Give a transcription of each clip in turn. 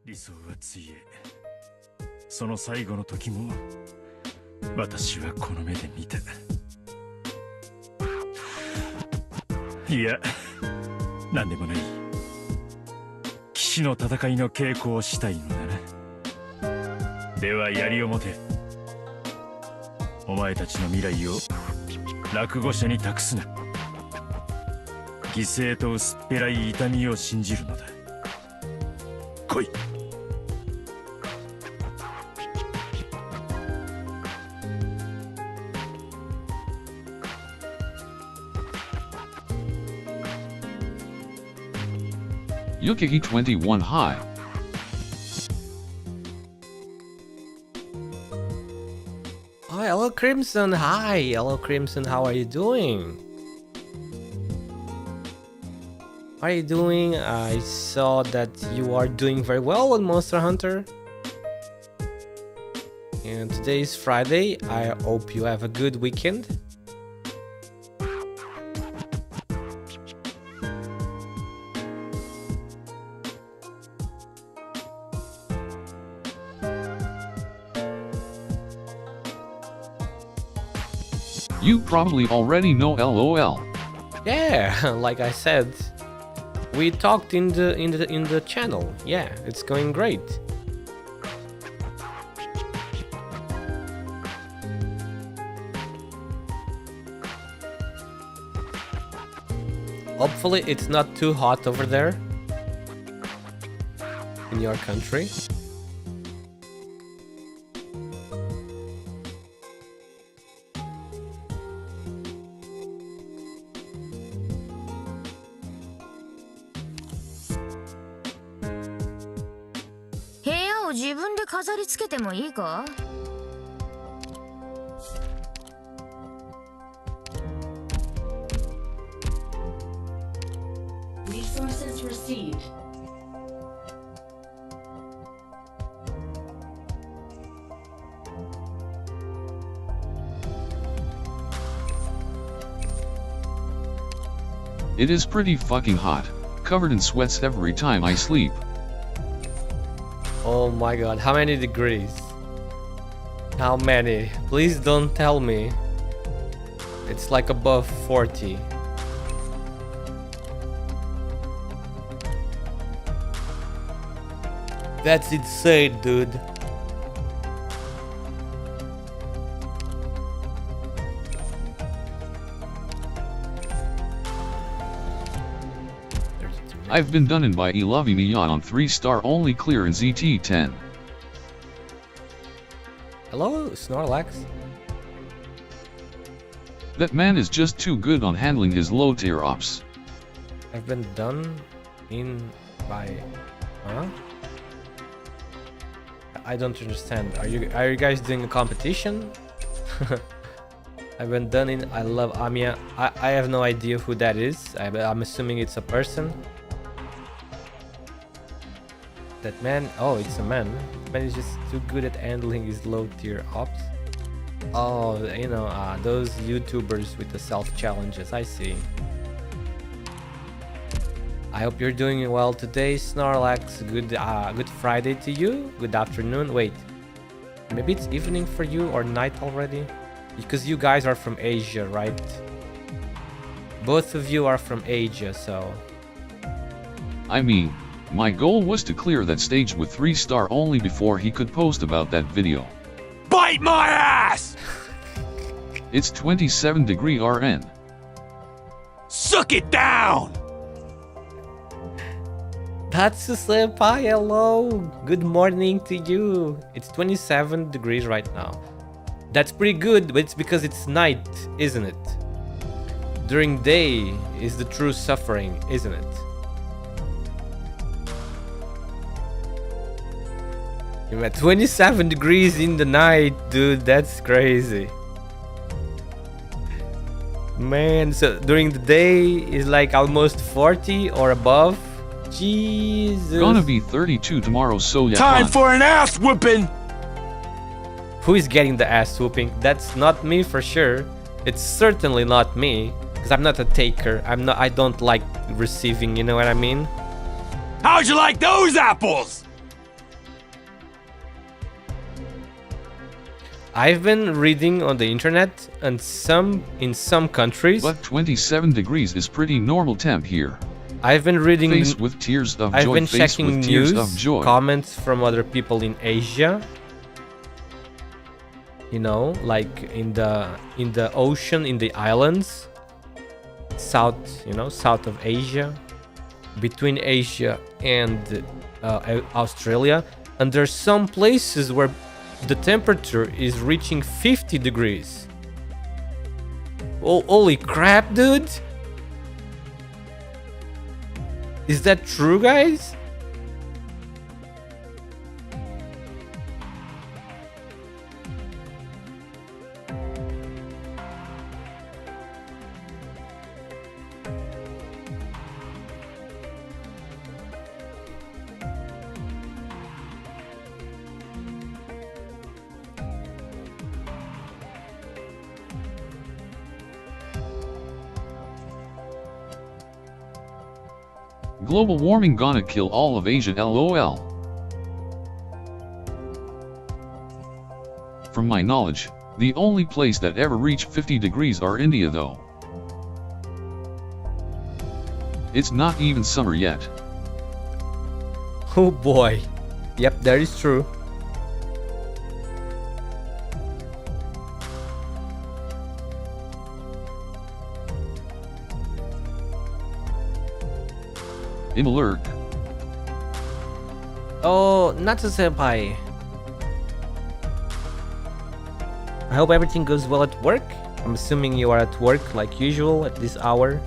理想はついえ、その最後の時も私はこの目で見た。いや、なんでもない。騎士の戦いの稽古をしたいのだな。では槍を持て。お前たちの未来を落語者に託すな。犠牲と薄っぺらい痛みを信じるのだ。来い。Yukigi 21 High. Oh, hello Crimson, hi! Hello Crimson, how are you doing? How are you doing? I saw that you are doing very well on Monster Hunter. And today is Friday, I hope you have a good weekend. You probably already know LOL. Yeah, like I said, we talked in the channel. Yeah, it's going great. Hopefully it's not too hot over there in your country. Resources received. It is pretty fucking hot, covered in sweats every time I sleep. Oh my god, how many degrees? How many? Please don't tell me. It's like above 40. That's insane, dude. I've been done in by Elovimiya on 3-star only clear in ZT10. Hello, Snorlax. That man is just too good on handling his low tier ops. I've been done in by... Huh? I don't understand. Are you guys doing a competition? I've been done in... I love Amiya. I have no idea who that is. I'm assuming it's a person. That man... Oh, it's a man. The man is just too good at handling his low tier ops. Oh, you know, those YouTubers with the self-challenges. I see. I hope you're doing well today, Snorlax. Good Friday to you. Good afternoon. Wait, maybe it's evening for you or night already? Because you guys are from Asia, right? Both of you are from Asia, so... I mean, my goal was to clear that stage with 3-star only before he could post about that video. Bite my ass! It's 27 degree RN. Suck it down! Tatsu senpai, hello! Good morning to you. It's 27 degrees right now. That's pretty good, but it's because it's night, isn't it? During day is the true suffering, isn't it? You're at 27 degrees in the night, dude. That's crazy. Man, so during the day is like almost 40 or above. Jesus. Gonna be 32 tomorrow, so yeah. Time for an ass whooping! Who is getting the ass whooping? That's not me for sure. It's certainly not me, because I'm not a taker. I don't like receiving, you know what I mean? How'd you like those apples? I've been reading on the internet, and in some countries. But 27 degrees is pretty normal temp here. I've been reading. Face with tears of I've joy. been Face checking with tears news, of joy. comments from other people in Asia. You know, like in the ocean, in the islands, south, south of Asia, between Asia and Australia, and there's some places where the temperature is reaching 50 degrees. Oh, holy crap, dude! Is that true, guys? Global warming gonna kill all of Asia, lol. From my knowledge, the only place that ever reached 50 degrees are India though. It's not even summer yet. Oh boy. Yep, that is true. Imalurk. Oh, Natsu-senpai. I hope everything goes well at work. I'm assuming you are at work like usual at this hour.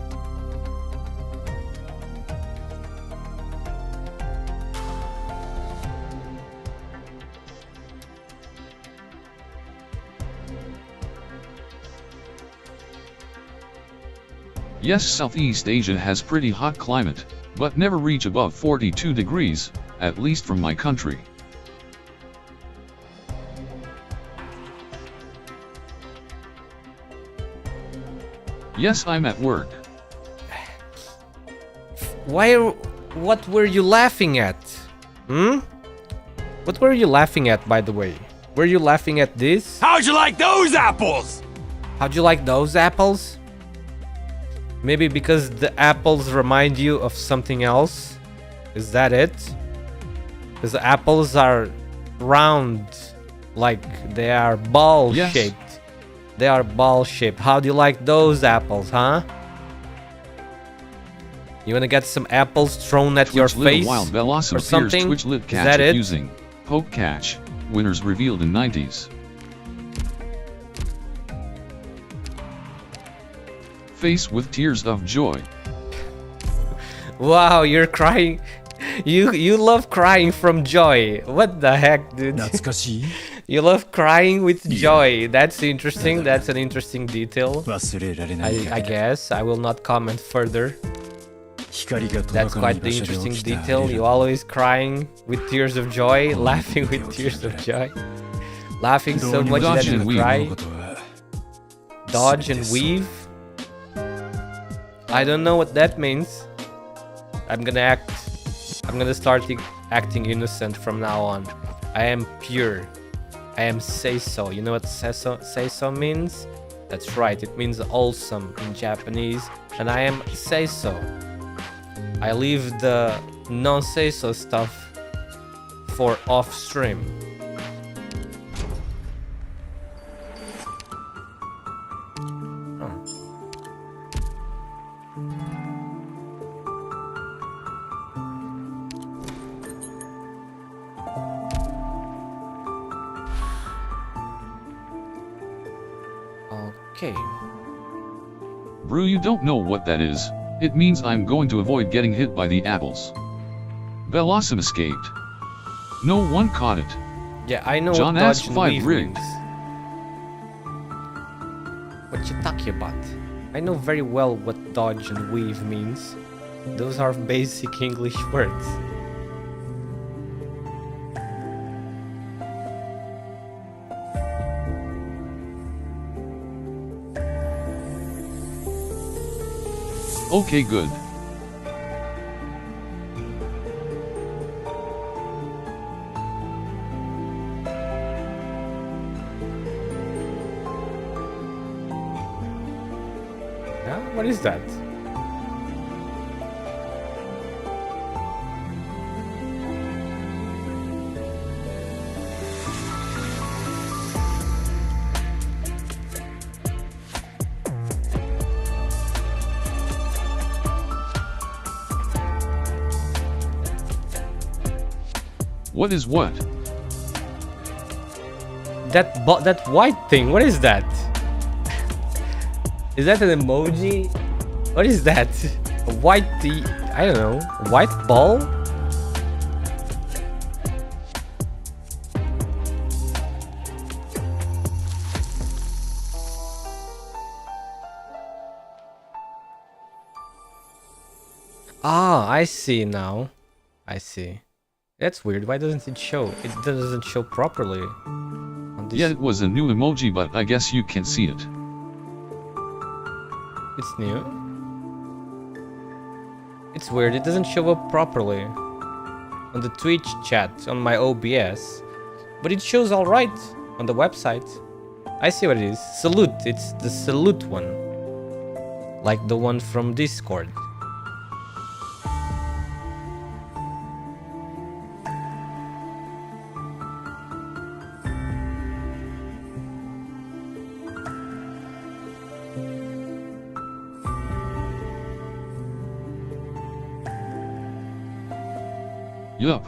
Yes, Southeast Asia has pretty hot climate, but never reach above 42 degrees, at least from my country. Yes, I'm at work. What were you laughing at? What were you laughing at, by the way? Were you laughing at this? How'd you like those apples? How'd you like those apples? Maybe because the apples remind you of something else? Is that it? Because the apples are round, like they are ball shaped. They are ball shaped. How do you like those apples, huh? You wanna get some apples thrown at your face Wild or something? Twitch lit Is catch that it? using poke catch. Winners revealed in 90s. Face with tears of joy. Wow, you're crying. You love crying from joy. What the heck, dude? You love crying with joy. That's interesting. That's an interesting detail. I guess I will not comment further. That's quite the interesting detail. You always crying with tears of joy, laughing with tears of joy, laughing so much that you cry. Dodge and weave. I don't know what that means. I'm gonna start acting innocent from now on. I am pure. I am say-so. You know what say-so means? That's right, it means awesome in Japanese. And I am say-so. I leave the non-say-so stuff for off-stream. Okay. Brew, you don't know what that is. It means I'm going to avoid getting hit by the apples. Belosum escaped. No one caught it. Yeah, I know John what dodge asked and 5 weave rigged. means. What you talking about? I know very well what dodge and weave means. Those are basic English words. Okay, good. What is that? What is what? That white thing, what is that? Is that an emoji? What is that? A white I don't know, white ball? Ah, I see now. I see. That's weird. Why doesn't it show? It doesn't show properly. On this... Yeah, it was a new emoji, but I guess you can see it. It's new. It's weird. It doesn't show up properly on the Twitch chat on my OBS, but it shows all right on the website. I see what it is. Salute. It's the salute one, like the one from Discord. Yup.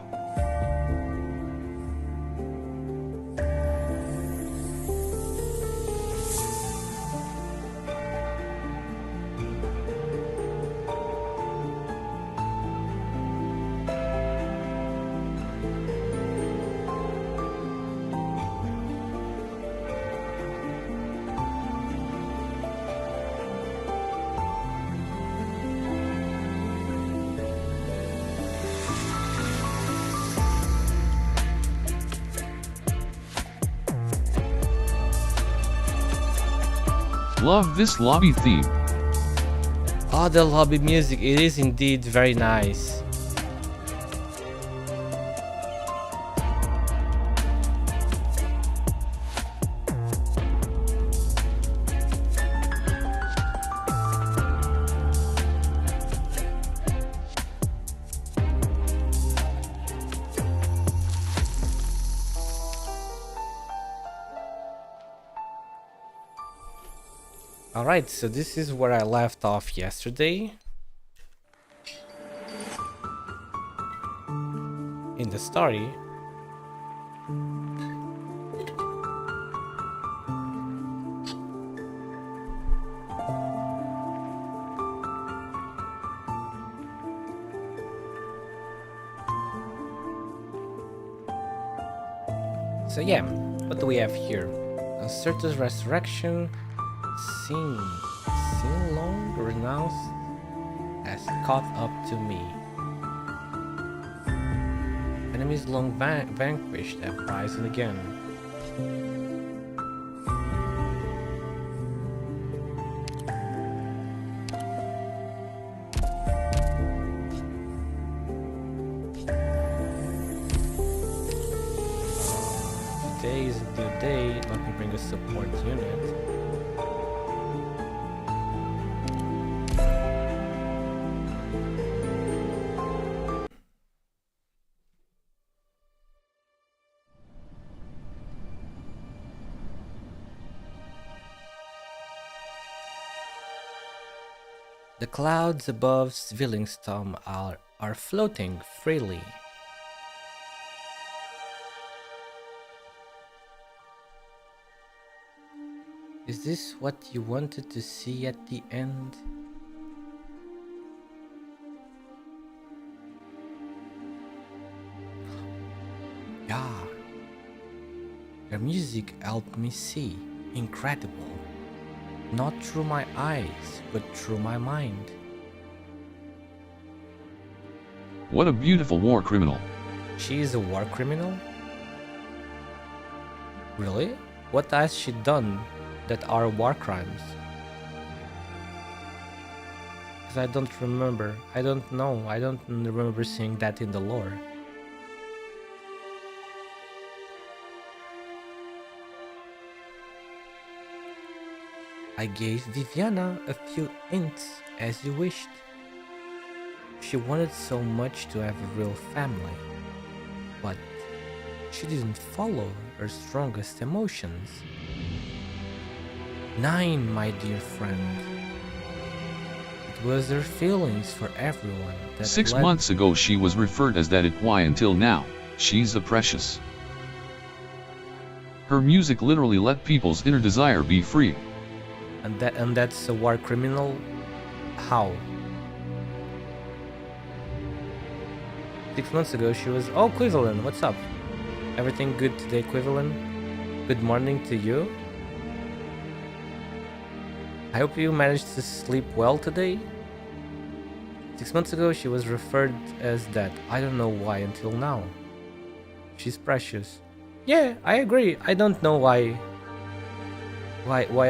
Love this lobby theme. Oh, the lobby music. It is indeed very nice. Alright, so this is where I left off yesterday. In the story. So yeah, what do we have here? Uncertain's resurrection. Sing long renounced has caught up to me. Enemies long vanquished have risen again. Today is a new day. Let me bring a support unit. The clouds above Zwillingstürme are floating freely. Is this what you wanted to see at the end? Yeah. Your music helped me see. Incredible. Not through my eyes, but through my mind. What a beautiful war criminal. She is a war criminal? Really? What has she done that are war crimes? Because I don't remember. I don't know. I don't remember seeing that in the lore. I gave Viviana a few hints as you wished. She wanted so much to have a real family, but she didn't follow her strongest emotions. 9, my dear friend. It was her feelings for everyone that 6 led months ago she was referred as that. Why until now, she's a precious. Her music literally let people's inner desire be free. and that's a war criminal. How? 6 months ago she was, oh, Quivalent, what's up? Everything good today, Quivalent? Good morning to you. I hope you managed to sleep well today. 6 months ago she was referred as that. I don't know why until now. She's precious. Yeah, I agree. I don't know why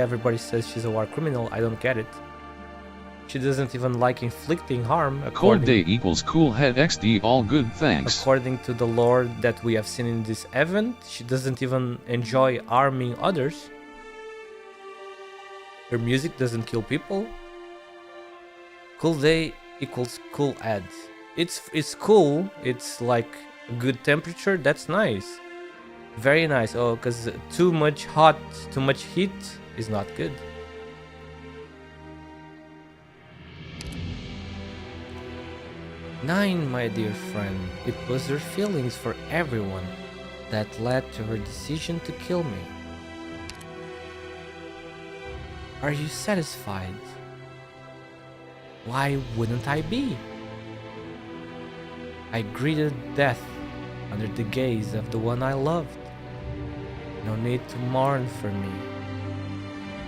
everybody says she's a war criminal. I don't get it. She doesn't even like inflicting harm. Cold day equals cool head XD. All good, thanks. According to the lore that we have seen in this event, she doesn't even enjoy harming others. Her music doesn't kill people. Cool day equals cool head. It's cool. It's like a good temperature. That's nice. Very nice. Oh, because too much heat is not good. Nine, my dear friend. It was her feelings for everyone that led to her decision to kill me. Are you satisfied? Why wouldn't I be? I greeted death under the gaze of the one I loved. No need to mourn for me.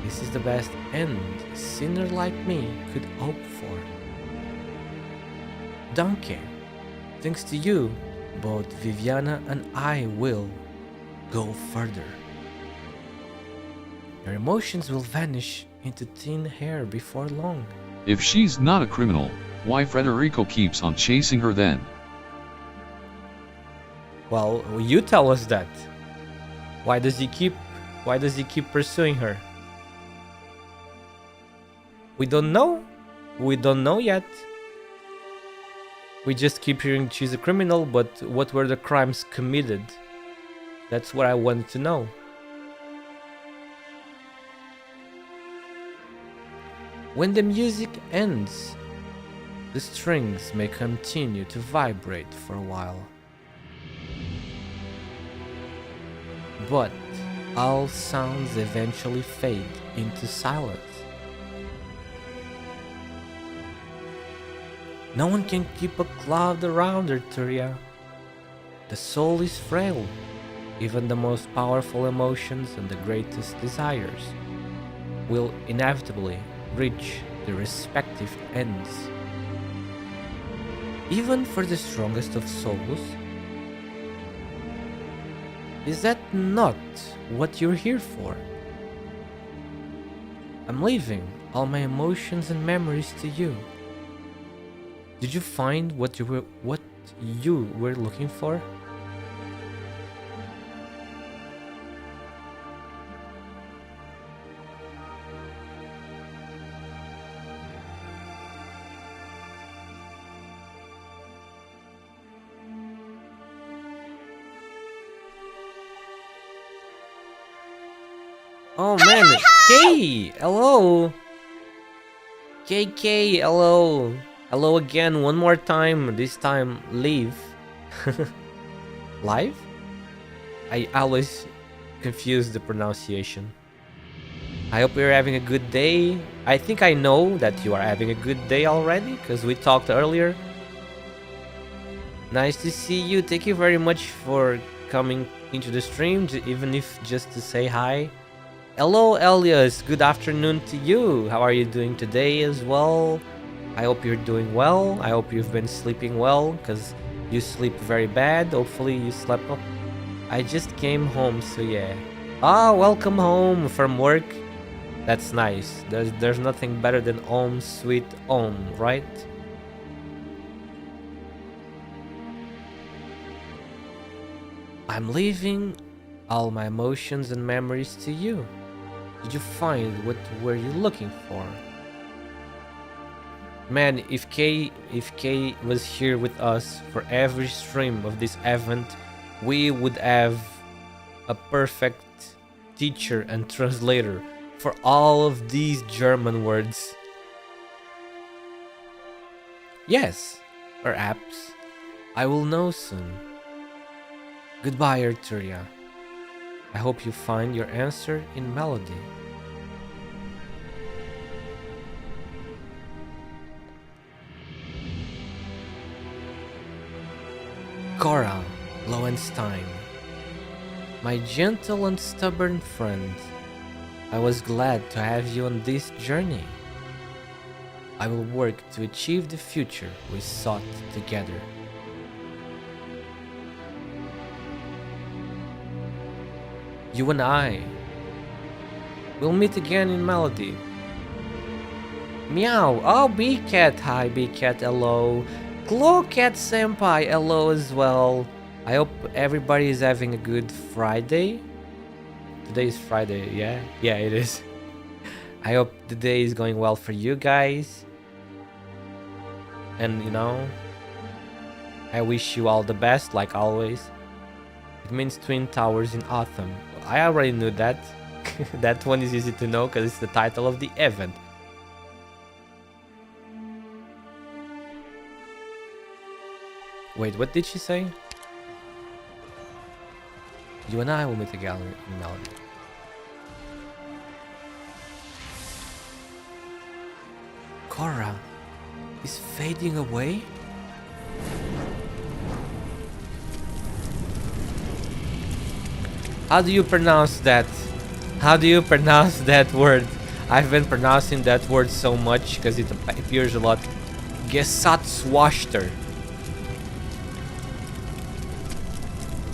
This is the best end a sinner like me could hope for. Donkey, thanks to you, both Viviana and I will go further. Your emotions will vanish into thin air before long. If she's not a criminal, why Federico keeps on chasing her then? Well, you tell us that. Why does he keep pursuing her? We don't know. We don't know yet. We just keep hearing she's a criminal, but what were the crimes committed? That's what I wanted to know. When the music ends, the strings may continue to vibrate for a while. But all sounds eventually fade into silence. No one can keep a cloud around her, Turia. The soul is frail. Even the most powerful emotions and the greatest desires will inevitably reach their respective ends. Even for the strongest of souls. Is that not what you're here for? I'm leaving all my emotions and memories to you. Did you find what you were looking for? Oh man, Kay, hello. KK, hello. Hello again, one more time. This time, leave. Live? I always confuse the pronunciation. I hope you're having a good day. I think I know that you are having a good day already, because we talked earlier. Nice to see you. Thank you very much for coming into the stream, even if just to say hi. Hello, Elias. Good afternoon to you. How are you doing today as well? I hope you're doing well. I hope you've been sleeping well, because you sleep very bad. Hopefully you slept well. I just came home, so yeah. Ah, welcome home from work. That's nice. There's nothing better than home, sweet home, right? I'm leaving all my emotions and memories to you. Did you find what were you looking for? Man, if K was here with us for every stream of this event, we would have a perfect teacher and translator for all of these German words. Yes, perhaps. I will know soon. Goodbye, Arturia. I hope you find your answer in melody. Cora Lowenstein, my gentle and stubborn friend, I was glad to have you on this journey. I will work to achieve the future we sought together. You and I will meet again in melody. Meow. Oh, B-Cat. Hi, B-Cat. Hello. Glowcat Senpai. Hello as well. I hope everybody is having a good Friday. Today is Friday, yeah? Yeah, it is. I hope the day is going well for you guys. And, you know, I wish you all the best, like always. It means Twin Towers in autumn. I already knew that. That one is easy to know because it's the title of the event. Wait, what did she say? You and I will meet again in melody. Cora is fading away? How do you pronounce that? How do you pronounce that word? I've been pronouncing that word so much because it appears a lot. Gesatzwachter.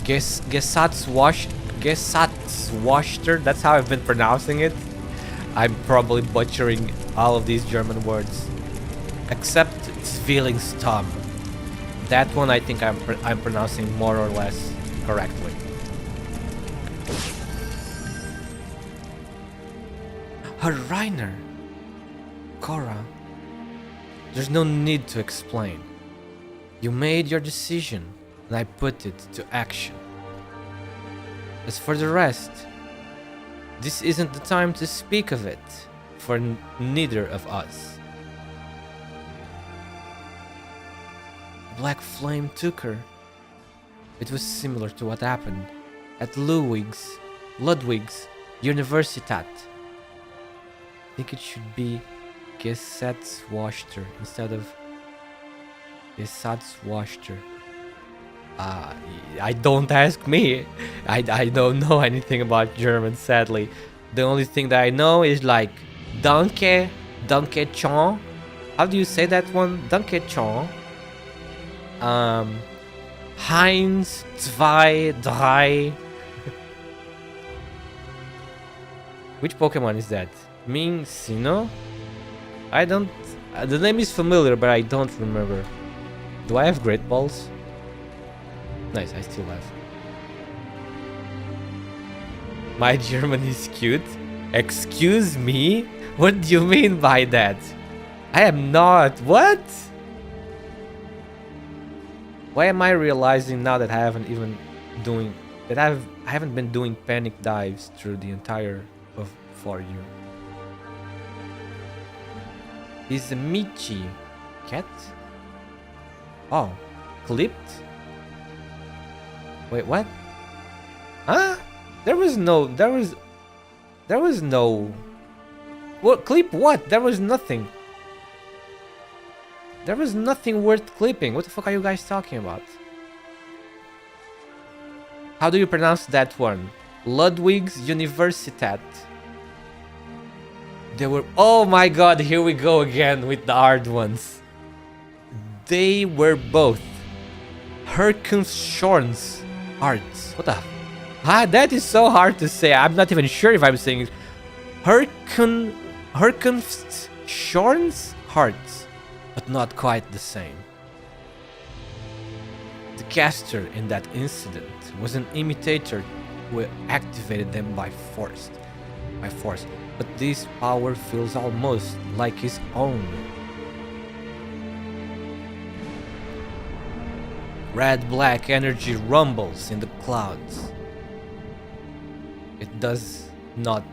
Gesatzwachter. That's how I've been pronouncing it. I'm probably butchering all of these German words. Except Zwillingstürme. That one I think I'm pronouncing more or less correctly. Herr Reiner. Cora. There's no need to explain. You made your decision, and I put it to action. As for the rest, this isn't the time to speak of it, for neither of us. Black Flame took her. It was similar to what happened at Ludwig's Universität. I think it should be Gesatzwachter instead of Gesatzwachter. I don't ask me. I don't know anything about German, sadly. The only thing that I know is like Danke Chon. How do you say that one? Danke Chon. Heinz, zwei, drei. Which Pokemon is that? Ming Sino? I don't... the name is familiar, but I don't remember. Do I have Great Balls? Nice, I still have. My German is cute? Excuse me? What do you mean by that? I am not... What? Why am I realizing now that I haven't even doing... that I haven't been doing panic dives through the entire of For You? Is a Michi cat? Oh, clipped? Wait, what? Huh? There was no. What clip? What? There was nothing. There was nothing worth clipping. What the fuck are you guys talking about? How do you pronounce that one? Ludwig's Universität. They were... Oh my god, here we go again with the hard ones. They were both Herkunftsschorns arts. What the... that is so hard to say. I'm not even sure if I'm saying it. Herkunftsschorns hearts, but not quite the same. The caster in that incident was an imitator who activated them by force. by force, but this power feels almost like his own. Red-black energy rumbles in the clouds. It does not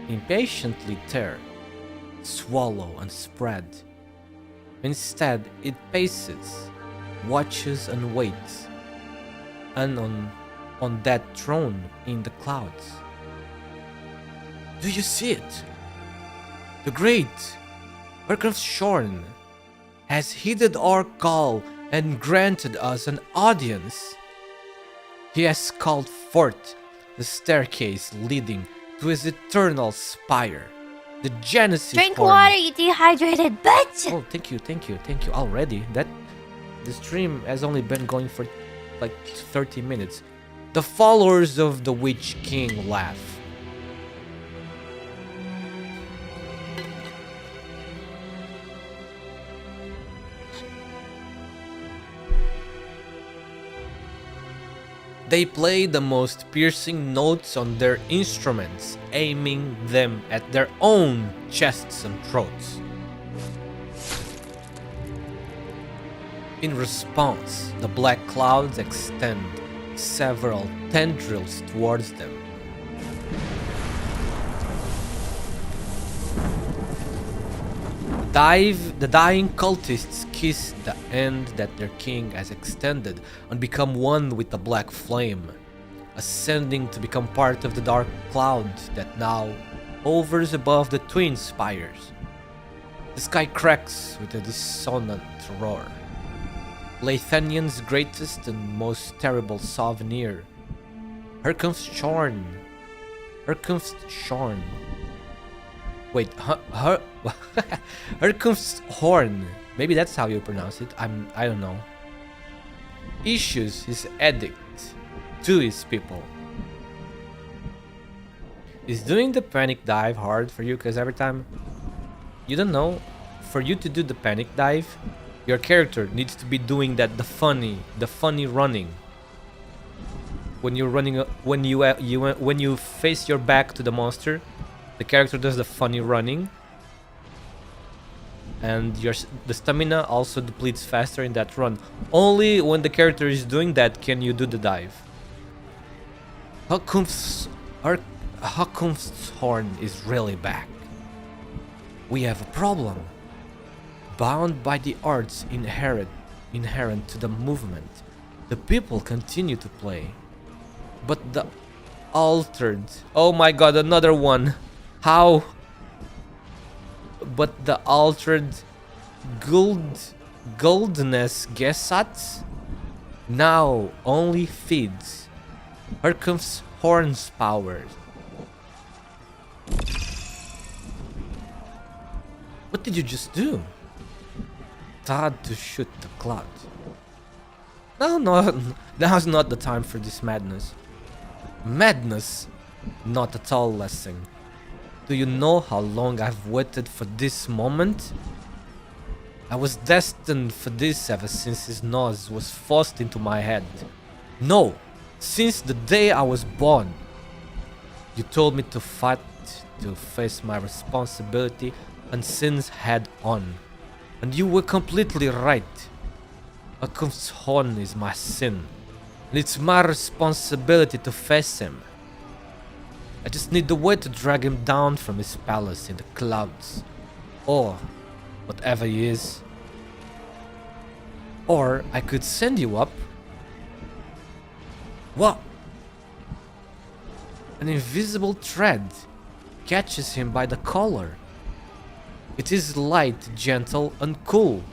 impatiently tear, swallow, and spread. Instead, it paces, watches, and waits. And on that throne in the clouds. Do you see it? The great Shorn has heeded our call and granted us an audience. He has called forth the staircase leading to his eternal spire, the Genesis Drink horn. water, you dehydrated bitch! Oh, thank you. Already, the stream has only been going for like 30 minutes. The followers of the Witch King laugh. They play the most piercing notes on their instruments, aiming them at their own chests and throats. In response, the black clouds extend several tendrils towards them. The dying cultists kiss the end that their king has extended and become one with the black flame, ascending to become part of the dark cloud that now hovers above the twin spires. The sky cracks with a dissonant roar. Lathanian's greatest and most terrible souvenir. Herbst Shorn. Wait, Herbst's horn. Maybe that's how you pronounce it. I don't know. Issues his edict to his people. Is doing the panic dive hard for you? Because every time, you don't know, for you to do the panic dive, your character needs to be doing that the funny running. When you're running, when you face your back to the monster, the character does the funny running, and the stamina also depletes faster in that run. Only when the character is doing that can you do the dive. Herbst's horn is really back. We have a problem. Bound by the arts inherent to the movement, the people continue to play. But the altered... Oh my god, another one! How? But the altered Goldness Gesat now only feeds Herbst's horn's powers. What did you just do? Had to shoot the cloud. No, now's not the time for this madness. Madness? Not at all, Lessing. Do you know how long I've waited for this moment? I was destined for this ever since his nose was forced into my head. No, since the day I was born. You told me to fight, to face my responsibility and sins head on. And you were completely right. Herbst's horn is my sin, and it's my responsibility to face him. I just need the way to drag him down from his palace in the clouds, or whatever he is. Or I could send you up. What? An invisible thread catches him by the collar. It is light, gentle, and cool.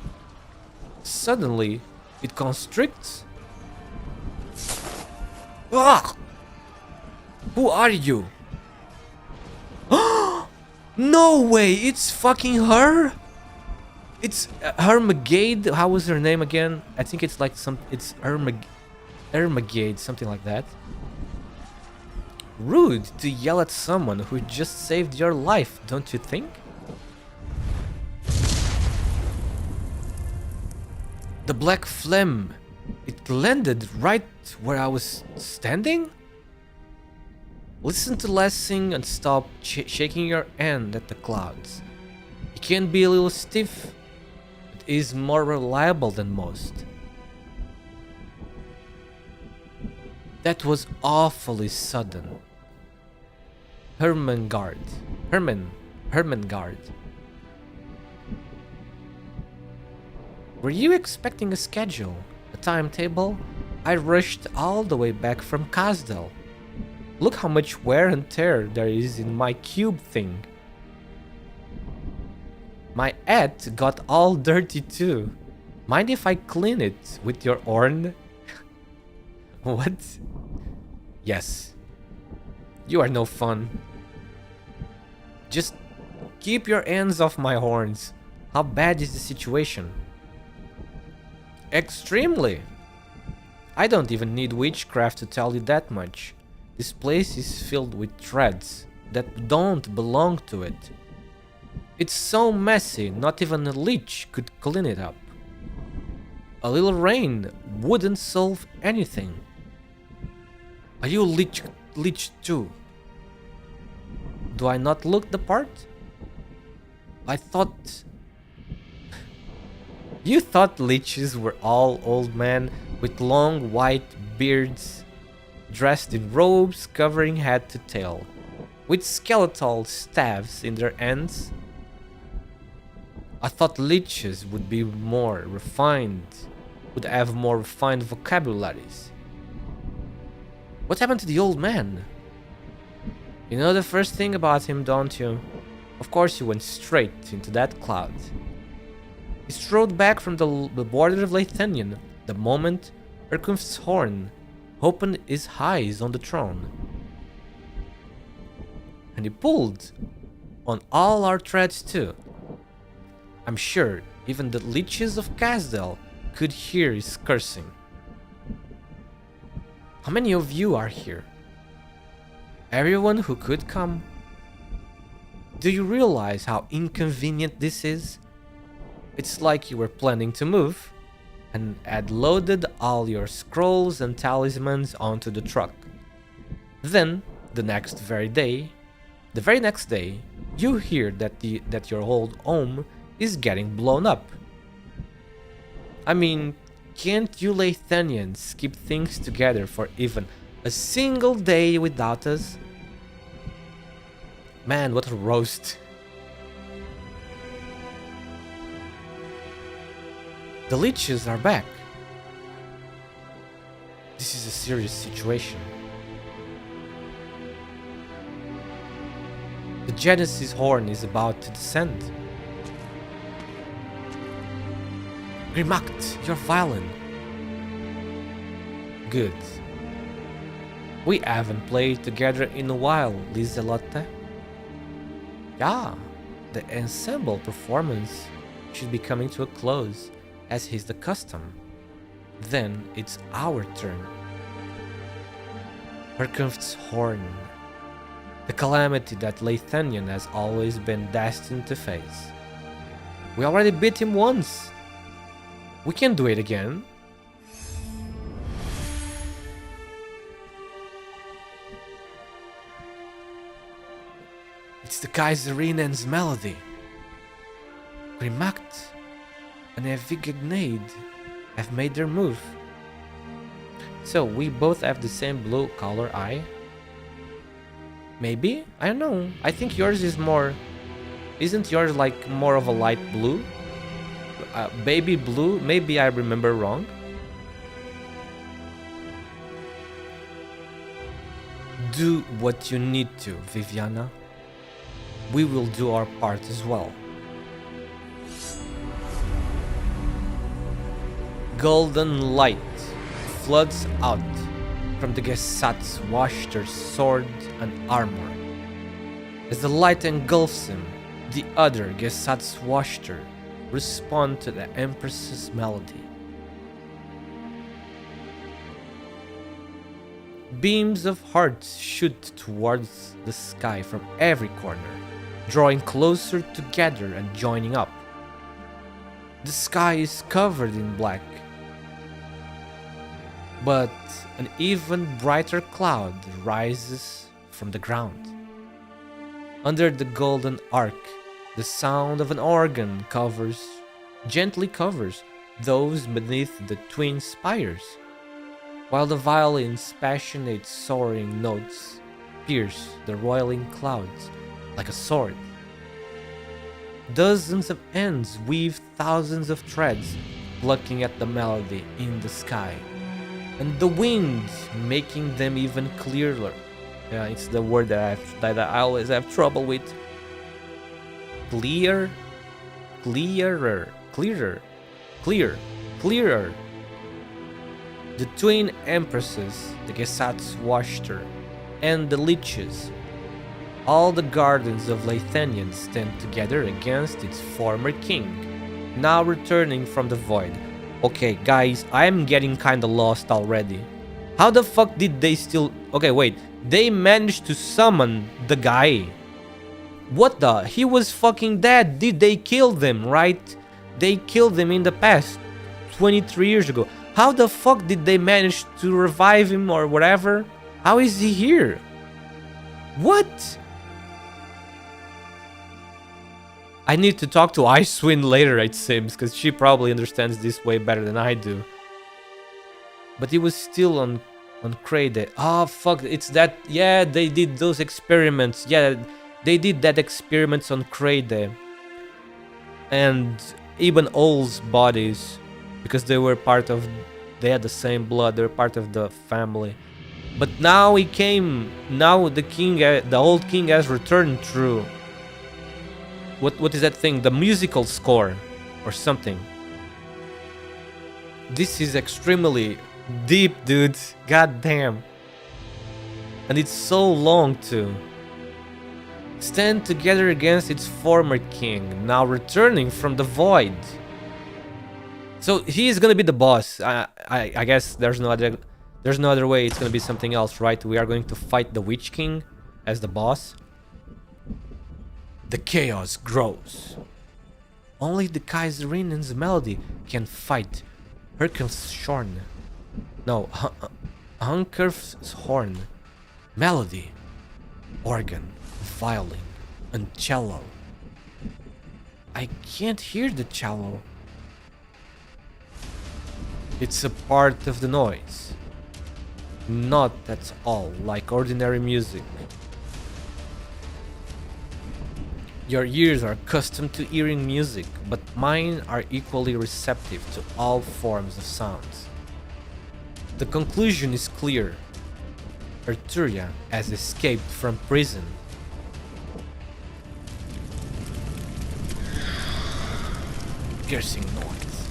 Suddenly, it constricts. Ah! Who are you? No way! It's fucking her! It's Hermagade. How was her name again? I think it's like it's Hermagade, something like that. Rude to yell at someone who just saved your life, don't you think? The black flame, it landed right where I was standing? Listen to Lessing and stop shaking your hand at the clouds. He can be a little stiff, but is more reliable than most. That was awfully sudden. Hermengard. Were you expecting a schedule? A timetable? I rushed all the way back from Kasdal. Look how much wear and tear there is in my cube thing. My hat got all dirty too. Mind if I clean it with your horn? What? Yes. You are no fun. Just keep your hands off my horns. How bad is the situation? Extremely. I don't even need witchcraft to tell you that much. This place is filled with threads that don't belong to it. It's so messy, not even a leech could clean it up. A little rain wouldn't solve anything. Are you leech too? Do I not look the part? I thought... You thought leeches were all old men with long white beards, dressed in robes covering head to tail, with skeletal staves in their hands? I thought leeches would be more refined, would have more refined vocabularies. What happened to the old man? You know the first thing about him, don't you? Of course he went straight into that cloud. He strode back from the border of Leithanion the moment Erkunft's horn opened his eyes on the throne. And he pulled on all our threads too. I'm sure even the leeches of Kasdal could hear his cursing. How many of you are here? Everyone who could come? Do you realize how inconvenient this is? It's like you were planning to move and had loaded all your scrolls and talismans onto the truck. Then, the very next day, you hear that your old home is getting blown up. I mean, can't you Leithanians keep things together for even a single day without us? Man, what a roast. The leeches are back. This is a serious situation. The Genesis horn is about to descend. Grimacht, you're violent. Good. We haven't played together in a while, Liselotte. Yeah, the ensemble performance should be coming to a close, as is the custom. Then it's our turn. Erkunft's horn. The calamity that Leithanion has always been destined to face. We already beat him once. We can do it again. It's the Kaiserinen's melody. Grimacht and Evignade have made their move. So we both have the same blue color eye. Maybe? I don't know. I think yours is more... Isn't yours like more of a light blue? Baby blue? Maybe I remember wrong. Do what you need to, Viviana. We will do our part as well. Golden light floods out from the Gesat's Washter's sword and armor. As the light engulfs him, the other Gesat's Washter respond to the Empress's melody. Beams of hearts shoot towards the sky from every corner, drawing closer together and joining up. The sky is covered in black, but an even brighter cloud rises from the ground. Under the golden arc, the sound of an organ gently covers those beneath the twin spires, while the violin's passionate soaring notes pierce the roiling clouds like a sword. Dozens of ends weave thousands of threads, plucking at the melody in the sky, and the wind making them even clearer. Yeah, it's the word that I always have trouble with. Clearer. The twin empresses, the Gesatzwaschter, and the Liches, all the guardians of Lathanian stand together against its former king, now returning from the void. Okay, guys, I'm getting kinda lost already. How the fuck did they still... Okay, wait. They managed to summon the guy. What the? He was fucking dead. Did they kill them, right? They killed them in the past, 23 years ago. How the fuck did they manage to revive him or whatever? How is he here? What? I need to talk to Icewind later, it seems, because she probably understands this way better than I do. But he was still on Crade. Oh, fuck, it's that... Yeah, they did those experiments. Yeah, they did that experiments on Crade. And even Ol's bodies, because they were part of... They had the same blood, they were part of the family. But now he came... Now the king, the old king has returned through... What is that thing? The musical score or something. This is extremely deep, dude. God damn. And it's so long too. Stand together against its former king, now returning from the void. So he is gonna be the boss. I guess there's no other way. It's gonna be something else, right? We are going to fight the Witch King as the boss. The chaos grows. Only the Kaiserinen's melody can fight Herkenshorn. No, Hunker's horn. Melody, organ, violin, and cello. I can't hear the cello. It's a part of the noise. Not at all like ordinary music. Your ears are accustomed to hearing music, but mine are equally receptive to all forms of sounds. The conclusion is clear. Arturia has escaped from prison. Piercing noise.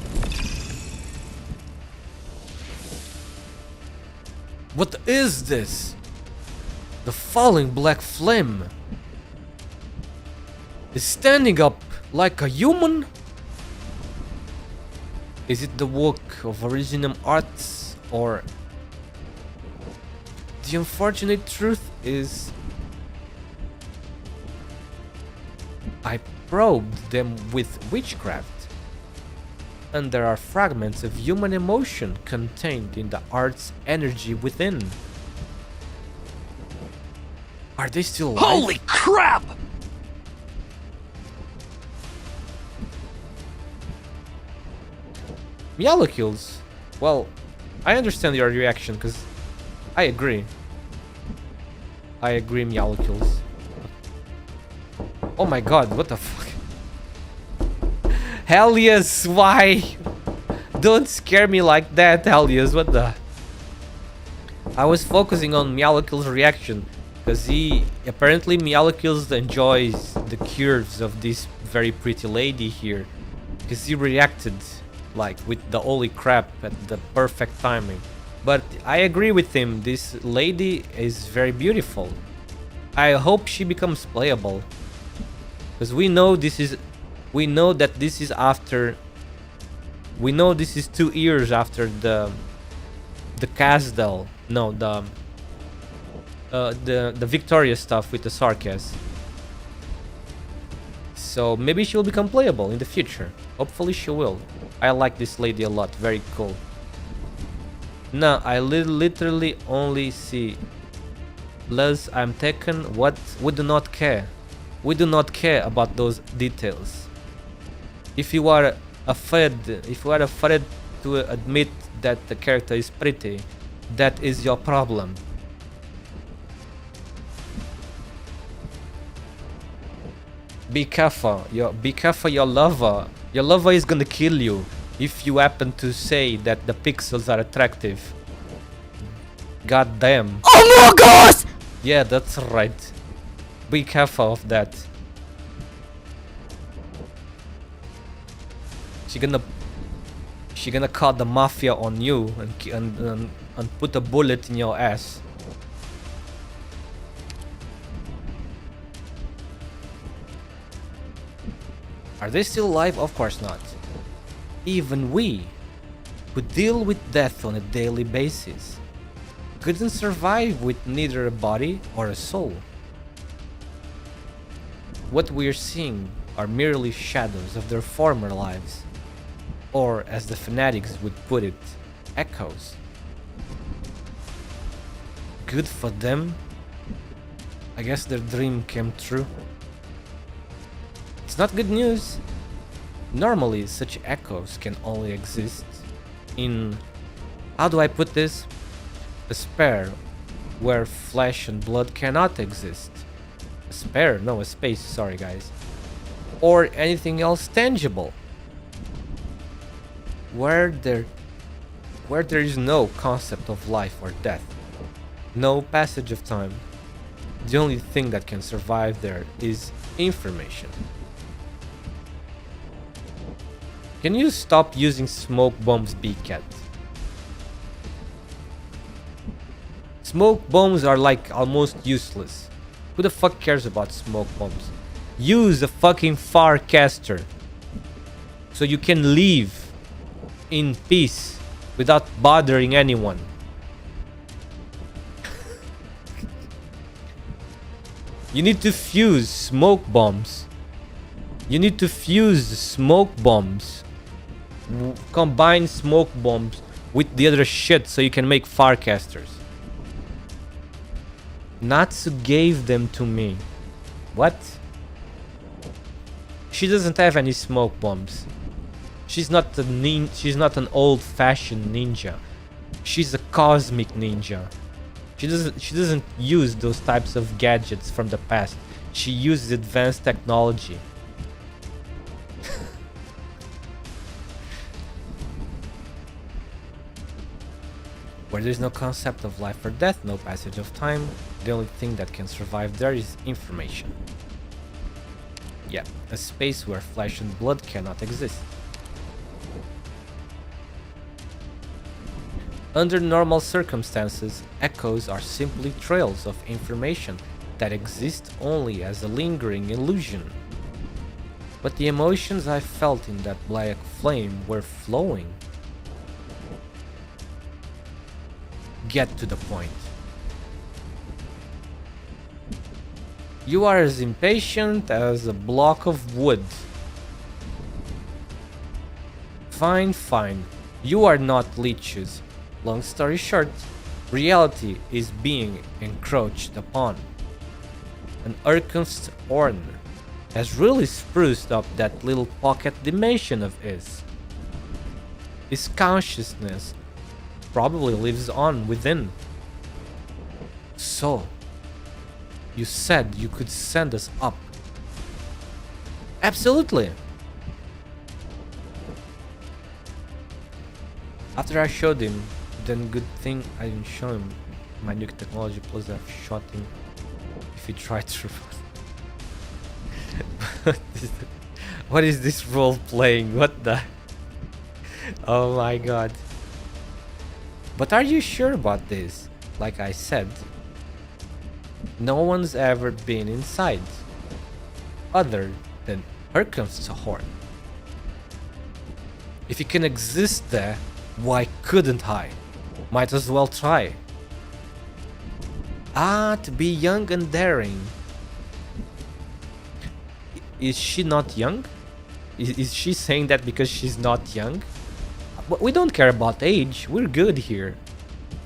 What is this? The falling black flame is standing up like a human? Is it the work of Originum Arts, or... The unfortunate truth is... I probed them with witchcraft, and there are fragments of human emotion contained in the art's energy within. Are they still alive? Holy crap! Meowlicles. Well, I understand your reaction, because I agree. I agree, Meowlicles. Oh my god, what the fuck? Helios, why? Don't scare me like that, Helios, what the... I was focusing on Meowlicles' reaction, because apparently Meowlicles enjoys the curves of this very pretty lady here, because he reacted like with the holy crap at the perfect timing. But I agree with him, this lady is very beautiful. I hope she becomes playable, because we know that this is after, we know this is 2 years after the Casdel, no, the Victoria stuff with the Sarkas. So maybe she'll become playable in the future. Hopefully she will. I like this lady a lot, very cool. No, I literally only see Plus, I'm taken. What? We do not care. We do not care about those details. If you are afraid to admit that the character is pretty, that is your problem. Be careful. Be careful. Your lover is gonna kill you if you happen to say that the pixels are attractive. God damn. Oh my god! Yeah, that's right. Be careful of that. She gonna call the mafia on you and put a bullet in your ass. Are they still alive? Of course not. Even we, who deal with death on a daily basis, couldn't survive with neither a body or a soul. What we're seeing are merely shadows of their former lives, or as the fanatics would put it, echoes. Good for them. I guess their dream came true. It's not good news. Normally, such echoes can only exist in, how do I put this? A sphere where flesh and blood cannot exist. A sphere? No, a space, sorry guys. Or anything else tangible. Where there is no concept of life or death. No passage of time. The only thing that can survive there is information. Can you stop using smoke bombs, B-Cat? Smoke bombs are like almost useless. Who the fuck cares about smoke bombs? Use a fucking Farcaster so you can live in peace without bothering anyone. You need to fuse smoke bombs. You need to fuse smoke bombs. Combine smoke bombs with the other shit so you can make Farcasters. Natsu gave them to me. What? She doesn't have any smoke bombs. She's not an old-fashioned ninja. She's a cosmic ninja. She doesn't use those types of gadgets from the past. She uses advanced technology. Where there's no concept of life or death, no passage of time, the only thing that can survive there is information. Yeah, a space where flesh and blood cannot exist. Under normal circumstances, echoes are simply trails of information that exist only as a lingering illusion. But the emotions I felt in that black flame were flowing. Get to the point. You are as impatient as a block of wood. Fine, fine. You are not leeches. Long story short, reality is being encroached upon. And Erken's horn has really spruced up that little pocket dimension of his. His consciousness probably lives on within. So, you said you could send us up. Absolutely. After I showed him, then good thing I didn't show him my new technology, plus I've shot him if he tried to. What is this role playing? What the? Oh my god. But are you sure about this? Like I said, no one's ever been inside, other than Erken's horn. If you can exist there, why couldn't I? Might as well try. Ah, to be young and daring. Is she not young? Is she saying that because she's not young? But we don't care about age, we're good here.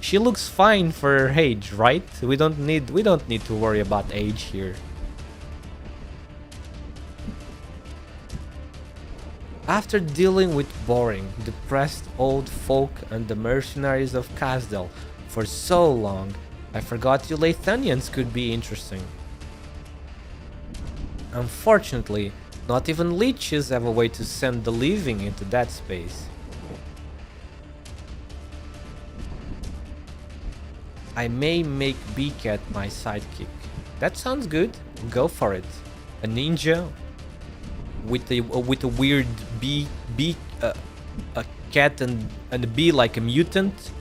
She looks fine for her age, right? We don't need to worry about age here. After dealing with boring, depressed old folk and the mercenaries of Kasdel for so long, I forgot you Lathanians could be interesting. Unfortunately, not even leeches have a way to send the living into that space. I may make Beacat my sidekick. That sounds good. Go for it. A ninja with a weird a cat and a bee like a mutant.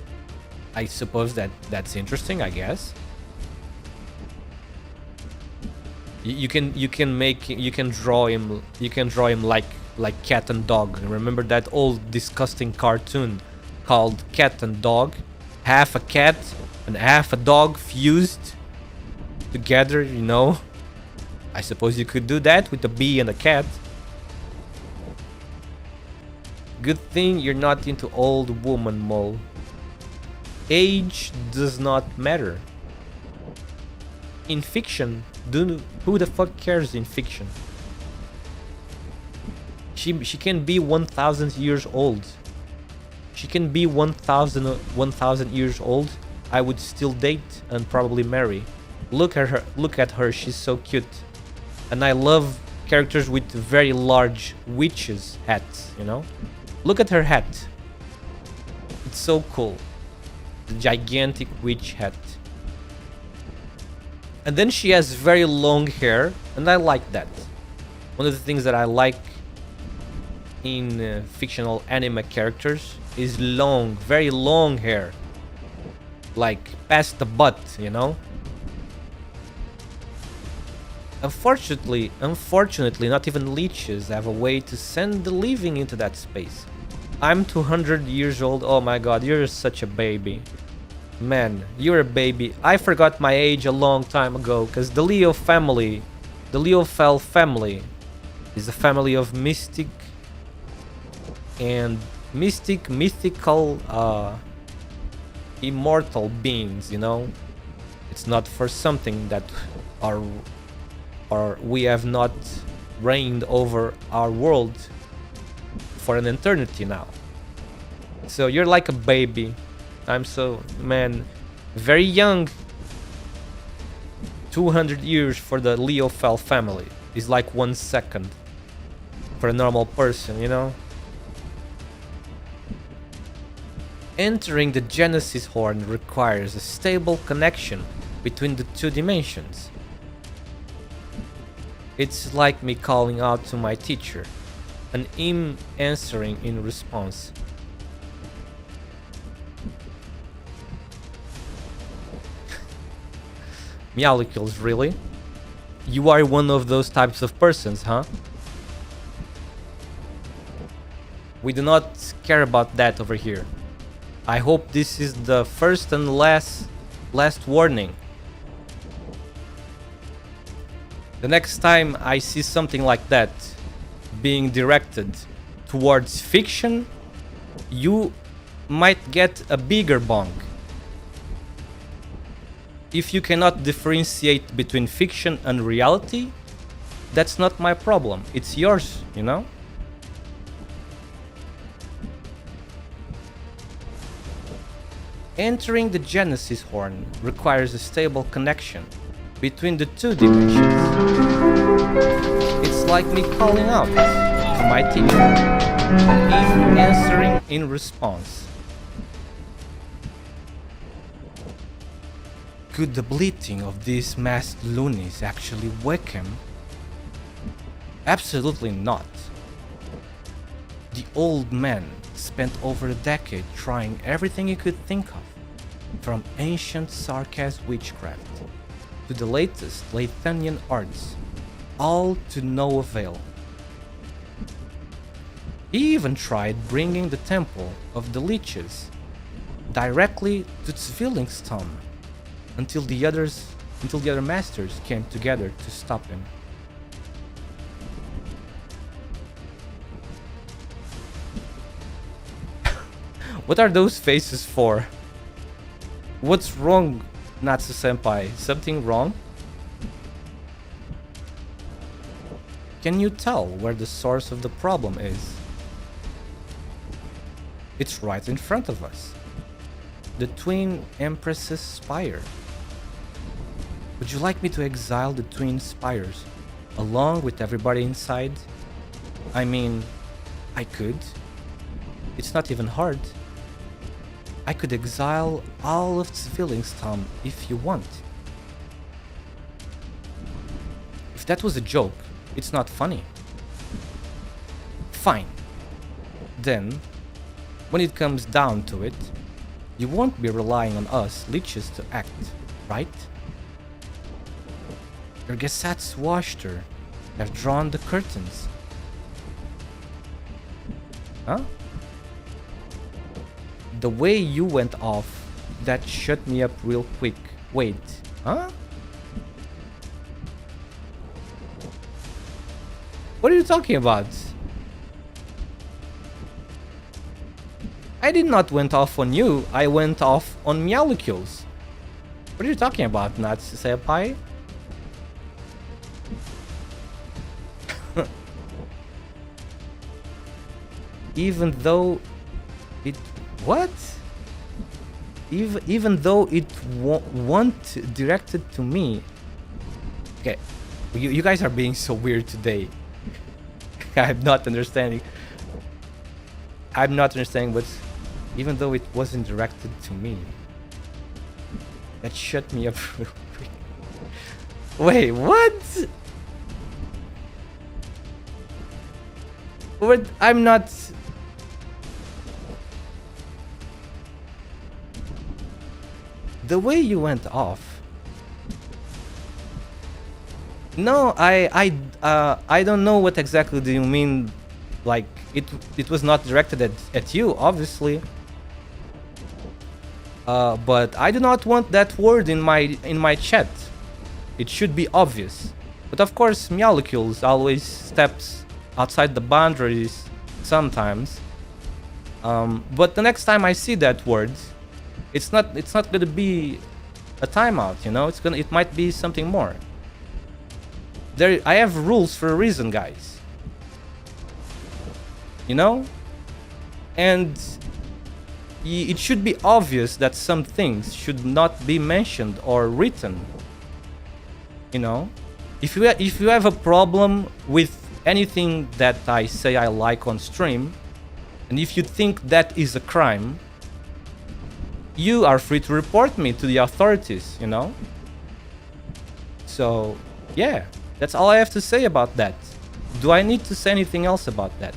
I suppose that's interesting, I guess. You can draw him like cat and dog. Remember that old disgusting cartoon called Cat and Dog? Half a cat and half a dog fused together, you know? I suppose you could do that with a bee and a cat. Good thing you're not into old woman, Mole. Age does not matter. In fiction, who the fuck cares in fiction? She can be 1,000 years old. She can be 1,000 years old. I would still date and probably marry. Look at her, she's so cute. And I love characters with very large witches hats, you know? Look at her hat. It's so cool. The gigantic witch hat. And then she has very long hair, and I like that. One of the things that I like in fictional anime characters is long, very long hair. Like past the butt, you know? Unfortunately, not even leeches have a way to send the living into that space. I'm 200 years old. Oh my god, you're such a baby. Man, you're a baby. I forgot my age a long time ago, because the Leo family, the Leofel family, is a family of mythical, immortal beings, you know? It's not for something that we have not reigned over our world for an eternity now. So you're like a baby. I'm so, man, very young. 200 years for the Leofel family is like 1 second for a normal person, you know? Entering the Genesis horn requires a stable connection between the two dimensions. It's like me calling out to my teacher, and him answering in response. Meowlicles, really? You are one of those types of persons, huh? We do not care about that over here. I hope this is the first and last warning. The next time I see something like that being directed towards fiction, you might get a bigger bonk. If you cannot differentiate between fiction and reality, that's not my problem. It's yours, you know? Entering the Genesis horn requires a stable connection between the two dimensions. It's like me calling out to my teacher and him answering in response. Could the bleating of these masked loonies actually wake him? Absolutely not. The old man spent over a decade trying everything he could think of, from ancient Sarkaz witchcraft to the latest Lathanian arts, all to no avail. He even tried bringing the temple of the leeches directly to Zwillingstürme until the other masters came together to stop him. What are those faces for? What's wrong, Natsu-senpai? Something wrong? Can you tell where the source of the problem is? It's right in front of us. The Twin Empress's spire. Would you like me to exile the Twin Spires along with everybody inside? I mean, I could. It's not even hard. I could exile all of Zwillingstürme if you want. If that was a joke, it's not funny. Fine. Then, when it comes down to it, you won't be relying on us leeches to act, right? Your Gesatz washed her. Have drawn the curtains. Huh? The way you went off, that shut me up real quick. Wait, huh? What are you talking about? I did not went off on you, I went off on Meowlicles. What are you talking about, Natsu-senpai? Even though it... What? Even though it wasn't directed to me. Okay, you guys are being so weird today. I'm not understanding. I'm not understanding, but even though it wasn't directed to me, that shut me up real quick. Wait, what? What? I'm not... The way you went off. No, I don't know what exactly do you mean. Like it was not directed at you, obviously. But I do not want that word in my chat. It should be obvious. But of course, Meowlicles always steps outside the boundaries sometimes. But the next time I see that word, it's not gonna be a timeout, you know. It might be something more. I have rules for a reason, guys. You know? And it should be obvious that some things should not be mentioned or written. You know? If you have a problem with anything that I say I like on stream, and if you think that is a crime, you are free to report me to the authorities, you know? So, yeah, that's all I have to say about that. Do I need to say anything else about that?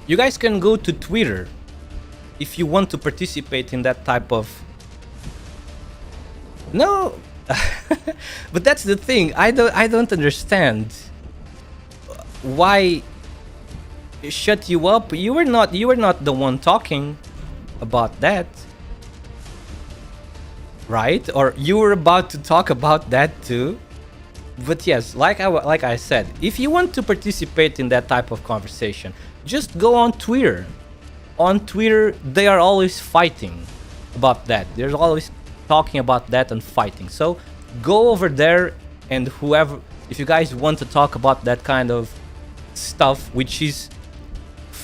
You guys can go to Twitter if you want to participate in that type of... No, but that's the thing. I don't understand why shut you up. You were not the one talking about that, right? Or you were about to talk about that too. But yes, like I said, if you want to participate in that type of conversation, just go on Twitter. On Twitter, they are always fighting about that. There's always talking about that and fighting. So go over there, and whoever, if you guys want to talk about that kind of stuff, which is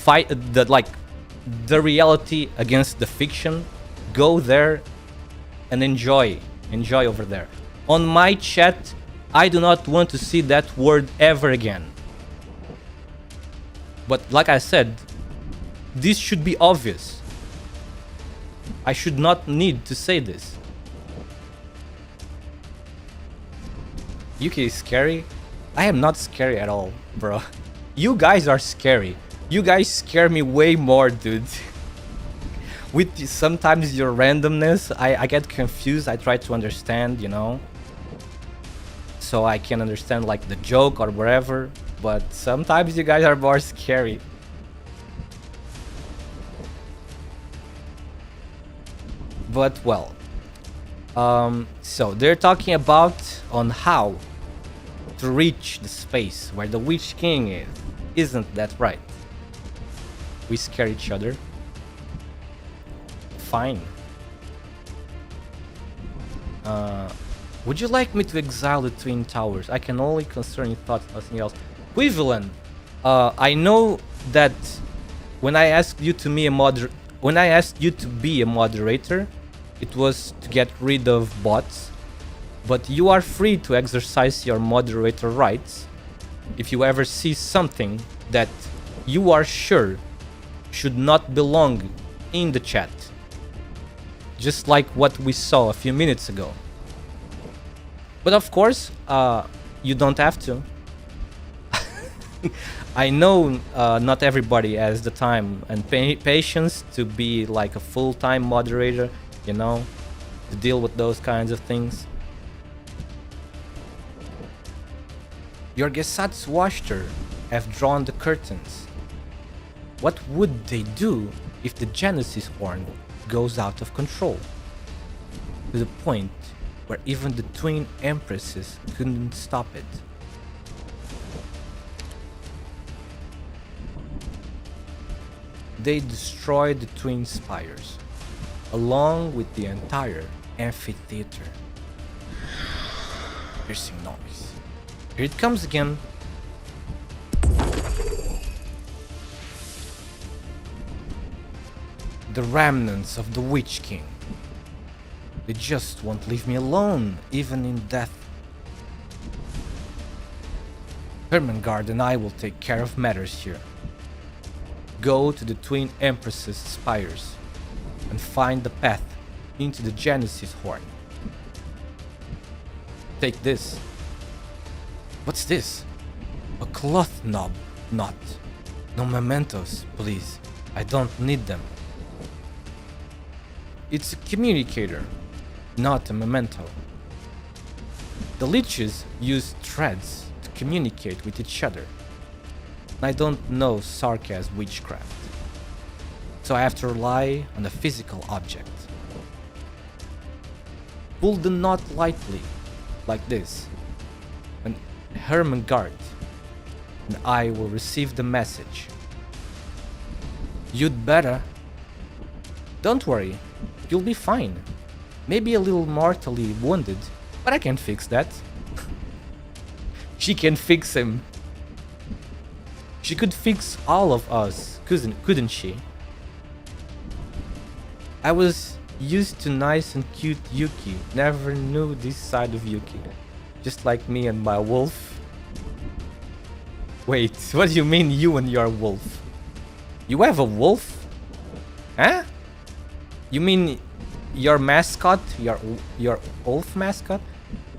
the reality against the fiction, go there and enjoy over there. On my chat, I do not want to see that word ever again. But like I said, this should be obvious. I should not need to say this. Yuki is scary? I am not scary at all, bro. You guys are scary. You guys scare me way more, dude. With sometimes your randomness, I get confused. I try to understand, you know. So I can understand like the joke or whatever. But sometimes you guys are more scary. But well, So they're talking about on how to reach the space where the Witch King is. Isn't that right? We scare each other. Fine. Would you like me to exile the Twin Towers? I can only concern your thoughts, nothing else. Quivalent. I know that when I asked you to be a moderator, it was to get rid of bots. But you are free to exercise your moderator rights if you ever see something that you are sure should not belong in the chat. Just like what we saw a few minutes ago. But of course, you don't have to. I know not everybody has the time and patience to be like a full-time moderator, you know, to deal with those kinds of things. Your Gesatz Waschter have drawn the curtains. What would they do if the Genesis horn goes out of control? To the point where even the twin empresses couldn't stop it. They destroyed the twin spires, along with the entire amphitheater. Piercing noise. Here it comes again. The remnants of the Witch King. They just won't leave me alone, even in death. Hermengard and I will take care of matters here. Go to the Twin Empresses' spires and find the path into the Genesis horn. Take this. What's this? A cloth knot. No mementos, please. I don't need them. It's a communicator, not a memento. The leeches use threads to communicate with each other. I don't know Sarkaz witchcraft, so I have to rely on a physical object. Pull the knot lightly, like this, and Hermengard and I will receive the message. You'd better. Don't worry, you'll be fine. Maybe a little mortally wounded, but I can fix that. She can fix him. She could fix all of us, couldn't she? I was used to nice and cute Yuki. Never knew this side of Yuki. Just like me and my wolf. Wait, what do you mean you and your wolf? You have a wolf? Huh? You mean your mascot? Your wolf mascot?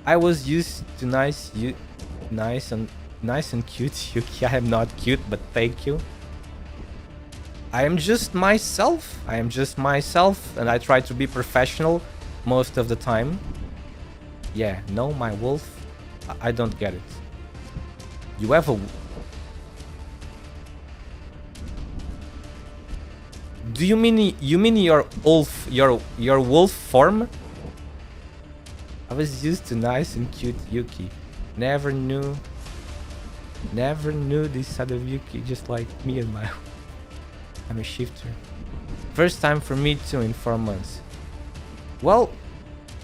I was used to nice and cute Yuki. I am not cute, but thank you. I am just myself, and I try to be professional most of the time. Yeah, no, my wolf. I don't get it. You have a... Do you mean your wolf, your wolf form? I was used to nice and cute Yuki. Never knew this side of Yuki, just like me and my... I'm a shifter. First time for me too in 4 months. Well,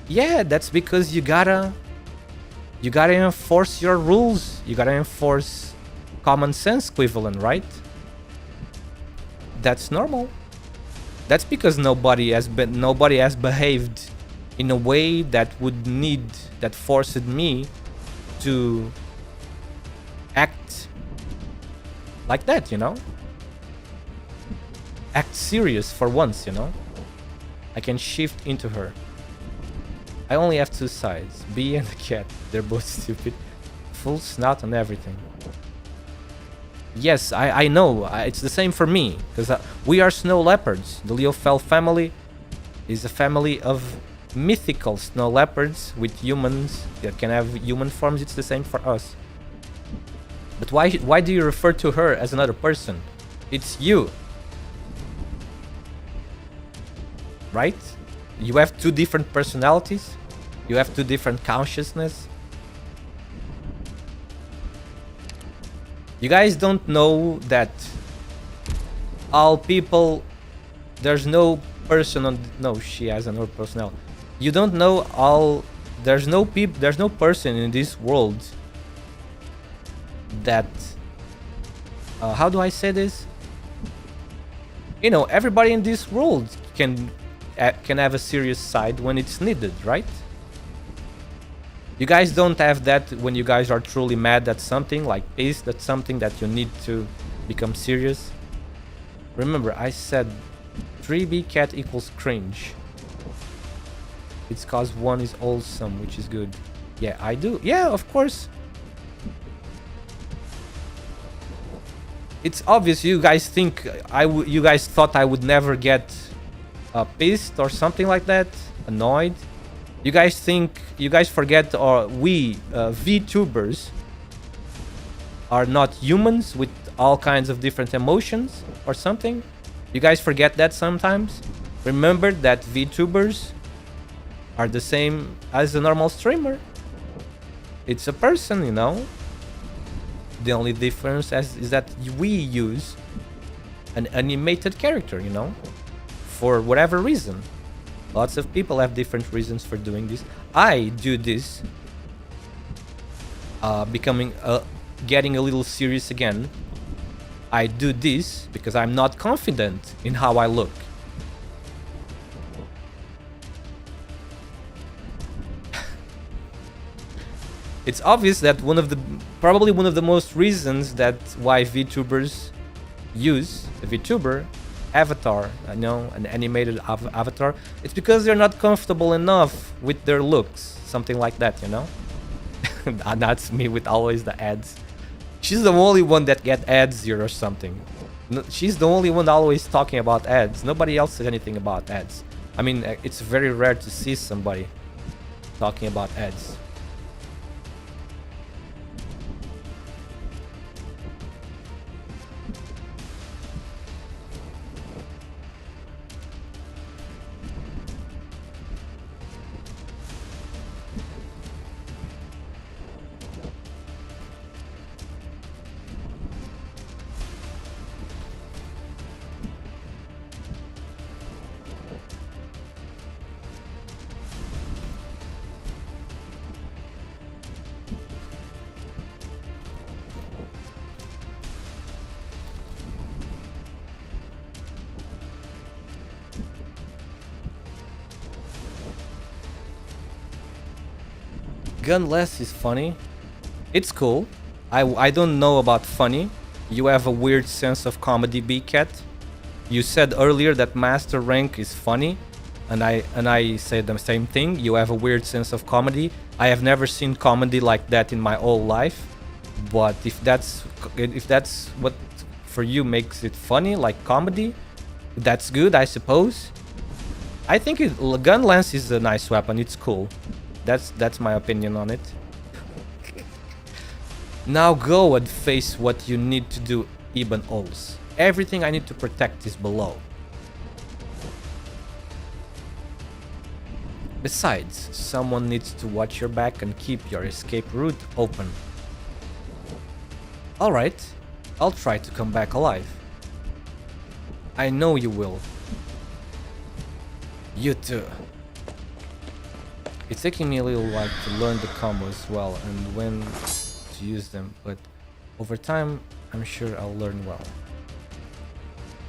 yeah, that's because you gotta enforce your rules. You gotta enforce common sense equivalent, right? That's normal. That's because nobody has behaved in a way that forced me to act like that, you know? Act serious for once, you know? I can shift into her. I only have two sides, bee and the cat. They're both stupid. Full snout and everything. Yes, I know. It's the same for me. Because we are snow leopards. The Leofel family is a family of mythical snow leopards with humans that can have human forms. It's the same for us. But why do you refer to her as another person? It's you. Right? You have two different personalities. You have two different consciousness. You guys don't know that all people, there's no person on, no, she has another personality. You don't know all, there's no person in this world that, how do I say this? You know, everybody in this world can have a serious side when it's needed, right? You guys don't have that when you guys are truly mad at something, like pissed at something that you need to become serious. Remember, I said 3B cat equals cringe. It's cause one is awesome, which is good. Yeah, I do. Yeah, of course. It's obvious you guys think you guys thought I would never get pissed or something like that, annoyed. You guys think, you guys forget, or we VTubers are not humans with all kinds of different emotions or something. You guys forget that sometimes. Remember that VTubers are the same as a normal streamer. It's a person, you know. The only difference is that we use an animated character, you know, for whatever reason. Lots of people have different reasons for doing this. I do this, getting a little serious again. I do this because I'm not confident in how I look. It's obvious that probably one of the most reasons that why VTubers use a VTuber avatar, you know, an animated avatar, it's because they're not comfortable enough with their looks, something like that, you know. And that's me with always the ads. She's the only one that get ads here or something. She's the only one always talking about ads. Nobody else says anything about ads. I mean, it's very rare to see somebody talking about ads. Gunless is funny. It's cool. I don't know about funny. You have a weird sense of comedy, B-Cat. You said earlier that Master Rank is funny, and I said the same thing. You have a weird sense of comedy. I have never seen comedy like that in my whole life. But if that's what for you makes it funny, like comedy, that's good, I suppose. I think gun lance is a nice weapon. It's cool. That's my opinion on it. Now go and face what you need to do, Ibn Ols. Everything I need to protect is below. Besides, someone needs to watch your back and keep your escape route open. Alright, I'll try to come back alive. I know you will. You too. It's taking me a little while to learn the combos well and when to use them, but over time, I'm sure I'll learn well.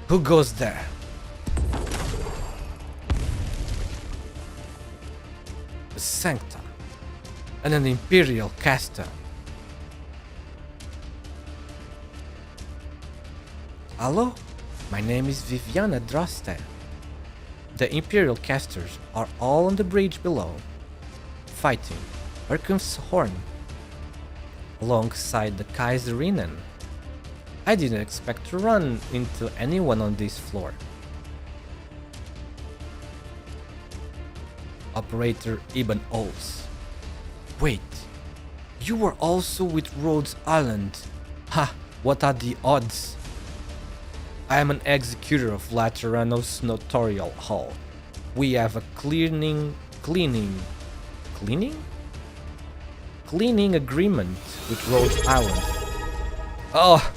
Who goes there? A Sancta and an Imperial caster. Hello? My name is Viviana Droste. The Imperial casters are all on the bridge below, fighting Erken's Horn alongside the Kaiserinnen. I didn't expect to run into anyone on this floor. Operator Ibn Ols. Wait, you were also with Rhodes Island. Ha, what are the odds? I am an executor of Laterano's Notorial Hall. We have a cleaning agreement with Rhode Island. Oh,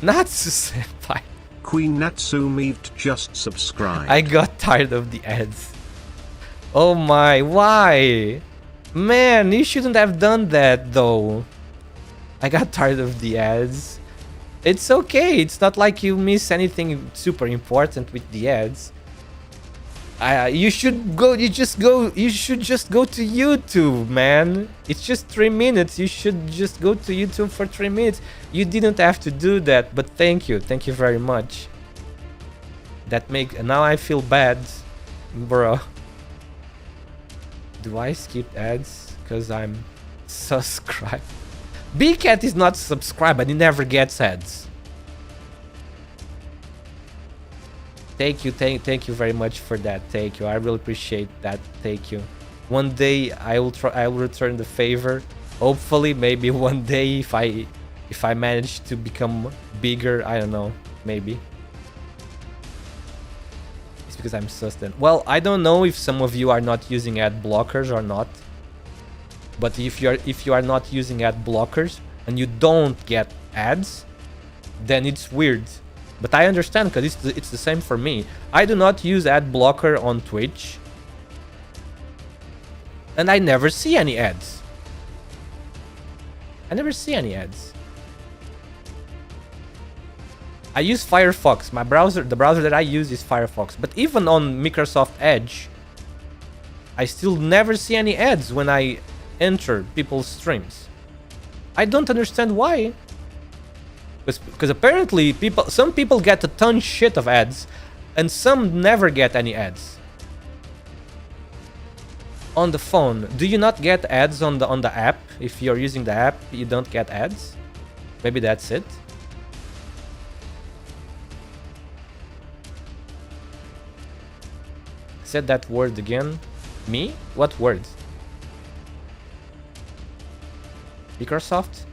Natsu senpai. Queen Natsumi just subscribed. I got tired of the ads. Oh my, why? Man, you shouldn't have done that though. I got tired of the ads. It's okay, it's not like you miss anything super important with the ads. You should just go to YouTube, man. It's just 3 minutes. You should just go to YouTube for 3 minutes. You didn't have to do that, but thank you very much. Now I feel bad, bro. Do I skip ads because I'm subscribed? BCat is not subscribed, but he never gets ads. Thank you very much for that. Thank you. I really appreciate that. Thank you. One day I will return the favor. Hopefully, maybe one day if I manage to become bigger, I don't know, maybe. It's because I'm sustained. Well, I don't know if some of you are not using ad blockers or not. But if you are not using ad blockers and you don't get ads, then it's weird. But I understand because it's the same for me. I do not use ad blocker on Twitch. And I never see any ads. I never see any ads. I use Firefox. The browser that I use is Firefox. But even on Microsoft Edge, I still never see any ads when I enter people's streams. I don't understand why. Because apparently some people get a ton shit of ads and some never get any ads. On the phone, do you not get ads on the app? If you're using the app, you don't get ads? Maybe that's it. Said that word again. Me? What word? Microsoft?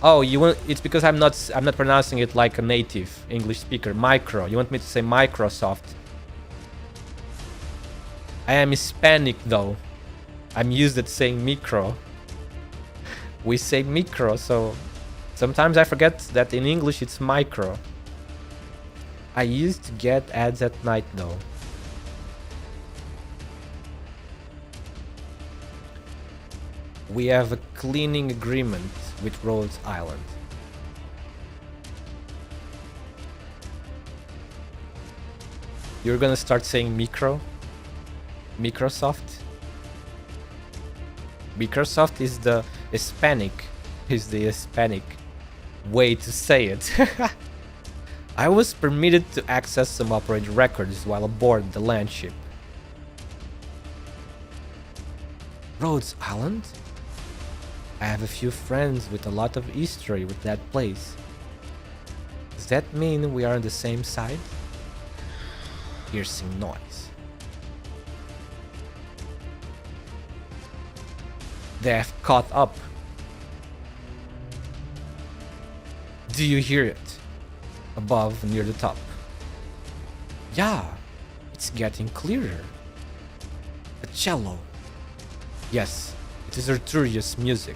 Oh, you want? It's because I'm not pronouncing it like a native English speaker. Micro. You want me to say Microsoft? I am Hispanic though. I'm used at saying micro. We say micro, so sometimes I forget that in English it's micro. I used to get ads at night though. We have a cleaning agreement with Rhode Island. You're gonna start saying micro? Microsoft? Microsoft is the Hispanic way to say it. I was permitted to access some operator records while aboard the land ship. Rhode Island? I have a few friends with a lot of history with that place. Does that mean we are on the same side? Piercing noise. They have caught up. Do you hear it? Above, near the top. Yeah, it's getting clearer. A cello. Yes, it is Arturius music.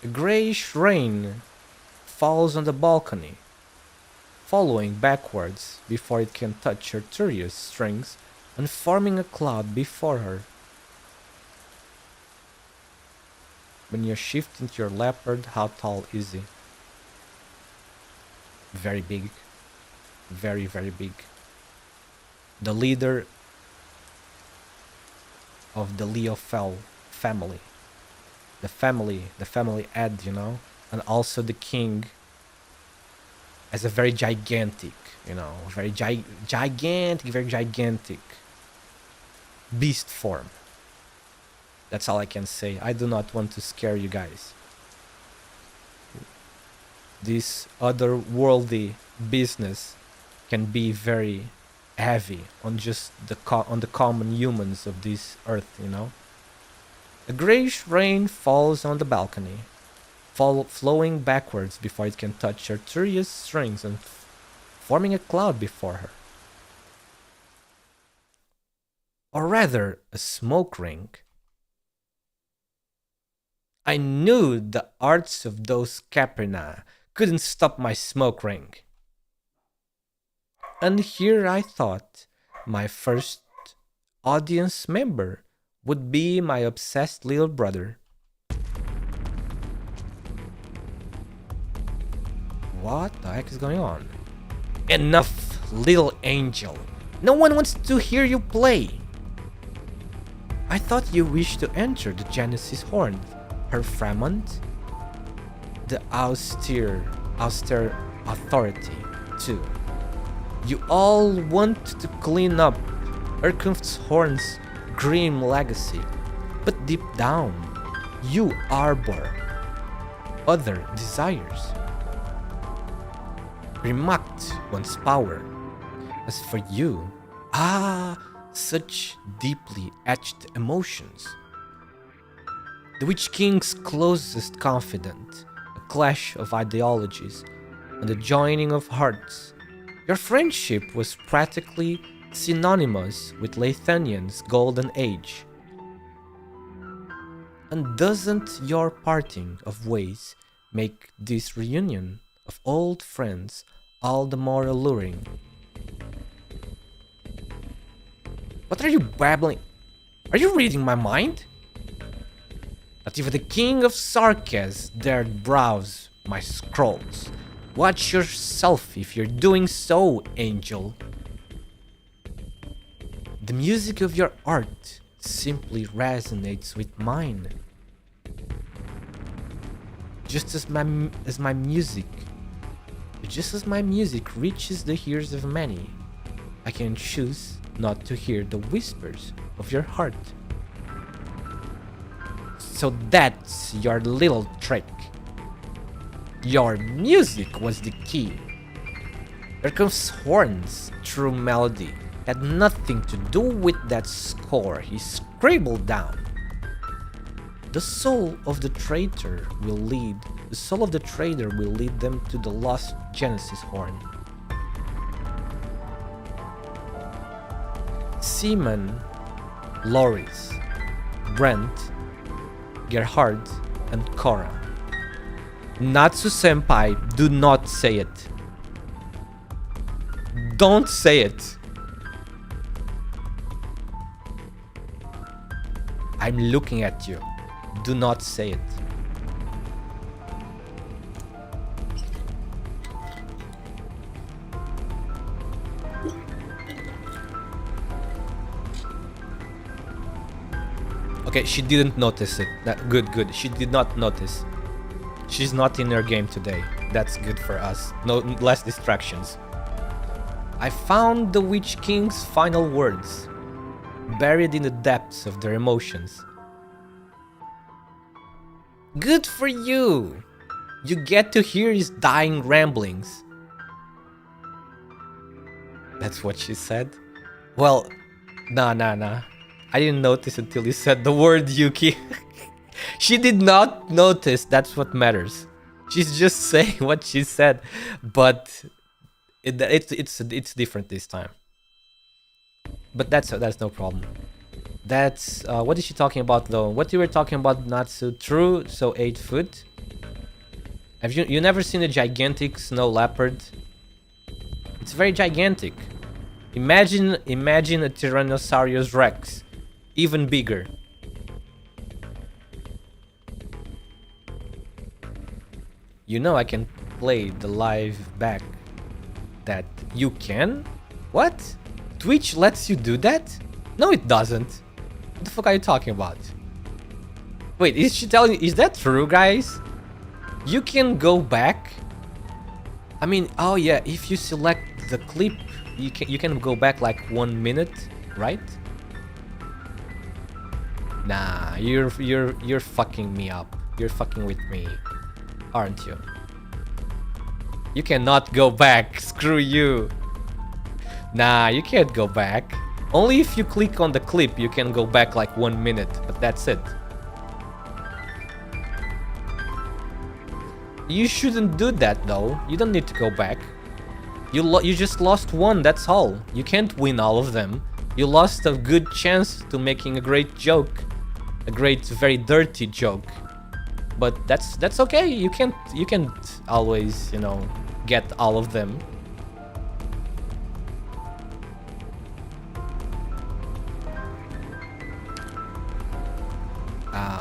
A grayish rain falls on the balcony, following backwards before it can touch Arturius strings and forming a cloud before her. When you shift into your leopard, how tall is he? Very big. Very, very big. The leader of the Leofel family. The family Ed, you know? And also the king as a very gigantic, you know, very gigantic beast form. That's all I can say. I do not want to scare you guys. This otherworldly business can be very heavy on just on the common humans of this earth, you know. A grayish rain falls on the balcony, flowing backwards before it can touch her curious strings and forming a cloud before her. Or rather, a smoke ring. I knew the arts of those Caprina couldn't stop my smoke ring. And here I thought my first audience member would be my obsessed little brother. What the heck is going on? Enough, little angel. No one wants to hear you play. I thought you wished to enter the Genesis horn, her Fremont, the austere authority, too. You all want to clean up ARKNIGHTS Horn's grim legacy, but deep down, you harbor other desires. Remarked one's power. As for you, such deeply etched emotions. The Witch King's closest confidant, a clash of ideologies, and the joining of hearts. Your friendship was practically synonymous with Lathanian's golden age. And doesn't your parting of ways make this reunion of old friends all the more alluring? What are you babbling? Are you reading my mind? Not even the king of Sarkaz dared browse my scrolls. Watch yourself if you're doing so, angel. The music of your art simply resonates with mine. Just as my music reaches the ears of many, I can choose not to hear the whispers of your heart. So that's your little trick. Your music was the key. ARKNIGHTS Horn's true melody had nothing to do with that score he scribbled down. The soul of the traitor will lead them to the lost Genesis horn. Seaman, Loris, Brent, Gerhard, and Cora. Natsu-senpai, do not say it. Don't say it. I'm looking at you. Do not say it. Okay, she didn't notice it. Good. She did not notice. She's not in her game today. That's good for us. No less distractions. I found the Witch King's final words, buried in the depths of their emotions. Good for you! You get to hear his dying ramblings. That's what she said? Well, nah. I didn't notice until you said the word, Yuki. She did not notice, that's what matters. She's just saying what she said, but it's different this time. But that's no problem. That's what is she talking about though? What you were talking about, Natsu? True, so 8 foot. Have you never seen a gigantic snow leopard? It's very gigantic. Imagine a Tyrannosaurus Rex, even bigger. You know I can play the live back that you can? What? Twitch lets you do that? No, it doesn't. What the fuck are you talking about? Wait, is she telling you? Is that true, guys? You can go back? I mean, oh yeah, if you select the clip, you can go back like 1 minute, right? Nah, you're fucking me up. You're fucking with me, aren't you? You cannot go back. Screw you. Nah, you can't go back. Only if you click on the clip you can go back like 1 minute, but that's it. You shouldn't do that though. You don't need to go back. You just lost one, that's all. You can't win all of them. You lost a good chance to making a great joke. A great, very dirty joke. But that's okay. You can't always, you know, get all of them.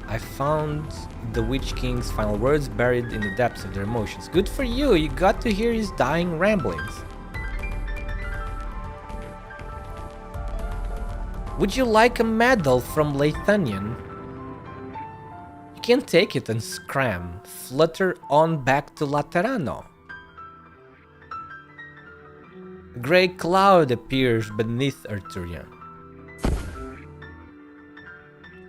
I found the Witch King's final words buried in the depths of their emotions. Good for you, you got to hear his dying ramblings. Would you like a medal from Leithanian? You can take it and scram. Flutter on back to Laterano. A grey cloud appears beneath Arturia.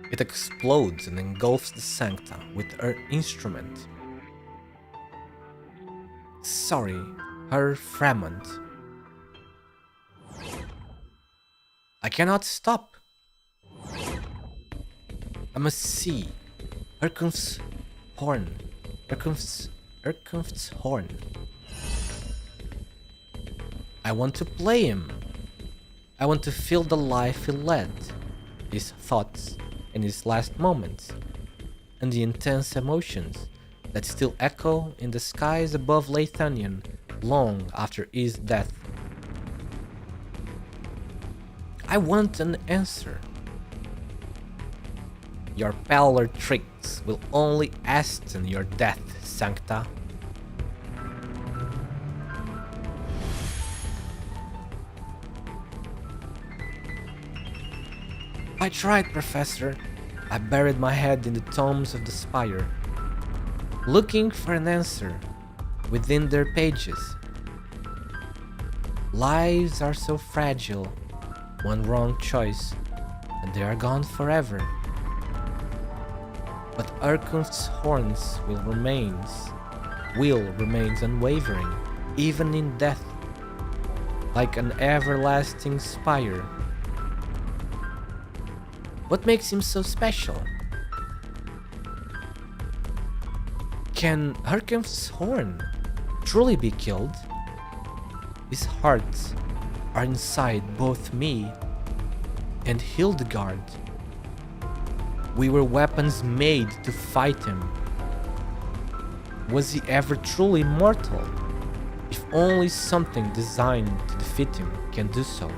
It explodes and engulfs the Sancta with her instrument. Sorry, her fragment. I cannot stop. I must see Erkunft's horn. Erkunft's horn. I want to play him. I want to feel the life he led, his thoughts in his last moments, and the intense emotions that still echo in the skies above Leithanian long after his death. I want an answer. Your parlor tricks will only hasten your death, Sancta. I tried, Professor. I buried my head in the tomes of the spire, looking for an answer within their pages. Lives are so fragile. One wrong choice, and they are gone forever. But Erkunft's horns remains unwavering, even in death, like an everlasting spire. What makes him so special? Can Erkunft's horn truly be killed? His hearts are inside both me and Hildegard. We were weapons made to fight him. Was he ever truly mortal? If only something designed to defeat him can do so.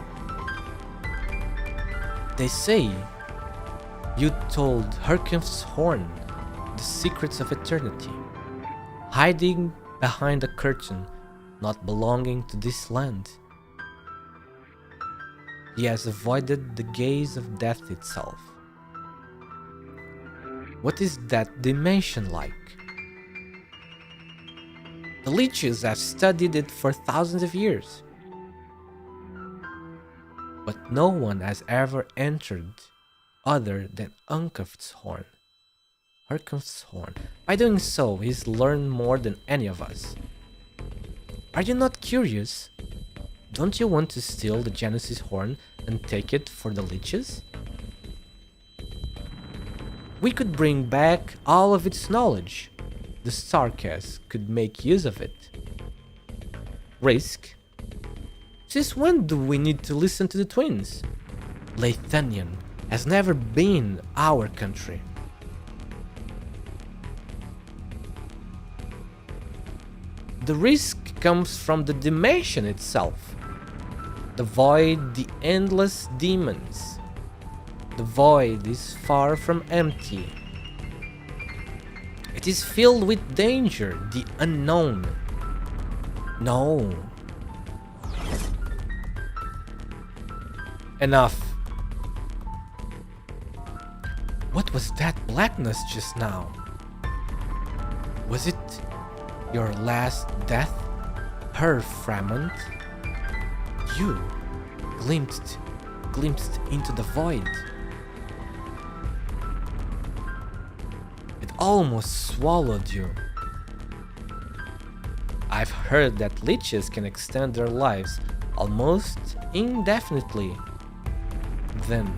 They say you told Erkunft's horn the secrets of eternity, hiding behind a curtain not belonging to this land. He has avoided the gaze of death itself. What is that dimension like? The leeches have studied it for thousands of years, but no one has ever entered other than Erkunft's horn. Erkunft's horn. By doing so, he's learned more than any of us. Are you not curious? Don't you want to steal the Genesis horn and take it for the leeches? We could bring back all of its knowledge. The Starcast could make use of it. Risk? Since when do we need to listen to the twins? Leithanian has never been our country. The risk comes from the dimension itself. The void, the endless demons. The void is far from empty. It is filled with danger, the unknown. No. Enough. What was that blackness just now? Was it your last death? Her fragment? You glimpsed into the void. It almost swallowed you. I've heard that leeches can extend their lives almost indefinitely. Then,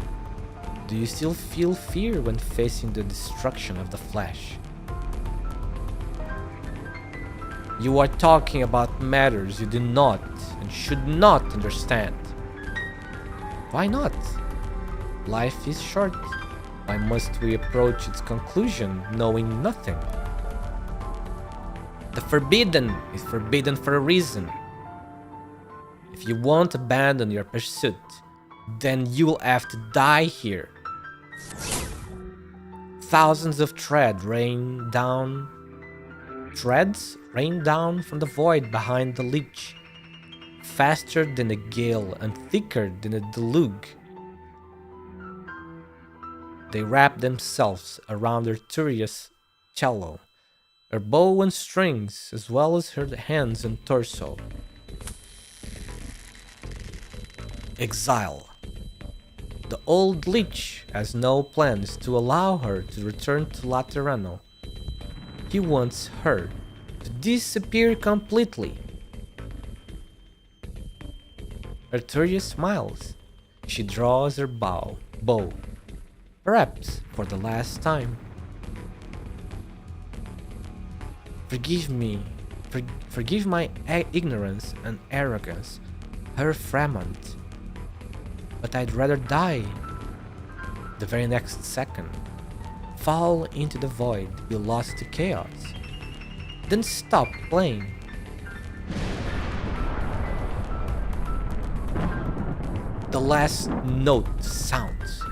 do you still feel fear when facing the destruction of the flesh? You are talking about matters you do not and should not understand. Why not? Life is short. Why must we approach its conclusion knowing nothing? The forbidden is forbidden for a reason. If you won't abandon your pursuit, then you will have to die here. Thousands of threads rain down from the void behind the leech, faster than a gale and thicker than a deluge. They wrap themselves around Arturia's cello, her bow and strings, as well as her hands and torso. Exile. The old leech has no plans to allow her to return to Laterano. He wants her to disappear completely. Arturia smiles. She draws her bow, perhaps for the last time. Forgive me, forgive my ignorance and arrogance, her Fremont. But I'd rather die the very next second, fall into the void, be lost to chaos, then stop playing. The last note sounds.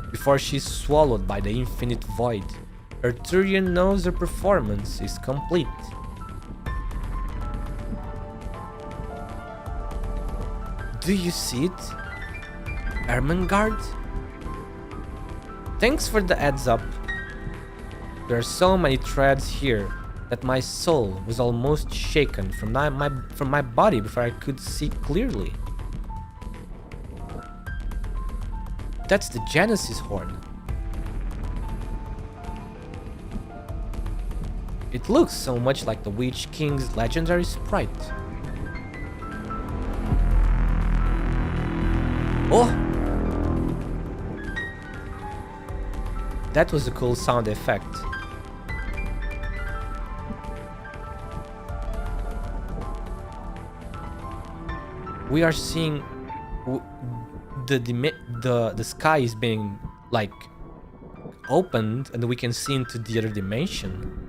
Before she's swallowed by the infinite void, Arturian knows her performance is complete. Do you see it? Ermengarde? Thanks for the heads up. There are so many threads here that my soul was almost shaken from my body before I could see clearly. That's the Genesis horn. It looks so much like the Witch King's legendary sprite. Oh! That was a cool sound effect. We are seeing the sky is being like opened and we can see into the other dimension.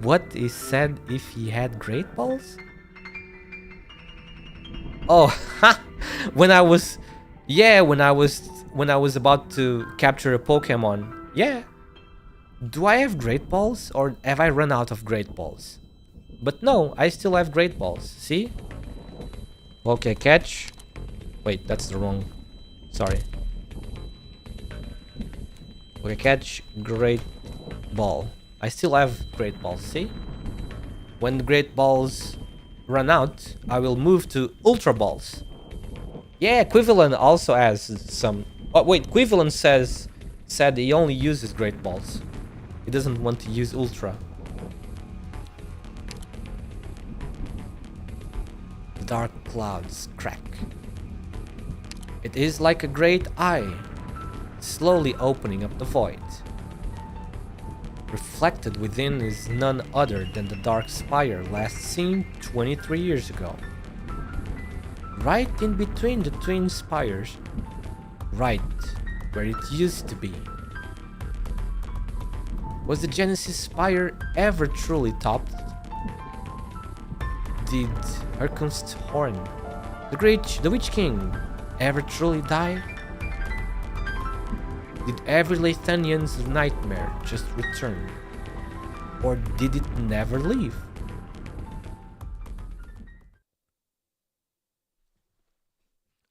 What is said if he had great balls? Oh, when I was about to capture a Pokemon. Yeah. Do I have great balls or have I run out of great balls? But no, I still have great balls. See? Okay, catch. Wait, that's the wrong. Sorry. Okay, catch great ball. I still have great balls. See? When the great balls run out, I will move to ultra balls. Yeah, Quivalent also has some. Oh wait, Quivalent said he only uses great balls. He doesn't want to use ultra. The dark clouds crack. It is like a great eye, slowly opening up the void. Reflected within is none other than the dark spire last seen 23 years ago. Right in between the twin spires, right where it used to be. Was the Genesis spire ever truly topped? Did Herkunst's horn, the Witch King, ever truly die? Did every Lathanian's nightmare just return? Or did it never leave?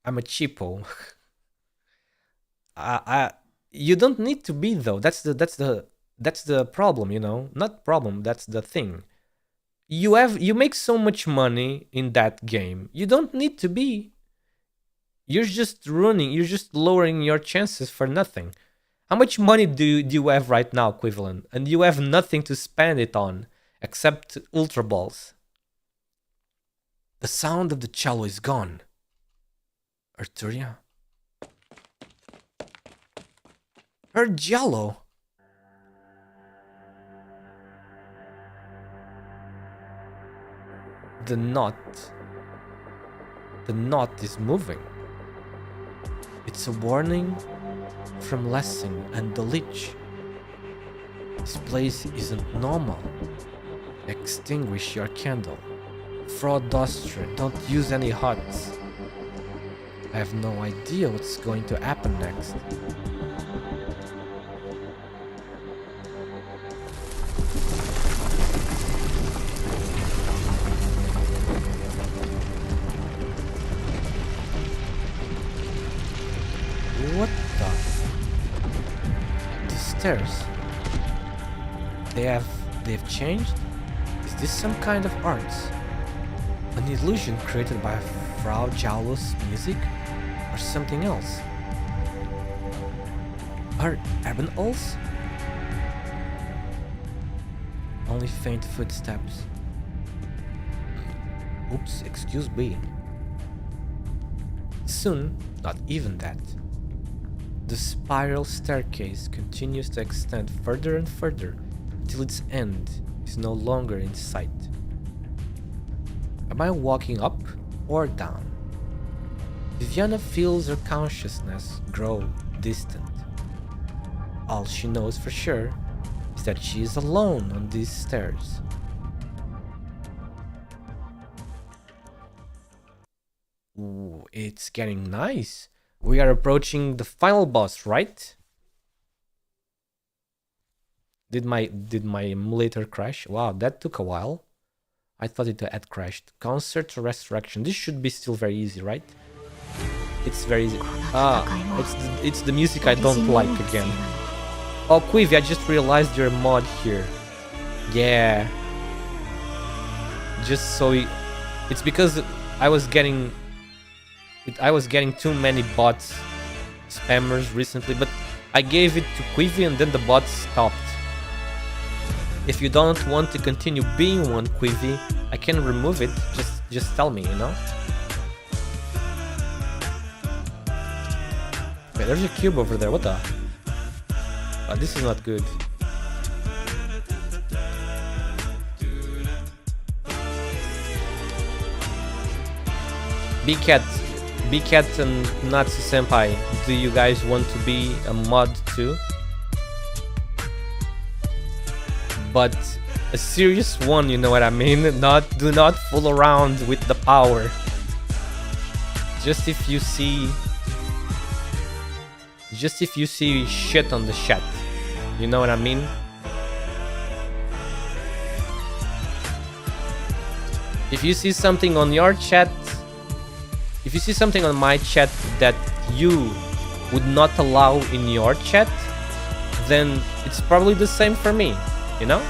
I'm a cheapo. You don't need to be though. That's the problem, you know. Not problem. That's the thing. You make so much money in that game. You don't need to be. You're just lowering your chances for nothing. How much money do you have right now, Equivalent? And you have nothing to spend it on except Ultra Balls. The sound of the cello is gone. Arturia? Her jello? The knot is moving. It's a warning from Lessing and the Lich. This place isn't normal. Extinguish your candle. Fraudster, don't use any huts. I have no idea what's going to happen next. What the? These stairs. They've changed? Is this some kind of art? An illusion created by Frau Jalo's music? Or something else? Are Ebenholz? Only faint footsteps. Oops, excuse me. Soon, not even that. The spiral staircase continues to extend further and further until its end is no longer in sight. Am I walking up or down? Viviana feels her consciousness grow distant. All she knows for sure is that she is alone on these stairs. Ooh, it's getting nice. We are approaching the final boss, right? Did my emulator crash? Wow, that took a while. I thought it had crashed. Concert to Resurrection. This should be still very easy, right? It's very easy. It's the music I don't like again. Oh, Quivi, I just realized you're a mod here. Yeah. Just so it's because I was getting too many bots spammers recently, but I gave it to Quivi and then the bots stopped. If you don't want to continue being one, Quivi, I can remove it. Just tell me, you know? Wait, there's a cube over there. What the? Oh, this is not good. B-Cat and Natsu Senpai, do you guys want to be a mod too? But a serious one, you know what I mean? Do not fool around with the power. Just if you see shit on the chat, you know what I mean? If you see something on your chat, if you see something on my chat that you would not allow in your chat, then it's probably the same for me, you know?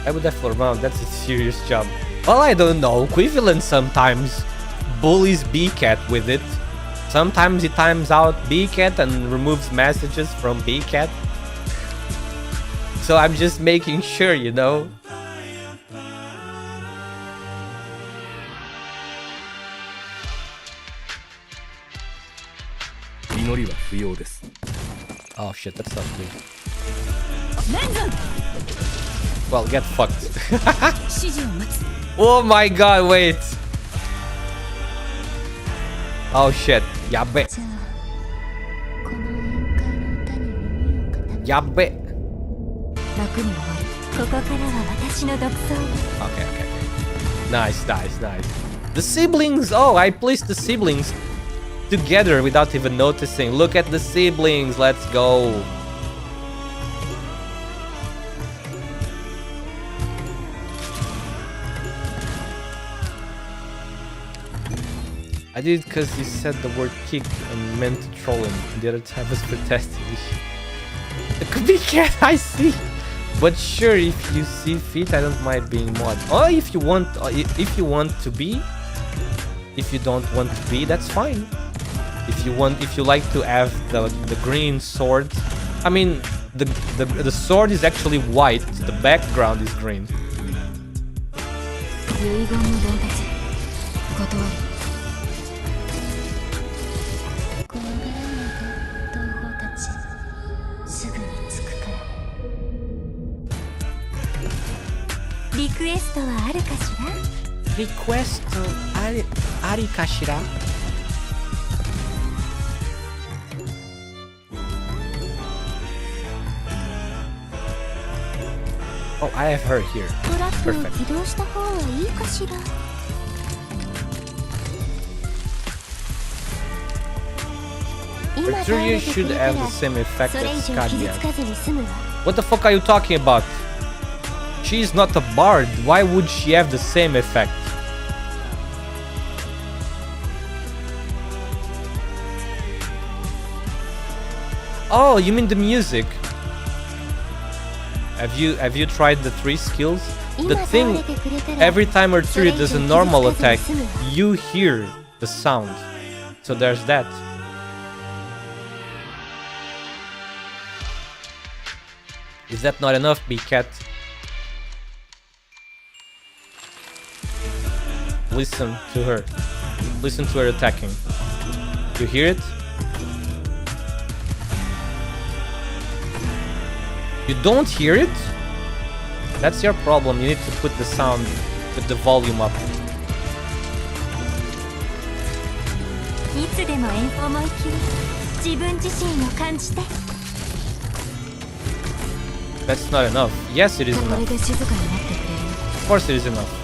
I would have fooled around, that's a serious job. Well, I don't know, Equivalent sometimes bullies B-Cat with it. Sometimes he times out B-Cat and removes messages from B-Cat. So I'm just making sure, you know. Oh shit, that's not good. Well, get fucked. Oh my god, wait. Oh shit, yabe. Yabe. Okay. Nice. The siblings! Oh, I placed the siblings together without even noticing. Look at the siblings, let's go. I did it because you said the word kick and meant to troll him. The other time was for testing. It could be cat, I see. But sure, if you see fit, I don't mind being mod. Or if you want to be. If you don't want to be, that's fine. If you like to have the green sword, I mean, the sword is actually white, the background is green. 遺言の伝達断る怖がらないで同胞たちすぐに着くからリクエストはあるかしら Request ありかしら Oh, I have her here. トラックを Perfect. 起動した方がいいかしら Arteria should have the same effect それ以 as 上傷 Scadia. つかずに済むわ What the fuck are you talking about? She's not a bard. Why would she have the same effect? Oh, you mean the music? Have you tried the 3 skills? The thing, every time Arteria does a normal attack, you hear the sound. So there's that. Is that not enough, B-Cat? Listen to her. Listen to her attacking. You hear it? You don't hear it? That's your problem. You need to put the sound, put the volume up. いつでも思い切り自分自身を感じて That's not enough. Yes, it is こ enough. れで静かになってくれる Of course it is enough.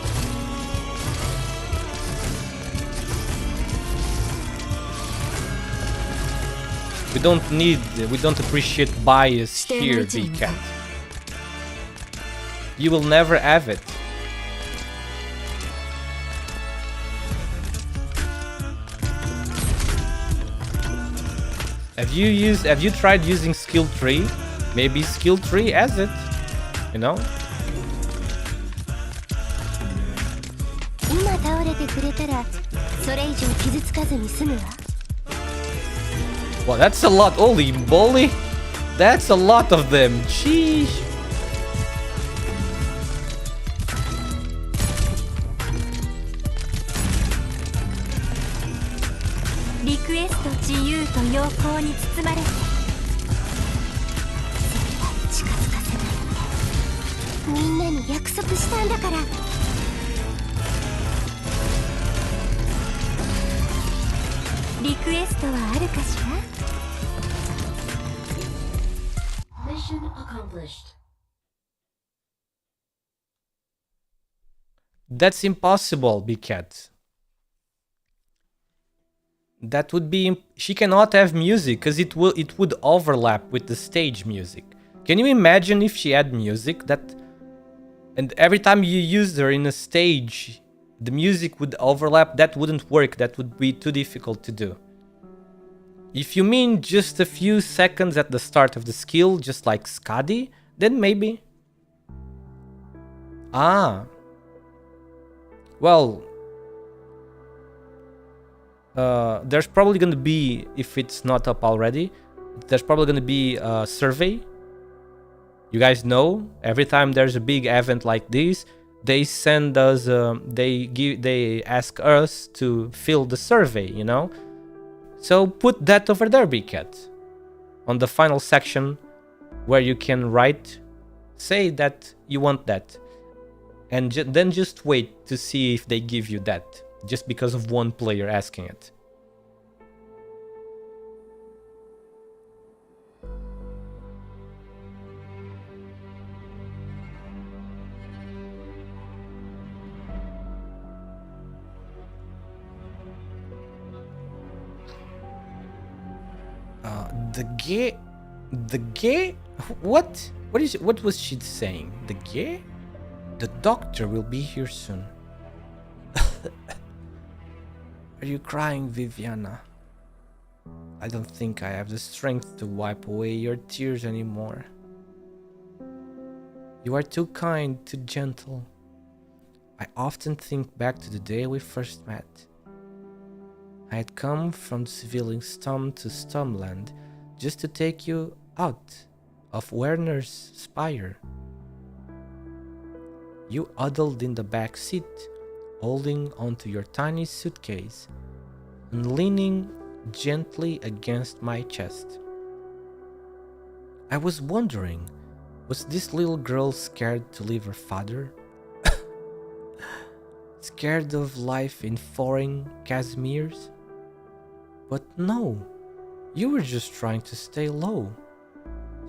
We don't appreciate bias here, B-Cat. You will never have it. Have you tried using skill tree? Maybe skill tree has it, you know? 今倒れてくれたらそれ以上傷つかずに済むわ Well, that's a lot. Holy moly! That's a lot of them. Sheesh. リクエスト自由と陽光に包まれて絶対近づかせないみんなに約束したんだからリクエストはあるかしら Mission accomplished. That's impossible, B-Cat. That would be... She cannot have music, because it would overlap with the stage music. Can you imagine if she had music that... And every time you used her in a stage, the music would overlap? That wouldn't work, that would be too difficult to do. If you mean just a few seconds at the start of the skill, just like Skadi, then maybe. Ah. Well... there's probably gonna be, if it's not up already, there's probably gonna be a survey. You guys know, every time there's a big event like this, they send us, they ask us to fill the survey, you know? So put that over there, B-Cat. On the final section where you can write, say that you want that. And then just wait to see if they give you that. Just because of one player asking it. The gay? What? What was she saying? The gay? The doctor will be here soon. Are you crying, Viviana? I don't think I have the strength to wipe away your tears anymore. You are too kind, too gentle. I often think back to the day we first met. I had come from Zwillingstürme to Sturmland just to take you out of Werner's spire. You huddled in the back seat, holding onto your tiny suitcase and leaning gently against my chest. I was wondering, was this little girl scared to leave her father? Scared of life in foreign Casimir's? But no, you were just trying to stay low,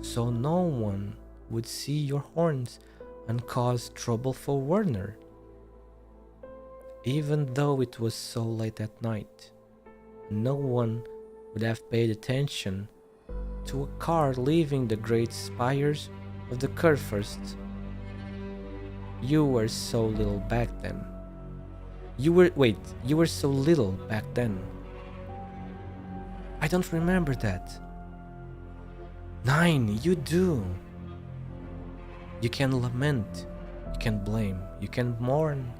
so no one would see your horns and cause trouble for Werner. Even though it was so late at night, no one would have paid attention to a car leaving the great spires of the Kurfürst. You were so little back then. You were so little back then. I don't remember that. 9, you do. You can lament, you can blame, you can mourn,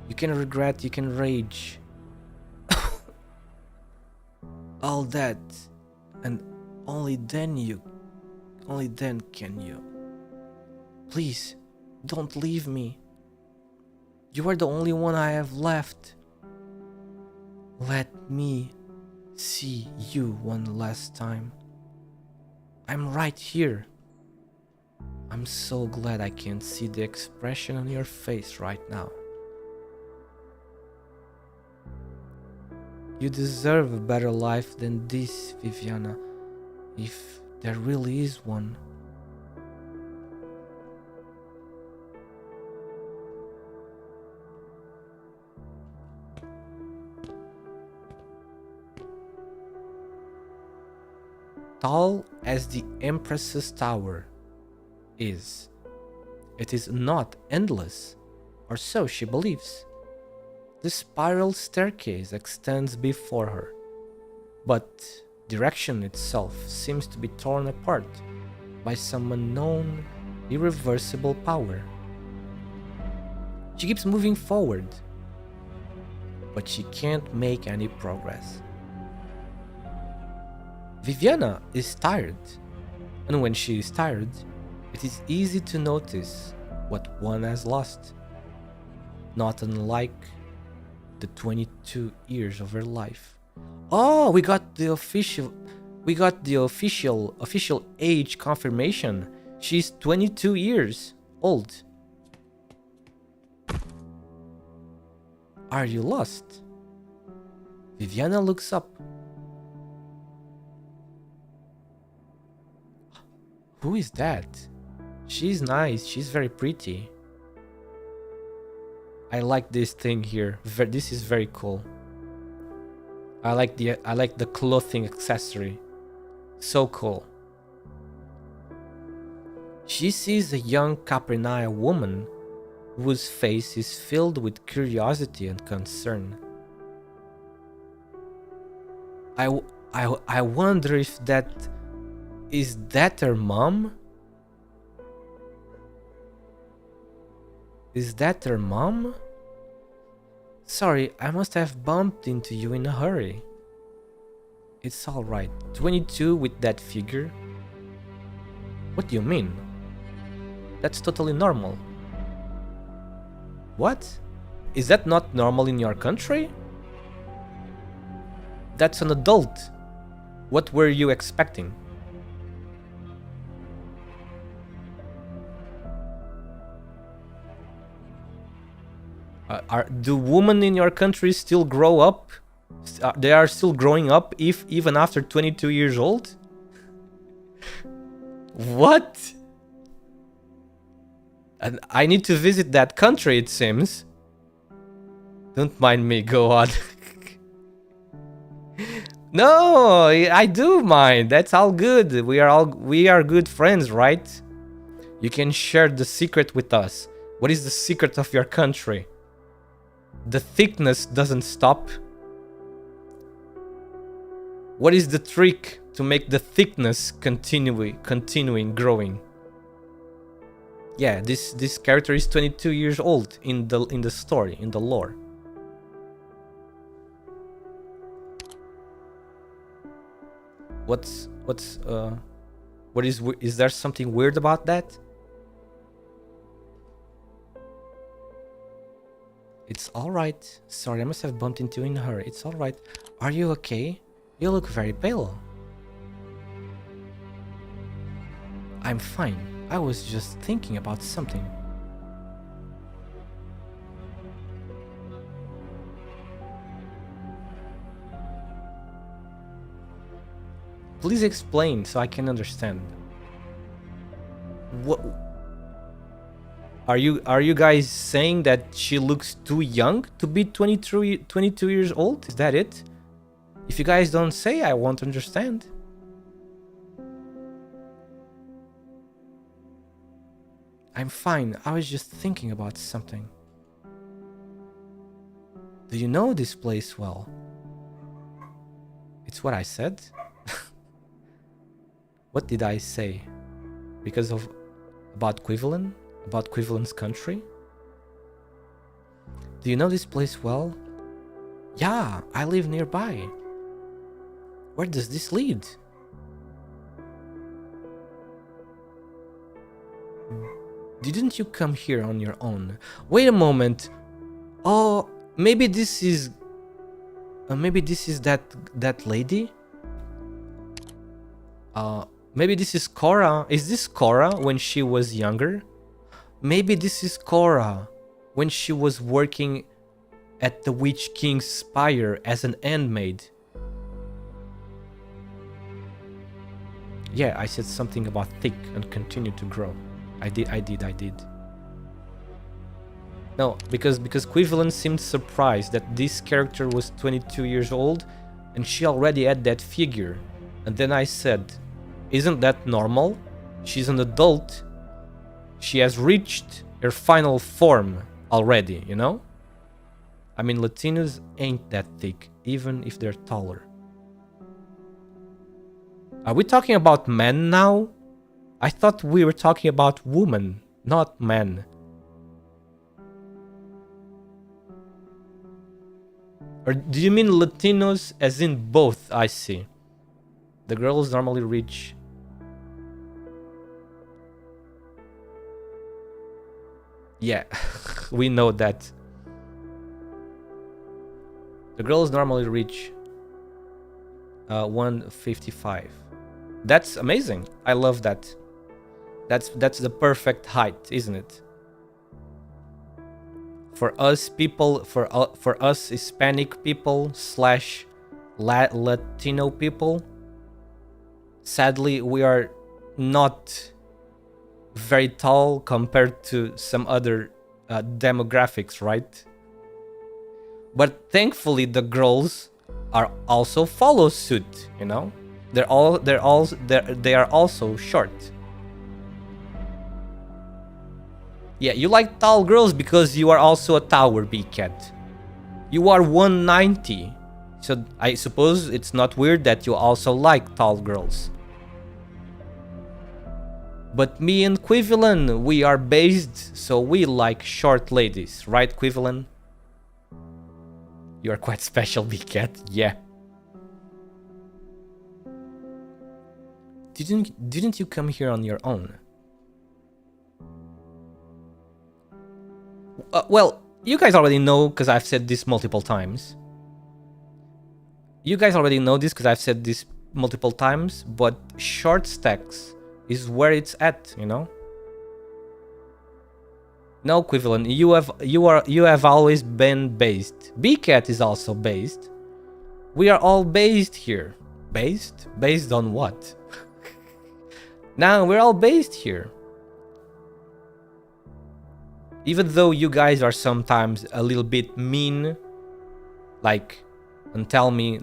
you can regret, you can rage. All that, and only then can you. Please, don't leave me. You are the only one I have left. Let me see you one last time. I'm right here. I'm so glad I can see the expression on your face right now. You deserve a better life than this, Viviana, if there really is one. Tall as the Empress's Tower is, it is not endless, or so she believes. The spiral staircase extends before her, but direction itself seems to be torn apart by some unknown, irreversible power. She keeps moving forward, but she can't make any progress. Viviana is tired, and when she is tired, it is easy to notice what one has lost, not unlike the 22 years of her life. Oh, we got the official age confirmation. She's 22 years old. Are you lost? Viviana looks up. Who is that? She's nice, she's very pretty. I like this thing here. This is very cool. I like the clothing accessory. So cool. She sees a young Caprinaya woman whose face is filled with curiosity and concern. I wonder if is that her mom? Is that her mom? Sorry, I must have bumped into you in a hurry. It's alright. 22 with that figure? What do you mean? That's totally normal. What? Is that not normal in your country? That's an adult. What were you expecting? Do women in your country still grow up? They are still growing up even after 22 years old? What? And I need to visit that country, it seems. Don't mind me, go on. No, I do mind. That's all good. We are good friends, right? You can share the secret with us. What is the secret of your country? The thickness doesn't stop. What is the trick to make the thickness continuing growing? Yeah, this character is 22 years old in the story, in the lore. What is there something weird about that? It's alright. Sorry, I must have bumped into you in a hurry. It's alright. Are you okay? You look very pale. I'm fine. I was just thinking about something. Please explain so I can understand. What are you guys saying that she looks too young to be 22 years old? Is that it? If you guys don't say, I won't understand. I'm fine. I was just thinking about something. Do you know this place well? It's what I said. What did I say? Because of about Quivalent? About Quivalent's country? Do you know this place well? Yeah, I live nearby. Where does this lead? Didn't you come here on your own? Wait a moment. Oh, maybe this is that lady? Maybe this is Cora. Is this Cora when she was younger? Maybe this is Cora when she was working at the Witch King's Spire as an handmaid. Yeah, I said something about thick and continue to grow. I did. No, because Quivalent seemed surprised that this character was 22 years old and she already had that figure. And then I said, isn't that normal? She's an adult. She has reached her final form already, you know? I mean, Latinos ain't that thick, even if they're taller. Are we talking about men now? I thought we were talking about women, not men. Or do you mean Latinos as in both? I see. The girls normally reach... Yeah, we know that. The girls normally reach 155. That's amazing. I love that. That's the perfect height, isn't it? For us people, for us Hispanic people / Latino people, sadly we are not very tall compared to some other demographics, right? But thankfully the girls are also follow suit, you know? They are also short. Yeah, you like tall girls because you are also a tower B-cat. You are 190. So I suppose it's not weird that you also like tall girls. But me and Quivalent, we are based, so we like short ladies, right, Quivalent? You are quite special, B-cat. Yeah. Didn't you come here on your own? Well, you guys already know because I've said this multiple times. But short stacks is where it's at, you know? No, Quivalent, you have always been based. B-cat is also based. We are all based here. Based? Based on what? Now we're all based here. Even though you guys are sometimes a little bit mean, like, and tell me,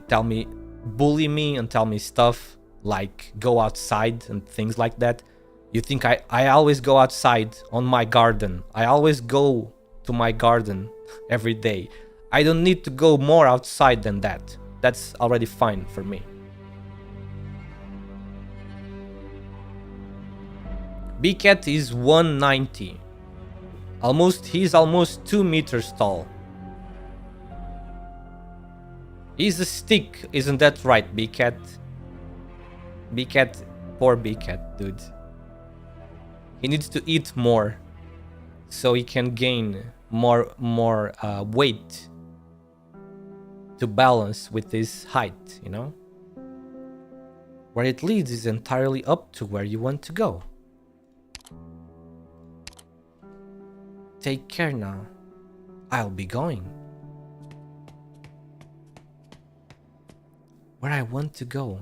bully me and tell me stuff, like go outside and things like that. You think I always go outside on my garden. I always go to my garden every day. I don't need to go more outside than that. That's already fine for me. B-cat is 190. He's almost 2 meters tall. He's a stick, isn't that right, B-cat? B-cat, Poor big cat, dude. He needs to eat more so he can gain more weight to balance with his height, you know? Where it leads is entirely up to where you want to go. Take care now. I'll be going. Where I want to go.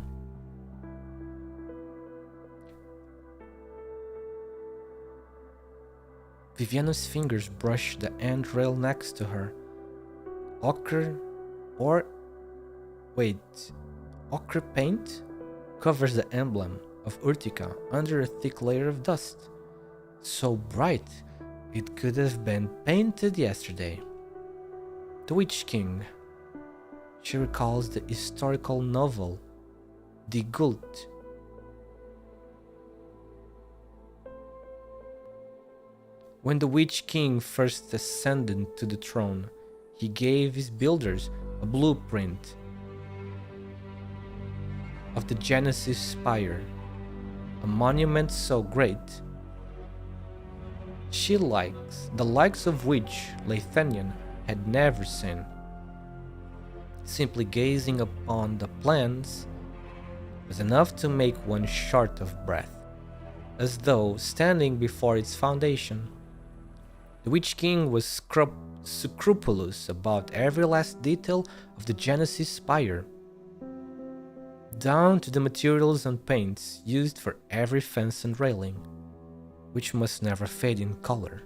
Viviana's fingers brush the handrail next to her. Ochre paint covers the emblem of Urtica under a thick layer of dust. So bright, it could have been painted yesterday. The Witch King. She recalls the historical novel Die Gult. When the Witch King first ascended to the throne, he gave his builders a blueprint of the Genesis Spire, a monument so great, the likes of which Lathanian had never seen. Simply gazing upon the plans was enough to make one short of breath, as though standing before its foundation. The Witch King was scrupulous about every last detail of the Genesis Spire, down to the materials and paints used for every fence and railing, which must never fade in color.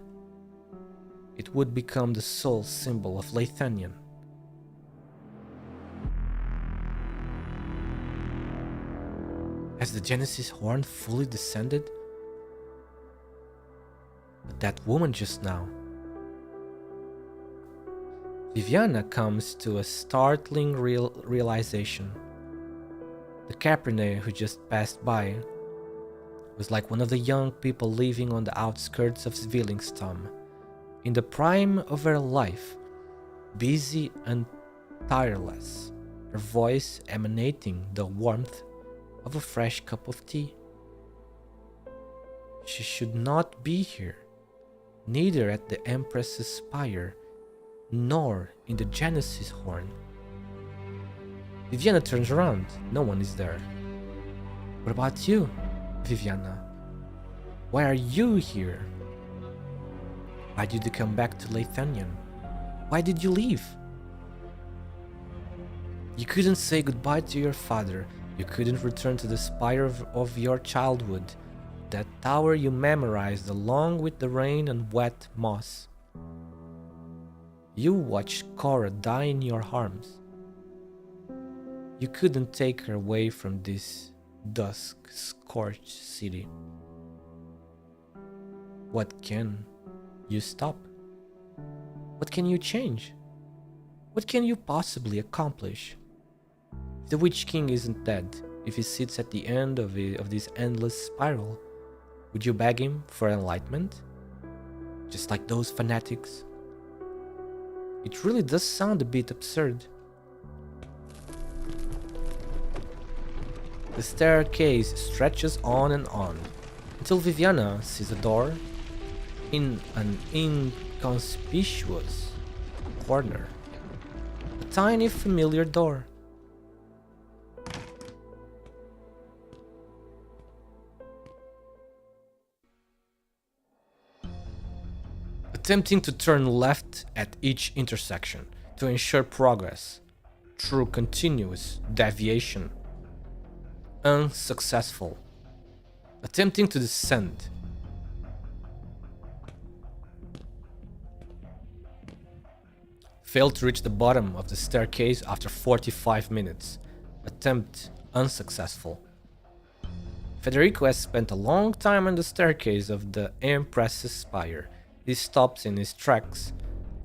It would become the sole symbol of Lathanian. Has the Genesis horn fully descended? But that woman just now. Viviana comes to a startling realization. The Cabernet who just passed by was like one of the young people living on the outskirts of Zwillingstürme, in the prime of her life, busy and tireless, her voice emanating the warmth of a fresh cup of tea. She should not be here, neither at the Empress's Spire, nor in the Genesis horn. Viviana turns around. No one is there. What about you, Viviana? Why are you here? Why did you come back to Lathanian? Why did you leave? You couldn't say goodbye to your father. You couldn't return to the spire of your childhood, that tower you memorized along with the rain and wet moss. You watched Cora die in your arms. You couldn't take her away from this dusk-scorched city. What can you stop? What can you change? What can you possibly accomplish? If the Witch King isn't dead, if he sits at the end of this endless spiral, would you beg him for enlightenment? Just like those fanatics? It really does sound a bit absurd. The staircase stretches on and on, until Viviana sees a door in an inconspicuous corner. A tiny familiar door. Attempting to turn left at each intersection to ensure progress through continuous deviation. Unsuccessful. Attempting to descend. Failed to reach the bottom of the staircase after 45 minutes. Attempt unsuccessful. Federico has spent a long time on the staircase of the Empress's Spire. He stops in his tracks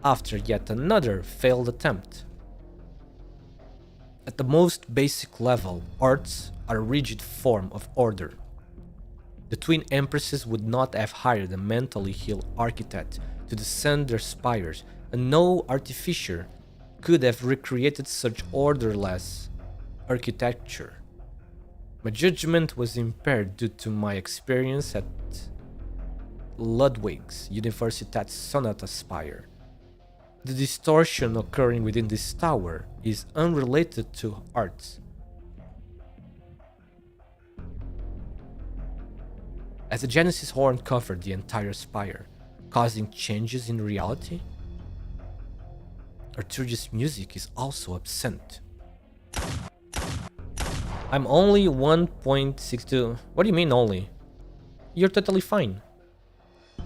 after yet another failed attempt. At the most basic level, arts are a rigid form of order. The twin empresses would not have hired a mentally ill architect to descend their spires, and no artificer could have recreated such orderless architecture. My judgment was impaired due to my experience at Ludwig's Universitat Sonata Spire. The distortion occurring within this tower is unrelated to arts. As the Genesis horn covered the entire spire, causing changes in reality, Arturius' music is also absent. I'm only 1.62. What do you mean only? You're totally fine.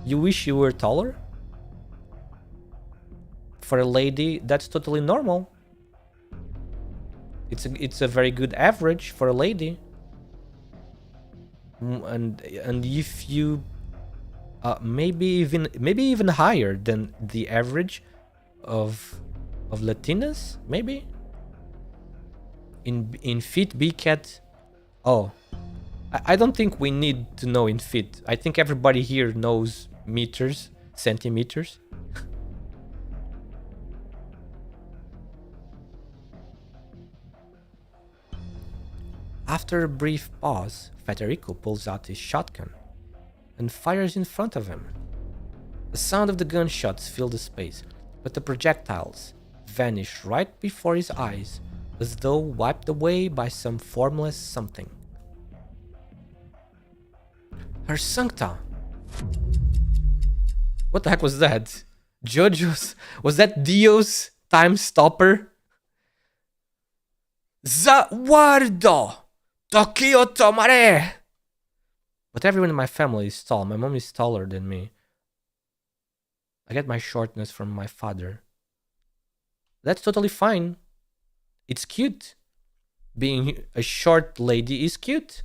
You wish you were taller? For a lady, that's totally normal. It's a very good average for a lady. And if you maybe even higher than the average of Latinas, maybe in feet BCAT. Oh, I don't think we need to know in feet. I think everybody here knows meters, centimeters. After a brief pause, Federico pulls out his shotgun and fires in front of him. The sound of the gunshots fill the space, but the projectiles vanish right before his eyes, as though wiped away by some formless something. Her Sancta! What the heck was that? Jojo's? Was that Dio's time stopper? Zaguardo! Tokyo tomare! But everyone in my family is tall. My mom is taller than me. I get my shortness from my father. That's totally fine. It's cute. Being a short lady is cute.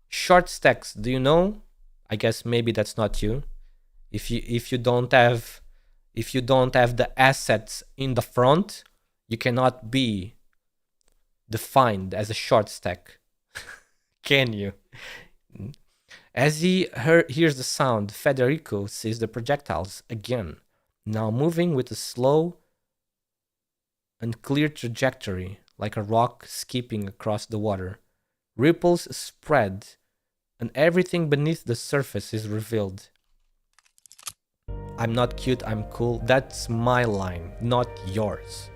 Short stacks, do you know? I guess maybe that's not you. If you don't have the assets in the front, you cannot be defined as a short stack. Can you? As he hears the sound, Federico sees the projectiles again, now moving with a slow and clear trajectory, like a rock skipping across the water. Ripples spread, and everything beneath the surface is revealed. I'm not cute, I'm cool. That's my line, not yours.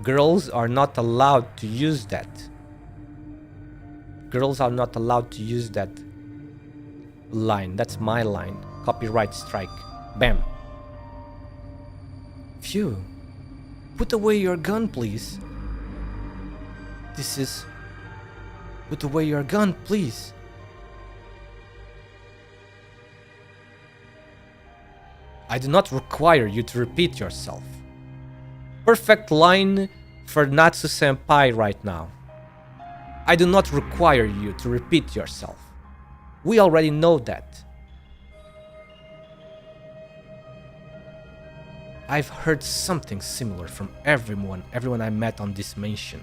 Girls are not allowed to use that. Girls are not allowed to use that line. That's my line. Copyright strike. Bam. Phew. Put away your gun, please. This is... Put away your gun, please. I do not require you to repeat yourself. Perfect line for Natsu-senpai right now. I do not require you to repeat yourself. We already know that. I've heard something similar from everyone I met on this mansion.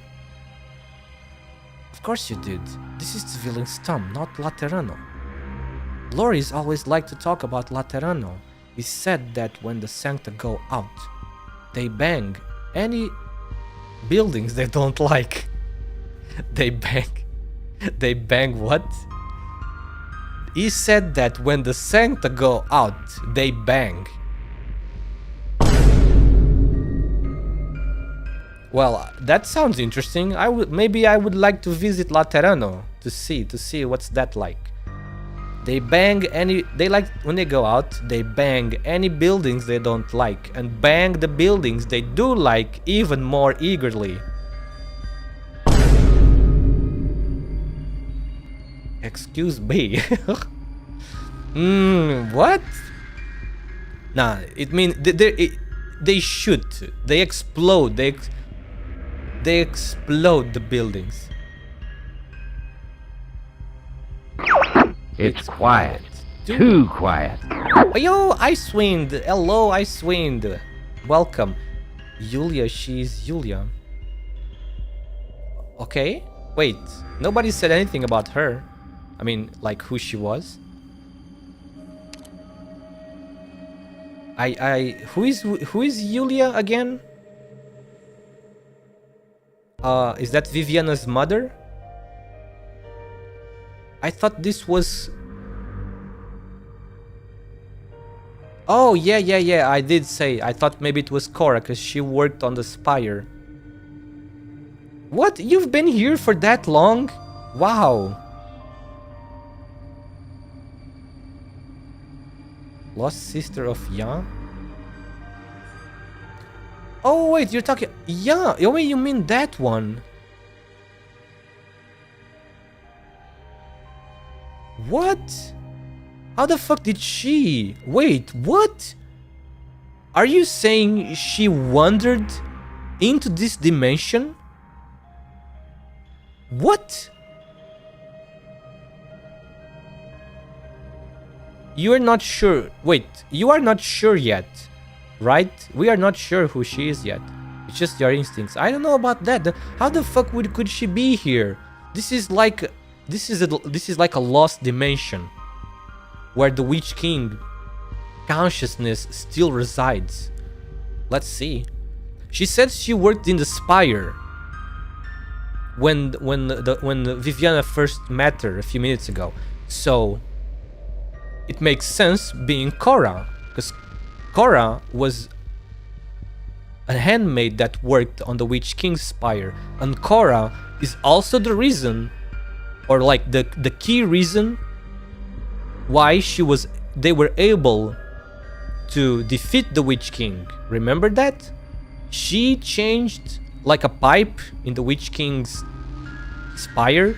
Of course you did. This is Zwillingstürme, not Laterano. Loris always liked to talk about Laterano. He said that when the Sancta go out, they bang any buildings they don't like. They bang what? He said that when the Sancta go out, they bang. Well, that sounds interesting. Maybe I would like to visit Laterano to see what's that like. They like when they go out, they bang any buildings they don't like and bang the buildings they do like even more eagerly. Excuse me. What? Nah, it means they shoot. They explode. They explode the buildings. It's quiet. Too quiet. Oh, yo, Icewind. Hello, Icewind. Welcome. Yulia, she's Yulia. Okay. Wait, nobody said anything about her. I mean, like who she was. Who is Yulia again? Is that Viviana's mother? I thought this was... Oh, yeah, I did say. I thought maybe it was Cora, because she worked on the spire. What? You've been here for that long? Wow. Lost sister of Yan? Oh, wait, you're talking... Yeah, oh, wait, you mean that one? What? How the fuck did she... Wait, what? Are you saying she wandered into this dimension? What? You are not sure. Wait, you are not sure yet, right? We are not sure who she is yet. It's just your instincts. I don't know about that. How the fuck could she be here? This is like a lost dimension where the Witch King consciousness still resides. Let's see. She said she worked in the spire when Viviana first met her a few minutes ago. So it makes sense being Cora, because Cora was a handmaid that worked on the Witch King's spire, and Cora is also the reason, or like the key reason why they were able to defeat the Witch King. Remember that? She changed like a pipe in the Witch King's spire,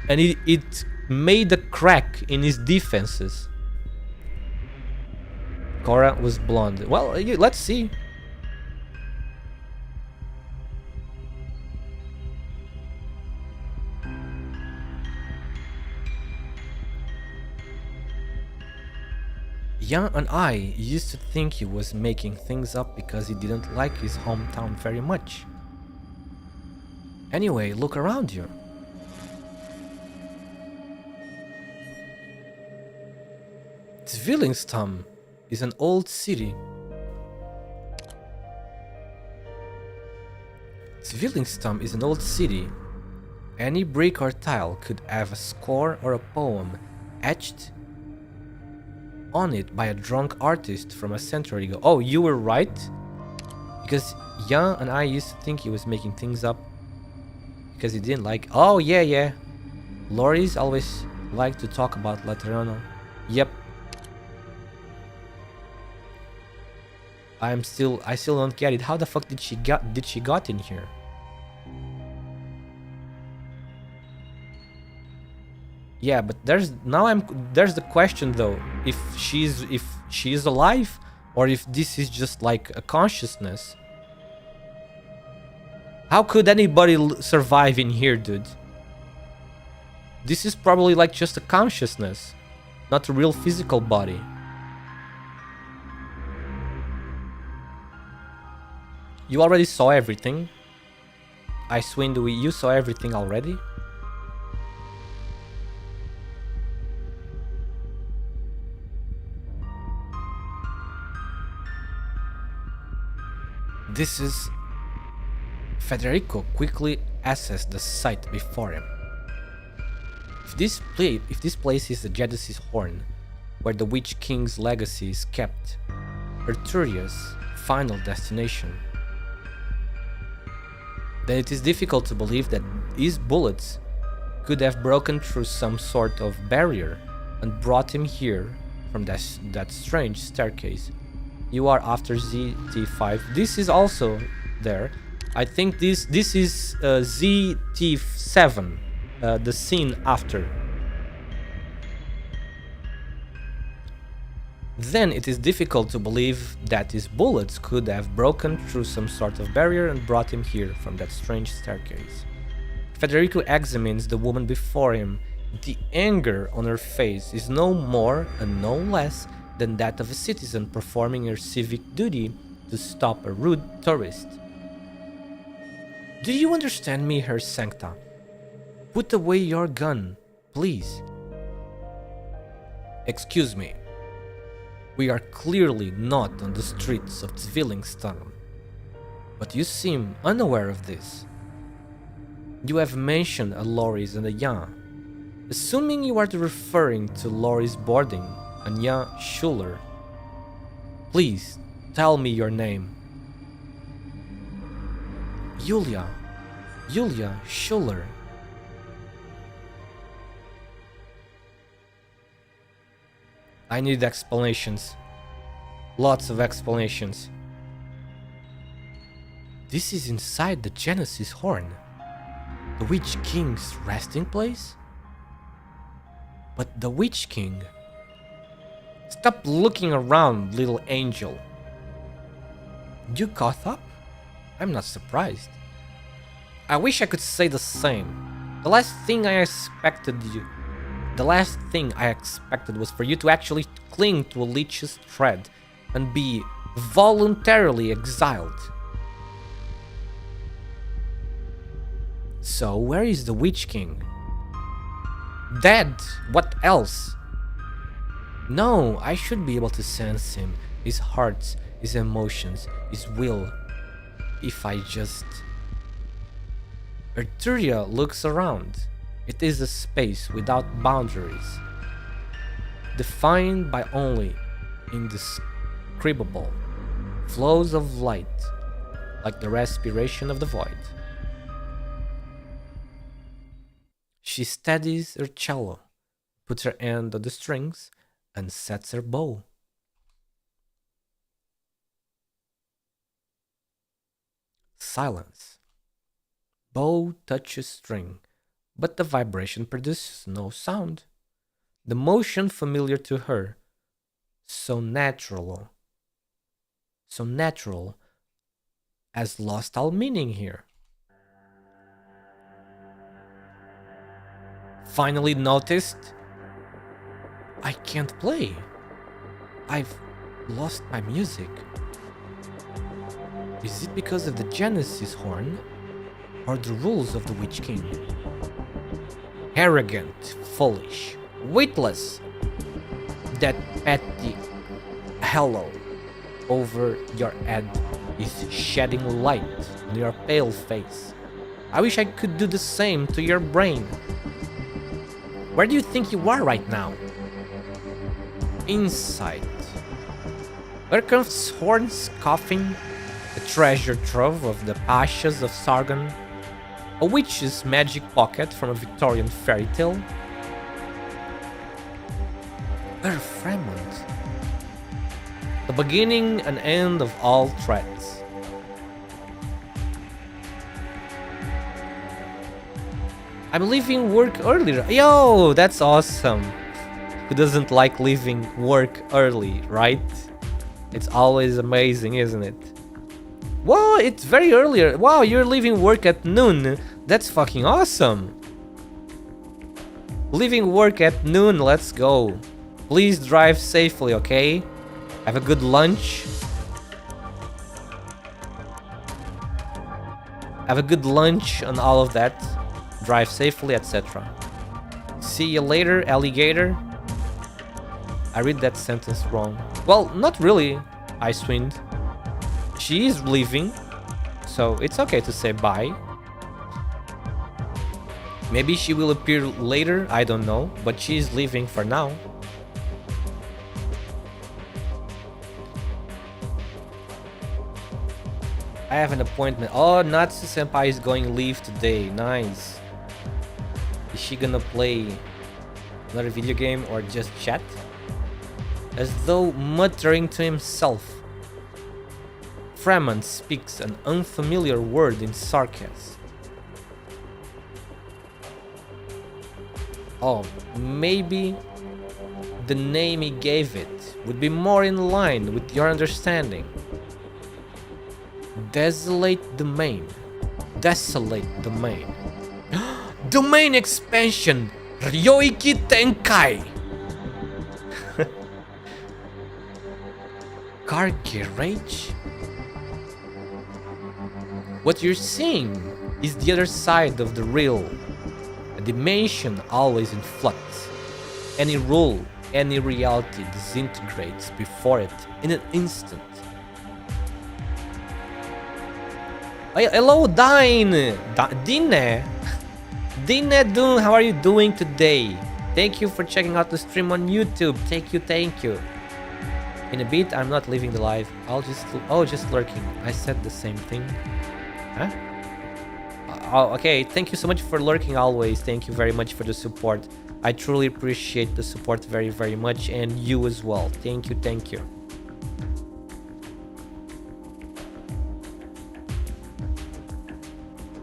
and it made a crack in his defenses. Cora was blonde. Well, let's see. Yan and I used to think he was making things up because he didn't like his hometown very much. Anyway, look around you. Zwillingstürme is an old city. Zwillingstürme is an old city. Any brick or tile could have a score or a poem etched on it by a drunk artist from a century ago. Oh, you were right? Because Yan and I used to think he was making things up because he didn't like... Oh, yeah. Lorries always like to talk about Laterano. Yep. I still don't get it. How the fuck did she got in here? Yeah, but there's the question though, if she's alive or if this is just like a consciousness. How could anybody survive in here, dude? This is probably like just a consciousness, not a real physical body. You already saw everything. You saw everything already. This is... Federico quickly assessed the sight before him. If this place is the Genesis Horn, where the Witch King's legacy is kept, Arturia's final destination, then it is difficult to believe that these bullets could have broken through some sort of barrier and brought him here from that strange staircase. You are after ZT5. This is also there. I think this is ZT7, the scene after. Then it is difficult to believe that his bullets could have broken through some sort of barrier and brought him here from that strange staircase. Federico examines the woman before him. The anger on her face is no more and no less than that of a citizen performing her civic duty to stop a rude tourist. Do you understand me, Her Sancta? Put away your gun, please. Excuse me. We are clearly not on the streets of Zwillingstürme, but you seem unaware of this. You have mentioned a Loris and a Jan. Assuming you are referring to Loris Boarding and Jan Schuller, please tell me your name. Julia Schuller. I need explanations. Lots of explanations. This is inside the Genesis Horn, the Witch King's resting place? But the Witch King... Stop looking around, little angel. You caught up? I'm not surprised. I wish I could say the same. The last thing I expected was for you to actually cling to a leech's thread and be voluntarily exiled. So where is the Witch King? Dead. What else? No, I should be able to sense him, his heart, his emotions, his will, if I just... Arturia looks around. It is a space without boundaries, defined by only indescribable flows of light, like the respiration of the void. She steadies her cello, puts her hand on the strings, and sets her bow. Silence. Bow touches string, but the vibration produces no sound. The motion familiar to her, so natural, has lost all meaning here. Finally noticed, I can't play. I've lost my music. Is it because of the Genesis Horn? Or the rules of the Witch King? Arrogant, foolish, witless. That petty halo over your head is shedding light on your pale face. I wish I could do the same to your brain. Where do you think you are right now? Inside. Erken's horns coughing, a treasure trove of the ashes of Sargon, a witch's magic pocket from a Victorian fairy tale. Fremont. The beginning and end of all threats. I'm leaving work earlier. Yo, that's awesome. Who doesn't like leaving work early, right? It's always amazing, isn't it? Whoa, it's very earlier. Wow, you're leaving work at noon. That's fucking awesome. Leaving work at noon, let's go. Please drive safely, okay? Have a good lunch. Have a good lunch and all of that. Drive safely, etc. See you later, alligator. I read that sentence wrong. Well, not really, Icewind. She is leaving, so it's okay to say bye. Maybe she will appear later, I don't know, but she is leaving for now. I have an appointment. Oh, Natsu Senpai is going leave today. Nice. Is she gonna play another video game or just chat? As though muttering to himself, Fremont speaks an unfamiliar word in sarcasm. Oh, maybe the name he gave it would be more in line with your understanding. Desolate Domain. Desolate Domain. Domain expansion! Ryoiki Tenkai! Car garage? What you're seeing is the other side of the real. A dimension always in flux. Any rule, any reality disintegrates before it in an instant. Hello, Dine! Dine? Dinedun, how are you doing today? Thank you for checking out the stream on YouTube. Thank you. In a bit, I'm not leaving the live. Just lurking. I said the same thing. Huh? Okay, thank you so much for lurking always. Thank you very much for the support. I truly appreciate the support very, very much, and you as well. Thank you.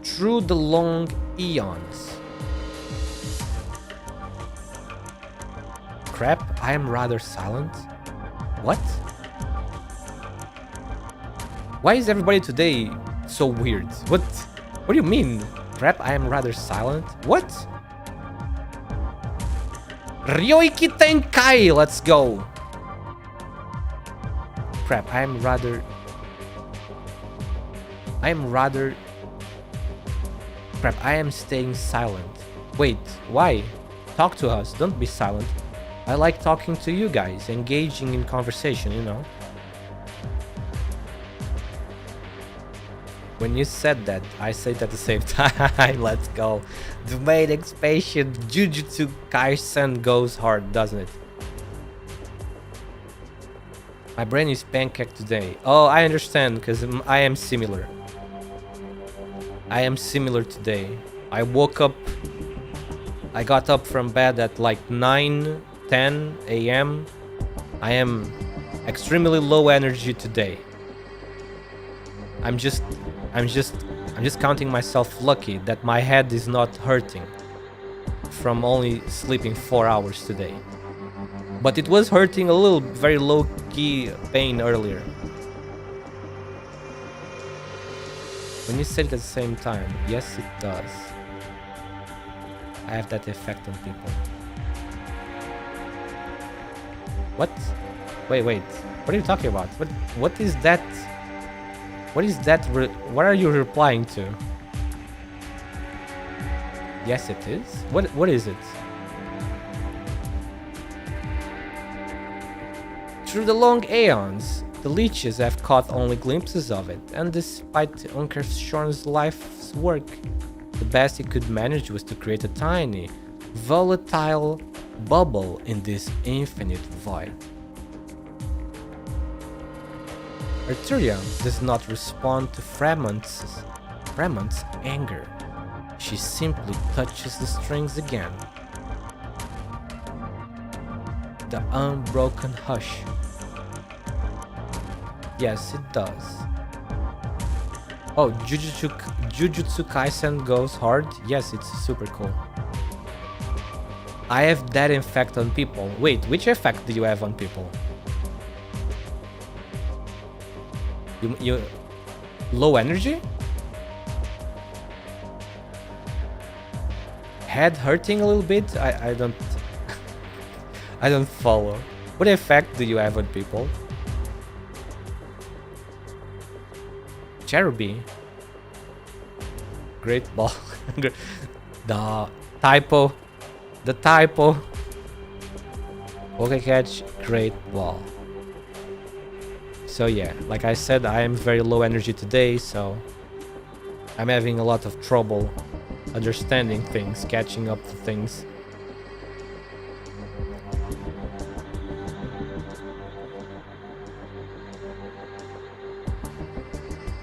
Through the long eons. Crap, I am rather silent. What? Why is everybody today so weird? What do you mean? Crap, I am rather silent? What? Ryoiki Tenkai, let's go. Crap, I am rather... Crap, I am staying silent. Wait, why? Talk to us, don't be silent. I like talking to you guys, engaging in conversation, you know. When you said that, I said at the same time. Let's go. The main expansion, Jujutsu Kaisen, goes hard, doesn't it? My brain is pancake today. Oh, I understand, because I am similar. I am similar today. I woke up... I got up from bed at like 9-10 a.m. I am extremely low energy today. I'm just counting myself lucky that my head is not hurting from only sleeping 4 hours today. But it was hurting a little, very low-key pain earlier. When you say it at the same time, yes it does. I have that effect on people. What? Wait. What are you talking about? What is that? What is that? What are you replying to? Yes, it is. What is it? Through the long aeons, the leeches have caught only glimpses of it, and despite Unkershorn's life's work, the best he could manage was to create a tiny, volatile bubble in this infinite void. Arturia does not respond to Fremont's anger. She simply touches the strings again. The unbroken hush. Yes, it does. Oh, Jujutsu Kaisen goes hard? Yes, it's super cool. I have that effect on people. Wait, which effect do you have on people? You low energy? Head hurting a little bit? I don't I don't follow. What effect do you have on people? Cherubi. Great ball. The typo. Okay, catch. Great ball. So yeah, like I said, I am very low energy today, so I'm having a lot of trouble understanding things, catching up to things.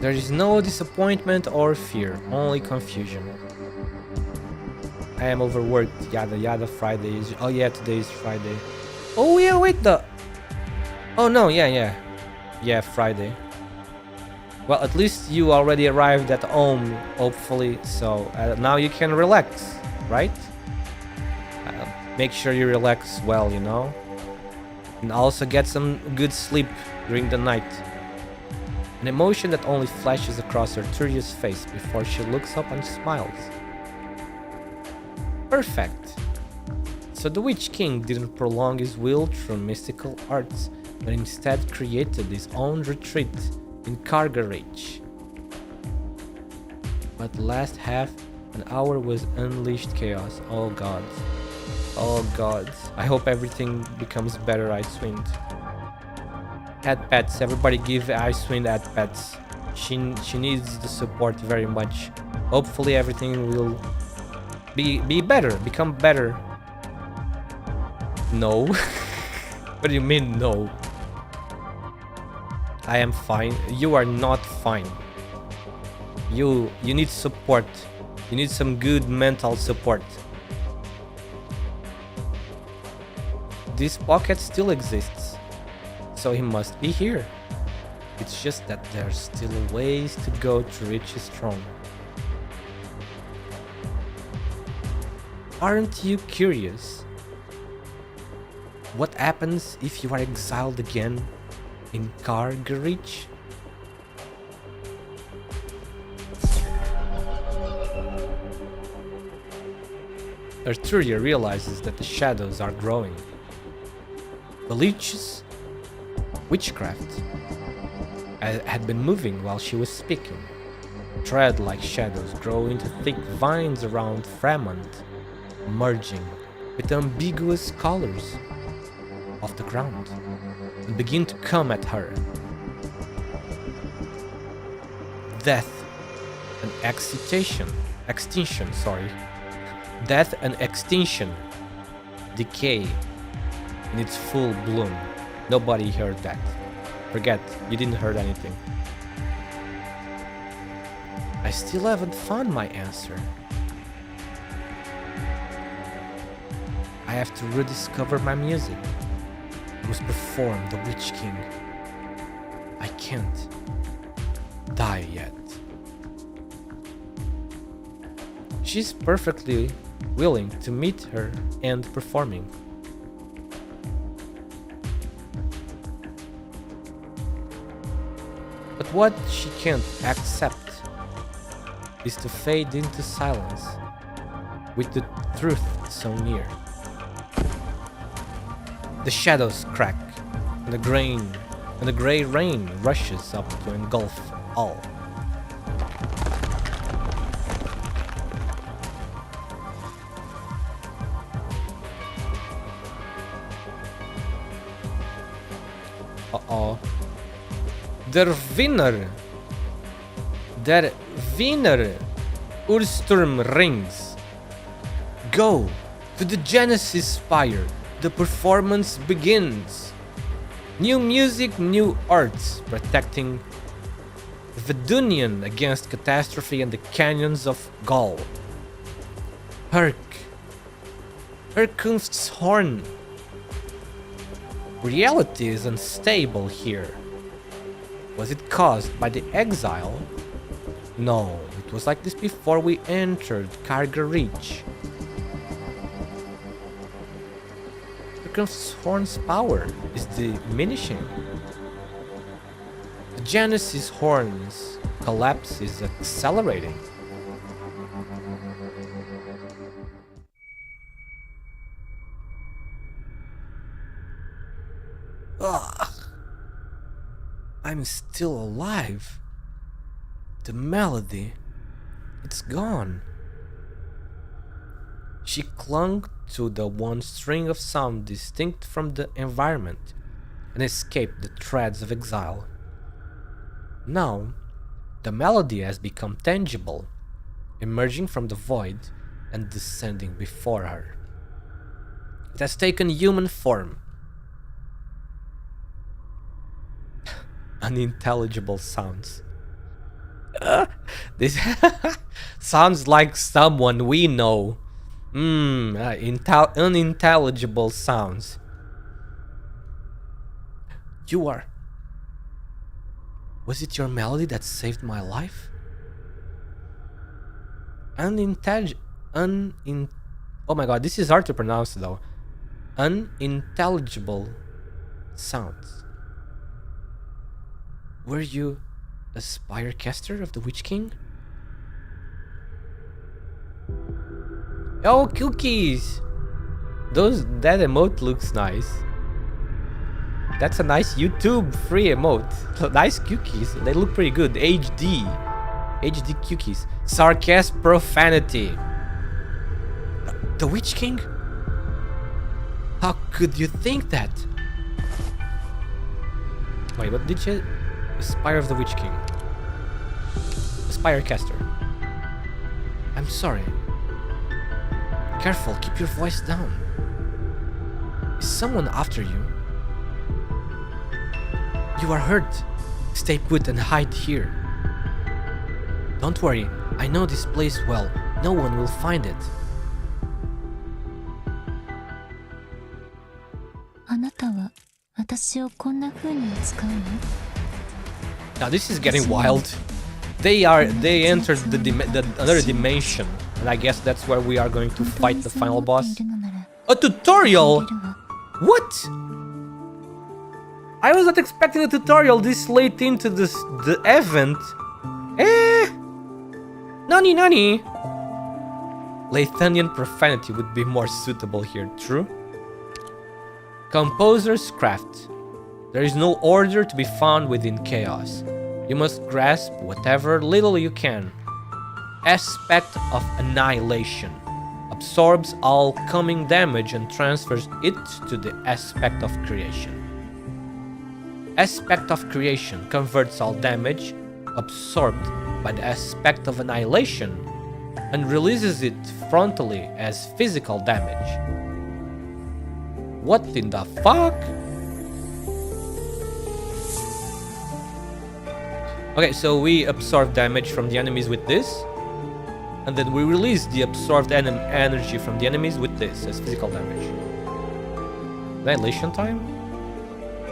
There is no disappointment or fear, only confusion. I am overworked, yada yada. Friday is... Oh yeah, today is Friday. Oh yeah, wait, oh no, yeah, Friday. Well, at least you already arrived at home, hopefully, so now you can relax, right? Make sure you relax well, you know? And also get some good sleep during the night. An emotion that only flashes across Arturia's face before she looks up and smiles. Perfect. So the Witch King didn't prolong his will through mystical arts, but instead created his own retreat in Kargarage. But the last half an hour was unleashed chaos. Oh god. Oh god. I hope everything becomes better, Icewind. Add pets. Everybody give Icewind add pets. She needs the support very much. Hopefully everything will Be better. Become better. No. What do you mean no? I am fine. You are not fine. You need support. You need some good mental support. This pocket still exists, so he must be here. It's just that there's still ways to go to reach his throne. Aren't you curious? What happens if you are exiled again in Kargarich? Arturia realizes that the shadows are growing. The leech's witchcraft had been moving while she was speaking. Thread-like shadows grow into thick vines around Fremont, merging with the ambiguous colors of the ground, and begin to come at her. Death and extinction, Death and extinction, decay in its full bloom. Nobody heard that. Forget, you didn't heard anything. I still haven't found my answer. I have to rediscover my music. I must perform the Witch King. I can't die yet. She's perfectly willing to meet her and performing. But what she can't accept is to fade into silence with the truth so near. The shadows crack, and the gray rain rushes up to engulf all. Uh-oh. Der Wiener Ursturm rings. Go to the Genesis Spire. The performance begins. New music, new arts, protecting Vedunian against catastrophe and the canyons of Gaul. Herkunft's horn. Reality is unstable here. Was it caused by the exile? No, it was like this before we entered Kargarich. Herkunft's horn's power is diminishing. The Genesis horn's collapse is accelerating. Ugh. I'm still alive. The melody, it's gone. She clung to the one string of sound distinct from the environment and escaped the threads of exile. Now, the melody has become tangible, emerging from the void and descending before her. It has taken human form. Unintelligible sounds. This sounds like someone we know. Unintelligible sounds. Was it your melody that saved my life? Oh my god, this is hard to pronounce though. Unintelligible sounds. Were you a spirecaster of the Witch King? Oh, cookies! That emote looks nice. That's a nice YouTube free emote. Nice cookies. They look pretty good. HD cookies. Sarcasm, profanity. The Witch King? How could you think that? Wait, what did you... Spire of the Witch King. Spirecaster. I'm sorry. Careful, keep your voice down. Is someone after you? You are hurt. Stay put and hide here. Don't worry, I know this place well. No one will find it. あなたは私をこんな風に使うの？ Now this is getting wild. They entered another dimension, and I guess that's where we are going to fight the final boss. A tutorial? What? I was not expecting a tutorial this late into the event. Nani nani? Lathanian profanity would be more suitable here, true? Composer's craft. There is no order to be found within chaos. You must grasp whatever little you can. Aspect of annihilation. Absorbs all coming damage and transfers it to the aspect of creation. Aspect of creation converts all damage absorbed by the aspect of annihilation and releases it frontally as physical damage. What in the fuck? Okay, so we absorb damage from the enemies with this, and then we release the absorbed energy from the enemies with this as physical damage. Annihilation time?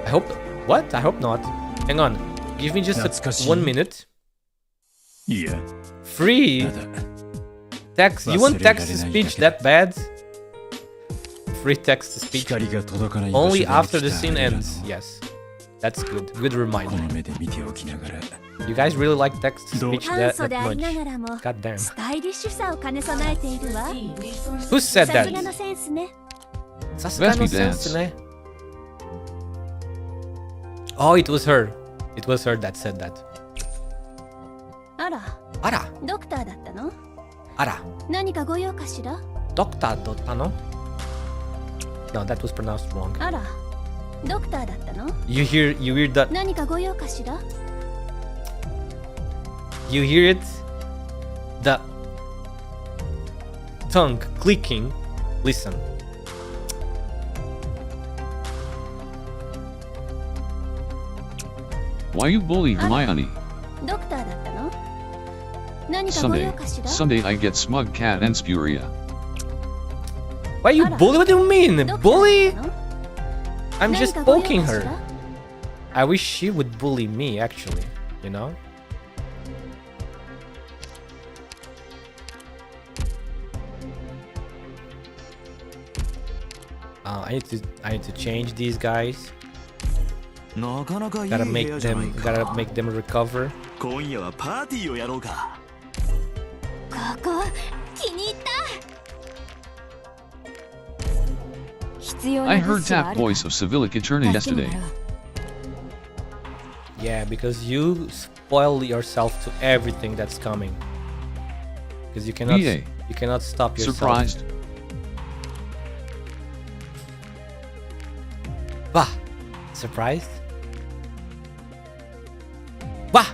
I hope... What? I hope not. Hang on. Give me just 1 minute. Yeah. Free? Text? You want text to speech that bad? Free text to speech. Only after the scene ends. Yes. That's good. Good reminder. You guys really like text to speech that much. God damn. Who said that? Must be dance. Oh, it was her. It was her that said that. あら、 Ara. ドクターだったの？ Ara. 何かご用かしら？ Doctor Dotano? No, that was pronounced wrong. あら、ドクターだったの？ You hear that? 何かご用かしら？ You hear it? The tongue clicking. Listen. Why you bully Hermione? ドクターだったの？何かご用かしら？ Someday I get smug cat and spuria. Why you bully? What do you mean? ドクターだったの？ Bully? I'm 何 just かご用 poking かし her. ら？ I wish she would bully me, actually. You know? I need to change these guys. Gotta make them recover. 今夜はパーティーをやろうか。ここ気に入った。必要 I な物 heard 資はあ tap るか？ voice of Civilic Eterna 助け yesterday. になろう。 Yeah, because you spoil yourself to everything that's coming. Because you cannot stop yourself. Surprised? Bah! Surprised? Bah!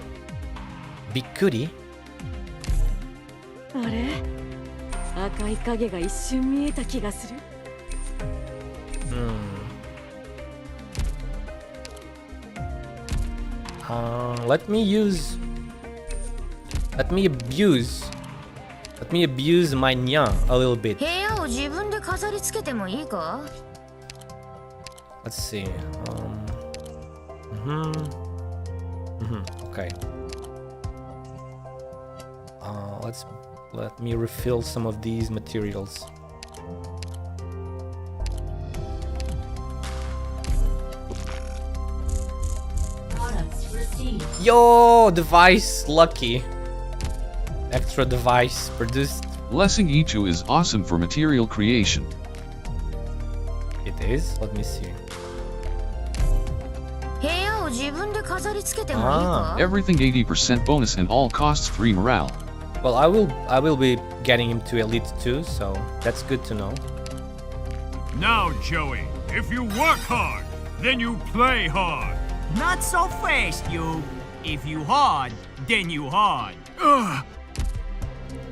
Big goodie? あれ赤い影が一瞬見えた気がする。 Let me abuse my nya a little bit. 部屋を自分で飾り付けてもいいか？ Let's see. Okay. Let me refill some of these materials. Yo, device lucky. Extra device produced. Blessing Ichu is awesome for material creation. It is. Let me see. 部屋を自分で飾り付けてもいいか？ Everything 80% bonus and all costs 3 morale. Well, I will be getting him to Elite 2, so that's good to know. Now, Joey, if you work hard, then you play hard. Not so fast, you. If you hard, then you hard.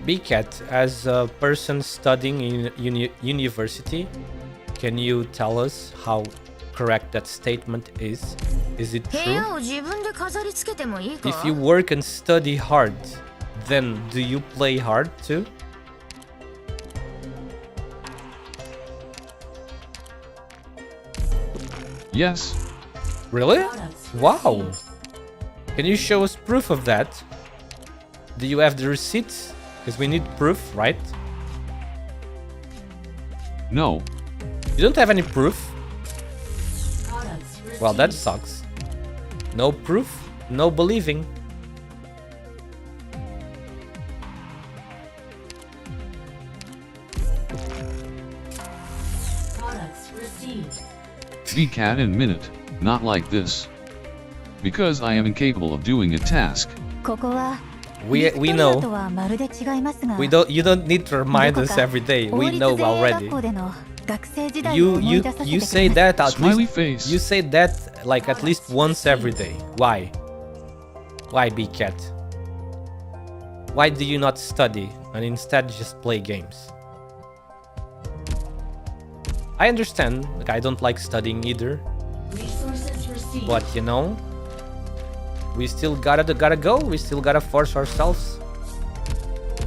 Bcat, as a person studying in university, can you tell us how correct that statement is? Is it true? If you work and study hard, then do you play hard too? Yes. Really? Wow. Can you show us proof of that? Do you have the receipts? Because we need proof, right? No. You don't have any proof? Well, that sucks. No proof, no believing. Vcat in minute, not like this. Because I am incapable of doing a task. We know. You don't need to remind us every day. We know already. You say that at Smiley least face. you say that like at least once every day. Why? Why, Bcat? Why do you not study and instead just play games? I understand, like I don't like studying either. But you know, we still gotta go, we still gotta force ourselves.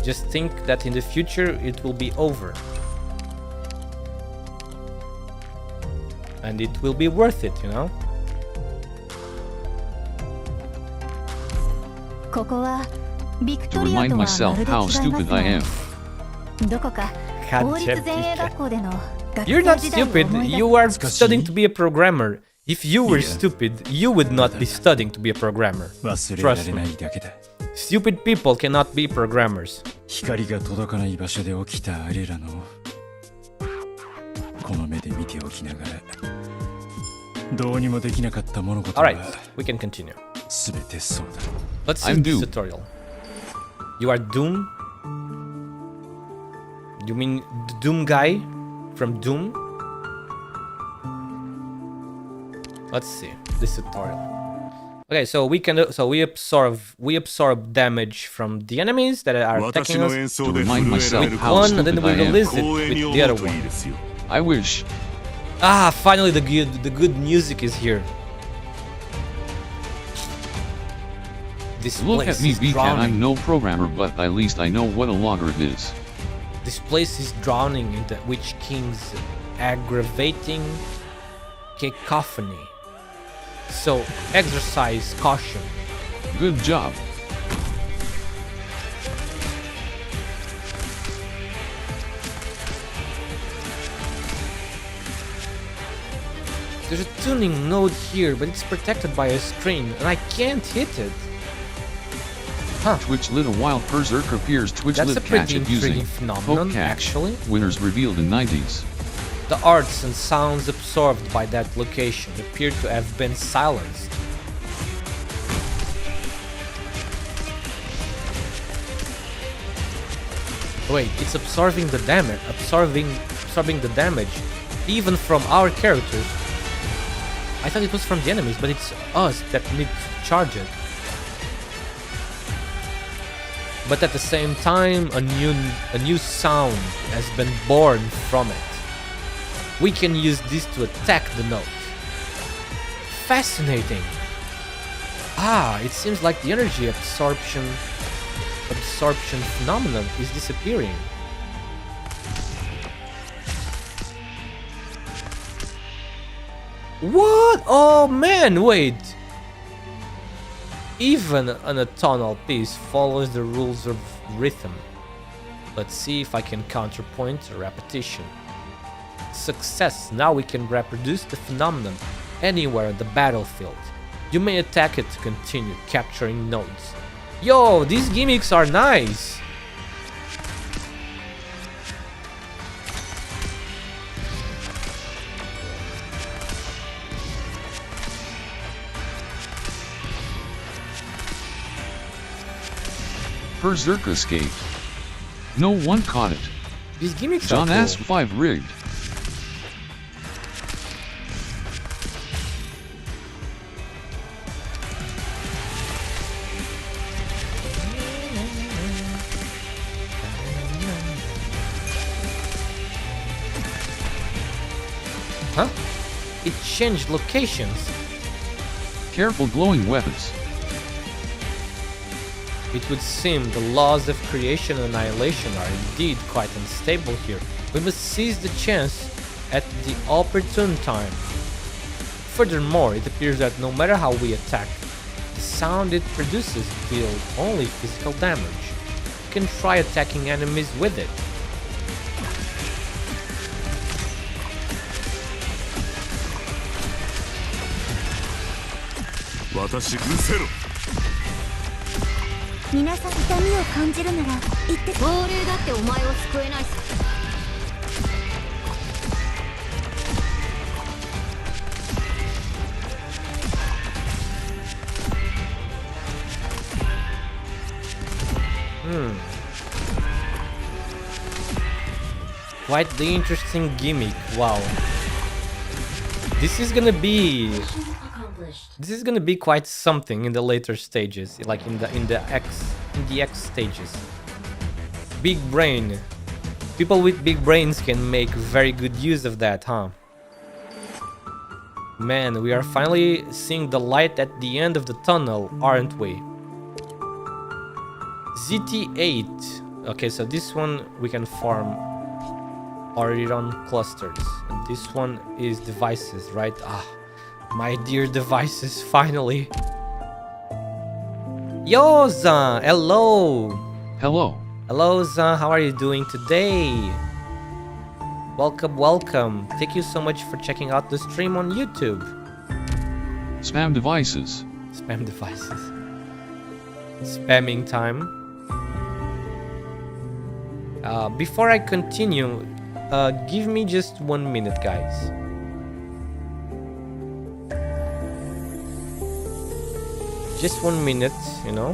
Just think that in the future it will be over. And it will be worth it, you know? To remind myself how stupid I am. You're not stupid, you are studying to be a programmer. If you were stupid, you would not be studying to be a programmer. Trust me. Stupid people cannot be programmers. 光が届かない場所で起きたあれらのこの目で見ておきながらどうにもできなかった物事は Alright, we can continue. 全てそうだ Let's see I'm this Doom. tutorial. You are Doom? You mean the Doom guy from Doom? Let's see this tutorial. Okay, so we absorb damage from the enemies that are attacking us. To remind myself With how one, and then stupid we I am. release it with the other one. I wish. Ah, finally the good music is here. This Look place at me, is Vcat. drowning. I'm no programmer, but at least I know what a logarithm is. This place is drowning in the Witch King's aggravating cacophony. So exercise caution. Good job. There's a tuning node here, but it's protected by a screen, and I can't hit it. Huh. Twitch lit a wild berserker appears. Twitch That's lit a pretty catch it using intriguing phenomenon, poke catch. actually. Winners revealed in 90s. The arts and sounds absorbed by that location appear to have been silenced. Wait, it's absorbing the damage, absorbing the damage, even from our characters. I thought it was from the enemies, but it's us that need to charge it. But at the same time, a new sound has been born from it. We can use this to attack the node. Fascinating. Ah, it seems like the energy absorption phenomenon is disappearing. What? Oh man, wait. Even an atonal piece follows the rules of rhythm. Let's see if I can counterpoint a repetition. Success. Now we can reproduce the phenomenon anywhere on the battlefield. You may attack it to continue capturing nodes. Yo, these gimmicks are nice! Berserker escaped. No one caught it. These gimmicks John are cool. asked 5 rigged. Huh? It changed locations. Careful glowing weapons. It would seem the laws of creation and annihilation are indeed quite unstable here. We must seize the chance at the opportune time. Furthermore, it appears that no matter how we attack, the sound it produces deal only physical damage. You can try attacking enemies with it. Quite the interesting gimmick. Wow. This is gonna be quite something in the later stages, like in the X stages. Big brain. People with big brains can make very good use of that, huh? Man, we are finally seeing the light at the end of the tunnel, aren't we? ZT8. Okay, so this one we can farm Orion clusters. And this one is devices, right? Ah, my dear devices, finally. Yo, Zan! Hello! Hello. Hello, Zan, how are you doing today? Welcome, welcome. Thank you so much for checking out the stream on YouTube. Spam devices. Spam devices. Spamming time. Before I continue, give me just 1 minute, guys. Just 1 minute, you know.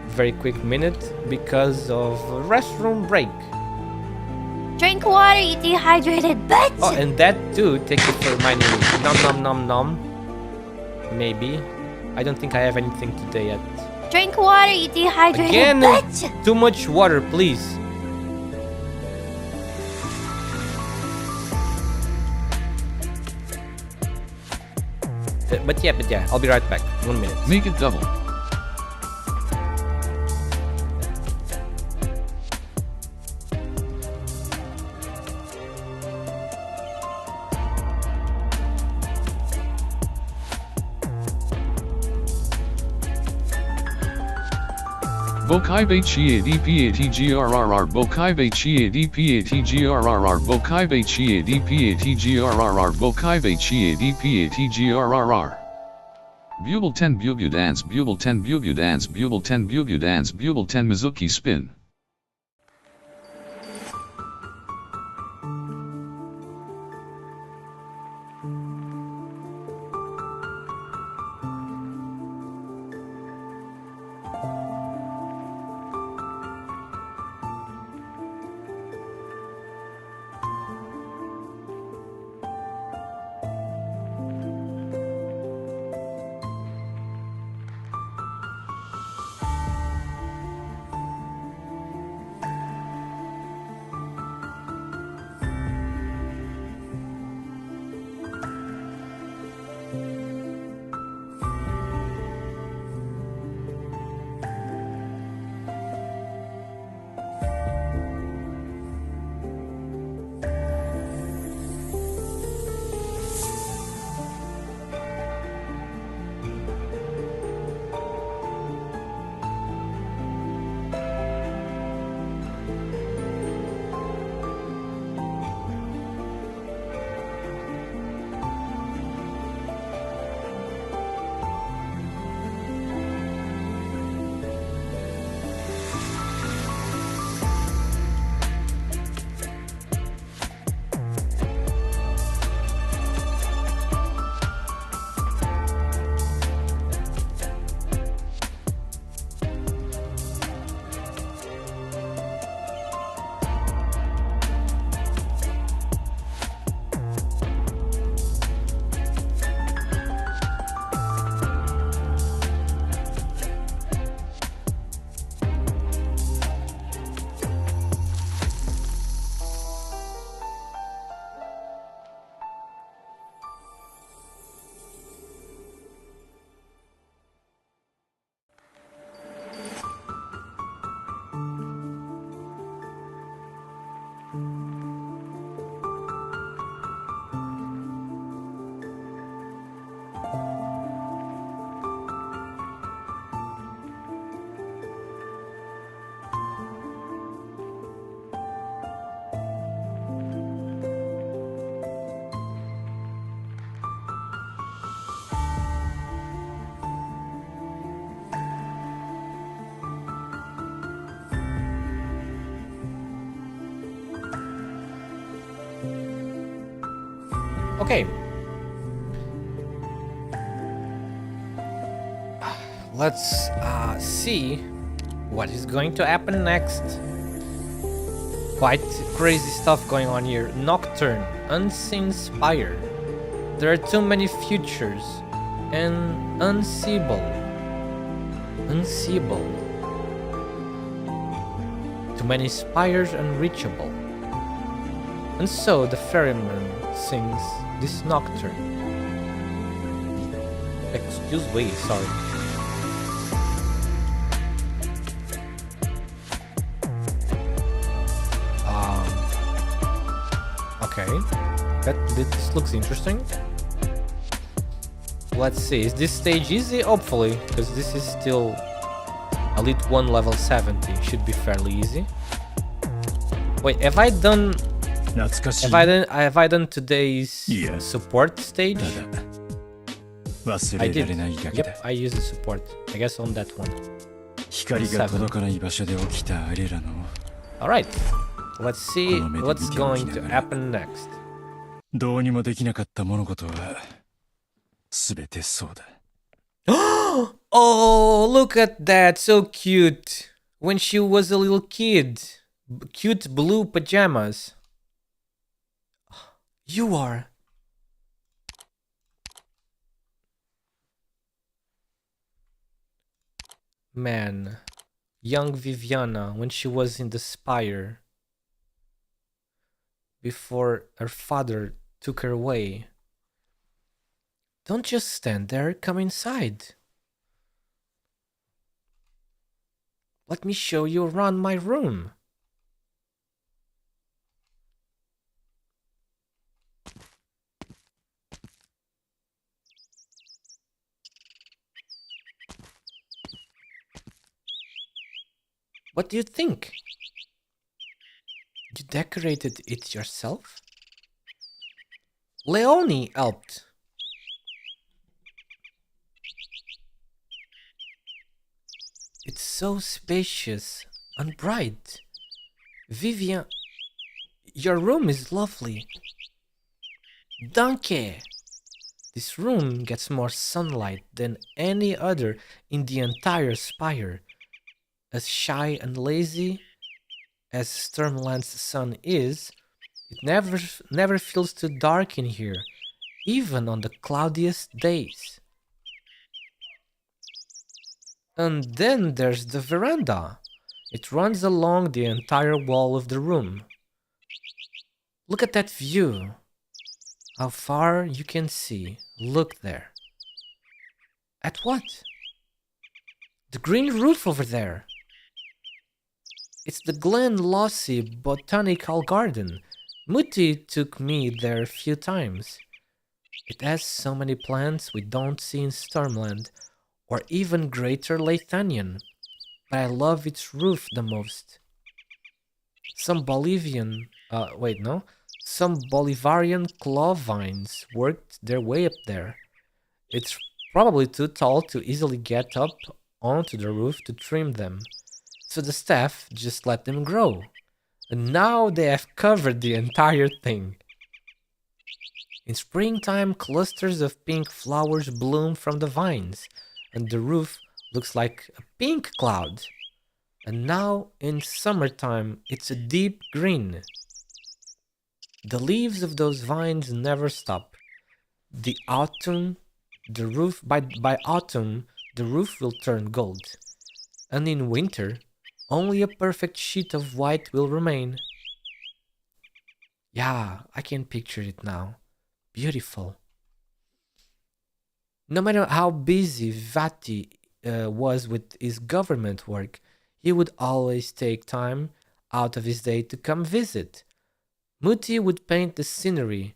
Very quick minute because of restroom break. Drink water, you dehydrated bitch! Oh, and that too, take it for my name. Nom nom nom nom. Maybe. I don't think I have anything today yet. Drink water, you dehydrated Again, bitch! too much water, please. But yeah, I'll be right back. 1 minute. Make it double. Bokaibe chia dpatgrrr Bokaibe chia dpatgrrr Bokaibe chia dpatgrrr Bokaibe chia dpatgrrr Bugle 10 Bugle dance Bugle 10 Bugle dance Bugle 10 Bugle dance Bugle 10 Mizuki spin. Okay. Let's see what is going to happen next. Quite crazy stuff going on here. Nocturne, Unseen Spire. There are too many futures and unseeable. Too many spires unreachable. And so the ferryman sings this nocturne. Excuse me, sorry. Okay, this looks interesting. Let's see, is this stage easy? Hopefully, because this is still Elite 1 level 70. Should be fairly easy. Wait, have I done today's support stage? I did. Yep, I used the support. I guess on that one. Alright. Let's see what's going to happen next. どうにもできなかった物事は全てそうだ。 Oh, look at that, so cute. When she was a little kid. Cute blue pajamas. You are. Man, young Viviana when she was in the spire. Before her father took her away. Don't just stand there, come inside. Let me show you around my room. What do you think? You decorated it yourself? Leonie helped. It's so spacious and bright. Vivian, your room is lovely. Danke! This room gets more sunlight than any other in the entire spire. As shy and lazy as Stormland's sun is, it never feels too dark in here, even on the cloudiest days. And then there's the veranda. It runs along the entire wall of the room. Look at that view. How far you can see. Look there. At what? The green roof over there. It's the Glen Lossy Botanical Garden. Mutti took me there a few times. It has so many plants we don't see in Stormland, or even Greater Lathanian, but I love its roof the most. Some Bolivian claw vines worked their way up there. It's probably too tall to easily get up onto the roof to trim them, so the staff just let them grow. And now they have covered the entire thing. In springtime, clusters of pink flowers bloom from the vines, and the roof looks like a pink cloud. And now, in summertime, it's a deep green. The leaves of those vines never stop. By autumn, the roof will turn gold. And in winter, only a perfect sheet of white will remain. Yeah, I can picture it now. Beautiful. No matter how busy Vati was with his government work, he would always take time out of his day to come visit. Muti would paint the scenery,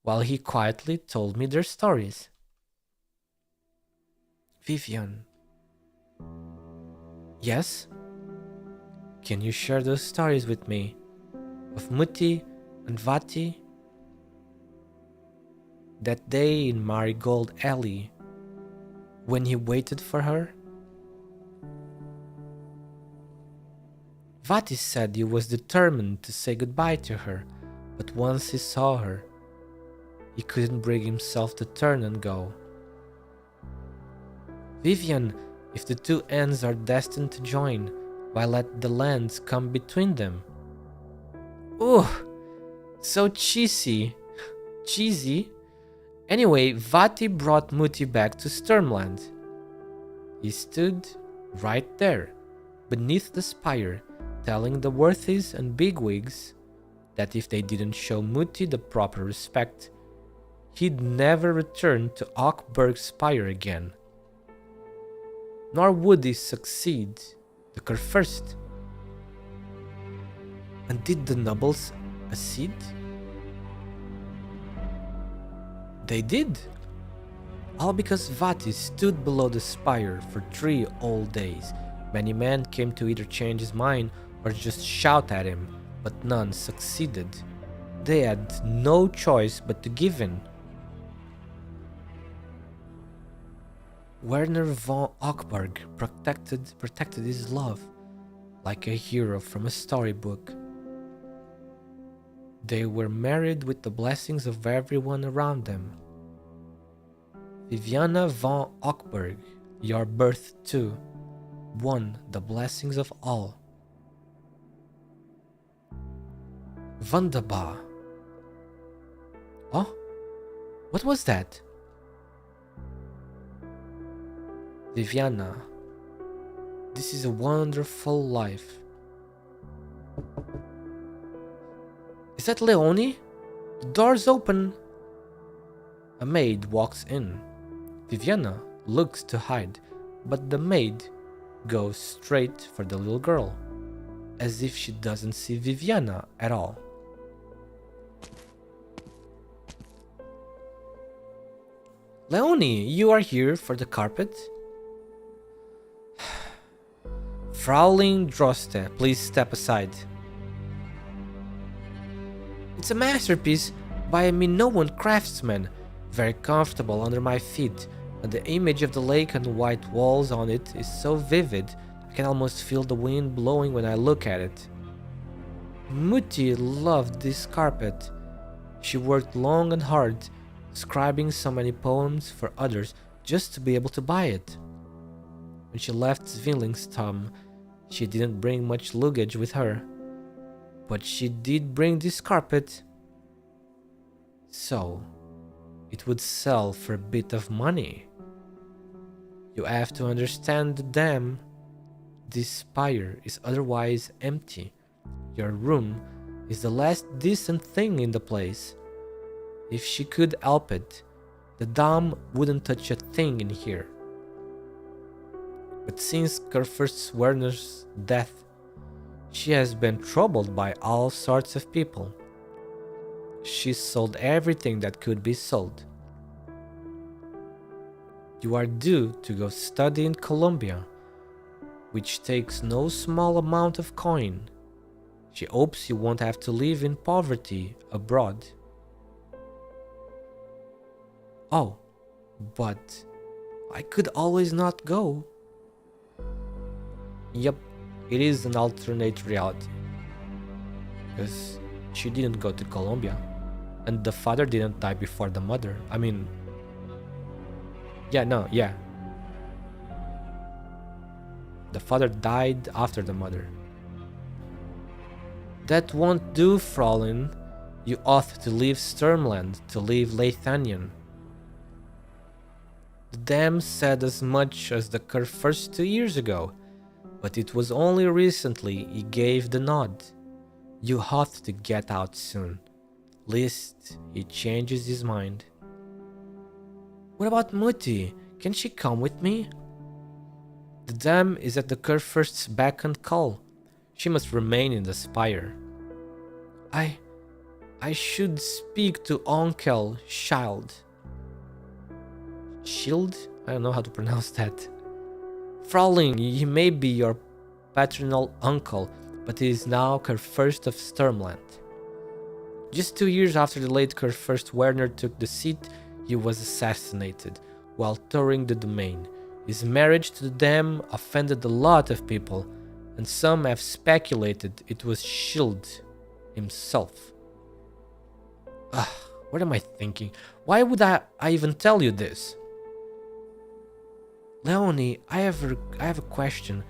while he quietly told me their stories. Vivian. Yes? Can you share those stories with me? Of Muti and Vati? That day in Marigold Alley, when he waited for her? Vati said he was determined to say goodbye to her, but once he saw her, he couldn't bring himself to turn and go. Vivian, if the two ends are destined to join, why let the lands come between them? Ooh, so cheesy. Cheesy. Anyway, Vati brought Muti back to Sturmland. He stood right there, beneath the spire, telling the worthies and bigwigs that if they didn't show Muti the proper respect, he'd never return to Ockberg's spire again. Nor would he succeed the Kurfürst. And did the nobles accede? They did. All because Vati stood below the spire for 3 whole days. Many men came to either change his mind or just shout at him, but none succeeded. They had no choice but to give in. Werner von Ockberg protected his love like a hero from a storybook. They were married with the blessings of everyone around them. Viviana von Ockberg, your birth too, won the blessings of all. Wunderbar. Oh? What was that? Viviana, this is a wonderful life. Is that Leone? The door's open. A maid walks in. Viviana looks to hide, but the maid goes straight for the little girl, as if she doesn't see Viviana at all. Leone, you are here for the carpet? Fraulein Droste, please step aside. It's a masterpiece by a Minoan craftsman, very comfortable under my feet, and the image of the lake and white walls on it is so vivid, I can almost feel the wind blowing when I look at it. Muti loved this carpet. She worked long and hard, scribing so many poems for others just to be able to buy it. When she left Zwillingstürme, she didn't bring much luggage with her, but she did bring this carpet. So, it would sell for a bit of money. You have to understand the dam. This spire is otherwise empty. Your room is the last decent thing in the place. If she could help it, the dam wouldn't touch a thing in here. But since Kurfürst Werner's death, she has been troubled by all sorts of people. She sold everything that could be sold. You are due to go study in Colombia, which takes no small amount of coin. She hopes you won't have to live in poverty abroad. Oh, but I could always not go. Yep, it is an alternate reality. Because she didn't go to Colombia. And the father didn't die before the mother. I mean... Yeah. The father died after the mother. That won't do, Fraulein. You ought to leave Sturmland to leave Leithanion. The dam said as much as the Kurfürst 2 years ago, but it was only recently he gave the nod. You ought to get out soon, lest he changes his mind. What about Muti? Can she come with me? The dam is at the Kurfürst's beck and call. She must remain in the spire. I should speak to Onkel Schild. Shield? I don't know how to pronounce that. Fraulein, he may be your paternal uncle, but he is now Kurfürst of Sturmland. Just 2 years after the late Kurfürst Werner took the seat, he was assassinated while touring the domain. His marriage to the dam offended a lot of people, and some have speculated it was Schild himself. What am I thinking? Why would I even tell you this? Leonie, I have a question,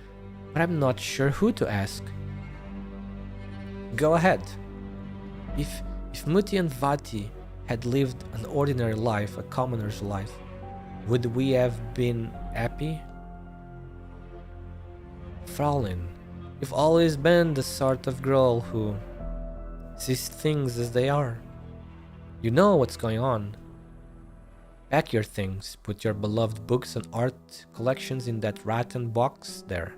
but I'm not sure who to ask. Go ahead. If Muti and Vati had lived an ordinary life, a commoner's life, would we have been happy? Fraulein, you've always been the sort of girl who sees things as they are. You know what's going on. Pack your things, put your beloved books and art collections in that rattan box there.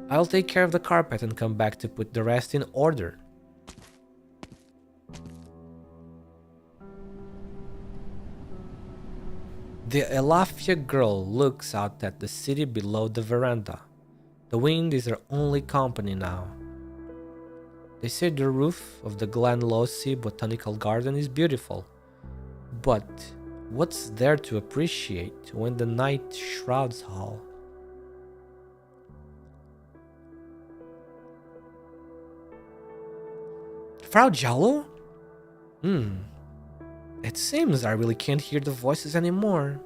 I'll take care of the carpet and come back to put the rest in order. The Elafia girl looks out at the city below the veranda. The wind is her only company now. They say the roof of the Glenlossie Botanical Garden is beautiful, but what's there to appreciate when the night shrouds all? Frau Jallo? It seems I really can't hear the voices anymore.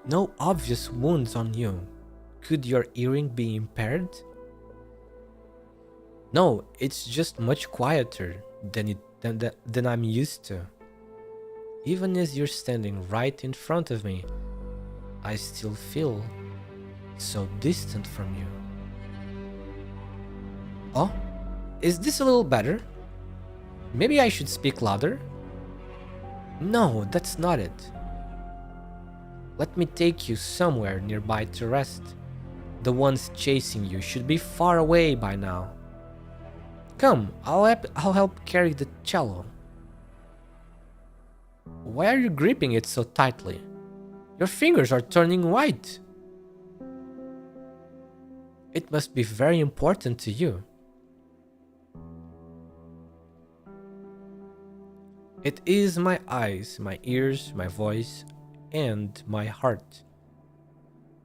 No obvious wounds on you. Could your hearing be impaired? No, it's just much quieter than I'm used to. Even as you're standing right in front of me, I still feel so distant from you. Oh, is this a little better? Maybe I should speak louder? No, that's not it. Let me take you somewhere nearby to rest. The ones chasing you should be far away by now. Come, I'll help carry the cello. Why are you gripping it so tightly? Your fingers are turning white. It must be very important to you. It is my eyes, my ears, my voice, and my heart.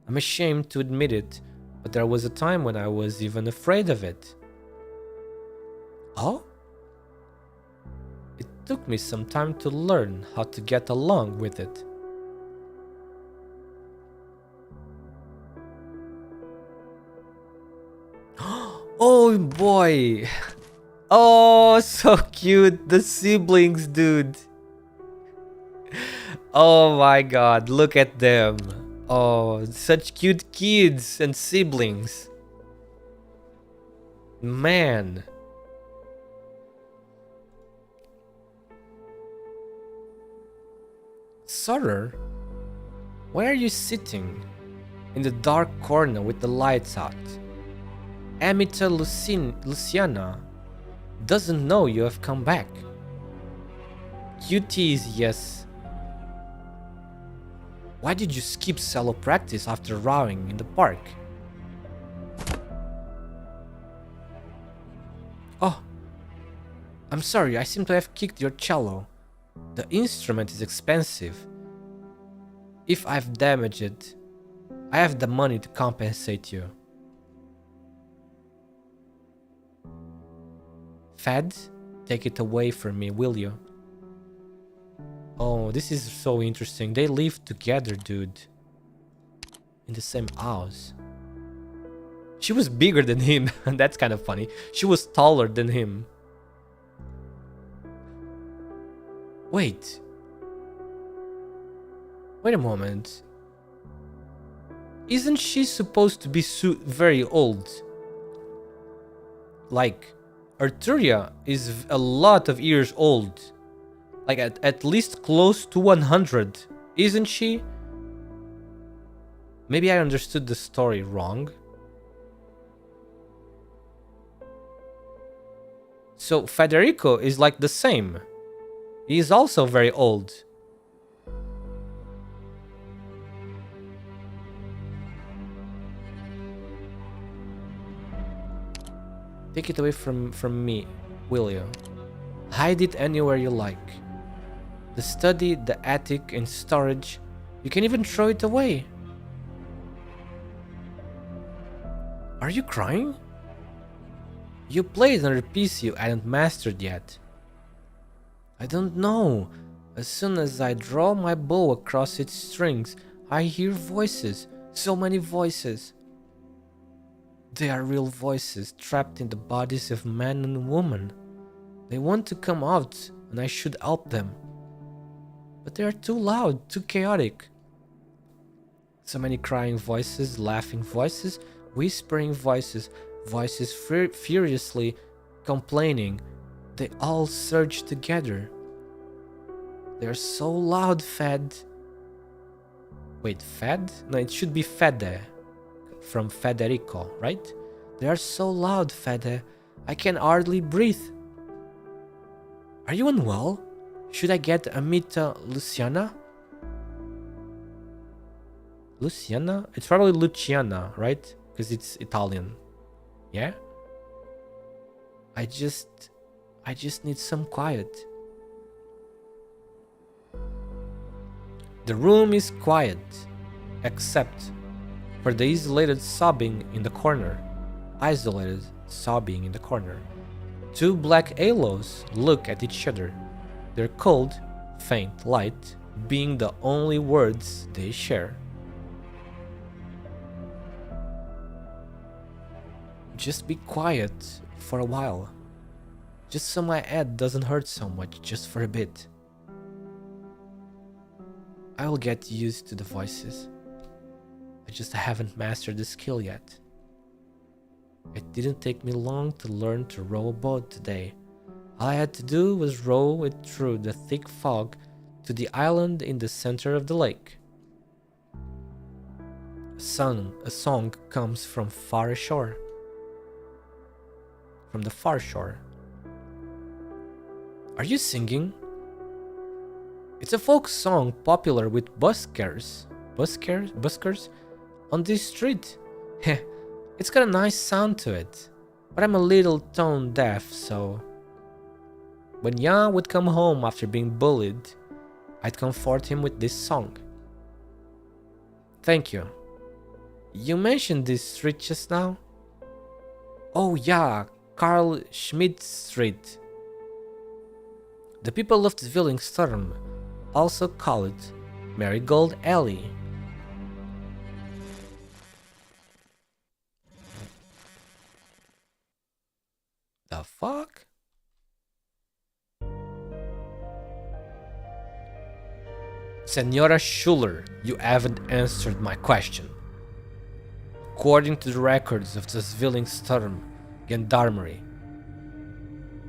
I'm ashamed to admit it, but there was a time when I was even afraid of it. Oh? It took me some time to learn how to get along with it. Oh boy! Oh, so cute! The siblings, dude! Oh my god, look at them! Oh, such cute kids and siblings! Man! Sutter, why are you sitting in the dark corner with the lights out? Amita Luciana doesn't know you have come back. QTs, yes. Why did you skip cello practice after rowing in the park? Oh, I'm sorry, I seem to have kicked your cello. The instrument is expensive. If I've damaged it, I have the money to compensate you. Fed, take it away from me, will you? Oh, this is so interesting. They live together, dude. In the same house. She was bigger than him. That's kind of funny. She was taller than him. Wait. Wait a moment. Isn't she supposed to be very old? Like, Arturia is a lot of years old. Like at least close to 100. Isn't she? Maybe I understood the story wrong. So Federico is like the same. He is also very old. Take it away from me, will you? Hide it anywhere you like. The study, the attic, and storage. You can even throw it away. Are you crying? You played another piece you hadn't mastered yet. I don't know. As soon as I draw my bow across its strings, I hear voices. So many voices. They are real voices trapped in the bodies of man and woman. They want to come out, and I should help them. But they are too loud, too chaotic. So many crying voices, laughing voices, whispering voices, voices furiously complaining. They all surge together. They are so loud, Fed. Wait, Fed? No, it should be Fede. From Federico, right? They are so loud, Fede. I can hardly breathe. Are you unwell? Should I get Amita Luciana? Luciana? It's probably Luciana, right? Because it's Italian. Yeah? I just need some quiet. The room is quiet, except for the isolated sobbing in the corner. Isolated sobbing in the corner. Two black halos look at each other, their cold, faint light being the only words they share. Just be quiet for a while. Just so my head doesn't hurt so much, just for a bit. I will get used to the voices. I just haven't mastered the skill yet. It didn't take me long to learn to row a boat today. All I had to do was row it through the thick fog to the island in the center of the lake. A song comes from far ashore. From the far shore. Are you singing? It's a folk song popular with buskers on this street. Heh, it's got a nice sound to it, but I'm a little tone deaf, so when Jan would come home after being bullied, I'd comfort him with this song. Thank you. You mentioned this street just now? Oh yeah, Carl Schmidt Street. The people of Zwillingstürme also call it Marigold Alley. The fuck? Senora Schuller, you haven't answered my question. According to the records of the Zwillingstürme Gendarmerie,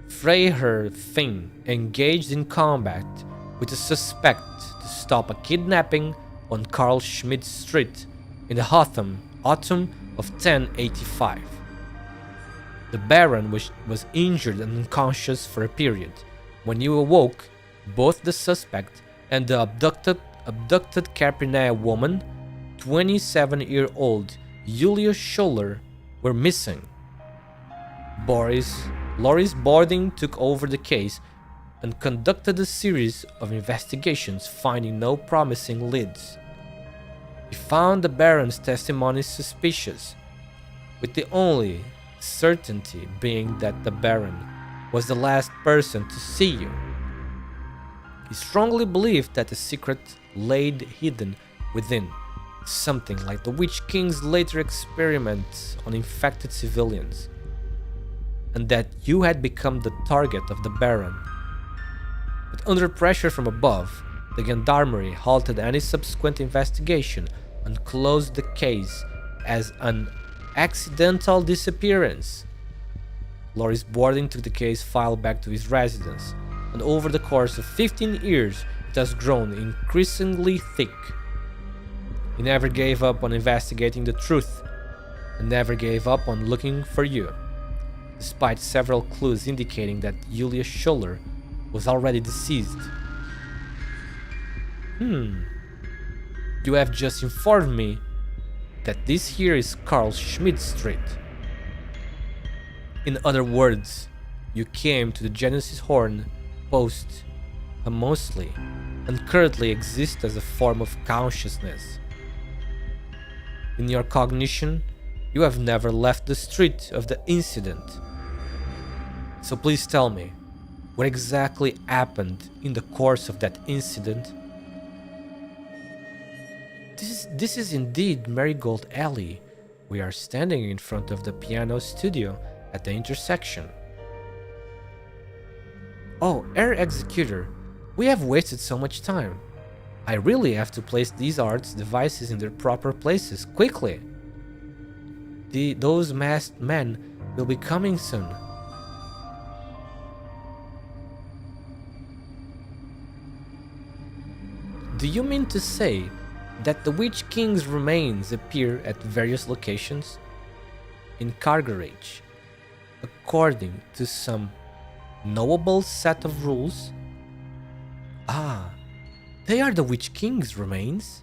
Freiherr Finn engaged in combat with a suspect to stop a kidnapping on Carl Schmidt Street in the autumn of 1085. The Baron was injured and unconscious for a period. When he awoke, both the suspect and the abducted Carpinea woman, 27-year-old Julia Schuller, were missing. Loris Bording took over the case and conducted a series of investigations, finding no promising leads. He found the Baron's testimony suspicious, with the only certainty being that the Baron was the last person to see you. He strongly believed that a secret lay hidden within, something like the Witch King's later experiments on infected civilians, and that you had become the target of the Baron. But under pressure from above, the Gendarmerie halted any subsequent investigation and closed the case as an accidental disappearance. Loris Bording took the case file back to his residence, and over the course of 15 years it has grown increasingly thick. He never gave up on investigating the truth, and never gave up on looking for you, despite several clues indicating that Julia Schuller was already deceased. You have just informed me that this here is Carl Schmidt Street. In other words, you came to the Genesis Horn posthumously and currently exist as a form of consciousness. In your cognition, you have never left the street of the incident. So please tell me, what exactly happened in the course of that incident. This is indeed Marigold Alley. We are standing in front of the piano studio at the intersection. Oh, Air Executor, we have wasted so much time. I really have to place these arts devices in their proper places, quickly. Those masked men will be coming soon. Do you mean to say that the Witch King's remains appear at various locations? In car garage, according to some knowable set of rules? Ah, they are the Witch King's remains?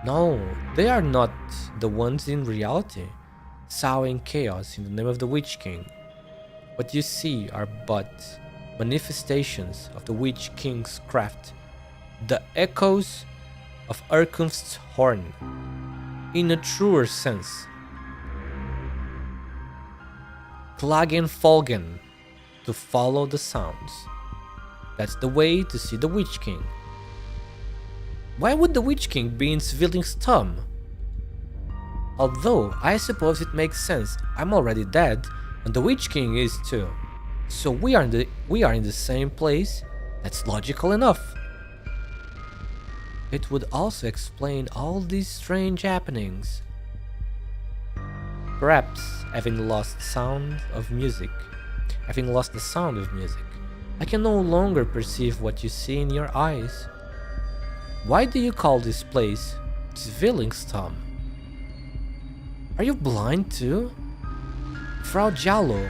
No, they are not the ones in reality, sowing chaos in the name of the Witch King. What you see are but manifestations of the Witch King's craft, the echoes of ARKNIGHTS horn, in a truer sense. Klagen Folgen, to follow the sounds. That's the way to see the Witch King. Why would the Witch King be in Zwillingstürme? Although I suppose it makes sense, I'm already dead and the Witch King is too. So we are in the same place. That's logical enough. It would also explain all these strange happenings. Perhaps having lost the sound of music, I can no longer perceive what you see in your eyes. Why do you call this place Zwillingstürme? Are you blind too? Frau Jallo,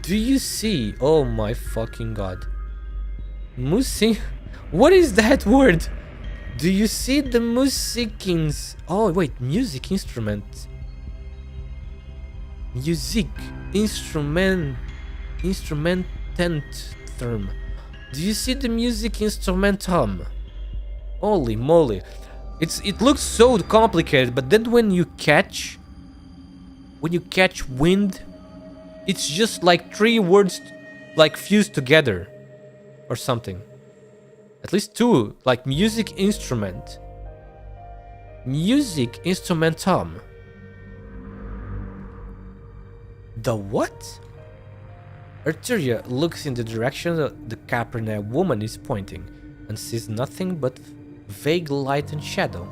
do you see? Oh my fucking god. Musi? What is that word? Do you see the musikins? Oh wait, music instrument. Music instrumentent term. Do you see the music instrumentum? Holy moly. It looks so complicated, but then when you catch wind, it's just like 3 words like fused together or something. At least 2, like music instrument. Music instrumentum. The what? Arturia looks in the direction the Capernaum woman is pointing and sees nothing but vague light and shadow.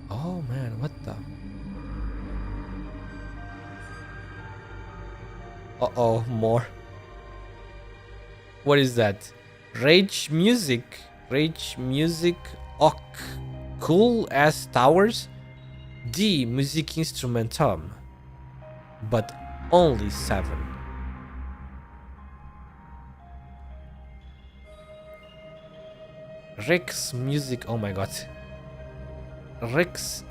Oh man, what the? Uh-oh, more. What is that? Rage music. Och, cool ass towers. D music instrumentum. But only 7. Rex music. Oh my god. Rex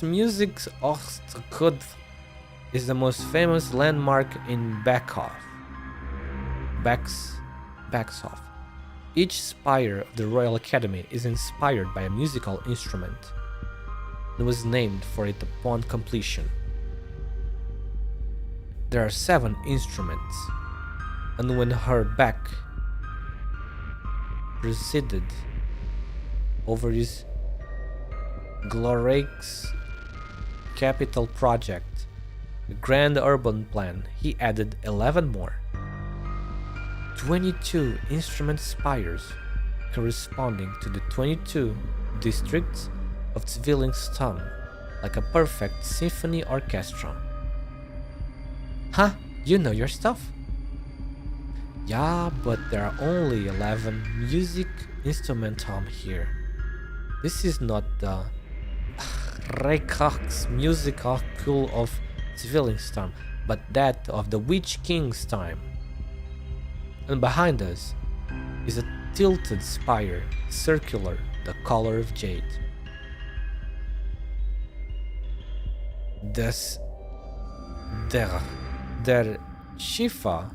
music Ostkud is the most famous landmark in Backsoff. Each spire of the Royal Academy is inspired by a musical instrument and was named for it upon completion. There are 7 instruments, and when her back presided over his glorious capital project, the Grand Urban Plan, he added 11 more. 22 instrument spires corresponding to the 22 districts of Zwillingstürme, like a perfect symphony orchestra. Huh? You know your stuff? Yeah, but there are only 11 music instrumentum here. This is not the Reikax musical of Zwillingstürme, but that of the Witch King's time. And behind us is a tilted spire, circular, the color of jade. Der Schiffer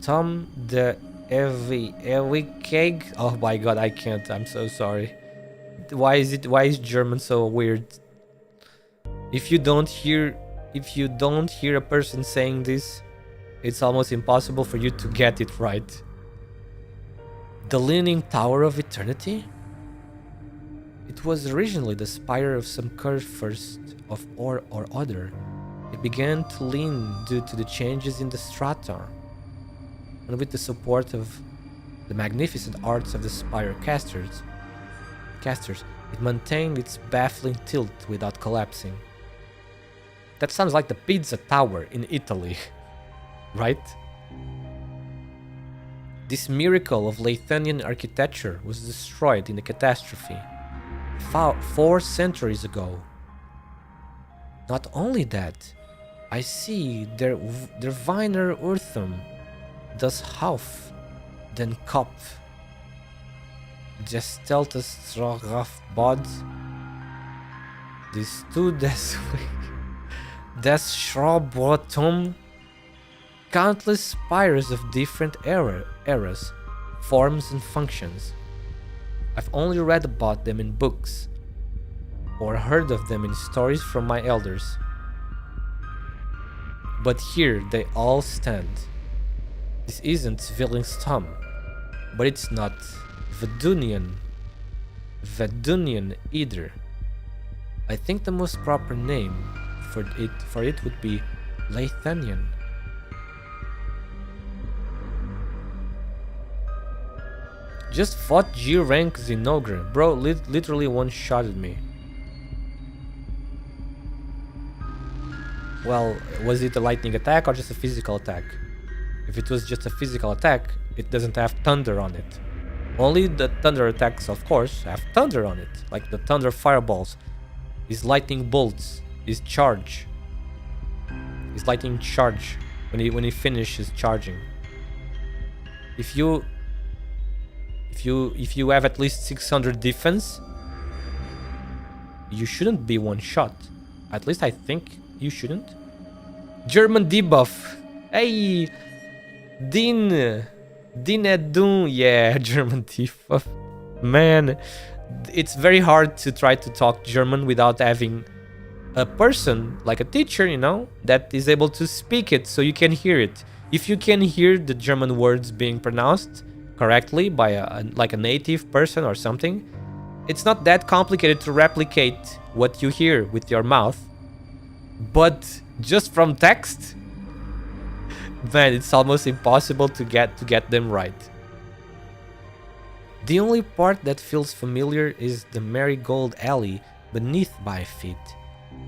Tom the Ewig. Oh my god, I can't. I'm so sorry. Why is German so weird? If you don't hear a person saying this, it's almost impossible for you to get it right. The Leaning Tower of Eternity? It was originally the spire of some curved first of or other. It began to lean due to the changes in the strata, and with the support of the magnificent arts of the spire casters, it maintained its baffling tilt without collapsing. That sounds like the Pizza Tower in Italy, right? This miracle of Latinian architecture was destroyed in a catastrophe 4 centuries ago. Not only that, I see der Wiener Urthum, das Hauf, den Kopf, gesteltes Strafbad, this too des Schrobotum, countless spires of different eras, forms and functions. I've only read about them in books, or heard of them in stories from my elders. But here they all stand. This isn't Zwillingstürme, but it's not Vedunian either. I think the most proper name for it would be Latinian. Just fought G rank Zinogre. Bro literally one-shotted me. Well, was it a lightning attack or just a physical attack? If it was just a physical attack, it doesn't have thunder on it. Only the thunder attacks, of course, have thunder on it. Like the thunder fireballs, his lightning bolts, his charge. His lightning charge when he finishes charging. If you have at least 600 defense, you shouldn't be one shot. At least I think you shouldn't. German debuff. Hey, Din Edun. Yeah, German debuff. Man, it's very hard to try to talk German without having a person, like a teacher, you know, that is able to speak it so you can hear it. If you can hear the German words being pronounced correctly by like a native person or something, it's not that complicated to replicate what you hear with your mouth. But just from text, man, it's almost impossible to get them right. The only part that feels familiar is the marigold alley beneath my feet.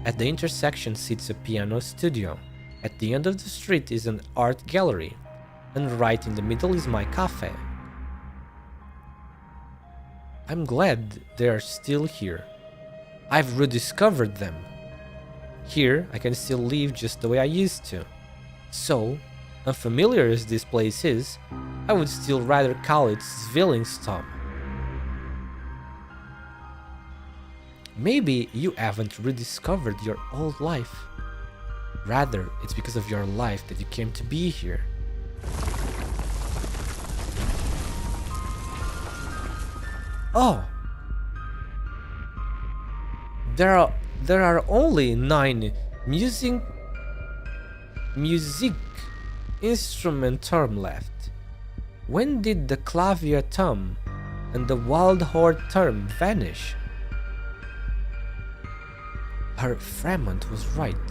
At the intersection sits a piano studio. At the end of the street is an art gallery, and right in the middle is my cafe. I'm glad they are still here. I've rediscovered them. Here, I can still live just the way I used to. So, unfamiliar as this place is, I would still rather call it Zwillingstürme. Maybe you haven't rediscovered your old life. Rather, it's because of your life that you came to be here. Oh! There are only 9 music instrument term left. When did the clavier term and the Waldhorn term vanish? Her Fremont was right.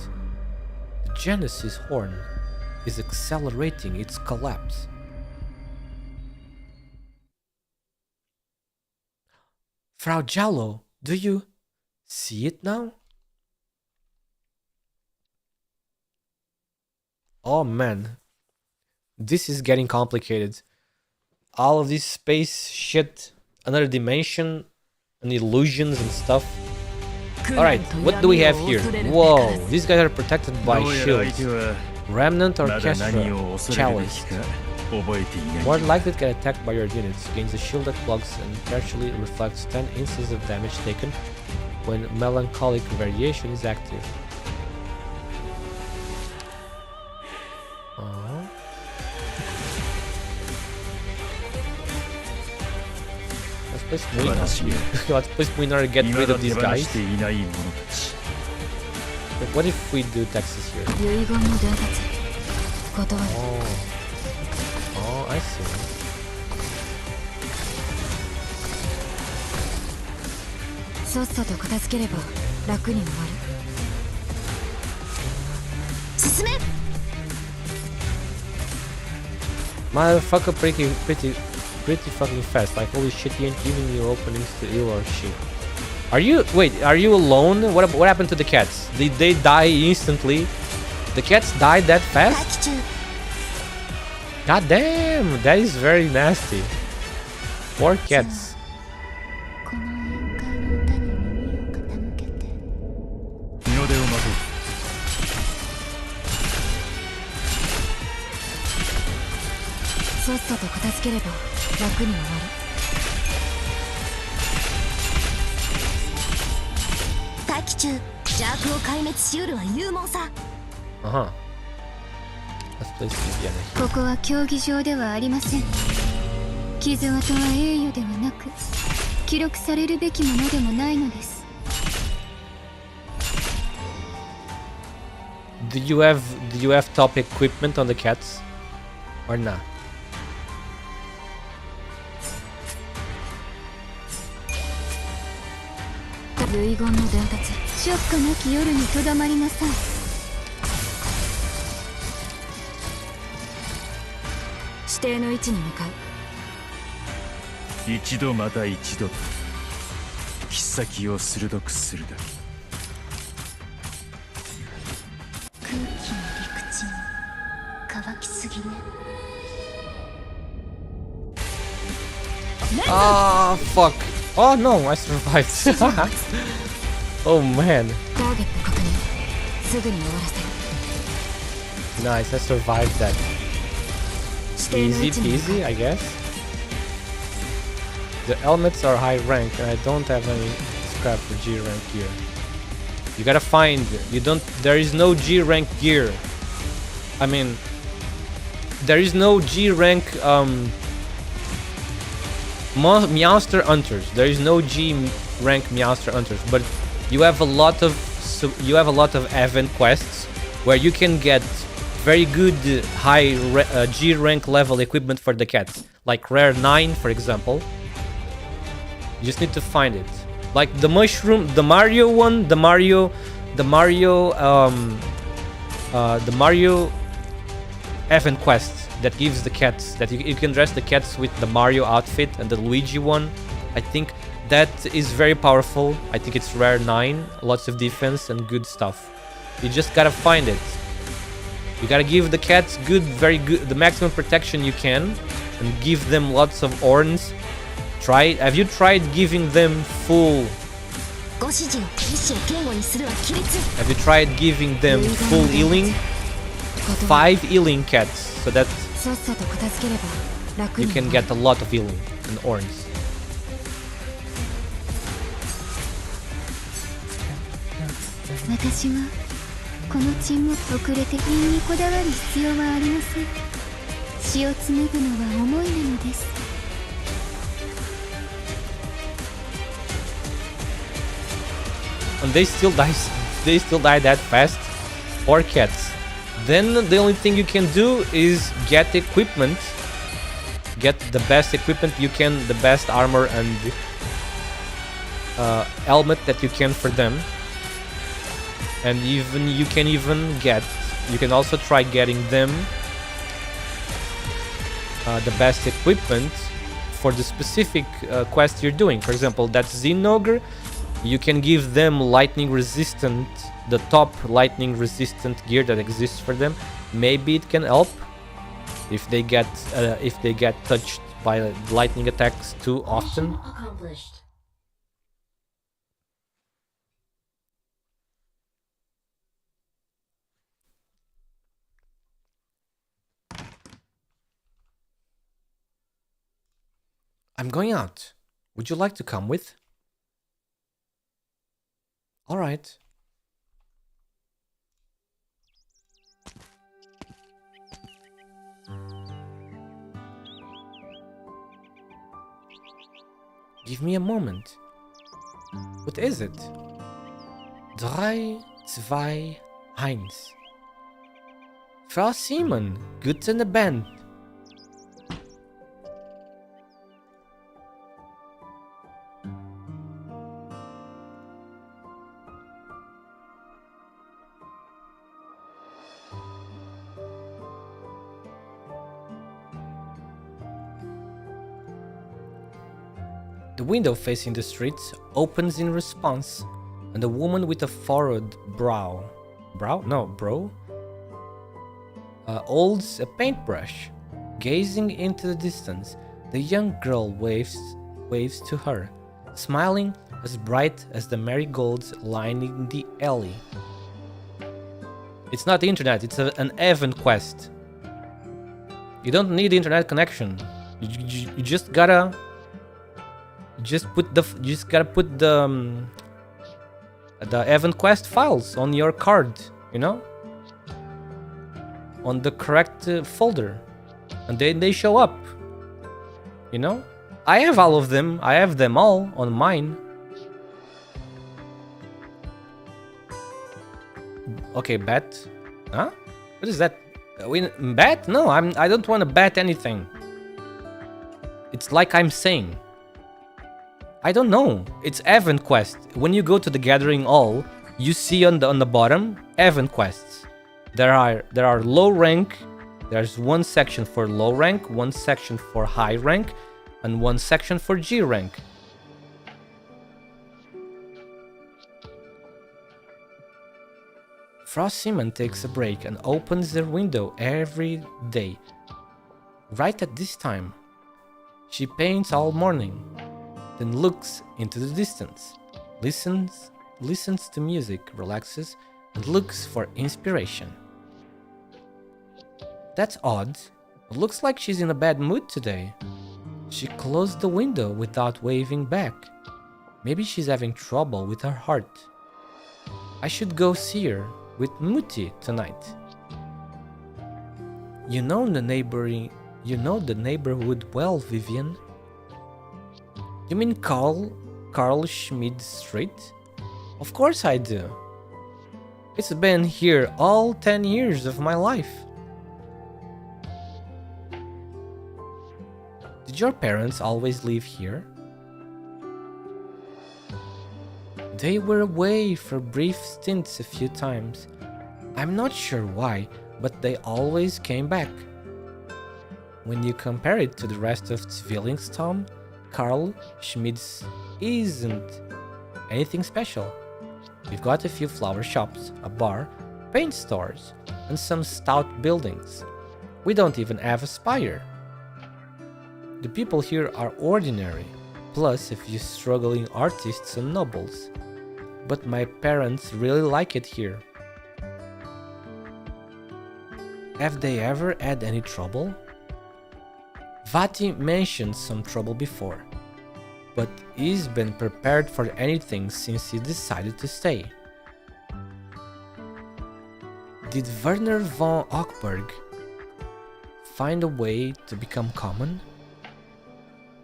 The Genesis horn is accelerating its collapse. Frau Jallo, do you see it now? Oh man, this is getting complicated. All of this space shit, another dimension, and illusions and stuff. Alright, what do we have here? Whoa, these guys are protected by shields. Remnant Orchestra, Chalice. More likely to get attacked by your units. Gains a shield that plugs and partially reflects 10 instances of damage taken when melancholic variation is active. Let's place Muina. Let's place Muina to get rid of these guys. What if we do Texas here? 遺言の伝達断る Oh, I see. さっさと片付ければ楽に終わる進め Motherfucker, pretty fucking fast. Like holy shit, he ain't giving you openings to ill or shit. Are you are you alone? What happened to the cats? Did they die instantly? The cats died that fast? God damn, that is very nasty. Poor cats. この宴会の歌に耳を傾けて日の出を待とう。さっさと片付ければ楽に終わる待機中邪悪を壊滅しうるは勇猛さ Uh-huh. Let's play Stevia. ここは競技場ではありません傷跡は栄誉ではなく記録されるべきものでもないのです Do you have top equipment on the cats? Or not? 遺言の伝達ショックなき夜にとどまりなさい指定の位置に向かう一度また一度と切っ先を鋭くするだけ。空気の陸地に乾きすぎね Ah, fuck. Oh no, I survived. Oh man. ターゲット確認すぐに終わらせる Nice, I survived that. 指定の位 Easy 置に向かう peasy, I guess. The helmets are high rank and I don't have any scrap for G rank gear. You gotta find, there is no G rank gear. I mean, there is no G rank, Meowster Hunters. There is no G rank Meowster Hunters, but you have a lot of event quests where you can get very good high G rank level equipment for the cats, like rare 9 for example. You just need to find it. Like the mushroom, the Mario one, the Mario event quest that gives the cats that you can dress the cats with the Mario outfit, and the Luigi one, I think that is very powerful. I think it's rare 9, lots of defense and good stuff. You just gotta find it. You gotta give the cats very good, the maximum protection you can, and give them lots of horns. Have you tried giving them full? ご指示を意志を堅固にするは規律 Have you tried giving them full healing? 5 healing cats, so that さっさと片付ければ楽 you に can get a lot of healing and horns. 私はこの沈黙遅れて品にこだわる必要はありません血を紡ぐのは思いなのです And they still die that fast? Or cats. Then the only thing you can do is get equipment. Get the best equipment you can, the best armor and helmet that you can for them. And you can also try getting them the best equipment for the specific quest you're doing. For example, that Xenogre, you can give them lightning resistant, the top lightning resistant gear that exists for them. Maybe it can help if they get touched by lightning attacks too often. I'm going out. Would you like to come with? All right. Give me a moment. What is it? 3, Zwei Heinz. Frau Simon, guten Abend. The window facing the street opens in response, and a woman with a furrowed brow holds a paintbrush. Gazing into the distance, the young girl waves to her, smiling as bright as the marigolds lining the alley. It's not the internet, it's an Evan quest. You don't need internet connection. You just gotta put the Evan quest files on your card, you know, on the correct folder, and they show up, you know. I have all of them. I have them all on mine. Okay, bet. Huh? What is that? Bet? No, I don't want to bet anything. It's like I'm saying. I don't know. It's event quest. When you go to the gathering hall, you see on the bottom event quests. There are low rank. There's one section for low rank, one section for high rank, and one section for G rank. Frau Simon takes a break and opens her window every day. Right at this time, she paints all morning, then looks into the distance, listens to music, relaxes, and looks for inspiration. That's odd. It looks like she's in a bad mood today. She closed the window without waving back. Maybe she's having trouble with her heart. I should go see her with Mutti tonight. You know the neighborhood well, Vivian. You mean Carl Schmid Street? Of course I do. It's been here all 10 years of my life. Did your parents always live here? They were away for brief stints a few times. I'm not sure why, but they always came back. When you compare it to the rest of Zwillingstürme, Carl Schmid's isn't anything special. We've got a few flower shops, a bar, paint stores, and some stout buildings. We don't even have a spire. The people here are ordinary, plus a few struggling artists and nobles. But my parents really like it here. Have they ever had any trouble? Vati mentioned some trouble before, but he's been prepared for anything since he decided to stay. Did Werner von Hochberg find a way to become common?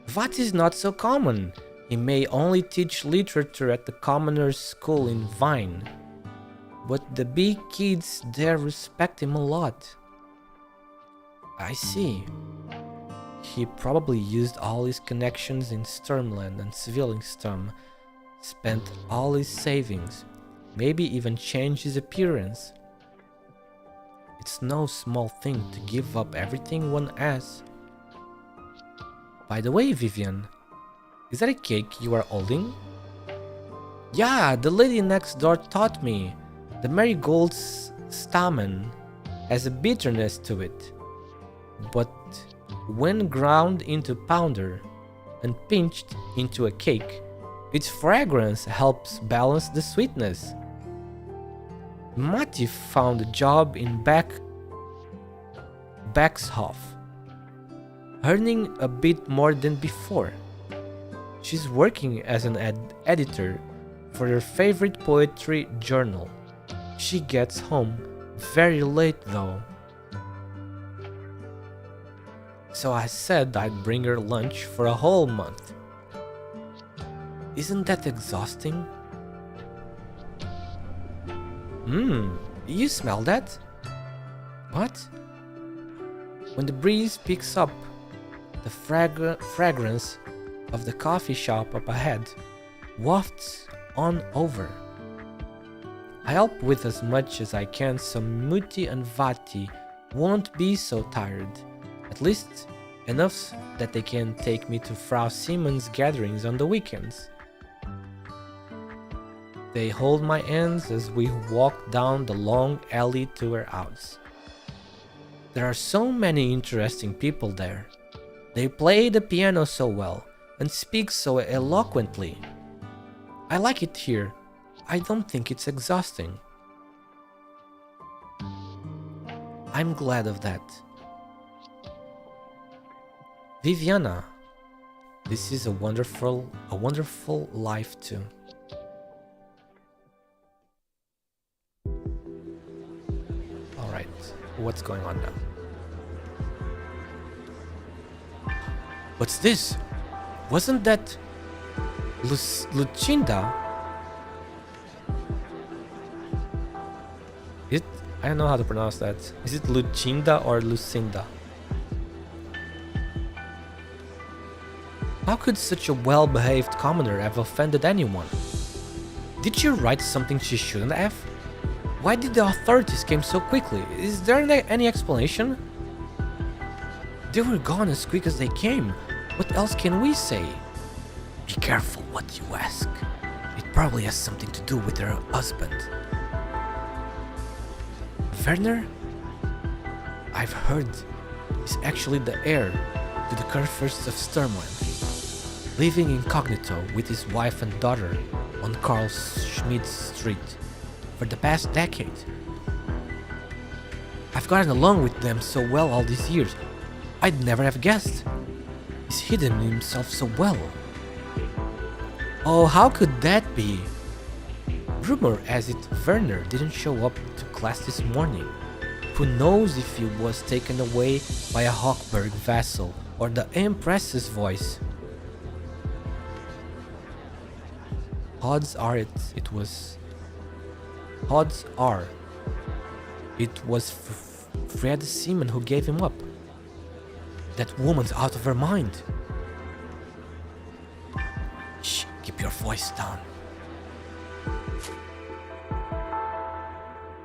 Vati is not so common. He may only teach literature at the commoners' school in Vine, but the big kids there respect him a lot. I see. He probably used all his connections in Sturmland and Zwillingstürme, spent all his savings, maybe even changed his appearance. It's no small thing to give up everything one has. By the way, Vivian, is that a cake you are holding? Yeah, the lady next door taught me. The marigold's stamen has a bitterness to it, but when ground into powder and pinched into a cake, its fragrance helps balance the sweetness. Matti found a job in Backshof, earning a bit more than before. She's working as an editor for her favorite poetry journal. She gets home very late though. So I said I'd bring her lunch for a whole month. Isn't that exhausting? You smell that? What? When the breeze picks up, the fragrance of the coffee shop up ahead wafts on over. I help with as much as I can so Muti and Vati won't be so tired, at least enough that they can take me to Frau Siemens' gatherings on the weekends. They hold my hands as we walk down the long alley to her house. There are so many interesting people there. They play the piano so well and speak so eloquently. I like it here. I don't think it's exhausting. I'm glad of that. Viviana, this is a wonderful life too. Alright, what's going on now? What's this? Wasn't that Lucinda? I don't know how to pronounce that. Is it Lucinda or Lucinda? How could such a well-behaved commoner have offended anyone? Did she write something she shouldn't have? Why did the authorities come so quickly? Is there any explanation? They were gone as quick as they came. What else can we say? Be careful what you ask. It probably has something to do with her husband. Werner? I've heard he's actually the heir to the Kurfürst of Sturmland, living incognito with his wife and daughter on Karl Schmidt Street for the past decade. I've gotten along with them so well all these years. I'd never have guessed. He's hidden himself so well. Oh, how could that be? Rumor has it Werner didn't show up to class this morning. Who knows if he was taken away by a Hochberg vassal or the Empress's voice. Odds are it was Fred Seaman who gave him up. That woman's out of her mind. Shh, keep your voice down.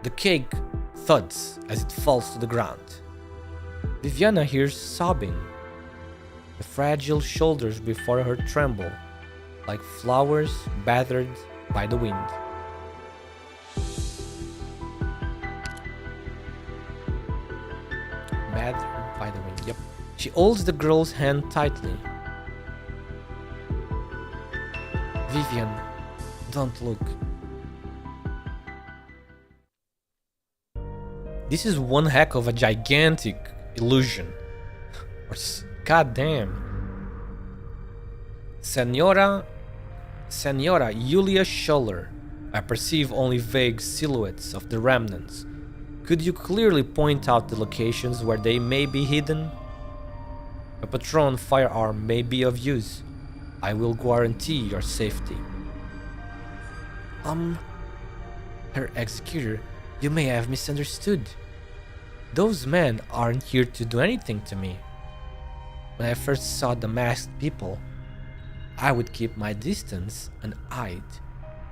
The cake thuds as it falls to the ground. Viviana hears sobbing. The fragile shoulders before her tremble, like flowers battered by the wind. Battered by the wind, yep. She holds the girl's hand tightly. Vivian, don't look. This is one heck of a gigantic illusion. God damn. Senora Julia Scholler. I perceive only vague silhouettes of the remnants. Could you clearly point out the locations where they may be hidden? A Patron firearm may be of use. I will guarantee your safety. Herr Executor, you may have misunderstood. Those men aren't here to do anything to me. When I first saw the masked people, I would keep my distance and hide,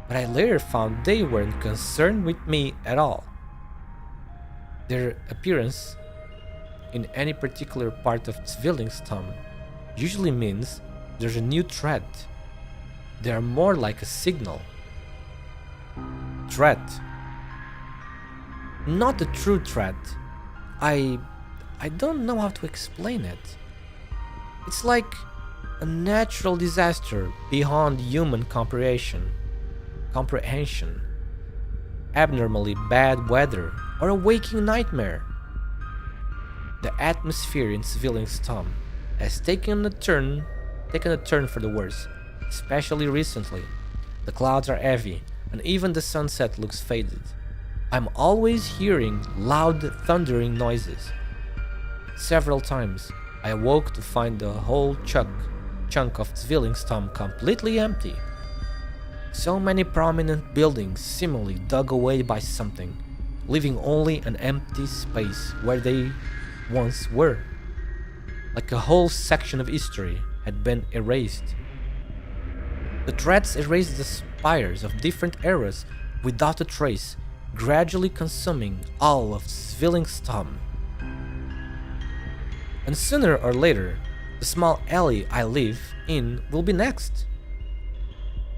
but I later found they weren't concerned with me at all. Their appearance in any particular part of Zwillingstürme usually means there's a new threat. They are more like a signal. Threat. Not a true threat. I don't know how to explain it. It's like a natural disaster beyond human comprehension. Abnormally bad weather or a waking nightmare. The atmosphere in Zwillingstürme has taken a turn for the worse, especially recently. The clouds are heavy and even the sunset looks faded. I'm always hearing loud thundering noises. Several times I awoke to find the whole chunk of Zwillingstürme completely empty. So many prominent buildings seemingly dug away by something, leaving only an empty space where they once were. Like a whole section of history had been erased. The threats erased the spires of different eras without a trace, gradually consuming all of Zwillingstürme. And sooner or later, the small alley I live in will be next.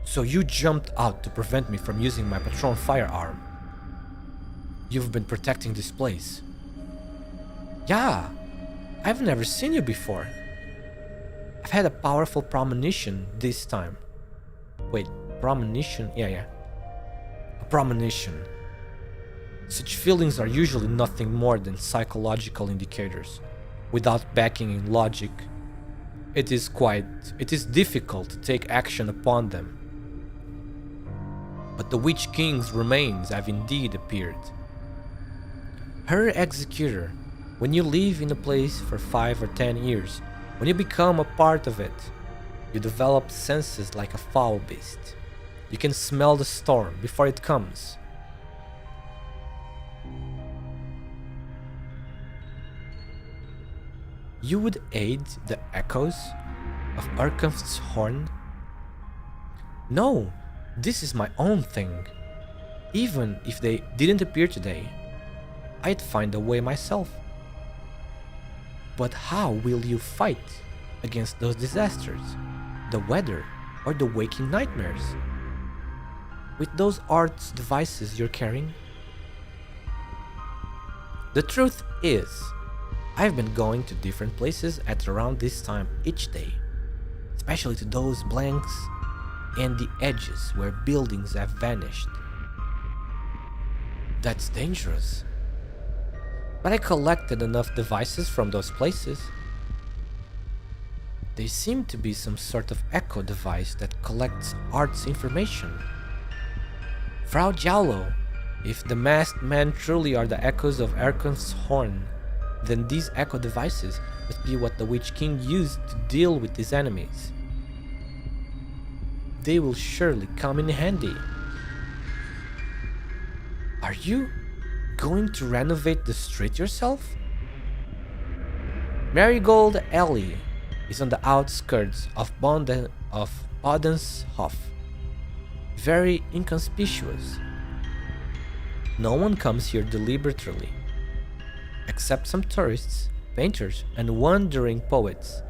So you jumped out to prevent me from using my patron firearm. You've been protecting this place. Yeah, I've never seen you before. I've had a powerful premonition this time. Wait, premonition? Yeah. A premonition. Such feelings are usually nothing more than psychological indicators, without backing in logic. It is difficult to take action upon them. But the Witch King's remains have indeed appeared. Her executor, when you live in a place for 5 or 10 years, when you become a part of it, you develop senses like a foul beast. You can smell the storm before it comes. You would aid the echoes of Herbst's horn? No, this is my own thing. Even if they didn't appear today, I'd find a way myself. But how will you fight against those disasters, the weather, or the waking nightmares? With those arts devices you're carrying? The truth is, I've been going to different places at around this time each day, especially to those blanks and the edges where buildings have vanished. That's dangerous. But I collected enough devices from those places. They seem to be some sort of echo device that collects arts information. Frau Giallo, if the masked men truly are the echoes of Herbst's horn, then these echo devices must be what the Witch King used to deal with his enemies. They will surely come in handy. Are you going to renovate the street yourself? Marigold Alley is on the outskirts of Bodenshof. Very inconspicuous. No one comes here deliberately, except some tourists, painters, and wandering poets.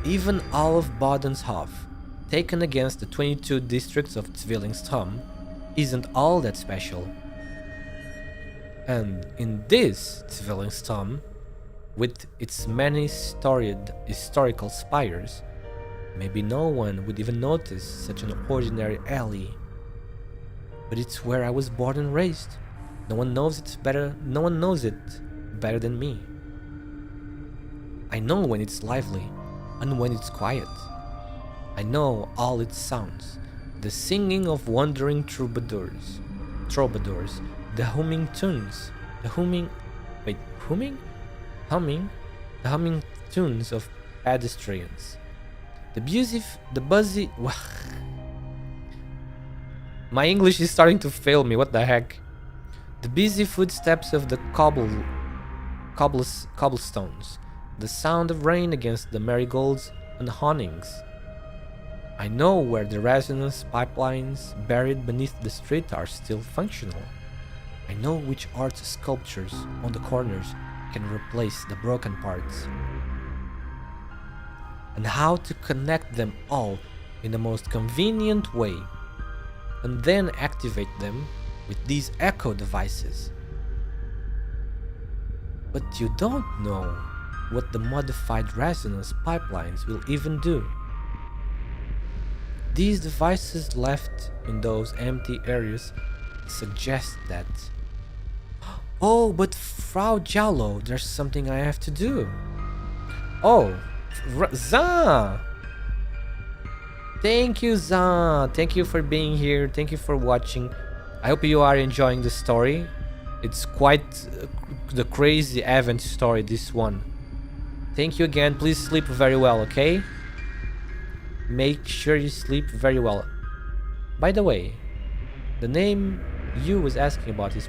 Even all of Bodenshof, taken against the 22 districts of Zwillingstürme, isn't all that special. And in this Zwillingstürme, with its many storied historical spires, maybe no one would even notice such an ordinary alley. But it's where I was born and raised. No one knows it better than me. I know when it's lively and when it's quiet. I know all its sounds, the singing of wandering troubadours, the humming tunes, the humming tunes of pedestrians, the buzzy. My English is starting to fail me. What the heck? The busy footsteps of the cobblestones, the sound of rain against the marigolds and awnings. I know where the resonance pipelines buried beneath the street are still functional. I know which art sculptures on the corners can replace the broken parts, and how to connect them all in the most convenient way, and then activate them with these echo devices. But you don't know what the modified resonance pipelines will even do. These devices left in those empty areas suggest that... Oh, but Frau Giallo, there's something I have to do. Oh, Za! Thank you, Za! Thank you for being here, thank you for watching. I hope you are enjoying the story. It's quite the crazy event story, this one. Thank you again, please sleep very well, okay? Make sure you sleep very well. By the way, the name you was asking about is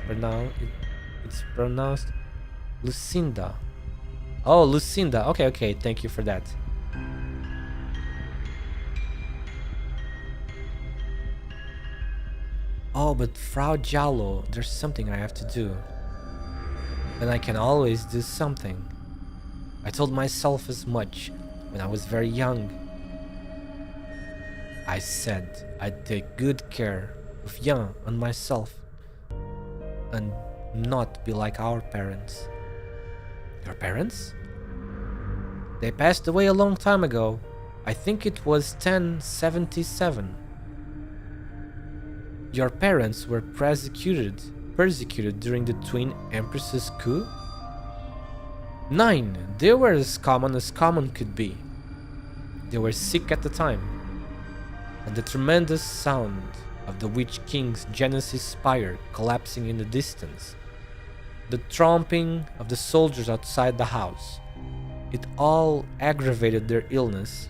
it's pronounced Lucinda. Oh, Lucinda. Okay, thank you for that. Oh, but Frau Giallo, there's something I have to do. And I can always do something. I told myself as much when I was very young. I said I'd take good care of Jan and myself and not be like our parents. Your parents? They passed away a long time ago. I think it was 1077. Your parents were persecuted during the Twin Empresses coup? 9. They were as common could be. They were sick at the time, and the tremendous sound of the Witch King's Genesis spire collapsing in the distance, the tromping of the soldiers outside the house, it all aggravated their illness.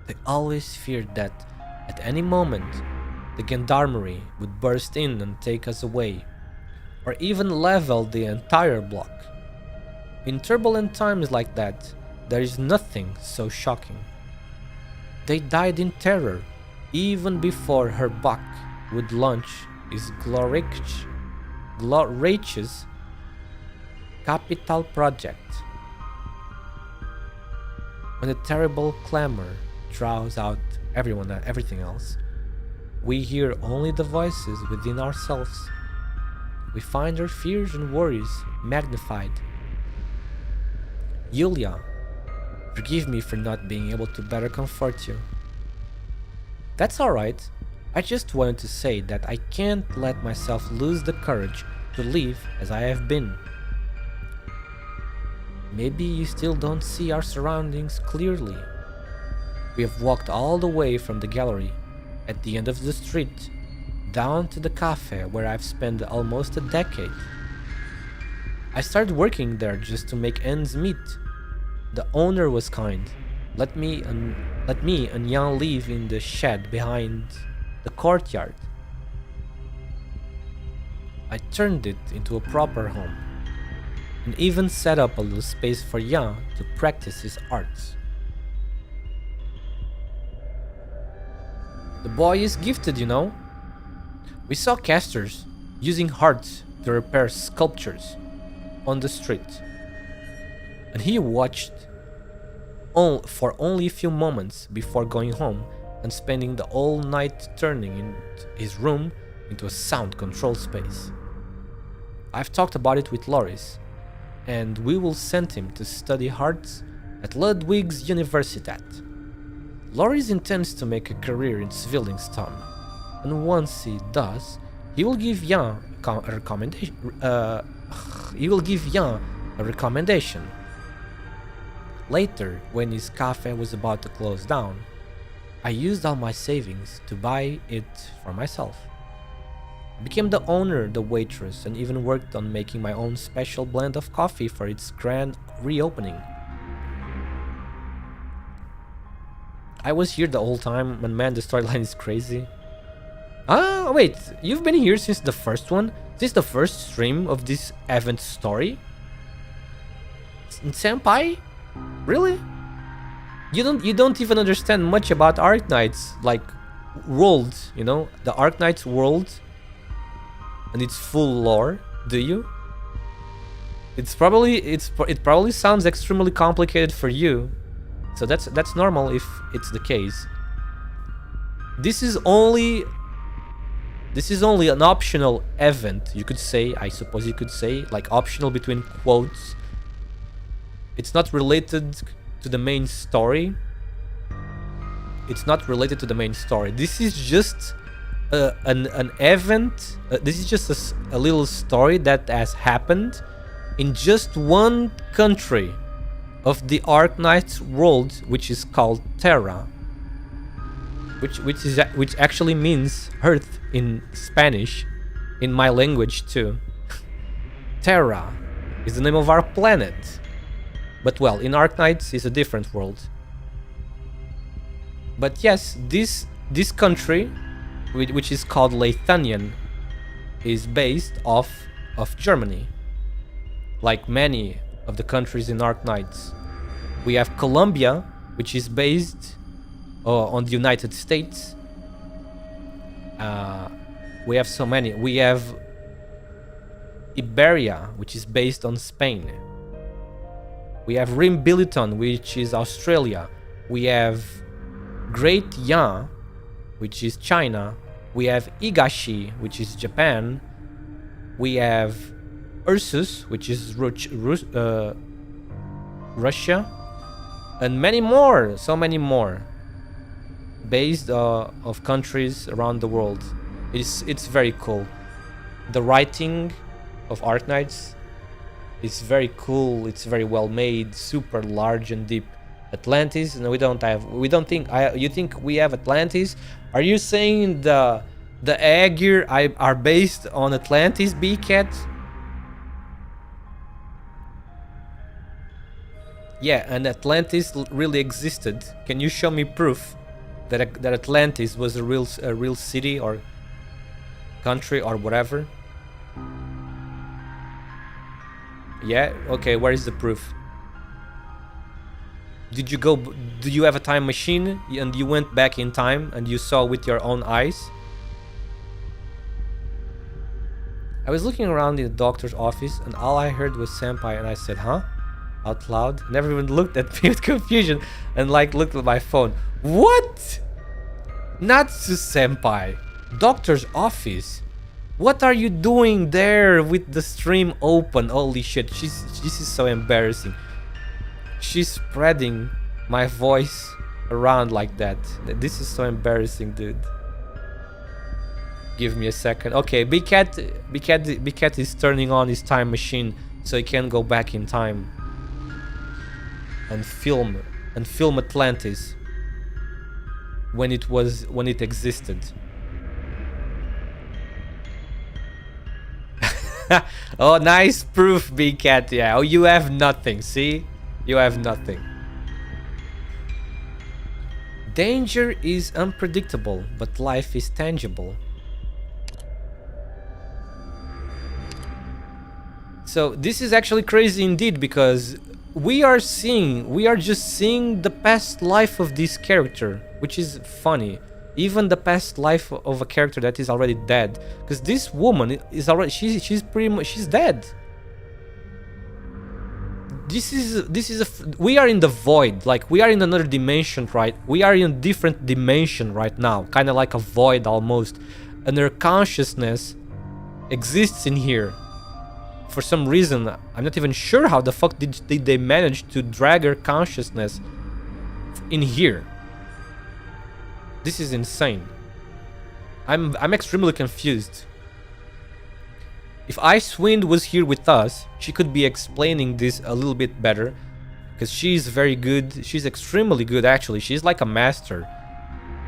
They always feared that, at any moment, the gendarmerie would burst in and take us away, or even level the entire block. In turbulent times like that, there is nothing so shocking. They died in terror, even before Herr Bach would launch his glorious capital project. When the terrible clamor drowns out everything else, we hear only the voices within ourselves. We find our fears and worries magnified. Yulia, forgive me for not being able to better comfort you. That's alright. I just wanted to say that I can't let myself lose the courage to live as I have been. Maybe you still don't see our surroundings clearly. We have walked all the way from the gallery at the end of the street down to the cafe where I've spent almost a decade. I started working there just to make ends meet. The owner was kind. Let me and Jan live in the shed behind the courtyard. I turned it into a proper home and even set up a little space for Jan to practice his arts. The boy is gifted, you know. We saw casters using hearts to repair sculptures on the street, and he watched for only a few moments before going home and spending the whole night turning his room into a sound control space. I've talked about it with Loris, and we will send him to study arts at Ludwig's Universität. Loris intends to make a career in Zwillingstürme, and once he does, he will give Jan a recommendation. Later, when his cafe was about to close down, I used all my savings to buy it for myself. I became the owner, the waitress, and even worked on making my own special blend of coffee for its grand reopening. I was here the whole time, and man, the storyline is crazy. Ah, wait, you've been here since the first one? Since the first stream of this event story? Senpai? Really? You don't even understand much about Arknights, like world, you know, the Arknights world and its full lore, do you? It probably sounds extremely complicated for you, so that's normal if it's the case. This is only an optional event, you could say, I suppose you could say, like optional between quotes. It's not related to the main story. This is just an event. This is just a little story that has happened in just one country of the Arknights world, which is called Terra, which actually means Earth in Spanish, in my language too. Terra is the name of our planet. But well, in Arknights is a different world. But yes, this country which is called Lithuanian, is based off of Germany, like many of the countries in Arknights. We have Colombia, which is based on the United States. We have so many. We have Iberia, which is based on Spain. We have Rimbiliton, which is Australia. We have Great Yan, which is China. We have Higashi, which is Japan. We have Ursus, which is Russia. And many more, so many more, based of countries around the world. It's very cool. The writing of Arknights is very cool. It's very well made, super large and deep. Atlantis? No, we don't think. You think we have Atlantis? Are you saying the Aegir are based on Atlantis, B-Cat? Yeah, and Atlantis really existed. Can you show me proof that Atlantis was a real city or country or whatever? Yeah, okay, where is the proof? Do you have a time machine and you went back in time and you saw with your own eyes? I was looking around in the doctor's office and all I heard was senpai, and I said, huh? Out loud. Never even looked at me with confusion and looked at my phone. What? Natsu senpai. Doctor's office. What are you doing there with the stream open? Holy shit, this is so embarrassing. She's spreading my voice around like that. This is so embarrassing, dude. Give me a second. Okay, B-Cat is turning on his time machine so he can go back in time and film Atlantis when it existed. Oh, nice proof, B-Cat. Yeah. Oh, you have nothing. See? You have nothing. Danger is unpredictable, but life is tangible. So this is actually crazy indeed, because we are just seeing the past life of this character, which is funny. Even the past life of a character that is already dead, because this woman is already she's dead. We are in the void, like we are in another dimension, right? We are in a different dimension right now, kind of like a void almost, and her consciousness exists in here. For some reason, I'm not even sure how the fuck did they manage to drag her consciousness in here. This is insane. I'm extremely confused. If Icewind was here with us, she could be explaining this a little bit better, because she's very good. She's extremely good, actually. She's like a master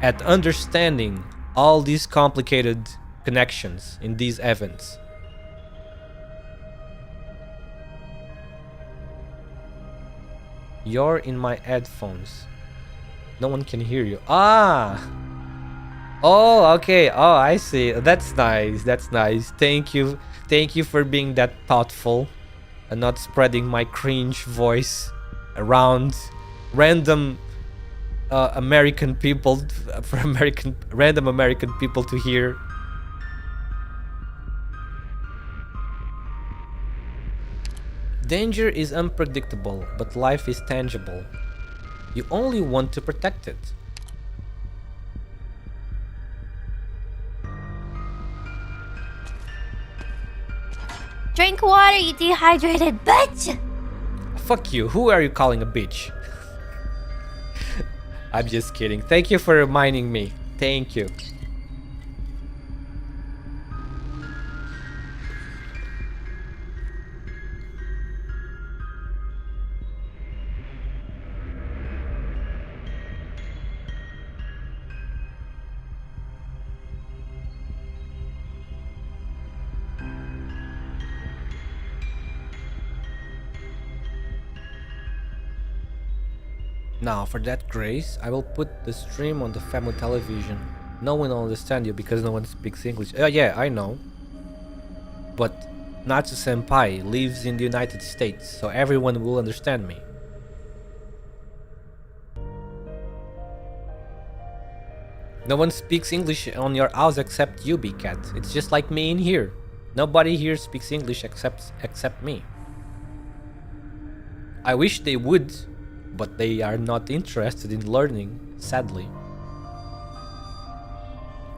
at understanding all these complicated connections in these events. You're in my headphones. No one can hear you. Ah! Oh, okay. Oh, I see. That's nice. That's nice. Thank you. Thank you for being that thoughtful and not spreading my cringe voice around random American people, for random American people to hear. Danger is unpredictable, but life is tangible. You only want to protect it. Drink water, you dehydrated bitch! Fuck you. Who are you calling a bitch? I'm just kidding. Thank you for reminding me. Thank you. Now, for that grace, I will put the stream on the family television. No one will understand you because no one speaks English. Yeah, I know. But Natsu Senpai lives in the United States, so everyone will understand me. No one speaks English on your house except you, Big Cat. It's just like me in here. Nobody here speaks English except me. I wish they would, but they are not interested in learning, sadly.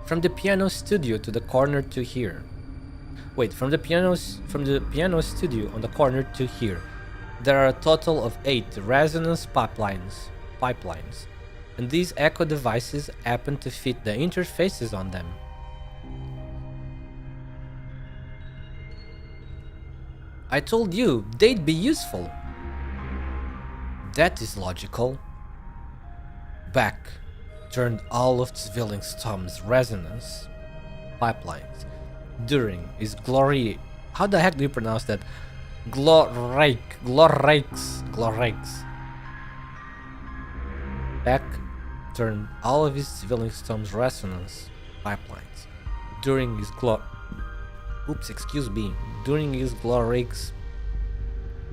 From the piano studio to the corner to here. Wait, from the piano studio on the corner to here, there are a total of 8 resonance pipelines, and these echo devices happen to fit the interfaces on them. I told you they'd be useful. That is logical. Beck turned all of Zwillingstürme's resonance pipelines during his glory. How the heck do you pronounce that? Glorreichs. Beck turned all of his Zwillingstürme's resonance pipelines during his Glorreichs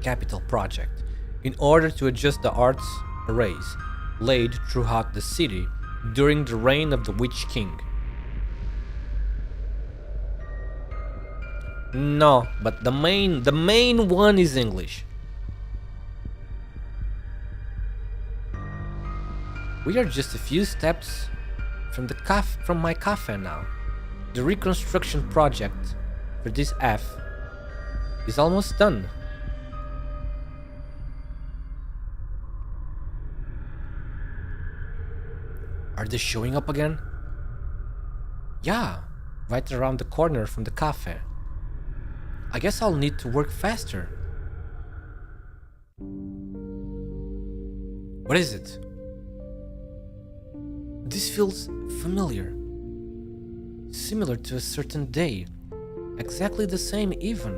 capital project in order to adjust the arts arrays laid throughout the city during the reign of the Witch King. No, but the main one is English. We are just a few steps from my cafe now. The reconstruction project for this F is almost done. Are they showing up again? Yeah, right around the corner from the cafe. I guess I'll need to work faster. What is it? This feels familiar. Similar to a certain day. Exactly the same even.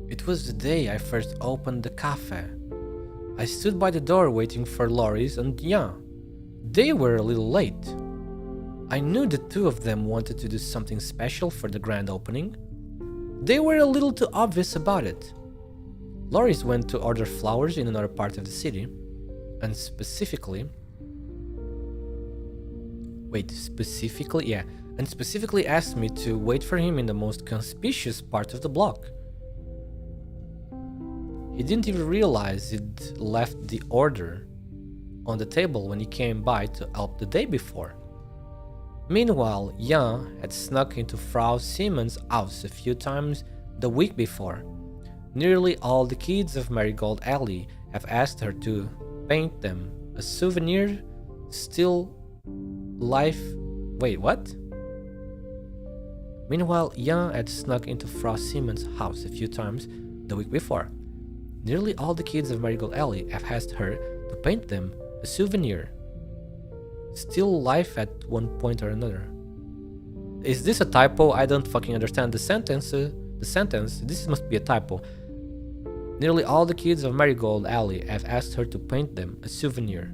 It was the day I first opened the cafe. I stood by the door waiting for Loris and Jan. They were a little late. I knew the two of them wanted to do something special for the grand opening. They were a little too obvious about it. Loris went to order flowers in another part of the city, and specifically asked me to wait for him in the most conspicuous part of the block. He didn't even realize he'd left the order on the table when he came by to help the day before. Meanwhile, Jan had snuck into Frau Siemens' house a few times the week before. Nearly all the kids of Marigold Alley have asked her to paint them a souvenir still life. Wait, what? Meanwhile, Jan had snuck into Frau Siemens' house a few times the week before. Nearly all the kids of Marigold Alley have asked her to paint them a souvenir. Still life at one point or another. Is this a typo? I don't fucking understand the sentence. This must be a typo. Nearly all the kids of Marigold Alley have asked her to paint them a souvenir.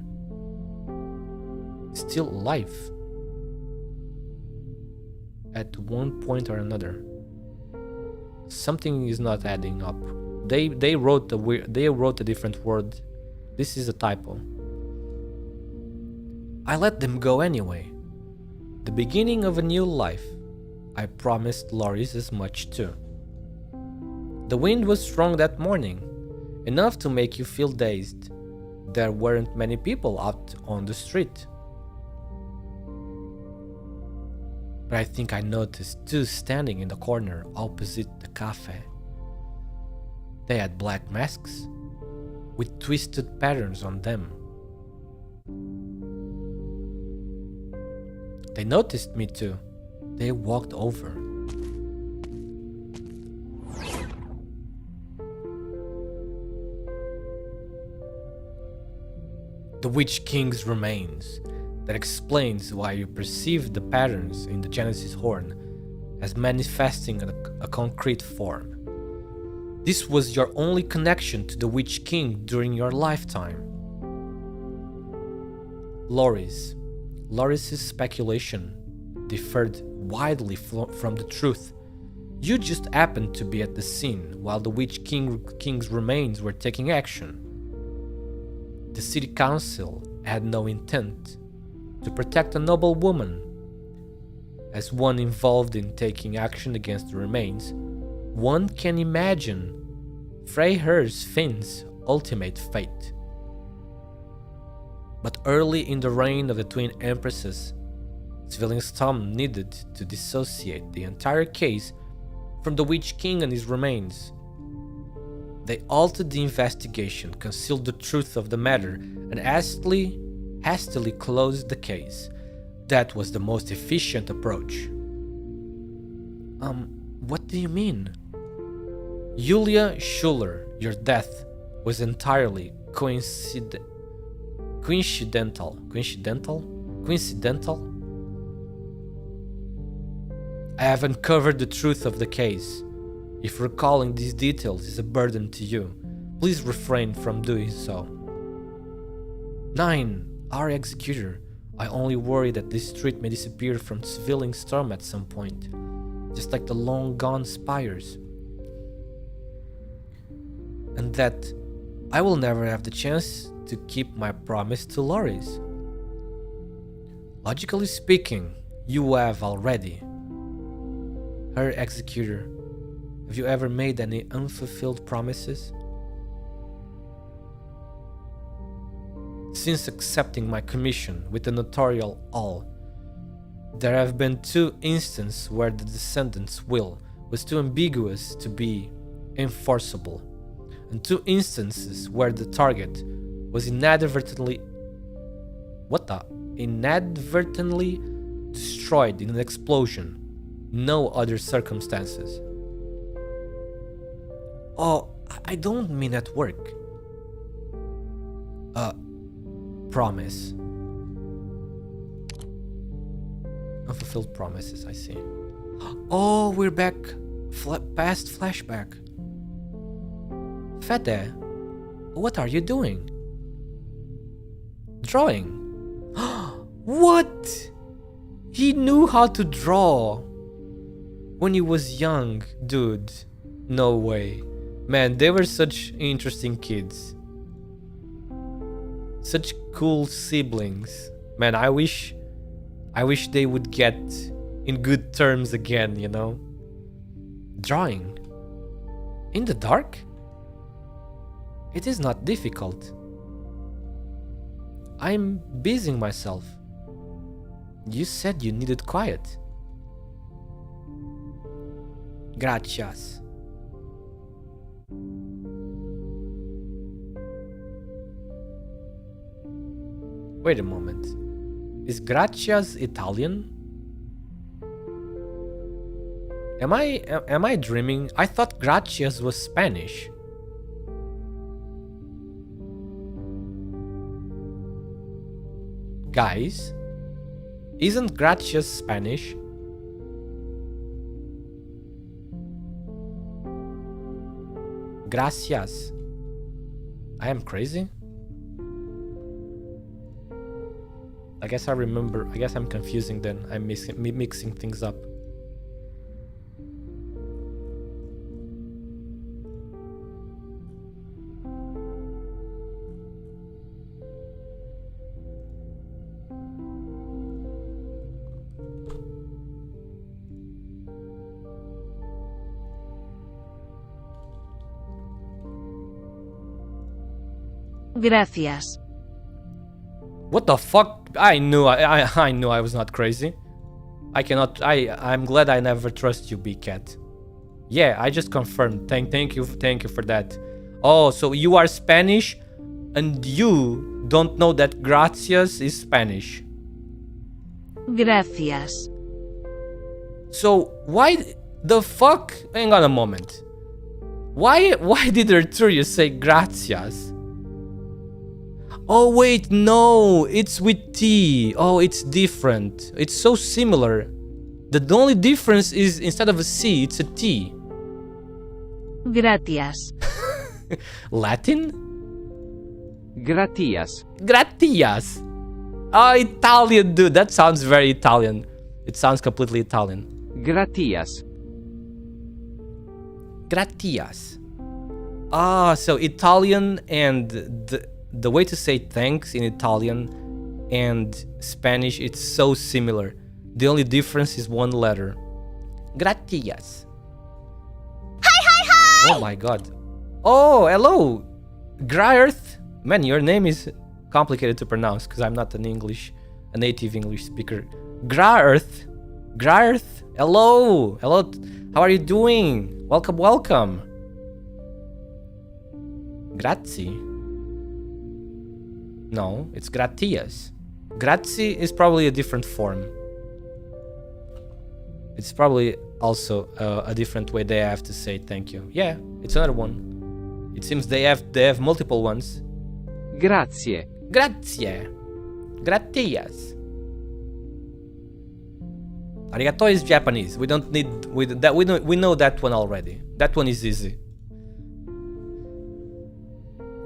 Still life at one point or another. Something is not adding up. They wrote a different word. This is a typo. I let them go anyway. The beginning of a new life. I promised Loris as much too. The wind was strong that morning, enough to make you feel dazed. There weren't many people out on the street. But I think I noticed two standing in the corner opposite the cafe. They had black masks with twisted patterns on them. They noticed me too. They walked over. The Witch King's remains. That explains why you perceive the patterns in the Genesis horn as manifesting a concrete form. This was your only connection to the Witch King during your lifetime. Loris's speculation differed widely from the truth. You just happened to be at the scene while the Witch King's remains were taking action. The city council had no intent to protect a noble woman. As one involved in taking action against the remains, one can imagine Freyher's Finn's ultimate fate. But early in the reign of the twin empresses, Zwillingstürme needed to dissociate the entire case from the Witch King and his remains. They altered the investigation, concealed the truth of the matter, and hastily closed the case. That was the most efficient approach. What do you mean? Julia Schuller, your death was entirely coincidental. I have uncovered the truth of the case. If recalling these details is a burden to you, please refrain from doing so. 9. Our executor. I only worry that this street may disappear from Zwillingstürme at some point, just like the long-gone spires. And that I will never have the chance to keep my promise to Loris. Logically speaking, you have already. Her executor, have you ever made any unfulfilled promises? Since accepting my commission with the notarial all, there have been 2 instances where the descendant's will was too ambiguous to be enforceable, and 2 instances where the target was inadvertently destroyed in an explosion. No other circumstances. Oh, I don't mean at work. Promise. Unfulfilled promises, I see. Oh, we're back. Past flashback. Fede, what are you doing? Drawing. What? He knew how to draw when he was young, dude. No way. Man, they were such interesting kids. Such cool siblings. Man, I wish they would get in good terms again, you know? Drawing. In the dark? It is not difficult. I'm busying myself. You said you needed quiet. Gracias. Wait a moment. Is gracias Italian? Am I dreaming? I thought gracias was Spanish. Guys, isn't gracias Spanish? Gracias. I am crazy? I guess I'm confusing then. I'm mixing things up. Gracias. What the fuck? I knew I was not crazy. I'm glad I never trust you, big cat. Yeah, I just confirmed. Thank you for that. Oh, so you are Spanish and you don't know that gracias is Spanish. Gracias. So why the fuck? Hang on a moment. Why did Arturius say gracias? Oh wait, no, it's with T. Oh, it's different. It's so similar. The only difference is instead of a C, it's a T. Gracias. Latin? Gratias. Gratias. Oh, Italian, dude. That sounds very Italian. It sounds completely Italian. Gratias. Gratias. Ah, so Italian and the way to say thanks in Italian and Spanish, it's so similar. The only difference is one letter. Gratias. Hi! Oh my god. Oh, hello. Graerth. Man, your name is complicated to pronounce because I'm not a native English speaker. Graerth. Graerth. Hello. Hello. How are you doing? Welcome, welcome. Grazie. No, it's gratias. Grazie is probably a different form. It's probably also a different way they have to say thank you. Yeah, it's another one. It seems they have multiple ones. Grazie. Grazie. Gratias. Arigato is Japanese. We don't need that. We know that one already. That one is easy.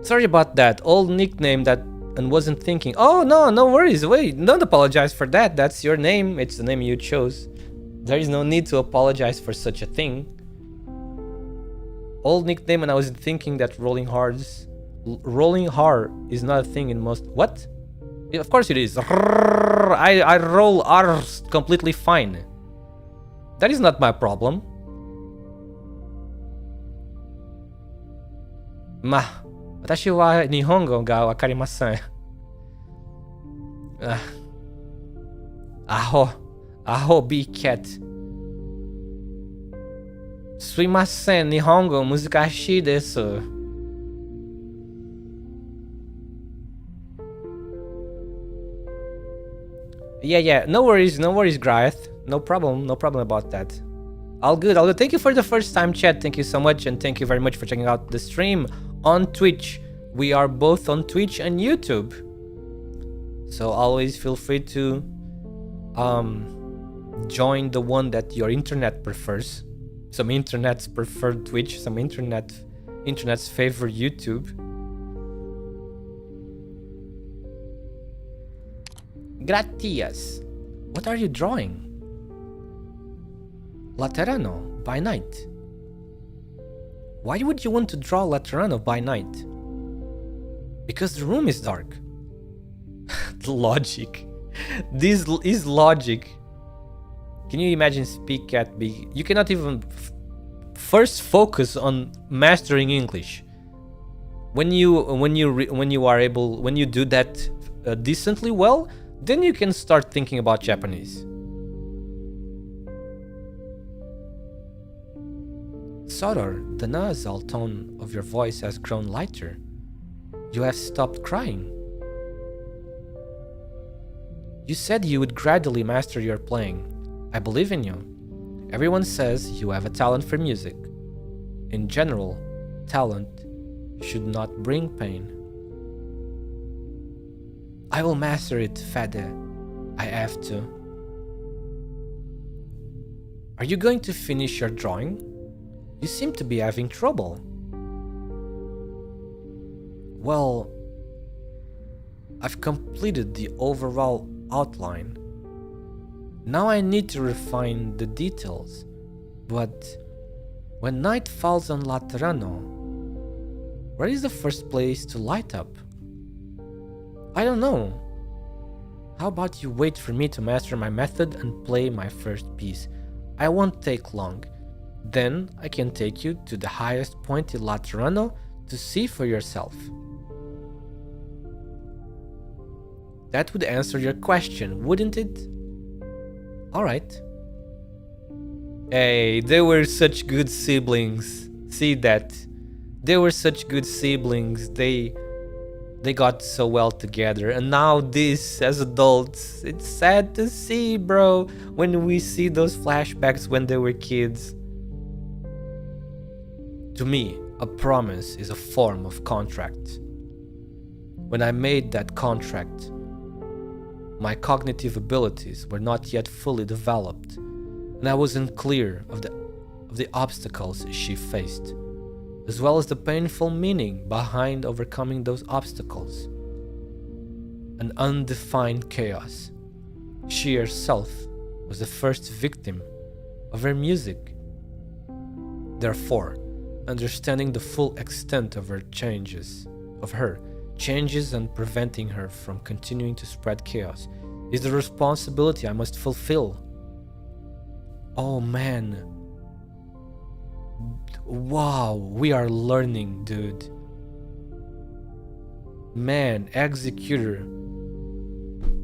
Sorry about that old nickname that and wasn't thinking. Oh no worries. Wait, don't apologize for that. That's your name. It's the name you chose. There is no need to apologize for such a thing. Old nickname, and I was thinking that rolling hard is not a thing in most. What? Yeah, of course it is. I roll R's completely fine. That is not my problem. Watashi wa Nihongo ga wakarimasen. Aho be cat. Suimasen Nihongo muzukashi desu. Yeah, no worries, Grieth. No problem about that. All good. Thank you for the first time chat. Thank you so much, and thank you very much for checking out the stream on Twitch. We are both on Twitch and YouTube, so always feel free to join the one that your internet prefers. Some internets prefer Twitch, some internets favor YouTube. Gratias. What are you drawing? Laterano by night. Why would you want to draw Laterano by night? Because the room is dark. Logic. This is logic. Can you imagine speak at big? You cannot even first focus on mastering English. When you do that decently well, then you can start thinking about Japanese. Soror, the nasal tone of your voice has grown lighter. You have stopped crying. You said you would gradually master your playing. I believe in you. Everyone says you have a talent for music. In general, talent should not bring pain. I will master it, Fade. I have to. Are you going to finish your drawing? You seem to be having trouble. Well, I've completed the overall outline. Now I need to refine the details. But when night falls on Laterano, where is the first place to light up? I don't know. How about you wait for me to master my method and play my first piece? I won't take long. Then I can take you to the highest point in Laterano to see for yourself. That would answer your question, wouldn't it? Alright. Hey, they were such good siblings. See that? They were such good siblings. They got so well together, and now this, as adults, it's sad to see, bro, when we see those flashbacks when they were kids. To me, a promise is a form of contract. When I made that contract, my cognitive abilities were not yet fully developed, and I wasn't clear of the obstacles she faced. as well as the painful meaning behind overcoming those obstacles. An undefined chaos. She herself was the first victim of her music. Therefore, understanding the full extent of her changes and preventing her from continuing to spread chaos is the responsibility I must fulfill. Oh man. Wow, we are learning, dude. Man, Executor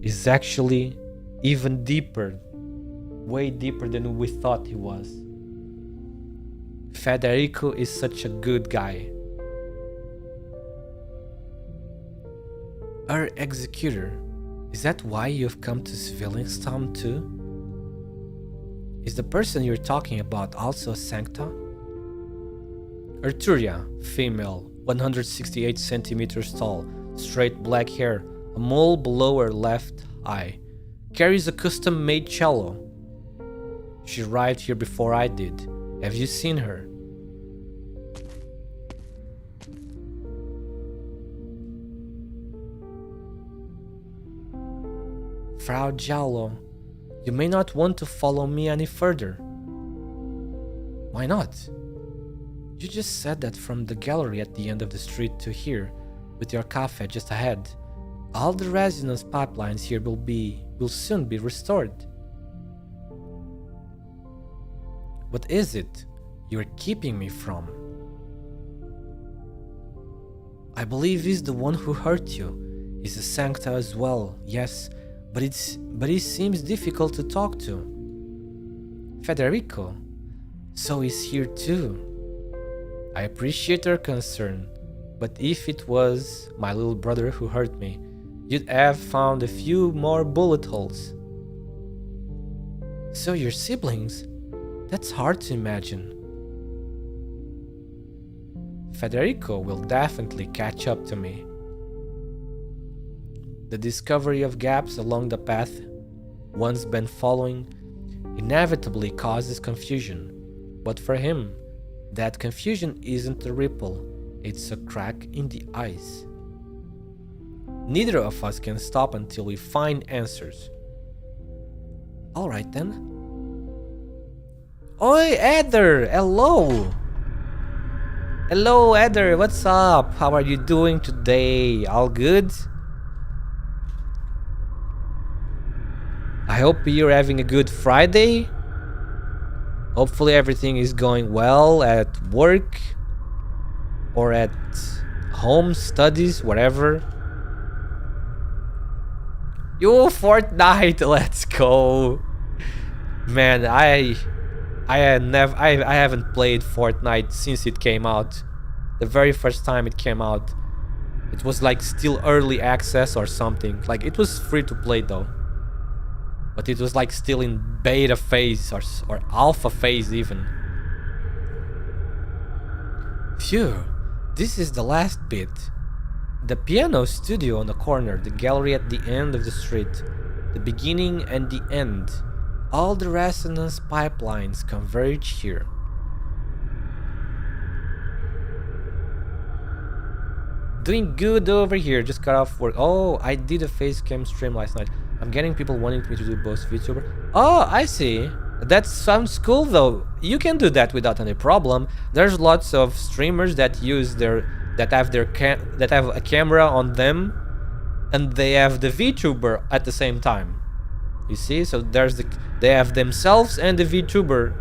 is actually even deeper, way deeper than we thought he was. Federico is such a good guy. Our Executor, is that why you've come to Zwillingstürme too? Is the person you're talking about also a Sancta? Arturia, female, 168 centimeters tall, straight black hair, a mole below her left eye, carries a custom-made cello. She arrived here before I did. Have you seen her? Frau Giallo, you may not want to follow me any further. Why not? You just said that from the gallery at the end of the street to here, with your cafe just ahead. All the resonance pipelines here will soon be restored. What is it you're keeping me from? I believe he's the one who hurt you. He's a Sancta as well, yes, but he seems difficult to talk to. Federico, so he's here too. I appreciate your concern, but if it was my little brother who hurt me, you'd have found a few more bullet holes. So you're siblings? That's hard to imagine. Federico will definitely catch up to me. The discovery of gaps along the path one's been following inevitably causes confusion, but for him, that confusion isn't a ripple, it's a crack in the ice. Neither of us can stop until we find answers. Alright then. Oi, Eder! Hello! Hello, Eder, what's up? How are you doing today? All good? I hope you're having a good Friday. Hopefully everything is going well at work or at home, studies, whatever. Yo, Fortnite, let's go. Man, I haven't played Fortnite since it came out. The very first time it came out, it was like still early access or something. Like it was free to play though, but it was like still in beta phase or alpha phase even. Phew, this is the last bit. The piano studio on the corner, the gallery at the end of the street, the beginning and the end. All the resonance pipelines converge here. Doing good over here, just got off work. Oh, I did a facecam stream last night. I'm getting people wanting me to do both VTuber. Oh, I see. That sounds cool though. You can do that without any problem. There's lots of streamers that use that have a camera on them, and they have the VTuber at the same time. You see, so they have themselves and the VTuber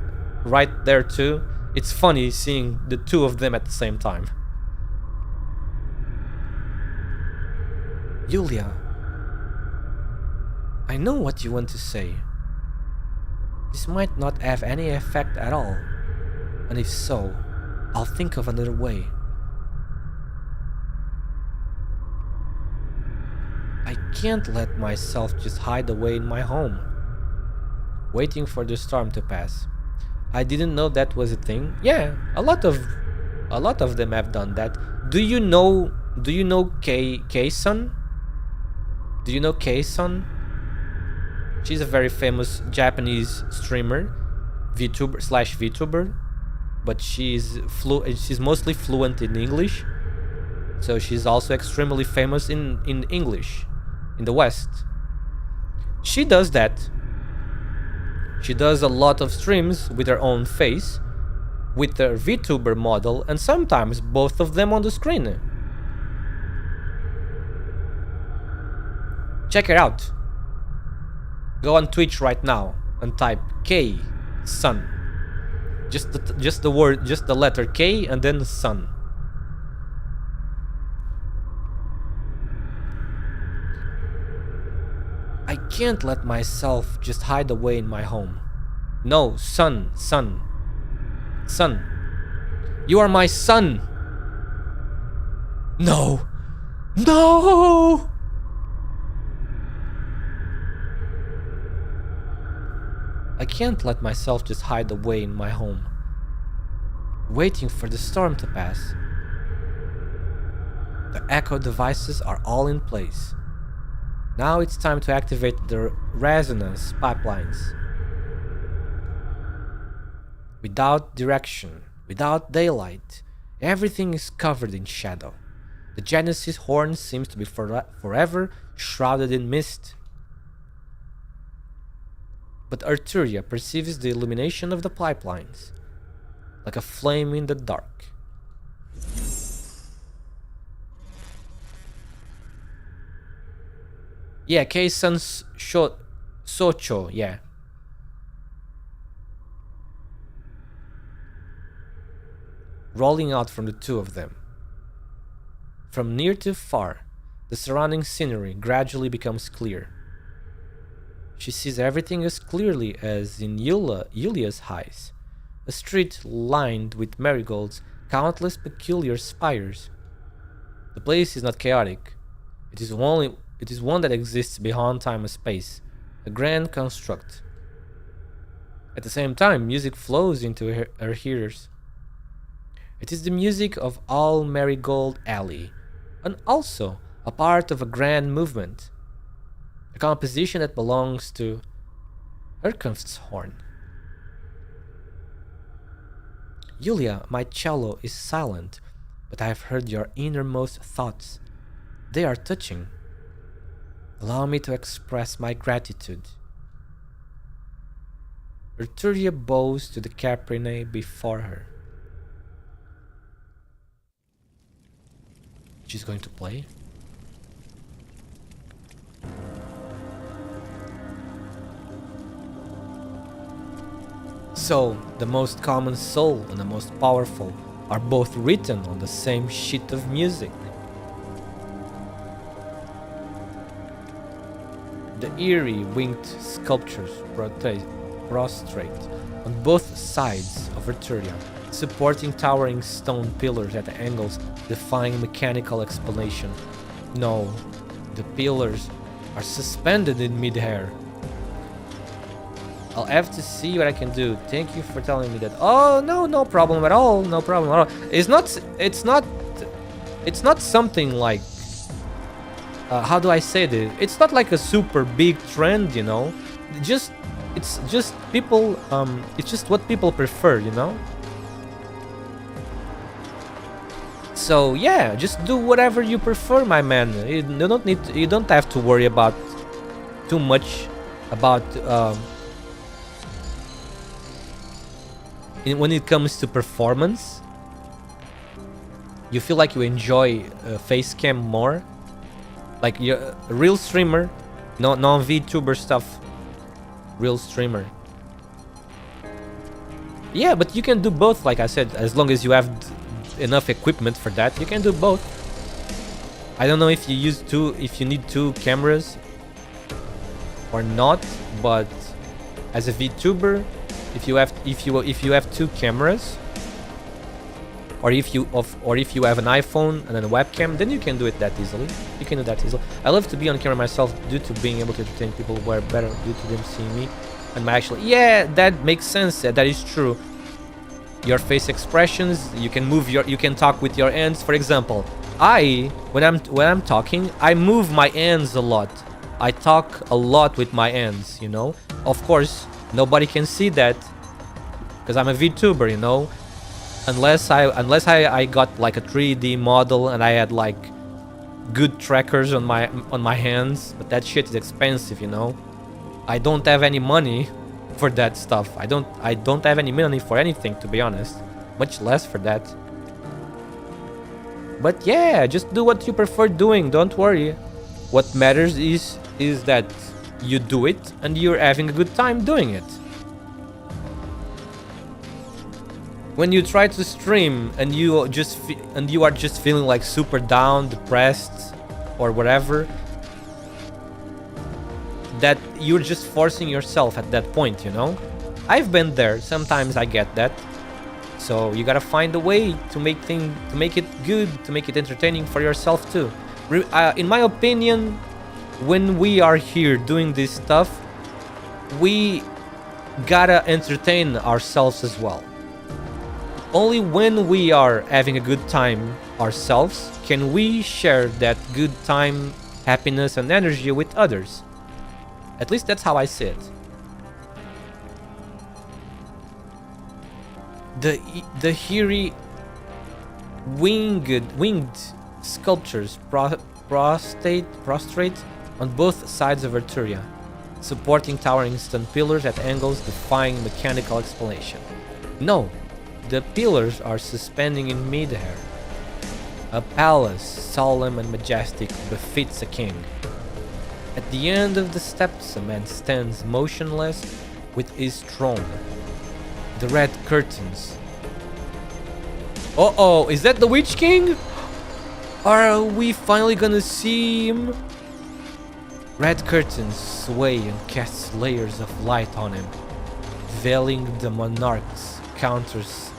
right there too. It's funny seeing the two of them at the same time. Julia, I know what you want to say. This might not have any effect at all, and if so, I'll think of another way. I can't let myself just hide away in my home, waiting for the storm to pass. I didn't know that was a thing. Yeah, a lot of them have done that. Do you know K-Sun? Do you know K-Sun? She's a very famous Japanese streamer, VTuber. but she's mostly fluent in English. So she's also extremely famous in English in the West. She does that. She does a lot of streams with her own face, with her VTuber model, and sometimes both of them on the screen. Check her out. Go on Twitch right now and type K Sun. Just the letter K and then Sun. I can't let myself just hide away in my home. No, son. You are my son. No. No! I can't let myself just hide away in my home, waiting for the storm to pass. The echo devices are all in place. Now it's time to activate the resonance pipelines. Without direction, without daylight, everything is covered in shadow. The Genesis horn seems to be forever shrouded in mist. But Arturia perceives the illumination of the pipelines, like a flame in the dark. Yeah, Kei-san Socho, yeah. Rolling out from the two of them. From near to far, the surrounding scenery gradually becomes clear. She sees everything as clearly as in Yulia's eyes. A street lined with marigolds, countless peculiar spires. The place is not chaotic. It is one that exists beyond time and space, a grand construct. At the same time, music flows into her ears. It is the music of All Marigold Alley, and also a part of a grand movement, a composition that belongs to Herbst's horn. Yulia, my cello is silent, but I have heard your innermost thoughts. They are touching. Allow me to express my gratitude. Arturia bows to the caprine before her. She's going to play. So, the most common soul and the most powerful are both written on the same sheet of music. The eerie winged sculptures prostrate on both sides of Arturia, supporting towering stone pillars at angles defying mechanical explanation. No, the pillars are suspended in mid-air. I'll have to see what I can do. Thank you for telling me that. Oh no, no problem at all. No problem at all. It's not something like how do I say this? It's not like a super big trend, you know. It's just people. It's just what people prefer, you know. So yeah, just do whatever you prefer, my man. You don't have to worry about too much about when it comes to performance. You feel like you enjoy face cam more. Like you're a real streamer, non-VTuber stuff. Real streamer. Yeah, but you can do both, like I said, as long as you have enough equipment for that, you can do both. I don't know if you need two cameras or not, but as a VTuber, if you have two cameras, or if you have an iPhone and a webcam, then you can do it that easily. You can do that easily. I love to be on camera myself due to being able to entertain people who are better due to them seeing me and my actual. Yeah, that makes sense. That is true. Your face expressions, you can talk with your hands. For example, when I'm talking, I move my hands a lot. I talk a lot with my hands, you know. Of course, nobody can see that because I'm a VTuber, you know. Unless I got like a 3D model and I had like good trackers on my hands, but that shit is expensive, you know. I don't have any money for that stuff. I don't have any money for anything, to be honest, much less for that. But yeah, just do what you prefer doing, don't worry. What matters is that you do it and you're having a good time doing it. When you try to stream and you are just feeling like super down, depressed, or whatever, that you're just forcing yourself at that point, you know? I've been there. Sometimes I get that. So you gotta find a way to make it good, to make it entertaining for yourself too. In my opinion, when we are here doing this stuff, we gotta entertain ourselves as well. Only when we are having a good time ourselves can we share that good time, happiness, and energy with others. At least that's how I see it. The hairy winged sculptures prostrate on both sides of Arturia, supporting towering stone pillars at angles defying mechanical explanation. No, the pillars are suspending in mid-air. A palace, solemn and majestic, befits a king. At the end of the steps, a man stands motionless with his throne. The red curtains. Uh-oh, is that the Witch King? Are we finally gonna see him? Red curtains sway and cast layers of light on him, veiling the monarch's countenance.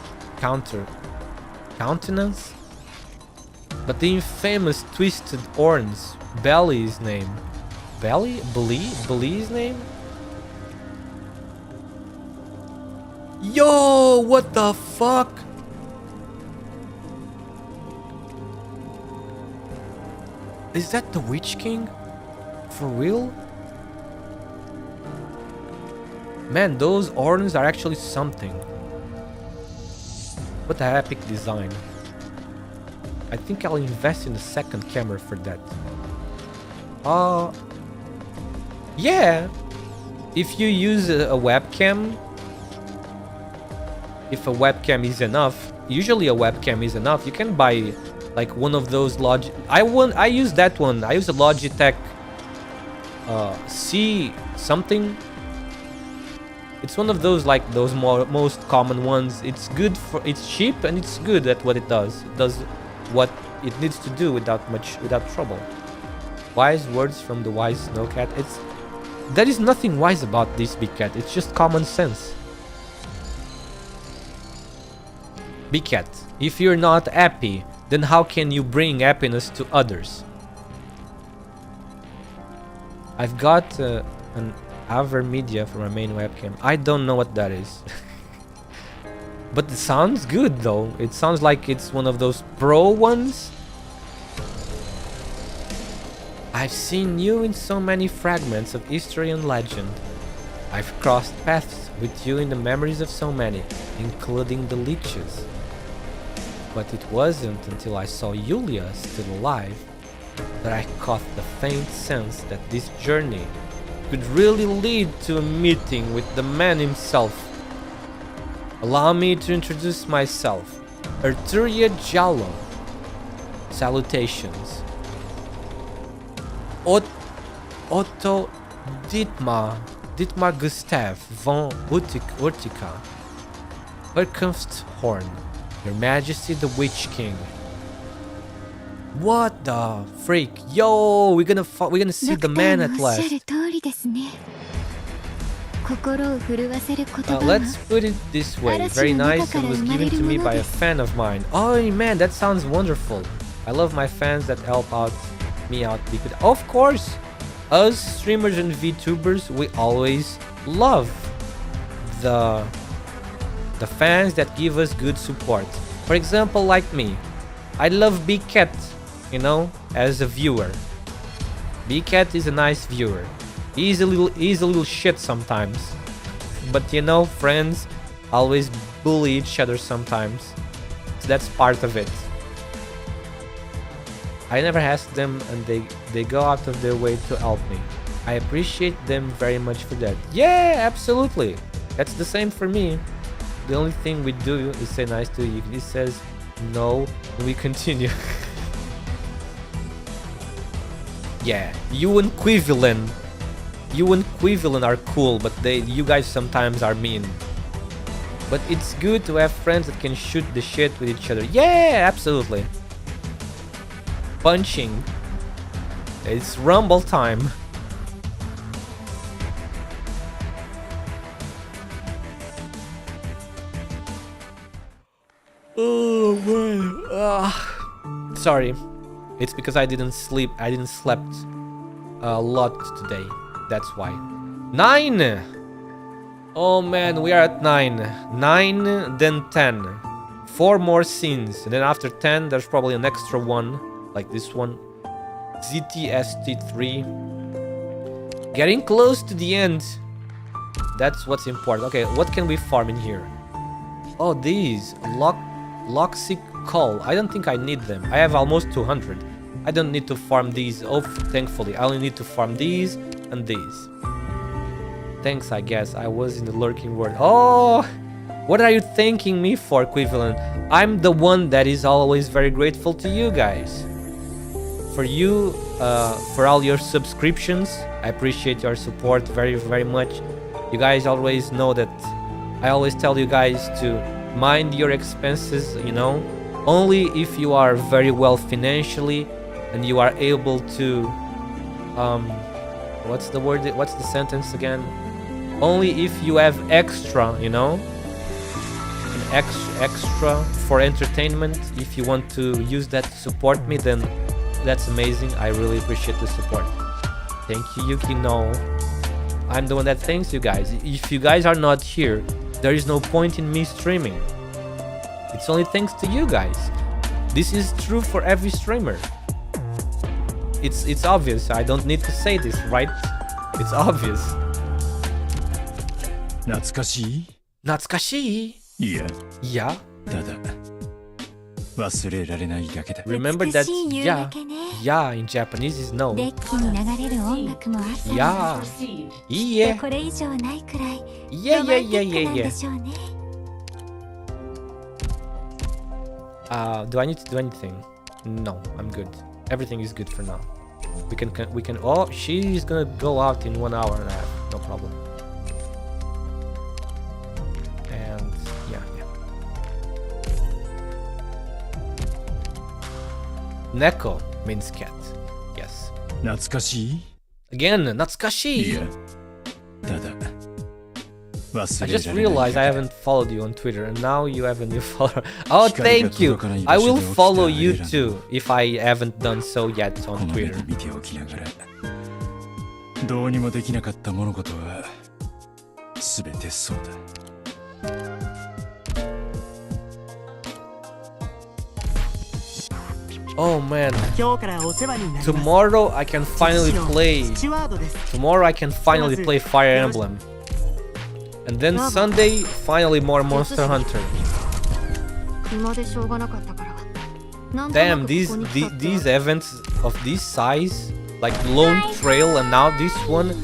But the infamous twisted horns belly his name. Belly his name? Yo, what the fuck? Is that the Witch King? For real? Man, those horns are actually something. What a epic design. I think I'll invest in a second camera for that. Yeah. If you use a webcam, if a webcam is enough, usually a webcam is enough. You can buy like one of those I use that one. I use a Logitech C something. It's one of those like those most common ones. It's good for, it's cheap and it's good at what it does. It does what it needs to do without trouble. Wise words from the wise snow cat. There is nothing wise about this big cat. It's just common sense. Big cat, if you're not happy, then how can you bring happiness to others? I've got an ARKNIGHTS for my main webcam. I don't know what that is. But it sounds good though. It sounds like it's one of those pro ones. I've seen you in so many fragments of history and legend. I've crossed paths with you in the memories of so many, including the leeches. But it wasn't until I saw Yulia still alive that I caught the faint sense that this journey could really lead to a meeting with the man himself. Allow me to introduce myself, Arturia Jallo. Salutations. Otto Dietmar Gustav von Urtica. Herkunftshorn, Your Majesty the Witch King. What the freak? Yo, we're gonna see the man at last. Let's put it this way. Very nice and was given to me by a fan of mine. Oh man, that sounds wonderful. I love my fans that help me out. Of course, us streamers and VTubers, we always love the fans that give us good support. For example, like me, I love Big Cat, you know, as a viewer. Big Cat is a nice viewer. He's a little shit sometimes, but you know, friends always bully each other sometimes. That's part of it. I never ask them, and they go out of their way to help me. I appreciate them very much for that. Yeah, absolutely. That's the same for me. The only thing we do is say nice to you. He says no, and we continue. Yeah, you and Quivillain are cool, but you guys sometimes are mean. But it's good to have friends that can shoot the shit with each other. Yeah, absolutely. Punching. It's rumble time. Oh man. Sorry. It's because I didn't sleep. I didn't slept a lot today. That's why. 9. Oh man, we are at 9. 9, then 10. 4 more scenes. And then after 10, there's probably an extra one. Like this one. ZTST3. Getting close to the end. That's what's important. Okay, what can we farm in here? Oh, these. Loxic Coal. I don't think I need them. I have almost 200. I don't need to farm these. Oh, thankfully. I only need to farm these and these. Thanks, I guess. I was in the lurking world. Oh! What are you thanking me for, Quivillain? I'm the one that is always very grateful to you guys. For you, for all your subscriptions. I appreciate your support very, very much. You guys always know that I always tell you guys to mind your expenses, you know. Only if you are very well financially and you are able to what's the word, what's the sentence again? Only if you have extra, you know, an extra for entertainment, if you want to use that to support me, then that's amazing. I really appreciate the support. Thank you, Yuki. No, I'm the one that thanks you guys. If you guys are not here, there is no point in me streaming. It's only thanks to you guys. This is true for every streamer. It's obvious. I don't need to say this, right? It's obvious. 懐かしい？懐かしい？ Yeah. Yeah. ただ忘れられないだけだ。 Remember that yeah in Japanese is no. デッキに流れる音楽もあったの Yeah. いいえ。これ以上ないくらい Yeah, ロマ yeah, ンテ yeah, ィック yeah, なん yeah. でしょうね Do I need to do anything? No, I'm good. Everything is good for now. We can. Oh, she's gonna go out in 1 hour and a half. No problem. And yeah. Neko means cat. Yes. 懐かしい？ Again, natsukashi. いや、ただ I just realized I haven't followed you on Twitter, and now you have a new follower. Oh, thank you. I will follow you too if I haven't done so yet on Twitter. 見ておきながらどうにもできなかった物事は全てそうだ。Oh man. Tomorrow I can finally play. Tomorrow I can finally play Fire Emblem. And then Sunday, finally more Monster Hunter. Damn, these events of this size, like Lone Trail and now this one,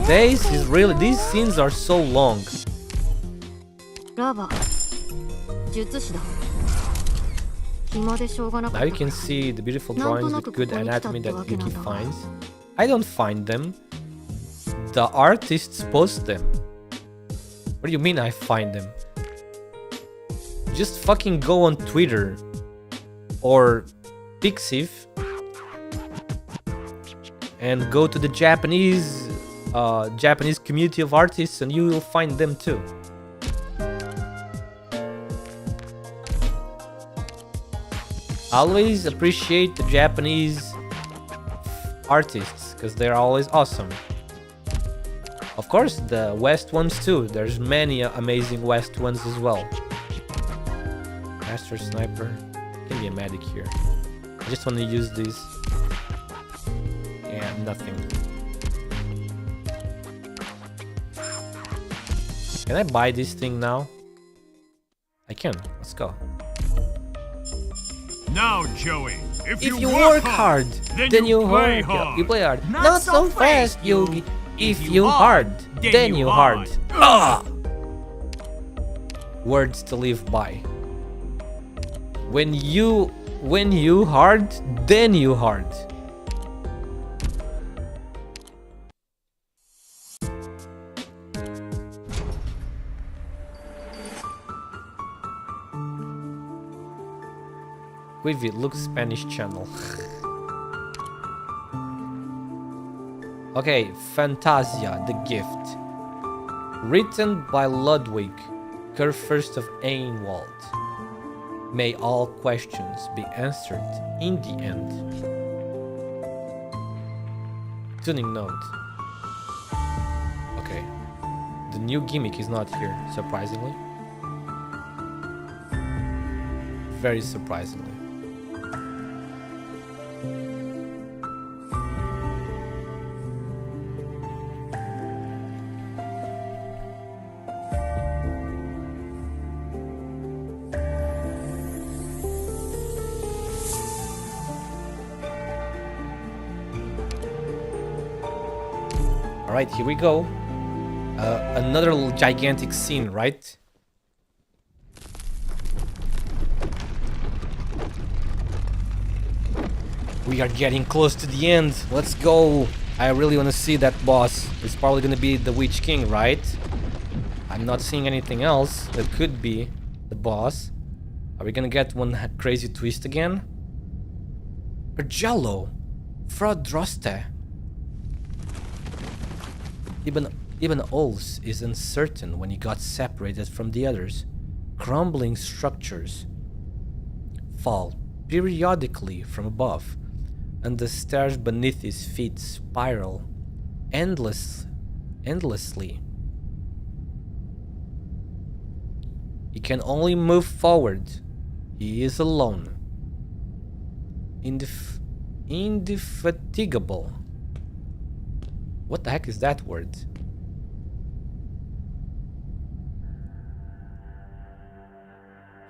these scenes are so long. Now you can see the beautiful drawings with good anatomy that Yuki finds. I don't find them. The artists post them. What do you mean I find them? Just fucking go on Twitter or Pixiv and go to the Japanese community of artists and you will find them too. Always appreciate the Japanese artists because they're always awesome. Of course, the West ones too. There's many amazing West ones as well. Master Sniper. Can be a medic here. I just want to use this. Yeah, nothing. Can I buy this thing now? I can. Let's go. Now, Joey, If you work hard, then you play hard. hard. You play hard. Not so fast, Yogi. If you hard, then you hard. Ah! Words to live by. When you hard, then you hard. Quivi, look Spanish channel. Okay, Fantasia, the Gift. Written by Ludwig, Kurfürst of Einwald. May all questions be answered in the end. Tuning note. Okay. The new gimmick is not here, surprisingly. Very surprisingly. Alright, here we go. Another gigantic scene, right? We are getting close to the end. Let's go. I really want to see that boss. It's probably going to be the Witch King, right? I'm not seeing anything else that could be the boss. Are we going to get one crazy twist again? Jello. Frodroste. Even Ols is uncertain when he got separated from the others. Crumbling structures fall periodically from above, and the stairs beneath his feet spiral endlessly. He can only move forward. He is alone. Indefatigable. What the heck is that word?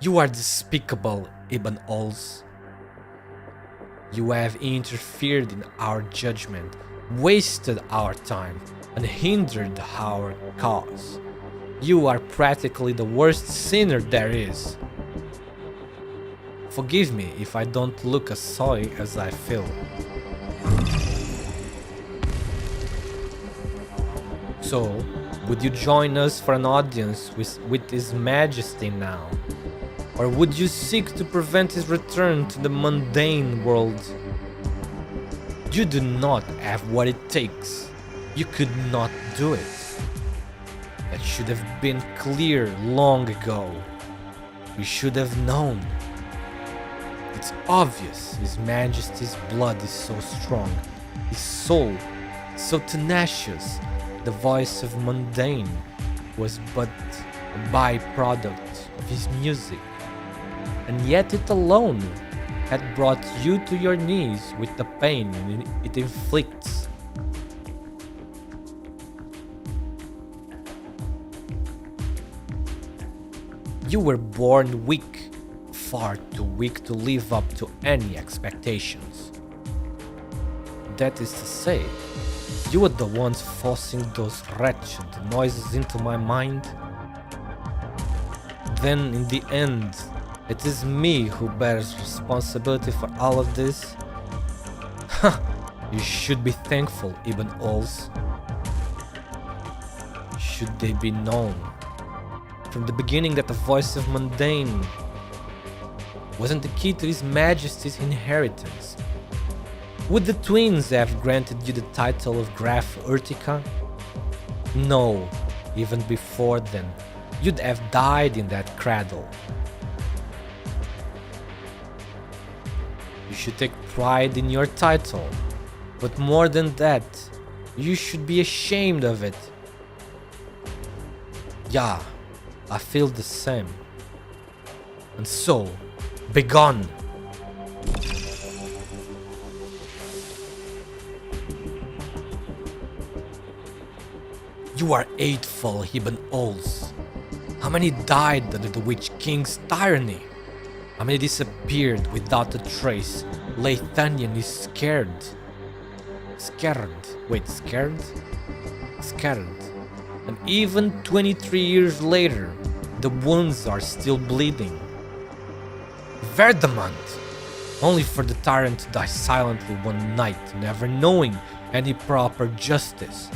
You are despicable, Ibn Ols. You have interfered in our judgment, wasted our time, and hindered our cause. You are practically the worst sinner there is. Forgive me if I don't look as sorry as I feel. So, would you join us for an audience with His Majesty now? Or would you seek to prevent his return to the mundane world? You do not have what it takes. You could not do it. That should have been clear long ago. We should have known. It's obvious His Majesty's blood is so strong, his soul so tenacious. The voice of mundane was but a byproduct of his music, and yet it alone had brought you to your knees with the pain it inflicts. You were born weak, far too weak to live up to any expectations. That is to say, you were the ones forcing those wretched noises into my mind. Then, in the end, it is me who bears responsibility for all of this. Ha! You should be thankful, Ibn Ols. Should they be known from the beginning that the voice of mundane wasn't the key to His Majesty's inheritance? Would the twins have granted you the title of Graf Urtica? No, even before then, you'd have died in that cradle. You should take pride in your title, but more than that, you should be ashamed of it. Yeah, I feel the same. And so, begone! You are hateful, Ibn Ols. How many died under the Witch King's tyranny? Amani disappeared without a trace. Leithanian is scared. Scared. Wait, scared? Scared. And even 23 years later, the wounds are still bleeding. Verdamant! Only for the tyrant to die silently one night, never knowing any proper justice.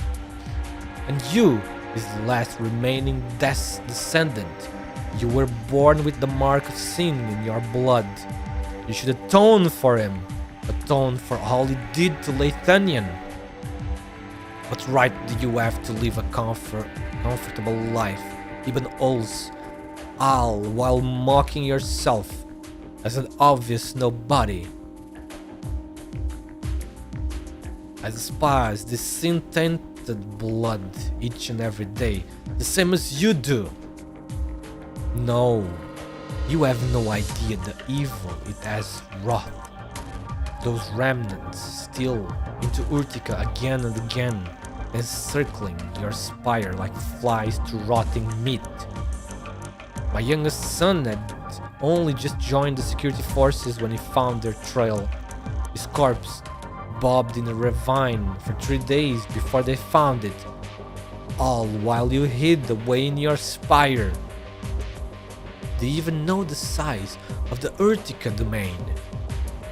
And you, his last remaining descendant, you were born with the mark of sin in your blood. You should atone for him, atone for all he did to Leithanian. What right do you have to live a comfortable life, even Ols, all while mocking yourself as an obvious nobody? I despise this sin-tainted blood each and every day, the same as you do. No, you have no idea the evil it has wrought. Those remnants steal into Urtica again and again, encircling your spire like flies to rotting meat. My youngest son had only just joined the security forces when he found their trail. His corpse bobbed in a ravine for 3 days before they found it, all while you hid away in your spire. Do you even know the size of the Urtica domain?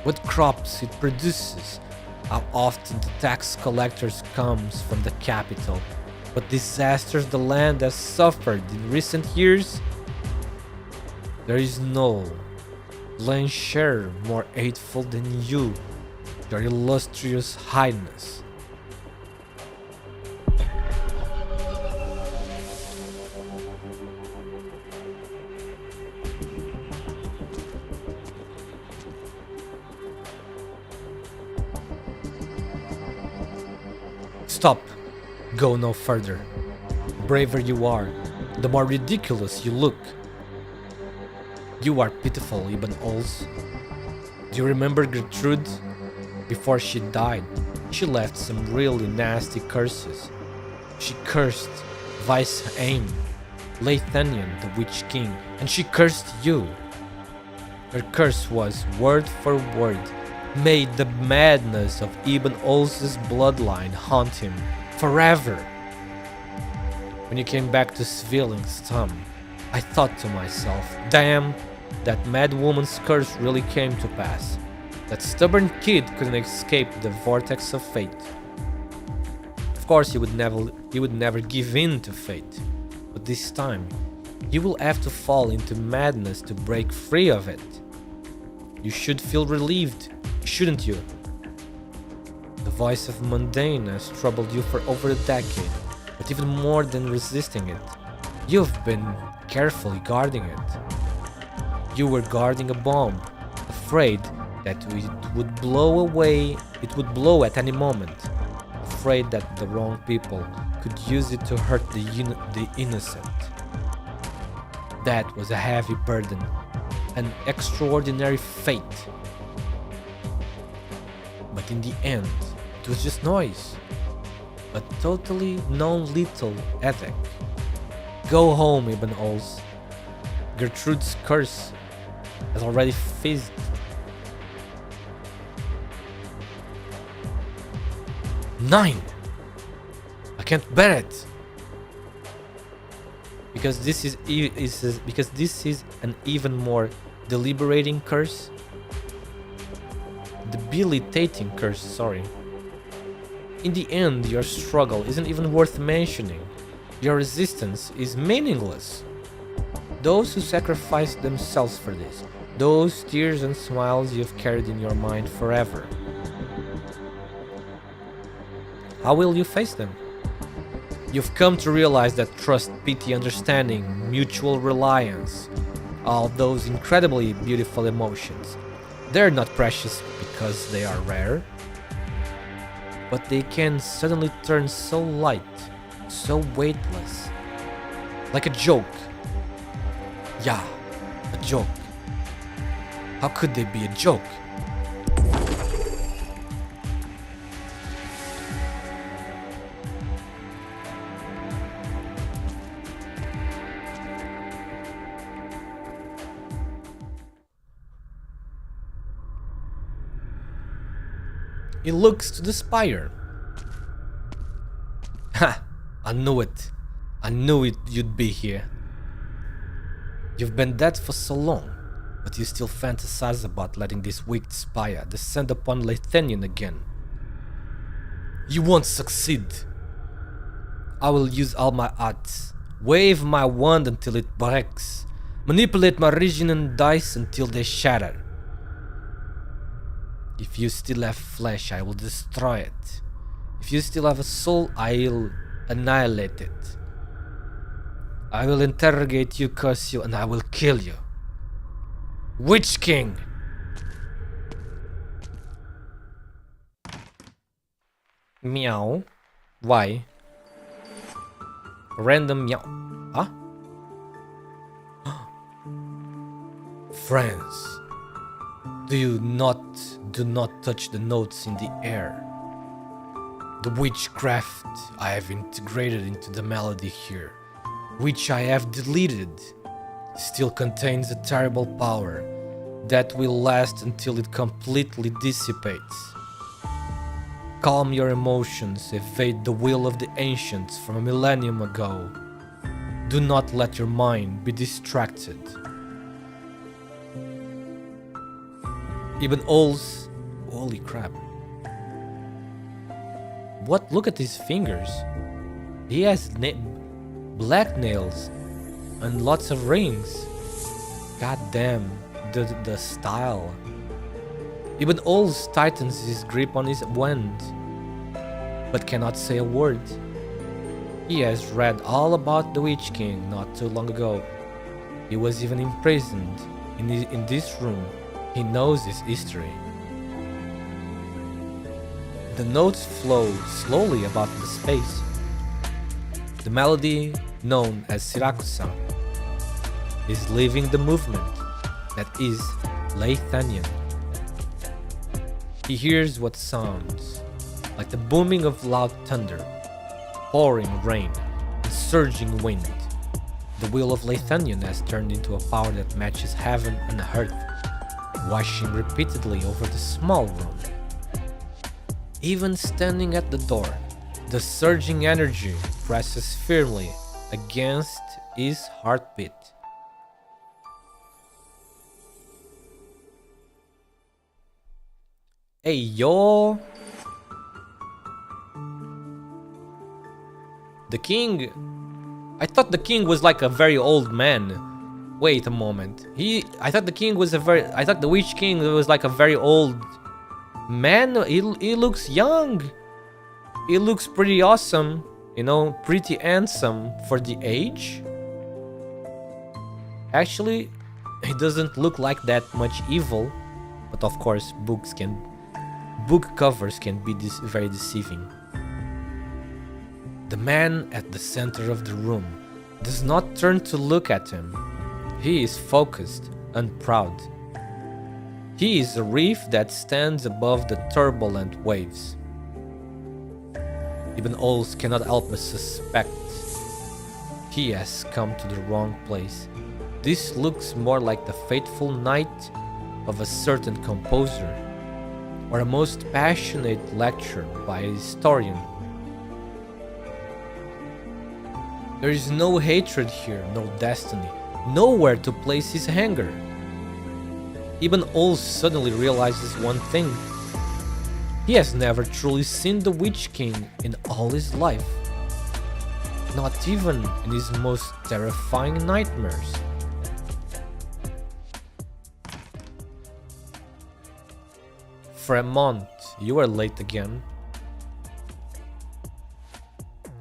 What crops it produces? How often the tax collectors comes from the capital? What disasters the land has suffered in recent years? There is no land share more hateful than you, your illustrious highness. Stop. Go no further. The braver you are, the more ridiculous you look. You are pitiful, Ibn Ols. Do you remember Gertrude? Before she died, she left some really nasty curses. She cursed Vice Aim, Leithanian, the Witch King, and she cursed you. Her curse was, word for word, made the madness of Ibn Ol's bloodline haunt him forever. When you came back to Zwillingstürme, I thought to myself, damn, that mad woman's curse really came to pass. That stubborn kid couldn't escape the vortex of fate. Of course, he would never give in to fate, but this time, he will have to fall into madness to break free of it. You should feel relieved, shouldn't you? The voice of mundane has troubled you for over a decade, but even more than resisting it, you've been carefully guarding it. You were guarding a bomb, afraid that it would blow at any moment, afraid that the wrong people could use it to hurt the innocent. That was a heavy burden, an extraordinary fate. But in the end, it was just noise, a totally non-lethal epic. Go home, Ibn Ols. Gertrude's curse has already fizzed. Nine! I can't bear it! Because this is an even more deliberating curse. Debilitating curse, sorry. In the end, your struggle isn't even worth mentioning. Your resistance is meaningless. Those who sacrificed themselves for this, those tears and smiles you've carried in your mind forever. How will you face them? You've come to realize that trust, pity, understanding, mutual reliance, all those incredibly beautiful emotions, they're not precious because they are rare, but they can suddenly turn so light, so weightless, like a joke. Yeah, a joke. How could they be a joke? He looks to the spire. Ha! I knew it. I knew it. You'd be here. You've been dead for so long, but you still fantasize about letting this wicked spire descend upon Lethanian again. You won't succeed. I will use all my arts, wave my wand until it breaks, manipulate my Regionan dice until they shatter. If you still have flesh, I will destroy it. If you still have a soul, I'll annihilate it. I will interrogate you, curse you, and I will kill you. Witch King! Meow. Why? Random meow. Huh? Friends, do not touch the notes in the air. The witchcraft I have integrated into the melody here, which I have deleted, still contains a terrible power that will last until it completely dissipates. Calm your emotions, evade the will of the ancients from a millennium ago. Do not let your mind be distracted. Even Ols, holy crap. What? Look at his fingers. He has black nails and lots of rings. God damn, the style. Even Ols tightens his grip on his wand, but cannot say a word. He has read all about the Witch King not too long ago. He was even imprisoned in this room. He knows his history. The notes flow slowly about the space. The melody, known as Sirakusan, is leaving the movement that is Lethanian. He hears what sounds like the booming of loud thunder, pouring rain, and surging wind. The will of Lethanian has turned into a power that matches heaven and earth, washing repeatedly over the small room. Even standing at the door, the surging energy presses firmly against his heartbeat. Hey yo! The king... I thought the king was like a very old man. Wait a moment. I thought the Witch King was like a very old man. He looks young. He looks pretty awesome. You know, pretty handsome for the age. Actually, he doesn't look like that much evil. But of course, book covers can be very deceiving. The man at the center of the room does not turn to look at him. He is focused and proud. He is a reef that stands above the turbulent waves. Even Ols cannot help but suspect he has come to the wrong place. This looks more like the fateful night of a certain composer, or a most passionate lecture by a historian. There is no hatred here, no destiny, nowhere to place his anger. Even Ols suddenly realizes one thing. He has never truly seen the Witch King in all his life. Not even in his most terrifying nightmares. Fremont, you are late again.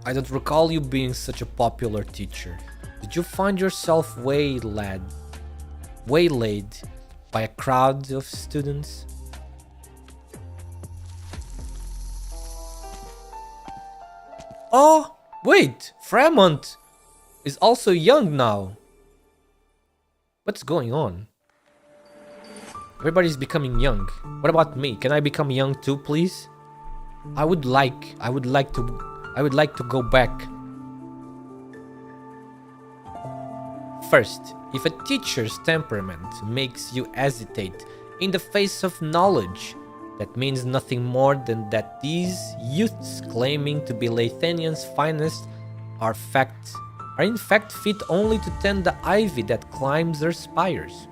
I don't recall you being such a popular teacher. Did you find yourself waylaid by a crowd of students? Oh, wait! Fremont is also young now. What's going on? Everybody's becoming young. What about me? Can I become young too, please? I would like to go back. First, if a teacher's temperament makes you hesitate in the face of knowledge, That means nothing more than that these youths claiming to be Lathanian's finest are in fact fit only to tend the ivy that climbs their spires.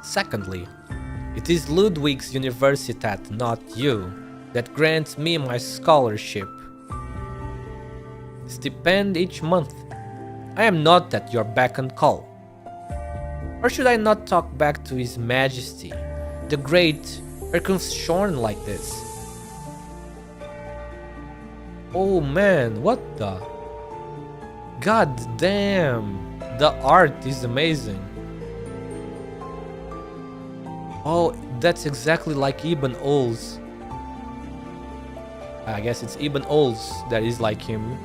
Secondly, it is Ludwig's Universitat, not you, that grants me my scholarship. Stipend each month. I am not at your beck and call. Or should I not talk back to His Majesty, the great Erkenschorn, like this? Oh man, what the? God damn, the art is amazing. Oh, that's exactly like Ibn Ols. I guess it's Ibn Ols that is like him.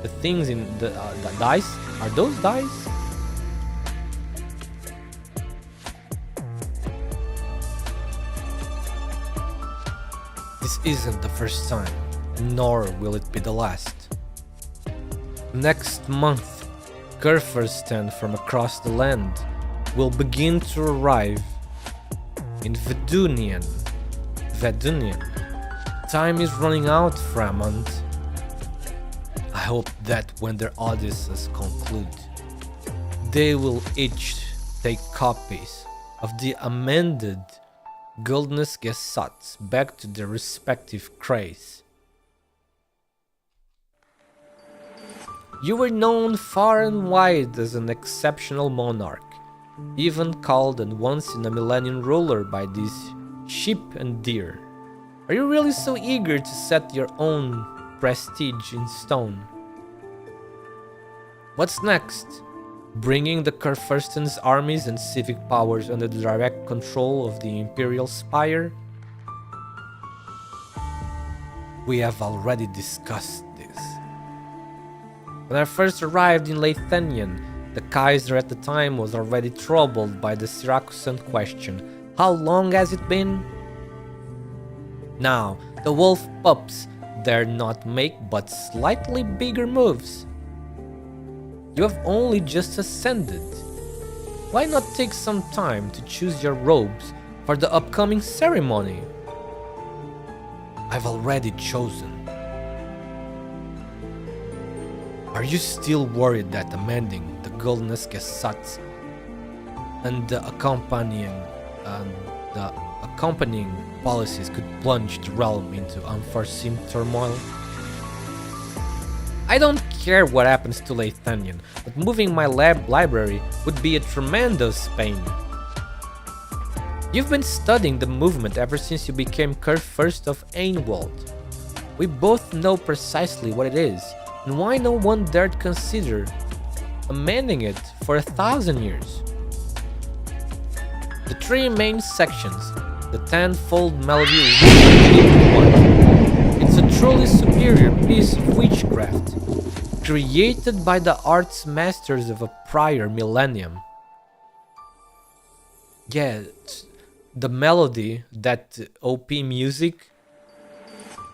The things in the dice, are those dice? This isn't the first time, nor will it be the last. Next month, Kurfürsten from across the land will begin to arrive in Vedunian. Time is running out, Framont. I hope that when their audiences conclude, they will each take copies of the amended Goldenes Gesetz back to their respective craze. You were known far and wide as an exceptional monarch, even called a once-in-a-millennium ruler by these sheep and deer. Are you really so eager to set your own prestige in stone? What's next? Bringing the Kurfürsten's armies and civic powers under the direct control of the Imperial Spire? We have already discussed this. When I first arrived in Lathanian, the Kaiser at the time was already troubled by the Syracusan question, how long has it been? Now, the wolf pups dare not make but slightly bigger moves. You have only just ascended. Why not take some time to choose your robes for the upcoming ceremony? I've already chosen. Are you still worried that amending the Goldenes Gesetz and the accompanying policies could plunge the realm into unforeseen turmoil? I don't care what happens to Lathanian, but moving my library would be a tremendous pain. You've been studying the movement ever since you became Kurfürst of Einwald. We both know precisely what it is, and why no one dared consider amending it for 1,000 years. The three main sections, the tenfold melody into one. It's a truly superior piece of witchcraft, created by the arts masters of a prior millennium. Yeah, the melody, that OP music,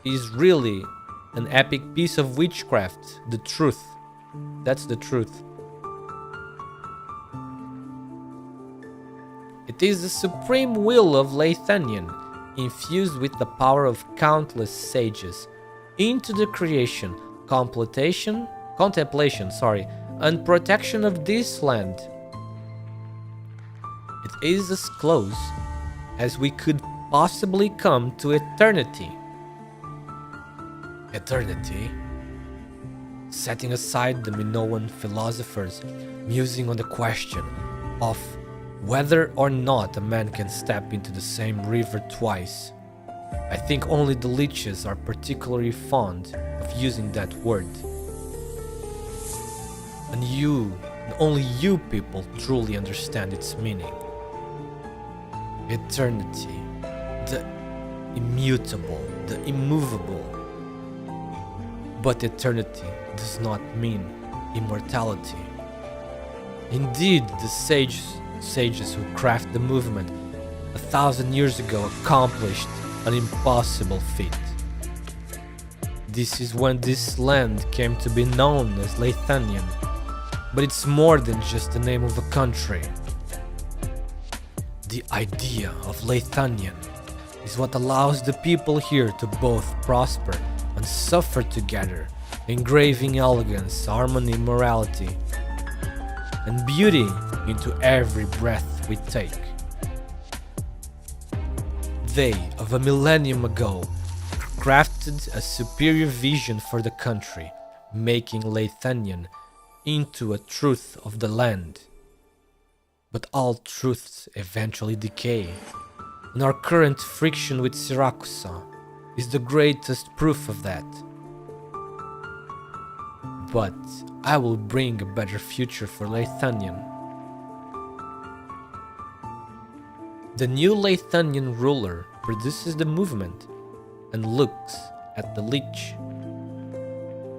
is really an epic piece of witchcraft. The truth. That's the truth. It is the supreme will of Lathanian, infused with the power of countless sages, into the creation, contemplation, and protection of this land. It is as close as we could possibly come to eternity. Eternity? Setting aside the Minoan philosophers musing on the question of whether or not a man can step into the same river twice, I think only the leeches are particularly fond of using that word. And only you people truly understand its meaning. Eternity, the immutable, the immovable. But eternity does not mean immortality. Indeed, the sages who craft the movement 1,000 years ago accomplished an impossible feat. This is when this land came to be known as Lathanian, but it's more than just the name of a country. The idea of Leithanian is what allows the people here to both prosper and suffer together, engraving elegance, harmony, morality, and beauty into every breath we take. They, of a millennium ago, crafted a superior vision for the country, making Leithanian into a truth of the land. But all truths eventually decay, and our current friction with Siracusa is the greatest proof of that. But I will bring a better future for Leithanian. The new Leithanian ruler produces the movement and looks at the leech.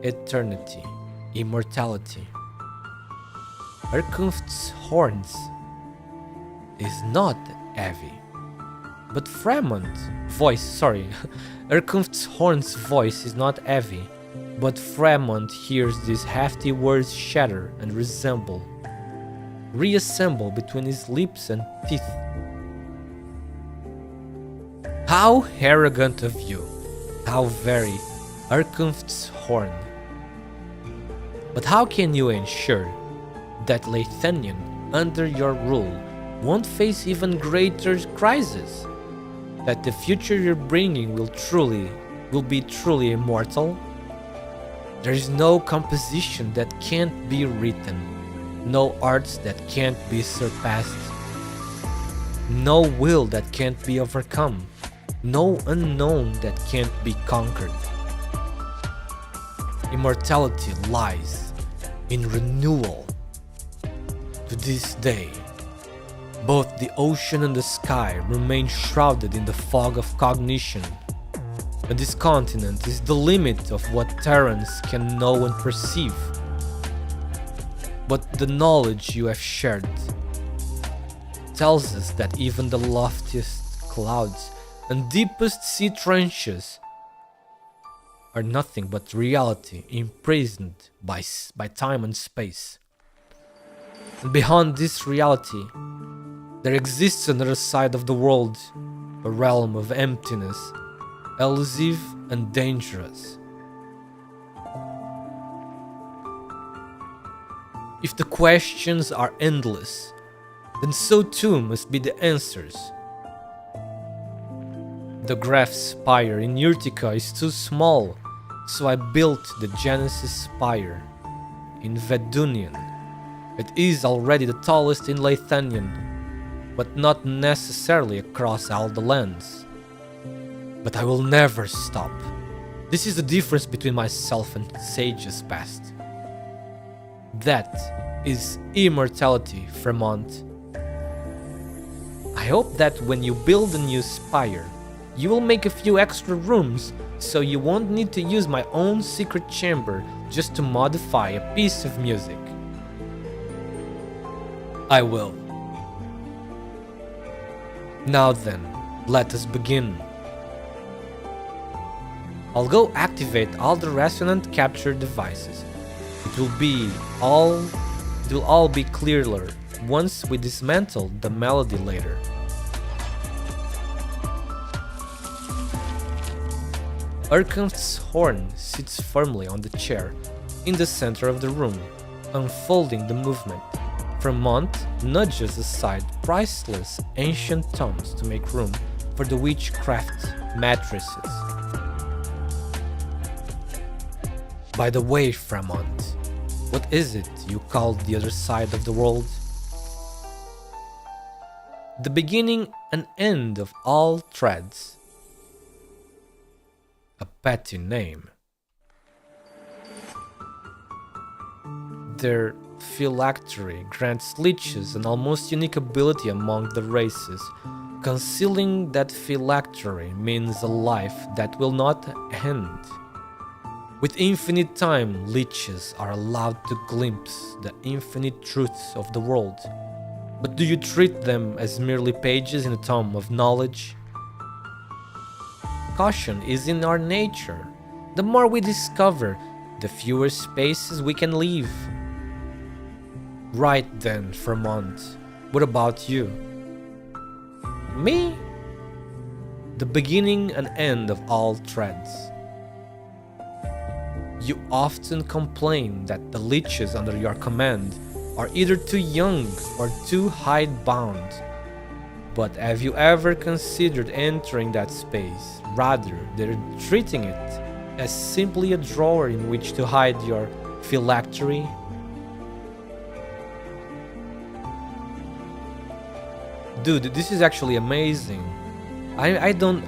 Eternity, immortality. Erkunft's horns is not heavy, but Fremont's Erkunft's horn's voice is not heavy, but Fremont hears these hefty words shatter and reassemble between his lips and teeth. How arrogant of you, how very Erkunft's horn. But how can you ensure that Leithanian, under your rule, won't face even greater crises? That the future you're bringing will be truly immortal? There is no composition that can't be written, no arts that can't be surpassed, no will that can't be overcome, no unknown that can't be conquered. Immortality lies in renewal. To this day, both the ocean and the sky remain shrouded in the fog of cognition, and this continent is the limit of what Terrans can know and perceive. But the knowledge you have shared tells us that even the loftiest clouds and deepest sea trenches are nothing but reality imprisoned by time and space. And beyond this reality, there exists another side of the world, a realm of emptiness, elusive and dangerous. If the questions are endless, then so too must be the answers. The Graf Spire in Urtica is too small, so I built the Genesis Spire in Vedunian. It is already the tallest in Leithanian, but not necessarily across all the lands. But I will never stop. This is the difference between myself and Sage's past. That is immortality, Fremont. I hope that when you build a new spire, you will make a few extra rooms so you won't need to use my own secret chamber just to modify a piece of music. I will. Now then, let us begin. I'll go activate all the resonant capture devices. It will all be clearer once we dismantle the melody later. Erkunft's horn sits firmly on the chair in the center of the room, unfolding the movement. Fremont nudges aside priceless ancient tomes to make room for the witchcraft mattresses. By the way, Fremont, what is it you call the other side of the world? The beginning and end of all threads. A petty name. Their phylactery grants leeches an almost unique ability among the races. Concealing that phylactery means a life that will not end. With infinite time, leeches are allowed to glimpse the infinite truths of the world. But do you treat them as merely pages in a tome of knowledge? Caution is in our nature. The more we discover, the fewer spaces we can leave. Right then, Fremont, what about you? Me? The beginning and end of all threads. You often complain that the leeches under your command are either too young or too hidebound. But have you ever considered entering that space? Rather, they're treating it as simply a drawer in which to hide your phylactery. Dude, this is actually amazing. I don't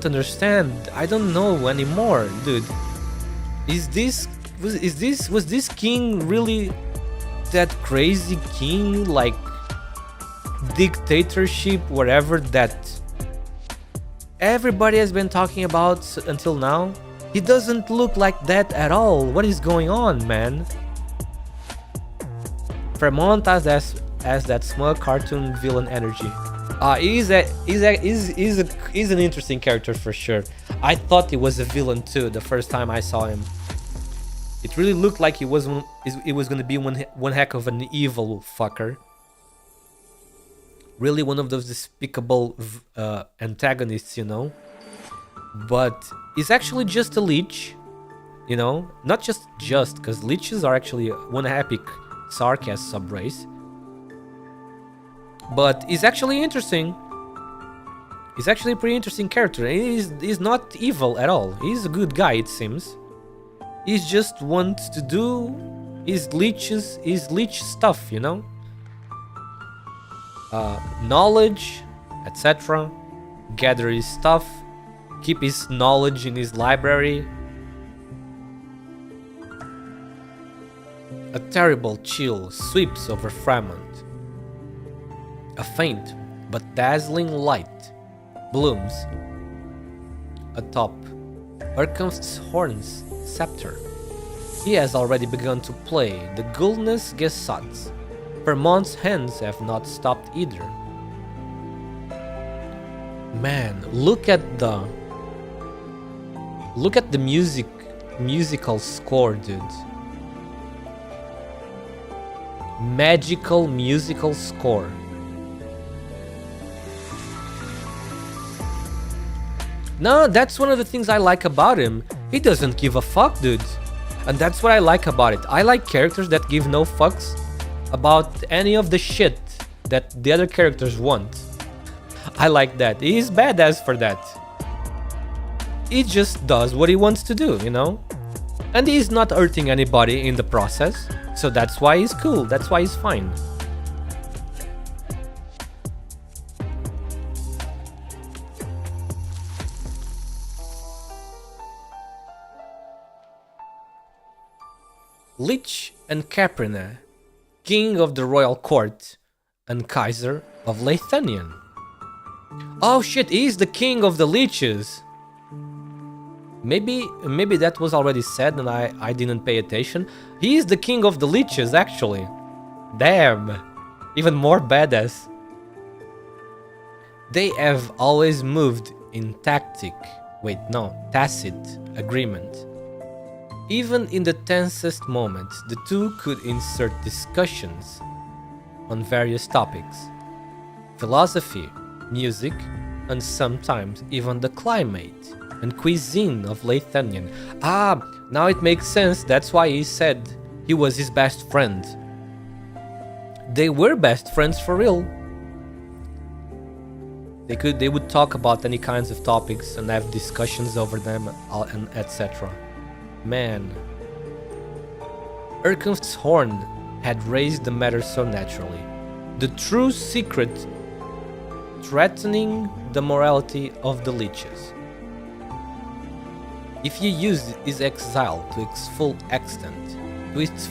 understand. I don't know anymore, dude. Was this king really that crazy king, like dictatorship, whatever that everybody has been talking about until now? He doesn't look like that at all. What is going on, man? Fremont has that smug cartoon villain energy. He's an interesting character for sure. I thought he was a villain too the first time I saw him. It really looked like he was gonna be one heck of an evil fucker. Really one of those despicable antagonists, you know. But he's actually just a leech, you know. Not just because leeches are actually one epic sarcast subrace. But he's actually interesting. He's actually a pretty interesting character. He's not evil at all. He's a good guy, it seems. He just wants to do his leech stuff, you know? Knowledge, etc. Gather his stuff. Keep his knowledge in his library. A terrible chill sweeps over Fremont. A faint but dazzling light blooms atop Erkenft's horn's scepter. He has already begun to play the Gulness Gesatz. Vermont's hands have not stopped either. Man, look at the musical score, dude. Magical musical score. No, that's one of the things I like about him. He doesn't give a fuck, dude. And that's what I like about it. I like characters that give no fucks about any of the shit that the other characters want. I like that. He's badass for that. He just does what he wants to do, you know? And he's not hurting anybody in the process. So that's why he's cool. That's why he's fine. Lich and Caprina, king of the royal court and Kaiser of Leithanion. Oh shit, he's the king of the leeches. Maybe that was already said and I didn't pay attention. He's the king of the leeches, actually. Damn, even more badass. They have always moved in tacit agreement. Even in the tensest moments, the two could insert discussions on various topics. Philosophy, music, and sometimes even the climate and cuisine of Leithanion. Ah, now it makes sense. That's why he said he was his best friend. They were best friends for real. They would talk about any kinds of topics and have discussions over them and etc. Man, Erkenft's horn had raised the matter so naturally. The true secret threatening the morality of the leeches. If you used his exile to its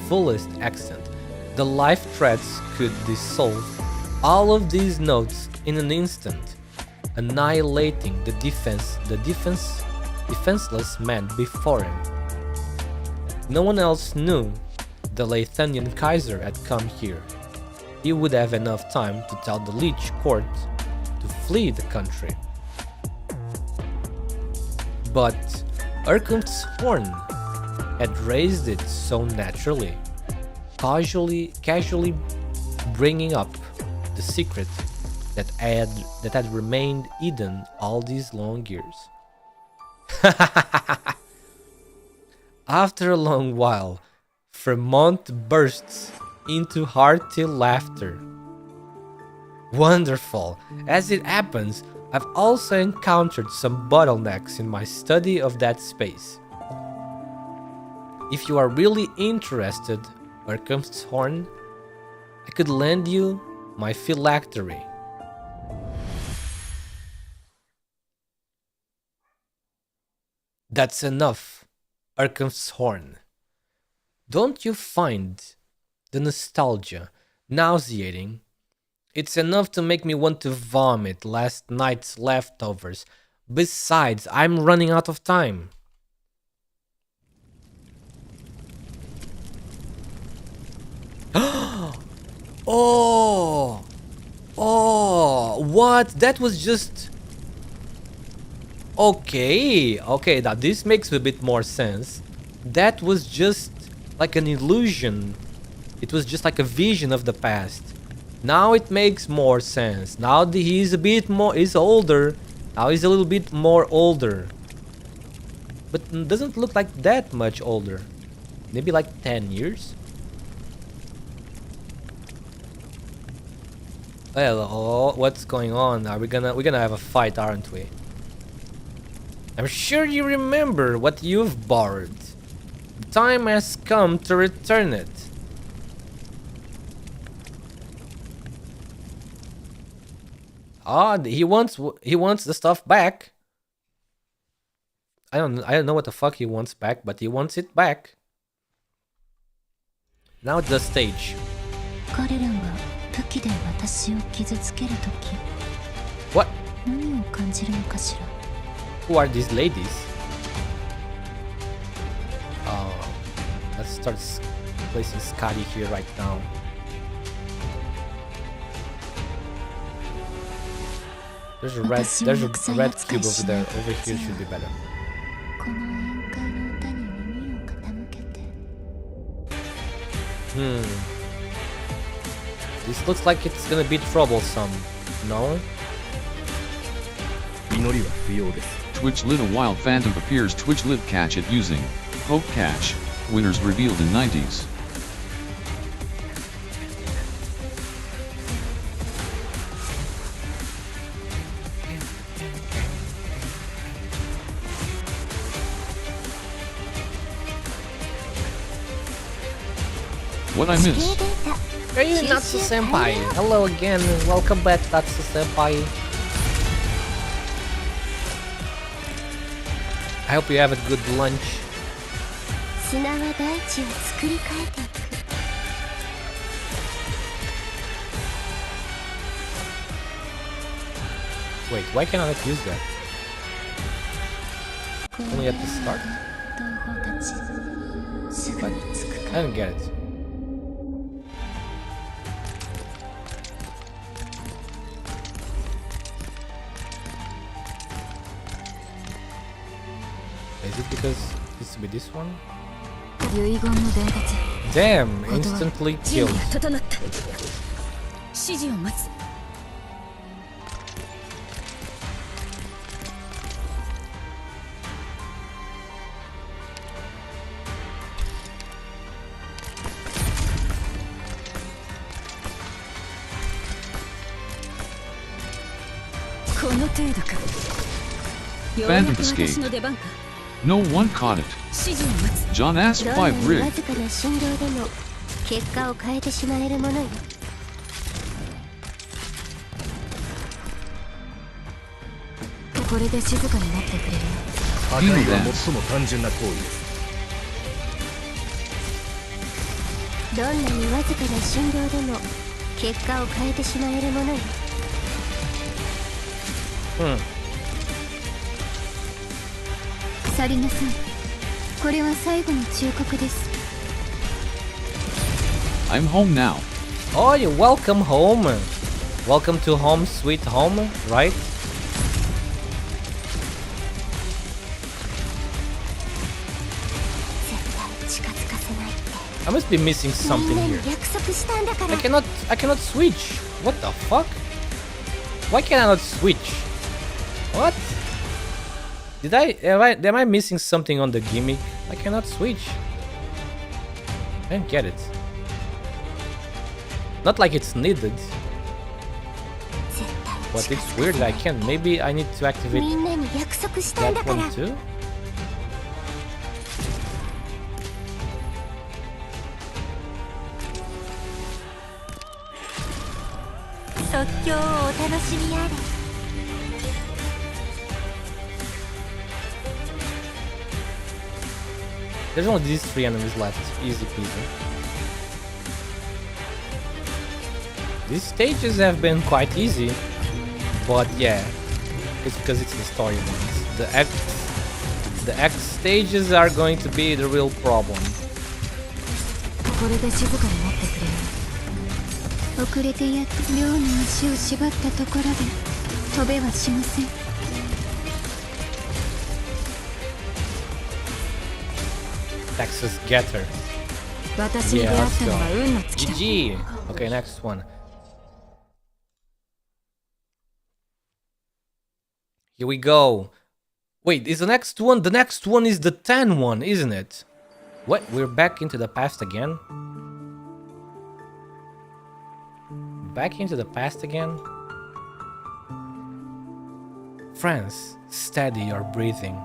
fullest extent, the life threats could dissolve all of these notes in an instant, annihilating the defenseless man before him. No one else knew the Leithanion Kaiser had come here. He would have enough time to tell the Leech Court to flee the country. But Erkenft's horn had raised it so naturally, casually bringing up the secret that had remained hidden all these long years. After a long while, Fremont bursts into hearty laughter. Wonderful! As it happens, I've also encountered some bottlenecks in my study of that space. If you are really interested, ARKNIGHTS Horn, I could lend you my phylactery. That's enough, ARKNIGHTS Horn. Don't you find the nostalgia nauseating? It's enough to make me want to vomit last night's leftovers. Besides, I'm running out of time. Oh! Oh! What? That was just... Okay, now this makes a bit more sense. That was just like an illusion. It was just like a vision of the past. Now it makes more sense. Now he's a bit more... he's older. Now he's a little bit more older. But doesn't look like that much older. Maybe like 10 years? Well, oh, what's going on? We're gonna have a fight, aren't we? I'm sure you remember what you've borrowed. The time has come to return it. Ah, he wants the stuff back. I don't know what the fuck he wants back, but he wants it back. Now the stage. What? Who are these ladies? Let's start placing Scotty here right now. There's a red cube over there. Over here should be better. This looks like it's gonna be troublesome. No? Twitch lit a wild phantom appears. Twitch lit catch it using Hope Catch. Winners revealed in 90s. What I missed? Hey, Natsu Senpai! Hello again, welcome back, Natsu Senpai. I hope you have a good lunch. Wait, why can't I use that? Only at the start? What? I don't get it. Is it because it used to be this one? Damn, instantly killed. Phantom escaped. No one caught it. John asked 5 rig. Penal dance. I'm home now. Oh, you're welcome home. Welcome to home, sweet home, right? I must be missing something here. I cannot switch. What the fuck? Why can I not switch? What? Am I missing something on the gimmick? I cannot switch. I don't get it. Not like it's needed. But it's weird that I can't. Maybe I need to activate that one too? There's only these 3 enemies left. Easy peasy. These stages have been quite easy. But yeah, it's because it's the story ones. The X stages are going to be the real problem. Texas Getter. Yeah, let's go. GG. Okay, next one. Here we go. Wait, is the next one? The next one is the 10 one, isn't it? What? We're back into the past again? Back into the past again? France, steady your breathing.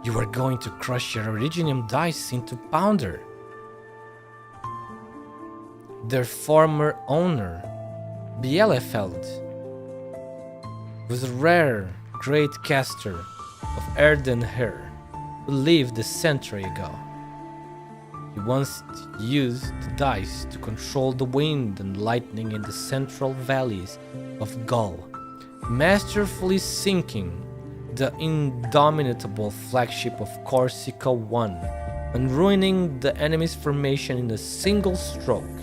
You are going to crush your Originium dice into powder. Their former owner, Bielefeld, was a rare great caster of Erdenher who lived a century ago. He once used the dice to control the wind and lightning in the central valleys of Gaul, masterfully sinking the indomitable flagship of Corsica 1 and ruining the enemy's formation in a single stroke.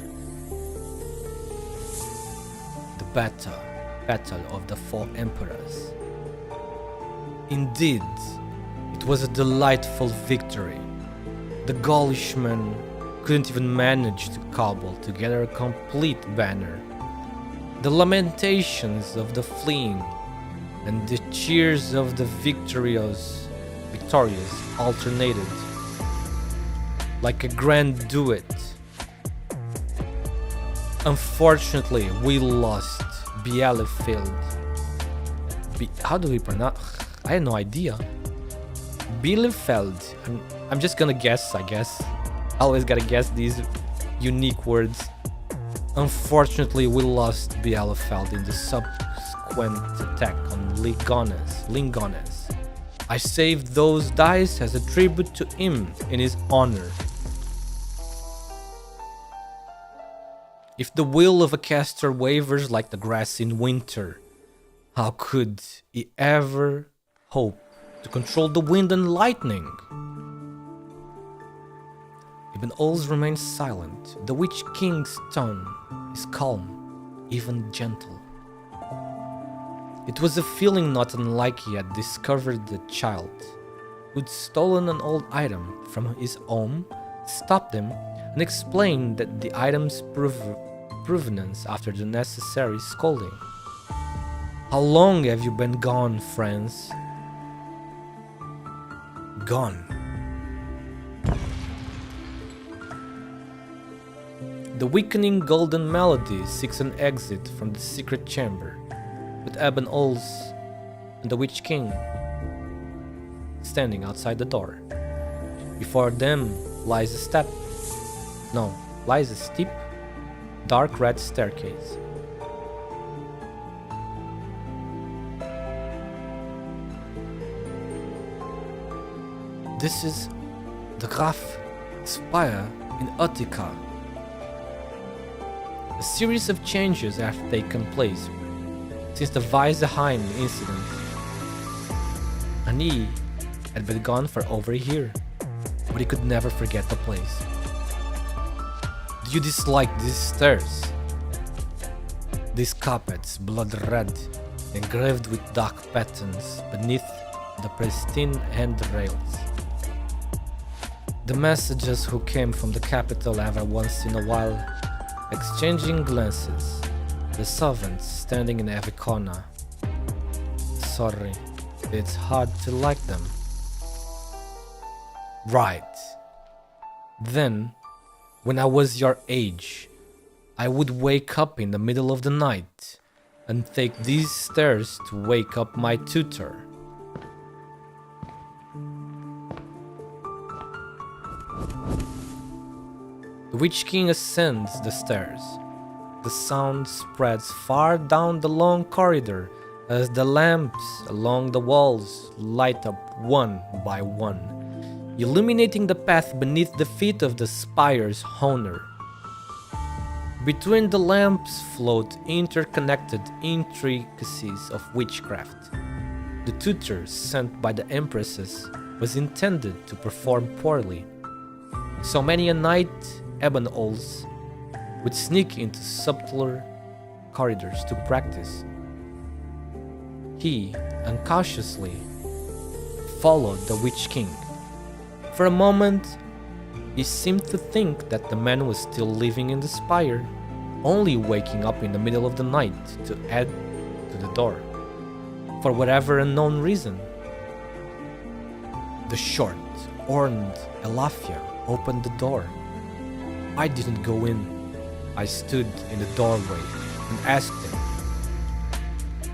The Battle of the Four Emperors. Indeed, it was a delightful victory. The Gaulishman couldn't even manage to cobble together a complete banner. The lamentations of the fleeing and the cheers of the victorious alternated like a grand duet. Unfortunately, we lost Bielefeld. How do we pronounce? I had no idea. Bielefeld. I'm just gonna guess, I guess. I always gotta guess these unique words. Unfortunately, we lost Bielefeld in the subsequent attack on Lingones. I saved those dice as a tribute to him in his honor. If the will of a caster wavers like the grass in winter, how could he ever hope to control the wind and lightning? Ibn Oz remains silent. The Witch King's tone is calm, even gentle. It was a feeling not unlike he had discovered the child who'd stolen an old item from his home, stopped him, and explained that the item's provenance after the necessary scolding. How long have you been gone, friends? Gone. The weakening golden melody seeks an exit from the secret chamber, with Ebon Ols and the Witch King standing outside the door. Before them lies a steep, dark red staircase. This is the Graf Spire in Utica. A series of changes have taken place since the Weisheim incident, and he had been gone for over a year, but he could never forget the place. Do you dislike these stairs? These carpets, blood red, engraved with dark patterns beneath the pristine handrails. The messengers who came from the capital every once in a while exchanging glances, the servants standing in every corner, sorry. It's hard to like them. Right. Then, when I was your age, I would wake up in the middle of the night and take these stairs to wake up my tutor. The Witch King ascends the stairs. The sound spreads far down the long corridor as the lamps along the walls light up one by one, illuminating the path beneath the feet of the spire's owner. Between the lamps float interconnected intricacies of witchcraft. The tutor sent by the empresses was intended to perform poorly. So many a night, Ebon Owls would sneak into subtler corridors to practice. He uncautiously followed the Witch King. For a moment, he seemed to think that the man was still living in the spire, only waking up in the middle of the night to add to the door, for whatever unknown reason. The short, horned Elafia opened the door. I didn't go in. I stood in the doorway and asked him.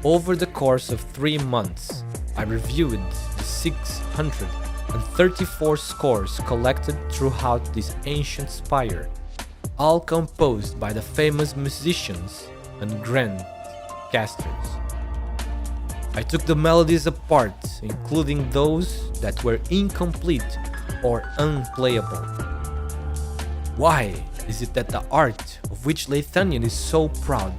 Over the course of 3 months, I reviewed the 634 scores collected throughout this ancient spire, all composed by the famous musicians and grand casters. I took the melodies apart, including those that were incomplete or unplayable. Why is it that the art of which Leithanian is so proud,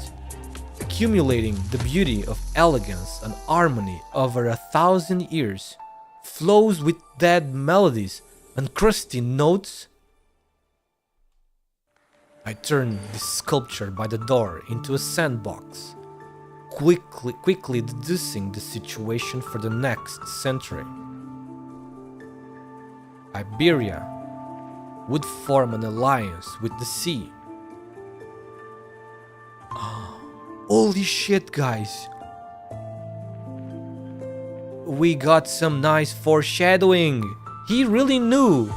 accumulating the beauty of elegance and harmony over 1,000 years, flows with dead melodies and crusty notes? I turned this sculpture by the door into a sandbox, quickly deducing the situation for the next century. Iberia would form an alliance with the sea. Holy shit, guys. We got some nice foreshadowing. He really knew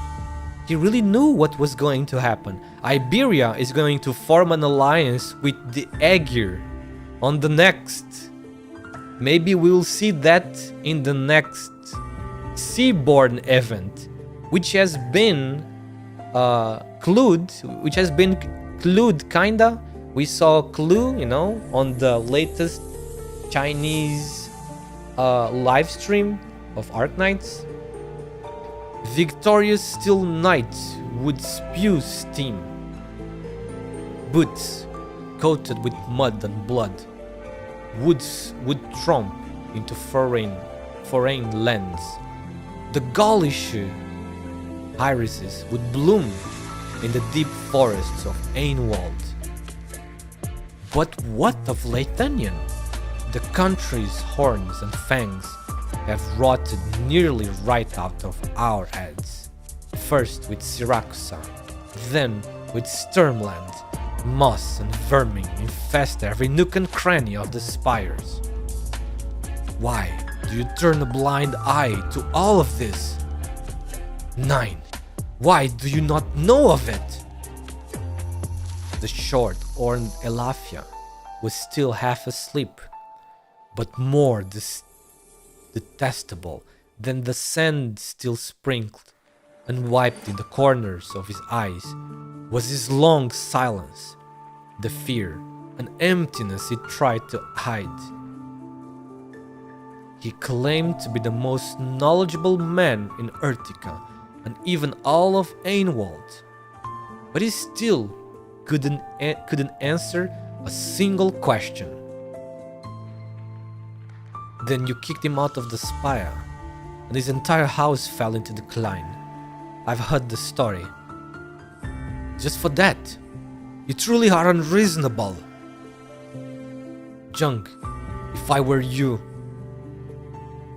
what was going to happen. Iberia is going to form an alliance with the Aegir on the next. Maybe we'll see that in the next Seaborn event, which has been clued kinda. We saw a clue, on the latest Chinese live stream of Arknights. Victorious Steel Knight would spew steam. Boots coated with mud and blood would tromp into foreign lands. The Gaulish irises would bloom in the deep forests of Ainwald. But what of Leithanian? The country's horns and fangs have rotted nearly right out of our heads. First with Syracusa, then with Sturmland. Moss and vermin infest every nook and cranny of the spires. Why do you turn a blind eye to all of this? 9. Why do you not know of it? The short-horned Elafia was still half asleep, but more detestable than the sand still sprinkled and wiped in the corners of his eyes was his long silence, the fear and emptiness he tried to hide. He claimed to be the most knowledgeable man in Urtica and even all of Ainwald, but he still couldn't answer a single question. Then you kicked him out of the spire, and his entire house fell into decline. I've heard the story. Just for that, you truly are unreasonable. Junk, if I were you,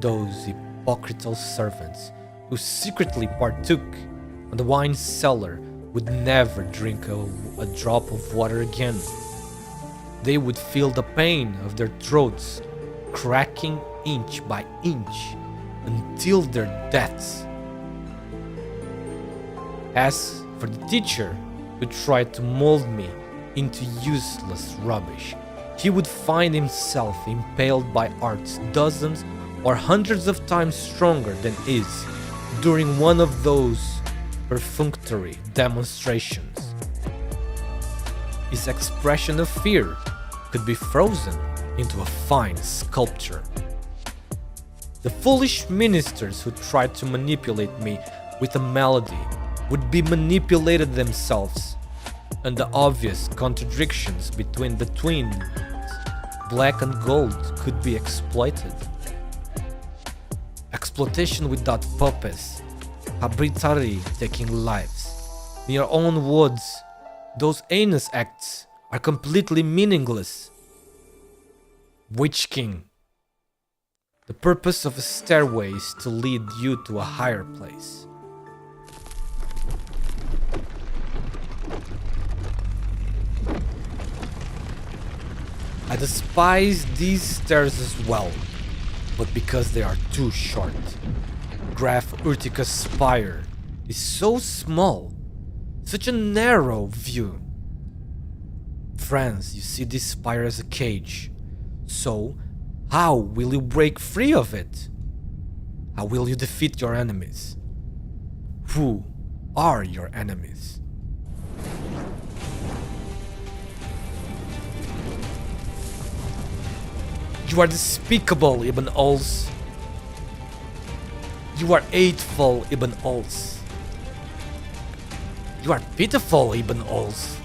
those hypocritical servants who secretly partook on the wine cellar would never drink a drop of water again. They would feel the pain of their throats cracking inch by inch until their deaths. As for the teacher who tried to mold me into useless rubbish, he would find himself impaled by arts dozens or hundreds of times stronger than his during one of those perfunctory demonstrations. His expression of fear could be frozen into a fine sculpture. The foolish ministers who tried to manipulate me with a melody would be manipulated themselves, and the obvious contradictions between the twins, black and gold, could be exploited. Exploitation without purpose, arbitrarily taking lives. In your own words, those heinous acts are completely meaningless. Witch King. The purpose of a stairway is to lead you to a higher place. I despise these stairs as well, but because they are too short. Graf Urtica's spire is so small, such a narrow view. Friends, you see this spire as a cage. So, how will you break free of it? How will you defeat your enemies? Who are your enemies? You are despicable, Ibn Ols. You are hateful, Ibn Ols. You are pitiful, Ibn Ols.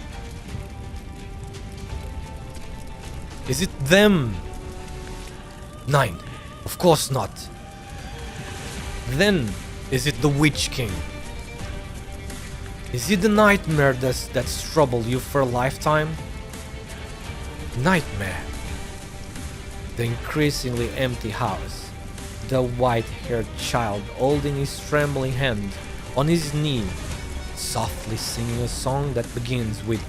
Is it them? 9. Of course not. Then, is it the Witch King? Is it the nightmare that's troubled you for a lifetime? Nightmare. The increasingly empty house. The white-haired child holding his trembling hand on his knee, softly singing a song that begins with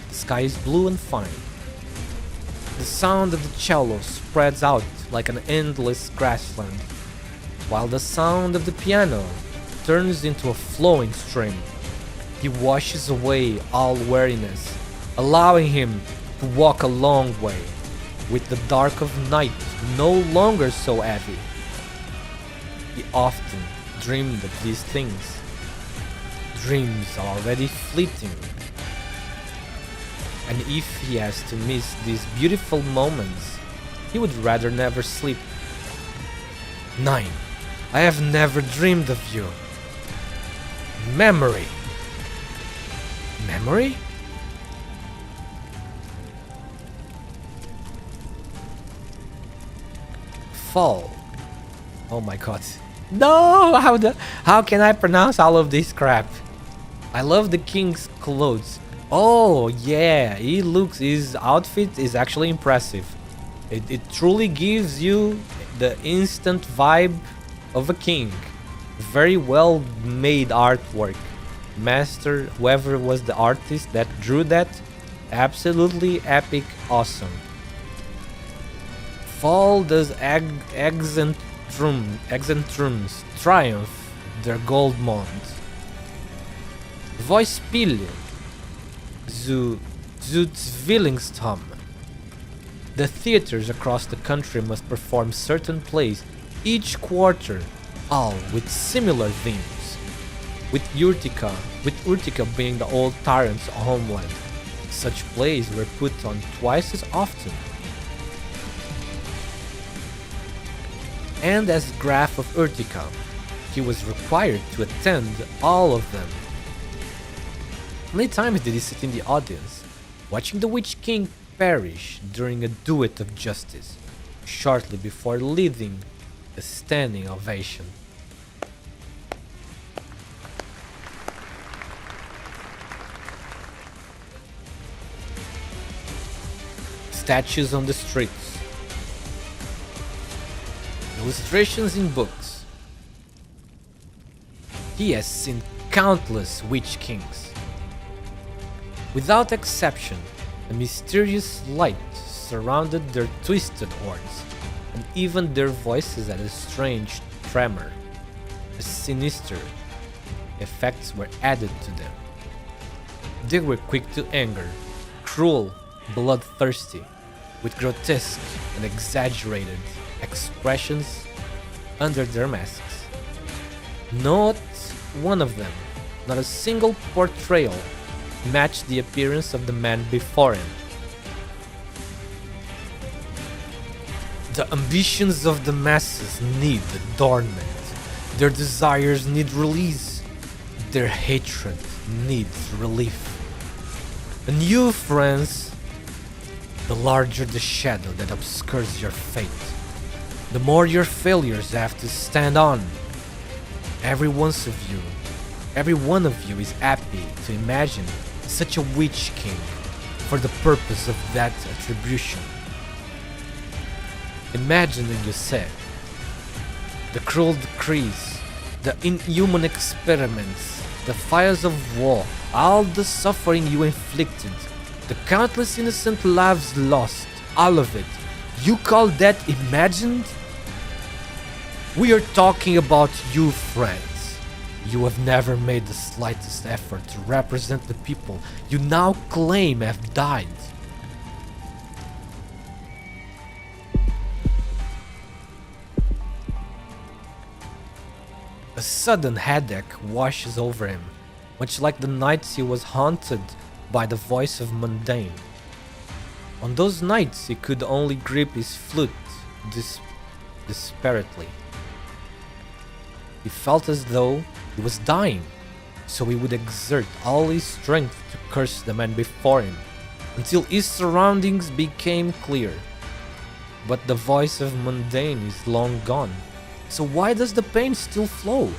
"The sky is blue and fine." The sound of the cello spreads out like an endless grassland, while the sound of the piano turns into a flowing stream. He washes away all weariness, allowing him to walk a long way, with the dark of night no longer so heavy. He often dreamed of these things. Dreams are already fleeting. And if he has to miss these beautiful moments, he would rather never sleep. 9. I have never dreamed of you. Memory. Memory? Fall. Oh my god. No! How can I pronounce all of this crap? I love the king's clothes. Oh yeah, his outfit is actually impressive. It truly gives you the instant vibe of a king. Very well made artwork. Master, whoever was the artist that drew that, absolutely epic, awesome. Fall does Exentrums triumph their gold mond. Zwillingstürme. Zwillingstürme. The theaters across the country must perform certain plays each quarter, all with similar themes. With Urtica being the old tyrant's homeland, such plays were put on twice as often. And as Graf of Urtica, he was required to attend all of them. How many times did he sit in the audience, watching the Witch King perish during a duet of justice, shortly before leading a standing ovation? Statues on the streets. Illustrations in books. He has seen countless Witch Kings. Without exception, a mysterious light surrounded their twisted horns, and even their voices had a strange tremor. A sinister effects were added to them. They were quick to anger, cruel, bloodthirsty, with grotesque and exaggerated expressions under their masks. Not one of them, not a single portrayal, matched the appearance of the man before him. The ambitions of the masses need adornment. Their desires need release. Their hatred needs relief. And you, friends, the larger the shadow that obscures your fate, the more your failures have to stand on. Every one of you is happy to imagine such a witch king for the purpose of that attribution. Imagining you said, the cruel decrees, the inhuman experiments, the fires of war, all the suffering you inflicted, the countless innocent lives lost, all of it, you call that imagined? We are talking about you, friends. You have never made the slightest effort to represent the people you now claim have died. A sudden headache washes over him, much like the nights he was haunted by the voice of mundane. On those nights he could only grip his flute desperately. He felt as though he was dying, so he would exert all his strength to curse the man before him, until his surroundings became clear. But the voice of mundane is long gone, so why does the pain still flow?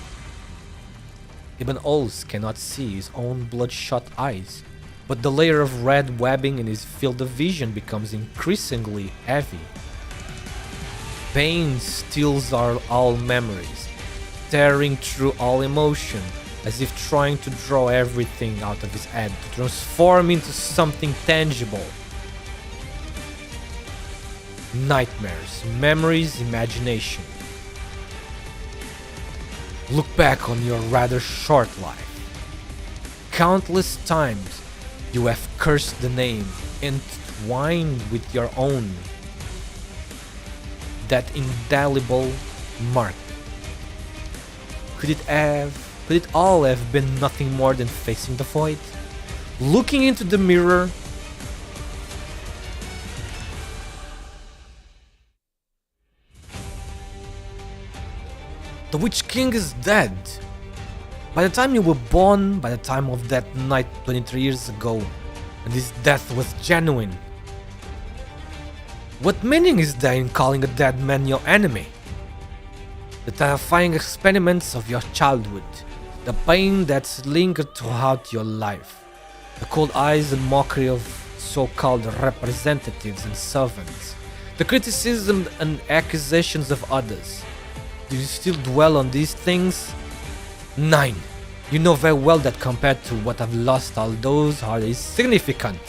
Ibn Ols cannot see his own bloodshot eyes, but the layer of red webbing in his field of vision becomes increasingly heavy. Pain steals all memories, tearing through all emotion, as if trying to draw everything out of his head to transform into something tangible. Nightmares, memories, imagination. Look back on your rather short life. Countless times you have cursed the name entwined with your own. That indelible mark. Could it all have been nothing more than facing the void? Looking into the mirror, the Witch King is dead. By the time you were born, by the time of that night 23 years ago, and his death was genuine. What meaning is there in calling a dead man your enemy? The terrifying experiments of your childhood, the pain that's lingered throughout your life, the cold eyes and mockery of so-called representatives and servants, the criticism and accusations of others. Do you still dwell on these things? 9. You know very well that compared to what I've lost, all those are insignificant.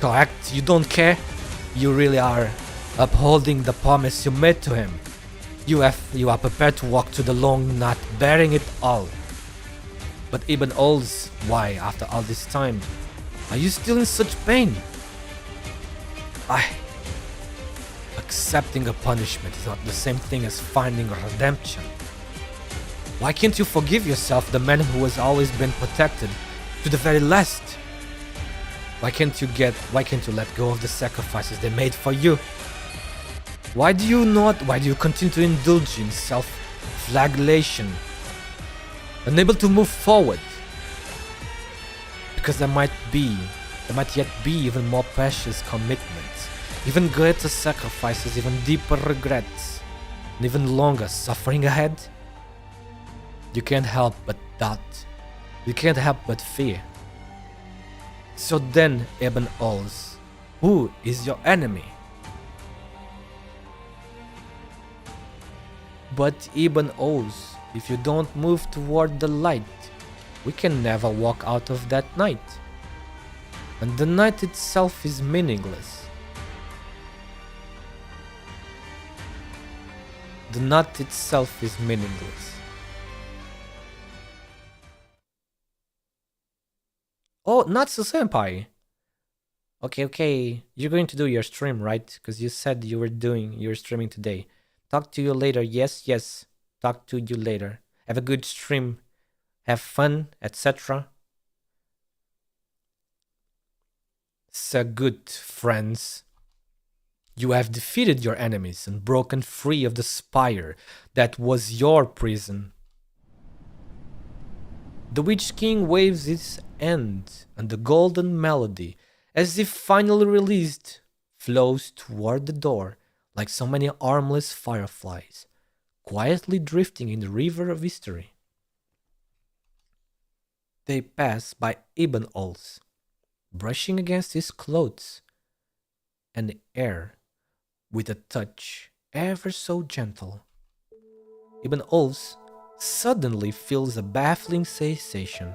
Correct? You don't care? You really are upholding the promise you made to him. You are prepared to walk to the long night bearing it all. But Ibn Ols, why, after all this time, are you still in such pain? Accepting a punishment is not the same thing as finding redemption. Why can't you forgive yourself, the man who has always been protected to the very last? Why can't you let go of the sacrifices they made for you? Why do you continue to indulge in self-flagellation, unable to move forward? Because there might yet be even more precious commitments, even greater sacrifices, even deeper regrets, and even longer suffering ahead. You can't help but doubt. You can't help but fear. So then, Ibn Ols, who is your enemy? But Ibn Ols, if you don't move toward the light, we can never walk out of that night. And the night itself is meaningless. The knot itself is meaningless. Oh, Natsu-senpai! Okay. You're going to do your stream, right? Because you said you were streaming today. Talk to you later. Yes. Talk to you later. Have a good stream. Have fun, etc. So good, friends. You have defeated your enemies and broken free of the spire that was your prison. The Witch King waves its hand, and the golden melody, as if finally released, flows toward the door like so many armless fireflies, quietly drifting in the river of history. They pass by Ibn Ols, brushing against his clothes and the air with a touch ever so gentle. Ibn Ols suddenly feels a baffling sensation,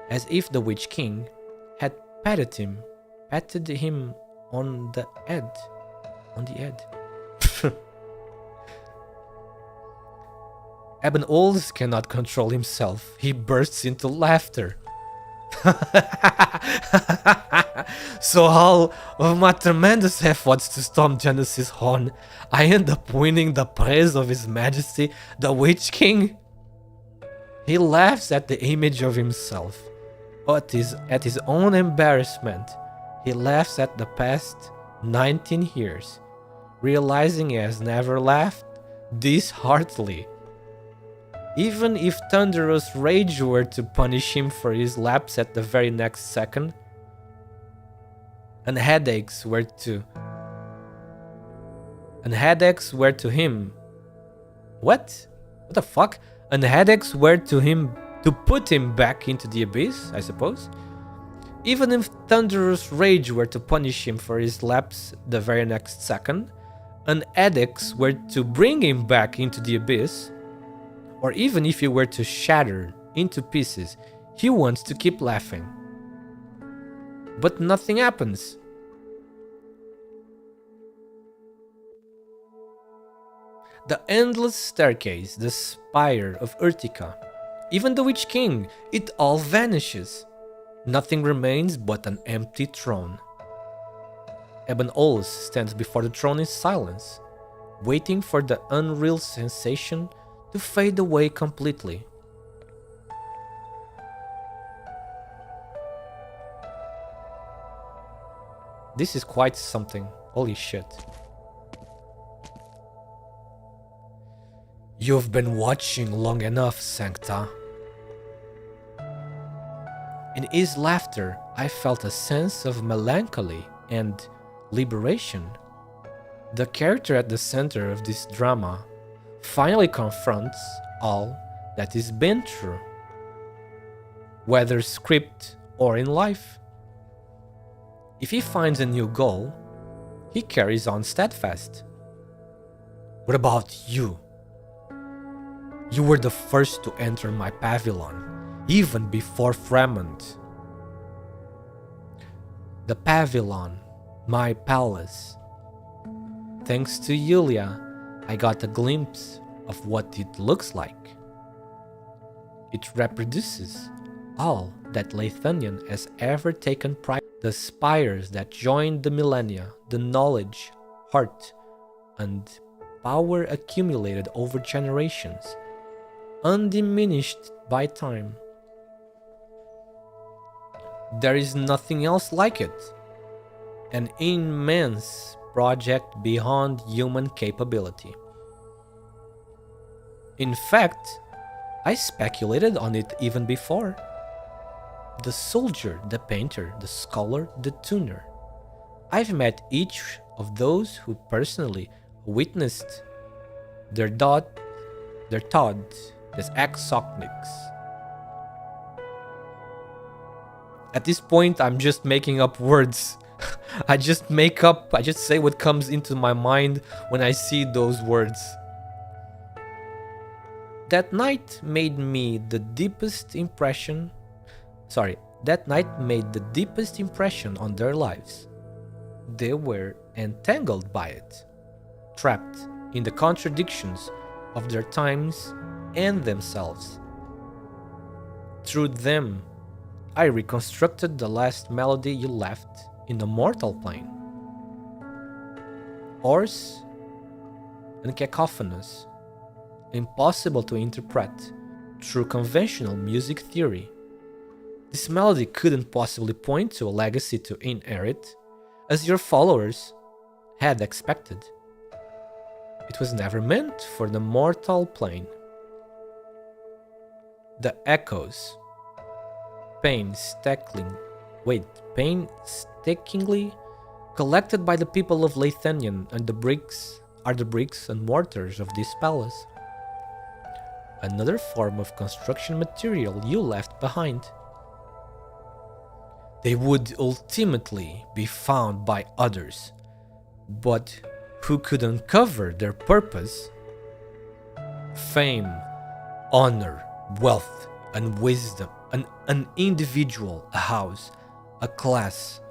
as if the Witch King had patted him on the head. Ibn Ols cannot control himself. He bursts into laughter. So all of my tremendous efforts to stop Genesis Horn, I end up winning the praise of His Majesty, the Witch King. He laughs at the image of himself, at his own embarrassment. He laughs at the past 19 years, realizing he has never laughed this heartily. Even if thunderous rage were to punish him for his lapse at the very next second, and headaches were to him. What the fuck? And headaches were to him to put him back into the abyss, I suppose. Even if thunderous rage were to punish him for his lapse the very next second, and headaches were to bring him back into the abyss, or even if he were to shatter into pieces, he wants to keep laughing. But nothing happens. The endless staircase, the spire of Urtica, even the Witch King, it all vanishes. Nothing remains but an empty throne. Ibn Ols stands before the throne in silence, waiting for the unreal sensation to fade away completely. This is quite something. Holy shit. You've been watching long enough, Sancta. In his laughter, I felt a sense of melancholy and liberation. The character at the center of this drama finally confronts all that he's been through, whether script or in life. If he finds a new goal, he carries on steadfast. What about you? You were the first to enter my pavilion, even before Fremont. The pavilion, my palace. Thanks to Yulia, I got a glimpse of what it looks like. It reproduces all that Lathanian has ever taken pride in. The spires that joined the millennia, the knowledge, heart, and power accumulated over generations, undiminished by time. There is nothing else like it. An immense project beyond human capability. In fact, I speculated on it even before. The soldier, the painter, the scholar, the tuner. I've met each of those who personally witnessed their thought as ARKNIGHTS. At this point, I'm just making up words. I just say what comes into my mind when I see those words. That night made the deepest impression on their lives. They were entangled by it, trapped in the contradictions of their times and themselves. Through them, I reconstructed the last melody you left in the mortal plane. Hoarse and cacophonous, impossible to interpret through conventional music theory. This melody couldn't possibly point to a legacy to inherit, as your followers had expected. It was never meant for the mortal plane. The echoes, painstakingly collected by the people of Lethanian and the bricks and mortars of this palace. Another form of construction material you left behind. They would ultimately be found by others, but who could uncover their purpose? Fame, honor, wealth, and wisdom, an individual, a house, a class.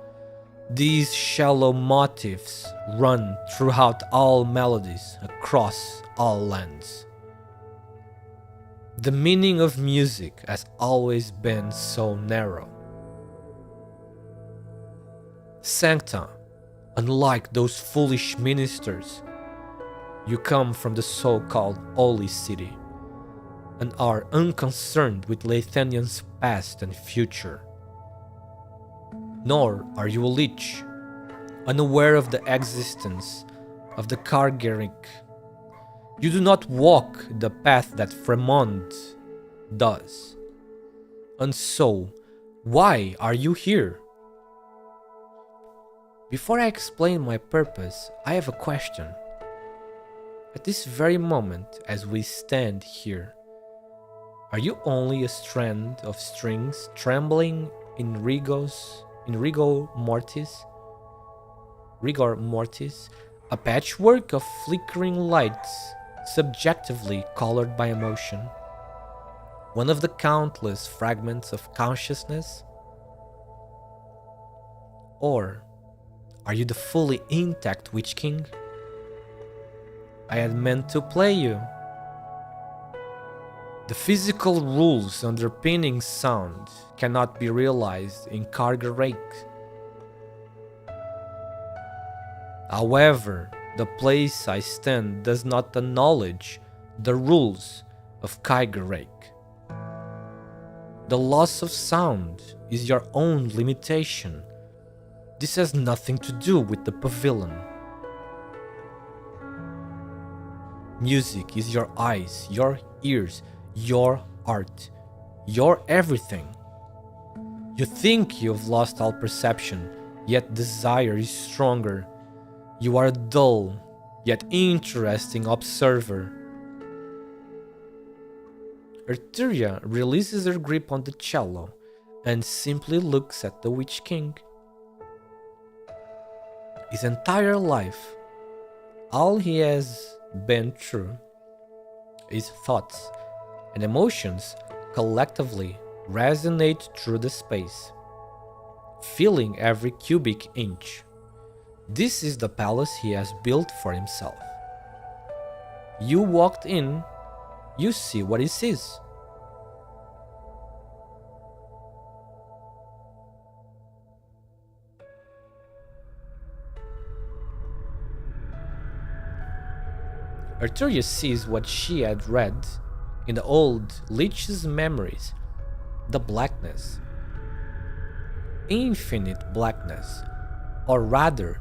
These shallow motifs run throughout all melodies across all lands. The meaning of music has always been so narrow. Sancta, unlike those foolish ministers, you come from the so-called Holy City and are unconcerned with Lethanian's past and future. Nor are you a lich, unaware of the existence of the Kargerik. You do not walk the path that Fremont does. And so, why are you here? Before I explain my purpose, I have a question. At this very moment, as we stand here, are you only a strand of strings trembling in rigor mortis, a patchwork of flickering lights subjectively colored by emotion, one of the countless fragments of consciousness? Or are you the fully intact Witch King? I had meant to play you. The physical rules underpinning sound cannot be realized in Kargerake. However, the place I stand does not acknowledge the rules of Kargerake. The loss of sound is your own limitation. This has nothing to do with the pavilion. Music is your eyes, your ears, your art, your everything. You think you've lost all perception, yet desire is stronger. You are a dull, yet interesting observer. Arturia releases her grip on the cello and simply looks at the Witch King. His entire life, all he has been through, his thoughts and emotions collectively resonate through the space, filling every cubic inch. This is the palace he has built for himself. You walked in, you see what he sees. Arturia sees what she had read in the old Lich's memories, the blackness. Infinite blackness, or rather,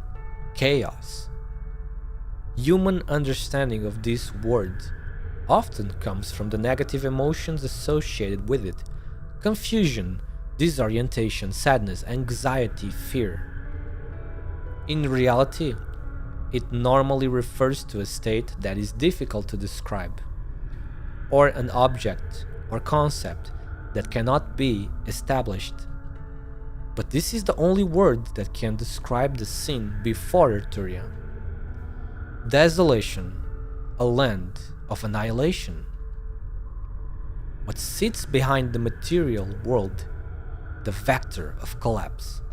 chaos. Human understanding of this word often comes from the negative emotions associated with it: confusion, disorientation, sadness, anxiety, fear. In reality, it normally refers to a state that is difficult to describe, or an object or concept that cannot be established. But this is the only word that can describe the scene before Arturia. Desolation, a land of annihilation. What sits behind the material world, the vector of collapse.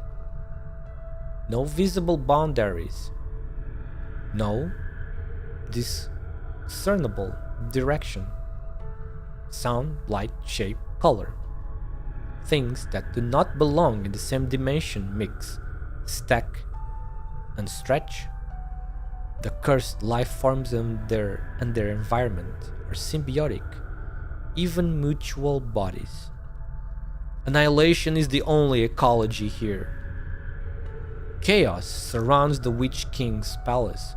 No visible boundaries. No, this discernible direction, sound, light, shape, color. Things that do not belong in the same dimension mix, stack, and stretch. The cursed life forms and their environment are symbiotic, even mutual bodies. Annihilation is the only ecology here. Chaos surrounds the Witch King's palace,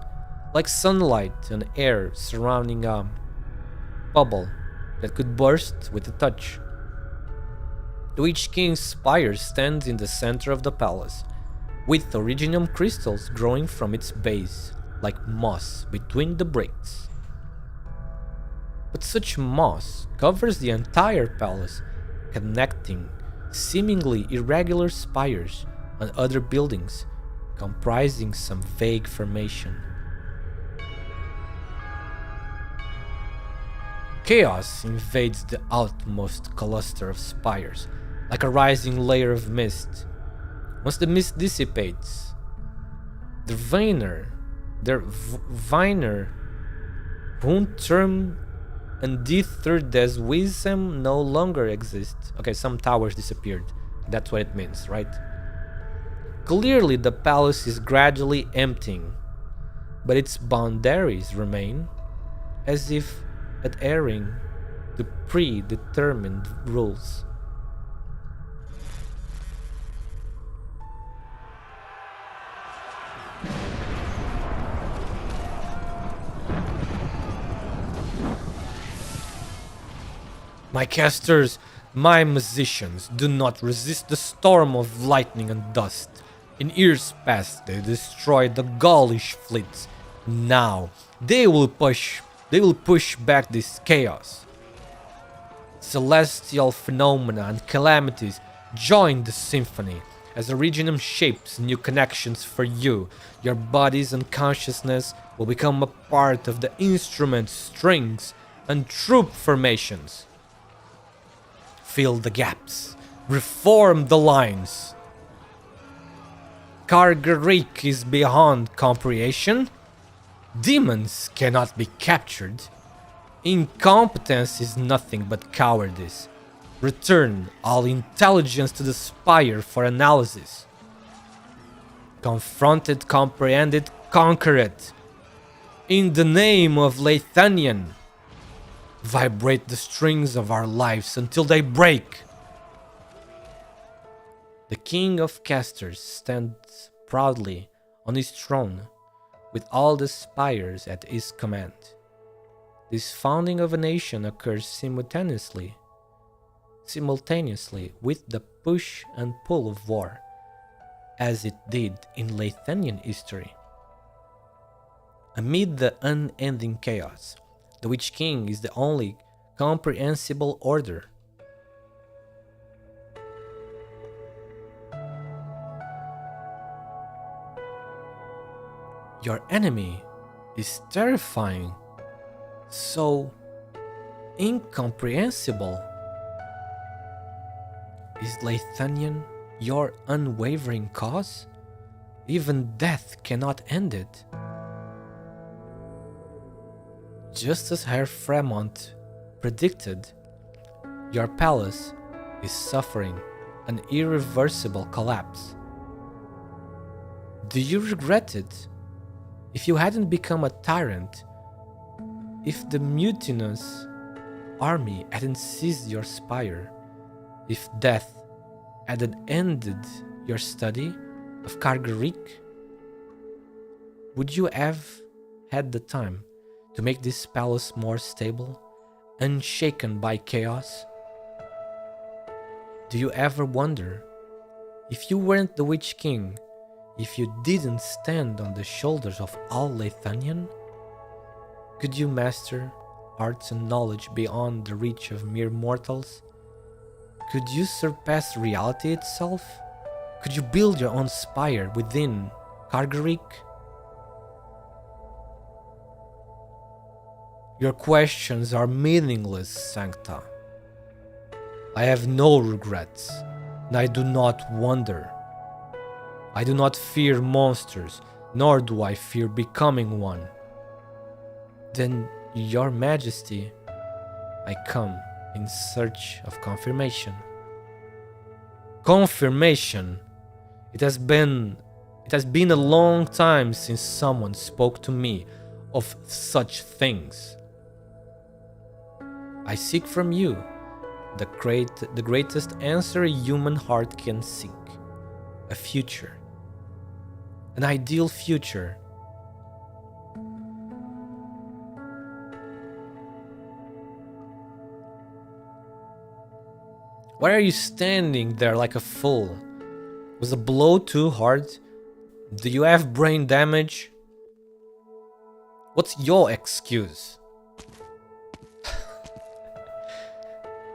like sunlight and air surrounding a bubble that could burst with a touch. The Witch King's spire stands in the center of the palace, with originium crystals growing from its base, like moss between the bricks. But such moss covers the entire palace, connecting seemingly irregular spires and other buildings, comprising some vague formation. Chaos invades the outmost cluster of spires, like a rising layer of mist. Once the mist dissipates, their viner, Hunterm and the third des wisdom no longer exist. Okay, some towers disappeared. That's what it means, right? Clearly the palace is gradually emptying, but its boundaries remain, as if adhering to predetermined rules. My casters, my musicians, do not resist the storm of lightning and dust. In years past, they destroyed the Gaulish fleets. Now, they will push back this chaos. Celestial phenomena and calamities join the symphony as Originium shapes new connections for you. Your bodies and consciousness will become a part of the instrument strings and troop formations. Fill the gaps, reform the lines. Kargarik is beyond comprehension. Demons cannot be captured. Incompetence is nothing but cowardice. Return all intelligence to the spire for analysis. Confronted, comprehended, conquer it. In the name of Leithanian, vibrate the strings of our lives until they break. The King of Casters stands proudly on his throne, with all the spires at his command. This founding of a nation occurs simultaneously with the push and pull of war, as it did in Leithanian history. Amid the unending chaos, the Witch King is the only comprehensible order. Your enemy is terrifying, so incomprehensible. Is Leithanian your unwavering cause? Even death cannot end it. Just as Herr Fremont predicted, your palace is suffering an irreversible collapse. Do you regret it? If you hadn't become a tyrant, if the mutinous army hadn't seized your spire, if death hadn't ended your study of Kargarik, would you have had the time to make this palace more stable, unshaken by chaos? Do you ever wonder, if you weren't the Witch King, if you didn't stand on the shoulders of all Leithanian, could you master arts and knowledge beyond the reach of mere mortals? Could you surpass reality itself? Could you build your own spire within Kargarik? Your questions are meaningless, Sancta. I have no regrets, and I do not wonder. I do not fear monsters, nor do I fear becoming one. Then Your Majesty, I come in search of confirmation. Confirmation! It has been a long time since someone spoke to me of such things. I seek from you the greatest answer a human heart can seek. A future. An ideal future. Why are you standing there like a fool? Was the blow too hard? Do you have brain damage? What's your excuse?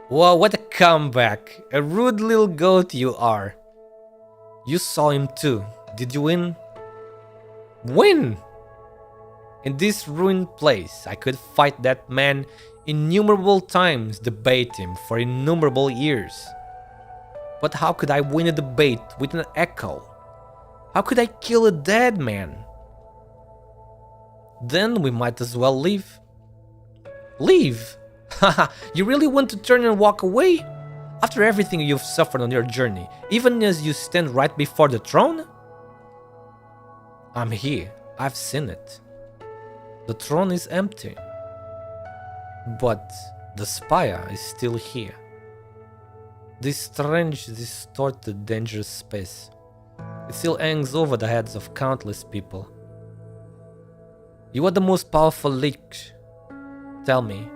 Wow, what a comeback. A rude little goat you are. You saw him too. Did you win? Win! In this ruined place, I could fight that man innumerable times, debate him for innumerable years. But how could I win a debate with an echo? How could I kill a dead man? Then we might as well leave. Leave? Haha, you really want to turn and walk away? After everything you've suffered on your journey, even as you stand right before the throne? I'm here, I've seen it. The throne is empty. But the spire is still here. This strange, distorted, dangerous space. It still hangs over the heads of countless people. You are the most powerful lich. Tell me,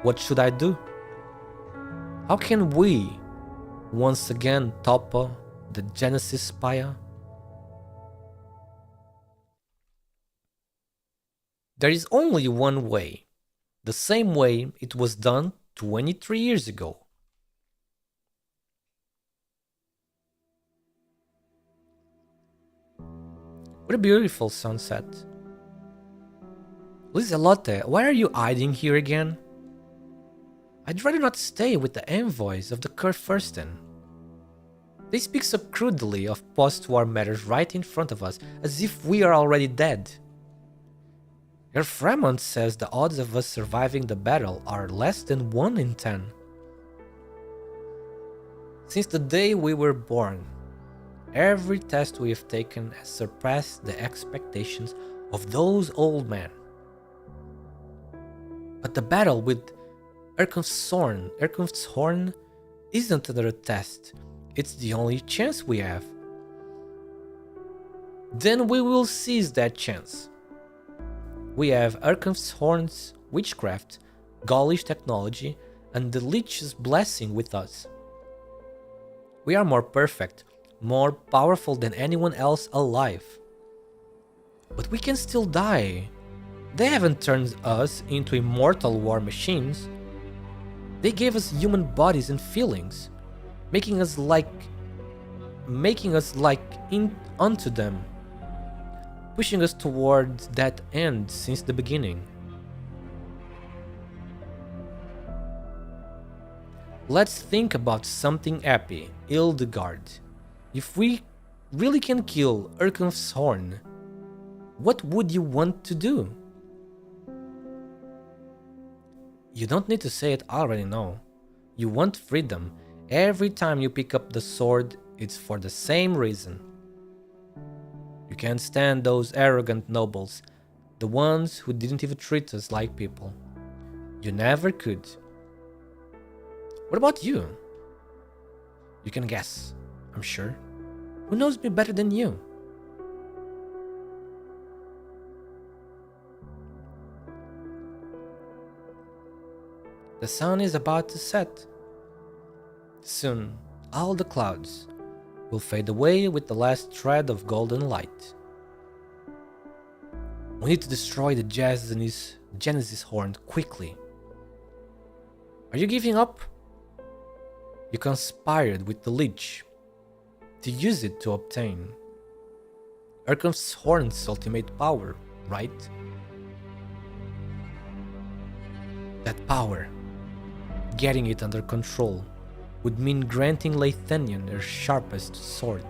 what should I do? How can we once again topple the Genesis Spire? There is only one way. The same way it was done 23 years ago. What a beautiful sunset. Lizelotte, why are you hiding here again? I'd rather not stay with the envoys of the Kurfürsten. They speak so crudely of post-war matters right in front of us, as if we are already dead. Herr Fremont says the odds of us surviving the battle are less than 1 in 10. Since the day we were born, every test we have taken has surpassed the expectations of those old men. But the battle with Erken's Horn isn't another test, it's the only chance we have. Then we will seize that chance. We have Erken's Horn's witchcraft, Gaulish technology, and the Lich's blessing with us. We are more perfect, more powerful than anyone else alive. But we can still die. They haven't turned us into immortal war machines. They gave us human bodies and feelings, making us like unto them, pushing us toward that end since the beginning. Let's think about something happy, Hildegard. If we really can kill Erken's Horn, what would you want to do? You don't need to say it, I already know. You want freedom. Every time you pick up the sword, it's for the same reason. You can't stand those arrogant nobles, the ones who didn't even treat us like people. You never could. What about you? You can guess, I'm sure. Who knows me better than you? The sun is about to set. Soon, all the clouds will fade away with the last thread of golden light. We need to destroy the Genesis Horn quickly. Are you giving up? You conspired with the Lich to use it to obtain Erken's Horn's ultimate power, right? That power, getting it under control, would mean granting Leithanion her sharpest sword.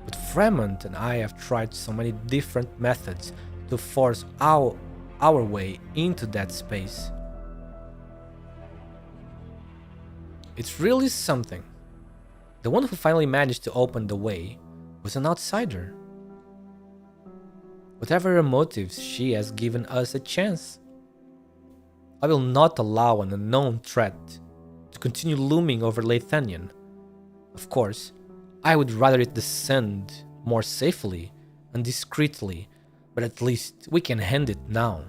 But Fremont and I have tried so many different methods to force our our way into that space. It's really something. The one who finally managed to open the way was an outsider. Whatever her motives, she has given us a chance. I will not allow an unknown threat to continue looming over Lathanyan. Of course, I would rather it descend more safely and discreetly, but at least we can end it now.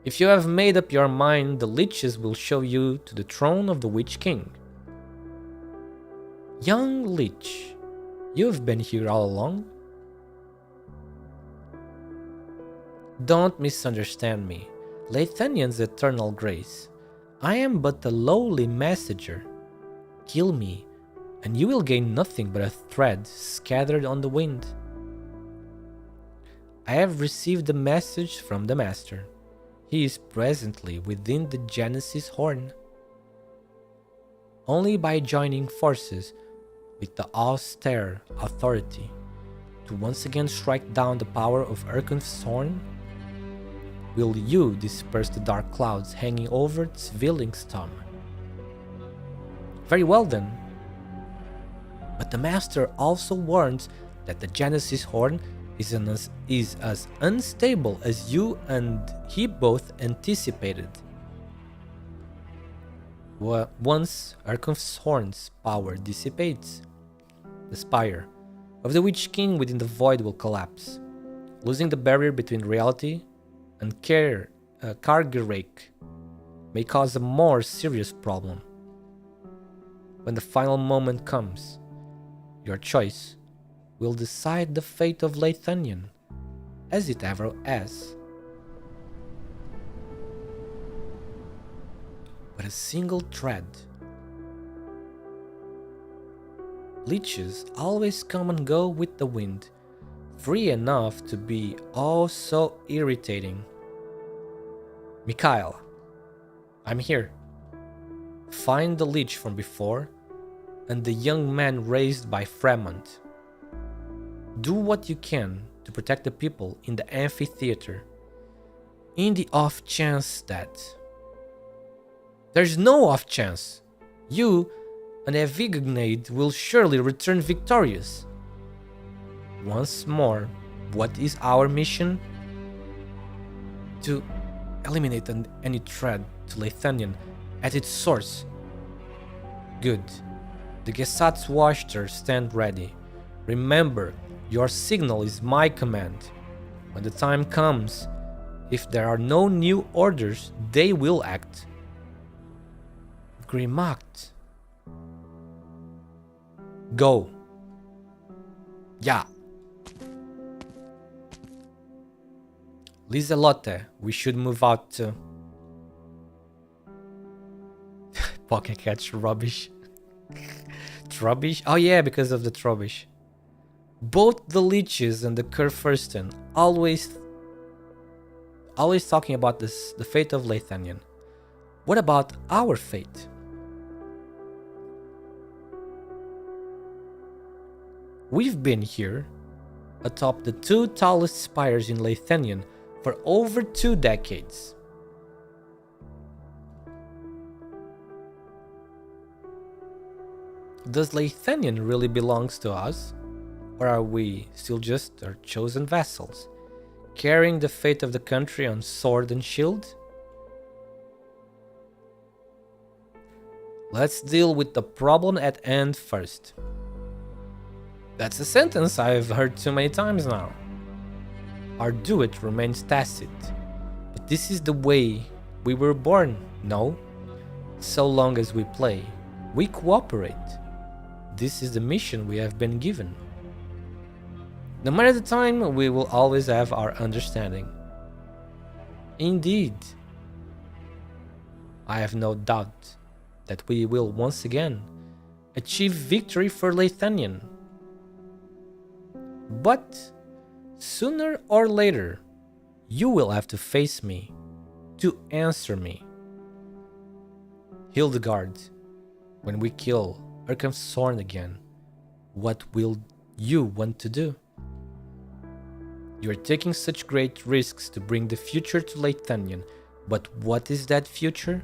If you have made up your mind, the leeches will show you to the throne of the Witch King. Young leech, you've been here all along? Don't misunderstand me. Lathanyan's eternal grace. I am but a lowly messenger. Kill me, and you will gain nothing but a thread scattered on the wind. I have received a message from the Master. He is presently within the Genesis Horn. Only by joining forces with the austere authority to once again strike down the power of ARKNIGHTS Horn will you disperse the dark clouds hanging over Zwillingstürme. Very well then. But the Master also warns that the Genesis Horn is as unstable as you and he both anticipated. Once ARKNIGHTS Horn's power dissipates, the spire of the Witch King within the void will collapse, losing the barrier between reality and Kargerake may cause a more serious problem. When the final moment comes, your choice will decide the fate of Lathanyan, as it ever has. But a single thread. Leeches always come and go with the wind, free enough to be oh so irritating. Mikhail, I'm here. Find the leech from before and the young man raised by Fremont. Do what you can to protect the people in the amphitheater. In the off chance that... There's no off chance. You and Evignade will surely return victorious. Once more, what is our mission? To eliminate any threat to Lathanyan at its source. Good. The Gesatz Washer stand ready. Remember, your signal is my command. When the time comes, if there are no new orders, they will act. Grimacht. Go. Yeah. Liselotte, we should move out to... Pocket catch rubbish. Trubbish? Oh yeah, because of the Trubbish. Both the leeches and the Kurfürsten always talking about the fate of Lathanyan. What about our fate? We've been here, atop the two tallest spires in Lathanyan, for over 2 decades. Does Lathanyan really belongs to us? Or are we still just our chosen vassals, carrying the fate of the country on sword and shield? Let's deal with the problem at hand first. That's a sentence I've heard too many times now. Our Duet remains tacit, but this is the way we were born, no? So long as we play, we cooperate. This is the mission we have been given. No matter the time, we will always have our understanding. Indeed. I have no doubt that we will once again achieve victory for Lathanyan. But sooner or later, you will have to face me, to answer me. Hildegard, when we kill ARKNIGHTS Horn again, what will you want to do? You are taking such great risks to bring the future to Leithanion, but what is that future?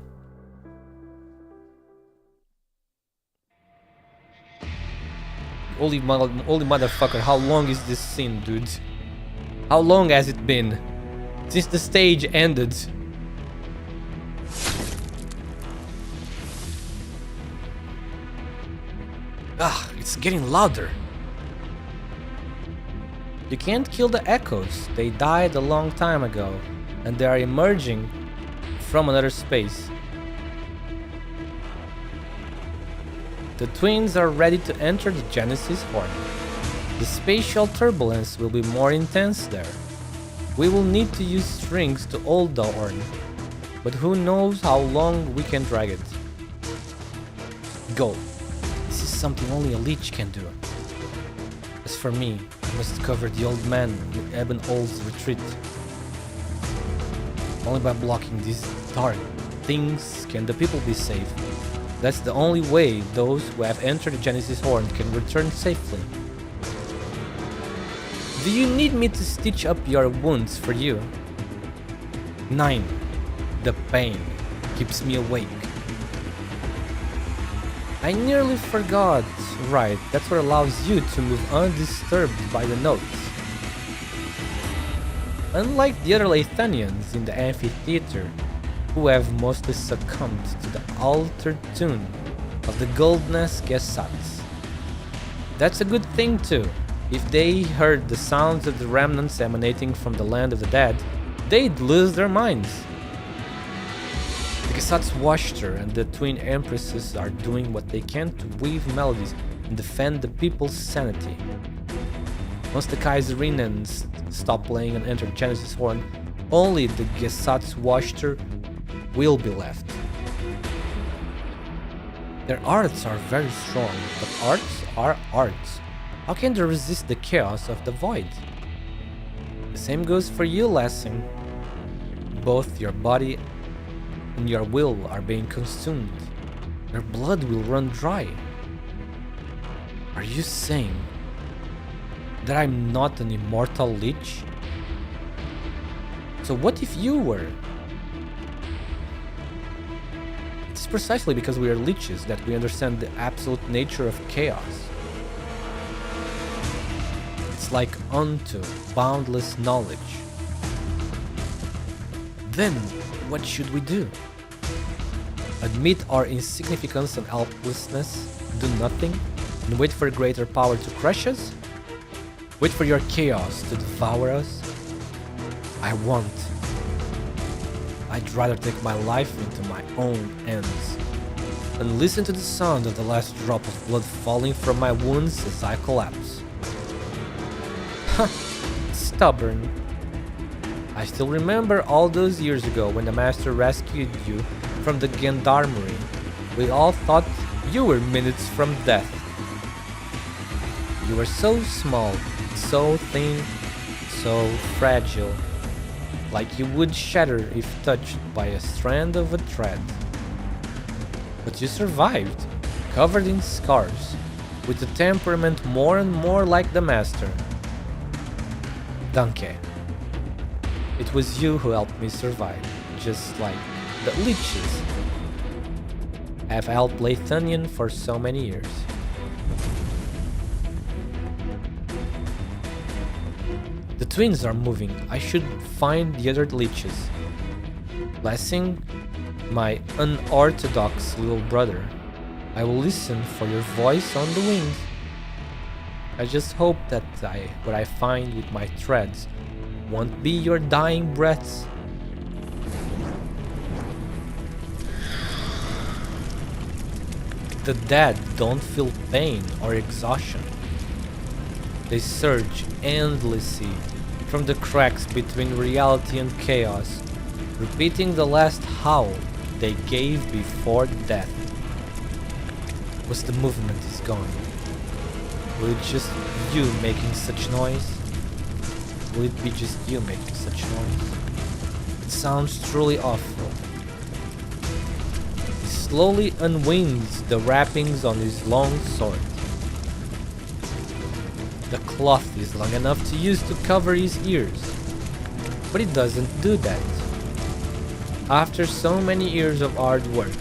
Holy motherfucker, how long is this scene, dude? How long has it been? Since the stage ended. It's getting louder. You can't kill the echoes. They died a long time ago, and they are emerging from another space. The twins are ready to enter the Genesis Horn. The spatial turbulence will be more intense there. We will need to use strings to hold the horn, but who knows how long we can drag it. Go. This is something only a leech can do. As for me, I must cover the old man with Eben Old's retreat. Only by blocking these dark things can the people be saved. That's the only way those who have entered the Genesis Horn can return safely. Do you need me to stitch up your wounds for you? 9. The pain keeps me awake. I nearly forgot. Right, that's what allows you to move undisturbed by the notes. Unlike the other Leithanians in the amphitheater, who have mostly succumbed to the altered tune of the Goldness Gesats. That's a good thing too. If they heard the sounds of the remnants emanating from the land of the dead, they'd lose their minds. The Gesats watched her, and the twin empresses are doing what they can to weave melodies and defend the people's sanity. Once the Kaiserinans stop playing and enter Genesis Horn, only the Gesats watched her will be left. Their arts are very strong, but arts are arts. How can they resist the chaos of the void? The same goes for you, Lessing. Both your body and your will are being consumed. Your blood will run dry. Are you saying that I'm not an immortal leech? So what if you were? It's precisely because we are leeches that we understand the absolute nature of chaos. It's like unto boundless knowledge. Then, what should we do? Admit our insignificance and helplessness, do nothing, and wait for greater power to crush us? Wait for your chaos to devour us? I won't. I'd rather take my life into my own hands and listen to the sound of the last drop of blood falling from my wounds as I collapse. Stubborn. I still remember all those years ago when the Master rescued you from the gendarmerie. We all thought you were minutes from death. You were so small, so thin, so fragile, like you would shatter if touched by a strand of a thread. But you survived, covered in scars, with a temperament more and more like the Master. Danke. It was you who helped me survive, just like the leeches have helped Leithanion for so many years. The twins are moving. I should find the other leeches. Lessing, my unorthodox little brother, I will listen for your voice on the wind. I just hope that what I find with my threads won't be your dying breaths. The dead don't feel pain or exhaustion. They surge endlessly from the cracks between reality and chaos, repeating the last howl they gave before death. Once the movement is gone, will it just you making such noise? Will it be just you making such noise? It sounds truly awful. He slowly unwinds the wrappings on his long sword. The cloth is long enough to use to cover his ears. But it doesn't do that. After so many years of hard work,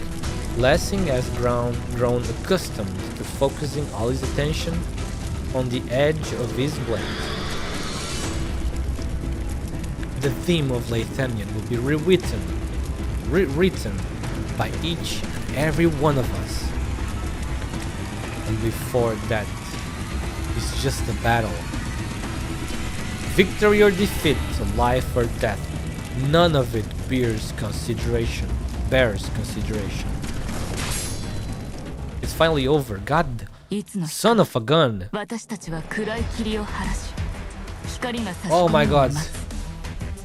Lessing has grown accustomed to focusing all his attention on the edge of his blade. The theme of Latanian will be rewritten by each and every one of us. And before that, it's just a battle. Victory or defeat, life or death, none of it bears consideration. It's finally over. God, son of a gun. Oh my god.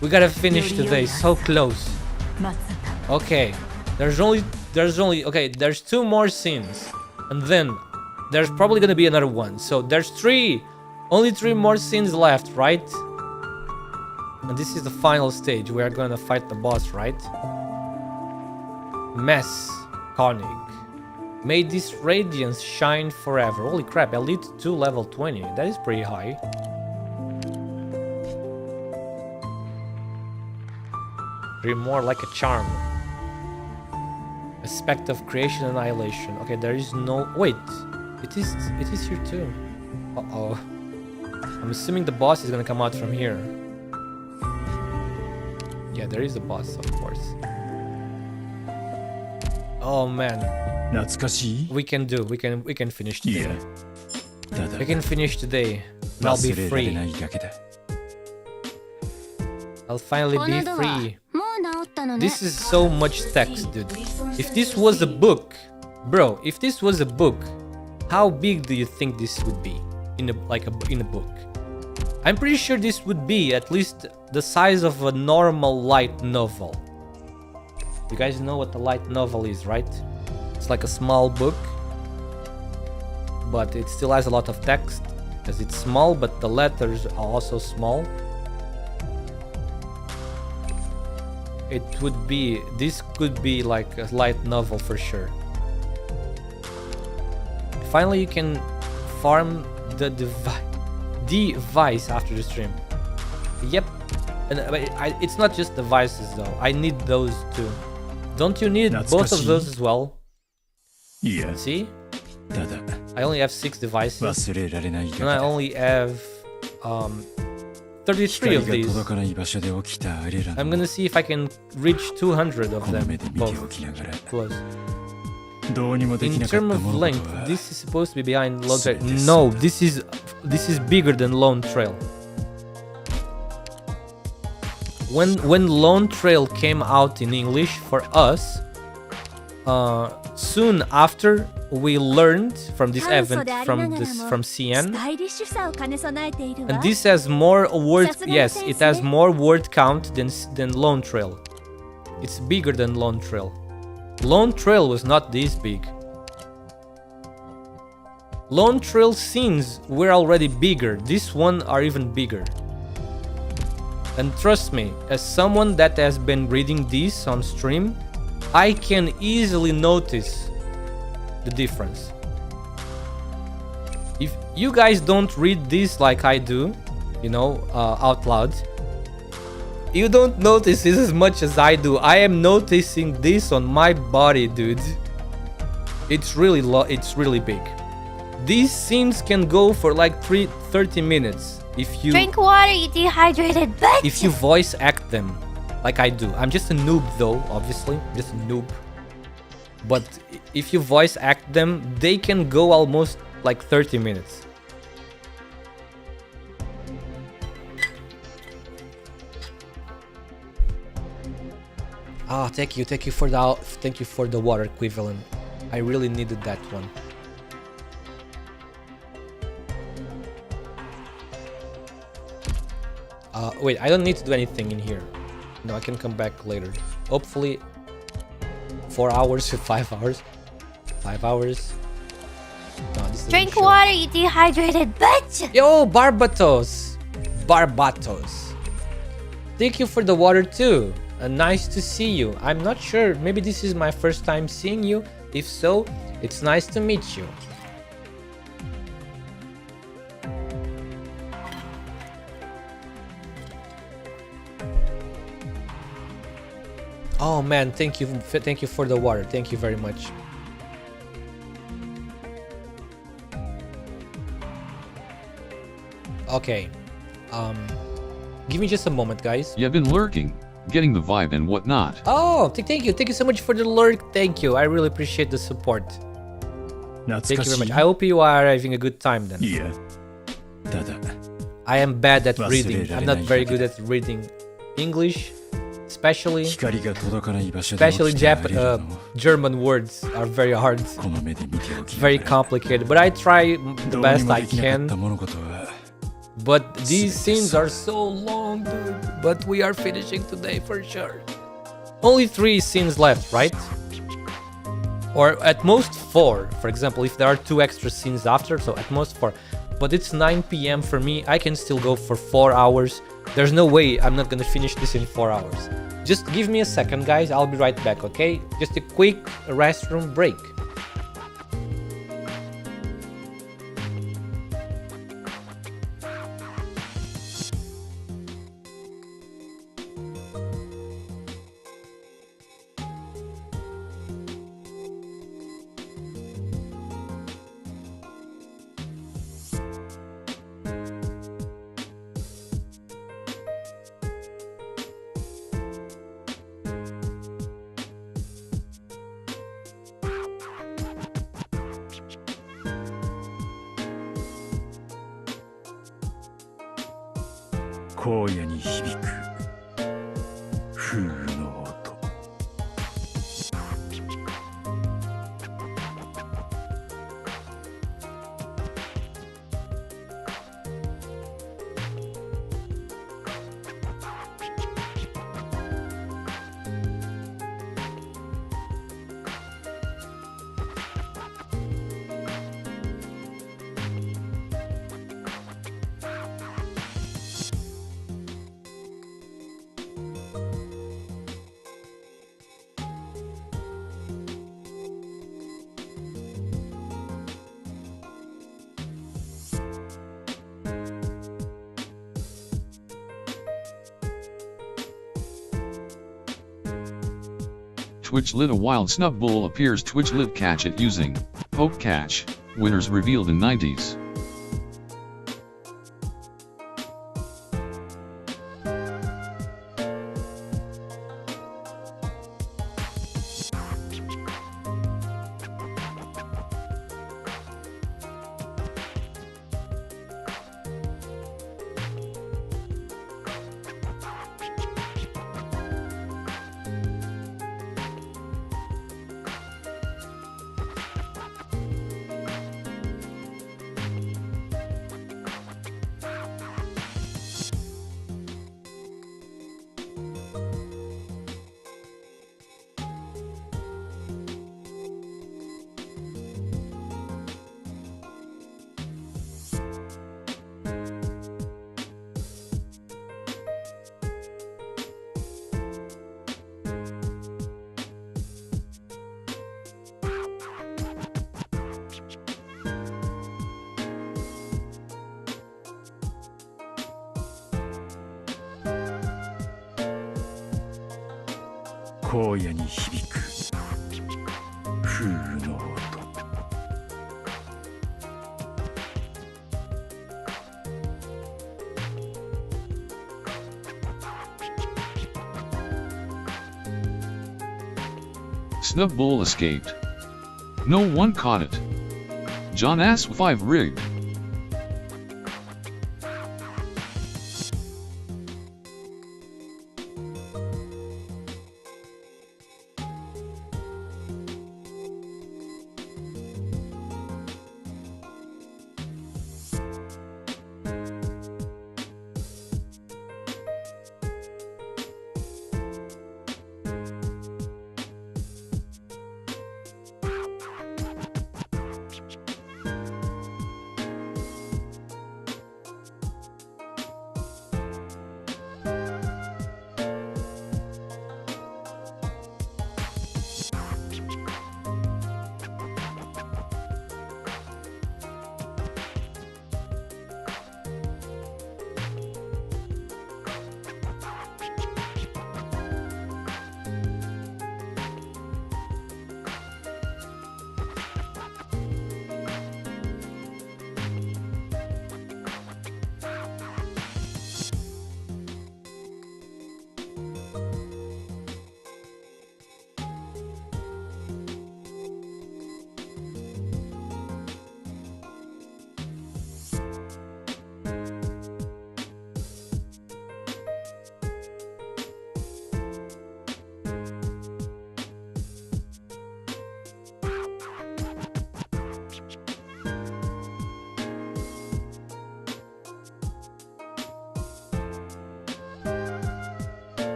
We gotta finish today, so close. Okay, there's 2 more scenes. And then there's probably gonna be another one. So there's only 3 more scenes left, right? And this is the final stage. We are gonna fight the boss, right? Mess Koenig. May this radiance shine forever. Holy crap, Elite 2 level 20. That is pretty high. More like a charm. Aspect of creation annihilation. Okay, there is no... Wait. It is here too. Uh-oh. I'm assuming the boss is gonna come out from here. Yeah, there is a boss, of course. Oh man. We can finish today. We can finish today. And I'll be free. I'll finally be free. This is so much text, dude. If this was a book, bro, if this was a book, how big do you think this would be in a book? I'm pretty sure this would be at least the size of a normal light novel. You guys know what a light novel is, right? It's like a small book, but it still has a lot of text because it's small, but the letters are also small. This could be like a light novel for sure. Finally, you can farm the device after the stream. Yep, and it's not just devices though. I need those too. Don't you need both of those as well? Yeah. See? I only have 6 devices, and I only have 33 of these. I'm gonna see if I can reach 200 of them both. Close. In terms of length, this is supposed to be behind Lone Trail. No, this is bigger than Lone Trail. When Lone Trail came out in English for us, soon after we learned from this event from CN, and this has more word. Yes, it has more word count than Lone Trail. It's bigger than Lone Trail. Lone Trail was not this big. Lone Trail scenes were already bigger. This one are even bigger. And trust me, as someone that has been reading this on stream, I can easily notice the difference. If you guys don't read this like I do, you know, out loud, you don't notice this as much as I do. I am noticing this on my body, dude. It's really big. These scenes can go for like 30 minutes if you drink water, you dehydrated bitch. If you voice act them like I do. I'm just a noob though, obviously. Just a noob. But if you voice act them, they can go almost like 30 minutes. Ah, thank you for the water equivalent. I really needed that one. Wait, I don't need to do anything in here. No, I can come back later. Hopefully 4 hours or 5 hours. 5 hours. No, this drink water, you dehydrated bitch. Yo, Barbatos. Thank you for the water too. Nice to see you. I'm not sure. Maybe this is my first time seeing you. If so, it's nice to meet you. Oh man, thank you for the water. Thank you very much. Okay. Give me just a moment, guys. Yeah, been lurking, getting the vibe and whatnot. Oh, thank you so much for the lurk. Thank you. I really appreciate the support. Thank you very much. I hope you are having a good time then. Yeah. I am bad at reading. I'm not very good at reading English, especially German words are very hard, very complicated. But I try the best I can. But these scenes are so long, dude. But we are finishing today for sure. Only 3 scenes left, right? Or at most 4. For example, if there are 2 extra scenes after, so at most 4. But it's 9 p.m. for me. I can still go for 4 hours. There's no way I'm not gonna finish this in 4 hours. Just give me a second, guys. I'll be right back, okay? Just a quick restroom break. Twitch lit a wild snub bull appears. Twitch lit catch it using poke catch. Winners revealed in 90s. Snub bull escaped. No one caught it. John Ass 5 rigged.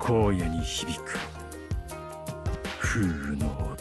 荒野に響く風の音。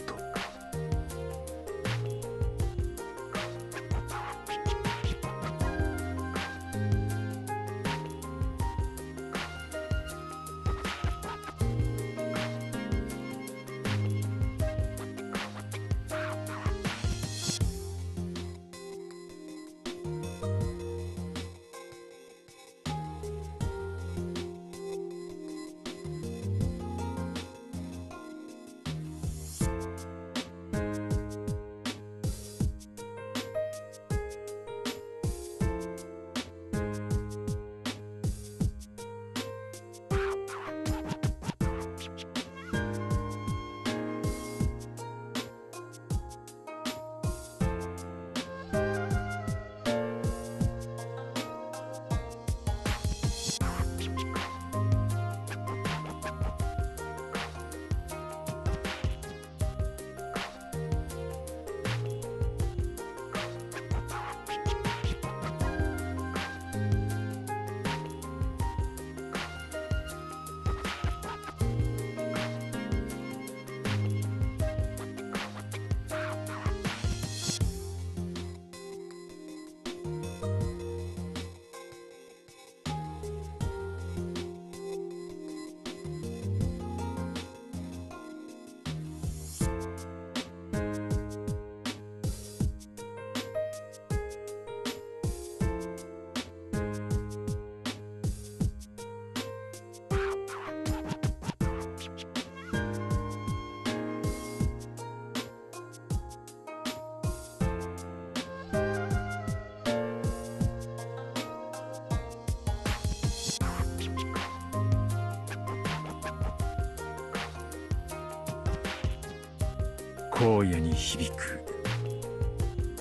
荒野に響く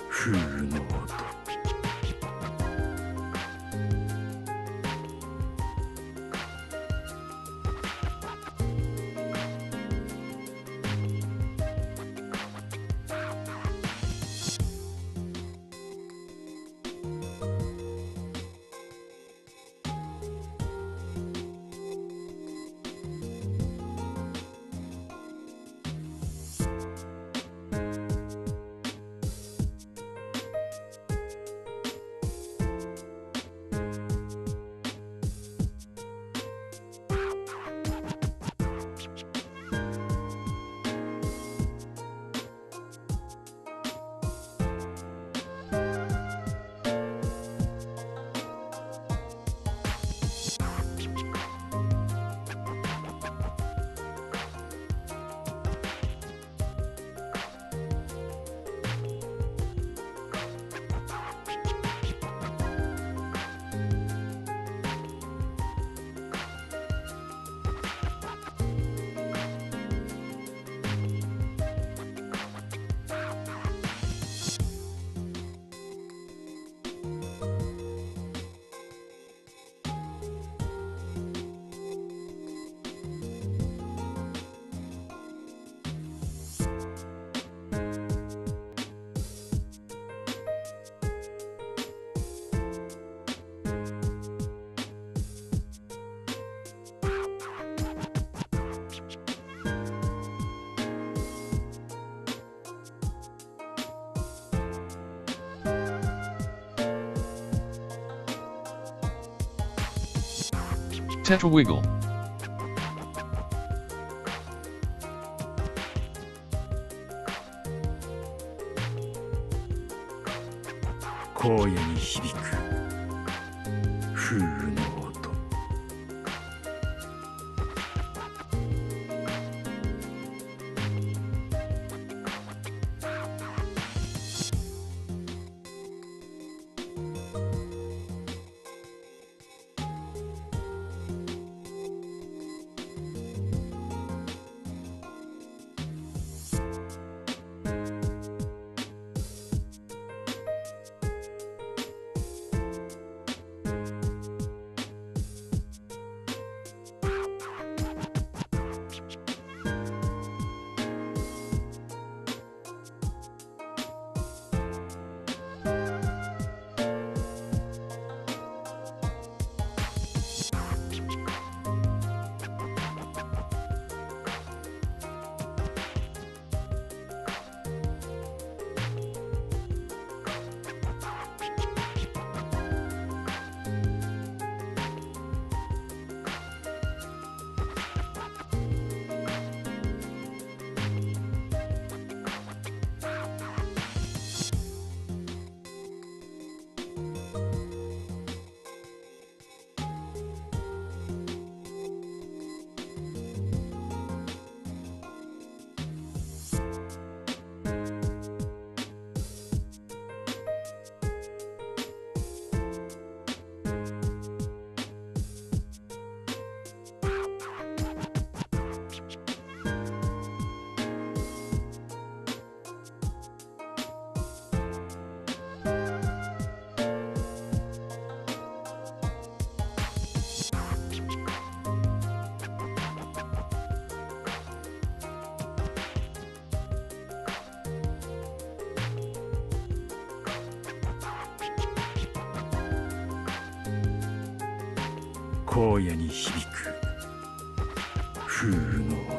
風の音。Tetrawiggle.荒野に響く風の音。荒野に響く風の音。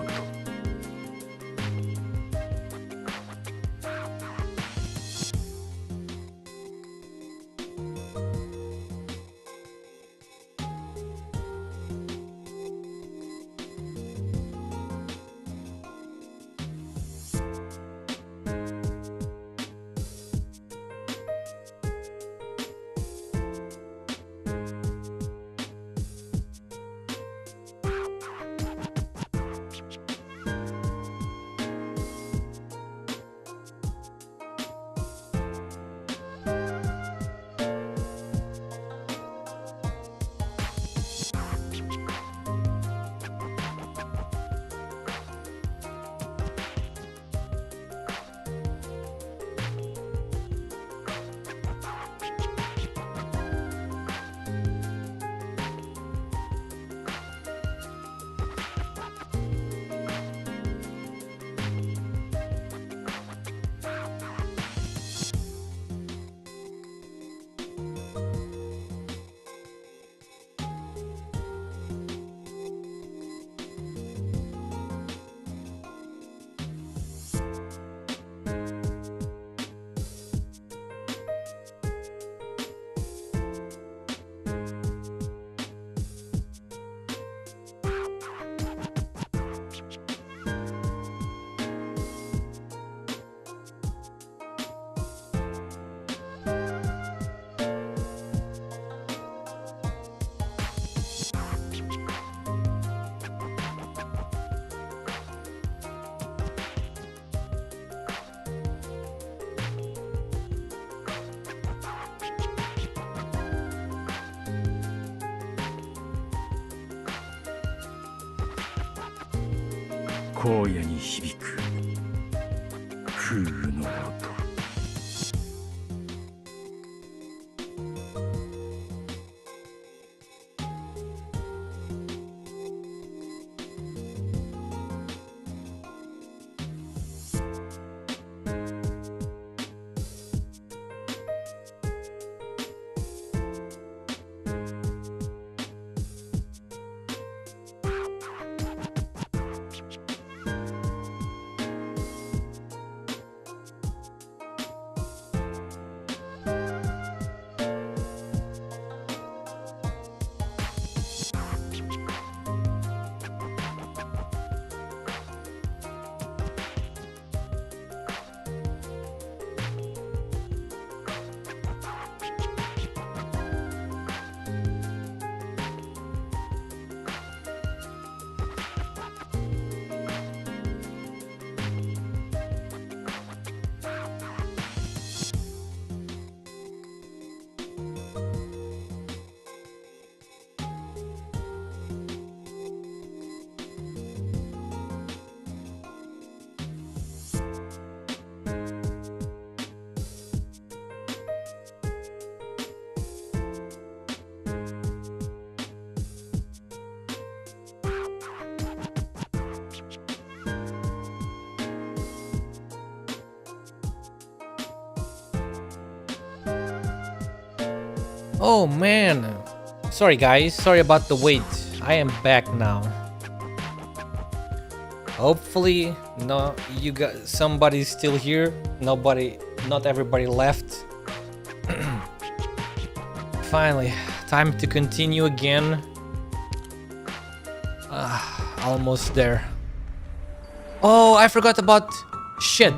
荒野に響く風の音。Oh man, sorry guys, sorry about the wait. I am back now. Hopefully, no, you got somebody's still here. Not everybody left. Finally, time to continue again. Almost there. Oh, I forgot about shit.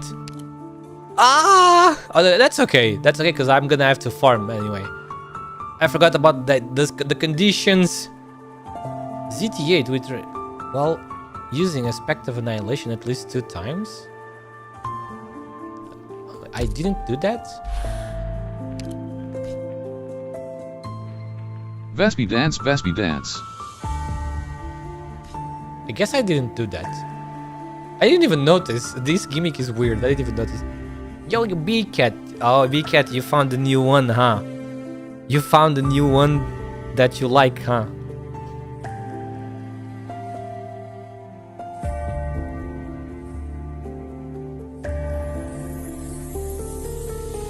Oh, that's okay. That's okay because I'm gonna have to farm anyway. I forgot about that. The conditions. ZT8 with well, using Aspect of Annihilation at least 2 times. I didn't do that. Vespi dance, Vespi dance. I guess I didn't do that. I didn't even notice. This gimmick is weird. I didn't even notice. Yo, you B-Cat. Oh, B-Cat, you found a new one, huh? You found a new one that you like, huh?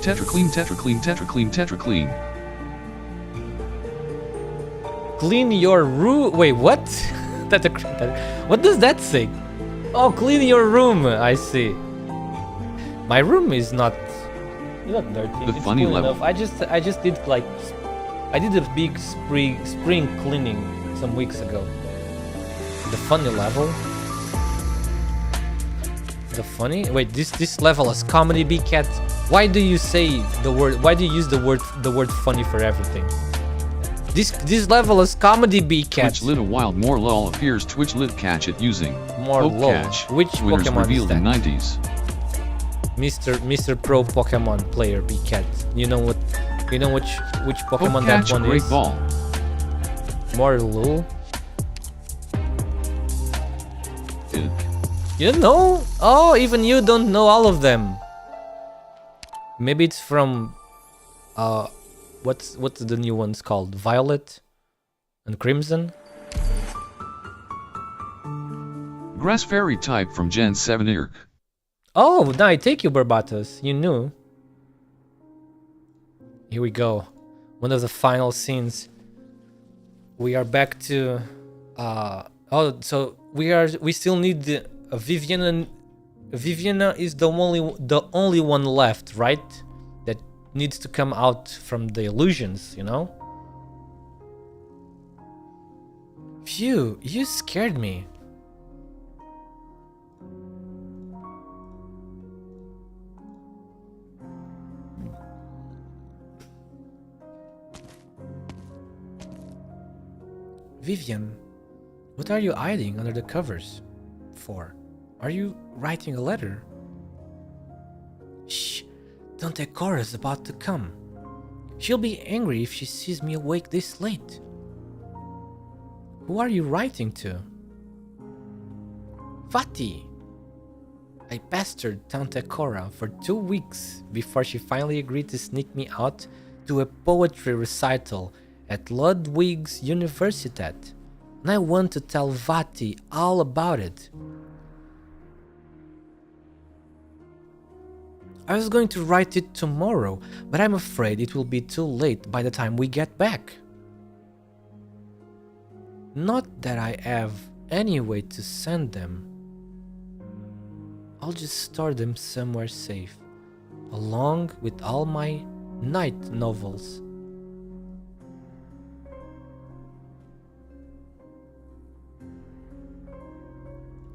Tetraclean, tetraclean, tetraclean, tetraclean. Clean your room. Wait, what? What does that say? Oh, clean your room. I see. My room is not dirty. The it's funny cool level. enough. I just did like I did a big spring cleaning some weeks ago. The funny level. The funny. Wait, this level is comedy B cat. Why do you say the word? Why do you use the word funny for everything? This level is comedy B cat. Twitch lit a wild more lol appears Twitch lit catch it using More Poke lol. Catch. Which Winners Pokemon is revealed in that? 90s. Mr. Pro Pokemon player B cat. You know what? You know which Pokemon Poke that Catch, one great is? ball. More lol. Id. You know? Oh, even you don't know all of them. Maybe it's from what's the new ones called? Violet and Crimson? Grass Fairy type from Gen 7 IRK. Oh, no, I take you, Barbatos. You knew. Here we go. One of the final scenes. We are back to oh, so we still need a Vivian, and Viviana is the only one left, right? That needs to come out from the illusions, you know? Phew, you scared me. Vivian, what are you hiding under the covers for? Are you writing a letter? Shh, Tante Cora's about to come. She'll be angry if she sees me awake this late. Who are you writing to? Vati. I pestered Tante Cora for 2 weeks before she finally agreed to sneak me out to a poetry recital at Ludwig's Universität, and I want to tell Vati all about it. I was going to write it tomorrow, but I'm afraid it will be too late by the time we get back. Not that I have any way to send them. I'll just store them somewhere safe, along with all my night novels.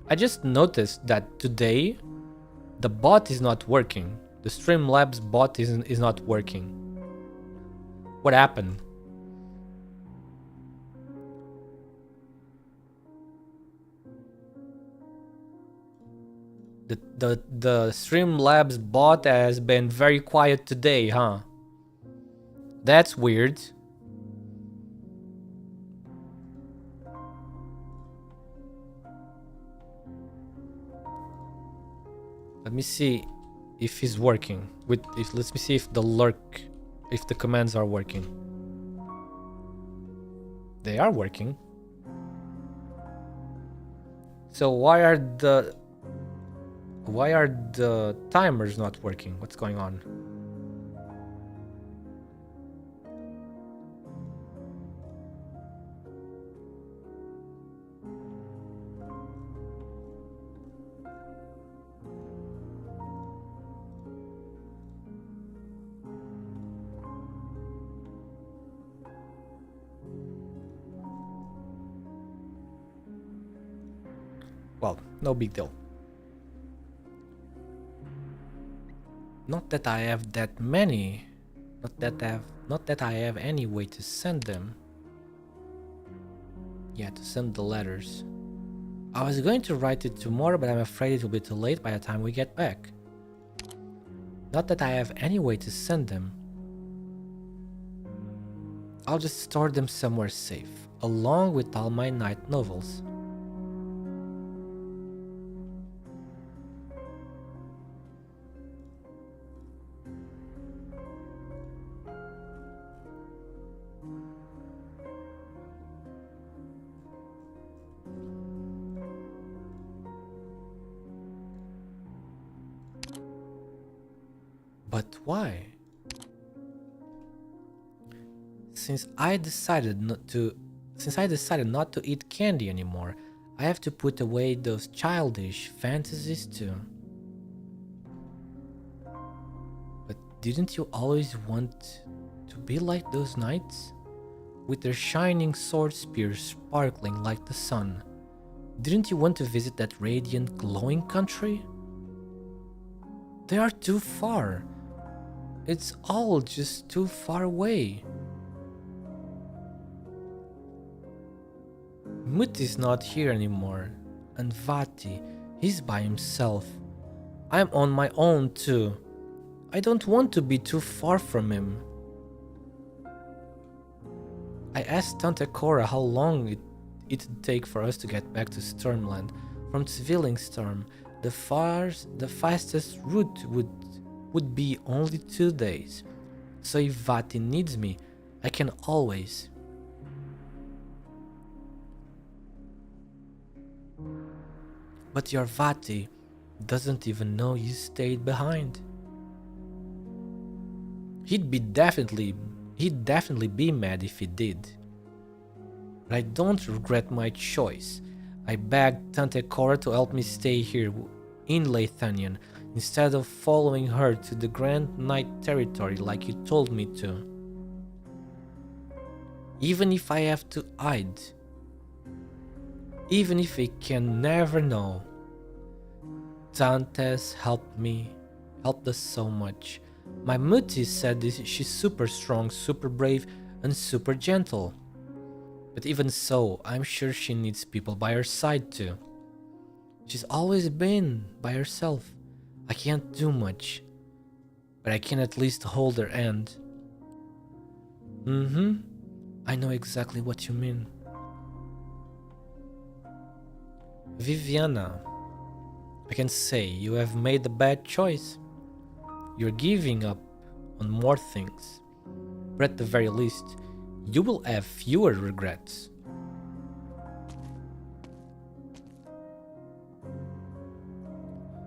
I just noticed that today the bot is not working. The Streamlabs bot is not working. What happened? The Streamlabs bot has been very quiet today, huh? That's weird. Let me see if he's working. Let me see if if the commands are working. They are working. So why are the timers not working? What's going on? Well, no big deal. Not that I have that many. Not that I have any way to send them. Yeah, to send the letters. I was going to write it tomorrow, but I'm afraid it will be too late by the time we get back. Not that I have any way to send them. I'll just store them somewhere safe, along with all my night novels. But why? Since I decided not to Since I decided not to eat candy anymore, I have to put away those childish fantasies too. But didn't you always want to be like those knights? With their shining sword spears sparkling like the sun. Didn't you want to visit that radiant, glowing country? They are too far. It's all just too far away. Muti's not here anymore, and Vati, he's by himself. I'm on my own too. I don't want to be too far from him. I asked Tante Cora how long it'd take for us to get back to Sturmland. From Zwillingstürme, the fastest route would be only 2 days. So if Vati needs me, I can always. But your Vati doesn't even know you stayed behind. He'd definitely be mad if he did. But I don't regret my choice. I begged Tante Cora to help me stay here in Leithanion instead of following her to the Grand Knight territory like you told me to. Even if I have to hide. Even if I can never know. Tante's helped us so much. My Mutti said she's super strong, super brave, and super gentle. But even so, I'm sure she needs people by her side too. She's always been by herself. I can't do much, but I can at least hold her hand. I know exactly what you mean. Viviana, I can say you have made a bad choice. You're giving up on more things, but at the very least, you will have fewer regrets.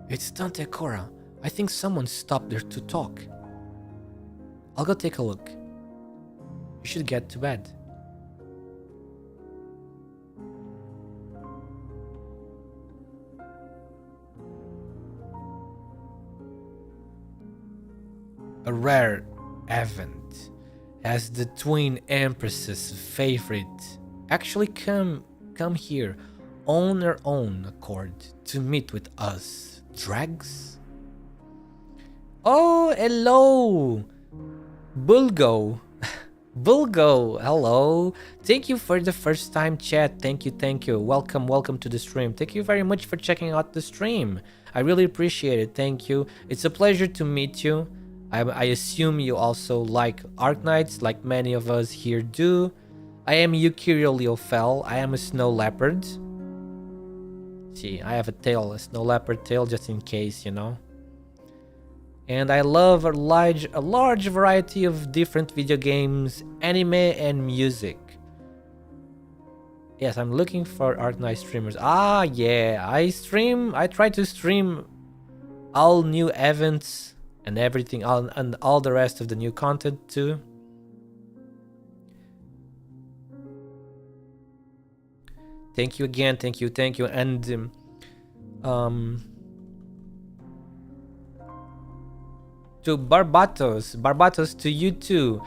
It's Tante Cora. I think someone stopped there to talk. I'll go take a look. You should get to bed. A rare event, as the twin empress's favorite actually come here on her own accord to meet with us drags. Oh, hello, Bulgo. Bulgo, hello. Thank you for the first time chat. Thank you. Welcome to the stream. Thank you very much for checking out the stream. I really appreciate it. Thank you. It's a pleasure to meet you. I assume you also like Arknights, like many of us here do. I am Yukirio Leofel. I am a snow leopard. See, I have a tail, a snow leopard tail, just in case, you know. And I love a large variety of different video games, anime, and music. Yes, I'm looking for Arknight streamers. Ah, yeah, I try to stream all new events and everything, and all the rest of the new content too. Thank you again, thank you, and to Barbatos, to you too.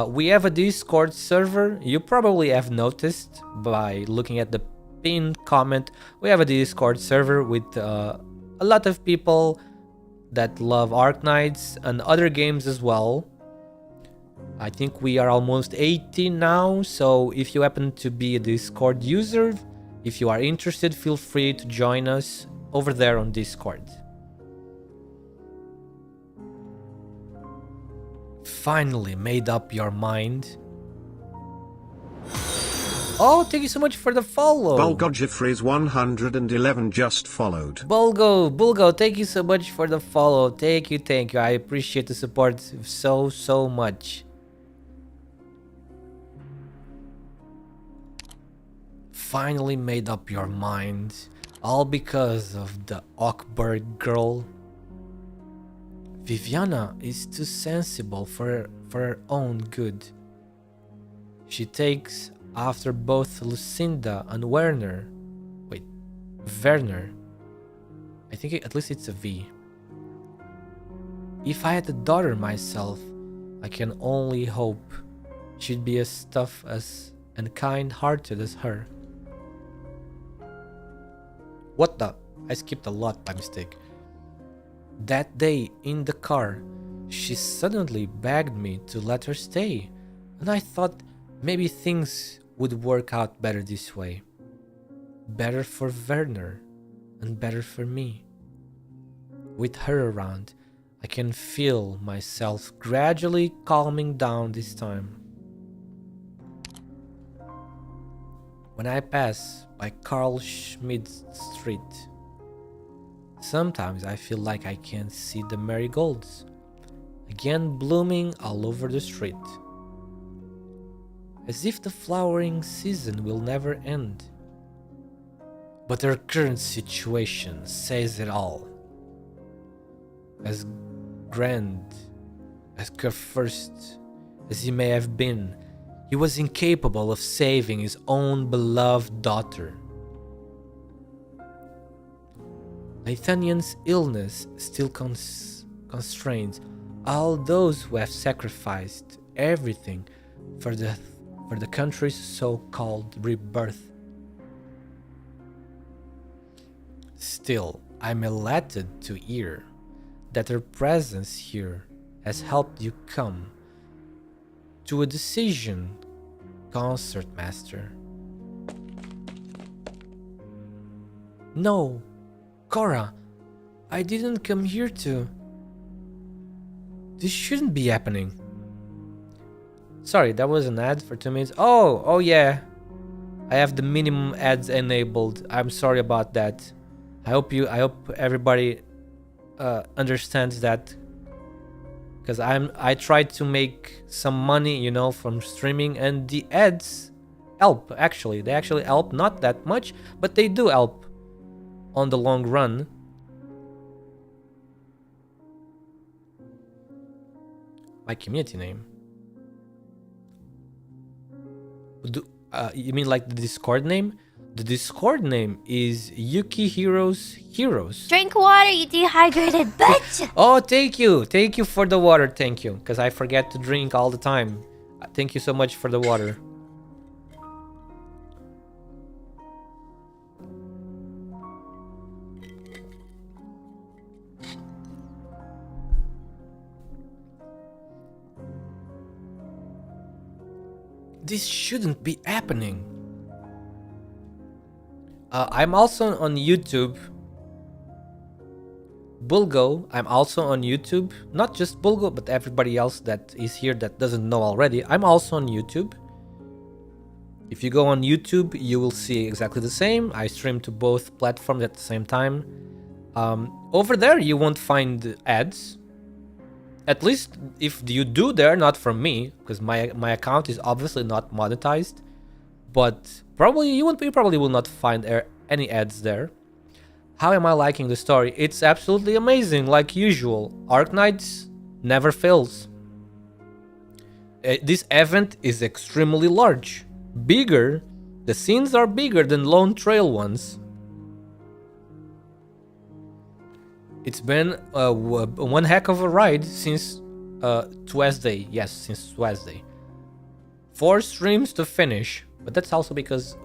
We have a Discord server. You probably have noticed by looking at the pinned comment. We have a Discord server with a lot of people that love Arknights and other games as well. I think we are almost 80 now, so if you happen to be a Discord user, if you are interested, feel free to join us over there on Discord. Finally made up your mind. Oh, thank you so much for the follow. Bulgo Jeffries 111 just followed. Bulgo, thank you so much for the follow. Thank you. I appreciate the support so much. Finally made up your mind. All because of the Ockberg girl. Viviana is too sensible for her own good. She takes after both Lucinda and Werner. Wait, Werner. I think at least it's a V. If I had a daughter myself, I can only hope she'd be as tough as and kind-hearted as her. What the? I skipped a lot by mistake. That day in the car, she suddenly begged me to let her stay, and I thought maybe things would work out better this way. Better for Werner and better for me. With her around, I can feel myself gradually calming down this time. When I pass by Carl Schmidt Street, sometimes I feel like I can see the marigolds again blooming all over the street, as if the flowering season will never end. But our current situation says it all. As grand as first as he may have been, he was incapable of saving his own beloved daughter. Nathaniel's illness still constrains all those who have sacrificed everything for the country's so-called rebirth. Still, I'm elated to hear that her presence here has helped you come to a decision, Concertmaster. No, Cora, I didn't come here to... This shouldn't be happening. Sorry, that was an ad for 2 minutes. Oh yeah. I have the minimum ads enabled. I'm sorry about that. I hope everybody understands that, because I tried to make some money, you know, from streaming, and the ads help. Actually, they actually help, not that much, but they do help on the long run. My community name. You mean like the Discord name? The Discord name is Yuki Heroes Heroes. Drink water, you dehydrated bitch! Oh, thank you. Thank you for the water. Thank you. Because I forget to drink all the time. Thank you so much for the water. This shouldn't be happening. I'm also on YouTube. Bulgo, I'm also on YouTube. Not just Bulgo, but everybody else that is here that doesn't know already. I'm also on YouTube. If you go on YouTube, you will see exactly the same. I stream to both platforms at the same time. Over there, you won't find ads. At least if you do there, not from me, because my account is obviously not monetized. But probably you probably will not find any ads there. How am I liking the story? It's absolutely amazing, like usual. ARKNIGHTS never fails. This event is extremely large. Bigger. The scenes are bigger than Lone Trail ones. It's been one heck of a ride since Tuesday. Yes, since Tuesday. 4 streams to finish. But that's also because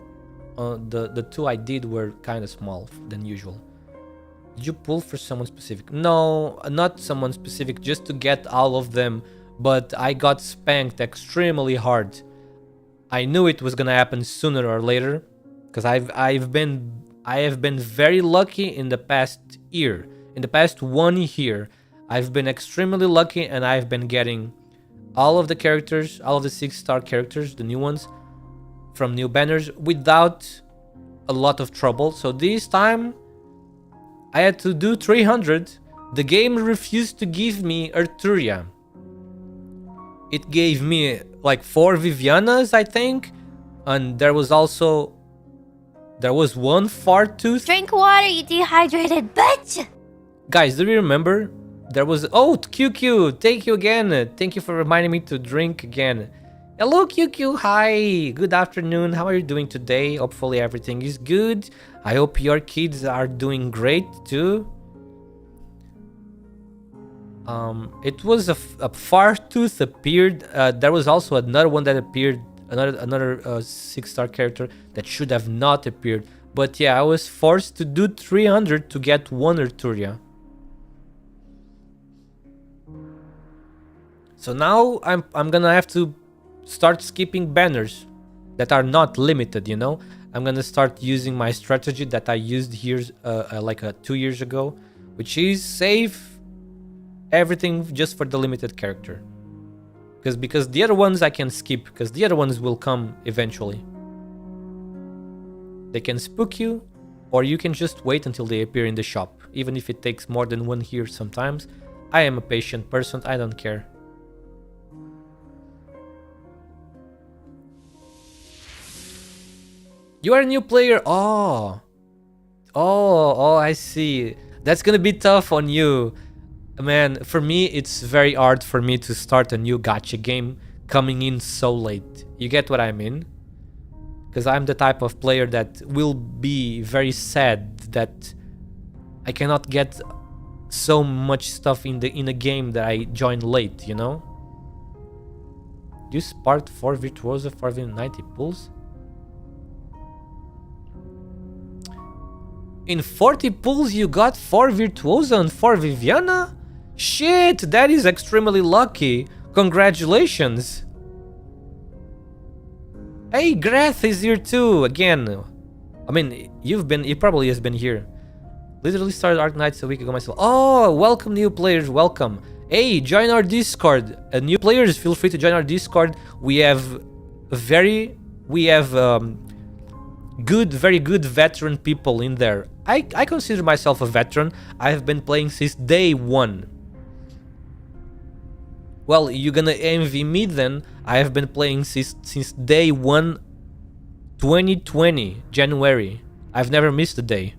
the 2 I did were kind of small than usual. Did you pull for someone specific? No, not someone specific, just to get all of them. But I got spanked extremely hard. I knew it was gonna happen sooner or later, because I have been very lucky in the past year. In the past 1 year, I've been extremely lucky, and I've been getting all of the characters, all of the 6-star characters, the new ones, from new banners without a lot of trouble. So this time I had to do 300. The game refused to give me Arturia. It gave me like 4 Vivianas, I think, and there was one Fartooth. Drink water, you dehydrated bitch! Guys, do you remember? There was... Oh, QQ, thank you again. Thank you for reminding me to drink again. Hello, QQ. Hi. Good afternoon. How are you doing today? Hopefully everything is good. I hope your kids are doing great too. It was a far tooth appeared. There was also another one that appeared, another 6-star character that should have not appeared. But yeah, I was forced to do 300 to get one Arturia. So now I'm gonna have to start skipping banners that are not limited, you know? I'm gonna start using my strategy that I used here like 2 years ago, which is save everything just for the limited character. Because the other ones I can skip, because the other ones will come eventually. They can spook you, or you can just wait until they appear in the shop, even if it takes more than one year sometimes. I am a patient person, I don't care. You are a new player. Oh, I see. That's gonna be tough on you. Man, for me, it's very hard for me to start a new gacha game coming in so late. You get what I mean? Because I'm the type of player that will be very sad that I cannot get so much stuff in a game that I joined late, you know? You sparked 4 Virtuoso for the 90 pulls? In 40 pulls you got 4 Virtuoso and 4 Viviana? Shit, that is extremely lucky. Congratulations. Hey, Grath is here too, again. I mean, he probably has been here. Literally started Arknights a week ago myself. Oh, welcome new players, welcome. Hey, join our Discord. New players, feel free to join our Discord. We have very good veteran people in there. I consider myself a veteran. I have been playing since day one. Well, you're gonna envy me then. I have been playing since day one, 2020, January. I've never missed a day.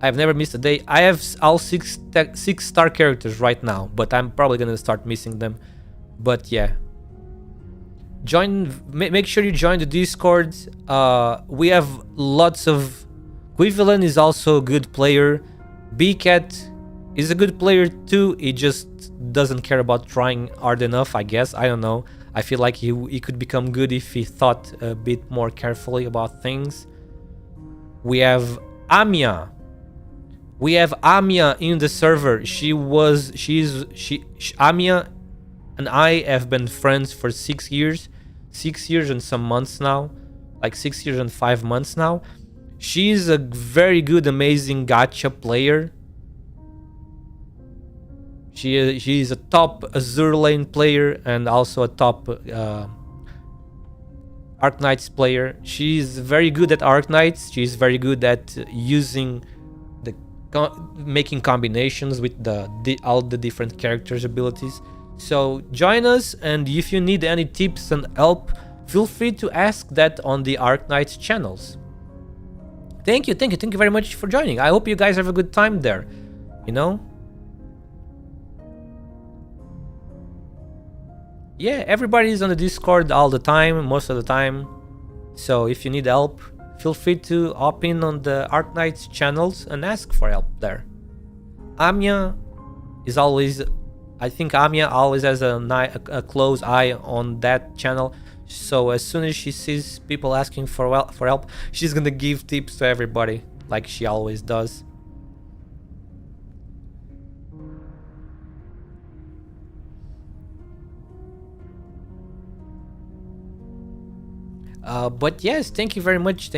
I have all 6-star characters right now, but I'm probably gonna start missing them. But yeah. Make sure you join the Discord. We have lots of... Quivalent is also a good player. Bcat is a good player too. He just doesn't care about trying hard enough, I guess. I don't know. I feel like he could become good if he thought a bit more carefully about things. We have Amia. In the server. Amia and I have been friends for 6 years. 6 years and some months now. Like 6 years and 5 months now. She's a very good, amazing gacha player. She is a top Azure lane player and also a top Arknights player. She's very good at Arknights. She's very good at using making combinations with all the different characters' abilities. So join us, and if you need any tips and help, feel free to ask that on the Arknights channels. Thank you very much for joining. I hope you guys have a good time there, you know? Yeah, everybody's on the Discord all the time, most of the time. So if you need help, feel free to hop in on the Arknights channels and ask for help there. Amia is always... I think Amia always has a close eye on that channel. So as soon as she sees people asking for help, she's gonna give tips to everybody, like she always does. But yes, thank you very much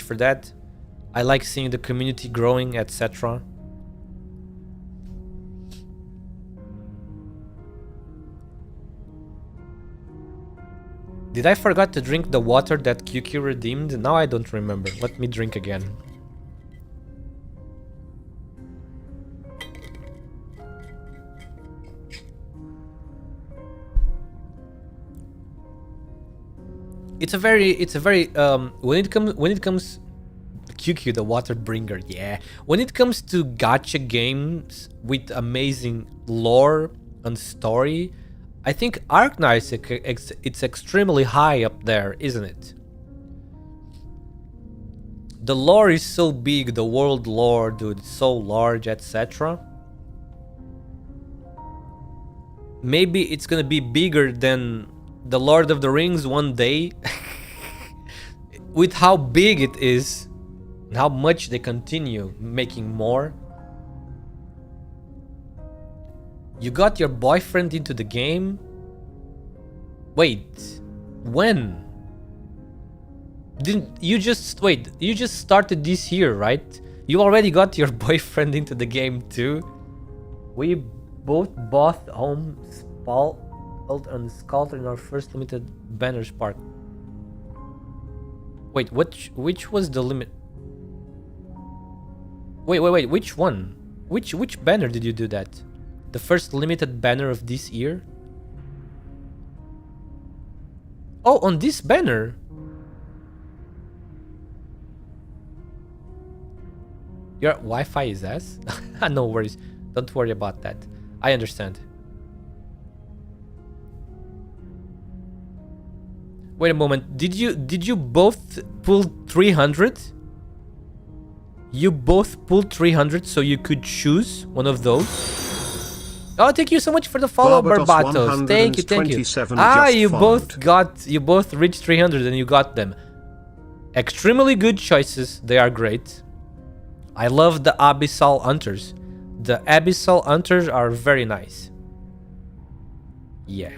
for that. I like seeing the community growing, etc. Did I forget to drink the water that QQ redeemed? Now I don't remember. Let me drink again. It's a very when it comes QQ, the water bringer, yeah. When it comes to gacha games with amazing lore and story, I think Arknights, it's extremely high up there, isn't it? The lore is so big, the world lore, dude, so large, etc. Maybe it's gonna be bigger than the Lord of the Rings one day. With how big it is, and how much they continue making more. You got your boyfriend into the game? Wait, when? Didn't you just wait? You just started this year, right? You already got your boyfriend into the game too. We both bought home spalt and sculpted in our first limited banner spark. Wait, which was the limit? Wait, which one? Which banner did you do that? The first limited banner of this year? Oh, on this banner. Your Wi-Fi is ass? No worries. Don't worry about that. I understand. Wait a moment. Did you both pull 300? You both pulled 300 so you could choose one of those? Oh, thank you so much for the follow, Barbatos. Thank you. Ah, you both reached 300 and you got them. Extremely good choices. They are great. I love the Abyssal Hunters. The Abyssal Hunters are very nice. Yeah.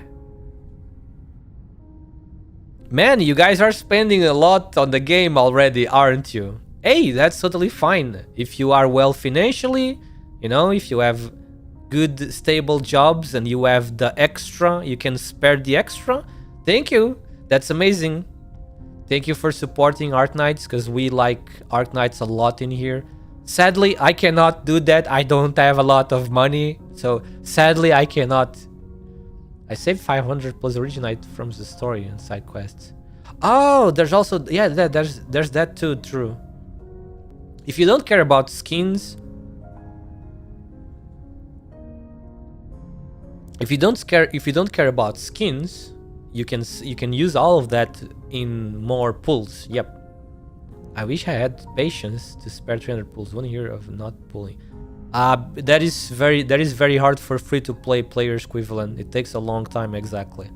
Man, you guys are spending a lot on the game already, aren't you? Hey, that's totally fine. If you are well financially, you know, if you have good stable jobs and you have the extra, you can spare the extra. Thank you. That's amazing. Thank you for supporting Arknights, because we like Arknights a lot in here. Sadly, I cannot do that. I don't have a lot of money. So sadly, I cannot. I saved 500 plus originate from the story and side quests. Oh, there's also, yeah, there's that too, true. If you don't care about skins, if you don't care about skins, you can use all of that in more pulls. Yep. I wish I had patience to spare 300 pulls. 1 year of not pulling. That is very hard for free-to-play players equivalent. It takes a long time, exactly.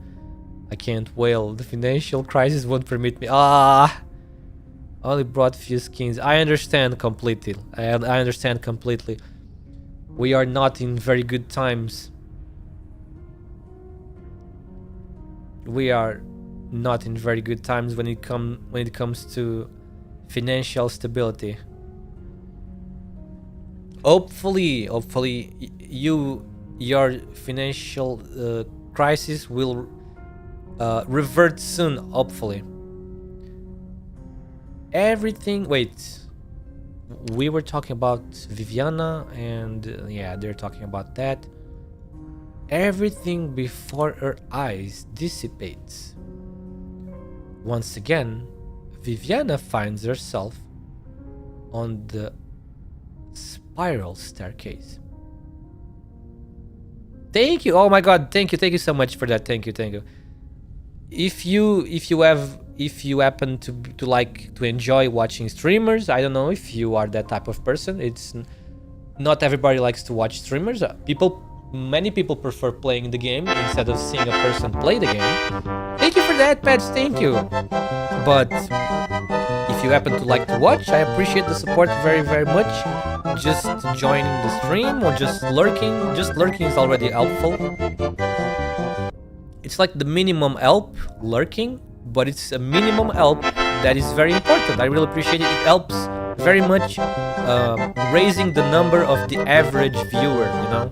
I can't wail. The financial crisis won't permit me. Only brought few skins. I understand completely. I understand completely. We are not in very good times. We are not in very good times when it comes to financial stability. Hopefully your financial crisis will revert soon, hopefully. Everything, wait, we were talking about Viviana, and yeah, they're talking about that. Everything before her eyes dissipates. Once again, Viviana finds herself on the spiral staircase. Thank you. Oh my god, thank you so much for that. Thank you. If you happen to like to enjoy watching streamers, I don't know if you are that type of person. It's not everybody likes to watch streamers. Many people prefer playing the game instead of seeing a person play the game. Thank you for that, Pets. Thank you. But if you happen to like to watch, I appreciate the support very much. Just joining the stream or just lurking is already helpful. It's like the minimum help, lurking, but it's a minimum help that is very important. I really appreciate it. It helps very much raising the number of the average viewer, you know.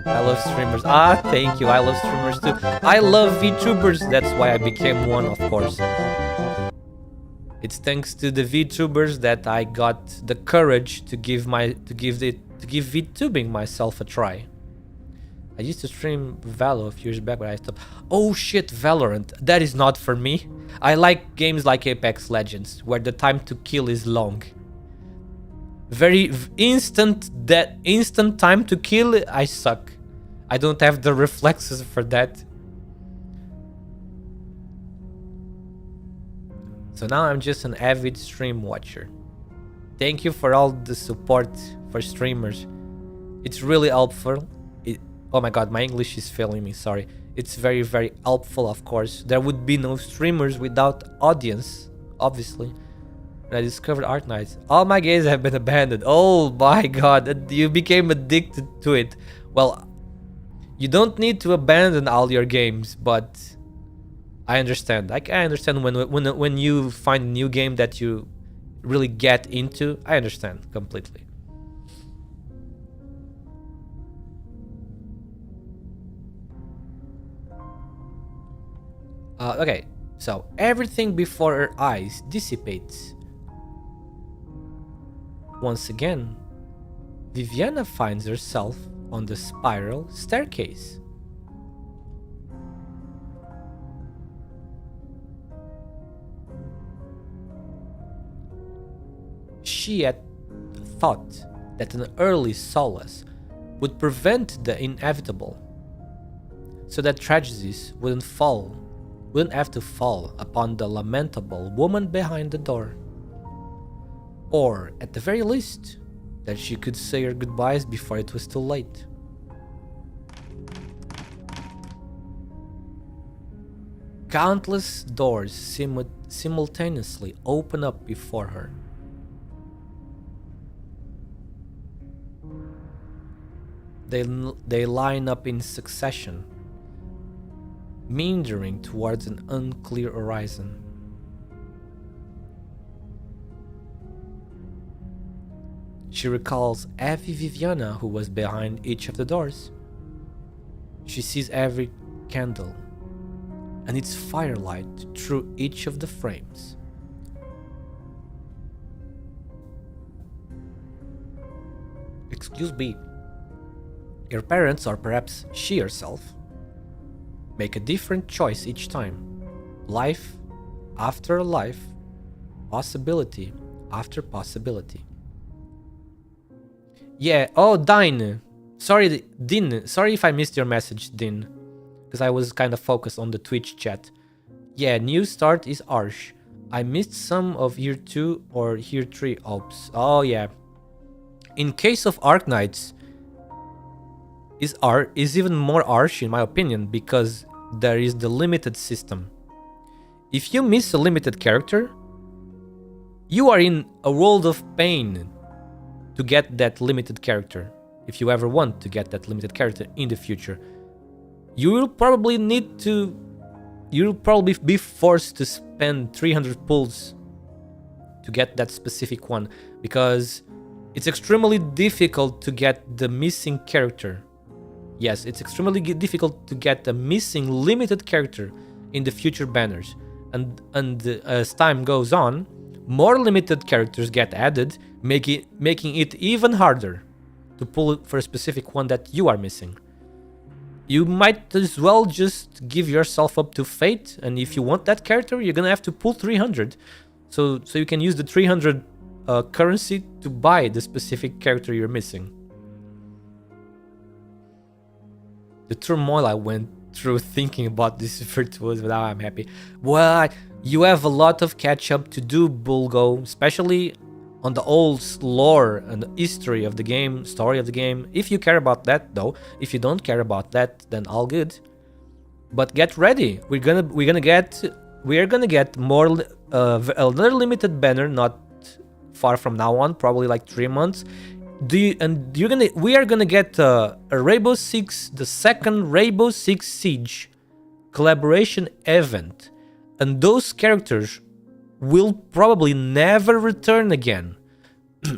I love streamers. Thank you. I love streamers too. I love VTubers. That's why I became one, of course. It's thanks to the VTubers that I got the courage to give VTubing myself a try. I used to stream Valo a few years back, but I stopped. Oh shit, Valorant. That is not for me. I like games like Apex Legends, where the time to kill is long. Very instant time to kill, I suck. I don't have the reflexes for that. So now I'm just an avid stream watcher. Thank you for all the support for streamers. It's really helpful. Oh my god, my English is failing me, sorry. It's very, very helpful, of course. There would be no streamers without audience, obviously. When I discovered Arknights, all my games have been abandoned. Oh my god, you became addicted to it. Well, you don't need to abandon all your games, but I understand. I understand when you find a new game that you really get into. I understand completely. Okay, so everything before her eyes dissipates. Once again, Viviana finds herself on the spiral staircase. She had thought that an early solace would prevent the inevitable, so that tragedies wouldn't have to fall upon the lamentable woman behind the door. Or, at the very least, that she could say her goodbyes before it was too late. Countless doors simultaneously open up before her. They line up in succession, meandering towards an unclear horizon. She recalls every Viviana who was behind each of the doors. She sees every candle and its firelight through each of the frames. Excuse me. Your parents, or perhaps she herself, make a different choice each time. Life after life, possibility after possibility. Yeah, oh, Din. Sorry, Din. Sorry if I missed your message, Din. Because I was kind of focused on the Twitch chat. Yeah, new start is harsh. I missed some of year 2 or year 3 ops. Oh, yeah. In case of Arknights, is even more harsh in my opinion, because there is the limited system. If you miss a limited character, you are in a world of pain to get that limited character. If you ever want to get that limited character in the future, you will probably be forced to spend 300 pulls to get that specific one, because it's extremely difficult to get the missing character. Yes, it's extremely difficult to get the missing limited character in the future banners. And as time goes on, more limited characters get added, making it even harder to pull it for a specific one that you are missing. You might as well just give yourself up to fate, and if you want that character, you're gonna have to pull 300. So you can use the 300 currency to buy the specific character you're missing. The turmoil I went through thinking about this virtuos, but now I'm happy. Well, you have a lot of catch up to do, Bulgo, especially on the old lore and the history of the game, story of the game. If you care about that, though. If you don't care about that, then all good. But get ready. We're gonna get more another limited banner, not far from now on, probably like 3 months. We are gonna get a Rainbow Six, the second Rainbow Six Siege collaboration event, and those characters will probably never return again.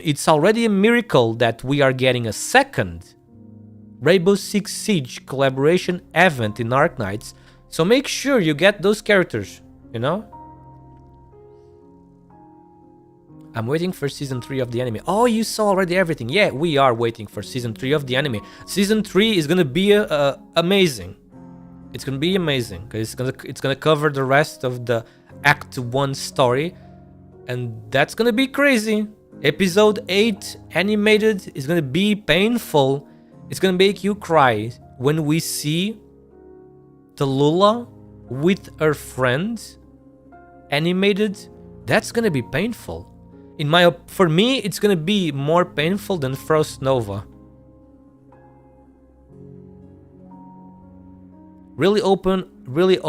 It's already a miracle that we are getting a second Rainbow Six Siege collaboration event in Arknights, so make sure you get those characters, you know? I'm waiting for season 3 of the anime. Oh, you saw already everything. Yeah, we are waiting for season 3 of the anime. Season 3 is gonna be amazing. It's gonna be amazing because it's gonna cover the rest of the Act 1 story, and that's gonna be crazy. Episode 8 animated is gonna be painful. It's gonna make you cry when we see Tallulah with her friend animated That's gonna be painful. For me, it's gonna be more painful than Frost Nova. Really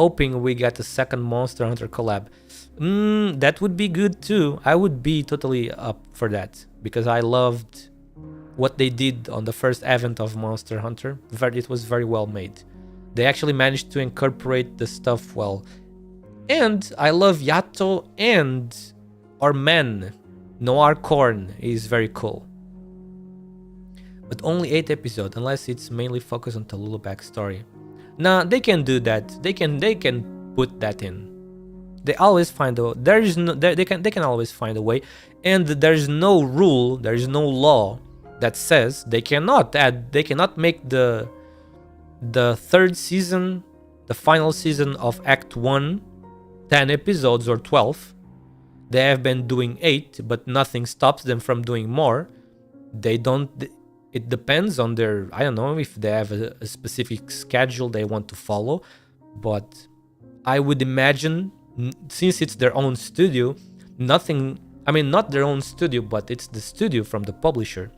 hoping we get a second Monster Hunter collab. That would be good too. I would be totally up for that because I loved what they did on the first event of Monster Hunter. It was very well made. They actually managed to incorporate the stuff well. And I love Yato and our man, Noir Corn, is very cool. But only 8 episodes, unless it's mainly focused on Tallulah backstory. Nah, they can do that. They can put that in. They always find a they can always find a way, and there's no rule, there's no law that says they cannot make the third season, the final season of Act 1, 10 episodes or 12. They have been doing 8, but nothing stops them from doing more. They don't. It depends on their. I don't know if they have a specific schedule they want to follow, but I would imagine, since it's their own studio, nothing. I mean, not their own studio, but it's the studio from the publisher.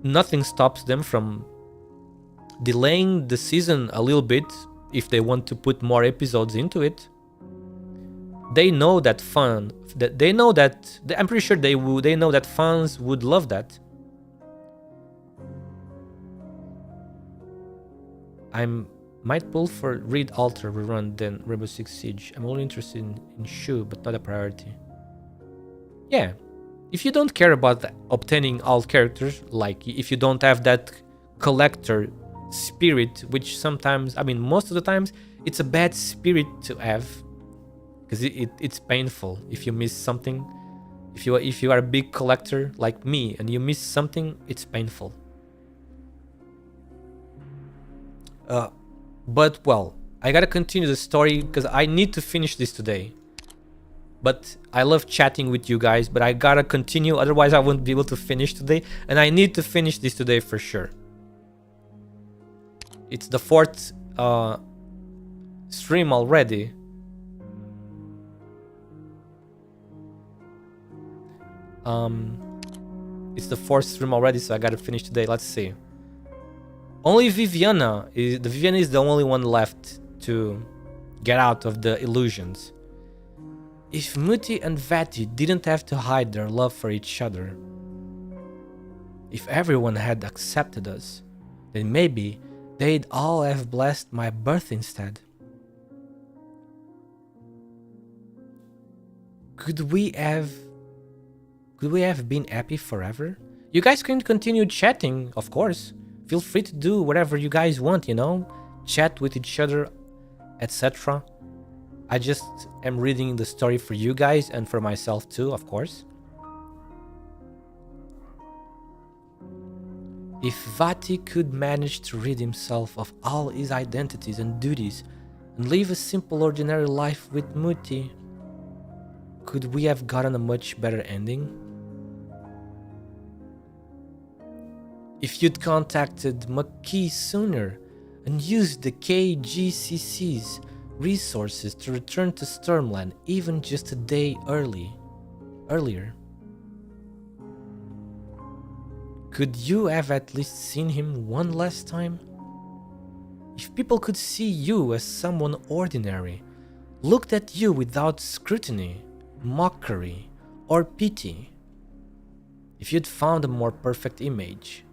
Nothing stops them from delaying the season a little bit if they want to put more episodes into it. They know that I'm pretty sure they know that fans would love that. Might pull for Reed Alter rerun than Rainbow Six Siege. I'm only interested in Shu, but not a priority. Yeah, if you don't care about obtaining all characters, like if you don't have that collector spirit, which sometimes, I mean, most of the times, it's a bad spirit to have, because it's painful if you miss something. If you are a big collector like me and you miss something, it's painful. But well, I gotta continue the story because I need to finish this today. But I love chatting with you guys, but I gotta continue, otherwise I won't be able to finish today, and I need to finish this today for sure. It's the 4th stream already. It's the 4th stream already, so I gotta finish today. Let's see. Only Viviana is the only one left to get out of the illusions. If Muti and Vati didn't have to hide their love for each other, if everyone had accepted us, then maybe they'd all have blessed my birth instead. Could we have been happy forever? You guys can continue chatting, of course. Feel free to do whatever you guys want, you know? Chat with each other, etc. I just am reading the story for you guys and for myself too, of course. If Vati could manage to rid himself of all his identities and duties and live a simple ordinary life with Muti, could we have gotten a much better ending? If you'd contacted McKee sooner and used the KGCC's resources to return to Stormland even just a day earlier, could you have at least seen him one last time? If people could see you as someone ordinary, looked at you without scrutiny, mockery, or pity, if you'd found a more perfect image,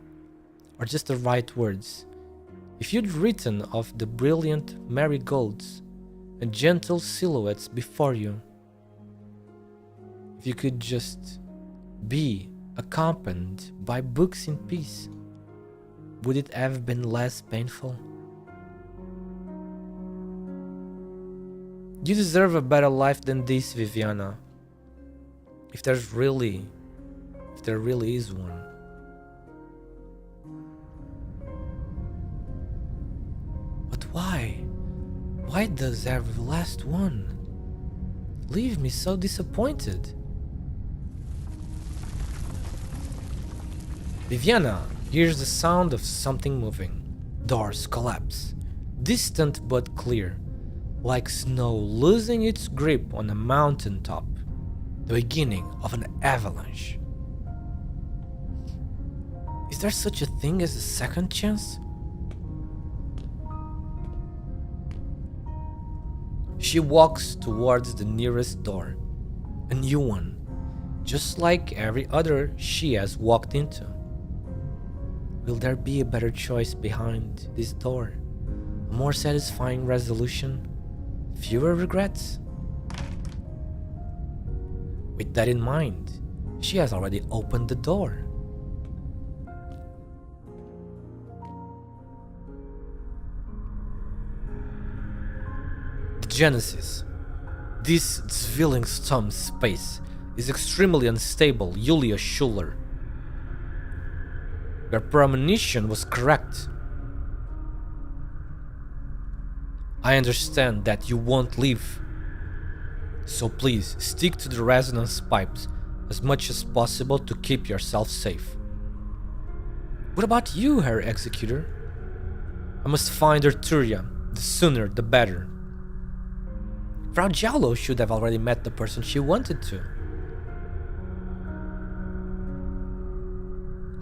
or just the right words, if you'd written of the brilliant marigolds and gentle silhouettes before you, if you could just be accompanied by books in peace, would it have been less painful? You deserve a better life than this, Viviana. If there really is one. But why? Why does every last one leave me so disappointed? Viviana hears the sound of something moving. Doors collapse, distant but clear, like snow losing its grip on a mountain top. The beginning of an avalanche. Is there such a thing as a second chance? She walks towards the nearest door, a new one, just like every other she has walked into. Will there be a better choice behind this door? A more satisfying resolution? Fewer regrets? With that in mind, she has already opened the door. The Genesis. This Zwillingstürme space is extremely unstable, Julia Schuller. Your premonition was correct. I understand that you won't leave. So please, stick to the resonance pipes as much as possible to keep yourself safe. What about you, Herr Executor? I must find Arturia. The sooner, the better. Frau Giallo should have already met the person she wanted to.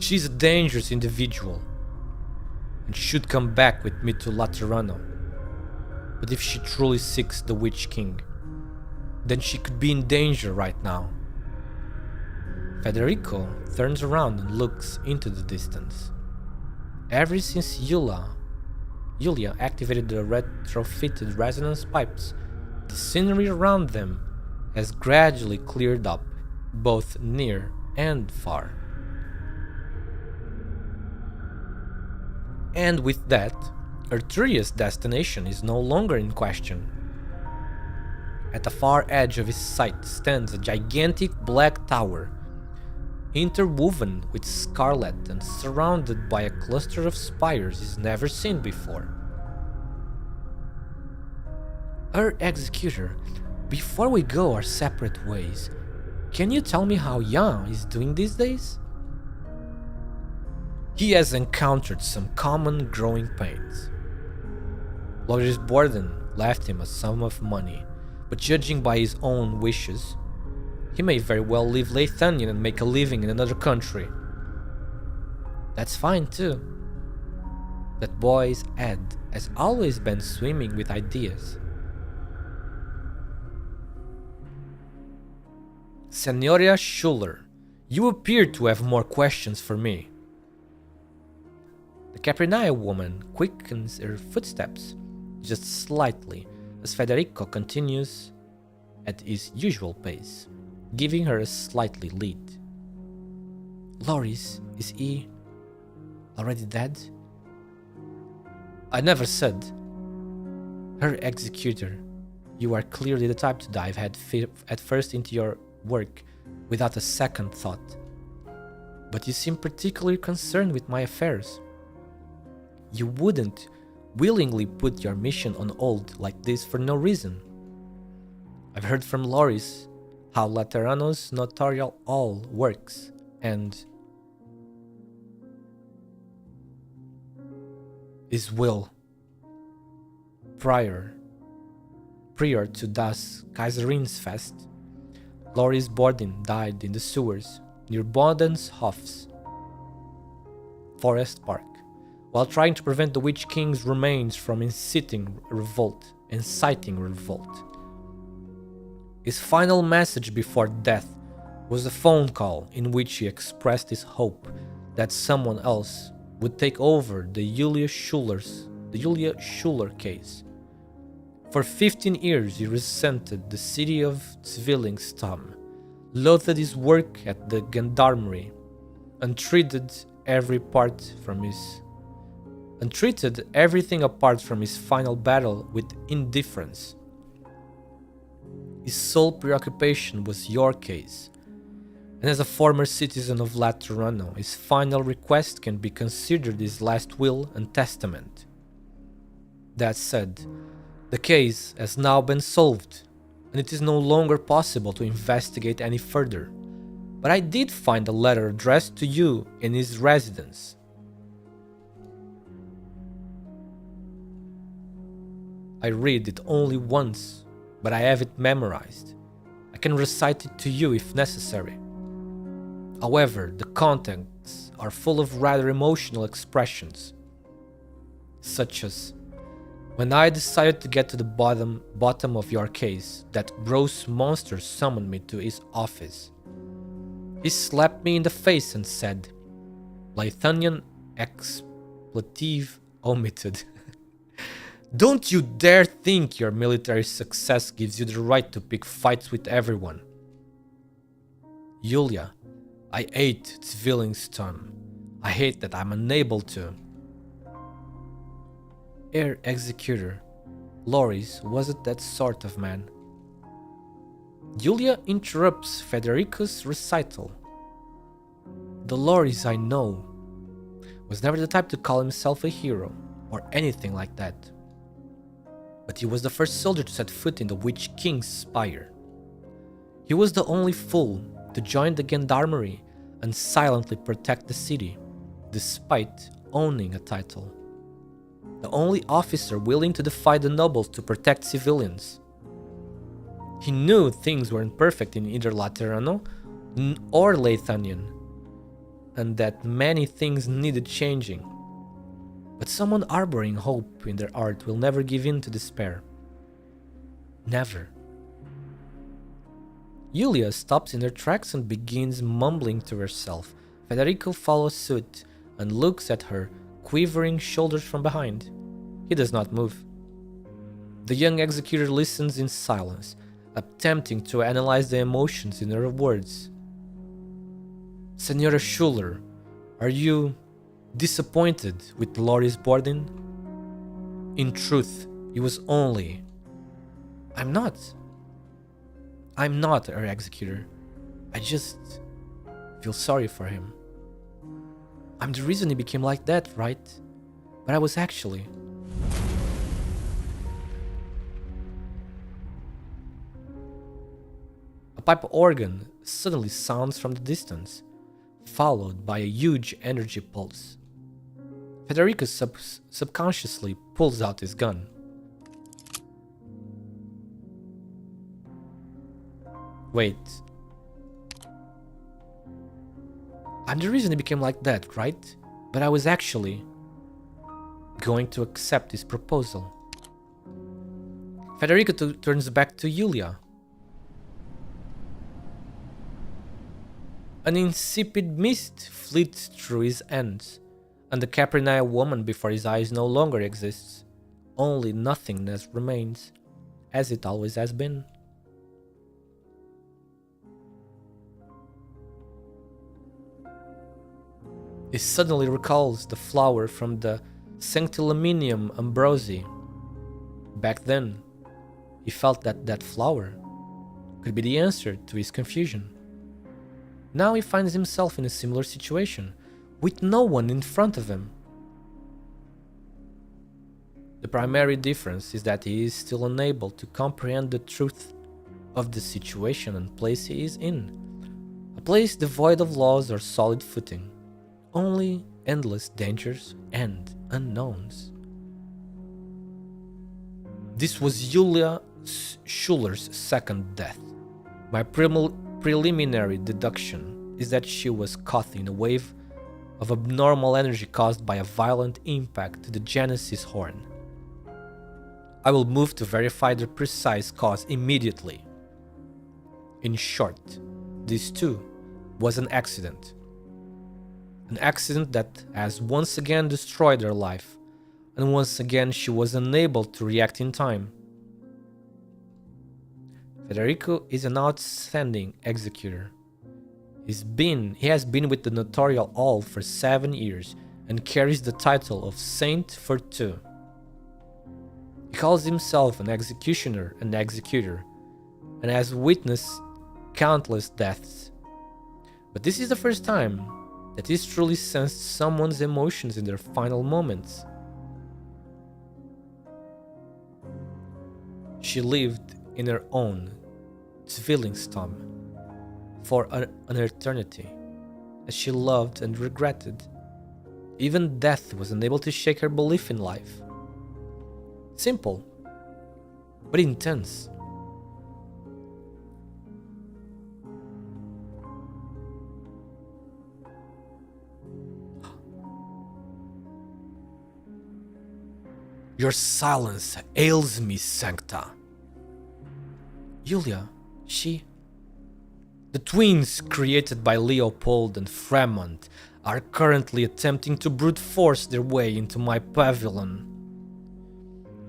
She's a dangerous individual and should come back with me to Laterano. But if she truly seeks the Witch King, then she could be in danger right now. Federico turns around and looks into the distance. Ever since Julia activated the retrofitted resonance pipes, the scenery around them has gradually cleared up, both near and far. And with that, Arturia's destination is no longer in question. At the far edge of his sight stands a gigantic black tower, interwoven with scarlet and surrounded by a cluster of spires he's never seen before. Her Executor, before we go our separate ways, can you tell me how Jan is doing these days? He has encountered some common growing pains. Loris Borden left him a sum of money, but judging by his own wishes, he may very well leave Leithanion and make a living in another country. That's fine too. That boy's head has always been swimming with ideas. Senora Schuller, you appear to have more questions for me. The Caprinaya woman quickens her footsteps just slightly as Federico continues at his usual pace, giving her a slightly lead. Loris, is he already dead? I never said. Her Executor, you are clearly the type to dive head first into your work without a second thought. But you seem particularly concerned with my affairs. You wouldn't willingly put your mission on hold like this for no reason. I've heard from Loris how Laterano's notarial hall works, and his will. Prior to Das Kaiserinsfest, Loris Borden died in the sewers near Bodenshof's Forest Park, while trying to prevent the Witch King's remains from inciting revolt. His final message before death was a phone call in which he expressed his hope that someone else would take over the Julia Schuller case. For 15 years he resented the city of Zwillingstürme, loathed his work at the gendarmerie, and treated everything apart from his final battle with indifference. His sole preoccupation was your case, and as a former citizen of Laterano, his final request can be considered his last will and testament. That said, the case has now been solved, and it is no longer possible to investigate any further, but I did find a letter addressed to you in his residence. I read it only once, but I have it memorized. I can recite it to you if necessary. However, the contents are full of rather emotional expressions, such as, when I decided to get to the bottom of your case, that gross monster summoned me to his office. He slapped me in the face and said, Lithuanian expletive omitted. Don't you dare think your military success gives you the right to pick fights with everyone. Yulia, I hate Zwillingstürme. I hate that I'm unable to. Herr Executor, Loris wasn't that sort of man. Yulia interrupts Federico's recital. The Loris I know was never the type to call himself a hero or anything like that. But he was the first soldier to set foot in the Witch King's spire. He was the only fool to join the gendarmerie and silently protect the city, despite owning a title. The only officer willing to defy the nobles to protect civilians. He knew things weren't perfect in either Laterano or Lithuanian, and that many things needed changing. But someone harboring hope in their heart will never give in to despair. Never. Yulia stops in her tracks and begins mumbling to herself. Federico follows suit and looks at her quivering shoulders from behind. He does not move. The young executor listens in silence, attempting to analyze the emotions in her words. Senora Schuller, are you disappointed with Loris Borden? In truth, he was only... I'm not, her executor. I just feel sorry for him. I'm the reason he became like that, right? But I was actually... A pipe organ suddenly sounds from the distance, followed by a huge energy pulse. Federico subconsciously pulls out his gun. Wait. I'm the reason he became like that, right? But I was actually going to accept his proposal. Federico turns back to Yulia. An insipid mist flits through his hands, and the Caprinae woman before his eyes no longer exists. Only nothingness remains, as it always has been. He suddenly recalls the flower from the Sanctilaminium Ambrosi. Back then, he felt that that flower could be the answer to his confusion. Now he finds himself in a similar situation, with no one in front of him. The primary difference is that he is still unable to comprehend the truth of the situation and place he is in. A place devoid of laws or solid footing. Only endless dangers and unknowns. This was Yulia Schuller's second death. My preliminary deduction is that she was caught in a wave of abnormal energy caused by a violent impact to the Genesis horn. I will move to verify the precise cause immediately. In short, this too was an accident. An accident that has once again destroyed her life, and once again she was unable to react in time. Federico is an outstanding executor. He has been with the notarial hall for 7 years and carries the title of Saint Virtu. He calls himself an executioner and executor, and has witnessed countless deaths. But this is the first time that he's truly sensed someone's emotions in their final moments. She lived in her own Zwillingstürme for an eternity, as she loved and regretted. Even death was unable to shake her belief in life. Simple, but intense. Your silence ails me, Sancta. Julia, she... The twins created by Leopold and Fremont are currently attempting to brute force their way into my pavilion.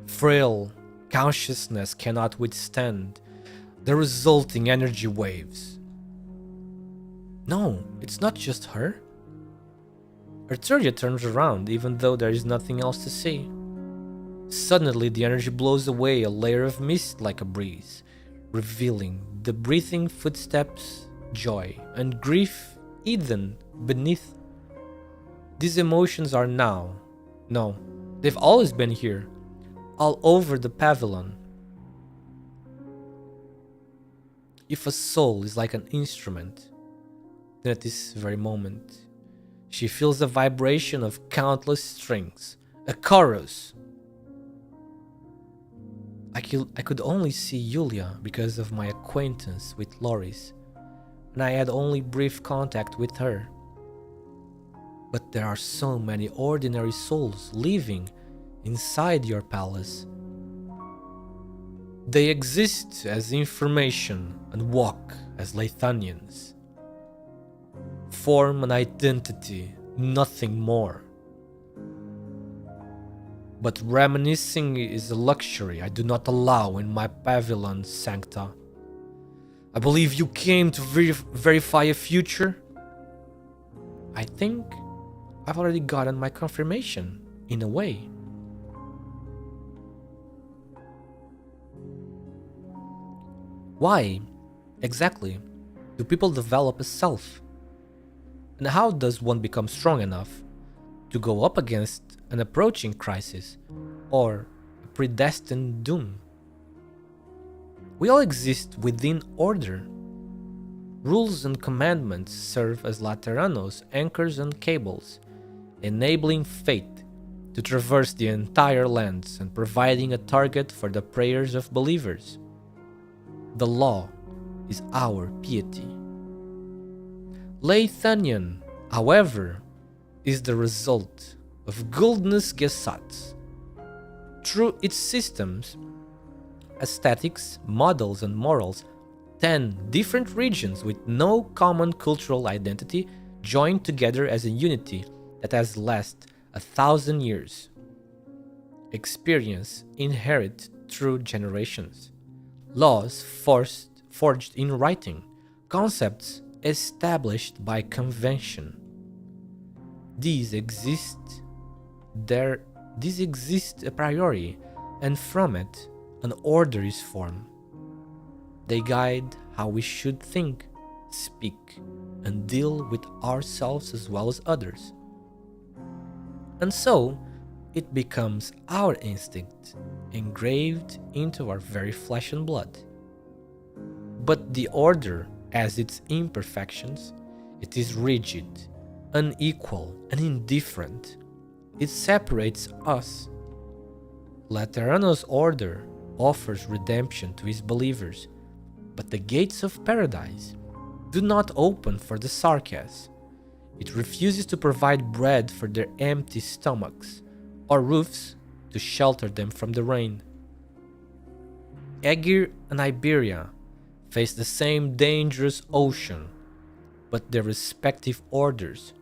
Frail consciousness cannot withstand the resulting energy waves. No, it's not just her. Arturia turns around even though there is nothing else to see. Suddenly the energy blows away a layer of mist like a breeze, revealing the breathing footsteps, joy, and grief hidden beneath. These emotions are now, no, they've always been here, all over the pavilion. If a soul is like an instrument, then at this very moment, she feels the vibration of countless strings, a chorus. I could only see Julia because of my acquaintance with Loris, and I had only brief contact with her. But there are so many ordinary souls living inside your palace. They exist as information and walk as Lathanians. Form an identity, nothing more. But reminiscing is a luxury I do not allow in my pavilion, Sancta. I believe you came to verify a future. I think I've already gotten my confirmation, in a way. Why, exactly, do people develop a self? And how does one become strong enough to go up against an approaching crisis or a predestined doom? We all exist within order. Rules and commandments serve as Lateranos, anchors and cables, enabling fate to traverse the entire lands and providing a target for the prayers of believers. The law is our piety. Lathanian, however, is the result of Guldness Gesatz. Through its systems, aesthetics, models, and morals, 10 different regions with no common cultural identity join together as a unity that has lasted 1,000 years. Experience inherited through generations. Laws forged in writing. Concepts established by convention. These exist a priori, and from it, an order is formed. They guide how we should think, speak, and deal with ourselves as well as others. And so, it becomes our instinct, engraved into our very flesh and blood. But the order has its imperfections. It is rigid, unequal, and indifferent. It separates us. Laterano's order offers redemption to his believers, but the gates of paradise do not open for the Sarkas. It refuses to provide bread for their empty stomachs, or roofs to shelter them from the rain. Aegir and Iberia face the same dangerous ocean, but their respective orders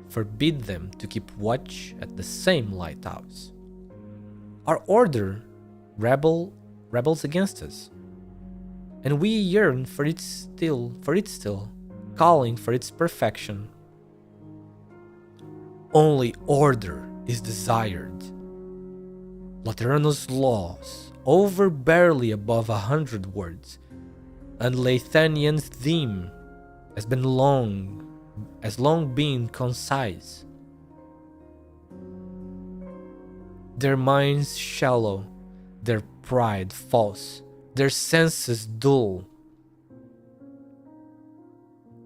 forbid them to keep watch at the same lighthouse. Our order rebels against us, and we yearn for it still, calling for its perfection. Only order is desired. Laterano's laws, over barely above 100 words, and Lathanian's theme has long been concise. Their minds shallow, their pride false, their senses dull.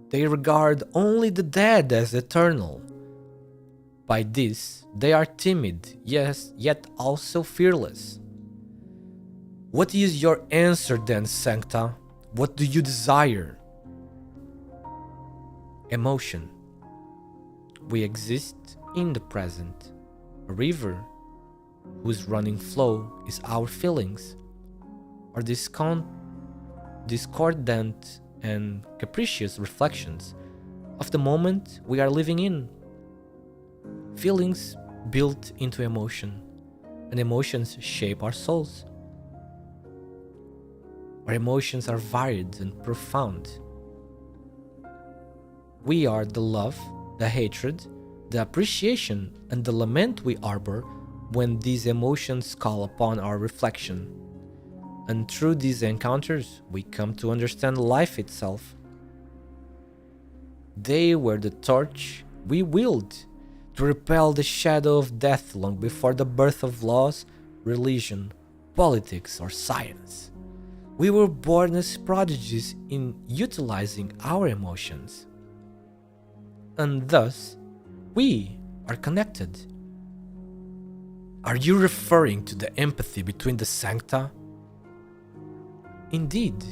They regard only the dead as eternal. By this, they are timid, yes, yet also fearless. What is your answer then, Sancta? What do you desire? Emotion. We exist in the present. A river whose running flow is our feelings, or discordant and capricious reflections of the moment we are living in. Feelings build into emotion, and emotions shape our souls. Our emotions are varied and profound. We are the love, the hatred, the appreciation, and the lament we harbor when these emotions call upon our reflection. And through these encounters, we come to understand life itself. They were the torch we wield to repel the shadow of death long before the birth of laws, religion, politics, or science. We were born as prodigies in utilizing our emotions. And thus, we are connected. Are you referring to the empathy between the sancta? Indeed,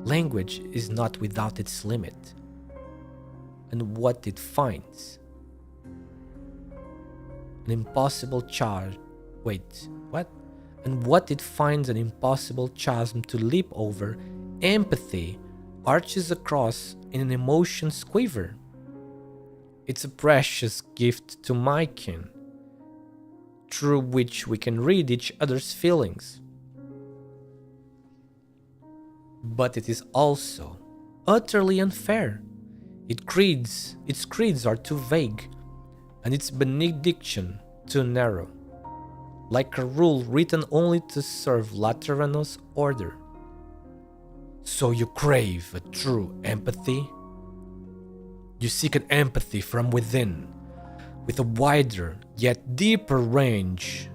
language is not without its limit, and what it finds. An impossible charge. Wait, what? And what it finds an impossible chasm to leap over, empathy arches across in an emotion's quiver. It's a precious gift to my kin, through which we can read each other's feelings. But it is also utterly unfair. Its creeds are too vague, and its benediction too narrow, like a rule written only to serve Lateranus' order. So you crave a true empathy? You seek an empathy from within, with a wider yet deeper range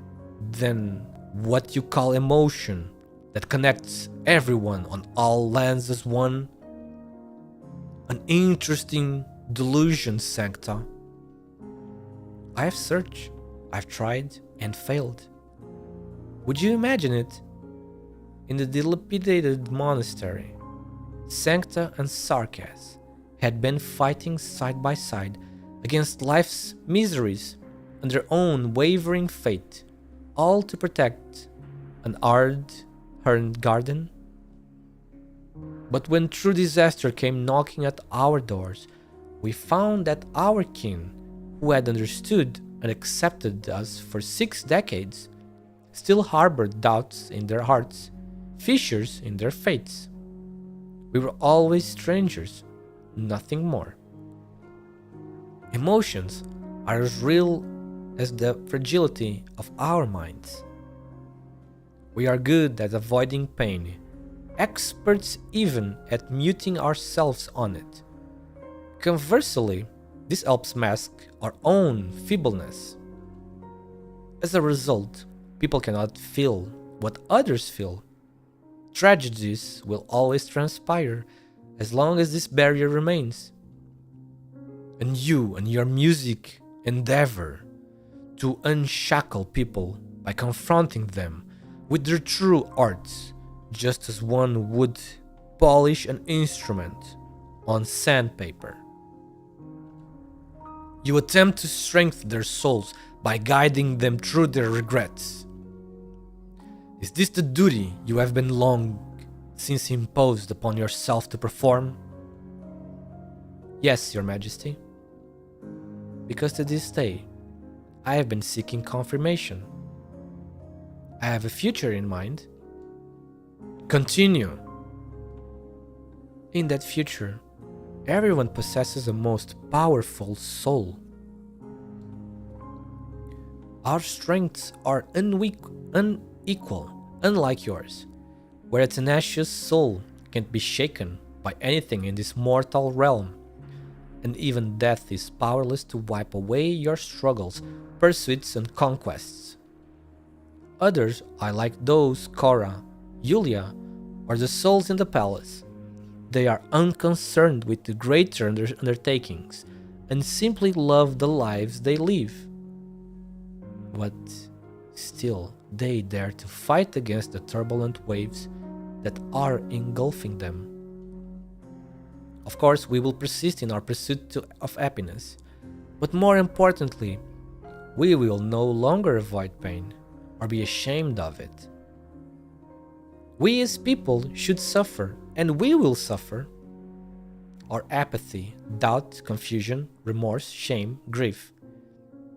than what you call emotion, that connects everyone on all lands as one? An interesting delusion, Sancta. I have searched, I've tried, and failed. Would you imagine it? In the dilapidated monastery, Sancta and Sarkas had been fighting side by side against life's miseries and their own wavering fate, all to protect an hard-earned garden. But when true disaster came knocking at our doors, we found that our kin, who had understood and accepted us for 6 decades, still harbored doubts in their hearts, fissures in their fates. We were always strangers, nothing more. Emotions are as real as the fragility of our minds. We are good at avoiding pain, experts even at muting ourselves on it. Conversely, this helps mask our own feebleness. As a result, people cannot feel what others feel. Tragedies will always transpire as long as this barrier remains. And you and your music endeavor to unshackle people by confronting them with their true arts, just as one would polish an instrument on sandpaper. You attempt to strengthen their souls by guiding them through their regrets. Is this the duty you have been long since imposed upon yourself to perform? Yes, Your Majesty. Because to this day, I have been seeking confirmation. I have a future in mind. Continue. In that future, everyone possesses a most powerful soul. Our strengths are unequal, unlike yours, where a tenacious soul can't be shaken by anything in this mortal realm, and even death is powerless to wipe away your struggles, pursuits, and conquests. Others are like those Cora, Yulia, or the souls in the palace. They are unconcerned with the greater undertakings and simply love the lives they live. But still, they dare to fight against the turbulent waves that are engulfing them. Of course, we will persist in our pursuit of happiness, but more importantly, we will no longer avoid pain or be ashamed of it. We as people should suffer, and we will suffer. Our apathy, doubt, confusion, remorse, shame, grief.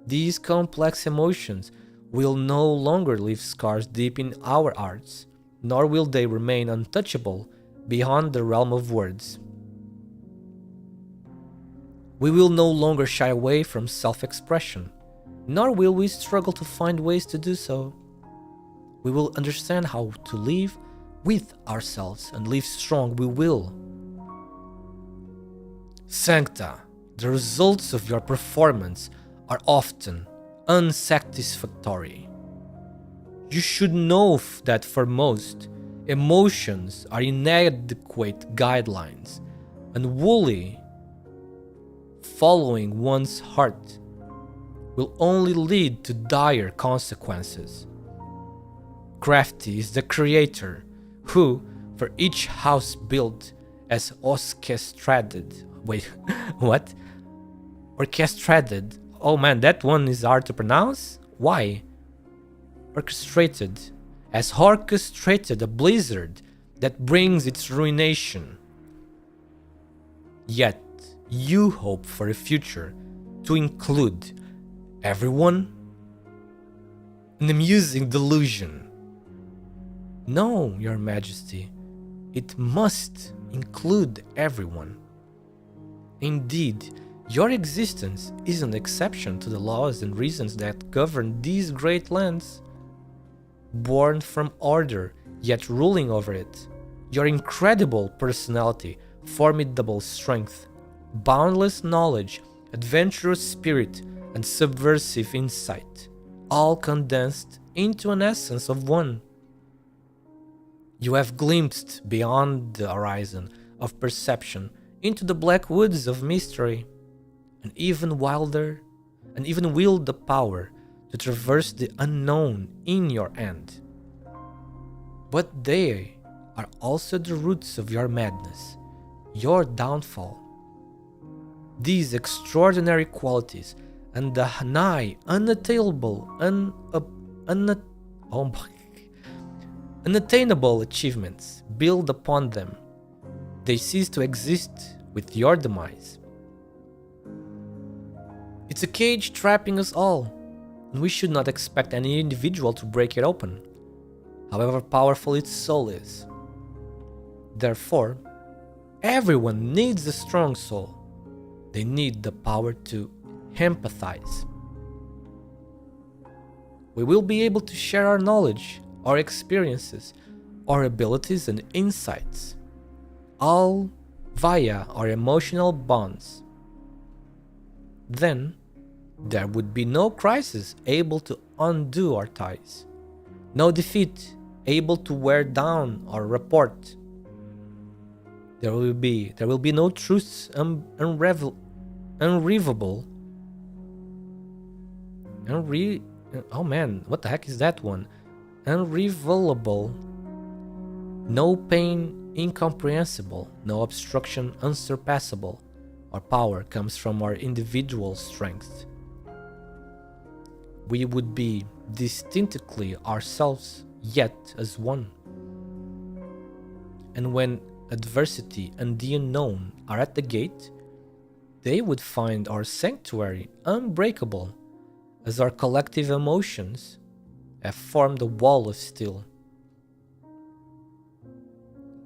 These complex emotions will no longer leave scars deep in our hearts, nor will they remain untouchable beyond the realm of words. We will no longer shy away from self-expression, nor will we struggle to find ways to do so. We will understand how to live with ourselves and live strong we will. Sancta, the results of your performance are often unsatisfactory. You should know that for most, emotions are inadequate guidelines, and wholly following one's heart will only lead to dire consequences. Crafty is the creator who, for each house built, has orchestrated. Wait, what? Orchestrated? Oh man, that one is hard to pronounce. Why? Orchestrated. Has orchestrated a blizzard that brings its ruination. Yet, you hope for a future to include everyone? An amusing delusion. No, Your Majesty, it must include everyone. Indeed, your existence is an exception to the laws and reasons that govern these great lands. Born from order, yet ruling over it, your incredible personality, formidable strength, boundless knowledge, adventurous spirit, and subversive insight, all condensed into an essence of one. You have glimpsed beyond the horizon of perception into the black woods of mystery, and even wilder, and even wield the power to traverse the unknown in your hand. But they are also the roots of your madness, your downfall. These extraordinary qualities and the nigh unattainable, unattainable achievements build upon them. They cease to exist with your demise. It's a cage trapping us all, and we should not expect any individual to break it open, however powerful its soul is. Therefore, everyone needs a strong soul. They need the power to empathize. We will be able to share our knowledge, our experiences, our abilities and insights, all via our emotional bonds. Then, there would be no crisis able to undo our ties, no defeat able to wear down our rapport. There will be no truths unrevealable. Oh man, what the heck is that one? Unrevealable. No pain incomprehensible, no obstruction unsurpassable. Our power comes from our individual strength. We would be distinctly ourselves, yet as one. And when adversity and the unknown are at the gate, they would find our sanctuary unbreakable, as our collective emotions have formed a wall of steel.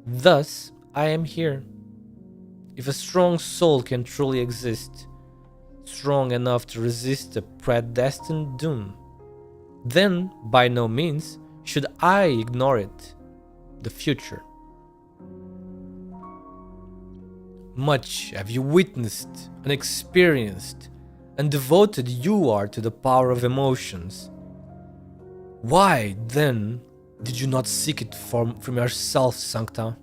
Thus, I am here. If a strong soul can truly exist, strong enough to resist a predestined doom, then by no means should I ignore it, the future. Much have you witnessed and experienced, and devoted you are to the power of emotions. Why, then, did you not seek it from yourself, Sancta?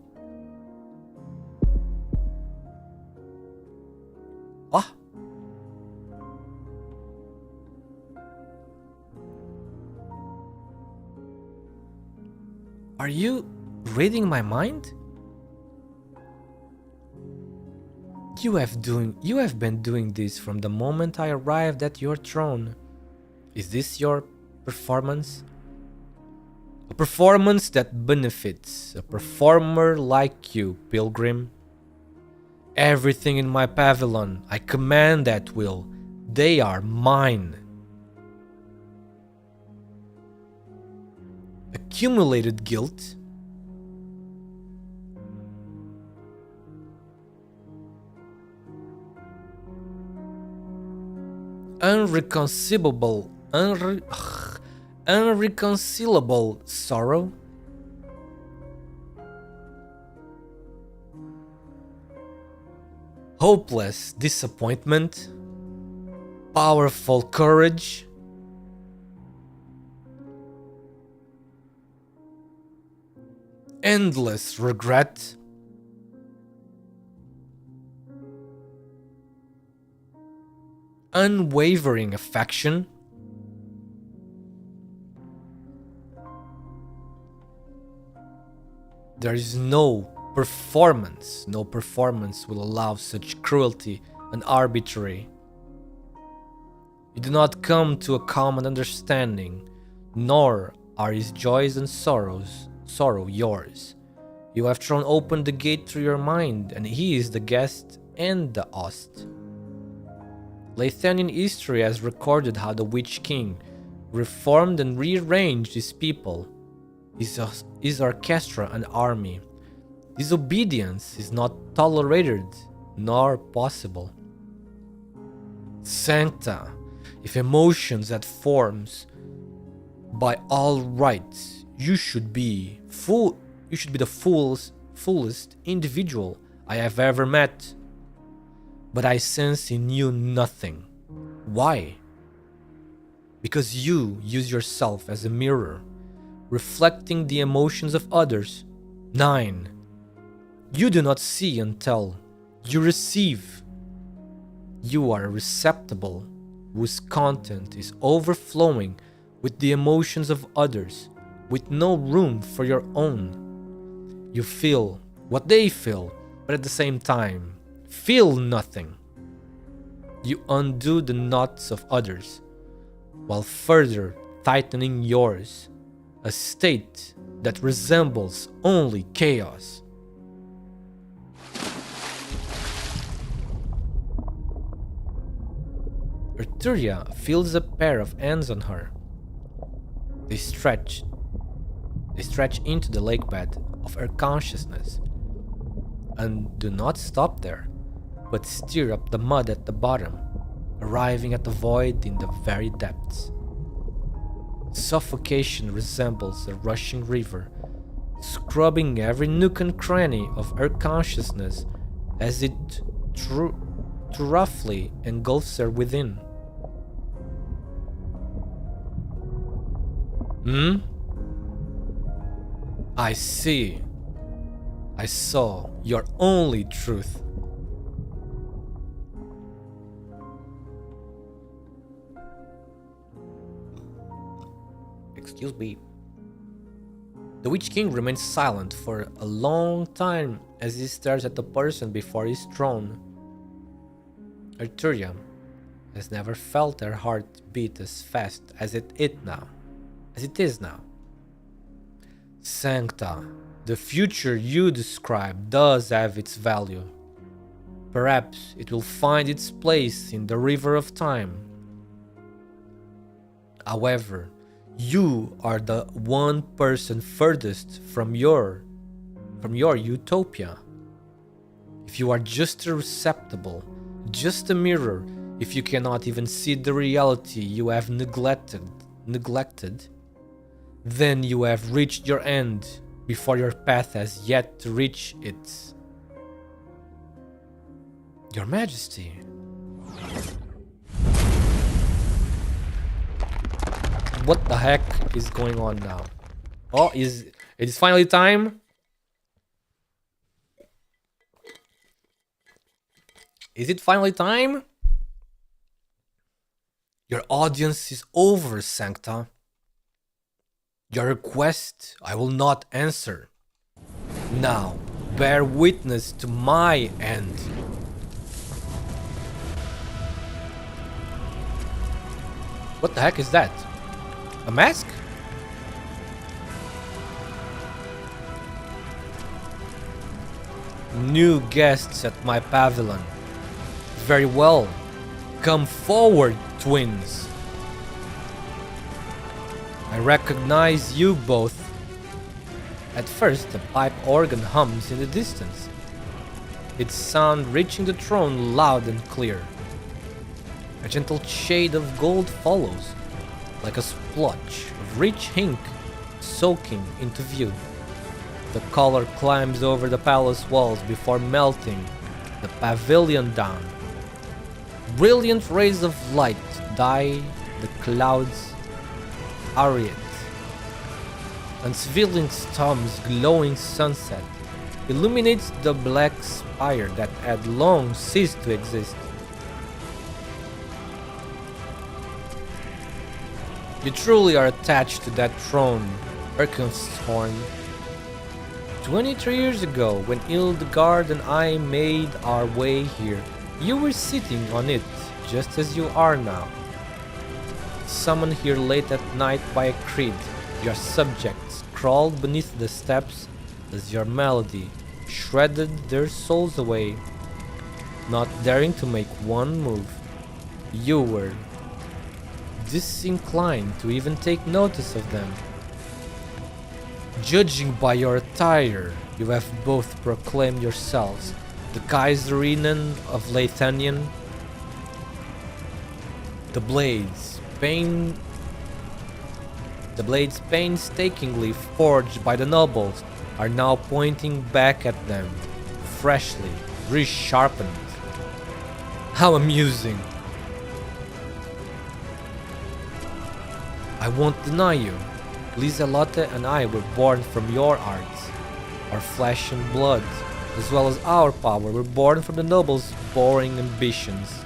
Ah? Are you reading my mind? You have been doing this from the moment I arrived at your throne. Is this your performance? A performance that benefits a performer like you, pilgrim. Everything in my pavilion, I command at will. They are mine. Accumulated guilt. Unreconcilable sorrow. Hopeless disappointment. Powerful courage. Endless regret. Unwavering affection. There is no performance will allow such cruelty and arbitrary. You do not come to a common understanding, nor are his joys and sorrow yours. You have thrown open the gate through your mind, and he is the guest and the host. Lathanian history has recorded how the Witch King reformed and rearranged his people, his orchestra and army. Disobedience is not tolerated nor possible. Sancta, if emotions had forms, by all rights, you should be the fullest individual I have ever met. But I sense in you nothing. Why? Because you use yourself as a mirror, reflecting the emotions of others. 9. You do not see and tell. You receive. You are a receptacle whose content is overflowing with the emotions of others, with no room for your own. You feel what they feel, but at the same time, feel nothing. You undo the knots of others, while further tightening yours, a state that resembles only chaos. Arturia feels a pair of hands on her. They stretch into the lakebed of her consciousness, and do not stop there, but stir up the mud at the bottom, arriving at the void in the very depths. Suffocation resembles a rushing river, scrubbing every nook and cranny of her consciousness as it too roughly engulfs her within. I see. I saw your only truth. Excuse me. The Witch King remains silent for a long time as he stares at the person before his throne. Arturia has never felt her heart beat as fast as it is now. Sancta, the future you describe does have its value. Perhaps it will find its place in the river of time. However, you are the one person furthest from your utopia. If you are just a receptacle, just a mirror, if you cannot even see the reality you have neglected, then you have reached your end before your path has yet to reach it. Your Majesty. What the heck is going on now? Oh, it is finally time? Is it finally time? Your audience is over, Sancta. Your request I will not answer. Now, bear witness to my end. What the heck is that? A mask? New guests at my pavilion. Very well. Come forward, twins. I recognize you both. At first, the pipe organ hums in the distance, its sound reaching the throne loud and clear. A gentle shade of gold follows, like a splotch of rich ink soaking into view. The color climbs over the palace walls before melting the pavilion down. Brilliant rays of light dye the clouds aureate, and Zwillingstürme's glowing sunset illuminates the black spire that had long ceased to exist. You truly are attached to that throne, Erkenshorn. 23 years ago, when Hildegard and I made our way here, you were sitting on it, just as you are now. Summoned here late at night by a creed, your subjects crawled beneath the steps as your melody shredded their souls away, not daring to make one move. You were disinclined to even take notice of them. Judging by your attire, you have both proclaimed yourselves the Kaiserinnen of Leithanion. The blades painstakingly forged by the nobles are now pointing back at them, freshly resharpened. How amusing! I won't deny you, Liselotte and I were born from your arts. Our flesh and blood, as well as our power, were born from the nobles' boring ambitions.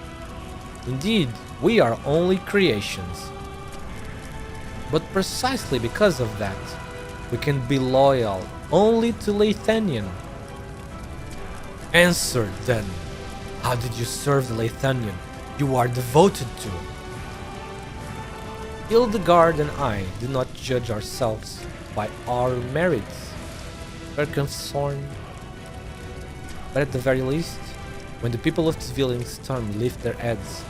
Indeed, we are only creations. But precisely because of that, we can be loyal only to Leithanion. Answer then, how did you serve the Leithanion you are devoted to? Hildegard and I do not judge ourselves by our merits, Erkenshorn. But at the very least, when the people of Zwillingstürme lift their heads,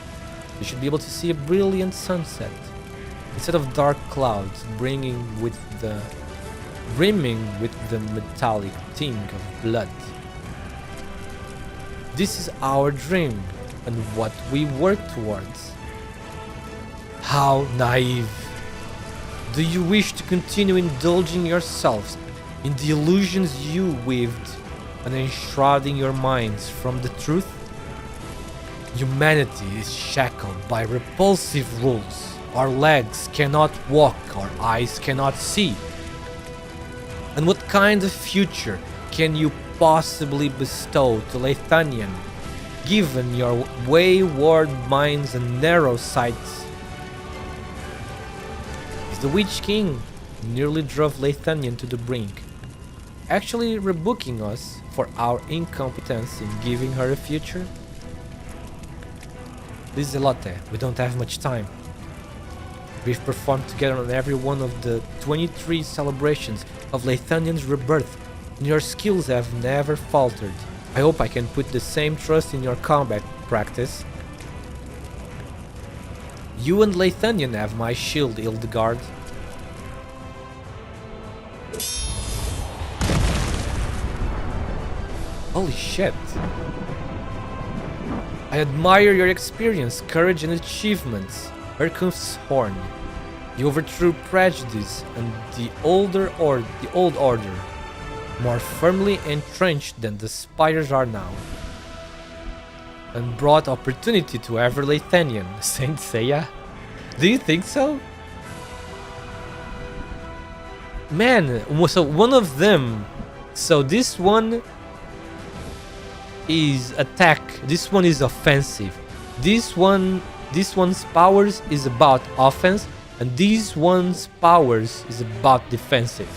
they should be able to see a brilliant sunset, instead of dark clouds brimming with the metallic tint of blood. This is our dream and what we work towards. How naive! Do you wish to continue indulging yourselves in the illusions you weaved and enshrouding your minds from the truth? Humanity is shackled by repulsive rules. Our legs cannot walk, our eyes cannot see. And what kind of future can you possibly bestow to Leithanion, given your wayward minds and narrow sights? The Witch King nearly drove Leithanion to the brink, actually rebooking us for our incompetence in giving her a future. Liselotte, we don't have much time. We've performed together on every one of the 23 celebrations of Leithanion's rebirth, and your skills have never faltered. I hope I can put the same trust in your combat practice. You and Leithanion have my shield, Hildegard. Holy shit. I admire your experience, courage and achievements, Erkenshorn. You overthrew prejudice and the old order, more firmly entrenched than the spires are now, and brought opportunity to every Leithanion. Saint Seiya? Do you think so? Man, so one of them, so this one is attack, this one is offensive, this one's powers is about offense, and this one's powers is about defensive.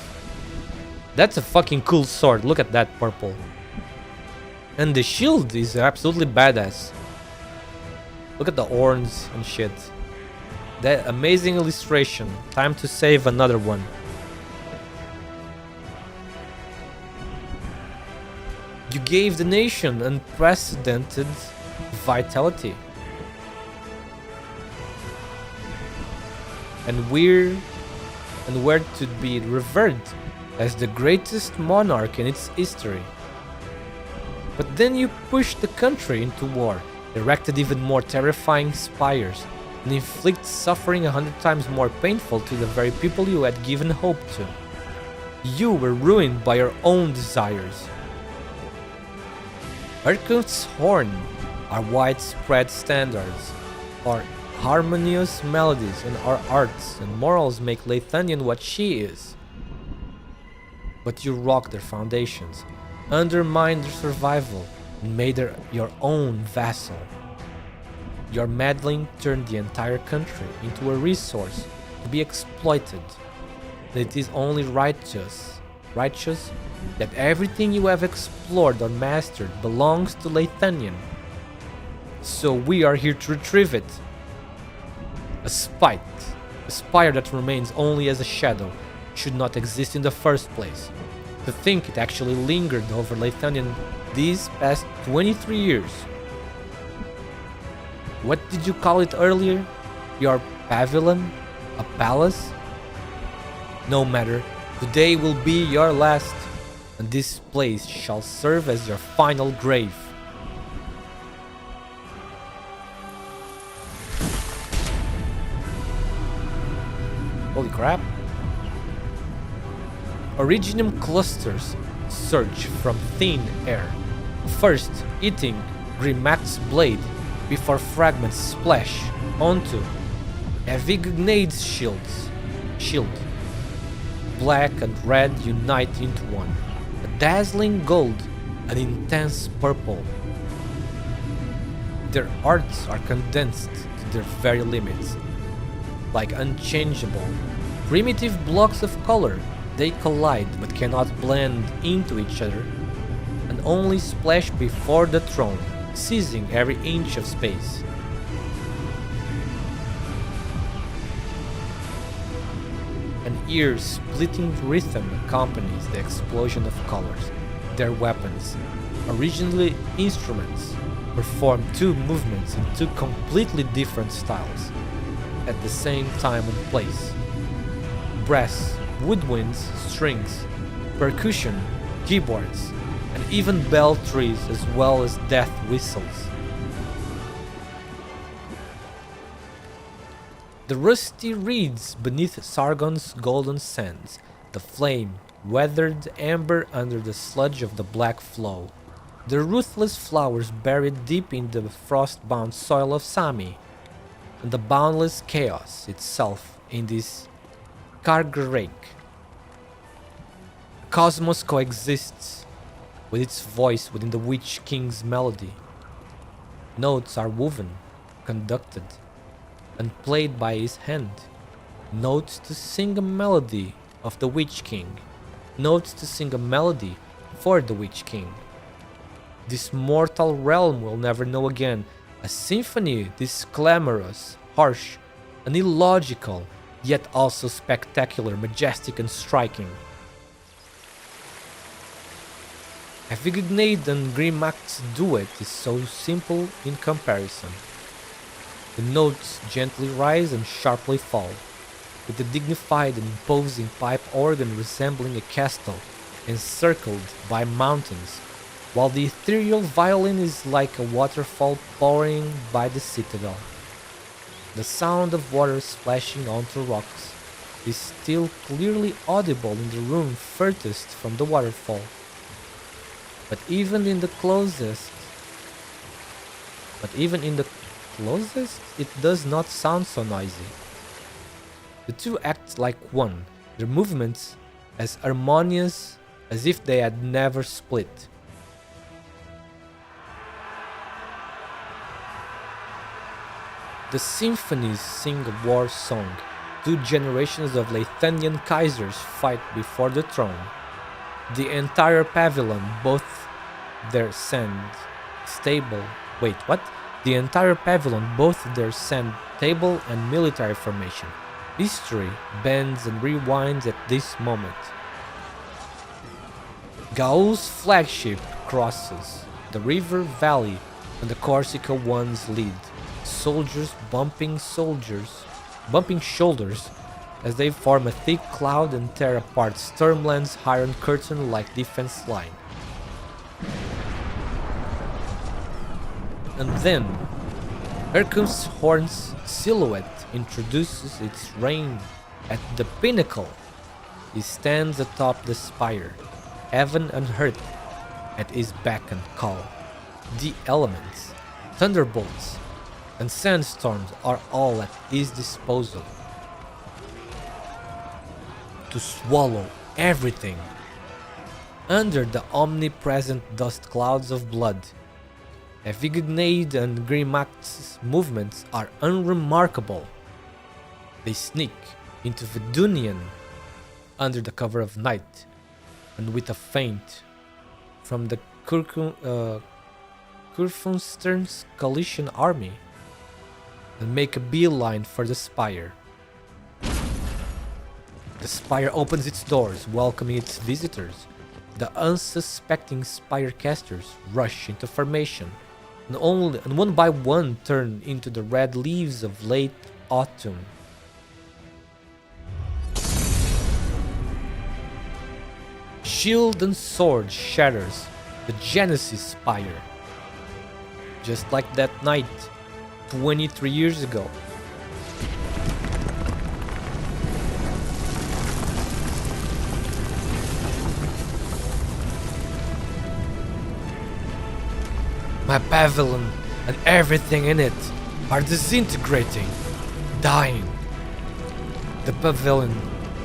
That's a fucking cool sword. Look at that purple. And the shield is absolutely badass. Look at the horns and shit. That amazing illustration. Time to save another one. You gave the nation unprecedented vitality. And we're to be revered as the greatest monarch in its history. But then you pushed the country into war, erected even more terrifying spires, and inflict suffering 100 times more painful to the very people you had given hope to. You were ruined by your own desires. ARKNIGHTS horn, our widespread standards, our harmonious melodies, and our arts and morals make Lathanien what she is. But you rocked their foundations, undermined their survival, and made her your own vassal. Your meddling turned the entire country into a resource to be exploited. And it is only righteous that everything you have explored or mastered belongs to Lathanien. So we are here to retrieve it. A spire that remains only as a shadow, should not exist in the first place. To think it actually lingered over Lathanien these past 23 years. What did you call it earlier? Your pavilion? A palace? No matter, today will be your last, and this place shall serve as your final grave. Holy crap. Originium clusters surge from thin air, first eating Grimac's blade before fragments splash onto Evignade's shield. Black and red unite into one, a dazzling gold, an intense purple. Their arts are condensed to their very limits. Like unchangeable, primitive blocks of color, they collide but cannot blend into each other, and only splash before the throne, seizing every inch of space. An ear-splitting rhythm accompanies the explosion of colors. Their weapons, originally instruments, perform two movements in two completely different styles, at the same time and place. Brass, woodwinds, strings, percussion, keyboards, and even bell trees, as well as death whistles. The rusty reeds beneath Sargon's golden sands, the flame, weathered amber under the sludge of the black flow, the ruthless flowers buried deep in the frost-bound soil of Sami, and the boundless chaos itself in this Kargarake. Cosmos coexists with its voice within the Witch King's melody. Notes are woven, conducted, and played by his hand. Notes to sing a melody of the Witch King. Notes to sing a melody for the Witch King. This mortal realm will never know again a symphony this clamorous, harsh, and illogical, yet also spectacular, majestic, and striking. Evignade and Grimac's duet is so simple in comparison. The notes gently rise and sharply fall, with the dignified and imposing pipe organ resembling a castle encircled by mountains, while the ethereal violin is like a waterfall pouring by the citadel. The sound of water splashing onto rocks is still clearly audible in the room furthest from the waterfall. But even in the closest, it does not sound so noisy. The two act like one, their movements as harmonious as if they had never split. The symphonies sing a war song. Two generations of Lathanien Kaisers fight before the throne. The entire pavilion, both their sand, stable, The entire pavilion, both their sand table and military formation. History bends and rewinds at this moment. Gaul's flagship crosses the river valley and the Corsica ones lead. Soldiers bumping shoulders as they form a thick cloud and tear apart Sturmland's iron curtain like defense line. And then, Herkumshorn's silhouette introduces its reign at the pinnacle. He stands atop the spire, heaven and earth at his beck and call. The elements, thunderbolts, and sandstorms are all at his disposal to swallow everything. Under the omnipresent dust clouds of blood, Evignade and Grimac's movements are unremarkable. They sneak into Vidunian under the cover of night, and with a feint from the Kurfunstern's coalition army, and make a beeline for the spire. The spire opens its doors, welcoming its visitors. The unsuspecting spire casters rush into formation, and one by one turn into the red leaves of late autumn. Shield and sword shatters the Genesis spire. Just like that night, 23 years ago. My pavilion and everything in it are disintegrating, dying. The pavilion,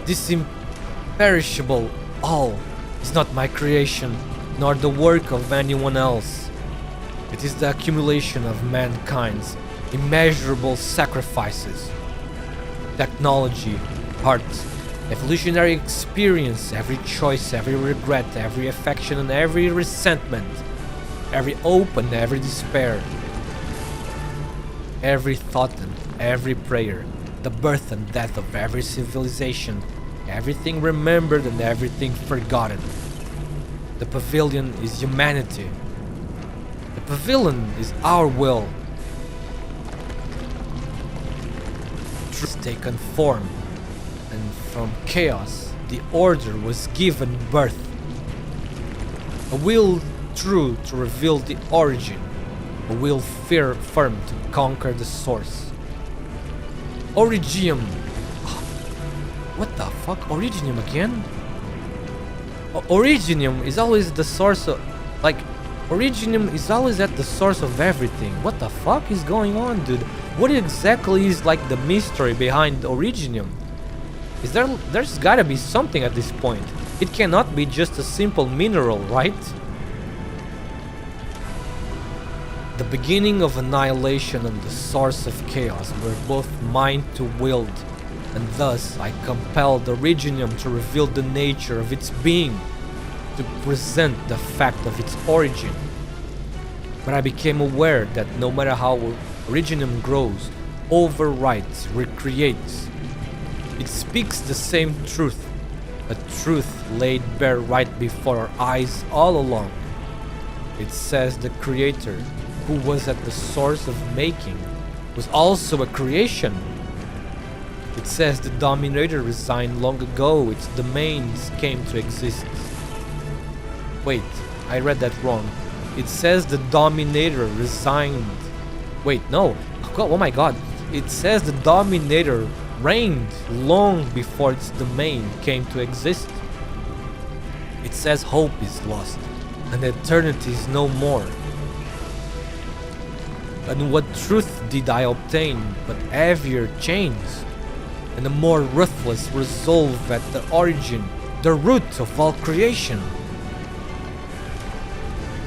this imperishable all, is not my creation, nor the work of anyone else. It is the accumulation of mankind's immeasurable sacrifices. Technology, art, evolutionary experience, every choice, every regret, every affection and every resentment, every hope and every despair, every thought and every prayer, the birth and death of every civilization, everything remembered and everything forgotten. The pavilion is humanity. The pavilion is our will. Truth has taken form, and from chaos the order was given birth. A will true to reveal the origin, a will firm to conquer the source. Origium. What the fuck? Originium again? Originium is always the source of... Like, Originium is always at the source of everything. What the fuck is going on, dude? What exactly is like the mystery behind Originium? There's gotta be something at this point. It cannot be just a simple mineral, right? The beginning of annihilation and the source of chaos were both mine to wield, and thus I compelled Originium to reveal the nature of its being, to present the fact of its origin. But I became aware that no matter how Originium grows, overwrites, recreates, it speaks the same truth, a truth laid bare right before our eyes all along. It says the creator, who was at the source of making, was also a creation. It says the dominator resigned long ago, its domains came to exist. Wait, I read that wrong. It says the dominator resigned. Wait, no. Oh my god. It says the dominator reigned long before its domain came to exist. It says hope is lost, and eternity is no more. And what truth did I obtain but heavier chains, and a more ruthless resolve at the origin, the root of all creation?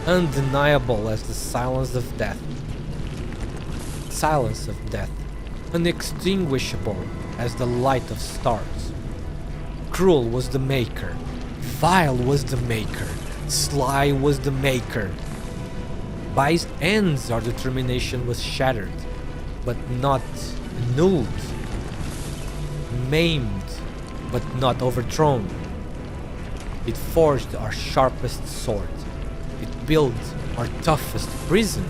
Undeniable as the silence of death. Silence of death. Unextinguishable as the light of stars. Cruel was the maker. Vile was the maker. Sly was the maker. By his ends our determination was shattered, but not annulled. Maimed, but not overthrown. It forged our sharpest sword. It built our toughest prison.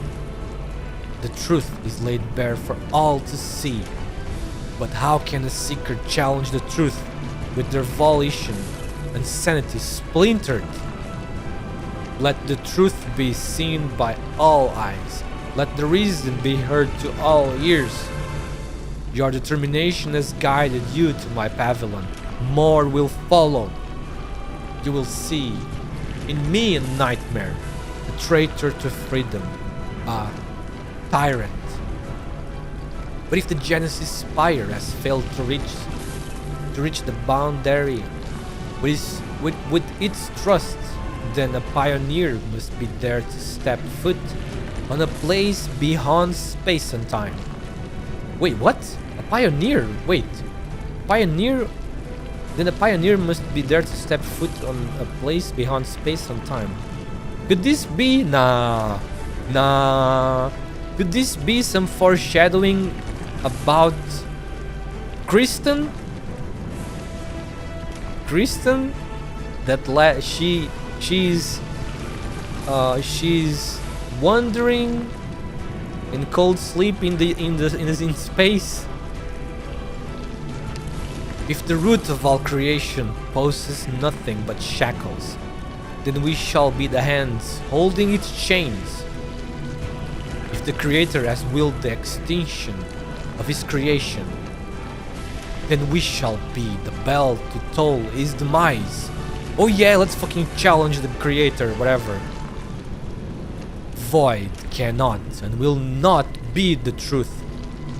The truth is laid bare for all to see. But how can a seeker challenge the truth with their volition and sanity splintered? Let the truth be seen by all eyes. Let the reason be heard to all ears. Your determination has guided you to my pavilion. More will follow. You will see in me a nightmare, a traitor to freedom, a tyrant. But if the Genesis Spire has failed to reach the boundary with its trust, then a pioneer must be there to step foot on a place beyond space and time. Wait, what? A pioneer? Wait. Pioneer? Then a pioneer must be there to step foot on a place beyond space and time. Could this be? Nah. Could this be some foreshadowing about Kristen? Kristen? That she's wandering in cold sleep in space. If the root of all creation poses nothing but shackles, then we shall be the hands holding its chains. If the Creator has willed the extinction of his creation, then we shall be the bell to toll his demise. Oh yeah, let's fucking challenge the Creator, whatever. Void cannot and will not be the truth.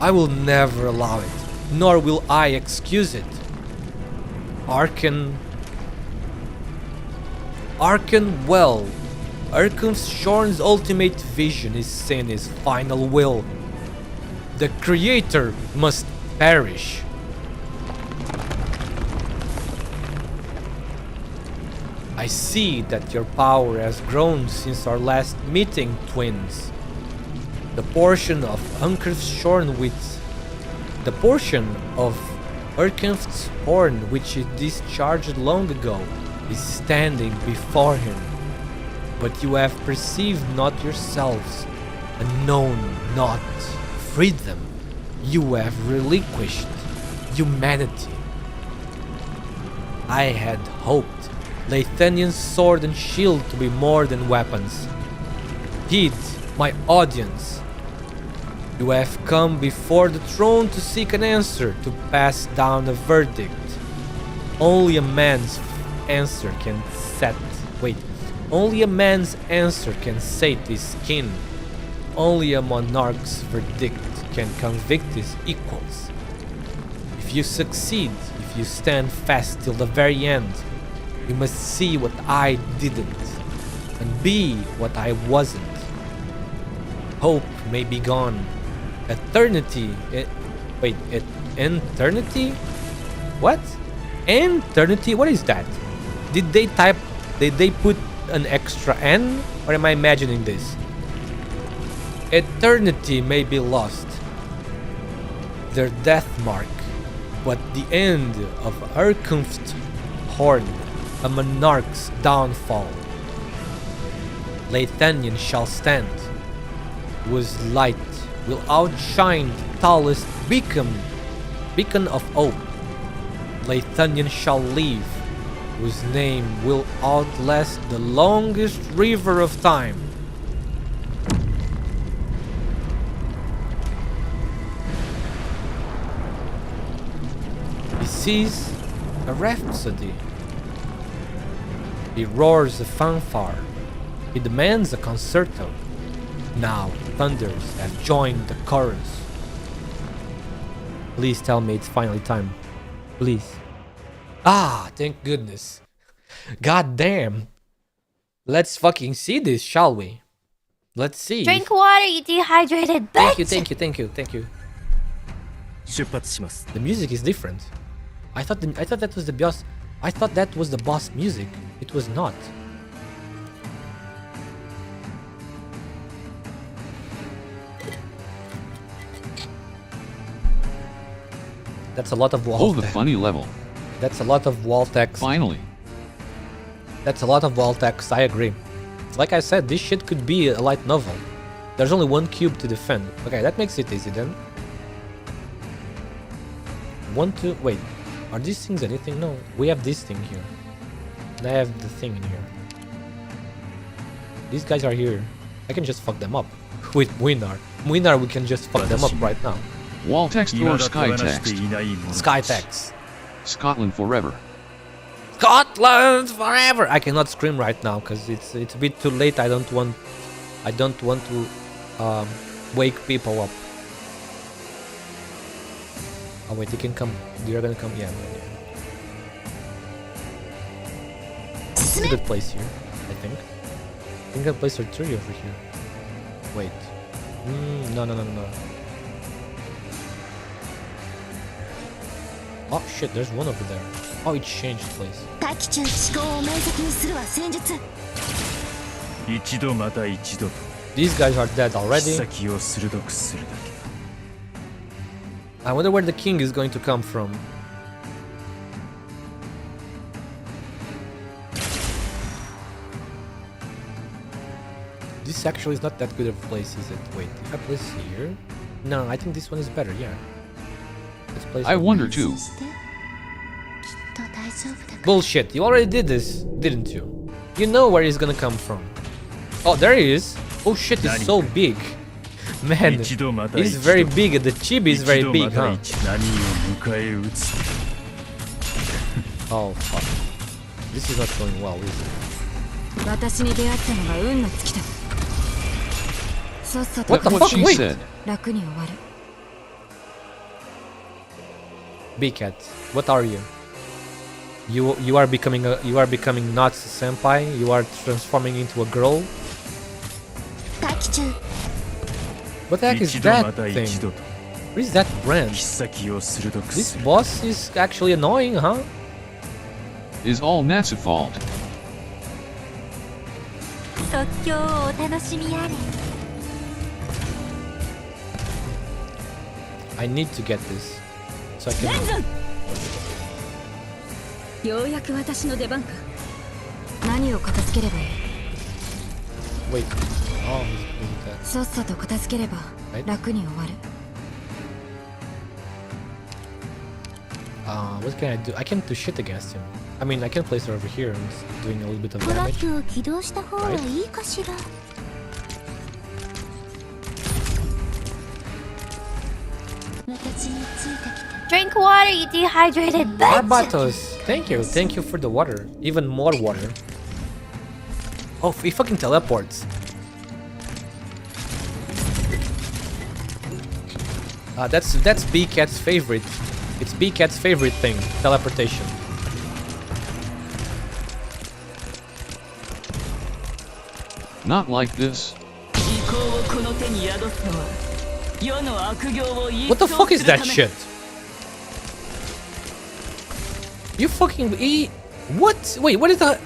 I will never allow it, nor will I excuse it. Arkan well. Arkenshorn's ultimate vision is sin, his final will. The Creator must perish. I see that your power has grown since our last meeting, twins. The portion of Arkenshorn which he discharged long ago is standing before him. But you have perceived not yourselves, and known not freedom. You have relinquished humanity. I had hoped Lathanian's sword and shield to be more than weapons. Heed my audience. You have come before the throne to seek an answer, to pass down a verdict. Only a man's answer can sate his skin. Only a monarch's verdict can convict his equals. If you succeed, if you stand fast till the very end, you must see what I didn't, and be what I wasn't. Hope may be gone. Eternity? Eternity? What? Eternity? What is that? Did they put an extra N? Or am I imagining this? Eternity may be lost. Their death mark. But the end of Arkenshorn, a monarch's downfall. Lathanian shall stand, whose light will outshine the tallest beacon of hope. Lathanian shall live, whose name will outlast the longest river of time. He sees a rhapsody. He roars a fanfare. He demands a concerto. Now thunders have joined the chorus. Please tell me it's finally time. Please. Ah, thank goodness. God damn. Let's fucking see this, shall we? Let's see. Drink water, you dehydrated bitch! Thank you. The music is different. I thought that was the boss. I thought that was the boss music. It was not. That's a lot of wall Oh, the text. funny level. That's a lot of wall text. Finally. That's a lot of wall text, I agree. Like I said, this shit could be a light novel. There's only one cube to defend. Okay, that makes it easy then. 1, 2, wait. Are these things anything? No, we have this thing here. And I have the thing in here. These guys are here. I can just fuck them up. With Muinar. Muinar, we can just fuck them up right now. Wall text or sky text? Sky text. Scotland forever. Scotland forever! I cannot scream right now because it's a bit too late. I don't want to wake people up. Oh wait, you can come. You're gonna come. Yeah. It's a good place here, I think. I think a place or three over here. Wait. No. Oh shit, there's one over there. Oh, it changed place. These guys are dead already. I wonder where the king is going to come from. This actually is not that good of a place, is it? Wait, if I place here? No, I think this one is better, yeah. Let's place I wonder too. Bullshit, you already did this, didn't you? You know where he's gonna come from. Oh, there he is. Oh shit, he's so big. Man, he's very big. The chibi is very big, huh? Oh fuck. This is not going well, is it? What the fuck? She Wait! said. Big cat, what are you? You are becoming not a senpai. You are transforming into a girl. What the heck is that thing? What is that brand? This boss is actually annoying, huh? Is all Natsu fault. I need to get this so I can. Wait. Oh, he's that. What can I do? I can't do shit against him. I mean, I can place her over here and doing a little bit of damage. Drink water, you dehydrated bitch. Barbatos, thank you for the water. Even more water. Oh, he fucking teleports. That's B-Cat's favorite. It's B-Cat's favorite thing, teleportation. Not like this. What the fuck is that shit? You fucking what? Wait, what is that?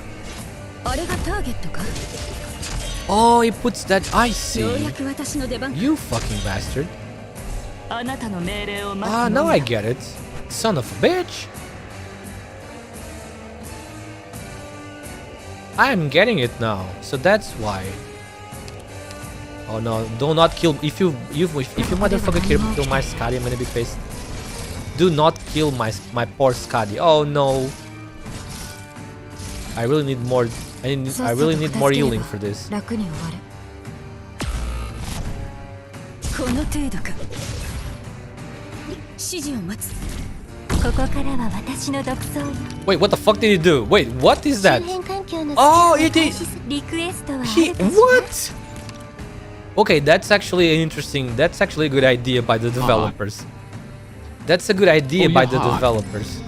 Oh, he puts that. I see. You fucking bastard. Ah, now I get it. Son of a bitch. I'm getting it now. So that's why. Oh no, do not kill. If you motherfucker kill my Skadi, I'm gonna be pissed. Do not kill my poor Skadi. Oh no. I really need more. I really need more healing for this. Wait, what the fuck did he do? Wait, what is that? Oh, it is. What? Okay, that's actually an interesting. That's actually a good idea by the developers. That's a good idea by the developers.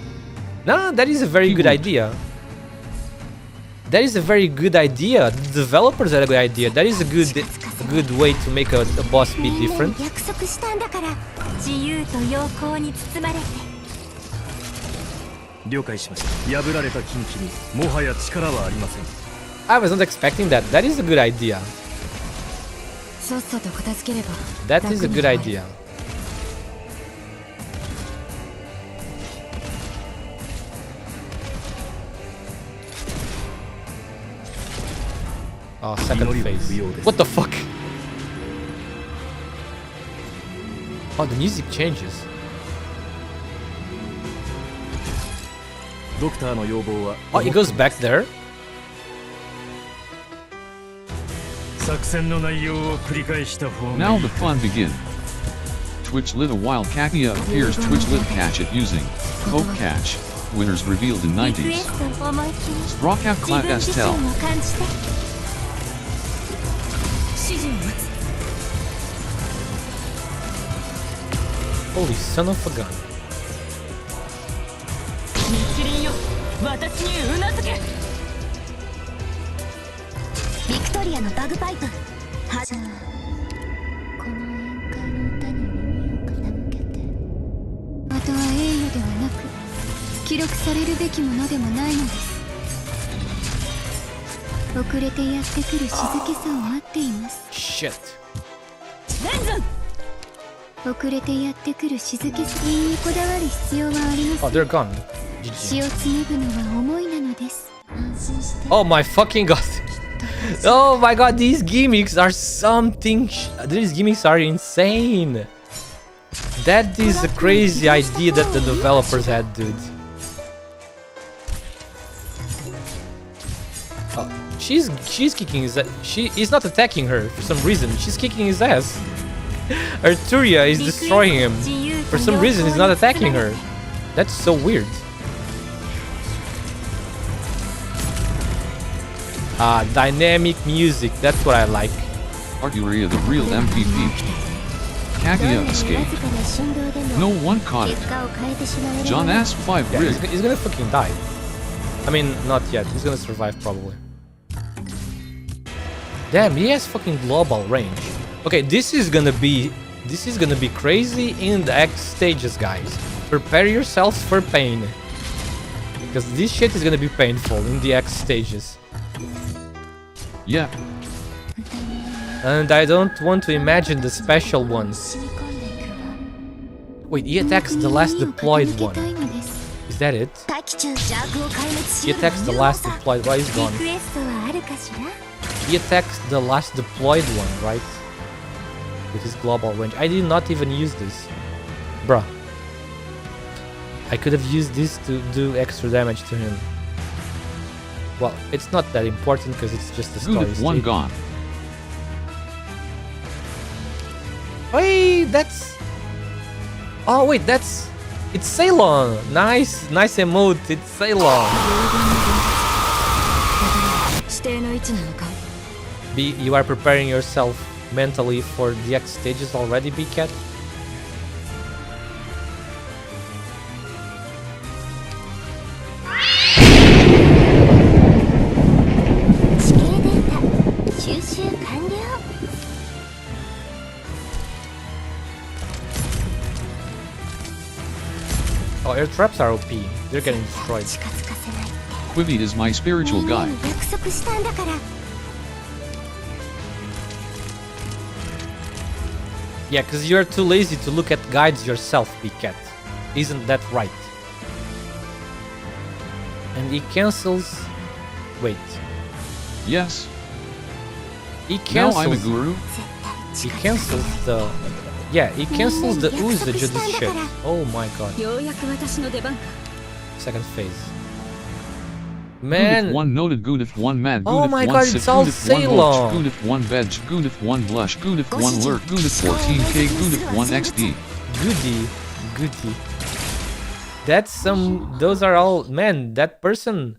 No, that is a very good idea. That is a very good idea. The developers had a good idea. That is a good way to make a boss be different. I was not expecting that. That is a good idea. That is a good idea. Oh, second phase. What the fuck? Oh, the music changes. Oh, it goes back there? Now the fun begins. Twitch lit a while Kakia appears. Twitch lit catch it using Hope Catch. Winners revealed in 90s. Strakav Clap Estel. Holy son of a gun. Victoria のバグパイプ。じゃあ、この宴会の歌に耳を傾けて。あとは栄誉ではなく、記録されるべきものでもないのです。遅れてやってくる静けさを待っています。Shit. 遅れてやってくる静けさにこだわる必要はありません。Oh, they're gone. 血を紡ぐのは思いなのです。安心して。Oh my fucking god. Oh my god, these gimmicks are something. These gimmicks are insane. That is a crazy idea that the developers had, dude. Oh, she's kicking his ass. She is not attacking her for some reason. She's kicking his ass. Arturia is destroying him. For some reason, he's not attacking her. That's so weird. Ah, dynamic music. That's what I like. Arturia the real MVP. Kakia escaped. No one caught it. John asked 5 Yeah, rig. he's gonna fucking die. I mean, not yet. He's gonna survive probably. Damn, he has fucking global range. Okay, this is gonna be crazy in the X stages, guys. Prepare yourselves for pain. Because this shit is gonna be painful in the X stages. Yeah. And I don't want to imagine the special ones. Wait, he attacks the last deployed one. Is that it? He attacks the last deployed one. He's gone. He attacks the last deployed one, right? With his global range. I did not even use this. Bruh. I could have used this to do extra damage to him. Well, it's not that important because it's just a story. Good one gone. Hey, that's... Oh wait, that's... It's Ceylon! Nice emote, it's Ceylon! B, you are preparing yourself mentally for the X stages already, B-Cat? Oh, air traps are OP. They're getting destroyed. Quibi is my spiritual guide. Yeah, because you're too lazy to look at guides yourself, B-Cat. Isn't that right? And he cancels... Wait. Yes. He cancels... Now I'm a guru? He cancels the... Yeah, he cancels the usage of this shit. Oh my god. Second phase. Man! Good if one noted, good if one mad, good Oh if my one god, sip, it's all good if one Ceylon! watch, good if one veg, good if one blush, good if one lurk, good if 14k, good if one XD. Goody. That's some... Those are all... Man, that person...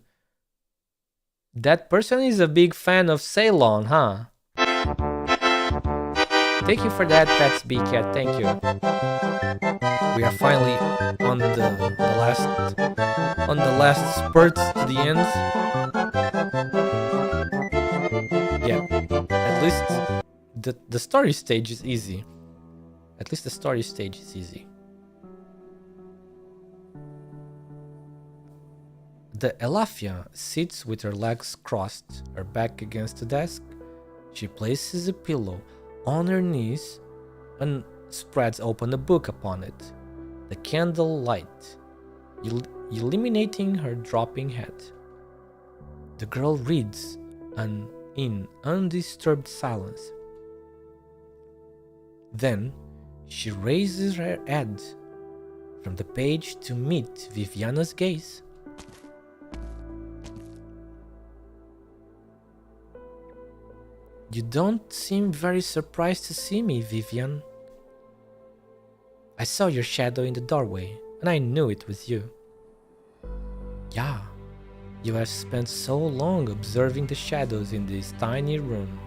That person is a big fan of Ceylon, huh? Thank you for that, that's B-Cat, thank you. We are finally on the last spurt to the end. Yeah, at least the story stage is easy. At least the story stage is easy. The Elafia sits with her legs crossed, her back against the desk. She places a pillow on her knees and spreads open a book upon it. The candle light illuminating her dropping head. The girl reads an in undisturbed silence. Then she raises her head from the page to meet Viviana's gaze. You don't seem very surprised to see me, Vivian. I saw your shadow in the doorway, and I knew it was you. Yeah, you have spent so long observing the shadows in this tiny room,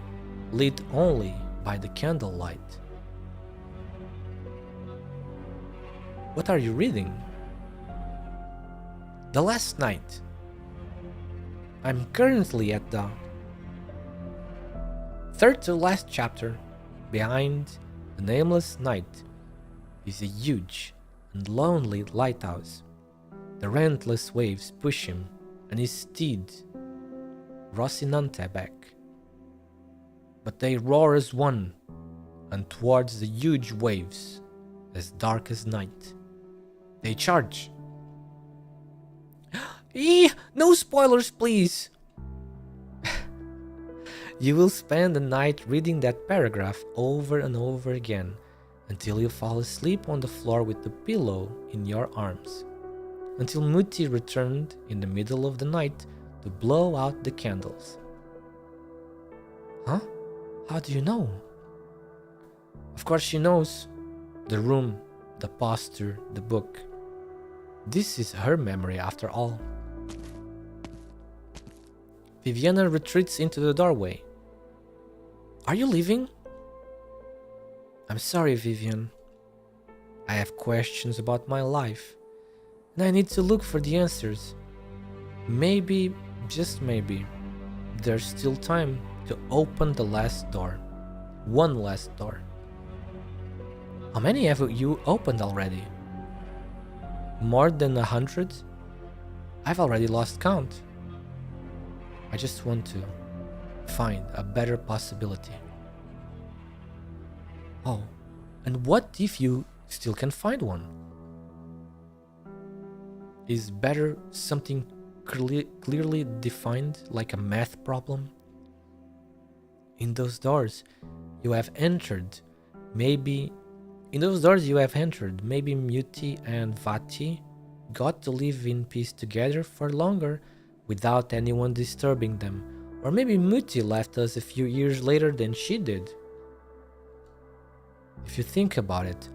lit only by the candlelight. What are you reading? The Last Night. I'm currently at the third to last chapter. Behind the nameless night is a huge and lonely lighthouse. The relentless waves push him and his steed, Rocinante, back. But they roar as one, and towards the huge waves, as dark as night, they charge. No spoilers, please! You will spend the night reading that paragraph over and over again until you fall asleep on the floor with the pillow in your arms. Until Muti returned in the middle of the night to blow out the candles. Huh? How do you know? Of course she knows. The room, the posture, the book. This is her memory after all. Viviana retreats into the doorway. Are you leaving? I'm sorry, Vivian. I have questions about my life, and I need to look for the answers. Maybe, just maybe, there's still time to open the last door. One last door. How many have you opened already? More than 100? I've already lost count. I just want to find a better possibility. Oh, and what if you still can find one? Is better something clearly defined, like a math problem? In those doors you have entered, maybe Muti and Vati got to live in peace together for longer without anyone disturbing them. Or maybe Muti left us a few years later than she did. If you think about it,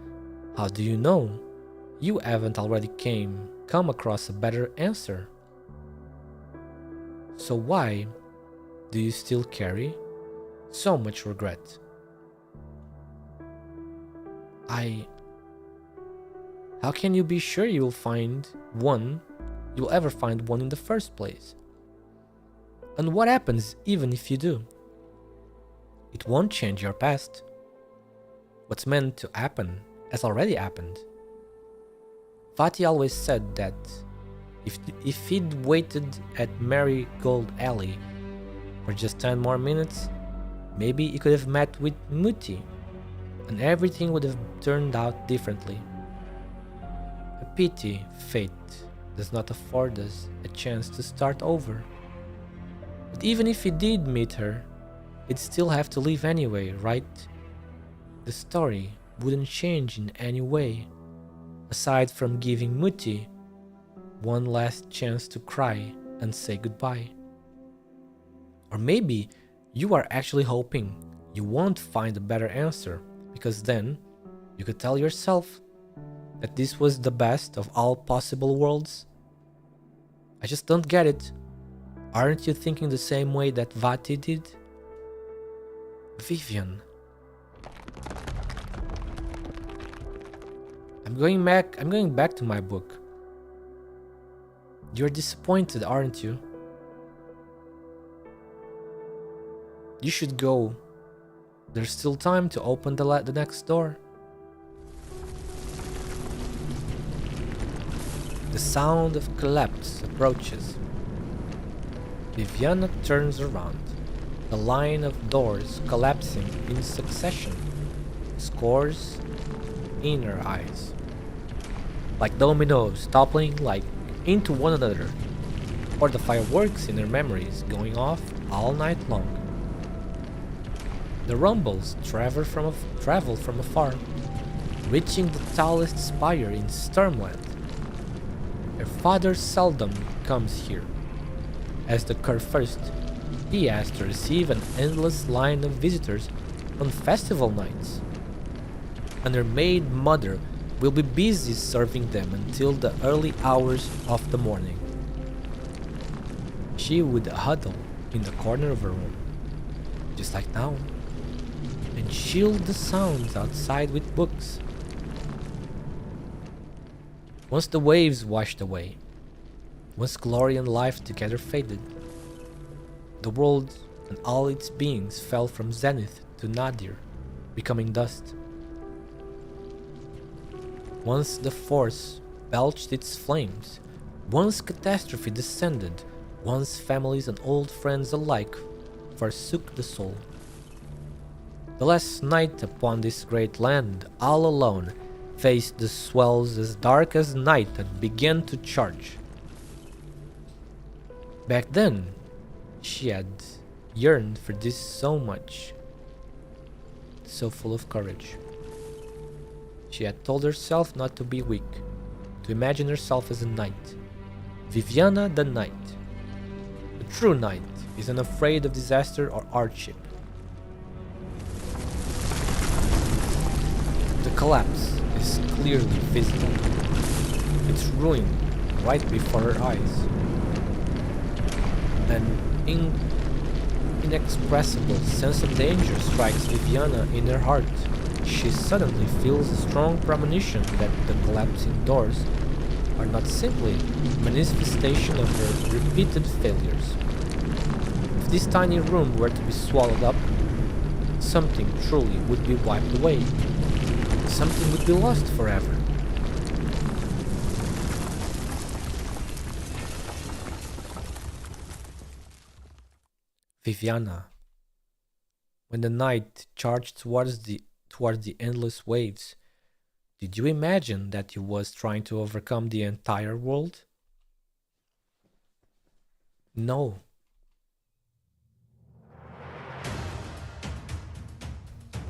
how do you know you haven't already come across a better answer? So why do you still carry so much regret? How can you be sure you'll ever find one in the first place? And what happens even if you do? It won't change your past. What's meant to happen has already happened. Vati always said that if he'd waited at Marigold Alley for just 10 more minutes, maybe he could have met with Muti, and everything would have turned out differently. A pity fate does not afford us a chance to start over. But even if he did meet her, he'd still have to leave anyway, right? The story wouldn't change in any way, aside from giving Muti one last chance to cry and say goodbye. Or maybe you are actually hoping you won't find a better answer, because then you could tell yourself that this was the best of all possible worlds. I just don't get it. Aren't you thinking the same way that Vati did? Vivian. I'm going back to my book. You're disappointed, aren't you? You should go. There's still time to open the next door. The sound of collapse approaches. Viviana turns around. The line of doors collapsing in succession. Scores in her eyes. Like dominoes toppling into one another. Or the fireworks in her memories going off all night long. The rumbles travel from afar, reaching the tallest spire in Stormland. Her father seldom comes here. As the Cur first, he has to receive an endless line of visitors on festival nights, and her maid mother will be busy serving them until the early hours of the morning. She would huddle in the corner of her room, just like now, and shield the sounds outside with books. Once the waves washed away, once glory and life together faded, the world and all its beings fell from zenith to nadir, becoming dust. Once the force belched its flames, once catastrophe descended, once families and old friends alike forsook the soul. The last night upon this great land, all alone, faced the swells as dark as night that began to charge. Back then, she had yearned for this so much, so full of courage. She had told herself not to be weak, to imagine herself as a knight. Viviana the knight. The true knight is unafraid of disaster or hardship. The collapse is clearly visible. Its ruin right before her eyes. An inexpressible sense of danger strikes Viviana in her heart. She suddenly feels a strong premonition that the collapsing doors are not simply a manifestation of her repeated failures. If this tiny room were to be swallowed up, something truly would be wiped away. Something would be lost forever. Viviana. When the night charged towards the endless waves, did you imagine that you was trying to overcome the entire world? No.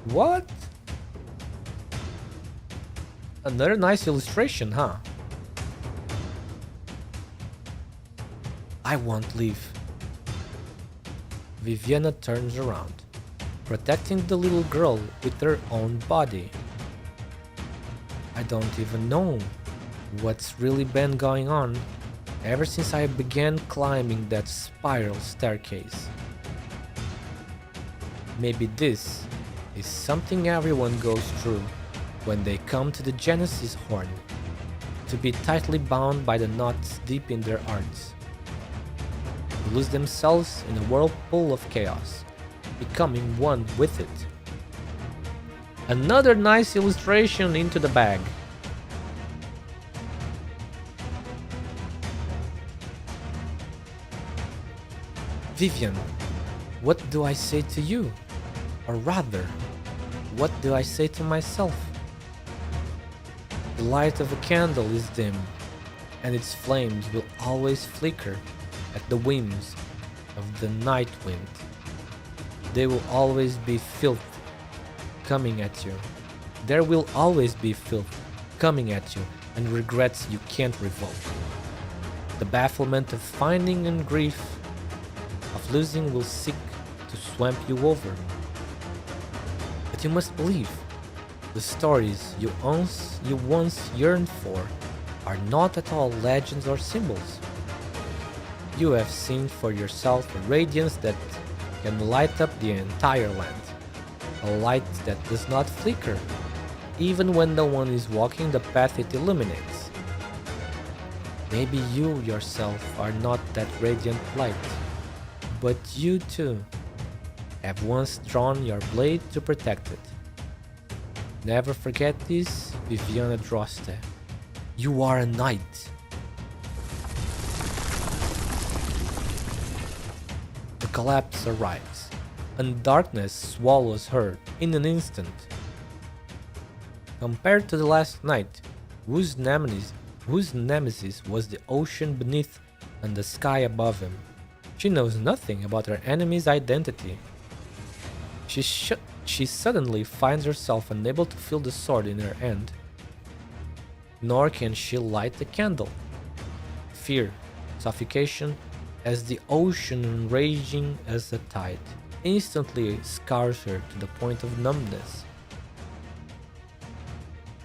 What? Another nice illustration, huh? I won't leave. Viviana turns around, protecting the little girl with her own body. I don't even know what's really been going on ever since I began climbing that spiral staircase. Maybe this is something everyone goes through when they come to the Genesis Horn, to be tightly bound by the knots deep in their hearts, to lose themselves in a whirlpool of chaos, becoming one with it. Another nice illustration into the bag. Vivian, what do I say to you? Or rather, what do I say to myself? The light of a candle is dim, and its flames will always flicker at the whims of the night wind. They will always be filth coming at you. There will always be filth coming at you and regrets you can't revoke. The bafflement of finding and grief of losing will seek to swamp you over. But you must believe, the stories you once yearned for are not at all legends or symbols. You have seen for yourself a radiance that can light up the entire land. A light that does not flicker, even when no one is walking the path it illuminates. Maybe you yourself are not that radiant light, but you too have once drawn your blade to protect it. Never forget this, Viviana Droste. You are a knight. The collapse arrives, and darkness swallows her in an instant. Compared to the last night, whose nemesis was the ocean beneath and the sky above him, she knows nothing about her enemy's identity. She suddenly finds herself unable to feel the sword in her hand, nor can she light the candle. Fear, suffocation, as the ocean raging as a tide, instantly scours her to the point of numbness.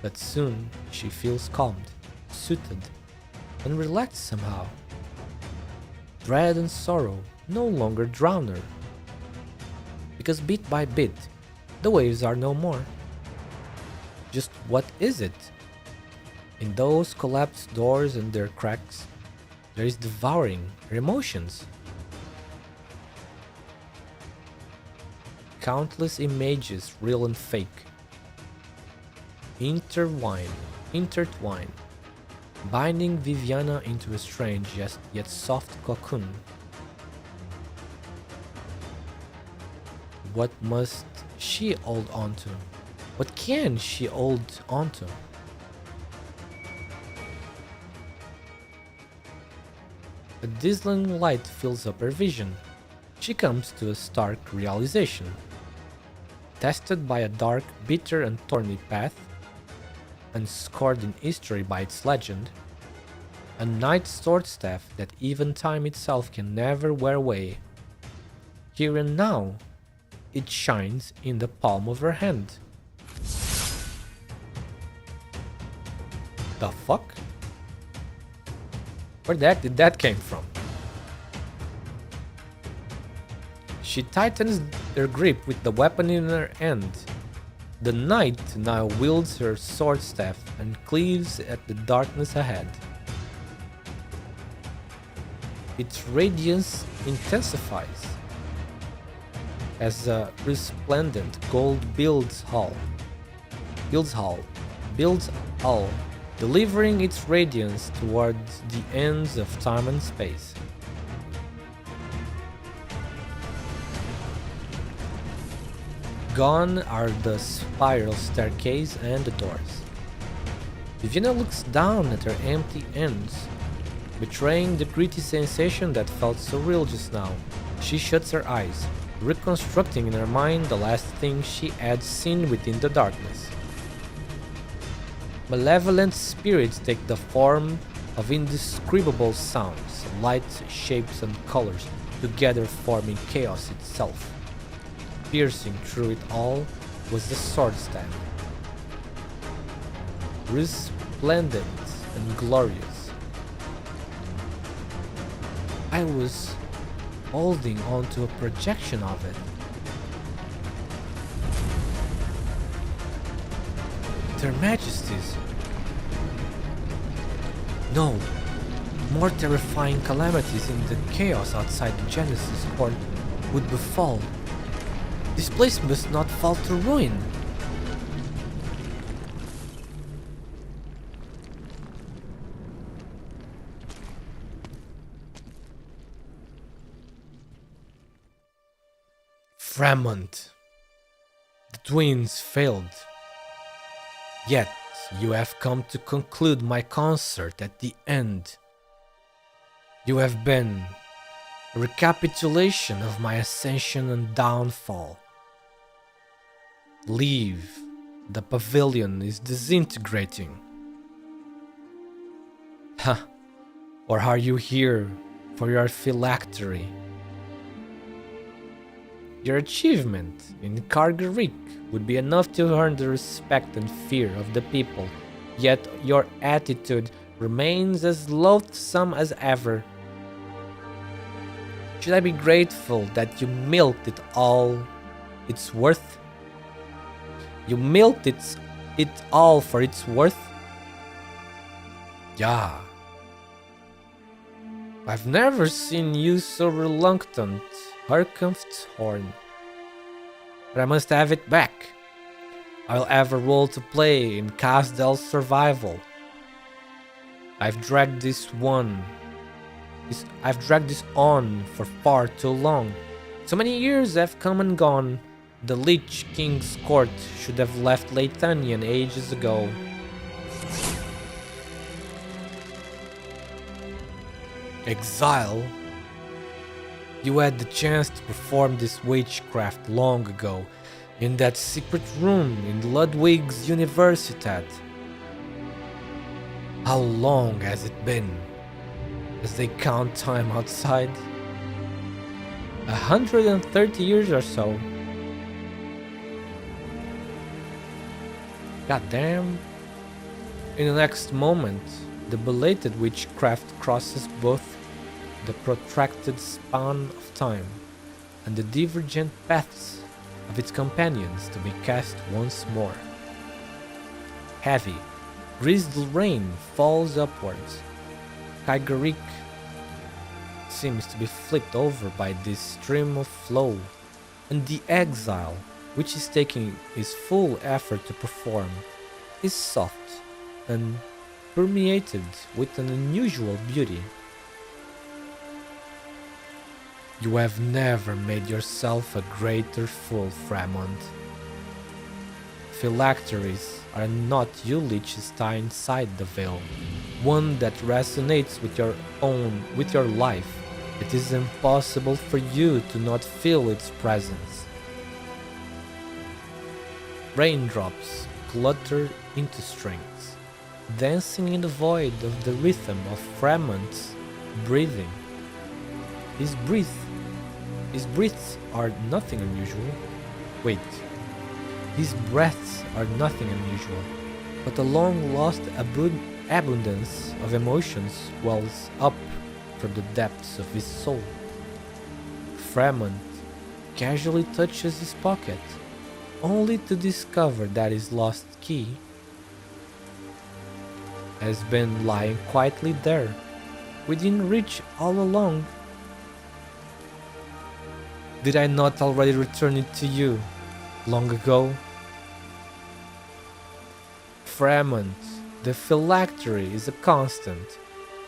But soon she feels calmed, soothed, and relaxed somehow. Dread and sorrow no longer drown her, because bit by bit, the waves are no more. Just what is it? In those collapsed doors and their cracks, there is devouring her emotions. Countless images, real and fake, intertwine, binding Viviana into a strange yet soft cocoon. What must she hold on to? What can she hold on to? A dazzling light fills up her vision. She comes to a stark realization. Tested by a dark, bitter and thorny path, and scored in history by its legend, a knight's sword staff that even time itself can never wear away. Here and now, it shines in the palm of her hand. The fuck? Where the heck did that came from? She tightens her grip with the weapon in her hand. The knight now wields her sword staff and cleaves at the darkness ahead. Its radiance intensifies as a resplendent gold builds hull, delivering its radiance towards the ends of time and space. Gone are the spiral staircase and the doors. Viviana looks down at her empty ends, betraying the gritty sensation that felt so real just now. She shuts her eyes, reconstructing in her mind the last thing she had seen within the darkness. Malevolent spirits take the form of indescribable sounds, lights, shapes and colors, together forming chaos itself. Piercing through it all was the sword stand, resplendent and glorious. I was holding onto a projection of it. Their Majesties. No, more terrifying calamities in the chaos outside the Genesis Court would befall. This place must not fall to ruin. Fremont. The twins failed. Yet you have come to conclude my concert at the end. You have been a recapitulation of my ascension and downfall. Leave. The pavilion is disintegrating. Ha! Or are you here for your phylactery? Your achievement in Kargarik would be enough to earn the respect and fear of the people, yet your attitude remains as loathsome as ever. Should I be grateful that you milked it all it's worth? You milked it all for its worth? Yeah. I've never seen you so reluctant, Herkampf's horn. But I must have it back. I'll have a role to play in Casdel's survival. I've dragged this on for far too long. So many years have come and gone. The Lich King's court should have left Leitanian ages ago. Exile? You had the chance to perform this witchcraft long ago, in that secret room in Ludwig's Universität. How long has it been? As they count time outside. 130 years or so. God damn. In the next moment, the belated witchcraft crosses both the protracted span of time and the divergent paths of its companions to be cast once more. Heavy, drizzle rain falls upwards. Kaigarik seems to be flipped over by this stream of flow, and the exile, which is taking his full effort to perform, is soft and permeated with an unusual beauty. You have never made yourself a greater fool, Fremont. Phylacteries are not you leeches tie inside the veil, one that resonates with your life. It is impossible for you to not feel its presence. Raindrops clutter into strings, dancing in the void of the rhythm of Fremont's breathing. His breaths are nothing unusual. Wait. His breaths are nothing unusual, but a long-lost abundance of emotions wells up from the depths of his soul. Fremont casually touches his pocket, only to discover that his lost key has been lying quietly there, within reach all along. Did I not already return it to you long ago? Fremont, the phylactery is a constant,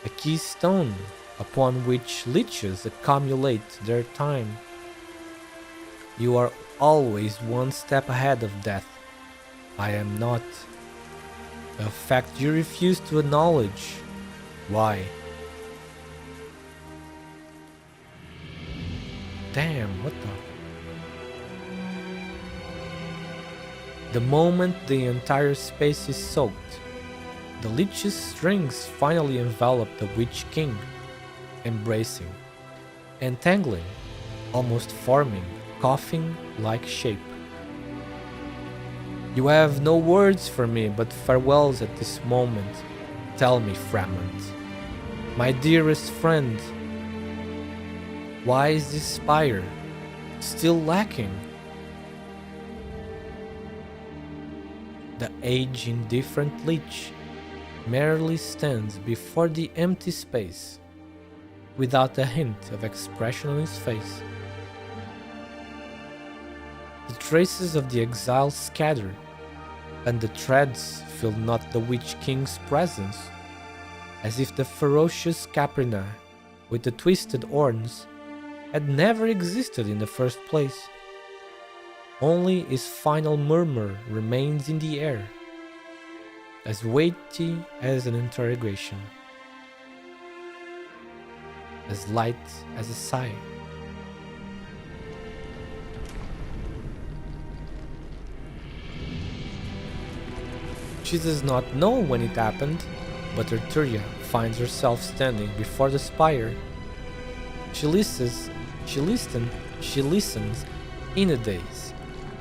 a keystone upon which leeches accumulate their time. You are always one step ahead of death. I am not. A fact you refuse to acknowledge. Why? Damn, what the... The moment the entire space is soaked, the leech's strings finally envelop the Witch King, embracing, entangling, almost forming, coffin-like shape. You have no words for me but farewells at this moment. Tell me, Fremont, my dearest friend, why is this spire still lacking? The age-indifferent leech merely stands before the empty space, without a hint of expression on his face. The traces of the exile scatter, and the threads feel not the Witch King's presence, as if the ferocious Caprina with the twisted horns had never existed in the first place. Only his final murmur remains in the air, as weighty as an interrogation, as light as a sigh. She does not know when it happened, but Arturia finds herself standing before the spire. She listens in a daze.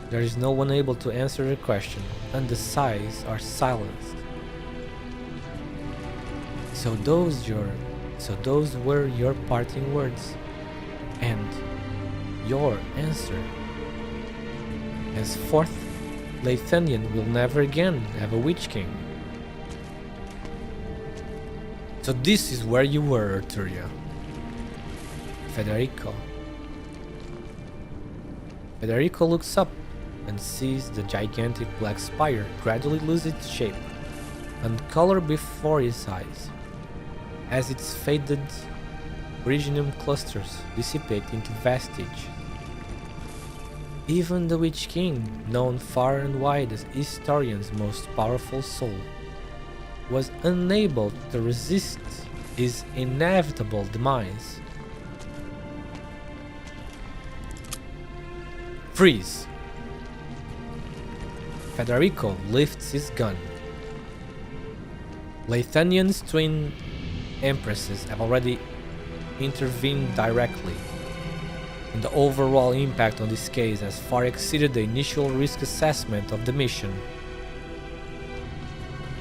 There is no one able to answer her question, and the sighs are silenced. So those were your parting words, and your answer. Henceforth, Lathanian will never again have a Witch King. So this is where you were, Arturia. Federico looks up and sees the gigantic black spire gradually lose its shape and color before his eyes, as its faded Originium clusters dissipate into vestige. Even the Witch King, known far and wide as Historian's most powerful soul, was unable to resist his inevitable demise. Freeze! Federico lifts his gun. Lathanion's twin empresses have already intervened directly, and the overall impact on this case has far exceeded the initial risk assessment of the mission.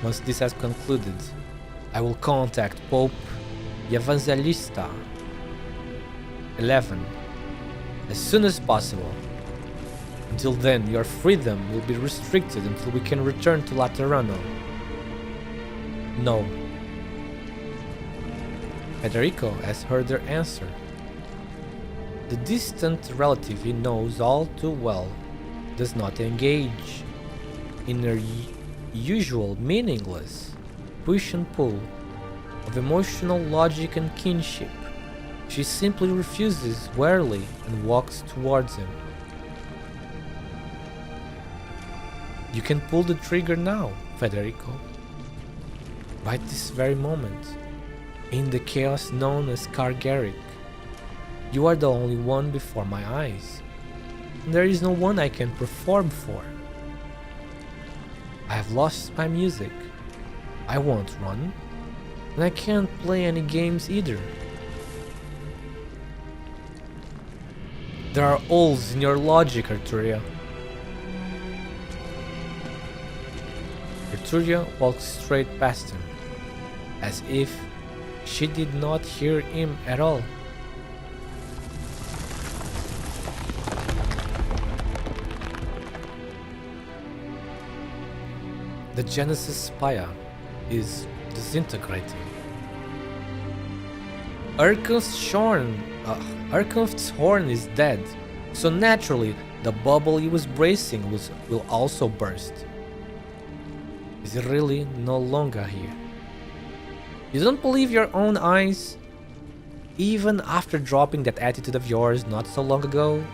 Once this has concluded, I will contact Pope Evangelista 11 as soon as possible. Until then, your freedom will be restricted until we can return to Laterano. No. Federico has heard their answer. The distant relative he knows all too well does not engage in her usual meaningless push and pull of emotional logic and kinship. She simply refuses warily and walks towards him. You can pull the trigger now, Federico. Right this very moment, in the chaos known as Kargaric. You are the only one before my eyes, and there is no one I can perform for. I have lost my music. I won't run, and I can't play any games either. There are holes in your logic, Arturia. Arturia walked straight past him, as if she did not hear him at all. The Genesis Spire is disintegrating. Arkunft's horn is dead, so naturally the bubble he was bracing will also burst. Is it really no longer here? You don't believe your own eyes? Even after dropping that attitude of yours not so long ago?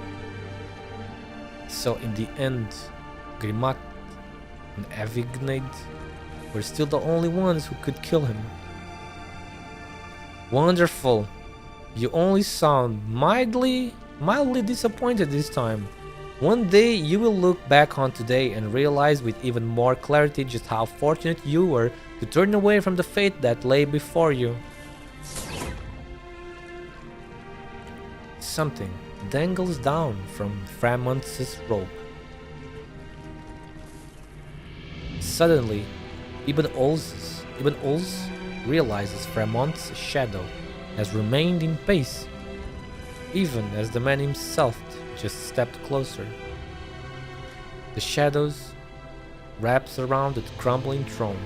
So in the end, Grimat and Avignaid were still the only ones who could kill him. Wonderful. You only sound mildly disappointed this time. One day you will look back on today and realize with even more clarity just how fortunate you were to turn away from the fate that lay before you. Something dangles down from Framontz's robe. Suddenly, Ibn Ols realizes Framont's shadow has remained in pace, even as the man himself just stepped closer. The shadows wraps around the crumbling throne,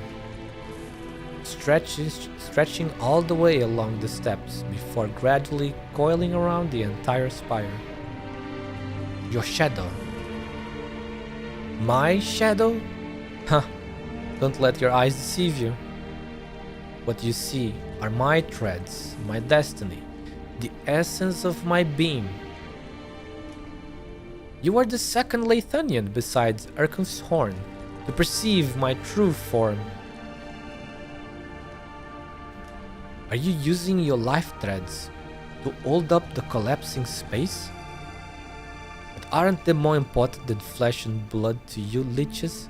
stretching all the way along the steps before gradually coiling around the entire spire. Your shadow. My shadow? Huh. Don't let your eyes deceive you. What you see are my threads, my destiny, the essence of my being. You are the second Lathanian besides Arkunft's horn to perceive my true form. Are you using your life threads to hold up the collapsing space? But aren't they more important than flesh and blood to you, leeches?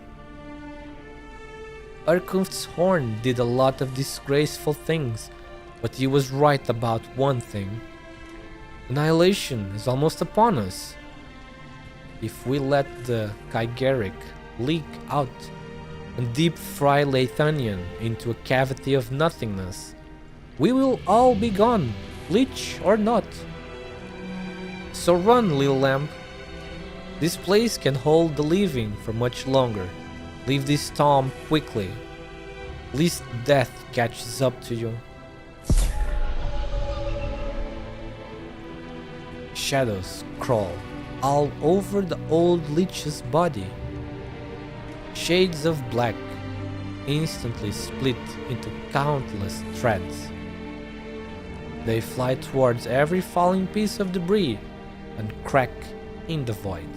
Arkunft's horn did a lot of disgraceful things, but he was right about one thing. Annihilation is almost upon us. If we let the Kygeric leak out and deep fry Lathanian into a cavity of nothingness, we will all be gone, leech or not. So run, little lamb. This place can hold the living for much longer. Leave this tomb quickly, lest death catches up to you. Shadows crawl all over the old leech's body. Shades of black instantly split into countless threads. They fly towards every falling piece of debris and crack in the void.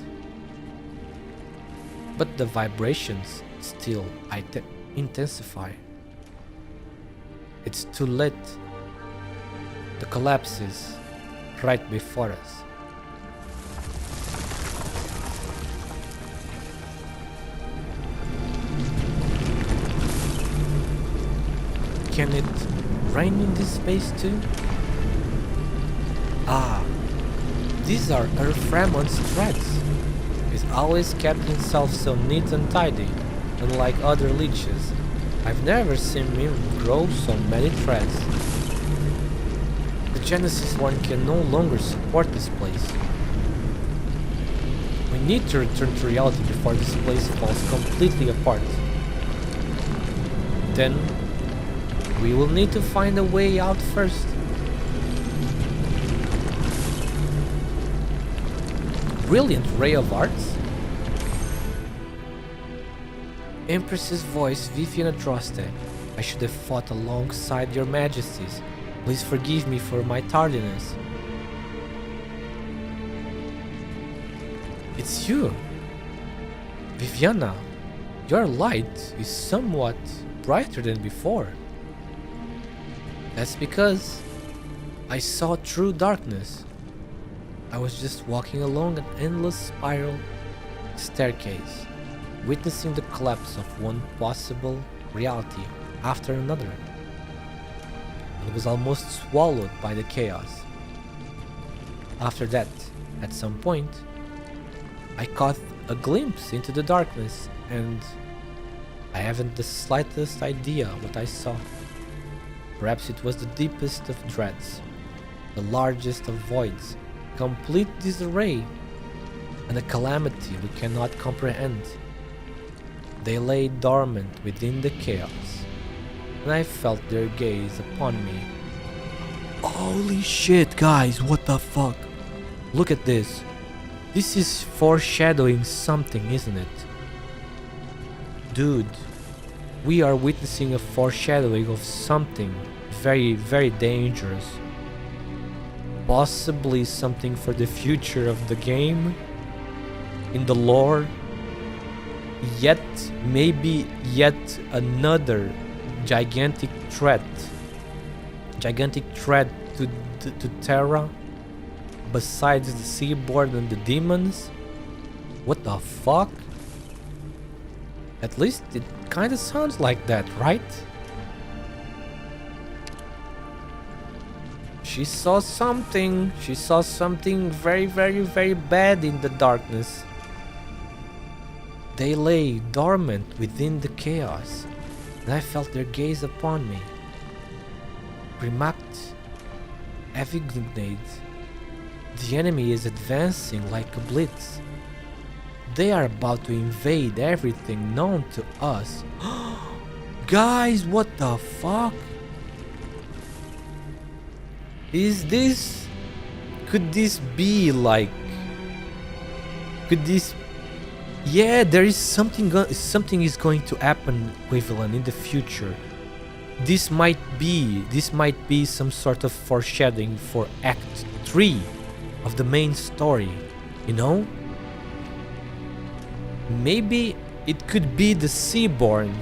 But the vibrations still intensify. It's too late. The collapse is right before us. Can it rain in this space too? Ah, these are Earthramon's threads. He's always kept himself so neat and tidy, unlike other leeches. I've never seen him grow so many threads. The Genesis one can no longer support this place. We need to return to reality before this place falls completely apart. Then, we will need to find a way out first. Brilliant ray of arts? Empress's voice, Vivian Atroste. I should have fought alongside your majesties. Please forgive me for my tardiness. It's you! Viviana, your light is somewhat brighter than before. That's because I saw true darkness. I was just walking along an endless spiral staircase, witnessing the collapse of one possible reality after another. It was almost swallowed by the chaos. After that, at some point, I caught a glimpse into the darkness, and I haven't the slightest idea what I saw. Perhaps it was the deepest of dreads, the largest of voids, complete disarray, and a calamity we cannot comprehend. They lay dormant within the chaos, and I felt their gaze upon me. Holy shit, guys, what the fuck? Look at this. This is foreshadowing something, isn't it? Dude, we are witnessing a foreshadowing of something very, very dangerous. Possibly something for the future of the game, in the lore. Yet, maybe yet another gigantic threat. Gigantic threat to Terra, besides the seaboard and the demons. What the fuck? At least it kinda sounds like that, right? She saw something. She saw something very, very, very bad in the darkness. They lay dormant within the chaos, and I felt their gaze upon me. Primact, Avignade. The enemy is advancing like a blitz. They are about to invade everything known to us. Guys, what the fuck? Is this... Could this be like... Could this... Yeah, there is something is going to happen, Equivalent, in the future. This might be some sort of foreshadowing for Act 3 of the main story, you know? Maybe it could be the Seaborn.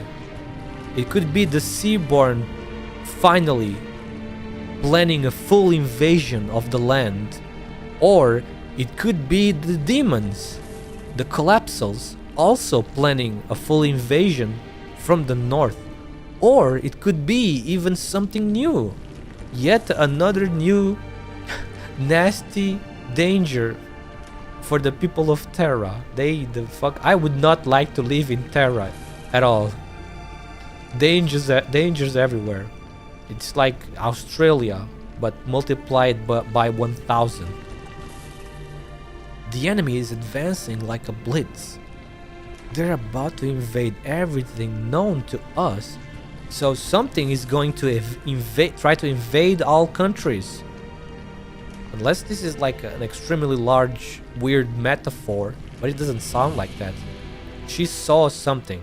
It could be the Seaborn finally planning a full invasion of the land. Or it could be the demons, the Collapsals, also planning a full invasion from the north. Or it could be even something new. Yet another new nasty danger for the people of Terra. I would not like to live in Terra at all. Dangers everywhere. It's like Australia, but multiplied by 1000. The enemy is advancing like a blitz. They're about to invade everything known to us. So something is going to try to invade all countries. Unless this is like an extremely large, weird metaphor, but it doesn't sound like that. She saw something.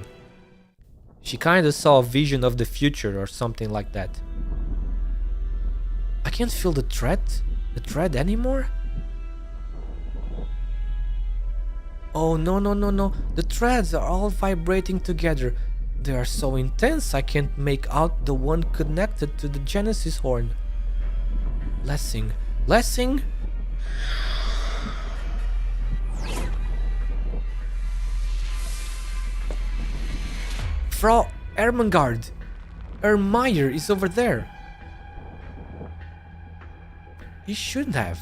She kinda saw a vision of the future or something like that. I can't feel the thread anymore? Oh no. The threads are all vibrating together. They are so intense I can't make out the one connected to the Genesis horn. Lessing? Frau Ermengarde! Ermeyer is over there. He shouldn't have.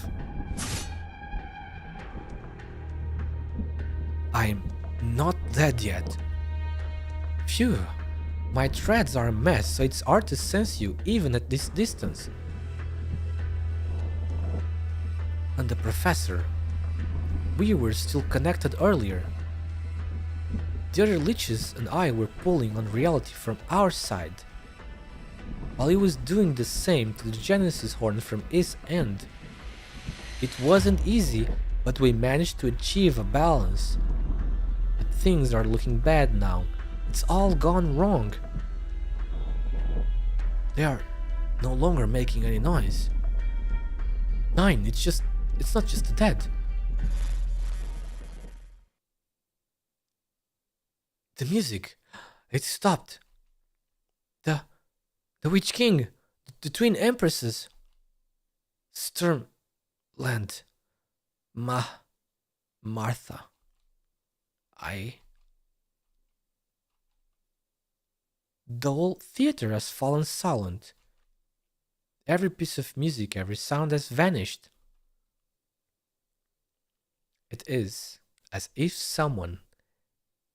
I'm not dead yet. Phew. My threads are a mess, so it's hard to sense you even at this distance. And the professor. We were still connected earlier. The other leeches and I were pulling on reality from our side, while he was doing the same to the Genesis horn from his end. It wasn't easy, but we managed to achieve a balance. But things are looking bad now. It's all gone wrong. They are no longer making any noise. 9, it's not just dead. The music, it stopped. The Witch King, the twin empresses. Sturmland. Martha. The whole theater has fallen silent. Every piece of music, every sound has vanished. It is as if someone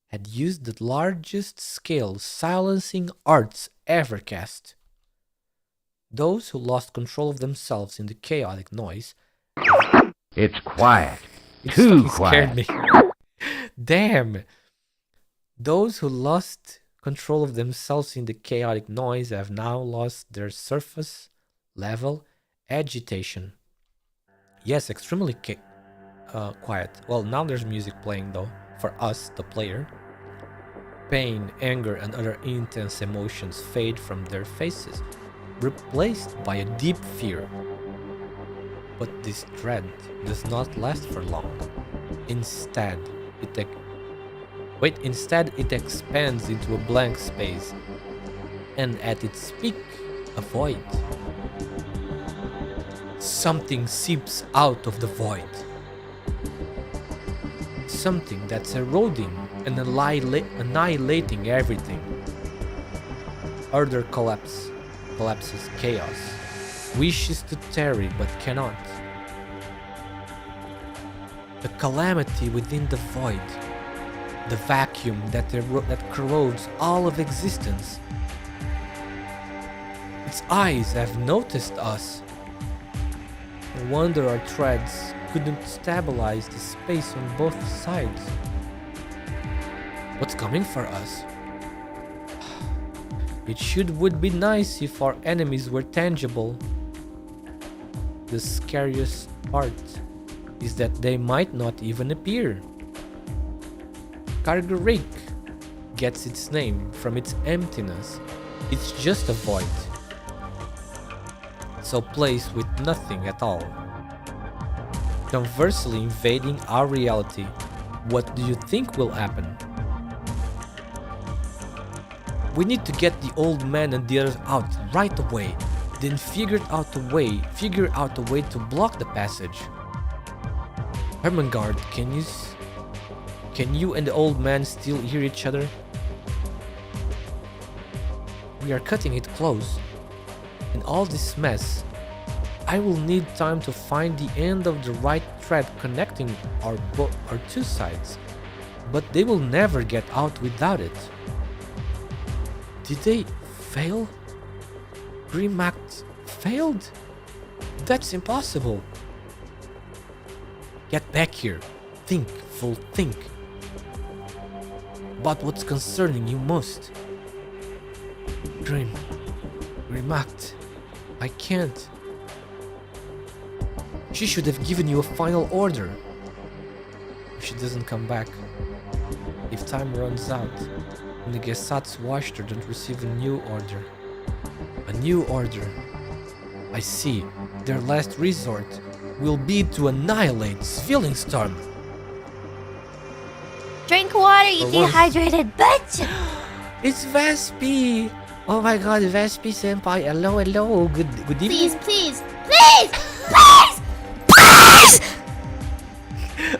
had used the largest scale silencing arts ever cast. Those who lost control of themselves in the chaotic noise. It's quiet. It Too scared quiet. me. Damn. Those who lost control of themselves in the chaotic noise have now lost their surface level agitation. Yes, extremely quiet. Well, now there's music playing though, for us, the player. Pain, anger, and other intense emotions fade from their faces, replaced by a deep fear. But this dread does not last for long. Instead, it expands into a blank space, and at its peak, a void. Something seeps out of the void. Something that's eroding and annihilating everything. Order collapses chaos. Wishes to tarry but cannot. The calamity within the void. The vacuum that corrodes all of existence. Its eyes have noticed us. No wonder our threads couldn't stabilize the space on both sides. What's coming for us? Would be nice if our enemies were tangible. The scariest part is that they might not even appear. Kargarik gets its name from its emptiness. It's just a void. So place with nothing at all. Conversely invading our reality, what do you think will happen? We need to get the old man and the others out right away, then figure out a way to block the passage. Hermangard, can you and the old man still hear each other? We are cutting it close. In all this mess, I will need time to find the end of the right thread connecting our two sides, but they will never get out without it. Did they fail? Grimact failed? That's impossible. Get back here. Think, fool, think. About what's concerning you most. Grimact, I can't. She should have given you a final order. If she doesn't come back, if time runs out, and the Gesatz Washer don't receive a new order. A new order. I see. Their last resort will be to annihilate Zwillingstürme. Drink water, you dehydrated bitch! It's Vespi! Oh my god, Vespi senpai, hello, good evening. Please!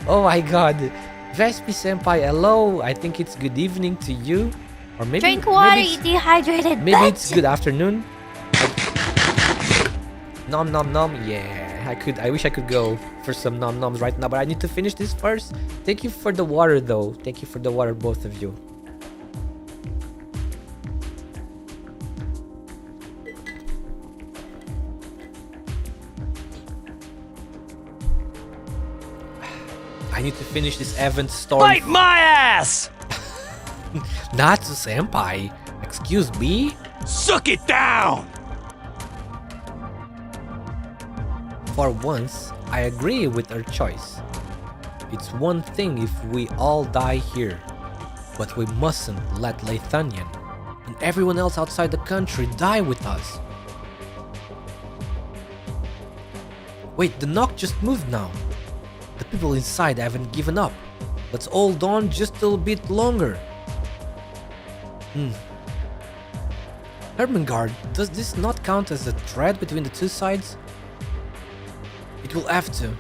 Oh my god, Vespi senpai, hello, I think it's good evening to you. Or maybe Drink water, maybe you dehydrated maybe bitch. it's good afternoon. Nom nom nom. Yeah, I wish I could go for some nom noms right now, but I need to finish this first. Thank you for the water, though. Thank you for the water, both of you. I need to finish this Evan story. Bite my ass! Natsu senpai. Excuse me? Suck it down! For once, I agree with her choice. It's one thing if we all die here, but we mustn't let Lathanian and everyone else outside the country die with us. Wait, the knock just moved now. The people inside haven't given up. Let's hold on just a little bit longer. Hermengard, does this not count as a thread between the two sides? It will have to.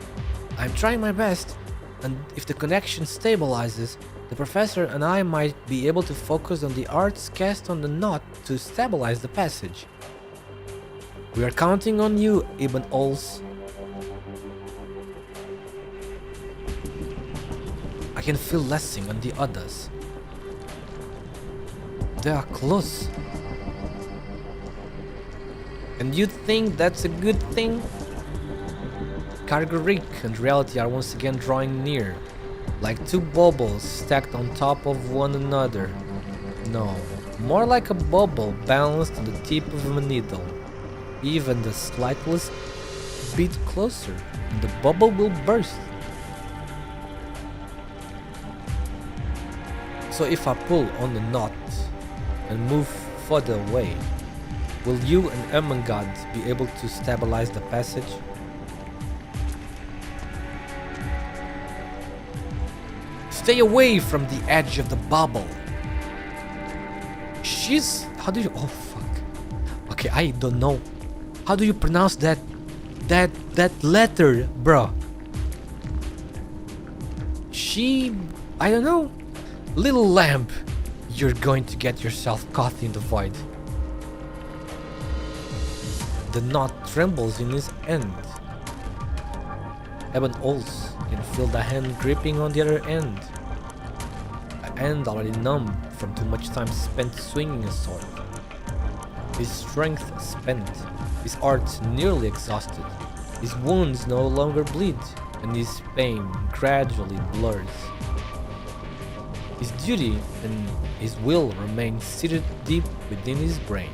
I'm trying my best, and if the connection stabilizes, the professor and I might be able to focus on the arts cast on the knot to stabilize the passage. We are counting on you, Ibn Ols. I can feel Lessing on the others. They are close. And you think that's a good thing? Kargarik and reality are once again drawing near, like two bubbles stacked on top of one another. No, more like a bubble balanced on the tip of a needle. Even the slightest bit closer, and the bubble will burst. So if I pull on the knot and move further away, will you and Ermengarde be able to stabilize the passage? Stay away from the edge of the bubble. She's... how do you... oh fuck. Okay, I don't know. How do you pronounce that letter, bro? She... I don't know. Little lamp, you're going to get yourself caught in the void. The knot trembles in his end. Ebon Ols can feel the hand gripping on the other end. A hand already numb from too much time spent swinging a sword. His strength spent, his art nearly exhausted. His wounds no longer bleed, and his pain gradually blurs. His duty and his will remain seated deep within his brain,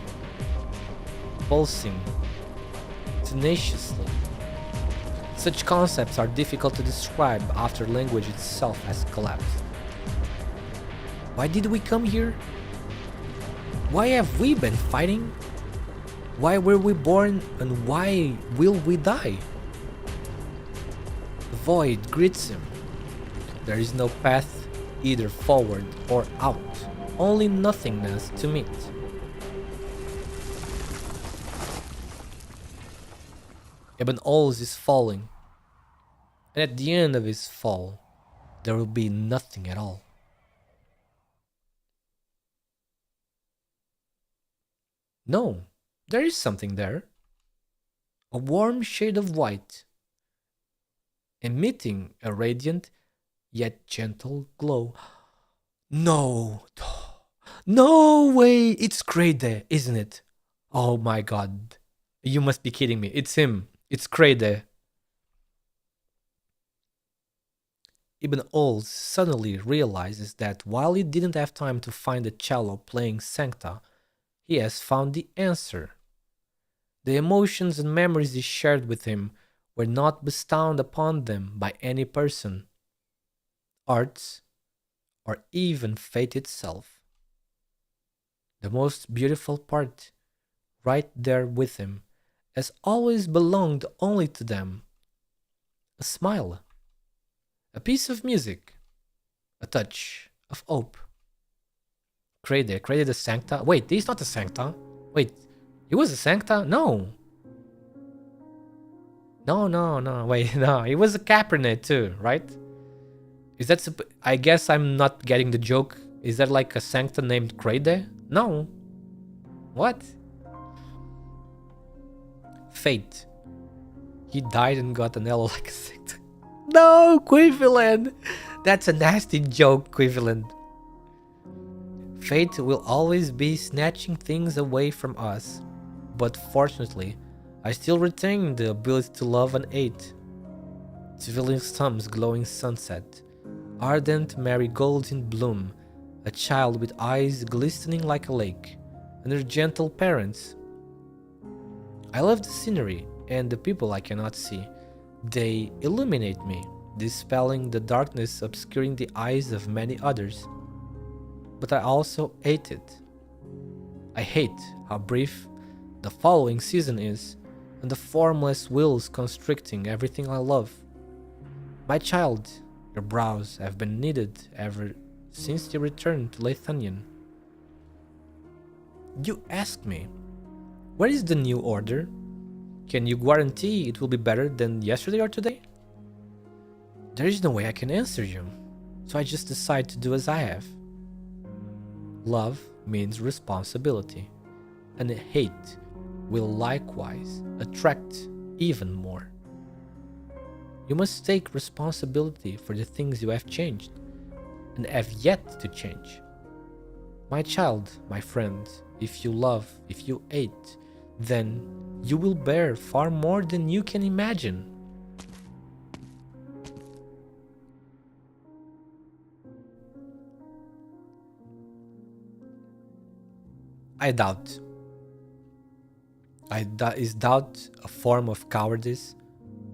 pulsing tenaciously. Such concepts are difficult to describe after language itself has collapsed. Why did we come here? Why have we been fighting? Why were we born, and why will we die? The void greets him. There is no path either forward or out, only nothingness to meet. Ibn Ols is falling, and at the end of his fall, there will be nothing at all. No, there is something there. A warm shade of white, emitting a radiant yet gentle glow. No, no way, it's Krede, isn't it? Oh my god, you must be kidding me. It's him, it's Krede. Ibn Ols suddenly realizes that while he didn't have time to find the cello playing Sancta, he has found the answer. The emotions and memories he shared with him were not bestowed upon them by any person, arts, or even fate itself. The most beautiful part, right there with him, has always belonged only to them. A smile, a piece of music, a touch of hope. Krede the Sancta. Wait, he's not the Sancta. Wait, he was a Sancta? No. No. Wait, no. He was a Capernet too, right? Is that... I guess I'm not getting the joke. Is there like a sancta named Crede? No. What? Fate. He died and got an L like a sancta. No, Quiviland! That's a nasty joke, Quiviland. Fate will always be snatching things away from us. But fortunately, I still retain the ability to love and hate. Zwillingstürme's glowing sunset, ardent marigolds in bloom, a child with eyes glistening like a lake, and her gentle parents. I love the scenery and the people I cannot see. They illuminate me, dispelling the darkness obscuring the eyes of many others. But I also hate it. I hate how brief the following season is, and the formless wills constricting everything I love. My child, your brows have been knitted ever since you returned to Lethanian. You ask me, where is the new order? Can you guarantee it will be better than yesterday or today? There is no way I can answer you, so I just decide to do as I have. Love means responsibility, and hate will likewise attract even more. You must take responsibility for the things you have changed and have yet to change. My child, my friend, if you love, if you hate, then you will bear far more than you can imagine. I doubt. Is doubt a form of cowardice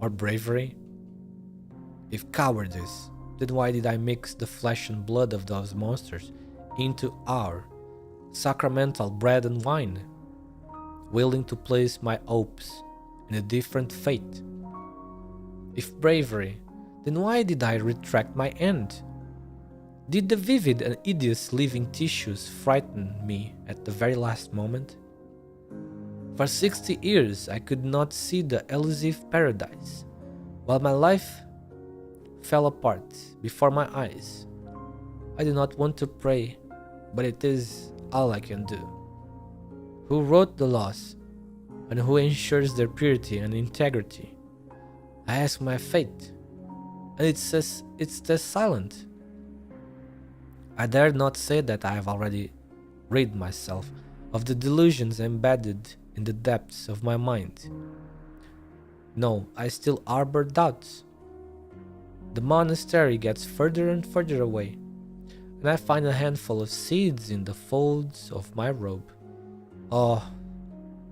or bravery? If cowardice, then why did I mix the flesh and blood of those monsters into our sacramental bread and wine, willing to place my hopes in a different fate? If bravery, then why did I retract my end? Did the vivid and hideous living tissues frighten me at the very last moment? For 60 years I could not see the elusive paradise, while my life fell apart before my eyes. I do not want to pray, but it is all I can do. Who wrote the laws, and who ensures their purity and integrity? I ask my fate, and it says it's just silent. I dare not say that I have already rid myself of the delusions embedded in the depths of my mind. No, I still harbor doubts. The monastery gets further and further away, and I find a handful of seeds in the folds of my robe. Oh,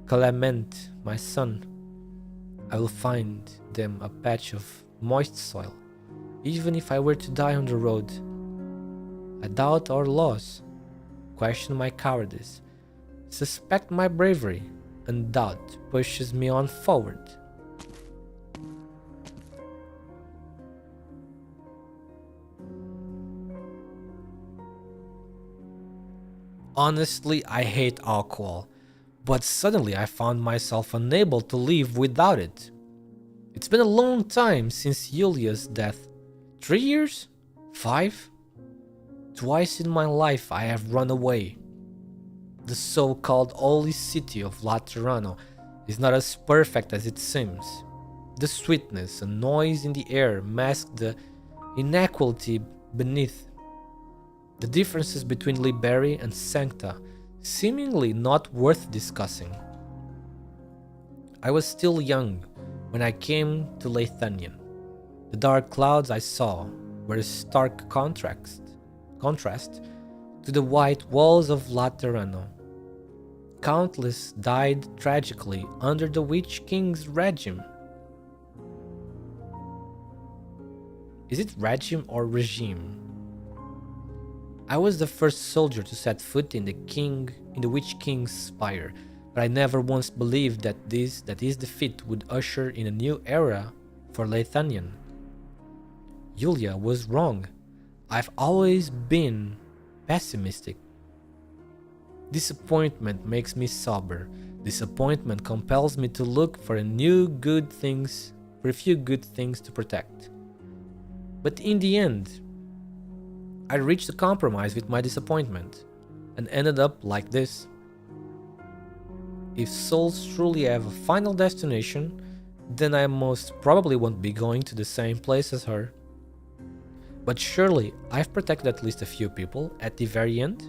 Clement, my son, I will find them a patch of moist soil, even if I were to die on the road. I doubt our laws, question my cowardice, suspect my bravery, and doubt pushes me on forward. Honestly, I hate alcohol, but suddenly I found myself unable to live without it. It's been a long time since Yulia's death. 3 years? 5? Twice in my life I have run away. The so-called holy city of Laterano is not as perfect as it seems. The sweetness and noise in the air mask the inequality beneath. The differences between Liberi and Sancta seemingly not worth discussing. I was still young when I came to Lethanian. The dark clouds I saw were a stark contrast to the white walls of Laterano. Countless died tragically under the Witch King's regime. Is it regime or regime? I was the first soldier to set foot in the Witch King's spire, but I never once believed that his defeat would usher in a new era for Lethanian. Yulia was wrong. I've always been pessimistic. Disappointment makes me sober. Disappointment compels me to look for a few good things to protect. But in the end, I reached a compromise with my disappointment and ended up like this. If souls truly have a final destination, then I most probably won't be going to the same place as her. But surely I've protected at least a few people at the very end.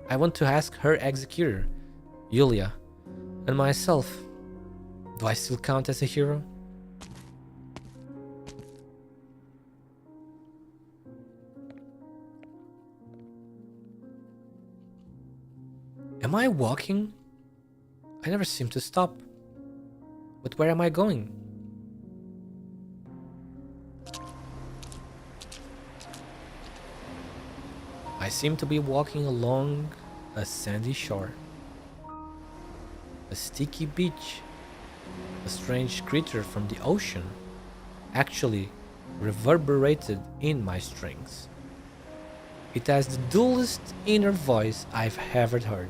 I want to ask her executor, Yulia, and myself, do I still count as a hero? Am I walking? I never seem to stop. But where am I going? I seem to be walking along a sandy shore. A sticky beach. A strange creature from the ocean actually reverberated in my strings. It has the dullest inner voice I've ever heard.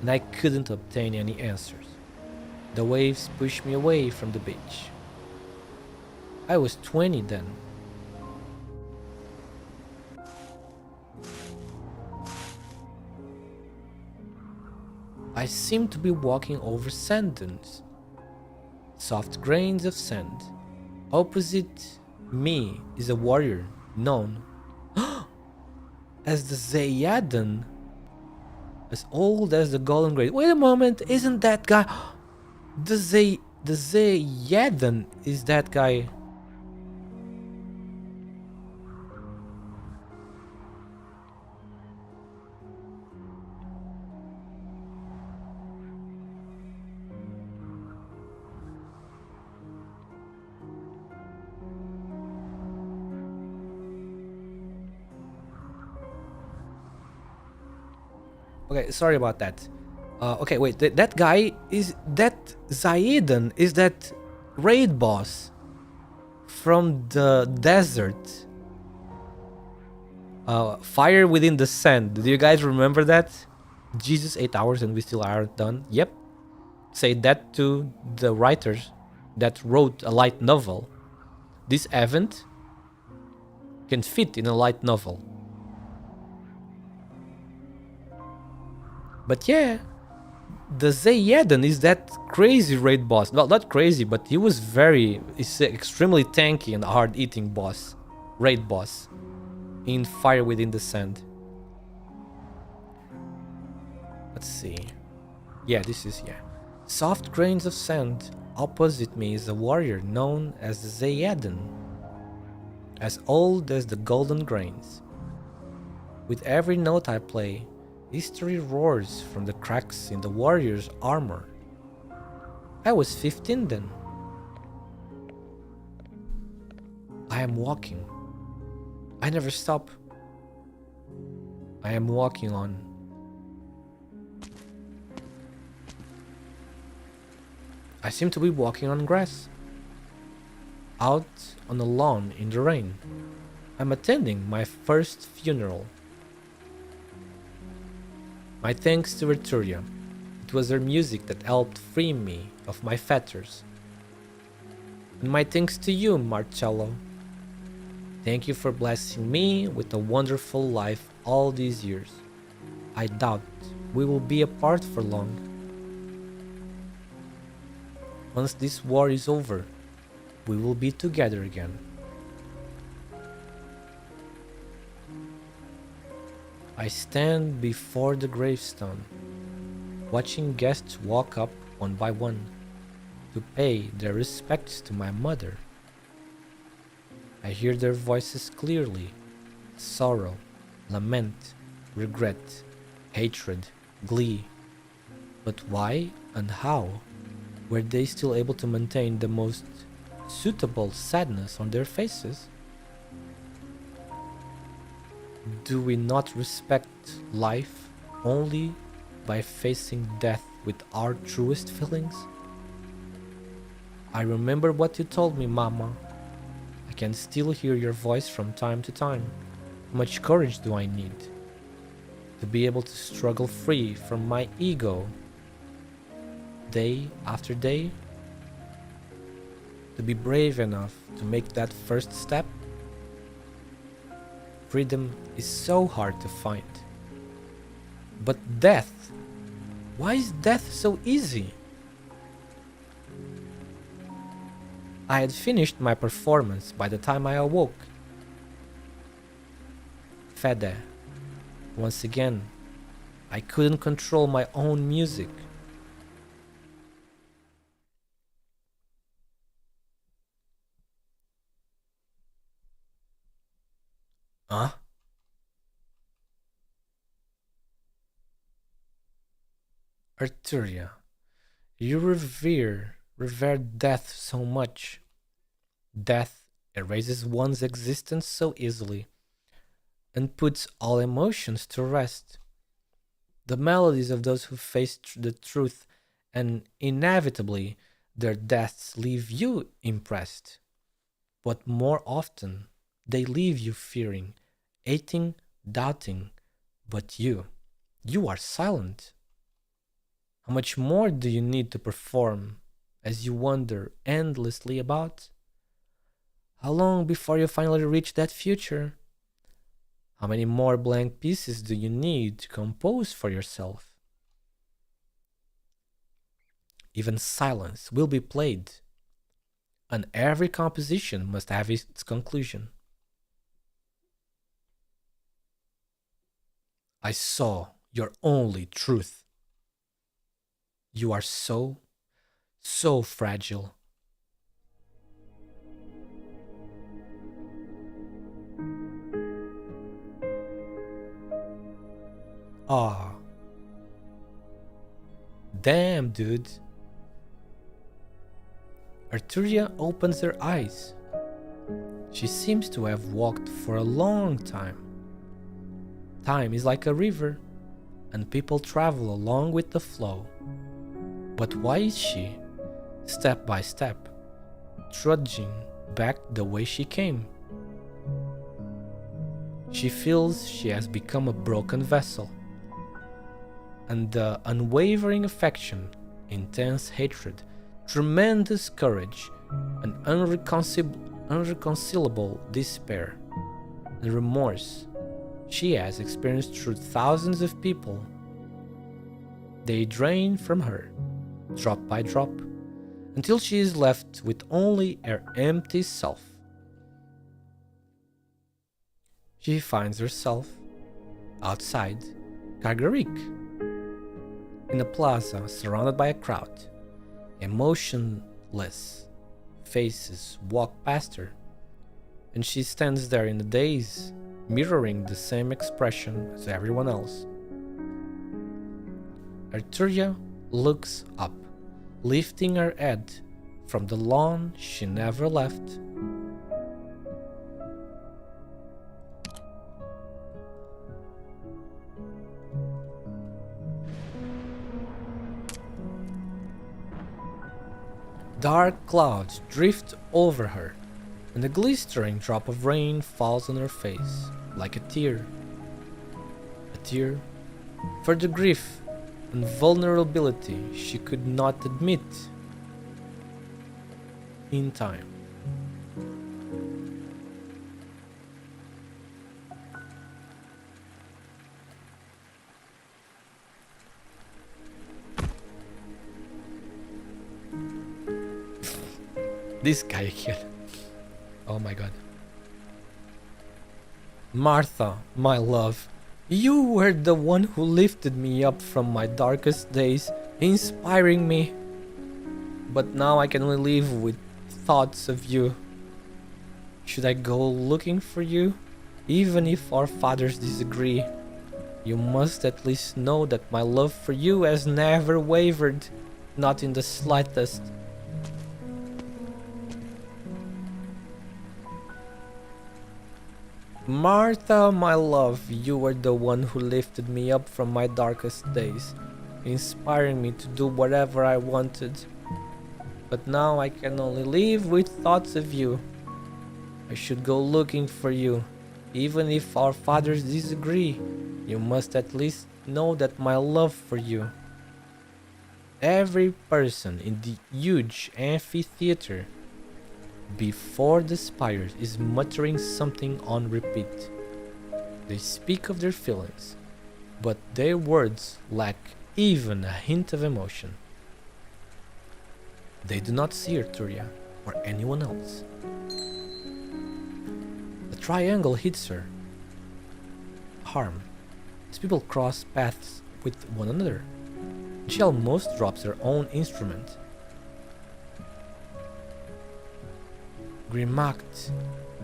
And I couldn't obtain any answers. The waves pushed me away from the beach. I was 20 then. I seem to be walking over sand dunes. Soft grains of sand. Opposite me is a warrior known as the Zayadan. As old as the Golden Great. Wait a moment, isn't that guy... The Zayadan is that guy... Okay, sorry about that. Okay, wait, that guy is... That Zaidan is that raid boss from the desert. Fire Within the Sand. Do you guys remember that? Jesus, 8 hours and we still aren't done. Yep. Say that to the writers that wrote a light novel. This event can fit in a light novel. But yeah, the Zayadan is that crazy raid boss. Well, not crazy, but he was he's extremely tanky and hard-eating boss. Raid boss. In Fire Within the Sand. Let's see. Yeah, this is, yeah. Soft grains of sand. Opposite me is a warrior known as the Zayadan. As old as the golden grains. With every note I play, history roars from the cracks in the warrior's armor. I was 15 then. I am walking. I never stop. I am walking on. I seem to be walking on grass. Out on the lawn in the rain. I'm attending my first funeral. My thanks to Arturia. It was her music that helped free me of my fetters. And my thanks to you, Marcello. Thank you for blessing me with a wonderful life all these years. I doubt we will be apart for long. Once this war is over, we will be together again. I stand before the gravestone, watching guests walk up one by one to pay their respects to my mother. I hear their voices clearly: sorrow, lament, regret, hatred, glee. But why and how were they still able to maintain the most suitable sadness on their faces? Do we not respect life only by facing death with our truest feelings? I remember what you told me, Mama. I can still hear your voice from time to time. How much courage do I need to be able to struggle free from my ego day after day? To be brave enough to make that first step? Freedom is so hard to find. But death, why is death so easy? I had finished my performance by the time I awoke. Fede, once again, I couldn't control my own music. Huh? Arturia, you revere death so much. Death erases one's existence so easily and puts all emotions to rest. The melodies of those who face the truth and inevitably their deaths leave you impressed. But more often, they leave you fearing, hating, doubting. But you are silent. How much more do you need to perform as you wander endlessly about? How long before you finally reach that future? How many more blank pieces do you need to compose for yourself? Even silence will be played, and every composition must have its conclusion. I saw your only truth. You are so fragile. Ah. Damn, dude. Arturia opens her eyes. She seems to have walked for a long time. Time is like a river, and people travel along with the flow. But why is she, step by step, trudging back the way she came? She feels she has become a broken vessel, and the unwavering affection, intense hatred, tremendous courage, and unreconcilable despair and remorse she has experienced through thousands of people. They drain from her, drop by drop, until she is left with only her empty self. She finds herself outside Gargarik, in a plaza surrounded by a crowd. Emotionless faces walk past her, and she stands there in a daze, mirroring the same expression as everyone else. Arturia looks up, lifting her head from the lawn she never left. Dark clouds drift over her, and a glistering drop of rain falls on her face, like a tear. A tear for the grief and vulnerability she could not admit in time. This guy here. Oh my god. Martha, my love, you were the one who lifted me up from my darkest days, inspiring me. But now I can only live with thoughts of you. Should I go looking for you? Even if our fathers disagree, you must at least know that my love for you has never wavered, not in the slightest. Martha, my love, you were the one who lifted me up from my darkest days, inspiring me to do whatever I wanted. But now I can only live with thoughts of you. I should go looking for you. Even if our fathers disagree, you must at least know that my love for you. Every person in the huge amphitheater before the spires is muttering something on repeat. They speak of their feelings, but their words lack even a hint of emotion. They do not see Arturia or anyone else. The triangle hits her. Harm. As people cross paths with one another, she almost drops her own instrument. Grimacht.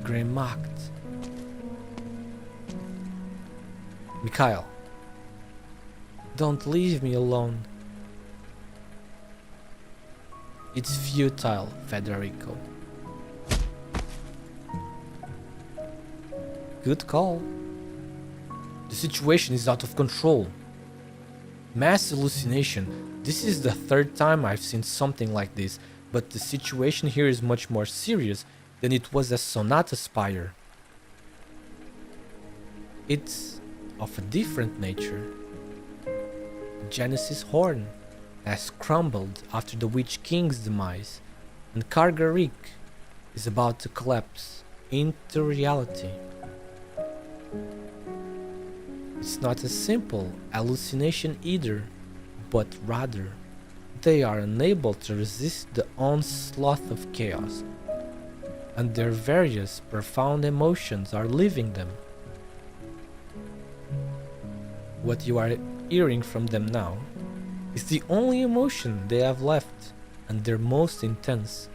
Grimacht. Mikhail. Don't leave me alone. It's futile, Federico. Good call. The situation is out of control. Mass hallucination. This is the third time I've seen something like this, but the situation here is much more serious than it was at Sonata Spire. It's of a different nature. Genesis Horn has crumbled after the Witch King's demise, and Kargarik is about to collapse into reality. It's not a simple hallucination either, but rather they are unable to resist the onslaught of chaos, and their various profound emotions are leaving them. What you are hearing from them now is the only emotion they have left, and their most intense.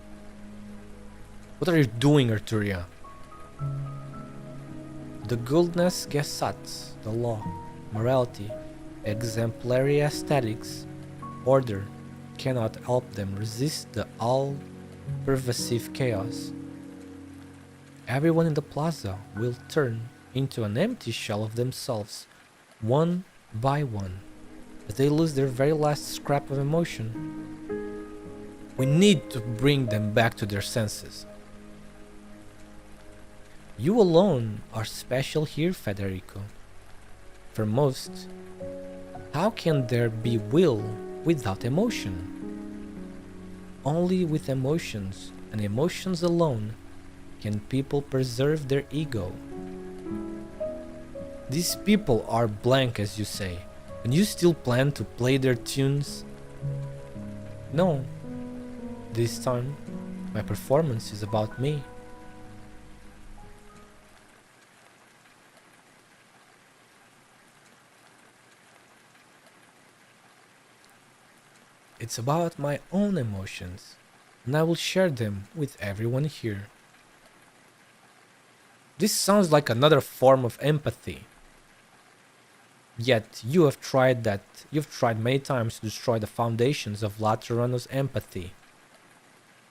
What are you doing, Arturia? The Guildness Gesatz, the law, morality, exemplary aesthetics, order, cannot help them resist the all-pervasive chaos. Everyone in the plaza will turn into an empty shell of themselves, one by one, as they lose their very last scrap of emotion. We need to bring them back to their senses. You alone are special here, Federico. For most, how can there be will without emotion? Only with emotions, and emotions alone, can people preserve their ego. These people are blank, as you say, and you still plan to play their tunes? No. This time, my performance is about me. It's about my own emotions, and I will share them with everyone here. This sounds like another form of empathy. Yet you've tried many times to destroy the foundations of Laterano's empathy.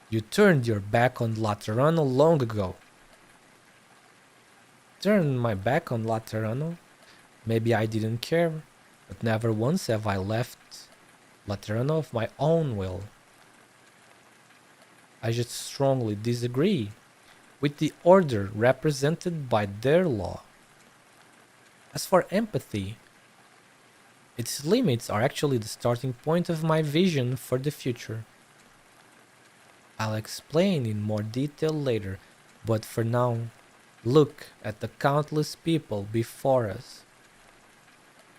You turned your back on Laterano long ago. Turned my back on Laterano? Maybe I didn't care, but never once have I left Laterano of my own will. I just strongly disagree with the order represented by their law. As for empathy, its limits are actually the starting point of my vision for the future. I'll explain in more detail later, but for now, look at the countless people before us.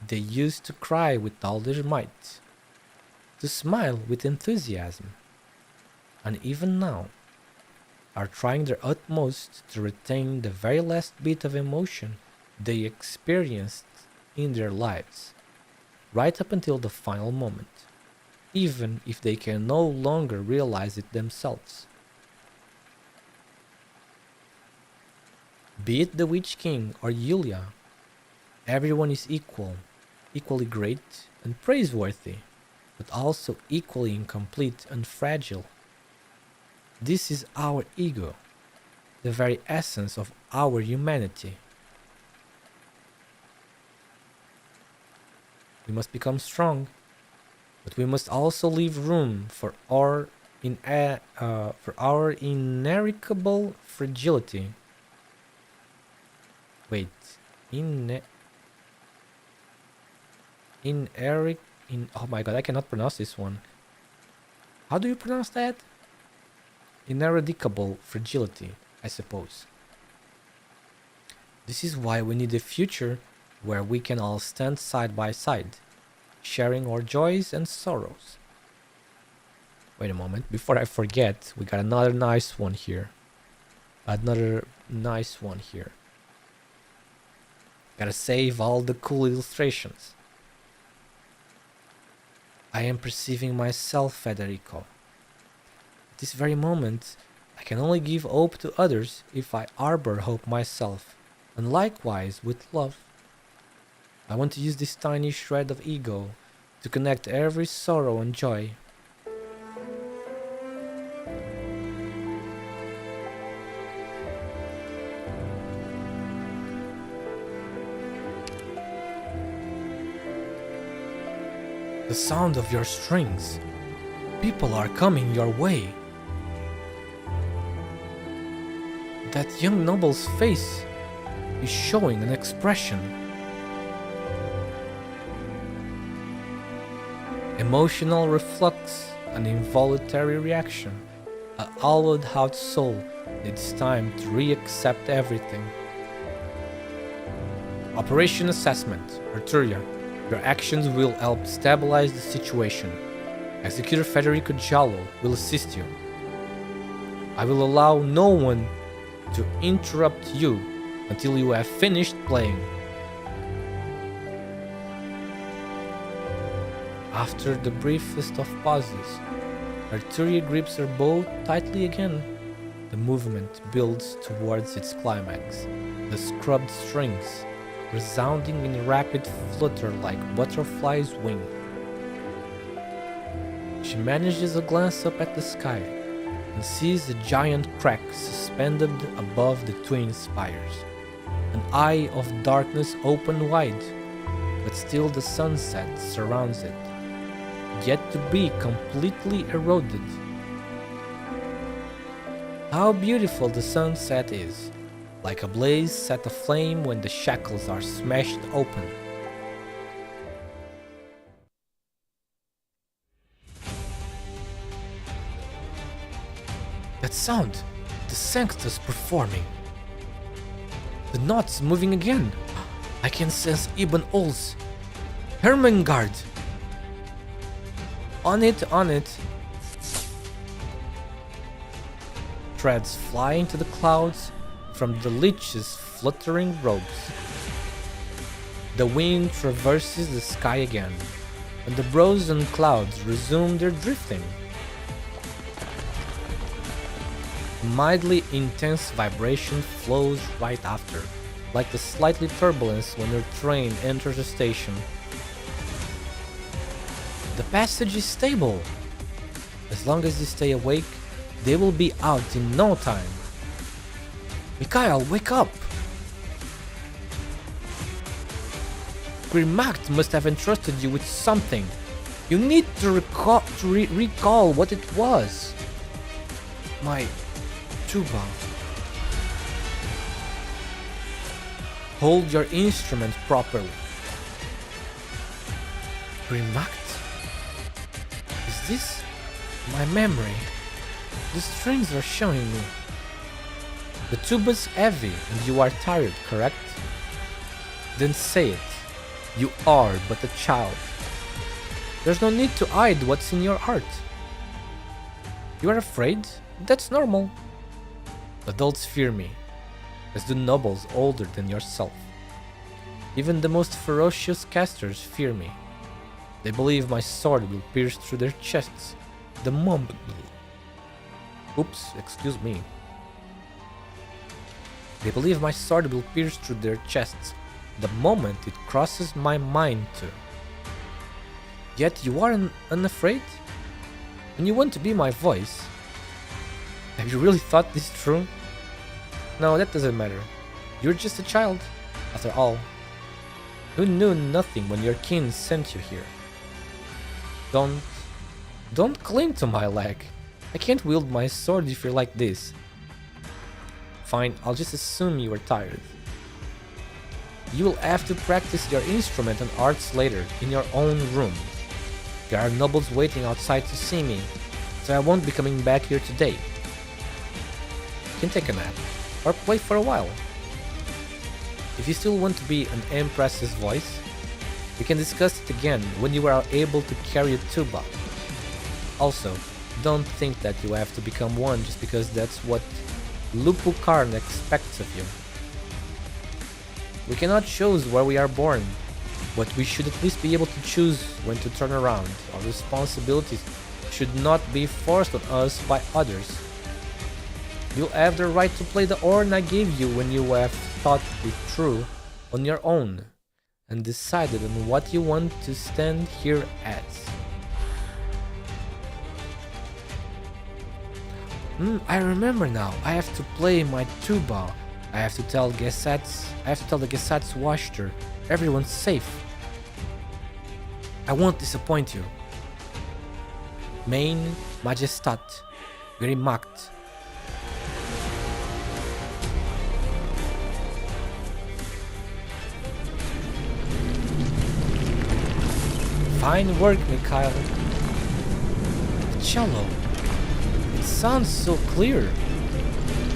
They used to cry with all their might, to smile with enthusiasm, and even now are trying their utmost to retain the very last bit of emotion they experienced in their lives, right up until the final moment, even if they can no longer realize it themselves. Be it the Witch King or Yulia, everyone is equal, equally great and praiseworthy, but also equally incomplete and fragile. This is our ego, the very essence of our humanity. We must become strong, but we must also leave room for our ineradicable fragility. Wait, oh my god, I cannot pronounce this one. How do you pronounce that? Ineradicable fragility, I suppose. This is why we need a future where we can all stand side by side, sharing our joys and sorrows. Wait a moment, before I forget, we got another nice one here. Another nice one here. Gotta save all the cool illustrations. I am perceiving myself, Federico. At this very moment, I can only give hope to others if I harbor hope myself, and likewise with love. I want to use this tiny shred of ego to connect every sorrow and joy. The sound of your strings. People are coming your way. That young noble's face is showing an expression. Emotional reflux, an involuntary reaction. A hollowed out soul needs time to re-accept everything. Operation Assessment, Arturia. Your actions will help stabilize the situation. Executor Federico Giallo will assist you. I will allow no one to interrupt you until you have finished playing. After the briefest of pauses, Arturia grips her bow tightly again. The movement builds towards its climax. The scrubbed strings resounding in rapid flutter like butterfly's wing. She manages a glance up at the sky and sees a giant crack suspended above the twin spires. An eye of darkness open wide, but still the sunset surrounds it, yet to be completely eroded. How beautiful the sunset is! Like a blaze set aflame when the shackles are smashed open. That sound! The Sanctus performing. The knots moving again. I can sense Ibn Ol's Hermengard. On it, on it. Threads flying to the clouds from the leech's fluttering robes. The wind traverses the sky again, and the frozen clouds resume their drifting. A mildly intense vibration flows right after, like the slightly turbulence when your train enters a station. The passage is stable. As long as you stay awake, they will be out in no time. Mikhail, wake up! Grimact must have entrusted you with something. You need to recall what it was. My tuba. Hold your instrument properly. Grimact? Is this my memory? The strings are showing me. The tuba's heavy and you are tired, correct? Then say it. You are but a child. There's no need to hide what's in your heart. You are afraid? That's normal. Adults fear me, as do nobles older than yourself. Even the most ferocious casters fear me. They believe my sword will pierce through their chests the moment... Oops, excuse me. They believe my sword will pierce through their chests the moment it crosses my mind to. Yet you are unafraid? And you want to be my voice? Have you really thought this through? No, that doesn't matter. You're just a child, after all. You knew nothing when your kin sent you here. Don't cling to my leg. I can't wield my sword if you're like this. Fine, I'll just assume you are tired. You will have to practice your instrument and arts later, in your own room. There are nobles waiting outside to see me, so I won't be coming back here today. You can take a nap, or play for a while. If you still want to be an Empress's voice, we can discuss it again when you are able to carry a tuba. Also, don't think that you have to become one just because that's what Lupu Karn expects of you. We cannot choose where we are born, but we should at least be able to choose when to turn around. Our responsibilities should not be forced on us by others. You have the right to play the horn I gave you when you have thought it through on your own and decided on what you want to stand here as. I remember now. I have to play my tuba. I have to tell the Gesatz Waschter everyone's safe. I won't disappoint you. Mein Majestat, Grimacht. Fine work, Mikhail. The cello. It sounds so clear.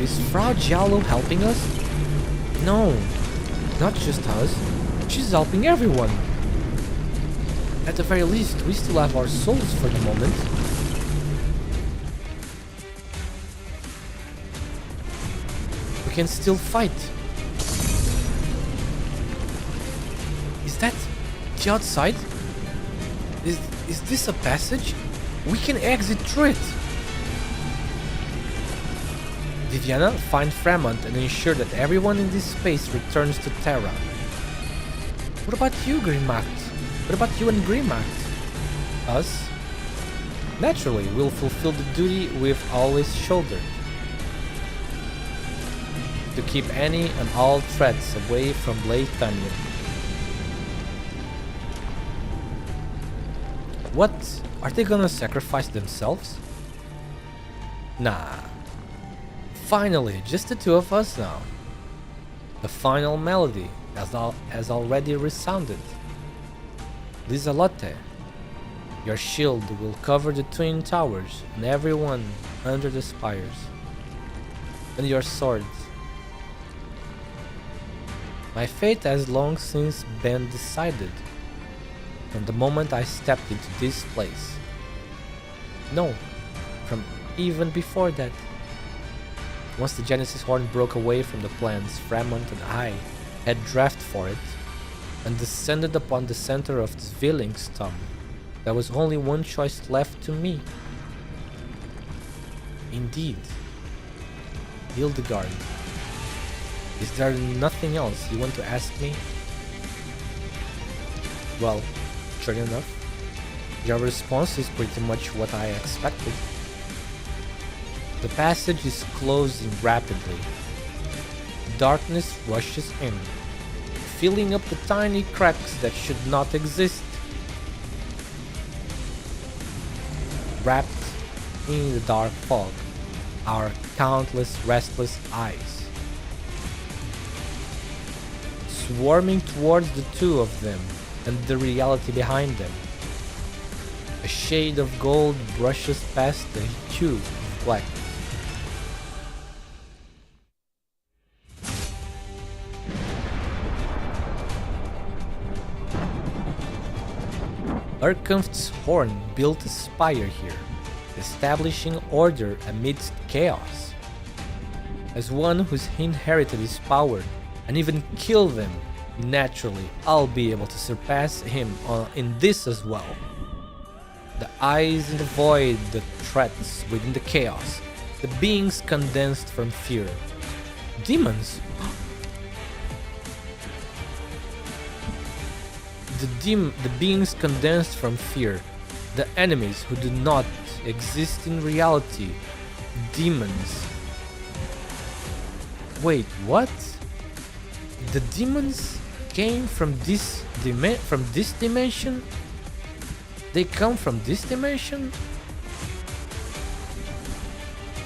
Is Frau Giallo helping us? No, not just us. She's helping everyone. At the very least, we still have our souls for the moment. We can still fight. Is that the outside? Is this a passage? We can exit through it. Viviana, find Fremont and ensure that everyone in this space returns to Terra. What about you, Grimacht? What about you and Grimacht? Us? Naturally, we'll fulfill the duty we've always shouldered. To keep any and all threats away from Leithanion. What? Are they gonna sacrifice themselves? Nah. Finally, just the two of us now. The final melody has already resounded. Lisalote, your shield will cover the twin towers and everyone under the spires. And your swords. My fate has long since been decided. From the moment I stepped into this place. No, from even before that. Once the Genesis Horn broke away from the plans, Fremont and I had drafted for it and descended upon the center of Zwillingstürme. There was only one choice left to me. Indeed. Hildegard. Is there nothing else you want to ask me? Well, sure enough, your response is pretty much what I expected. The passage is closing rapidly. Darkness rushes in, filling up the tiny cracks that should not exist. Wrapped in the dark fog are countless restless eyes, swarming towards the two of them and the reality behind them. A shade of gold brushes past the hue of black. ARKNIGHTS Horn built a spire here, establishing order amidst chaos. As one who's inherited his power and even kill them, naturally I'll be able to surpass him in this as well. The eyes in the void, the threats within the chaos, the beings condensed from fear. Demons? The beings condensed from fear, the enemies who do not exist in reality, demons. Wait, what? The demons came from this dimension? They come from this dimension?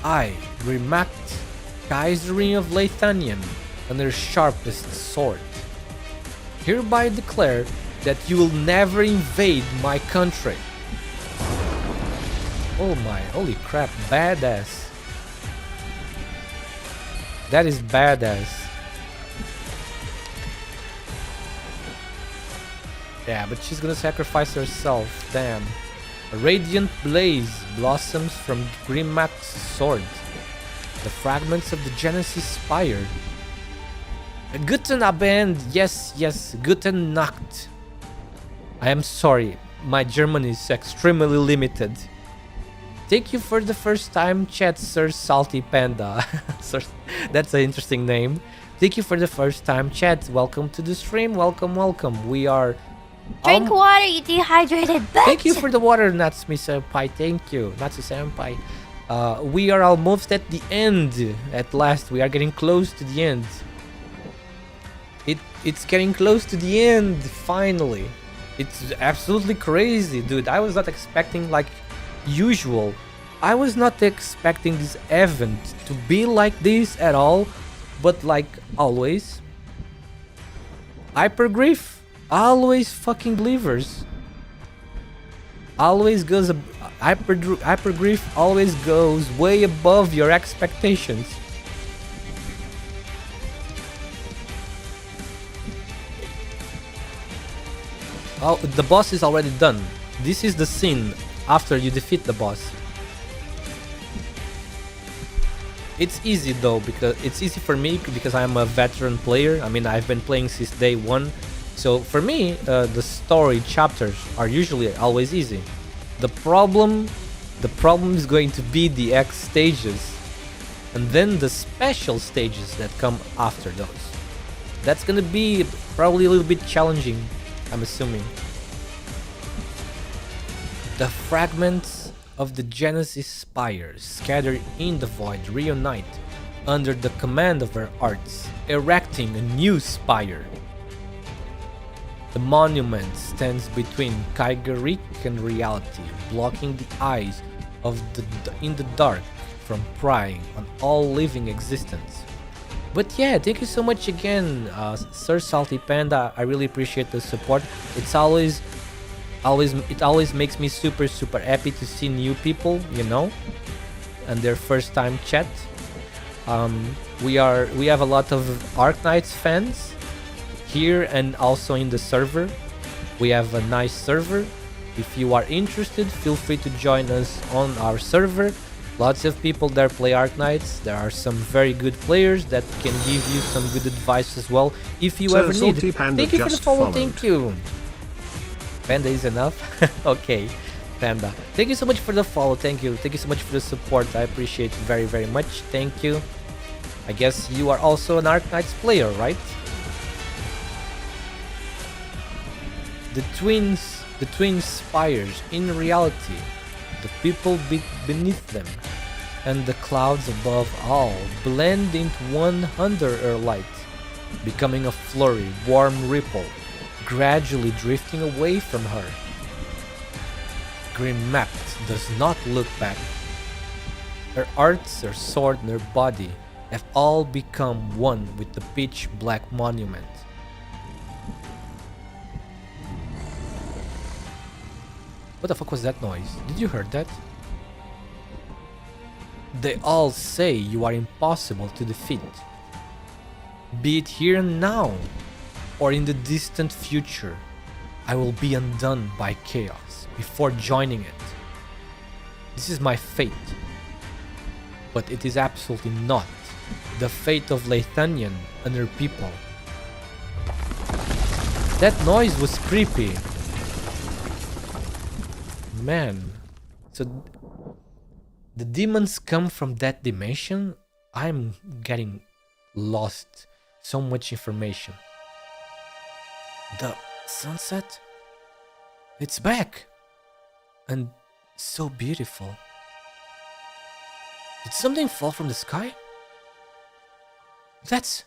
I, Grimacht, Kaiserin of Leithanion, and their sharpest sword, hereby declare that you will never invade my country. Oh my, holy crap, badass. That is badass. Yeah, but she's gonna sacrifice herself. Damn. A radiant blaze blossoms from Grimmack's sword. The fragments of the Genesis Spire. Guten Abend. Yes, yes. Guten Nacht. I am sorry. My German is extremely limited. Thank you for the first time, chat, Sir Salty Panda. Sir, that's an interesting name. Thank you for the first time, chat. Welcome to the stream. Welcome, welcome. We are... Drink water, you dehydrated bitch! Thank you for the water, Natsumi Senpai. Thank you, Natsu Senpai. We are almost at the end. At last, we are getting close to the end. It's getting close to the end, finally. It's absolutely crazy, dude. I was not expecting, like usual. I was not expecting this event to be like this at all. But like always, Hypergriff, always fucking believers. Always goes, Hypergriff always goes way above your expectations. Oh, the boss is already done. This is the scene after you defeat the boss. It's easy though, because it's easy for me because I'm a veteran player. I mean, I've been playing since day one. So for me, the story chapters are usually always easy. The problem is going to be the X stages, and then the special stages that come after those. That's gonna be probably a little bit challenging, I'm assuming. The fragments of the Genesis spires scattered in the void reunite under the command of her arts, erecting a new spire. The monument stands between Kaigerik and reality, blocking the eyes of in the dark from prying on all living existence. But yeah, thank you so much again, Sir Salty Panda. I really appreciate the support. It always makes me super happy to see new people, you know, and their first time chat. We have a lot of Arknights fans here and also in the server. We have a nice server. If you are interested, feel free to join us on our server. Lots of people there play Arknights. There are some very good players that can give you some good advice as well if you ever need. Thank you for the follow. Thank you. Panda is enough. Okay, Panda. Thank you so much for the follow. Thank you. Thank you so much for the support. I appreciate it very much. Thank you. I guess you are also an Arknights player, right? The twin spires in reality, the people beneath them, and the clouds above all blend into one under her light, becoming a flurry, warm ripple, gradually drifting away from her. Grimmack does not look back. Her arts, her sword, and her body have all become one with the pitch black monument. What the fuck was that noise? Did you hear that? They all say you are impossible to defeat. Be it here and now, or in the distant future, I will be undone by chaos before joining it. This is my fate. But it is absolutely not the fate of Leithanian and her people. That noise was creepy. Man, so the demons come from that dimension? I'm getting lost. So much information. The sunset? It's back! And so beautiful. Did something fall from the sky? That's...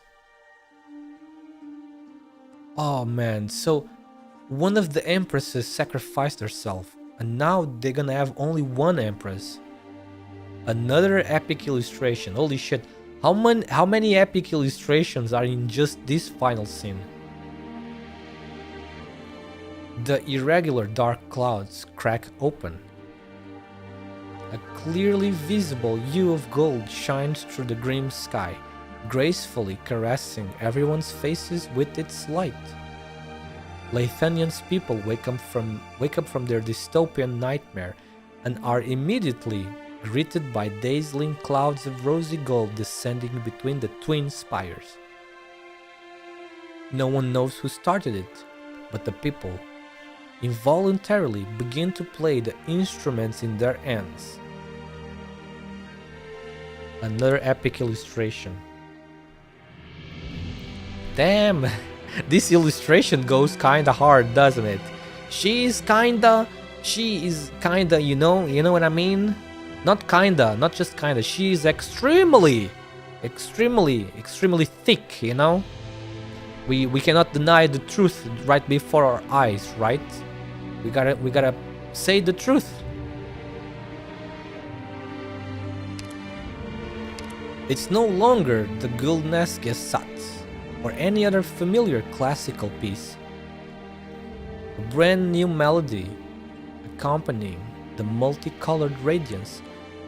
Oh man, so one of the empresses sacrificed herself. And now they're gonna have only one empress. Another epic illustration. Holy shit. How many epic illustrations are in just this final scene? The irregular dark clouds crack open. A clearly visible hue of gold shines through the grim sky, gracefully caressing everyone's faces with its light. Lathanian's people wake up from their dystopian nightmare and are immediately greeted by dazzling clouds of rosy gold descending between the twin spires. No one knows who started it, but the people involuntarily begin to play the instruments in their hands. Another epic illustration. Damn, this illustration goes kinda hard, doesn't it? She is kinda, you know what I mean? Not kinda, not just kinda, she is extremely thick, you know? We cannot deny the truth right before our eyes, right? We gotta say the truth. It's no longer the Gulnes Gesat or any other familiar classical piece. A brand new melody accompanying the multicolored radiance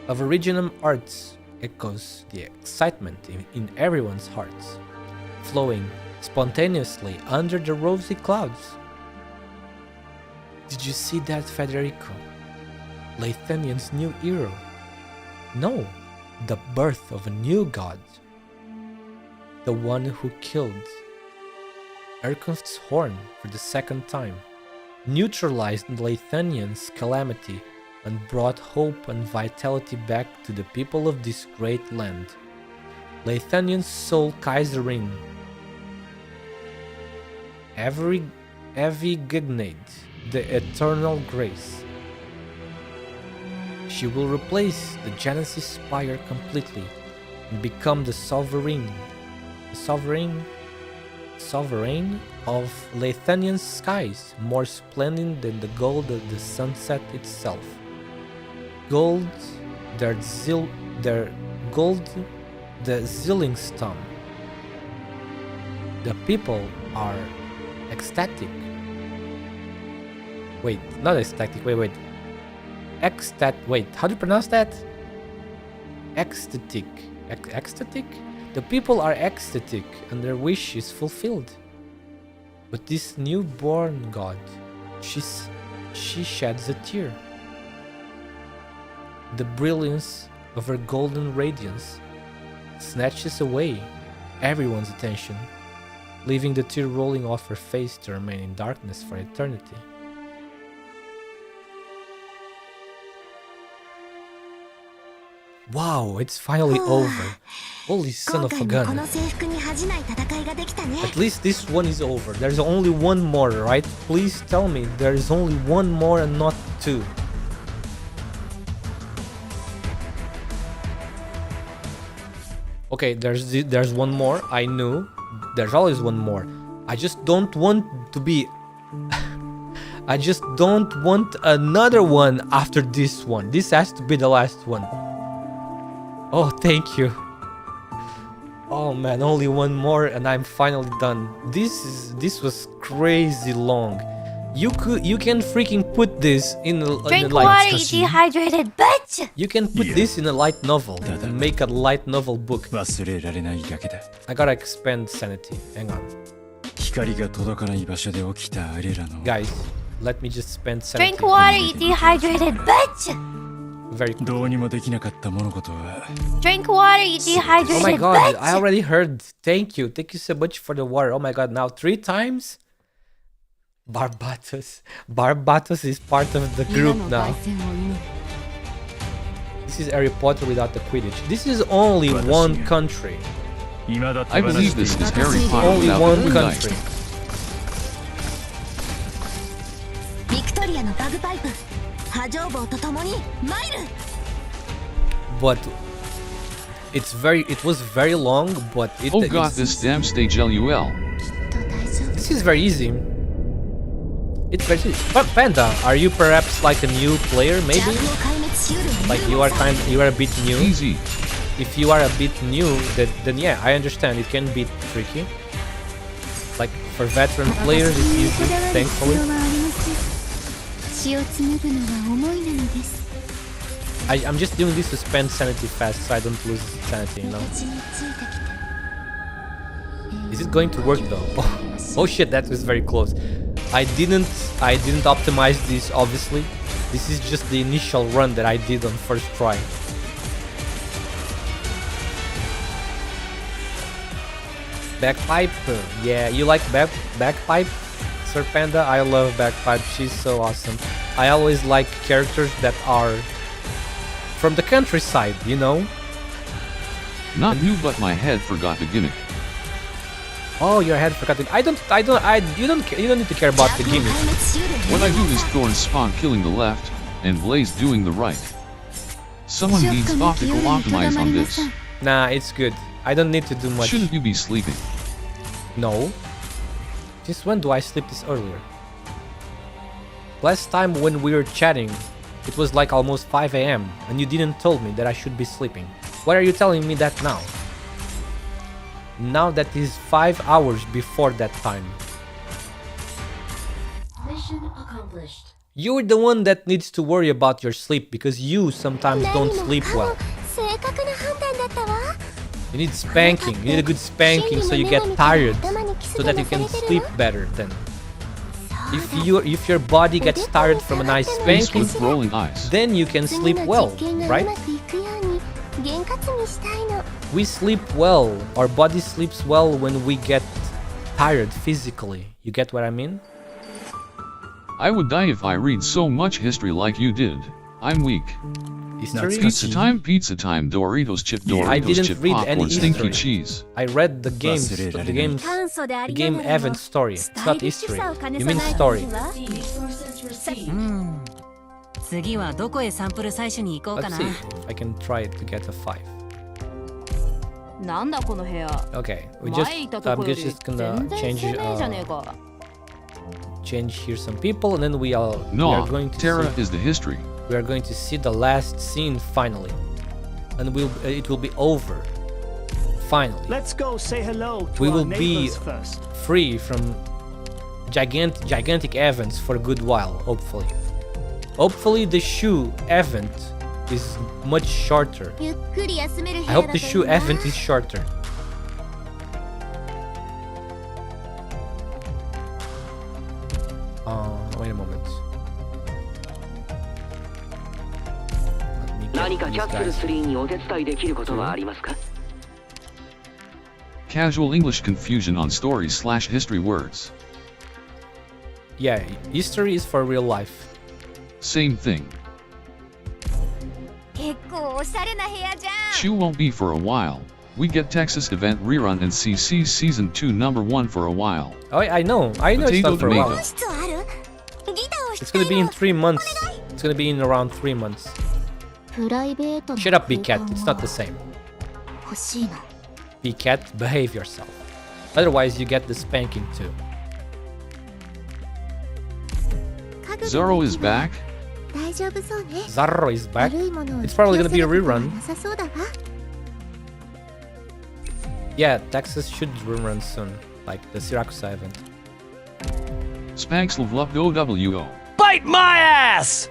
of original arts echoes the excitement in everyone's hearts, flowing spontaneously under the rosy clouds. Did you see that, Federico? Lathanian's new hero? No, the birth of a new god. The one who killed Erkunft's horn for the second time, neutralized Lathanian's calamity, and brought hope and vitality back to the people of this great land. Lathanian's sole Kaiserin, Evi Gignade, the eternal grace. She will replace the Genesis Spire completely and become the sovereign of Lathanian skies, more splendid than the gold of the sunset itself. Gold, the Zwillingstürme. The people are ecstatic. Wait, not ecstatic. Wait. Wait, how do you pronounce that? Ecstatic. Ecstatic? The people are ecstatic and their wish is fulfilled. But this newborn god, she sheds a tear. The brilliance of her golden radiance snatches away everyone's attention, leaving the tear rolling off her face to remain in darkness for eternity. Wow, it's finally over. Holy son of a gun. At least this one is over. There's only one more, right? Please tell me there's only one more and not two. Okay, there's one more. I knew. There's always one more. I just don't want to be... I just don't want another one after this one. This has to be the last one. Oh, thank you. Oh man, only one more and I'm finally done. This was crazy long. You can freaking put this in a Drink light. water, you dehydrated bitch! You can put this in a light novel and make a light novel book. I gotta expand sanity. Hang on. Guys, let me just spend sanity. Drink water, you dehydrated bitch! Very cool. Drink water, you dehydrated bitch! Oh my god, I already heard. Thank you so much for the water. Oh my god, now 3 times? Barbatos is part of the group now. This is Harry Potter without the Quidditch. This is only one country. I believe this is Harry Potter only without one the country. But it was very long, but oh god, this damn stage LUL. This is very easy. It's very easy. But Panda, are you perhaps like a new player, maybe? Like you are a bit new. Easy. If you are a bit new, then yeah, I understand it can be tricky. Like for veteran players, it's easy, thankfully. I'm just doing this to spend sanity fast, so I don't lose sanity, you know. Is it going to work though? Oh shit, that was very close. I didn't optimize this, obviously. This is just the initial run that I did on first try. Bagpipe, yeah, you like Bagpipe, Sir Panda? I love Bagpipe. She's so awesome. I always like characters that are from the countryside, you know. Not you, but my head forgot the gimmick. Oh, your head forgot the... You don't need to care about the gimmick. What I do is Thorn spawn killing the left, and Blaze doing the right. Someone needs optical optimize on this. Nah, it's good. I don't need to do much. Shouldn't you be sleeping? No. Just when do I sleep this earlier? Last time when we were chatting, it was like almost 5 AM, and you didn't tell me that I should be sleeping. Why are you telling me that now? Now that is 5 hours before that time. Mission accomplished. You're the one that needs to worry about your sleep because you sometimes don't sleep well. You need spanking. You need a good spanking so you get tired, so that you can sleep better then. If your body gets tired from a nice spanking, with rolling eyes, then you can sleep well, right? We sleep well. Our body sleeps well when we get tired physically. You get what I mean? I would die if I read so much history like you did. I'm weak. History? Pizza time, Doritos chip, I Doritos didn't chip, read popcorn, any stinky history. cheese. I read the game Evan's story. It's not history. You mean story. Let's see if I can try to get a 5. Okay, I'm just gonna change here some people, and then we are going to Terra is the history. We are going to see the last scene finally, and it will be over. Finally, Let's go say hello to we our will be neighbors first. free from gigantic events for a good while. Hopefully, the shoe event is much shorter. I hope the shoe event is shorter. Wait a moment. Casual English confusion on stories/history words. Yeah, history is for real life. Same thing. Shoe won't be for a while. We get Texas event rerun and CC season 2 #1 for a while. Oh, I know it's not for a while. It's gonna be in 3 months. It's gonna be in around 3 months. Shut up, B-Cat. It's not the same. B-Cat, behave yourself. Otherwise, you get the spanking too. Zoro is back. Zarro is back. It's probably gonna be a rerun. Yeah, Texas should rerun soon, like the Syracuse event. Spanx Love OWO. Bite my ass!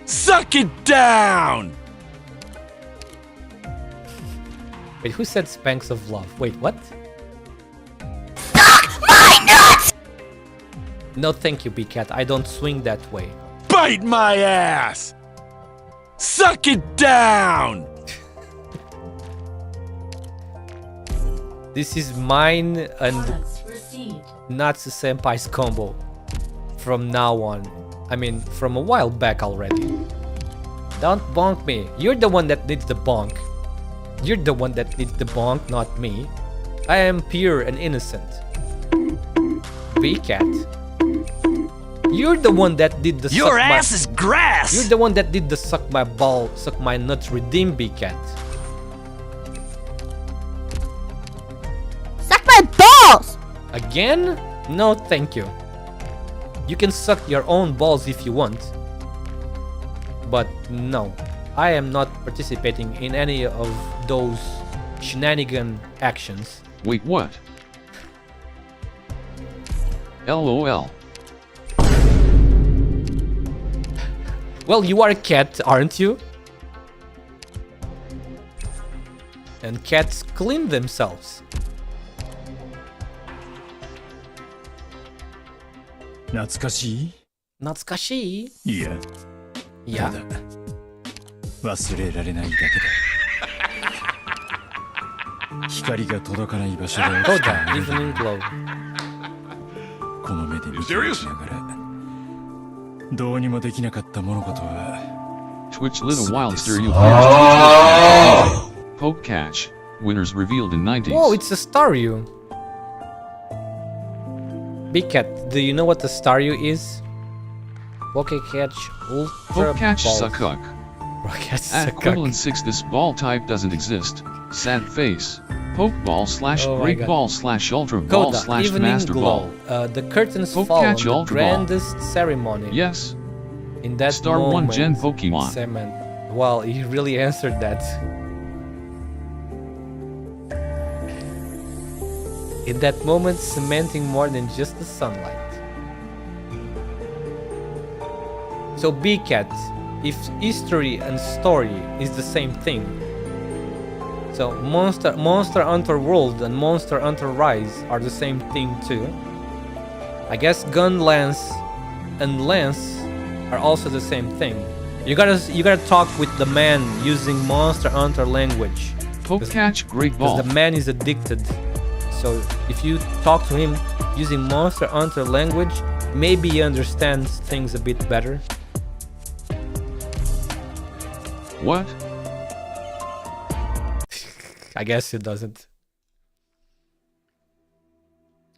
Suck it down! Wait, who said Spanx of Love? Wait, what? No, thank you, B-Cat. I don't swing that way. Bite my ass! Suck it down! This is mine and Natsu Senpai's combo from now on. I mean, from a while back already. Don't bonk me. You're the one that needs the bonk. You're the one that needs the bonk, not me. I am pure and innocent. B-Cat. You're the one that did the Your ass is grass! You're the one that did the suck my ball, suck my nuts, redeem, B-Cat. Suck my balls! Again? No, thank you. You can suck your own balls if you want. But no, I am not participating in any of those shenanigan actions. Wait, what? LOL. Well, you are a cat, aren't you? And cats clean themselves. 懐かしい？懐かしい？いや、いや。ただ忘れられないだけだ。光が届かない場所で起きた Evening glow. この目で見ていながらどうにもできなかった物事は Twitch little wildster you can't. Poke catch. Winners revealed in 90s. Whoa, it's a Staryu. Big Cat, do you know what the Staryu is? Poke catch ultra Poke catch balls. suckuk. Poke catch At suckuk. equivalent 6 this ball type doesn't exist. Sad face. Pokeball slash Oh my great God. ball slash ultra ball Coda, slash evening master glow. ball. The curtains Poke fall on catch the Ultra Ball. grandest ceremony. Yes. In that Star moment, 1 Gen Pokemon. Cement. Well, he really answered that. In that moment, cementing more than just the sunlight. So, B-Cat, if history and story is the same thing, so Monster Hunter World and Monster Hunter Rise are the same thing too. I guess Gun Lance and Lance are also the same thing. You gotta talk with the man using Monster Hunter language. Poke catch great ball. Because the man is addicted. So if you talk to him using Monster Hunter language, maybe he understands things a bit better. What? I guess it doesn't.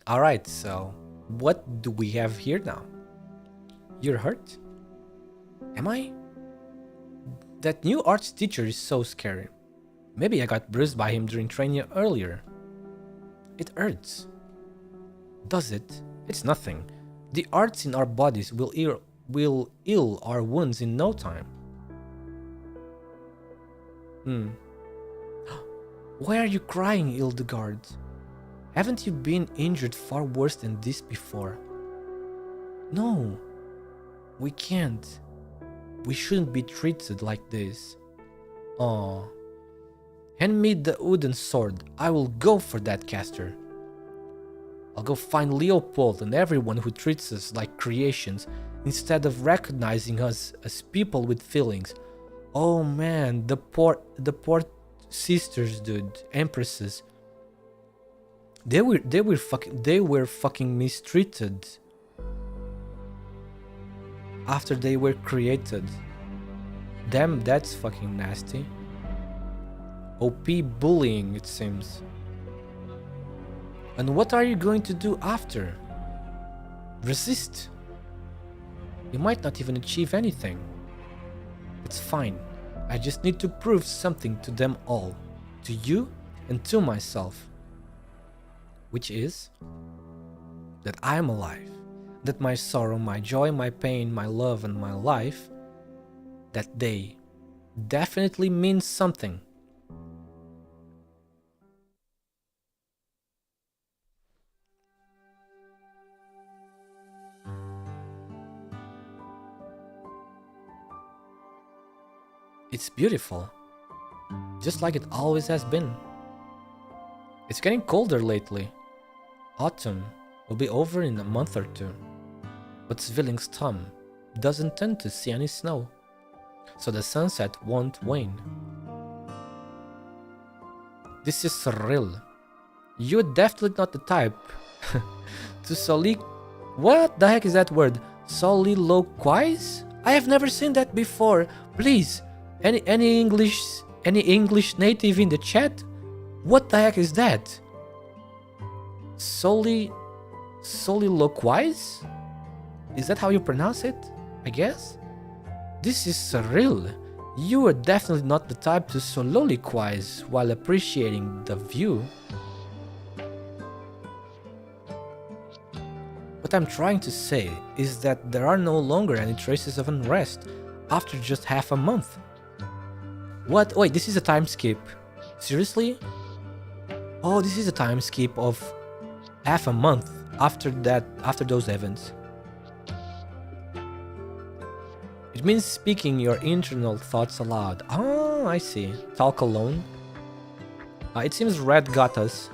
Alright, so what do we have here now? You're hurt? Am I? That new arts teacher is so scary. Maybe I got bruised by him during training earlier. It hurts. Does it? It's nothing. The arts in our bodies will heal our wounds in no time. Why are you crying, Hildegard? Haven't you been injured far worse than this before? No, we can't. We shouldn't be treated like this. Aw. Hand me the wooden sword. I will go for that caster. I'll go find Leopold and everyone who treats us like creations instead of recognizing us as people with feelings. Oh man, the poor sisters, dude, empresses. They were fucking mistreated after they were created. Damn, that's fucking nasty. OP bullying, it seems. And what are you going to do after? Resist. You might not even achieve anything. It's fine. I just need to prove something to them all. To you and to myself. Which is that I am alive. That my sorrow, my joy, my pain, my love and my life, that they definitely mean something. It's beautiful, just like it always has been. It's getting colder lately. Autumn will be over in a month or two. But Zwillingstürme doesn't tend to see any snow, so the sunset won't wane. This is surreal. You're definitely not the type to What the heck is that word? Soliloquize? I have never seen that before. Please, any English native in the chat? What the heck is that? Soliloquize? Is that how you pronounce it? I guess? This is surreal. You are definitely not the type to soliloquize while appreciating the view. What I'm trying to say is that there are no longer any traces of unrest after just half a month. What? Wait, this is a time skip. Seriously? Oh, this is a time skip of half a month after those events. It means speaking your internal thoughts aloud. Oh, I see. Talk alone. It seems Red got us.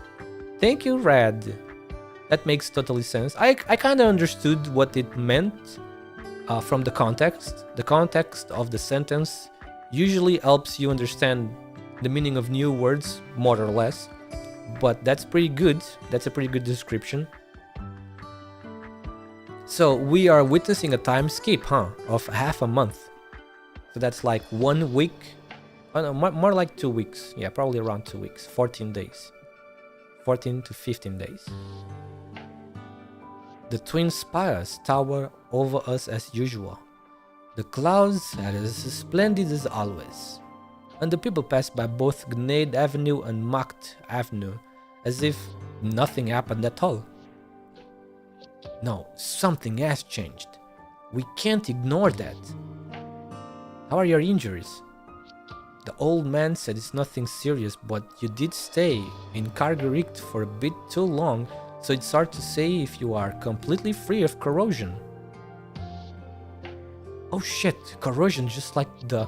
Thank you, Red. That makes totally sense. I kind of understood what it meant from the context. The context of the sentence usually helps you understand the meaning of new words, more or less. But that's pretty good. That's a pretty good description. So we are witnessing a time skip, of half a month. So that's like 1 week. Oh no, more like 2 weeks. Yeah, probably around 2 weeks. 14 days. 14 to 15 days. The twin spires tower over us as usual. The clouds are as splendid as always. And the people pass by both Grenade Avenue and Macht Avenue as if nothing happened at all. No, something has changed. We can't ignore that. How are your injuries? The old man said it's nothing serious, but you did stay in Kargericht for a bit too long, so it's hard to say if you are completely free of corrosion. Oh shit, corrosion, just like the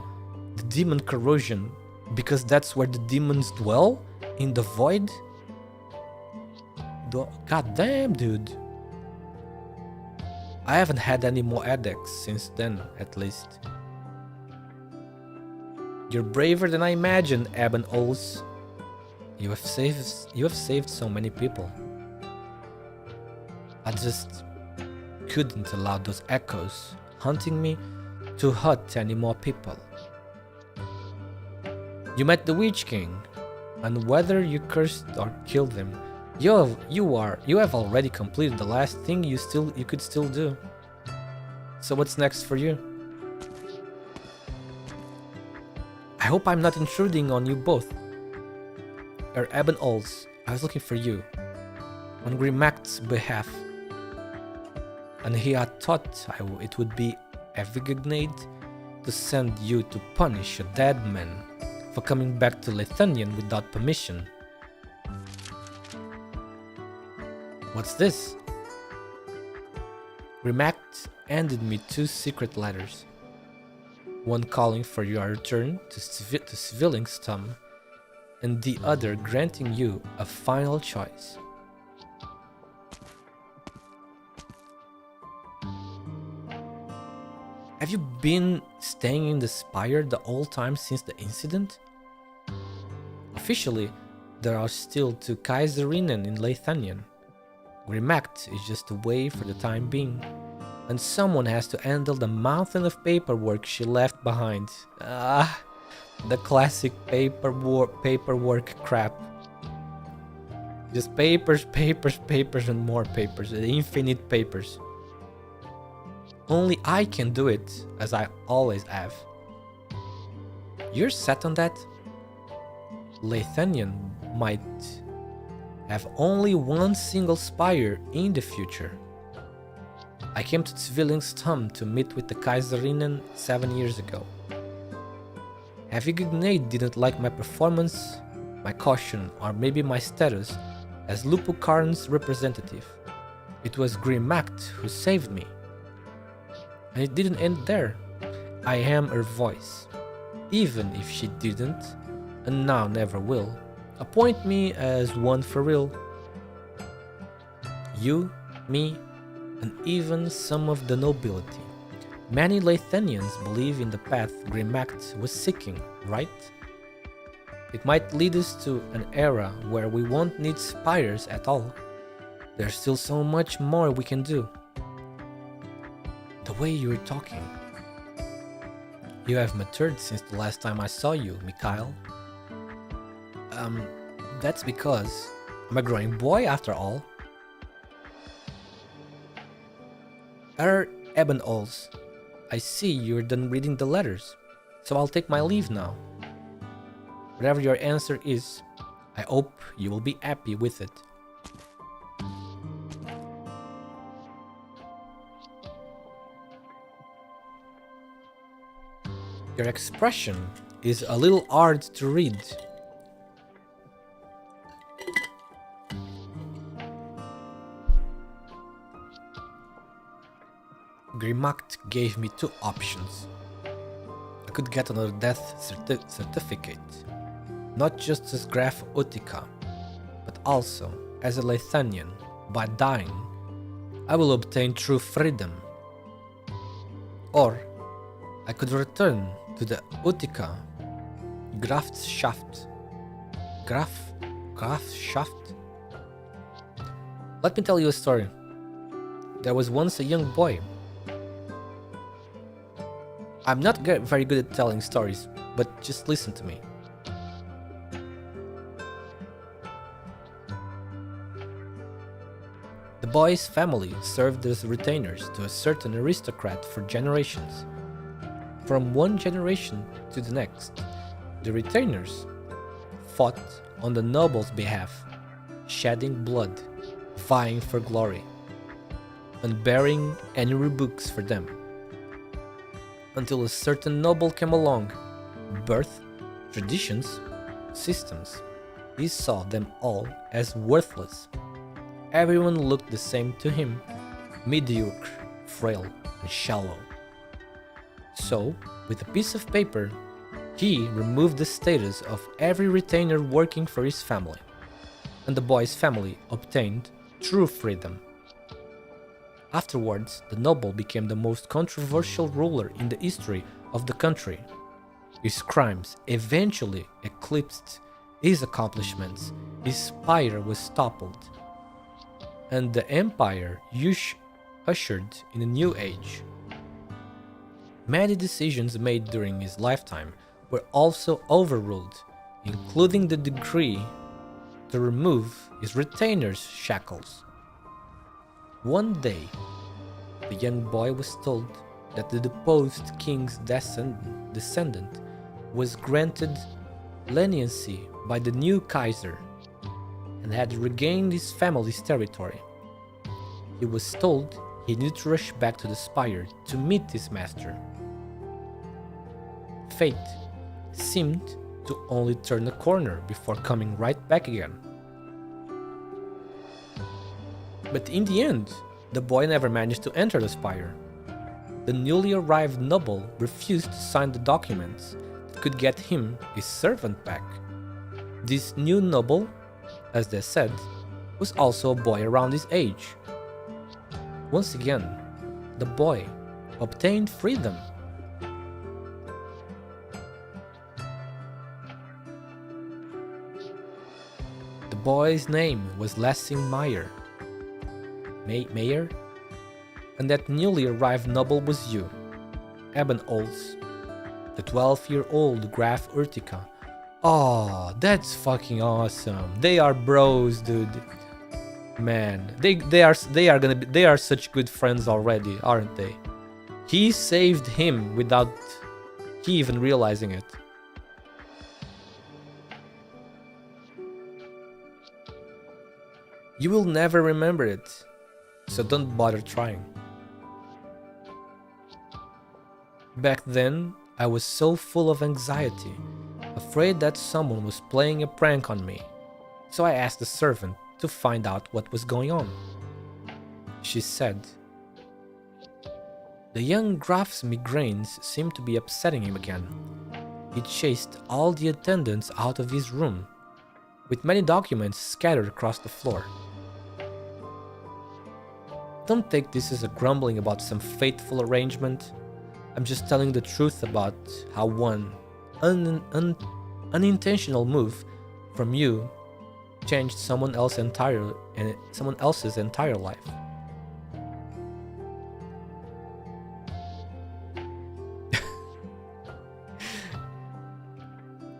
demon corrosion, because that's where the demons dwell, in the void? God damn, dude. I haven't had any more headaches since then, at least. You're braver than I imagined, Eben Ols. You have saved so many people. I just couldn't allow those echoes hunting me to hurt any more people. You met the Witch King, and whether you cursed or killed him, you have already completed the last thing you could still do. So what's next for you? I hope I'm not intruding on you both. Eben Ols, I was looking for you on Grimacht's behalf, and he had thought it would be Avignade to send you to punish a dead man for coming back to Lethanian without permission. What's this? Grimacht handed me 2 secret letters. One calling for your return to Zwillingstürme, and the other granting you a final choice. Have you been staying in the spire the whole time since the incident? Officially, there are still 2 Kaiserinnen in Lethanian. Grimacht is just away for the time being, and someone has to handle the mountain of paperwork she left behind. The classic paperwork crap. Just papers, and more papers, infinite papers. Only I can do it, as I always have. You're set on that? Lethanian might have only one single spire in the future. I came to Zwillingstürme to meet with the Kaiserinnen 7 years ago. Avignade didn't like my performance, my caution, or maybe my status as Lupukarn's representative. It was Grimacht who saved me. And it didn't end there. I am her voice, even if she didn't, and now never will, appoint me as one for real. You, me, and even some of the nobility. Many Lethanians believe in the path Grimacht was seeking, right? It might lead us to an era where we won't need spires at all. There's still so much more we can do. The way you're talking. You have matured since the last time I saw you, Mikhail. That's because I'm a growing boy after all. Eben Ols, I see you're done reading the letters, so I'll take my leave now. Whatever your answer is, I hope you will be happy with it. Your expression is a little hard to read. Grimacht gave me 2 options. I could get another death certificate, not just as Graf Utica, but also as a Lethanian, by dying, I will obtain true freedom. Or I could return to the Utica Grafschaft. Grafschaft? Let me tell you a story. There was once a young boy. I'm not very good at telling stories, but just listen to me. The boy's family served as retainers to a certain aristocrat for generations. From one generation to the next, the retainers fought on the noble's behalf, shedding blood, vying for glory, and bearing any rebukes for them. Until a certain noble came along, birth, traditions, systems. He saw them all as worthless. Everyone looked the same to him, mediocre, frail, and shallow. So, with a piece of paper, he removed the status of every retainer working for his family, and the boy's family obtained true freedom. Afterwards, the noble became the most controversial ruler in the history of the country. His crimes eventually eclipsed his accomplishments. His spire was toppled, and the empire ushered in a new age. Many decisions made during his lifetime were also overruled, including the decree to remove his retainers' shackles. One day, the young boy was told that the deposed king's descendant was granted leniency by the new Kaiser and had regained his family's territory. He was told he needed to rush back to the spire to meet his master. Fate seemed to only turn a corner before coming right back again. But in the end, the boy never managed to enter the spire. The newly arrived noble refused to sign the documents that could get him his servant back. This new noble, as they said, was also a boy around his age. Once again, the boy obtained freedom. The boy's name was Lessing Mayer, and that newly arrived noble was you, Eben Olds, the 12-year-old Graf Urtica. Oh, that's fucking awesome. They are bros, dude. Man, they are such good friends already, aren't they? He saved him without he even realizing it. You will never remember it, so don't bother trying. Back then, I was so full of anxiety, afraid that someone was playing a prank on me, so I asked the servant to find out what was going on. She said, the young Graf's migraines seemed to be upsetting him again. He chased all the attendants out of his room, with many documents scattered across the floor. Don't take this as a grumbling about some fateful arrangement. I'm just telling the truth about how one unintentional move from you changed someone else's entire life.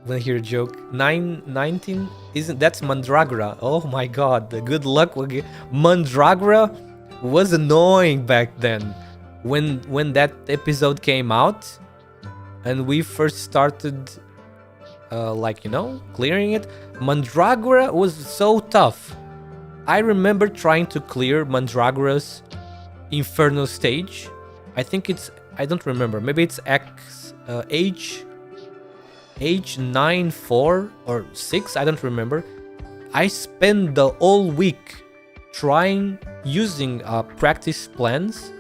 When I hear a joke, 19 isn't that's Mandragora? Oh my god, the good luck will get. Mandragora was annoying back then. When that episode came out and we first started clearing it, Mandragora was so tough. I remember trying to clear Mandragora's Inferno stage. I don't remember, maybe it's H9, 4 or 6, I don't remember. I spent the whole week using practice plans,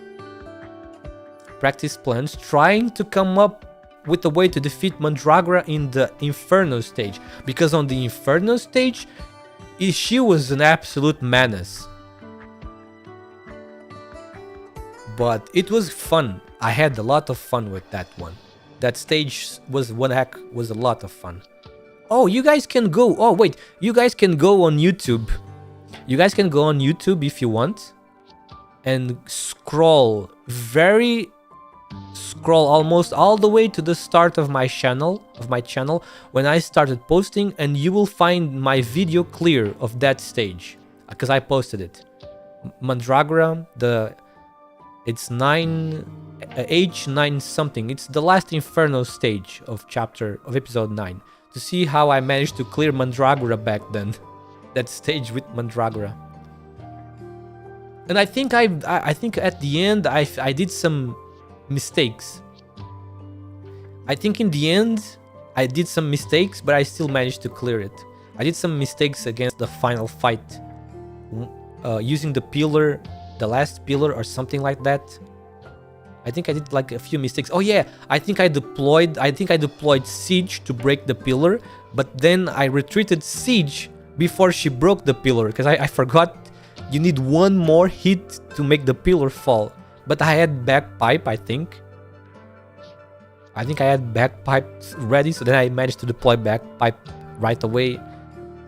trying to come up with a way to defeat Mandragora in the Inferno stage, because on the Inferno stage, she was an absolute menace. But it was fun. I had a lot of fun with that one. That stage was a lot of fun. Oh, you guys can go. Oh, wait. You guys can go on YouTube. You guys can go on YouTube if you want. And scroll almost all the way to the start of my channel, when I started posting, and you will find my video clear of that stage because I posted it. Mandragora, it's H9 something. It's the last Inferno stage of episode 9. To see how I managed to clear Mandragora back then. That stage with Mandragora. And I think at the end I did some mistakes. I think in the end I did some mistakes, but I still managed to clear it. I did some mistakes against the final fight, using the pillar, the last pillar or something like that. I think I did like a few mistakes. Oh yeah, I think I deployed Siege to break the pillar, but then I retreated Siege before she broke the pillar because I forgot you need one more hit to make the pillar fall. But I had bagpipe, I think. I had bagpipe ready, so then I managed to deploy bagpipe right away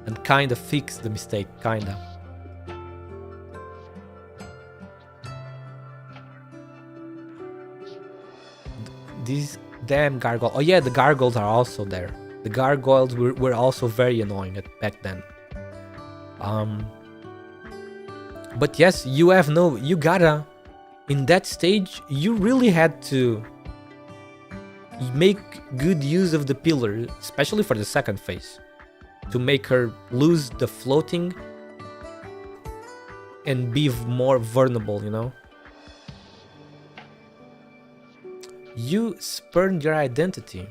and kind of fix the mistake, kinda. These damn gargoyles. Oh yeah, the gargoyles are also there. The gargoyles were also very annoying back then. But yes, you gotta, in that stage, you really had to make good use of the pillar, especially for the second phase, to make her lose the floating and be more vulnerable, you know? You spurned your identity,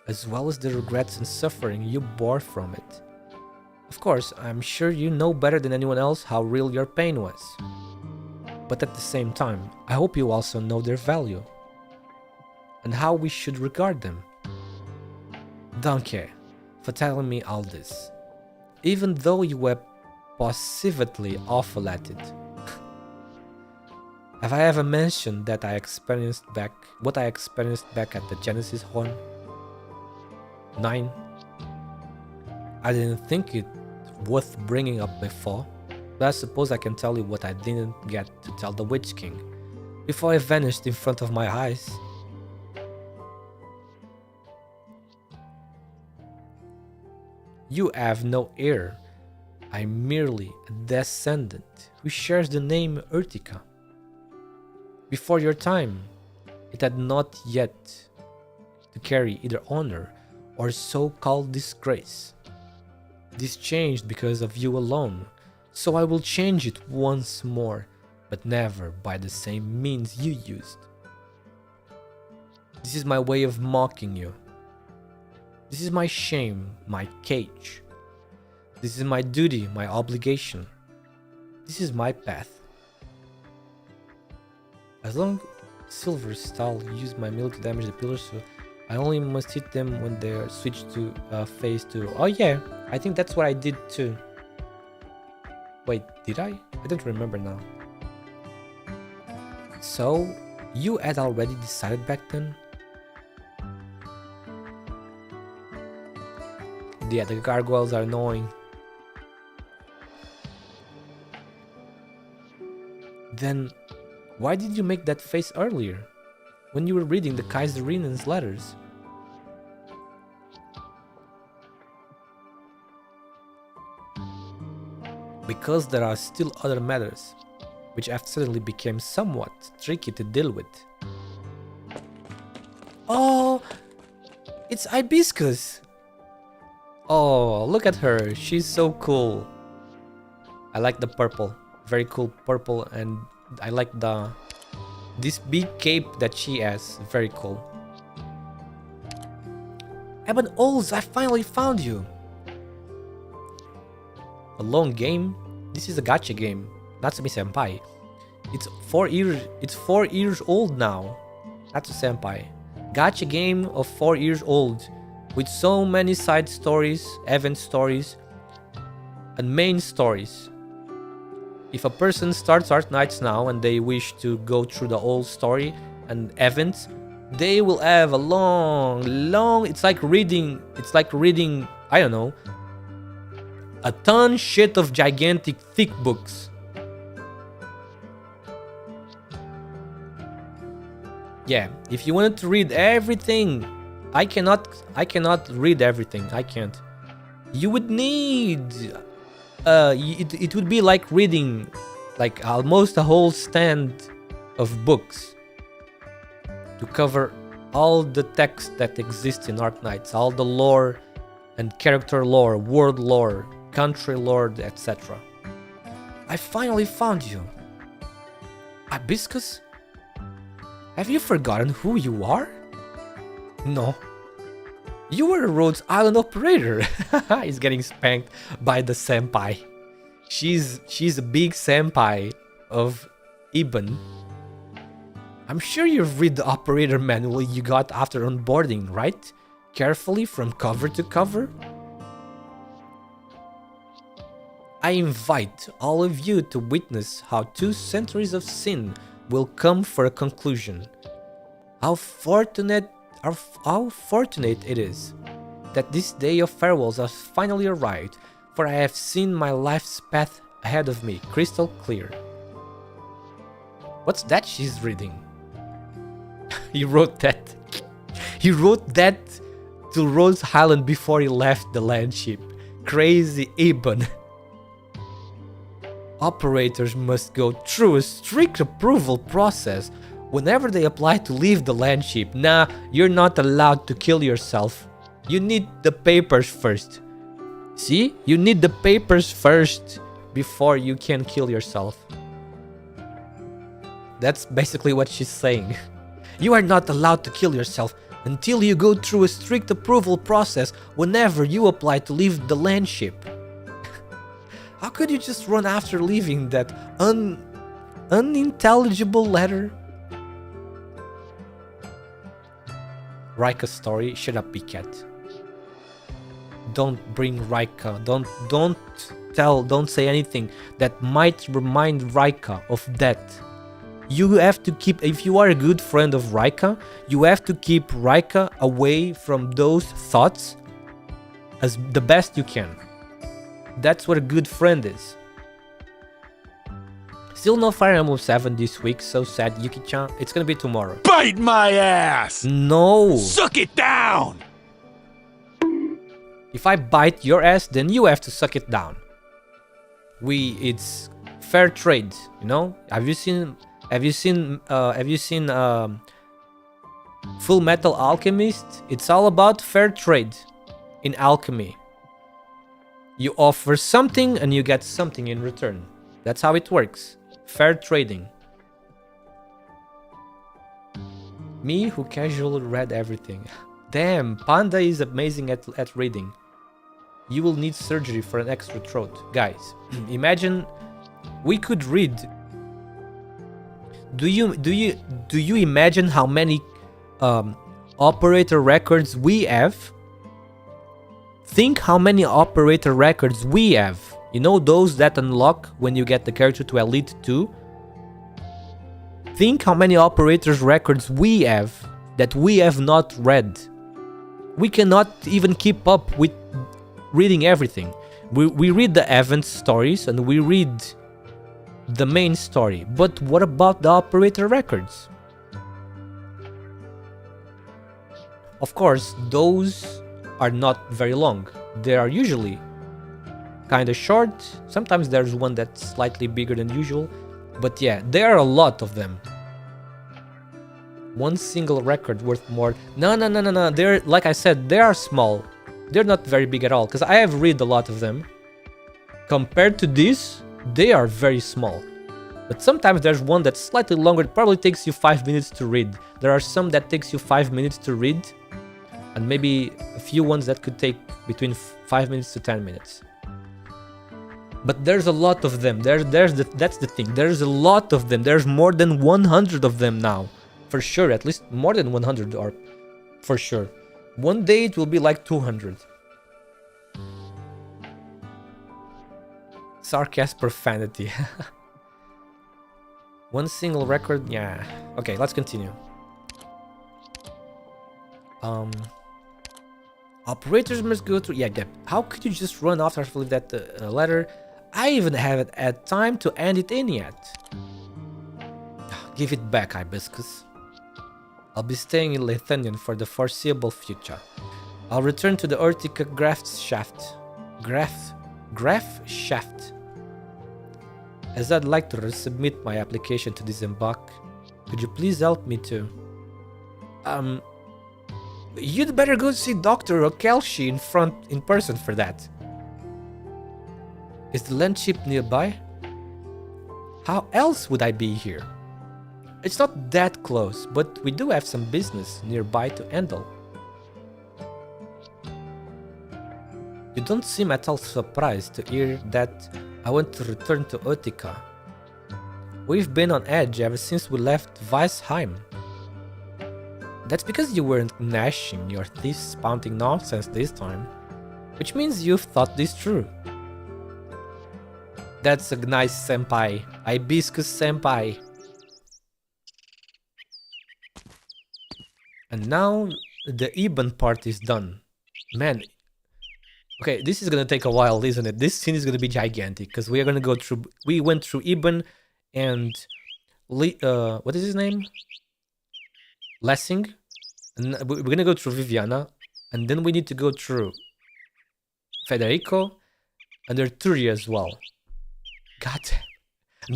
as well as the regrets and suffering you bore from it. Of course, I'm sure you know better than anyone else how real your pain was. But at the same time, I hope you also know their value and how we should regard them. Danke for telling me all this, even though you were positively awful at it. Have I ever mentioned that what I experienced back at the Genesis Horn 9? I didn't think it worth bringing up before, but I suppose I can tell you what I didn't get to tell the Witch King before he vanished in front of my eyes. You have no heir. I'm merely a descendant who shares the name Urtica. Before your time, it had not yet to carry either honor or so-called disgrace. This changed because of you alone, so I will change it once more, but never by the same means you used. This is my way of mocking you. This is my shame, my cage. This is my duty, my obligation. This is my path. As long as Silver Stall used my melee to damage the pillars, so I only must hit them when they're switched to phase 2. Oh yeah, I think that's what I did too. Wait, did I? I don't remember now. So, you had already decided back then? Yeah, the gargoyles are annoying. Then, why did you make that face earlier, when you were reading the Kaiserinen's letters? Because there are still other matters, which have suddenly become somewhat tricky to deal with. Oh, it's Hibiscus! Oh, look at her, she's so cool. I like the purple, very cool purple, and I like this big cape that she has, very cool. Eben Ols, I finally found you! A long game? This is a gacha game, Natsumi-senpai. It's 4 years old now, Natsu-senpai. Gacha game of 4 years old, with so many side stories, event stories, and main stories. if a person starts Arknights now and they wish to go through the whole story and events, they will have a long, it's like reading, I don't know, a ton shit of gigantic thick books. Yeah, if you wanted to read everything, I cannot read everything. I can't. You would need it would be like reading like almost a whole stand of books to cover all the text that exists in Arknights, all the lore and character lore, world lore, country lore, etc. I finally found you. Hibiscus? Have you forgotten who you are? No. You were a Rhodes Island operator. He's getting spanked by the senpai. She's a big senpai of Ibn. I'm sure you've read the operator manual you got after onboarding, right? Carefully from cover to cover. I invite all of you to witness how 2 centuries of sin will come for a conclusion. How fortunate it is that this day of farewells has finally arrived, for I have seen my life's path ahead of me, crystal clear. What's that she's reading? He wrote that. He wrote that to Rhodes Island before he left the landship. Crazy Ibn. Operators must go through a strict approval process whenever they apply to leave the landship. Nah, you're not allowed to kill yourself. You need the papers first. See? You need the papers first before you can kill yourself. That's basically what she's saying. You are not allowed to kill yourself until you go through a strict approval process whenever you apply to leave the landship. How could you just run after leaving that unintelligible letter? Rika's story. Shut up, big cat. Don't bring Rika. Don't say anything that might remind Rika of that. You have to keep, if you are a good friend of Rika, you have to keep Rika away from those thoughts as the best you can. That's what a good friend is. Still no Fire Emblem 7 this week, so sad, Yuki-chan. It's gonna be tomorrow. Bite my ass! No! Suck it down! If I bite your ass, then you have to suck it down. It's fair trade, you know? Have you seen Full Metal Alchemist? It's all about fair trade in alchemy. You offer something and you get something in return. That's how it works. Fair trading. Me who casually read everything. Damn, Panda is amazing at reading. You will need surgery for an extra throat. Guys, imagine we could read. Do you imagine how many operator records we have? Think how many operator records we have. You know those that unlock when you get the character to Elite 2? Think how many operators records we have that we have not read. We cannot even keep up with reading everything. We read the event stories and we read the main story. But what about the operator records? Of course, those are not very long. They are usually kind of short. Sometimes there's one that's slightly bigger than usual. But yeah, there are a lot of them. One single record worth more. No. They're, like I said, they are small. They're not very big at all. Because I have read a lot of them. Compared to this, they are very small. But sometimes there's one that's slightly longer. It probably takes you 5 minutes to read. There are some that takes you 5 minutes to read. And maybe a few ones that could take between 5 minutes to 10 minutes. But there's a lot of them. That's the thing. There's a lot of them. There's more than 100 of them now. For sure. At least more than 100 are for sure. One day it will be like 200. Sarcasm profanity. One single record, yeah. Okay, let's continue. Operators must go through. Yeah, how could you just run off after leave that letter? I even haven't had time to end it in yet. Give it back, Hibiscus. I'll be staying in Lethanian for the foreseeable future. I'll return to the Urtica Graf shaft. Graf shaft. As I'd like to resubmit my application to disembark, could you please help me to? You'd better go see Dr. Okelshi in person for that. Is the land ship nearby? How else would I be here? It's not that close, but we do have some business nearby to handle. You don't seem at all surprised to hear that I want to return to Utica. We've been on edge ever since we left Weisheim. That's because you weren't gnashing your teeth spouting nonsense this time, which means you've thought this through. That's a nice senpai. Hibiscus senpai. And now the Eben part is done. Man. Okay, this is gonna take a while, isn't it? This scene is gonna be gigantic because we are gonna go through. We went through Eben and what is his name? Lessing. And we're gonna go through Viviana, and then we need to go through Federico and Arturi as well. God damn.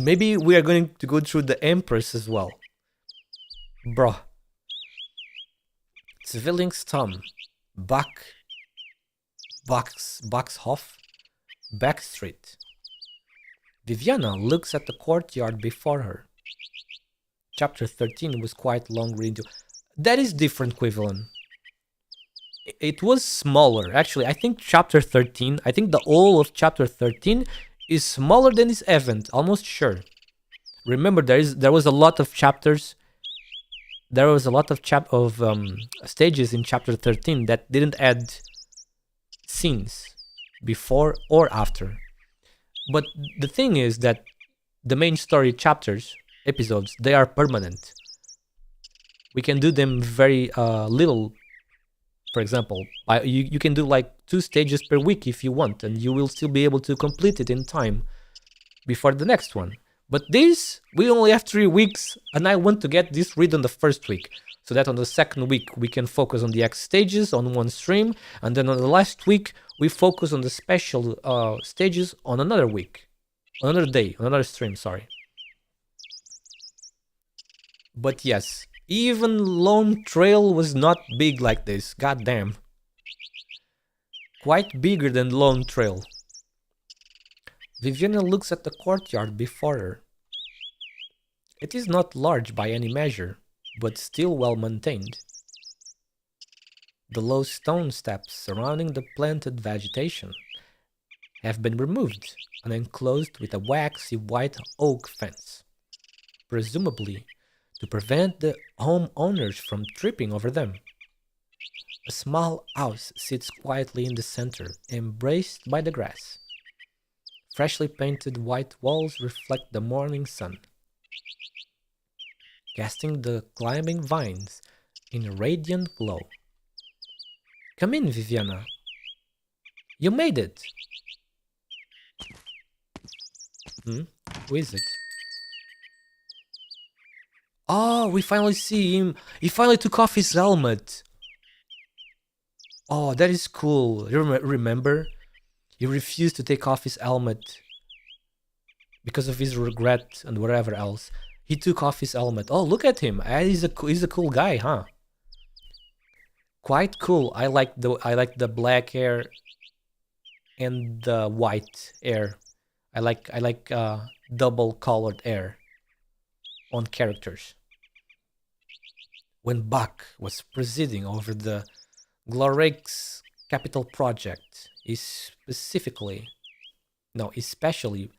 Maybe we are going to go through the Empress as well. Bruh. Zwillingstürme. Boxhof. Backstreet. Viviana looks at the courtyard before her. Chapter 13 was quite long reading. That is different, Quivalent. It was smaller. Actually, I think chapter 13, I think the whole of chapter 13 is smaller than this event, almost sure. Remember, there was a lot of chapters. There was a lot of stages in chapter 13 that didn't add scenes before or after. But the thing is that the main story chapters, episodes, they are permanent. We can do them very little. For example, you can do like 2 stages per week if you want, and you will still be able to complete it in time before the next one. But this, we only have 3 weeks, and I want to get this read on the first week, so that on the second week we can focus on the X stages on one stream, and then on the last week we focus on the special stages on another week, on another day, on another stream, sorry. But yes, even Lone Trail was not big like this, goddamn. Quite bigger than Lone Trail. Viviana looks at the courtyard before her. It is not large by any measure, but still well maintained. The low stone steps surrounding the planted vegetation have been removed and enclosed with a waxy white oak fence, presumably to prevent the homeowners from tripping over them. A small house sits quietly in the center, embraced by the grass. Freshly painted white walls reflect the morning sun, casting the climbing vines in a radiant glow. Come in, Viviana. You made it. Who is it? Oh, we finally see him. He finally took off his helmet. Oh, that is cool. Remember? He refused to take off his helmet because of his regret and whatever else. He took off his helmet. Oh, look at him. He's a cool guy, huh? Quite cool. I like the black hair and the white hair. I like double colored hair on characters. When Bach was presiding over the Glorix capital project, he especially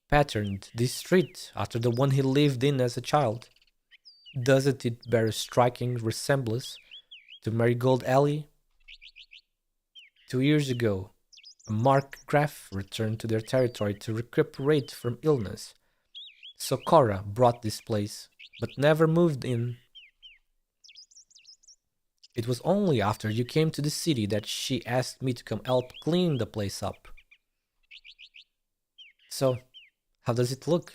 patterned this street after the one he lived in as a child. Doesn't it bear a striking resemblance to Marigold Alley? 2 years ago, a Markgraf returned to their territory to recuperate from illness. So Cora brought this place, but never moved in. It was only after you came to the city that she asked me to come help clean the place up. So, how does it look?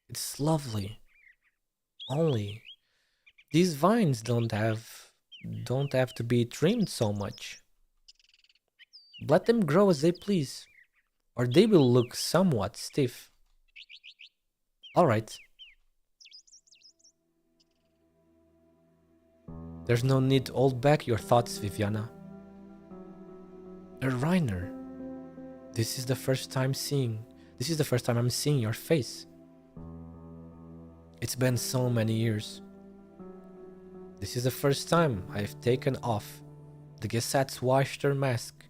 It's lovely. Only, these vines don't have to be trimmed so much. Let them grow as they please, or they will look somewhat stiff. Alright. There's no need to hold back your thoughts, Viviana. Reiner, this is the first time I'm seeing your face. It's been so many years. This is the first time I've taken off the Gesatzwachter mask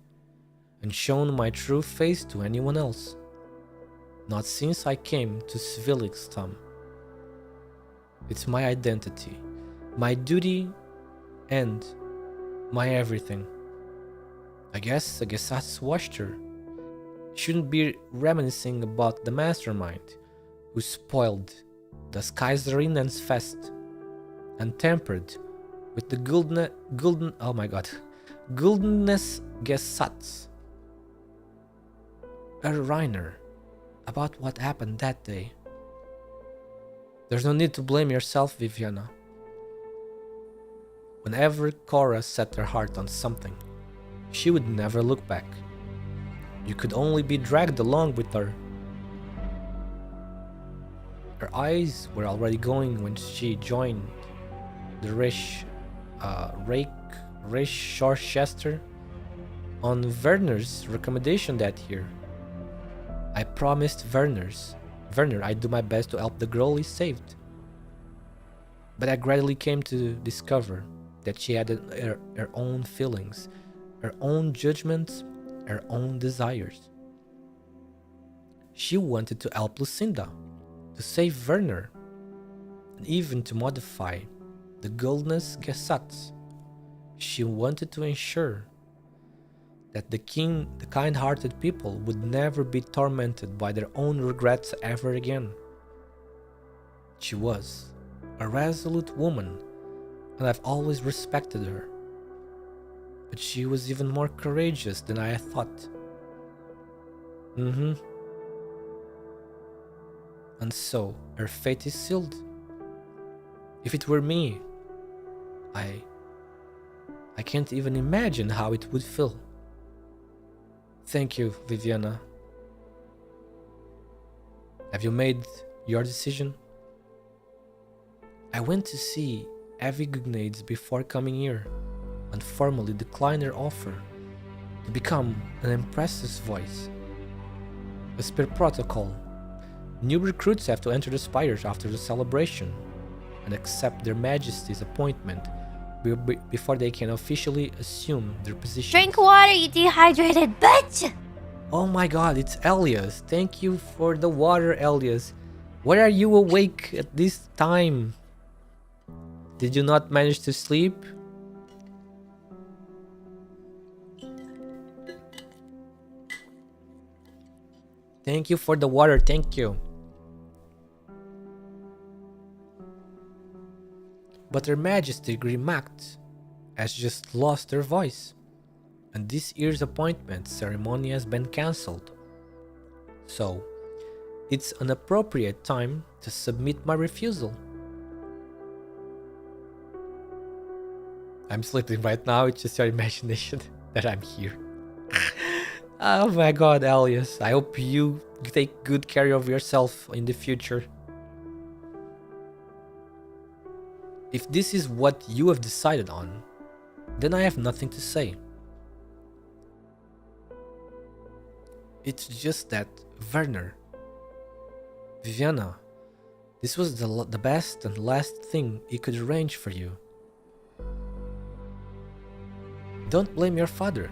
and shown my true face to anyone else. Not since I came to Zwillingstürme. It's my identity, my duty, and my everything. I guess a Gesatzwachter shouldn't be reminiscing about the mastermind who spoiled the Kaiserinnen's fest and tampered with the Guldenes Gesetz. Reiner, about what happened that day. There's no need to blame yourself, Viviana. Whenever Cora set her heart on something, she would never look back. You could only be dragged along with her. Her eyes were already going when she joined the Reich Shorchester on Werner's recommendation that year. I promised Werner I'd do my best to help the girl he saved. But I gradually came to discover that she had her own feelings, her own judgments, her own desires. She wanted to help Lucinda, to save Werner, and even to modify the Guldenes Gesetz. She wanted to ensure that the kind-hearted people would never be tormented by their own regrets ever again. She was a resolute woman, and I've always respected her. But she was even more courageous than I had thought. And so, her fate is sealed. If it were me, I can't even imagine how it would feel. Thank you, Viviana. Have you made your decision? I went to see Evie Gugnades before coming here and formally declined her offer to become an Empress's voice. As per protocol, new recruits have to enter the spires after the celebration and accept their Majesty's appointment before they can officially assume their position. Drink water, you dehydrated bitch! Oh my god, it's Elias. Thank you for the water, Elias. Why are you awake at this time? Did you not manage to sleep? Thank you for the water, thank you. But Her Majesty Grimacht has just lost her voice, and this year's appointment ceremony has been cancelled. So, it's an appropriate time to submit my refusal. I'm sleeping right now, it's just your imagination that I'm here. Oh my god, Elias, I hope you take good care of yourself in the future. If this is what you have decided on, then I have nothing to say. It's just that, Werner, Viviana, this was the best and last thing he could arrange for you. Don't blame your father.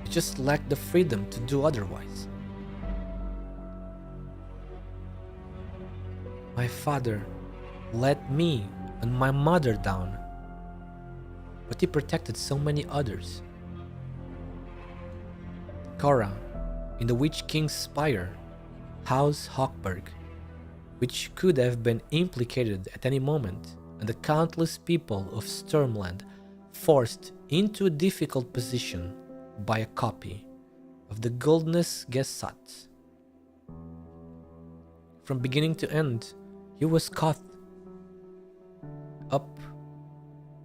You just lack the freedom to do otherwise. My father let me and my mother down, but he protected so many others. Cora, in the Witch King's Spire, House Hochberg, which could have been implicated at any moment, and the countless people of Sturmland forced into a difficult position by a copy of the Goldness Gesetz. From beginning to end, he was caught up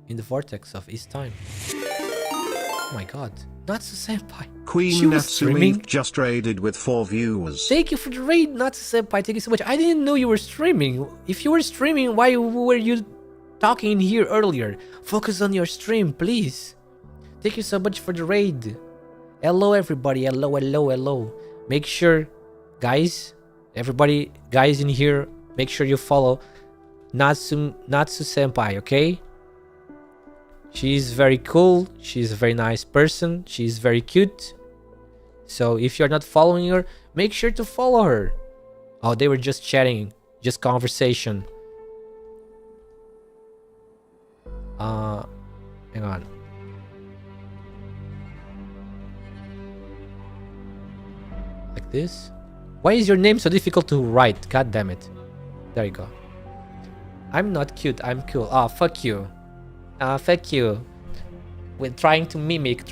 in the vortex of his time. Oh my god, Natsu-senpai. Queen Natsumi just raided with 4 viewers. Thank you for the raid, Natsu-senpai. Thank you so much. I didn't know you were streaming. If you were streaming, why were you talking in here earlier? Focus on your stream, please. Thank you so much for the raid. Hello, everybody. Hello, hello, hello. Make sure, guys, everybody, guys in here, make sure you follow Natsu-senpai, okay? She's very cool. She's a very nice person. She's very cute. So if you're not following her, make sure to follow her. Oh, they were just chatting. Just conversation. Hang on. Like this? Why is your name so difficult to write? God damn it. There you go. I'm not cute. I'm cool. Oh, fuck you. Fuck you. With trying to mimic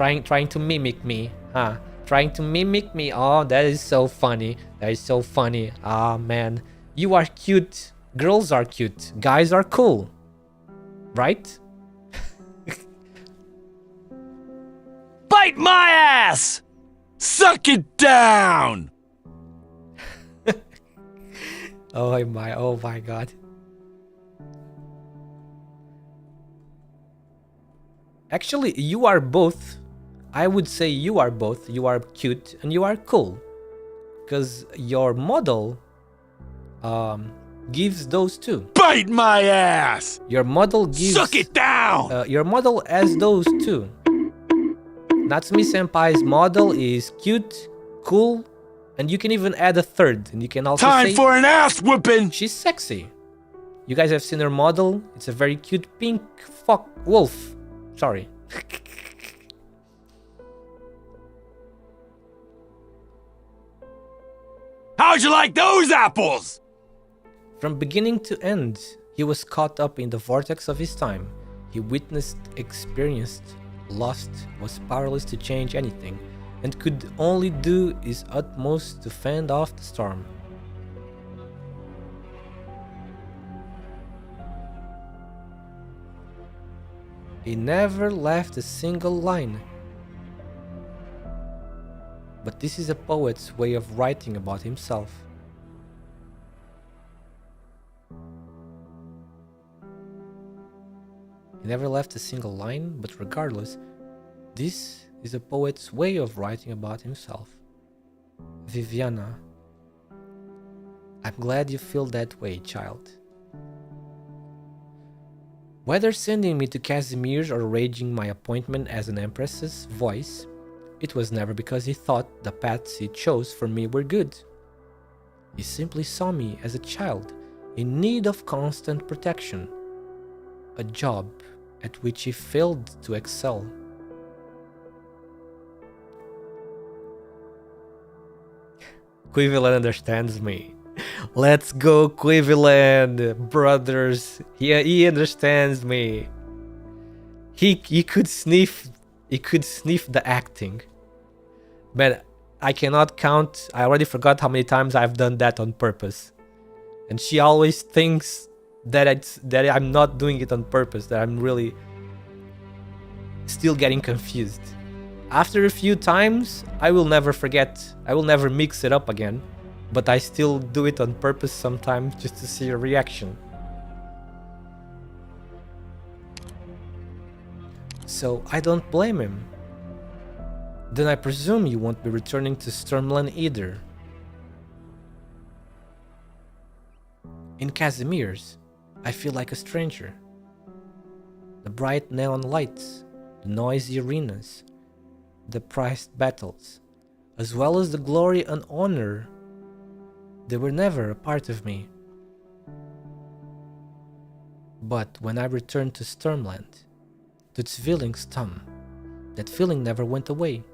me, huh? Trying to mimic me. Oh, that is so funny. That is so funny. Ah, man. You are cute. Girls are cute. Guys are cool. Right? Bite my ass! Suck it down! Oh my god. Actually, you are both. I would say you are both. You are cute and you are cool. Because your model gives those two. Bite my ass! Your model gives... Suck it down! Your model has those two. Natsumi-senpai's model is cute, cool, and you can even add a third. And you can also Time say... for an ass whooping! She's sexy. You guys have seen her model. It's a very cute pink wolf. Sorry. How'd you like those apples? From beginning to end, he was caught up in the vortex of his time. He witnessed, experienced, lost, was powerless to change anything, and could only do his utmost to fend off the storm. He never left a single line. But this is a poet's way of writing about himself. He never left a single line, but regardless, this is a poet's way of writing about himself. Viviana, I'm glad you feel that way, child. Whether sending me to Casimir's or arranging my appointment as an empress's voice, it was never because he thought the paths he chose for me were good. He simply saw me as a child in need of constant protection, a job at which he failed to excel. Quiviland understands me. Let's go, Quiviland, brothers. He understands me. He could sniff the acting. Man, I cannot count. I already forgot how many times I've done that on purpose. And she always thinks that I'm not doing it on purpose, that I'm really still getting confused. After a few times, I will never forget. I will never mix it up again. But I still do it on purpose sometimes just to see a reaction. So I don't blame him. Then I presume you won't be returning to Sturmland either. In Casimir's, I feel like a stranger. The bright neon lights, the noisy arenas, the prized battles, as well as the glory and honor, they were never a part of me. But when I returned to Sturmland, to Zwillingstürme, that feeling never went away.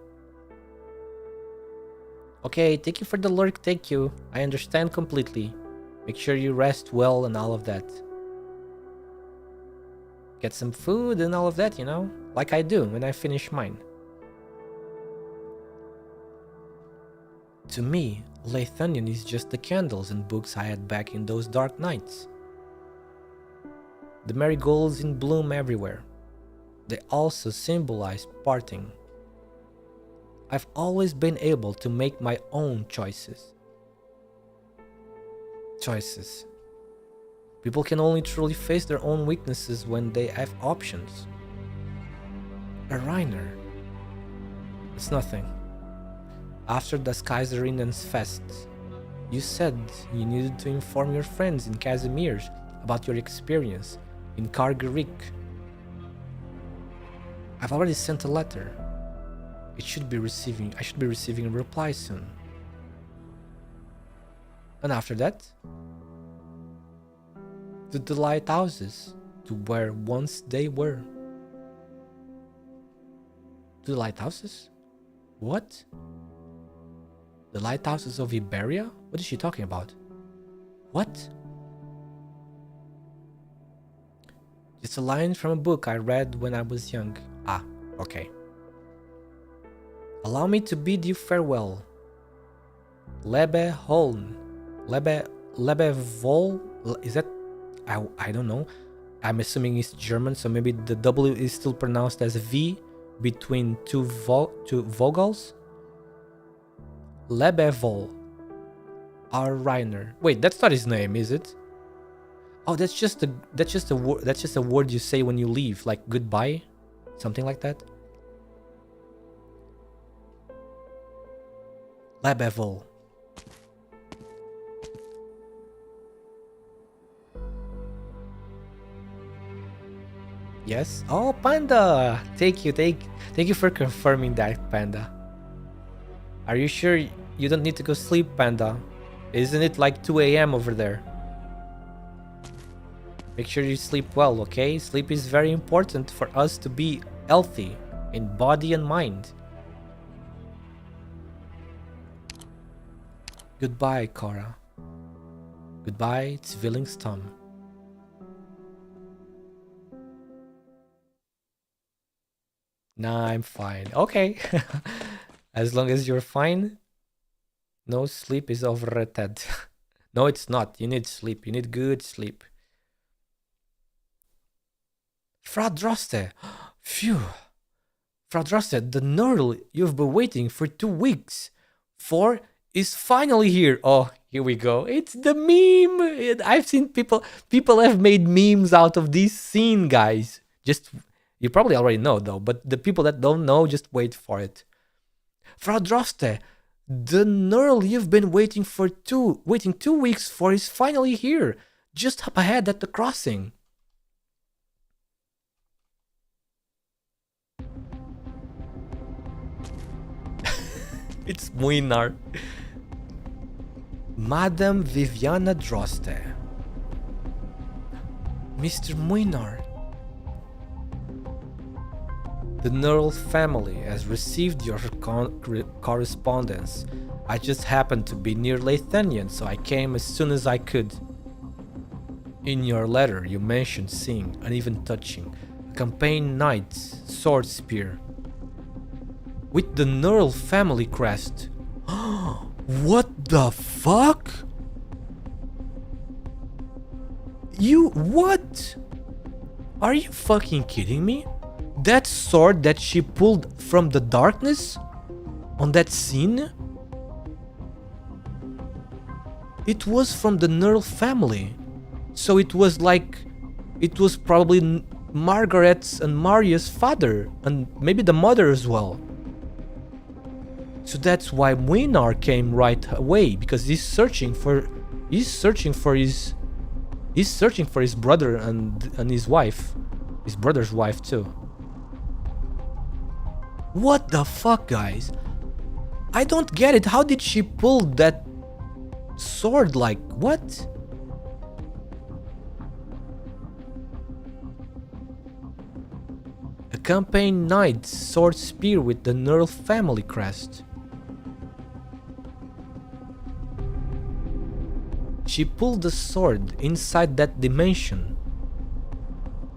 Okay, thank you for the lurk, thank you. I understand completely. Make sure you rest well and all of that. Get some food and all of that, you know? Like I do when I finish mine. To me, Lathannian is just the candles and books I had back in those dark nights. The marigolds in bloom everywhere. They also symbolize parting. I've always been able to make my own choices. People can only truly face their own weaknesses when they have options. A Reiner. It's nothing. After the Kaiserinen's fest, you said you needed to inform your friends in Casimir's about your experience in Kargerik. I've already sent a letter. I should be receiving a reply soon. And after that, to the lighthouses, to where once they were. To the lighthouses? What? The lighthouses of Iberia? What is she talking about? What? It's a line from a book I read when I was young. Ah, okay. Allow me to bid you farewell. Lebe Holm. Lebe Vol? Is that? I don't know. I'm assuming it's German, so maybe the W is still pronounced as a V between two vowels. Lebevol. R. Reiner. Wait, that's not his name, is it? Oh, that's just a word you say when you leave, like goodbye, something like that. Lebevol. Yes. Oh, Panda. Thank you for confirming that, Panda. Are you sure you don't need to go sleep, Panda? Isn't it like 2 a.m. over there? Make sure you sleep well, okay? Sleep is very important for us to be healthy in body and mind. Goodbye, Cora. Goodbye, Zwillingstürme. Nah, I'm fine. Okay. As long as you're fine. No, sleep is overrated. No, it's not. You need sleep. You need good sleep. Frau Droste. Phew. Frau Droste, the Nurl you've been waiting for 2 weeks for is finally here. Oh, here we go. It's the meme. I've seen people have made memes out of this scene, guys. You probably already know though, but the people that don't know, just wait for it. Frau Droste, the Nurl you've been waiting 2 weeks for is finally here. Just up ahead at the crossing. It's Muinar. Madame Viviana Droste. Mr. Muinar. The Nurl family has received your correspondence. I just happened to be near Lathannian, so I came as soon as I could. In your letter, you mentioned seeing, and even touching, a campaign knight's sword spear with the Nurl family crest. What the fuck? What? Are you fucking kidding me? That sword that she pulled from the darkness on that scene? It was from the Nurl family. So it was probably Margaret's and Maria's father, and maybe the mother as well. So that's why Muinar came right away, because he's searching for his brother and his wife, his brother's wife too. What the fuck, guys? I don't get it. How did she pull that sword? Like, what? A campaign knight's sword spear with the Nurl family crest. She pulled the sword inside that dimension.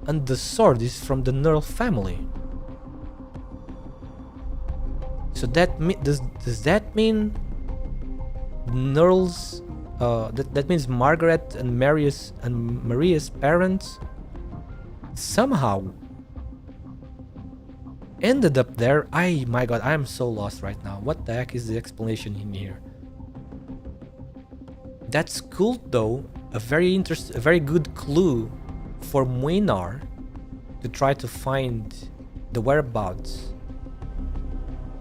And the sword is from the Nerl family. So that does that mean Nerl's that means Margaret and Maria's parents somehow ended up there? My god, I am so lost right now. What the heck is the explanation in here? That's cool though. A very good clue for Muinar to try to find the whereabouts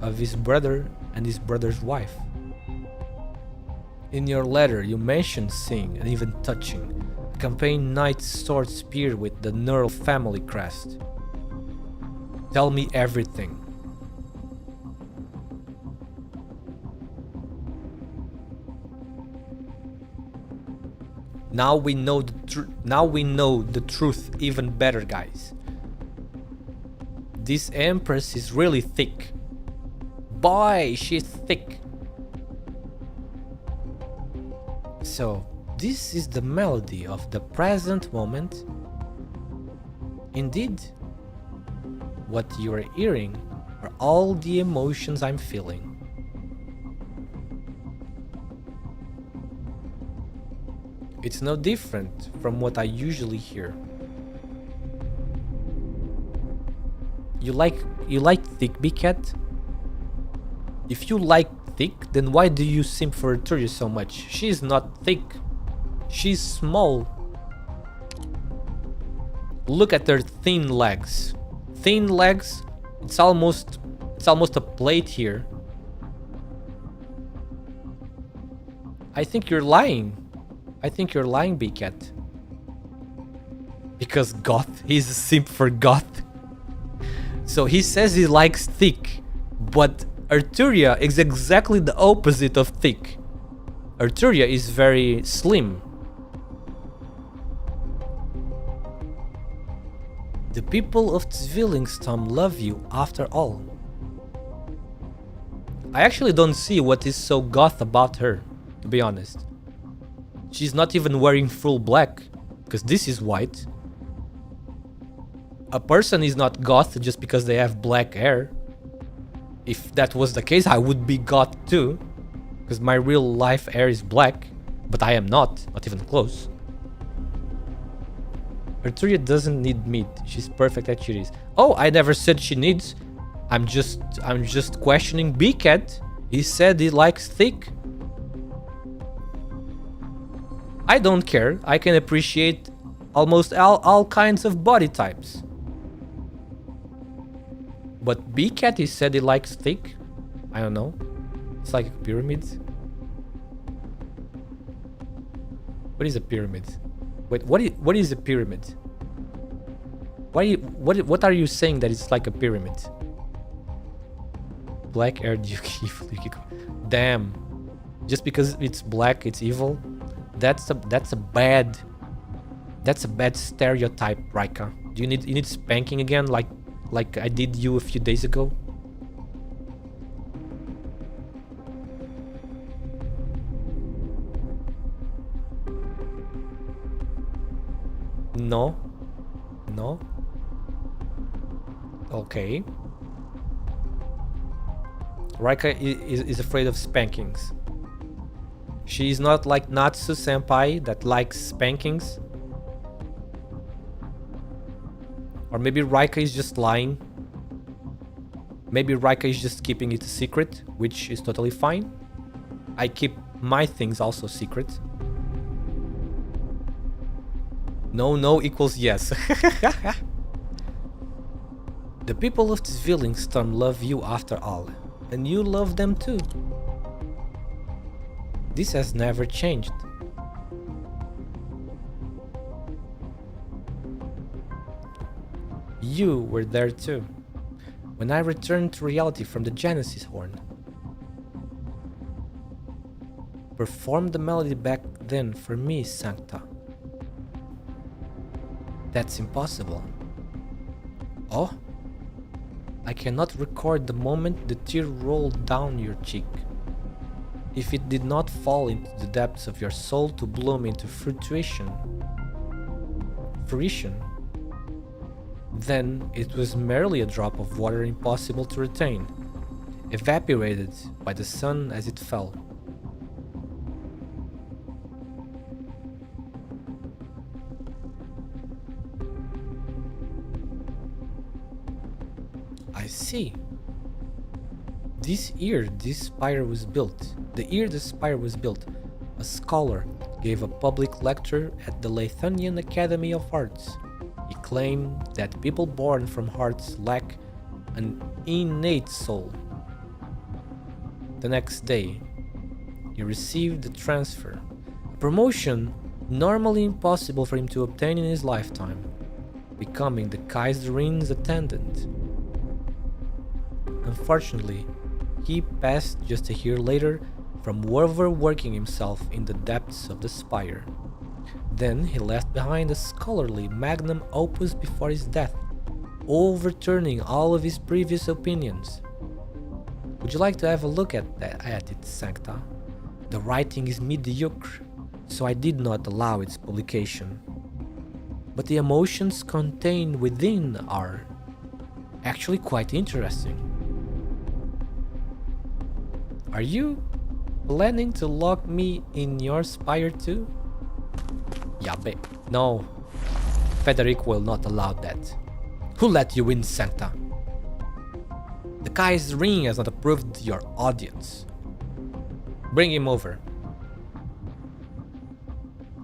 of his brother and his brother's wife. In your letter, you mentioned seeing and even touching a campaign knight's sword spear with the Nerl family crest. Tell me everything. Now we know the truth even better, guys. This Empress is really thick. Boy, she's thick. So, this is the melody of the present moment. Indeed, what you are hearing are all the emotions I'm feeling. It's no different from what I usually hear. You like thick, B-Cat? If you like thick, then why do you simp for Arturia so much? She's not thick. She's small. Look at her thin legs. Thin legs. It's almost a plate here. I think you're lying. I think you're lying, B-Cat. Because goth. He's a simp for goth. So he says he likes thick, but Arturia is exactly the opposite of thick. Arturia is very slim. The people of Zwillingstürme love you after all. I actually don't see what is so goth about her, to be honest. She's not even wearing full black, because this is white. A person is not goth just because they have black hair. If that was the case, I would be goth too, because my real life hair is black, but I am not even close. Arturia doesn't need meat. She's perfect as she is. Oh, I never said she needs. I'm just questioning B-Cat. He said he likes thick. I don't care. I can appreciate almost all kinds of body types. But B-Cat, he said he likes thick. I don't know. It's like a pyramid. What is a pyramid? Wait, what is a pyramid? What are you saying that it's like a pyramid? Black hair evil. Damn. Just because it's black, it's evil. That's a bad stereotype, Raika. Do you need spanking again, like I did you a few days ago? No. Okay. Raika is afraid of spankings. She's not like Natsu senpai that likes spankings. Or maybe Raika is just lying. Maybe Raika is just keeping it a secret, which is totally fine. I keep my things also secret. No equals yes. The people of Zwillingstürme love you after all, and you love them too. This has never changed. You were there too, when I returned to reality from the Genesis Horn. Perform the melody back then for me, Sancta. That's impossible. Oh? I cannot record the moment the tear rolled down your cheek. if it did not fall into the depths of your soul to bloom into fruition, then it was merely a drop of water impossible to retain, evaporated by the sun as it fell. I see. The year the spire was built, a scholar gave a public lecture at the Lithuanian Academy of Arts. He claimed that people born from hearts lack an innate soul. The next day, he received a transfer, a promotion normally impossible for him to obtain in his lifetime, becoming the Kaiserin's attendant. Unfortunately, he passed just a year later from overworking himself in the depths of the spire. Then he left behind a scholarly magnum opus before his death, overturning all of his previous opinions. Would you like to have a look at it, Sancta? The writing is mediocre, so I did not allow its publication. But the emotions contained within are actually quite interesting. Are you planning to lock me in your spire too? Yabe. No. Federico will not allow that. Who let you in, Sancta? The Kaiserin has not approved your audience. Bring him over.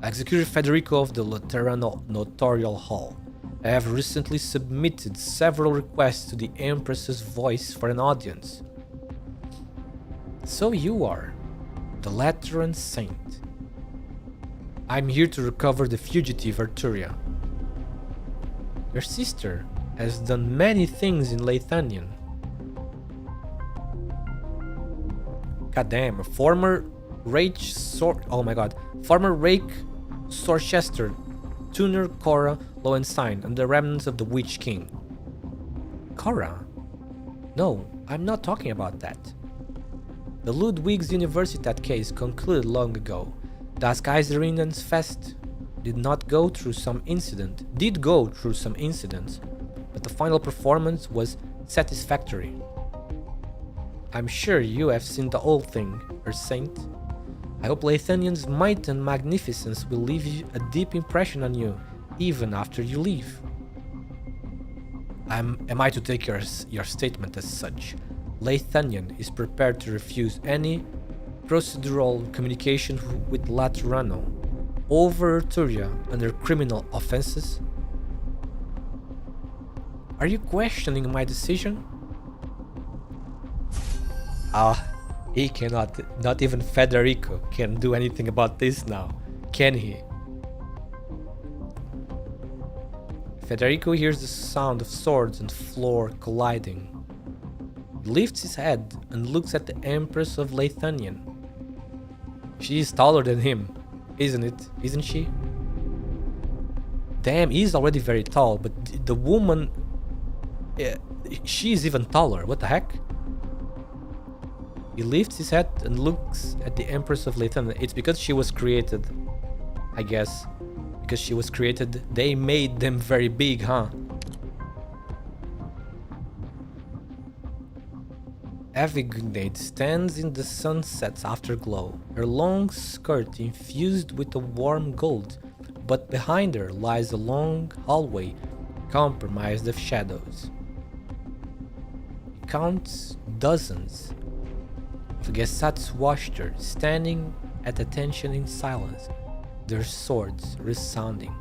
Executive Federico of the Lateran Notarial Hall. I have recently submitted several requests to the Empress's voice for an audience. So you are the Lateran Saint. I'm here to recover the fugitive Arturia. Your sister has done many things in Lithuanian. Goddamn, former Rake Sorchester, Tuner Cora Lowenstein, and the remnants of the Witch King. Cora? No, I'm not talking about that. The Ludwig's Universitat case concluded long ago. Das Kaiserinnen's Fest did go through some incidents, but the final performance was satisfactory. I'm sure you have seen the whole thing, Her Saint. I hope Lithuanian's might and magnificence will leave a deep impression on you, even after you leave. Am I to take your statement as such? Lithuanian is prepared to refuse any procedural communication with Laterano over Arturia under criminal offenses? Are you questioning my decision? He cannot, not even Federico can do anything about this now, can he? Federico hears the sound of swords and floor colliding. He lifts his head and looks at the Empress of Lithuanian. She is taller than him, isn't she? Damn, he's already very tall, but the woman, she's even taller, what the heck? He lifts his head and looks at the Empress of Lithuania. It's because she was created, I guess. Because she was created, they made them very big, huh? Avignade stands in the sunset's afterglow, her long skirt infused with a warm gold, but behind her lies a long hallway compromised of shadows. He counts dozens of Gesatz Waschter standing at attention in silence, their swords resounding.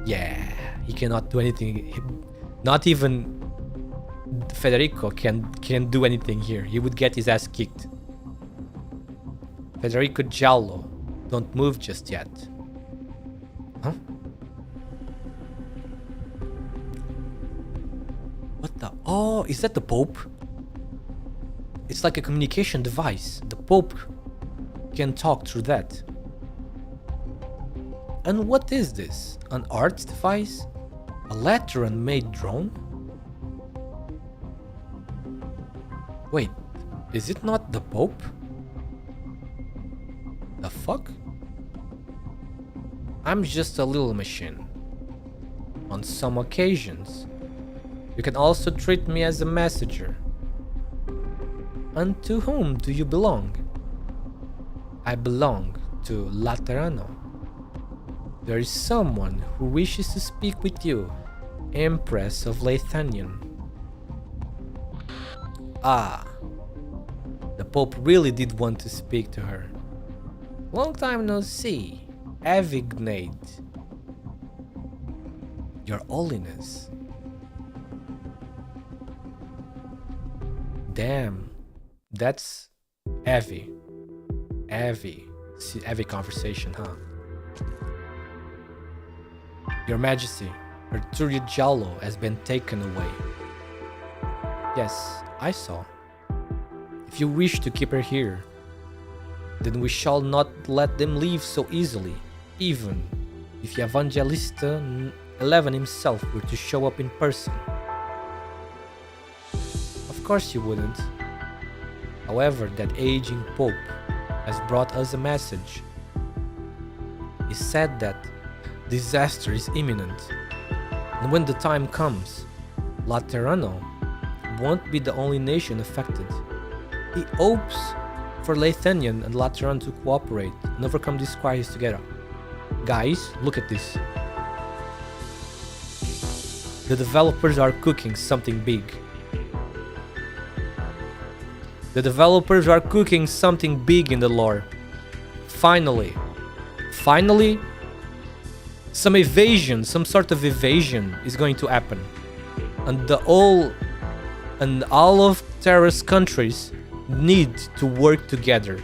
Yeah, he cannot do anything. Not even Federico can do anything here. He would get his ass kicked. Federico Giallo, don't move just yet. Huh? What the? Oh, is that the Pope? It's like a communication device. The Pope can talk through that. And what is this? An arts device? A Lateran-made drone? Wait, is it not the Pope? The fuck? I'm just a little machine. On some occasions, you can also treat me as a messenger. And to whom do you belong? I belong to Laterano. There is someone who wishes to speak with you, Empress of Lathanion. Ah, the Pope really did want to speak to her. Long time no see, ARKNIGHTS. Your Holiness. Damn, that's heavy. Heavy conversation, huh? Your Majesty, her Turia Giallo has been taken away. Yes, I saw. If you wish to keep her here, then we shall not let them leave so easily, even if Evangelista 11 himself were to show up in person. Of course you wouldn't. However, that aging Pope has brought us a message. He said that disaster is imminent, and when the time comes, Laterano won't be the only nation affected. He hopes for Lathanion and Lateran to cooperate and overcome this crisis together. Guys, look at this. The developers are cooking something big. The developers are cooking something big in the lore. Finally, some evasion, some sort of evasion is going to happen. And all of Terra's countries need to work together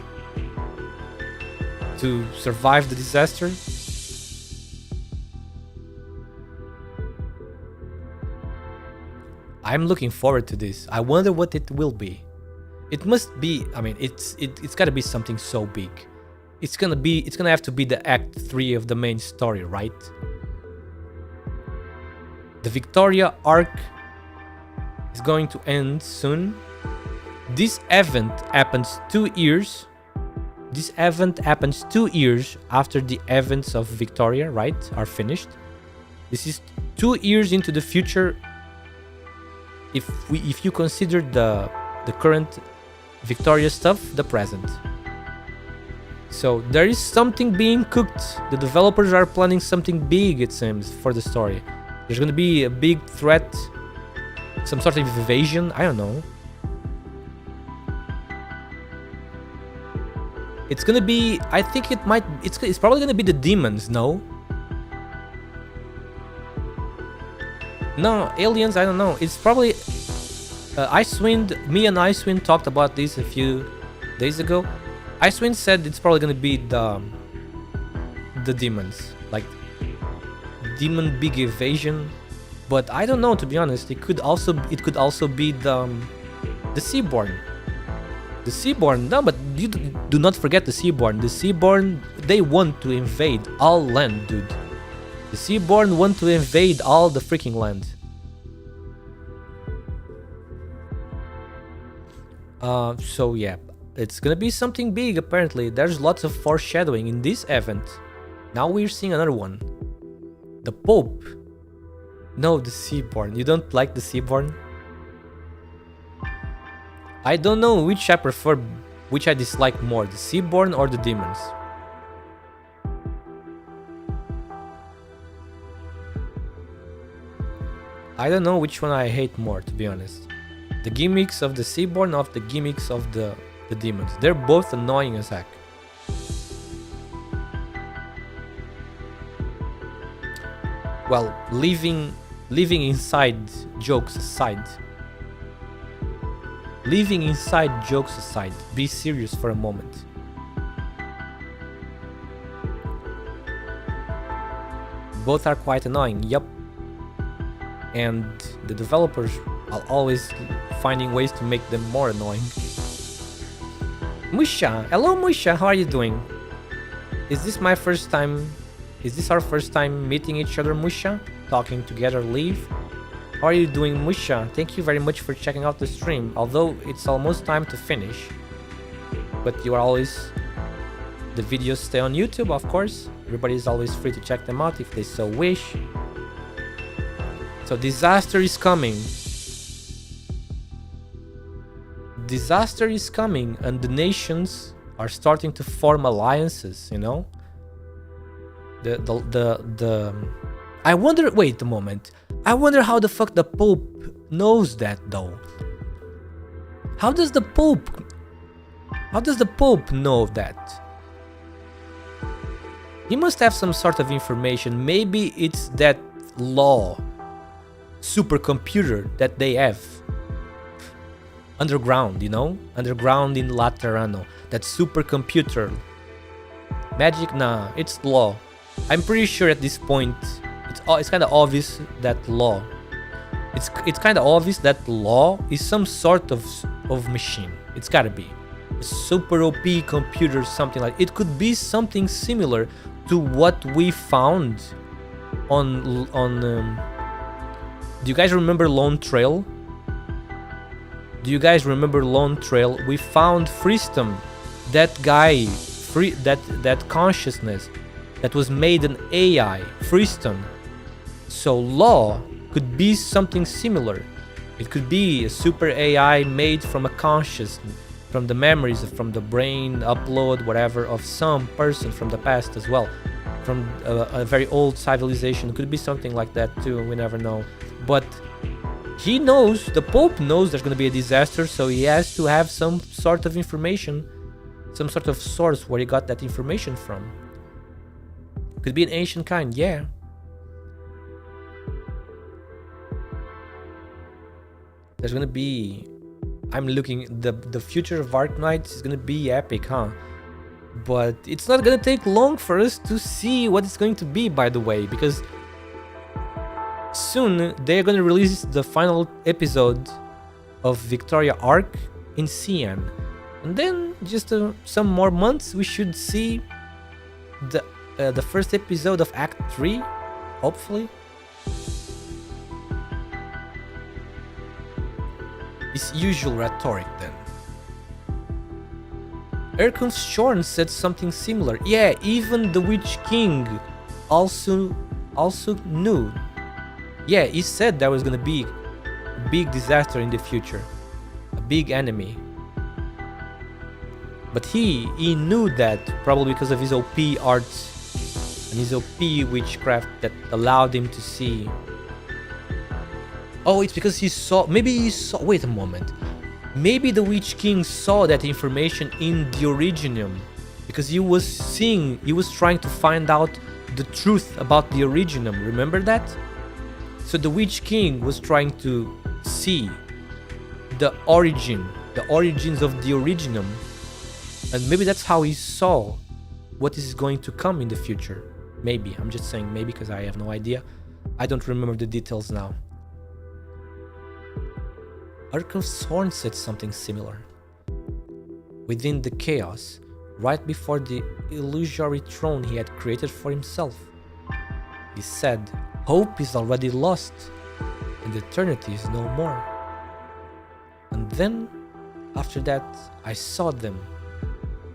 to survive the disaster. I'm looking forward to this. I wonder what it will be. It must be, I mean, it's got to be something so big. It's gonna have to be the Act 3 of the main story, right? The Victoria arc is going to end soon. This event happens 2 years. This event happens 2 years after the events of Victoria, right, are finished. This is 2 years into the future. If you consider the current Victoria stuff, the present. So there is something being cooked. The developers are planning something big, it seems, for the story. There's gonna be a big threat, some sort of invasion. I don't know. It's gonna be. I think it might. It's probably gonna be the demons. No. No, aliens. I don't know. It's probably. Me and Icewind talked about this a few days ago. Icewind said it's probably gonna be the demons, like demon big evasion. But I don't know, to be honest. It could also be the Seaborn. The Seaborn. No, but you do not forget the Seaborn. The Seaborn, they want to invade all land, dude. The Seaborn want to invade all the freaking land. So yeah, it's gonna be something big apparently. There's lots of foreshadowing in this event. Now we're seeing another one. The Pope. No, the Seaborn. You don't like the Seaborn? I don't know which I prefer, which I dislike more, the Seaborn or the demons. I don't know which one I hate more, to be honest. The gimmicks of the Seaborn or the gimmicks of the demons. They're both annoying as heck. Well, leaving inside jokes aside. Leaving inside jokes aside, be serious for a moment. Both are quite annoying, yep. And the developers are always finding ways to make them more annoying. Musha, hello Musha, how are you doing? Is this our first time meeting each other, Musha? Talking together, Leave? How are you doing, Musha? Thank you very much for checking out the stream, although it's almost time to finish. But you are always The videos stay on YouTube, of course. Everybody is always free to check them out if they so wish. So disaster is coming. Disaster is coming, and the nations are starting to form alliances, you know? I wonder, wait a moment. I wonder how the fuck the Pope knows that though. How does the Pope know that? He must have some sort of information. Maybe it's that law supercomputer that they have underground, you know, underground in Laterano. That supercomputer. Magic? Nah, it's law. I'm pretty sure at this point it's kind of obvious that law. It's kind of obvious that law is some sort of machine. It's gotta be a super OP computer, something like. It could be something similar to what we found on. Do you guys remember Lone Trail? Do you guys remember Lone Trail? We found Freestom, that guy, that consciousness that was made an AI, Freestom. So law could be something similar. It could be a super AI made from a consciousness, from the memories, from the brain upload, whatever, of some person from the past as well, from a very old civilization. It could be something like that too. We never know. But he knows, the Pope knows there's going to be a disaster, so he has to have some sort of information, some sort of source where he got that information from. Could be an ancient kind, yeah. There's going to be... I'm looking... The future of Arknights is going to be epic, huh? But it's not going to take long for us to see what it's going to be, by the way, because soon they're going to release the final episode of Victoria Arc in Cian. And then just some more months we should see the first episode of Act 3, hopefully. It's usual rhetoric then. Erkenshorn said something similar. Yeah, even the Witch King also knew. Yeah, he said there was gonna be a big disaster in the future, a big enemy. But he knew that probably because of his OP arts and his OP witchcraft that allowed him to see. Oh, it's because he saw. Maybe he saw. Wait a moment. Maybe the Witch King saw that information in the Originium because he was seeing. He was trying to find out the truth about the Originium. Remember that? So the Witch King was trying to see the origins of the Originium, and maybe that's how he saw what is going to come in the future. Maybe. I'm just saying maybe because I have no idea. I don't remember the details now. Erkenshorn said something similar. Within the chaos, right before the illusory throne he had created for himself, he said, "Hope is already lost, and eternity is no more." And then, after that, I saw them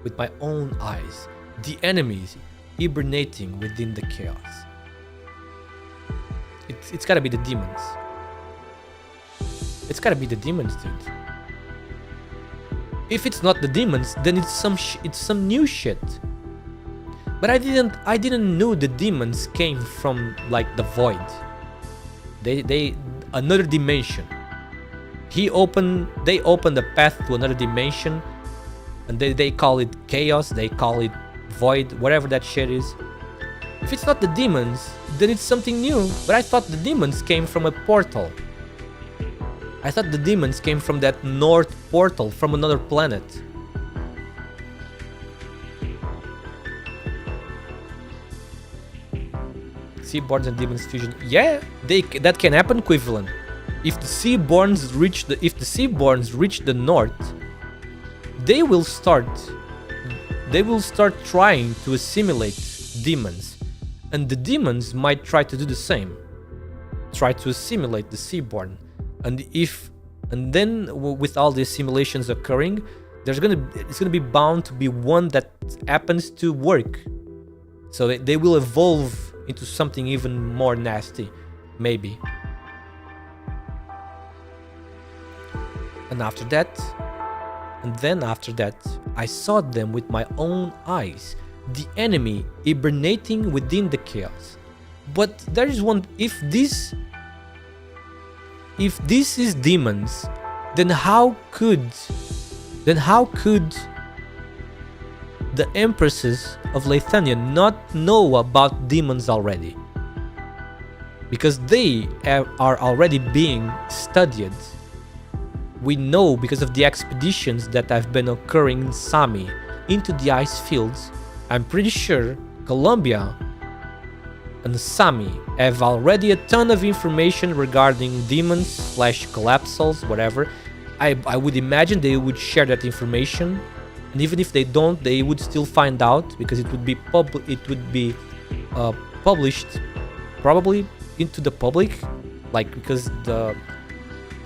with my own eyes, the enemies hibernating within the chaos. It's gotta be the demons. It's gotta be the demons, dude. If it's not the demons, then it's some new shit. But I didn't know the demons came from like the void. They another dimension. They opened a path to another dimension, and they call it chaos. They call it void, whatever that shit is. If it's not the demons, then it's something new. But I thought the demons came from a portal. I thought the demons came from that north portal from another planet. Seaborns and demons fusion. Yeah, that can happen, equivalent. If the Seaborns reach the north, they will start trying to assimilate demons, and the demons might try to do the same. Try to assimilate the Seaborn. And then with all the assimilations occurring, it's gonna be bound to be one that happens to work. So they will evolve into something even more nasty, maybe. And after that, I saw them with my own eyes, the enemy hibernating within the chaos. But there is one, if this is demons, then how could the empresses of Lethania not know about demons already? Because they are already being studied. We know because of the expeditions that have been occurring in Sami into the ice fields. I'm pretty sure Colombia and Sami have already a ton of information regarding demons / collapsals, whatever. I would imagine they would share that information, and even if they don't, they would still find out because it would be published probably into the public, like, because the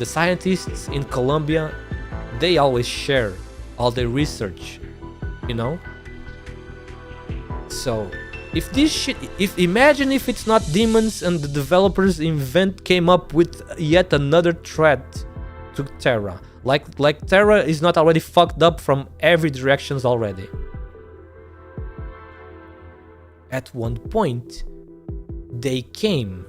scientists in Colombia, they always share all their research, you know. So if this shit, imagine if it's not demons and the developers came up with yet another threat to Terra, like Terra is not already fucked up from every directions already. At one point they came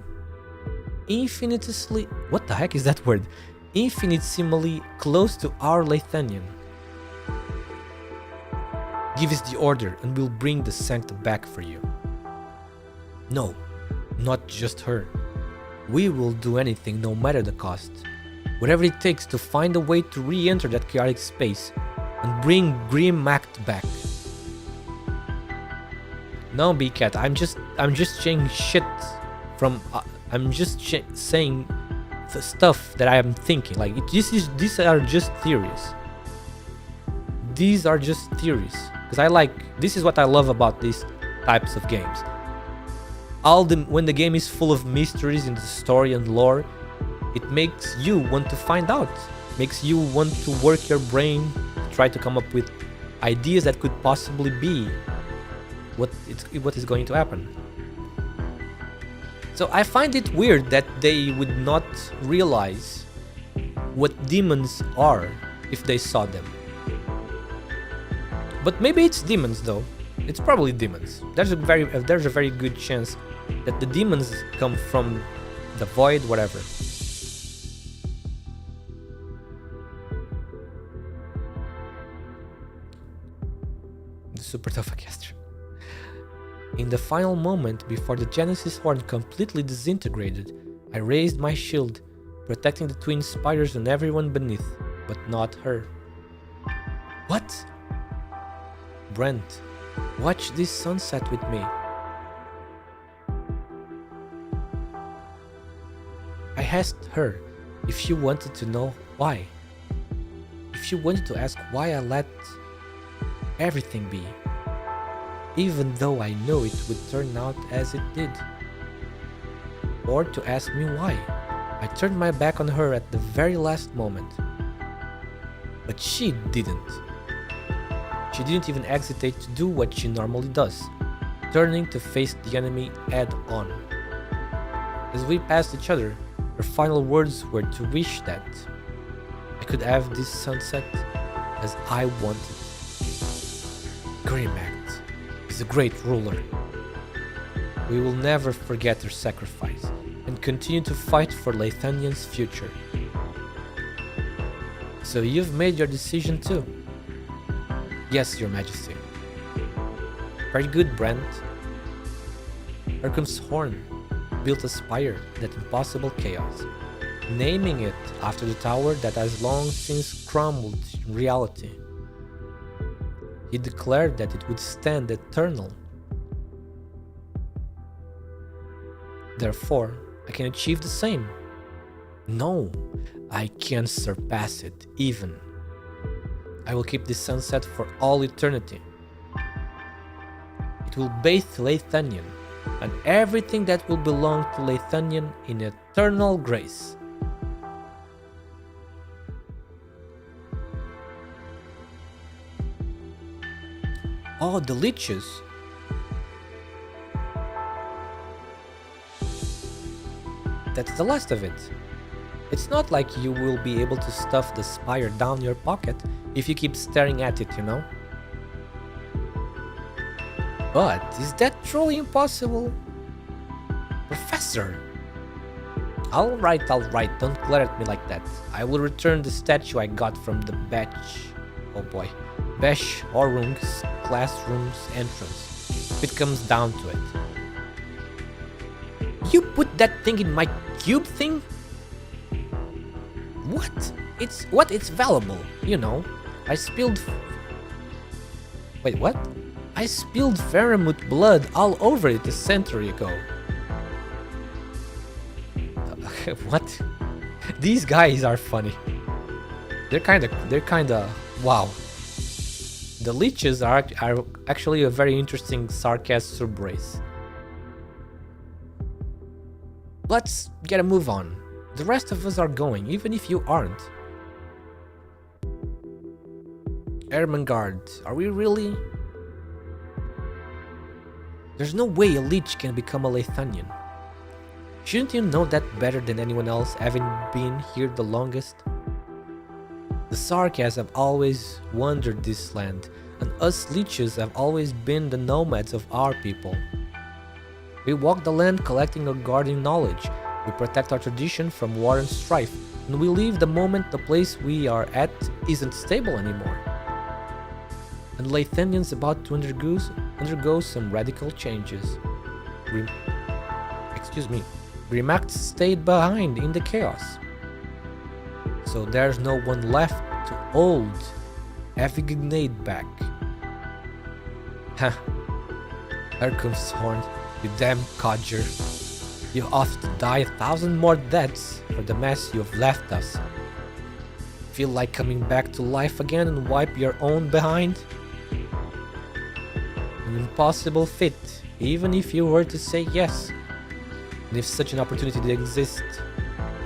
infinitesimally, what the heck is that word? Infinitesimally close to our Lethanian. Give us the order and we'll bring the Sancta back for you. No, not just her. We will do anything, no matter the cost. Whatever it takes to find a way to re-enter that chaotic space and bring Grim Act back. No, B-Cat, I'm just saying shit from... I'm just saying the stuff that I am thinking. Like, these are just theories. These are just theories. Because this is what I love about these types of games. When the game is full of mysteries in the story and lore, it makes you want to find out. Makes you want to work your brain, try to come up with ideas that could possibly be what is going to happen. So I find it weird that they would not realize what demons are if they saw them. But maybe it's demons though. It's probably demons. There's a very good chance that the demons come from the void, whatever. The super tough orchestra. In the final moment before the Genesis horn completely disintegrated, I raised my shield, protecting the twin spiders and everyone beneath, but not her. What? Brent, watch this sunset with me. I asked her if she wanted to know why. If she wanted to ask why I let everything be, even though I know it would turn out as it did. Or to ask me why. I turned my back on her at the very last moment. But she didn't. She didn't even hesitate to do what she normally does, turning to face the enemy head on. As we passed each other, her final words were to wish that I could have this sunset as I wanted. Grim Act is a great ruler. We will never forget her sacrifice and continue to fight for Lethanian's future. So you've made your decision too? Yes, Your Majesty. Very good, Brent. Arkhnights Horn built a spire that impossible chaos, naming it after the tower that has long since crumbled in reality. He declared that it would stand eternal. Therefore, I can achieve the same. No, I can surpass it even. I will keep this sunset for all eternity. It will bathe Lethanian and everything that will belong to Lethanian in eternal grace. Oh, the leeches. That's the last of it. It's not like you will be able to stuff the spire down your pocket if you keep staring at it, you know? But is that truly impossible? Professor! Alright, don't glare at me like that. I will return the statue I got from the Besh Orung's classroom's entrance, if it comes down to it. You put that thing in my cube thing? What? It's valuable, you know. I spilled... Wait, what? I spilled Faramut blood all over it a century ago. What? These guys are funny. They're kinda... Wow. The leeches are actually a very interesting sarcasm sub-race. Let's get a move on. The rest of us are going, even if you aren't. Ermengarde, are we really? There's no way a leech can become a Lethanian. Shouldn't you know that better than anyone else, having been here the longest? The Sarkas have always wandered this land, and us leeches have always been the nomads of our people. We walk the land collecting or guarding knowledge, we protect our tradition from war and strife, and we leave the moment the place we are at isn't stable anymore. And Lethanians about to undergo some radical changes. Grimact stayed behind in the chaos. So there's no one left to hold Avignade back. Ha! Erknight's Horn, you damn codger. You have to die 1,000 more deaths for the mess you have left us. Feel like coming back to life again and wipe your own behind? An impossible fit, even if you were to say yes. And if such an opportunity did exist,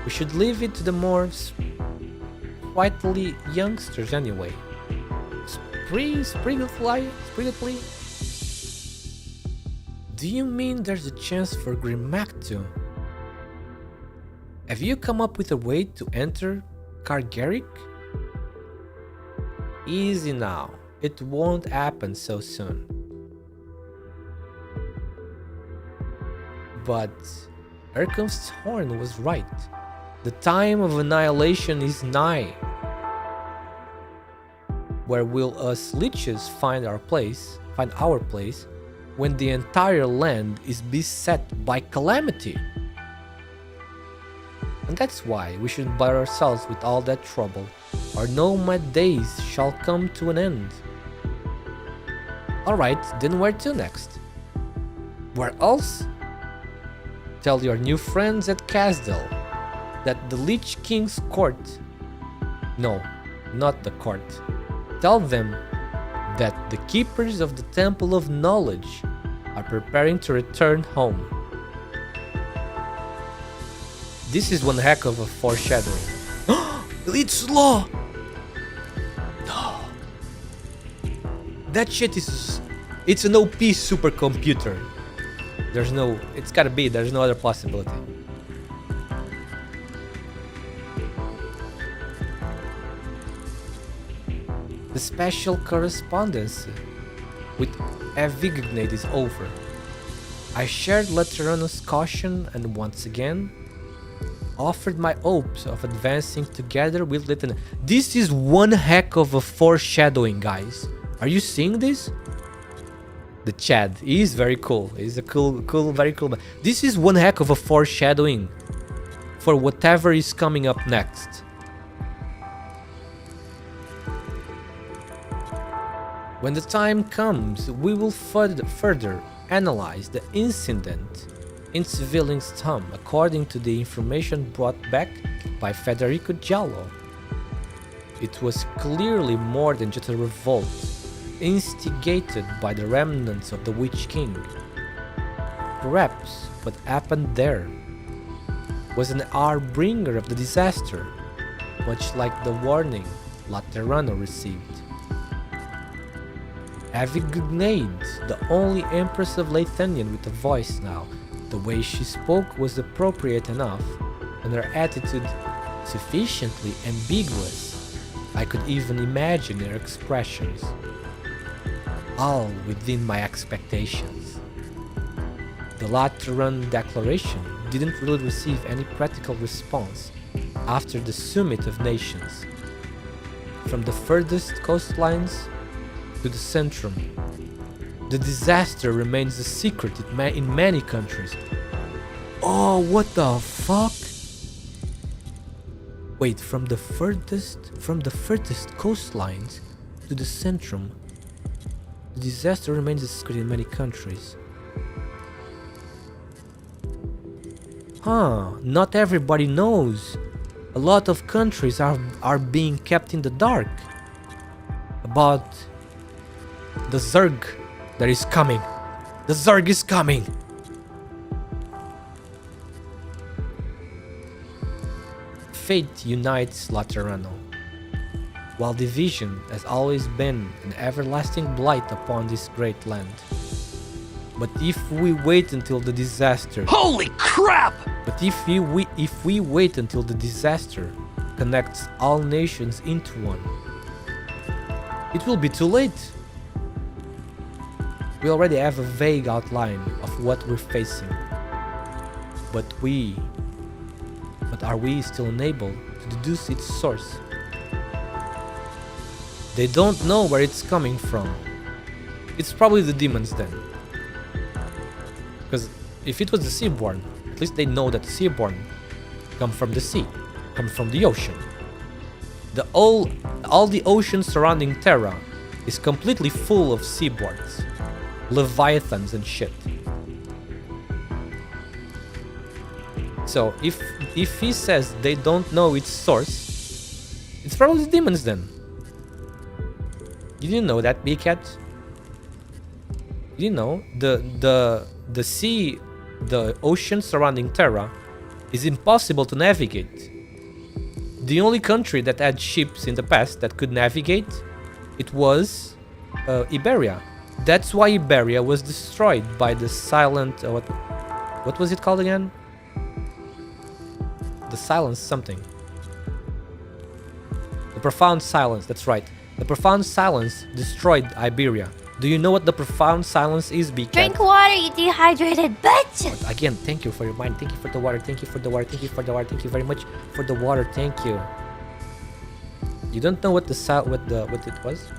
we should leave it to the more sprightly youngsters anyway. Sprigately? Do you mean there's a chance for Grimact to? Have you come up with a way to enter Kargerik? Easy now, it won't happen so soon. But Erknight's Horn was right. The time of annihilation is nigh. Where will us leeches find our place when the entire land is beset by calamity? And that's why we shouldn't bother ourselves with all that trouble. Our nomad days shall come to an end. Alright, then where to next? Where else? Tell your new friends at Casdell that the Lich King's court... No, not the court. Tell them that the keepers of the Temple of Knowledge are preparing to return home. This is one heck of a foreshadowing. It's law! No. That shit is... It's an OP supercomputer. There's no other possibility. The special correspondence with Avignade is over. I shared Laterano's caution and once again offered my hopes of advancing together with Lieutenant. This is one heck of a foreshadowing, guys. Are you seeing this? The Chad, he is very cool. He's a very cool man. This is one heck of a foreshadowing for whatever is coming up next. When the time comes, we will further analyze the incident in Zwillingstürme according to the information brought back by Federico Giallo. It was clearly more than just a revolt, instigated by the remnants of the Witch King. Perhaps what happened there was an harbinger of the disaster, much like the warning Laterano received. Avignade, the only Empress of Latanian with a voice now. The way she spoke was appropriate enough, and her attitude sufficiently ambiguous. I could even imagine her expressions. All within my expectations. The Lateran Declaration didn't really receive any practical response after the Summit of Nations. From the furthest coastlines to the centrum, the disaster remains a secret in many countries. Oh, what the fuck? Wait, from the furthest coastlines to the centrum, the disaster remains a secret in many countries. Huh, not everybody knows. A lot of countries are being kept in the dark about the Zerg that is coming. The Zerg is coming. Fate unites Laterano, while division has always been an everlasting blight upon this great land. But if we wait until the disaster... Holy crap! But if we wait until the disaster connects all nations into one, it will be too late. We already have a vague outline of what we're facing. But are we still unable to deduce its source? They don't know where it's coming from. It's probably the demons then. Because if it was the Seaborn, at least they know that the Seaborn come from the sea, come from the ocean. All the ocean surrounding Terra is completely full of Seaborns, Leviathans and shit. So if he says they don't know its source, it's probably the demons then. You didn't know that, Big Cat? You know the sea, the ocean surrounding Terra is impossible to navigate. The only country that had ships in the past that could navigate, it was Iberia. That's why Iberia was destroyed by the silent... what was it called again? The silence something. The profound silence, that's right. The profound silence destroyed Iberia. Do you know what the profound silence is, BK? Drink water, you dehydrated bitch! Again, thank you for your mind. Thank you for the water. Thank you for the water. Thank you for the water. Thank you very much for the water. Thank you. You don't know what it was?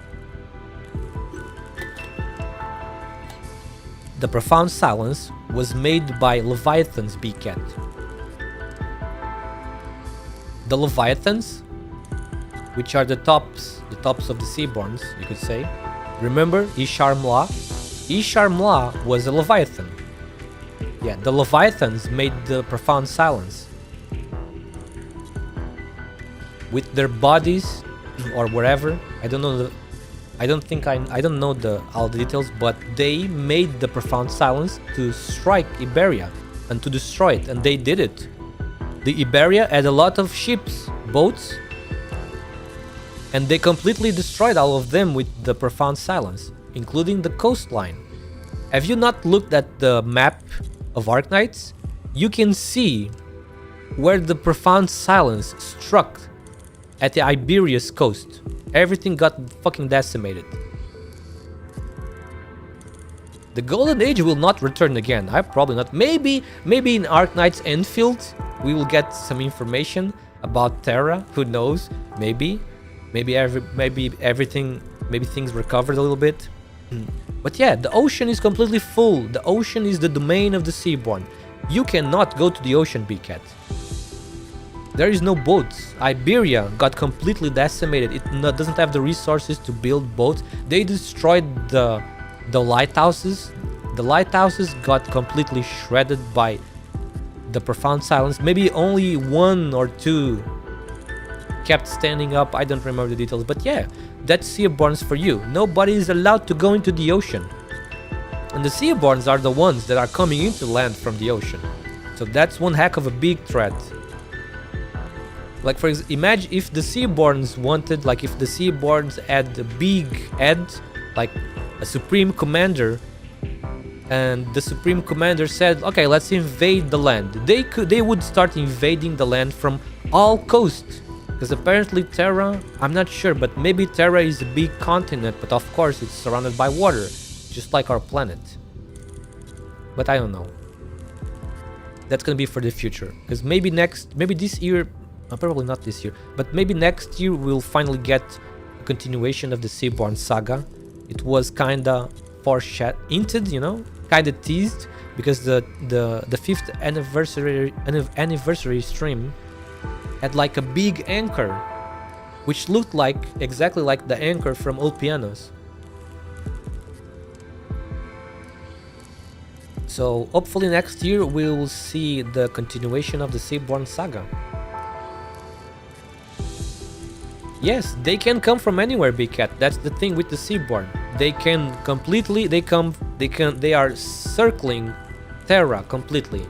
The profound silence was made by Leviathans, BK. The Leviathans, which are the tops of the Seaborns, you could say. Remember Ishar Mla? Ishar Mla was a Leviathan. Yeah, the Leviathans made the profound silence. With their bodies, or wherever, I don't know all the details, but they made the profound silence to strike Iberia and to destroy it, and they did it. The Iberia had a lot of ships, boats, and they completely destroyed all of them with the profound silence, including the coastline. Have you not looked at the map of Arknights? You can see where the profound silence struck at the Iberia's coast. Everything got fucking decimated. The Golden Age will not return again. I probably not. Maybe in Arknights Enfield we will get some information about Terra. Who knows? Maybe things recovered a little bit. But yeah, the ocean is completely full. The ocean is the domain of the Seaborn. You cannot go to the ocean, BCat. There is no boats. Iberia got completely decimated. It doesn't have the resources to build boats. They destroyed the lighthouses. The lighthouses got completely shredded by the profound silence. Maybe only one or two kept standing up. I don't remember the details, but yeah, that's Seaborns for you. Nobody is allowed to go into the ocean, and the Seaborns are the ones that are coming into land from the ocean. So that's one heck of a big threat. Like, for example, imagine if the Seaborns wanted, like if the Seaborns had a big head, like a supreme commander, and the supreme commander said, okay, let's invade the land. They would start invading the land from all coasts, because apparently Terra, I'm not sure, but maybe Terra is a big continent, but of course it's surrounded by water, just like our planet. But I don't know. That's gonna be for the future, because maybe this year, probably not this year, but maybe next year we'll finally get a continuation of the Seaborn saga. It was kinda hinted, you know, kinda teased, because the 5th anniversary stream had like a big anchor, which looked like exactly like the anchor from Old Pianos. So hopefully next year we will see the continuation of the Seaborn saga. Yes, they can come from anywhere, Big Cat. That's the thing with the Seaborn. They can completely, they are circling Terra completely.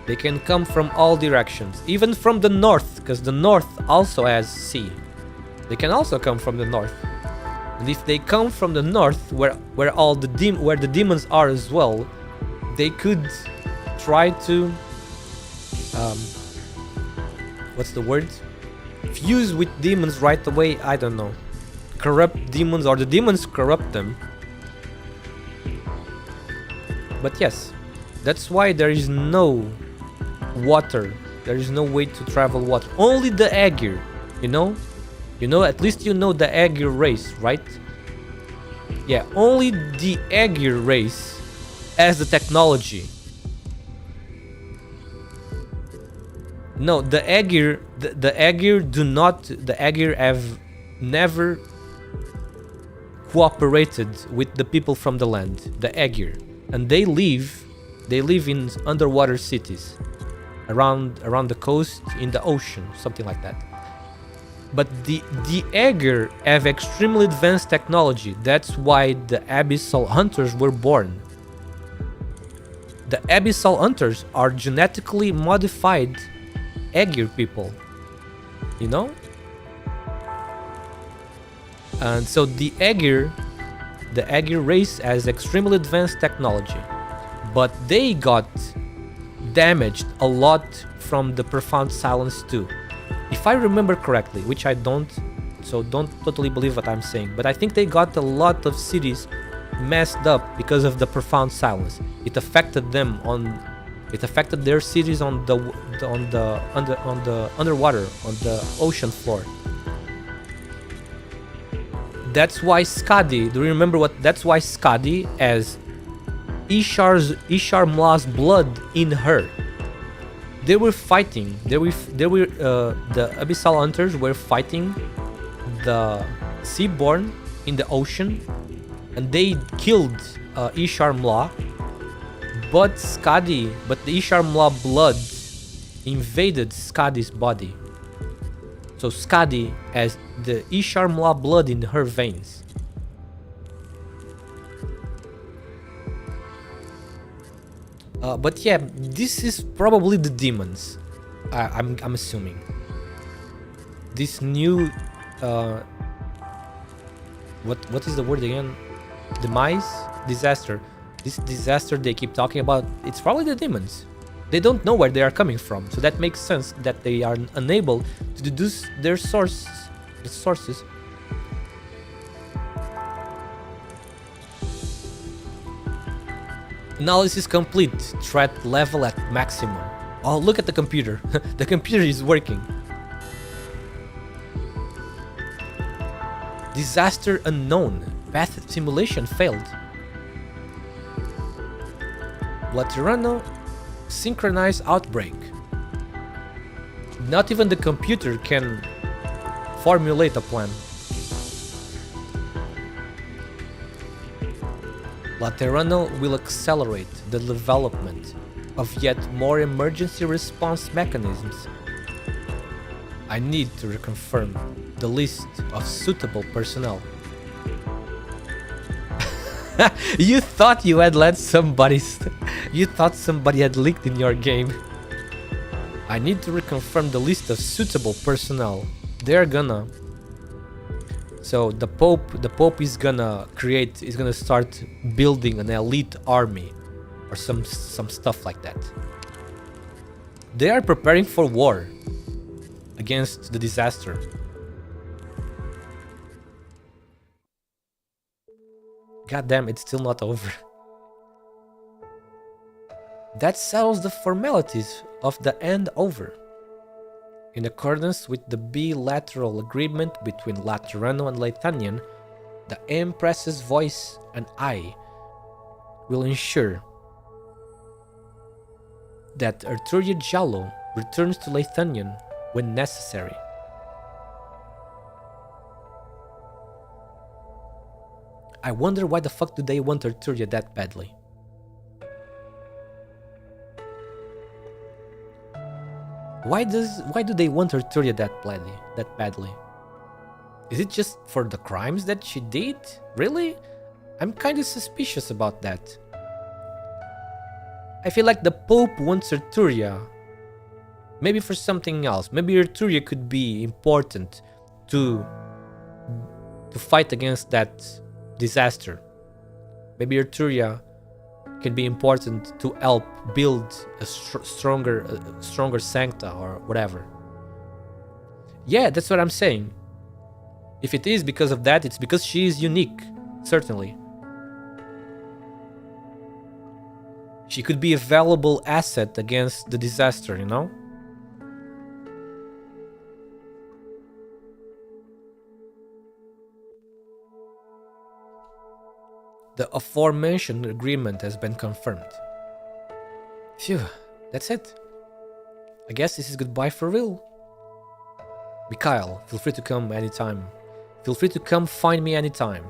They can come from all directions, even from the north, because the north also has sea. They can also come from the north. And if they come from the north, where the demons are as well, they could try to what's the word? Fuse with demons right away. I don't know. Corrupt demons, or the demons corrupt them. But yes, that's why there is no water. There is no way to travel water. Only the Aegir, you know? At least you know the Aegir race, right? Yeah, only the Aegir race has the technology. No, the Aegir have never cooperated with the people from the land, the Aegir, and they live in underwater cities, around the coast, in the ocean, something like that. But the Aegir have extremely advanced technology. That's why the Abyssal Hunters were born. The Abyssal Hunters are genetically modified Aegir people, you know? And so the Aegir race has extremely advanced technology, but they got damaged a lot from the Profound Silence too. If I remember correctly, which I don't, so don't totally believe what I'm saying, but I think they got a lot of cities messed up because of the Profound Silence. It affected them it affected their cities on the underwater, on the ocean floor. That's why Skadi, do you remember that's why Skadi has Ishar Mla's blood in her. They were fighting, the Abyssal Hunters were fighting the Seaborn in the ocean, and they killed Ishar Mla, but the Ishar Mla blood invaded Skadi's body. So Skadi has the Ishar Mla blood in her veins. But yeah, this is probably the demons. I'm assuming. This new what is the word again? Disaster. This disaster they keep talking about, it's probably the demons. They don't know where they are coming from, so that makes sense that they are unable to deduce their sources. Analysis complete. Threat level at maximum. Oh, look at the computer. The computer is working. Disaster unknown. Path simulation failed. Laterano synchronized outbreak. Not even the computer can formulate a plan. Laterano will accelerate the development of yet more emergency response mechanisms. I need to reconfirm the list of suitable personnel. You thought you had let you thought somebody had leaked in your game. I need to reconfirm the list of suitable personnel. They're gonna So the Pope is gonna start building an elite army, or some stuff like that. They are preparing for war against the disaster. God damn, it's still not over. That settles the formalities of the end over. In accordance with the bilateral agreement between Laterano and Leithanian, the Empress's voice and I will ensure that Arturia Jallo returns to Leithanian when necessary. I wonder why the fuck do they want Arturia that badly? Why do they want Arturia that badly? Is it just for the crimes that she did? Really? I'm kinda suspicious about that. I feel like the Pope wants Arturia maybe for something else. Maybe Arturia could be important to fight against that disaster. Maybe Arturia can be important to help build a stronger sancta or whatever. Yeah, that's what I'm saying. If it is because of that, it's because she is unique, certainly. She could be a valuable asset against the disaster, you know? The aforementioned agreement has been confirmed. Phew, that's it. I guess this is goodbye for real. Mikhail, feel free to come anytime. Feel free to come find me anytime.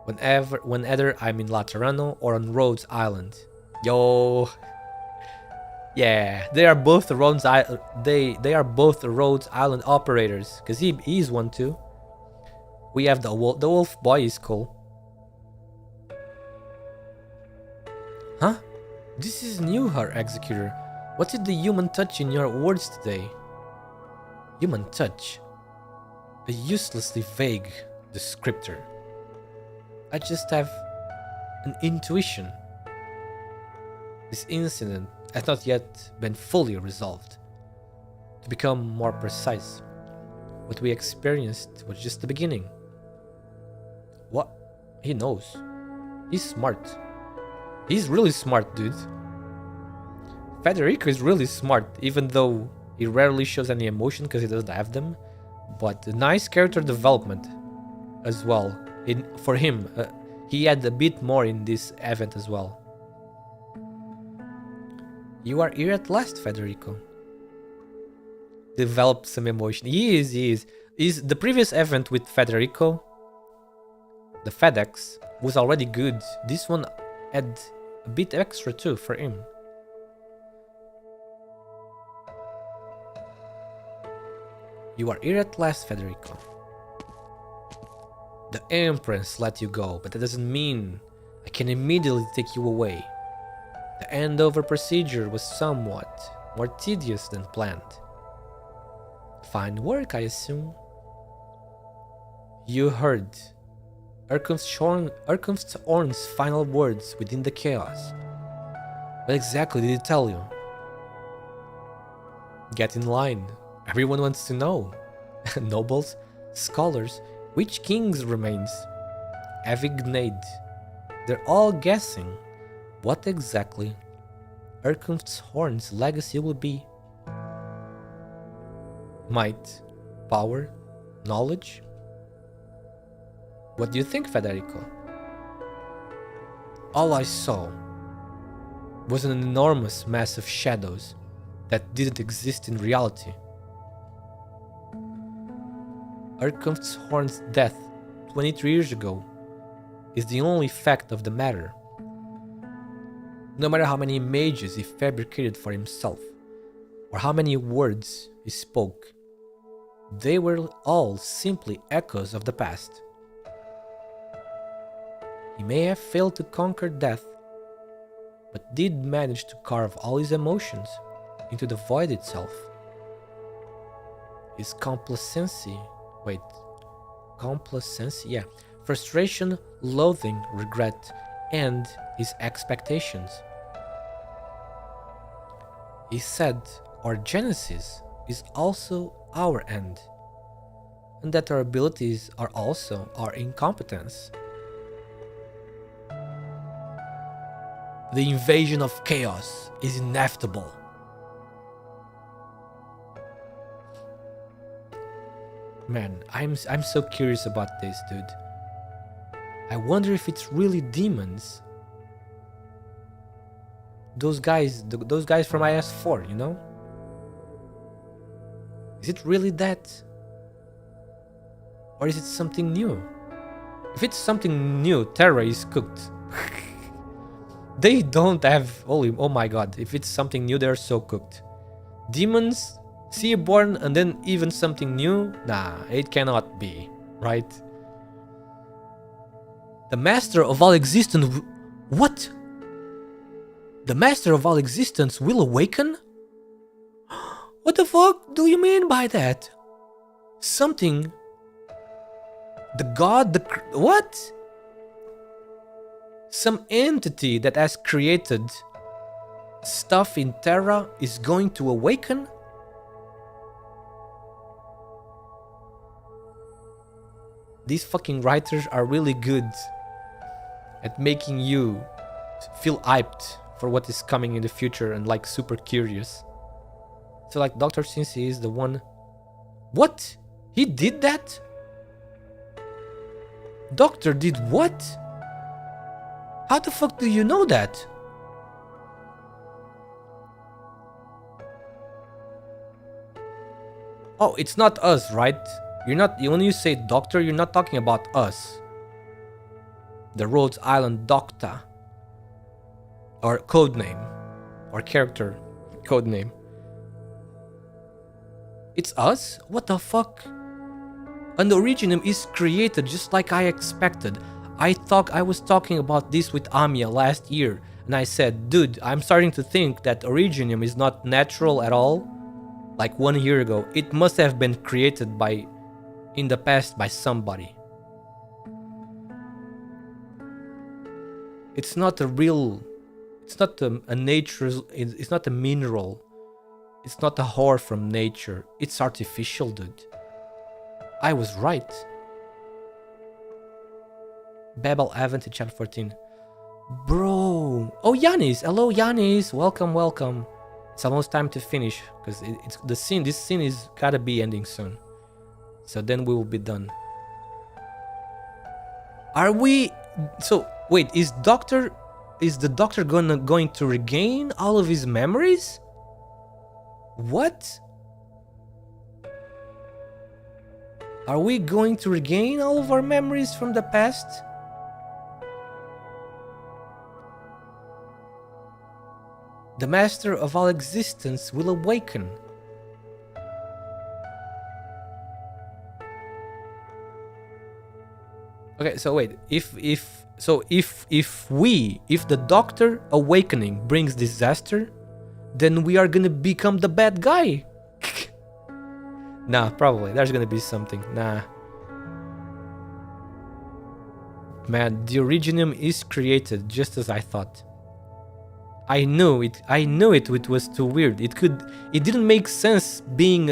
Whenever I'm in Laterano or on Rhodes Island. Yo. Yeah, they are both Rhodes Island operators, cause he is one too. We have the wolf boy is cool. Huh? This is new, her executor. What is the human touch in your words today? Human touch? A uselessly vague descriptor. I just have an intuition. This incident has not yet been fully resolved. To become more precise, what we experienced was just the beginning. What? He knows. He's smart. He's really smart, dude. Federico is really smart, even though he rarely shows any emotion because he doesn't have them. But nice character development as well. For him, he had a bit more in this event as well. You are here at last, Federico. Developed some emotion. He is. The previous event with Federico, the FedEx, was already good. This one had a bit extra too for him. You are here at last, Federico. The Empress let you go, but that doesn't mean I can immediately take you away. The handover procedure was somewhat more tedious than planned. Fine work, I assume. You heard Erken's Horn's final words within the chaos. What exactly did he tell you? Get in line. Everyone wants to know. Nobles, scholars, which king's remains? Avignade. They're all guessing what exactly Erken's Horn's legacy will be. Might, power, knowledge? What do you think, Federico? All I saw was an enormous mass of shadows that didn't exist in reality. Erken's Horn's death 23 years ago is the only fact of the matter. No matter how many images he fabricated for himself, or how many words he spoke, they were all simply echoes of the past. He may have failed to conquer death, but did manage to carve all his emotions into the void itself. His complacency, Complacency, yeah. Frustration, loathing, regret, and his expectations. He said our genesis is also our end, and that our abilities are also our incompetence. The invasion of chaos is inevitable. Man, I'm so curious about this, dude. I wonder if it's really demons. Those guys from IS4, you know? Is it really that? Or is it something new? If it's something new, Terra is cooked. They don't have... oh my god, if it's something new, they're so cooked. Demons, Seaborn, and then even something new? Nah, it cannot be, right? The master of all existence... What? The master of all existence will awaken? What the fuck do you mean by that? Something... The god... What? Some entity that has created stuff in Terra is going to awaken? These fucking writers are really good at making you feel hyped for what is coming in the future and like super curious. So like Dr. Cincy is the one... What? He did that? Doctor did what? How the fuck do you know that? Oh, it's not us, right? You're not... When you say doctor, you're not talking about us. The Rhodes Island Doctor. Or codename. Or character codename. It's us? What the fuck? An Originium is created just like I expected. I thought I was talking about this with Amiya last year. And I said, dude, I'm starting to think that Originium is not natural at all. Like 1 year ago. It must have been created by... in the past by somebody. It's not a real... It's not a nature... It's not a mineral. It's not a ore from nature. It's artificial, dude. I was right. Babel Avent in chapter 14. Bro. Oh, Yanis. Hello, Yanis. Welcome, welcome. It's almost time to finish. Because it's the scene. This scene is gotta be ending soon. So then we will be done. Are we... So, wait. Is the doctor going to regain all of his memories? What? Are we going to regain all of our memories from the past? The master of all existence will awaken. Okay, so wait. If the doctor awakening brings disaster, then we are gonna become the bad guy. Nah, probably. There's gonna be something. Nah. Man, the Originium is created just as I thought. I knew it. It was too weird. It didn't make sense being...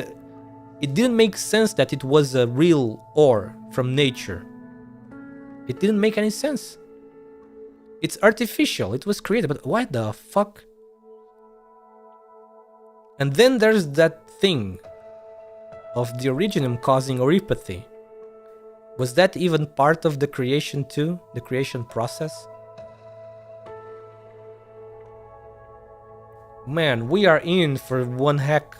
It didn't make sense that it was a real ore from nature. It didn't make any sense. It's artificial. It was created, but why the fuck? And then there's that thing of the Originium causing oropathy. Was that even part of the creation too? The creation process? Man, we are in for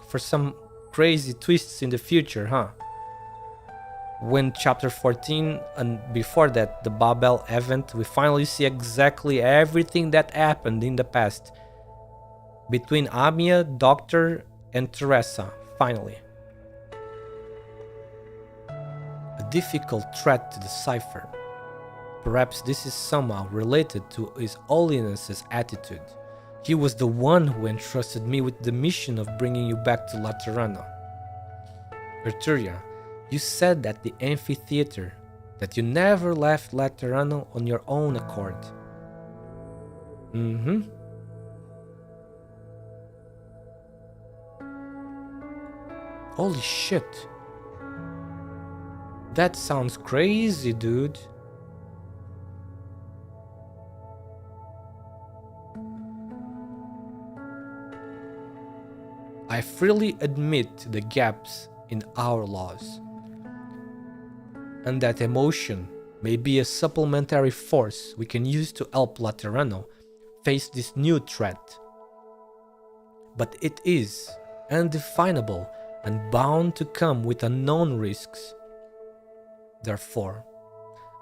for some crazy twists in the future, huh? When chapter 14 and before that, the Babel event, we finally see exactly everything that happened in the past between Amiya, Doctor, and Teresa, finally. A difficult threat to decipher. Perhaps this is somehow related to His Holiness's attitude. He was the one who entrusted me with the mission of bringing you back to Laterana. Arturia, You said at the amphitheater that you never left Laterano on your own accord. Holy shit. That sounds crazy, dude. I freely admit the gaps in our laws, and that emotion may be a supplementary force we can use to help Laterano face this new threat. But it is undefinable and bound to come with unknown risks. Therefore,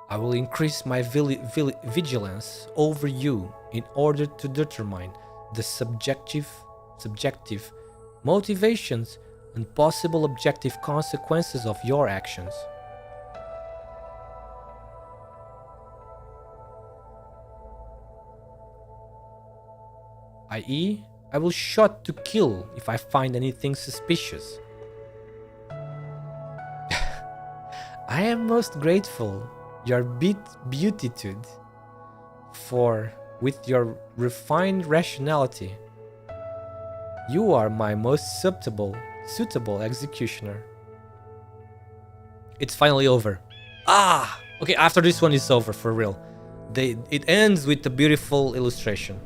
I will increase my vigilance over you in order to determine the subjective motivations and possible objective consequences of your actions. I.e., I will shoot to kill if I find anything suspicious. I am most grateful, your beatitude, for with your refined rationality, you are my most suitable executioner. It's finally over. Okay, after this one is over for real. It ends with a beautiful illustration.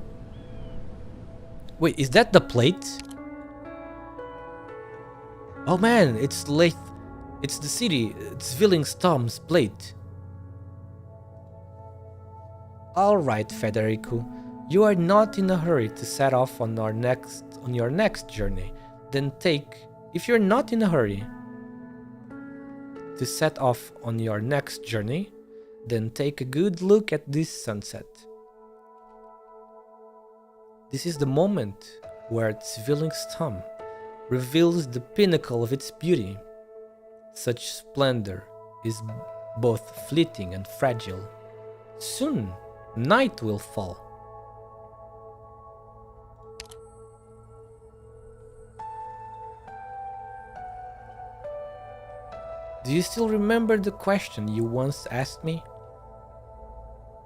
Wait, is that the plate? Oh man, it's late. It's the city. It's Zwillingstürme's plate. Alright, Federico. You are not in a hurry to set off on your next journey. If you're not in a hurry to set off on your next journey, then take a good look at this sunset. This is the moment where Zwillingstürme reveals the pinnacle of its beauty. Such splendor is both fleeting and fragile. Soon, night will fall. Do you still remember the question you once asked me?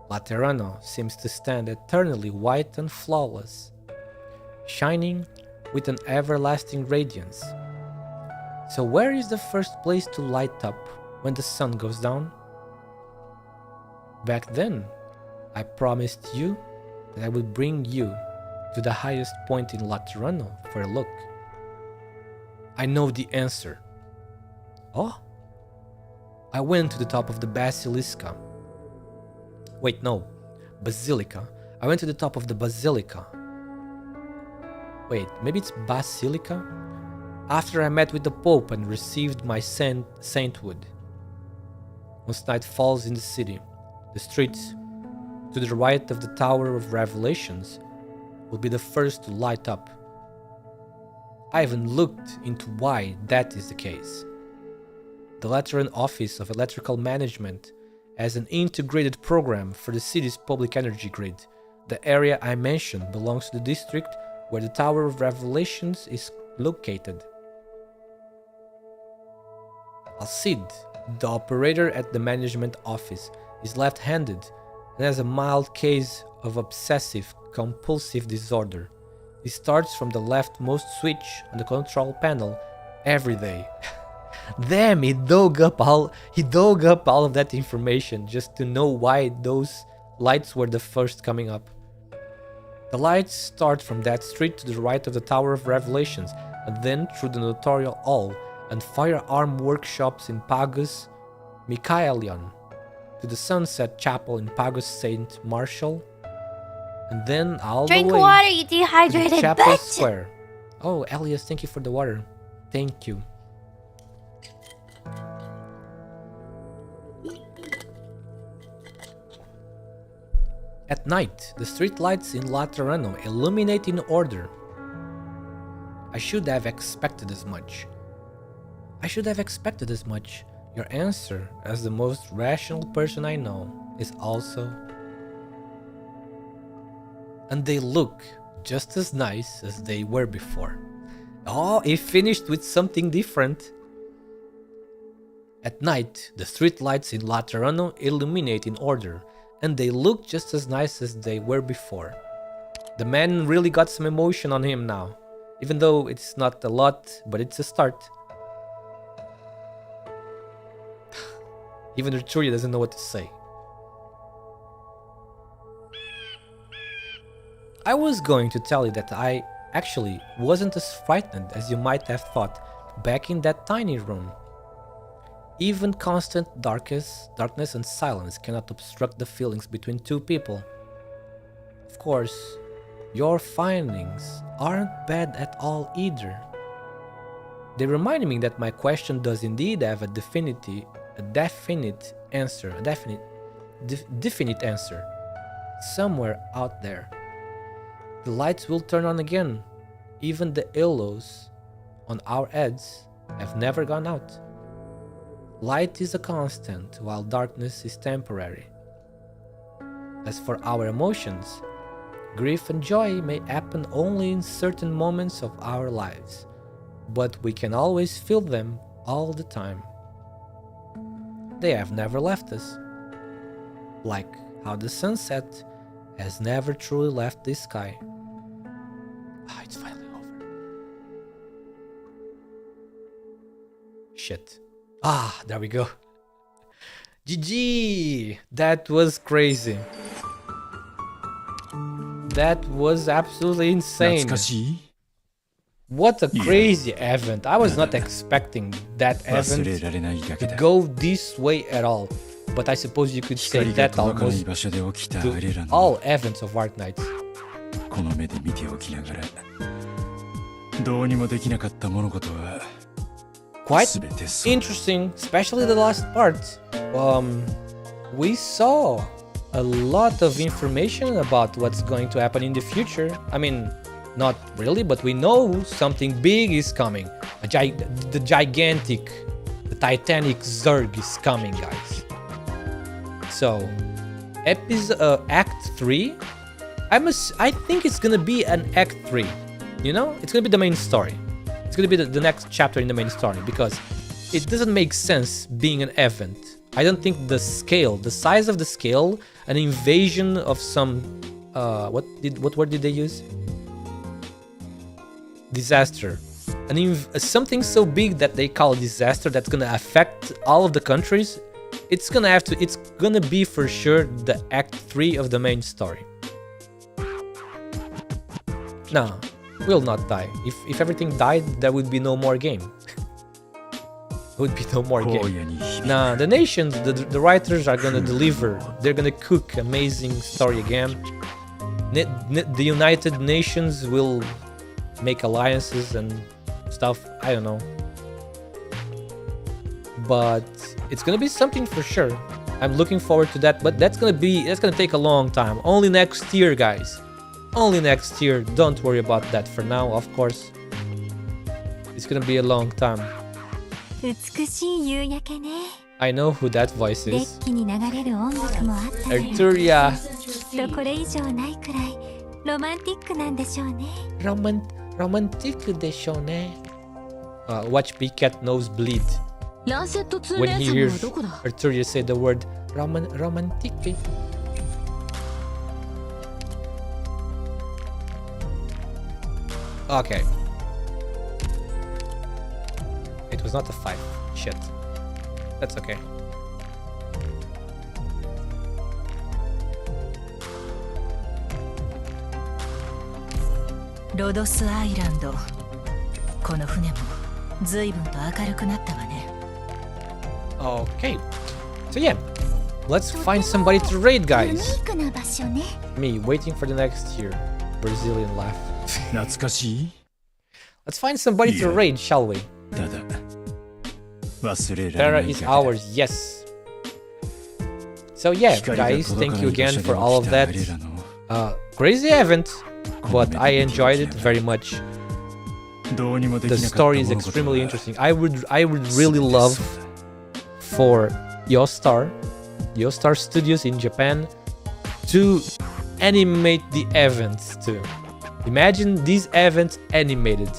Laterano seems to stand eternally white and flawless, shining with an everlasting radiance. So where is the first place to light up when the sun goes down? Back then, I promised you that I would bring you to the highest point in Laterano for a look. I know the answer. Oh? I went to the top of the Basilica. Wait, no. Basilica. I went to the top of the Basilica. Wait, maybe it's Basilica? After I met with the Pope and received my sainthood. Once night falls in the city, the streets to the right of the Tower of Revelations will be the first to light up. I even looked into why that is the case. The Lateran Office of Electrical Management has an integrated program for the city's public energy grid. The area I mentioned belongs to the district where the Tower of Revelations is located. Alcide, the operator at the management office, is left-handed and has a mild case of obsessive-compulsive disorder. He starts from the leftmost switch on the control panel every day. Damn, he dug up all of that information just to know why those lights were the first coming up. The lights start from that street to the right of the Tower of Revelations, and then through the Notarial Hall and firearm workshops in Pagus Michaelion, to the Sunset Chapel in Pagus St. Martial, and then all the way water, you to the dehydrated Chapel bitch! Square. Oh, Elias, thank you for the water. Thank you. At night, the street lights in Laterano illuminate in order. I should have expected as much. Your answer, as the most rational person I know, is also... And they look just as nice as they were before. Oh, he finished with something different. At night, the street lights in Laterano illuminate in order, and they look just as nice as they were before. The man really got some emotion on him now, even though it's not a lot, but it's a start. Even Arturia doesn't know what to say. I was going to tell you that I actually wasn't as frightened as you might have thought back in that tiny room. Even constant darkness and silence cannot obstruct the feelings between two people. Of course, your findings aren't bad at all either. They remind me that my question does indeed have a definite answer somewhere out there. The lights will turn on again. Even the illos on our heads have never gone out. Light is a constant, while darkness is temporary. As for our emotions, grief and joy may happen only in certain moments of our lives, but we can always feel them all the time. They have never left us, like how the sunset has never truly left this sky. Ah, it's finally over. Shit. Ah, there we go. GG! That was crazy. That was absolutely insane. What a crazy event. I was not expecting that event to go this way at all. But I suppose you could say that almost to all events of Arknights. Quite interesting, especially the last part. We saw a lot of information about what's going to happen in the future. I mean, not really, but we know something big is coming. The Titanic Zerg is coming, guys. So, Act 3. I think it's gonna be an Act 3. You know, it's gonna be the main story. It's gonna be the next chapter in the main story, because it doesn't make sense being an event. I don't think the size of the scale, an invasion of some what word did they use? Disaster. Something so big that they call a disaster that's gonna affect all of the countries. It's gonna be for sure the Act 3 of the main story. No, we'll not die. If everything died, there would be no more game. There would be no more game. Nah, the nations, the writers are gonna deliver. They're gonna cook amazing story again. The United Nations will make alliances and stuff. I don't know. But it's gonna be something for sure. I'm looking forward to that, but that's gonna take a long time. Only next year, guys. Only next year. Don't worry about that for now, of course. It's gonna be a long time. I know who that voice is. Arturia. Romantic de shone. Watch Picat nose bleed when he hears Arturia say the word romantic. Okay. It was not a fight. Shit. That's okay. Rhodos Island. この船も随分と明るくなったわね。Okay. So yeah, let's find somebody to raid, guys. Me waiting for the next year. Brazilian laugh. Let's find somebody to raid, shall we? Terra is ours, yes. So yeah, guys, thank you again for all of that. Crazy event, but I enjoyed it very much. The story is extremely interesting. I would really love for Yostar Studios in Japan to animate the events too. Imagine these events animated.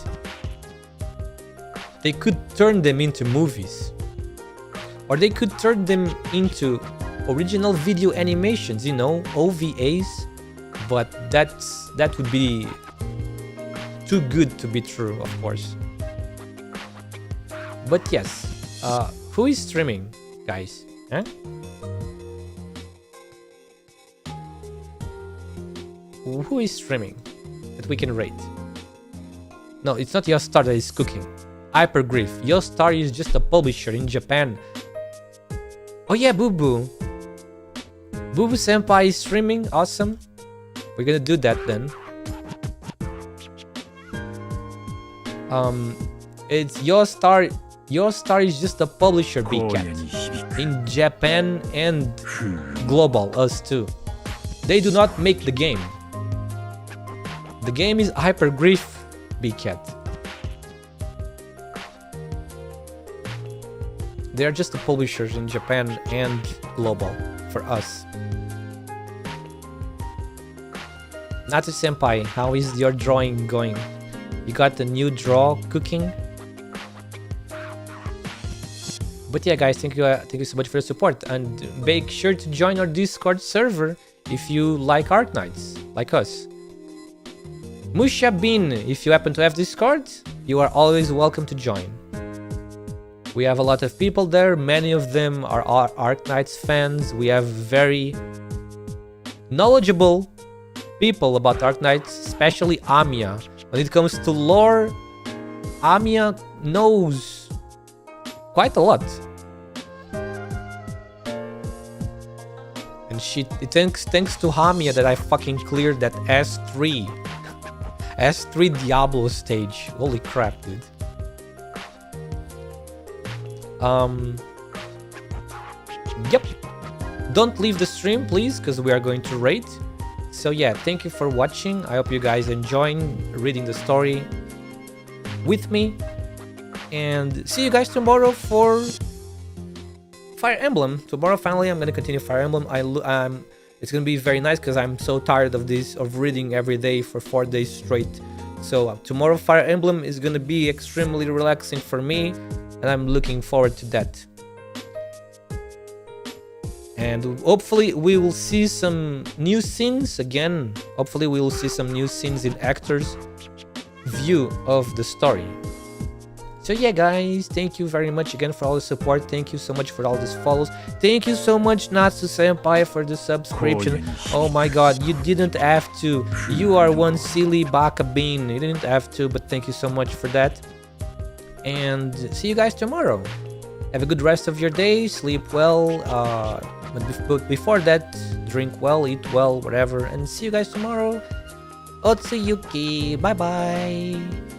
They could turn them into movies. Or they could turn them into original video animations, you know, OVAs. But that would be too good to be true, of course. But yes, who is streaming, guys? Huh? Who is streaming that we can rate? No, it's not Yostar that is cooking. Hypergriff. Yostar is just a publisher in Japan. Oh yeah, Boo Boo. Boo Boo Senpai is streaming. Awesome. We're gonna do that then. It's Yostar. Yostar is just a publisher, Big Cat. In Japan and global, us too. They do not make the game. The game is Hypergriff, Big Cat. They are just the publishers in Japan and global for us. Natsu Senpai, how is your drawing going? You got the new draw cooking? But yeah, guys, thank you so much for the support, and make sure to join our Discord server if you like Arknights, like us. Musha Bin, if you happen to have Discord, you are always welcome to join. We have a lot of people there, many of them are Arknights fans. We have very knowledgeable people about Arknights, especially Amiya. When it comes to lore, Amiya knows quite a lot. And thanks to Amiya that I fucking cleared that S3 Diablo stage. Holy crap, dude. Yep. Don't leave the stream, please, because we are going to raid. So yeah, thank you for watching. I hope you guys enjoying reading the story with me. And see you guys tomorrow for Fire Emblem. Tomorrow, finally, I'm going to continue Fire Emblem. It's going to be very nice because I'm so tired of reading every day for 4 days straight. So tomorrow, Fire Emblem is going to be extremely relaxing for me. And I'm looking forward to that. And hopefully we will see some new scenes again. Hopefully we will see some new scenes in actors' view of the story. So yeah, guys, thank you very much again for all the support. Thank you so much for all these follows. Thank you so much, Natsu Senpai, for the subscription. Oh my god, you didn't have to. You are one silly baka bean. You didn't have to, but thank you so much for that. And see you guys tomorrow. Have a good rest of your day. Sleep well. But before that, drink well, eat well, whatever. And see you guys tomorrow. Otsuyuki. Bye bye.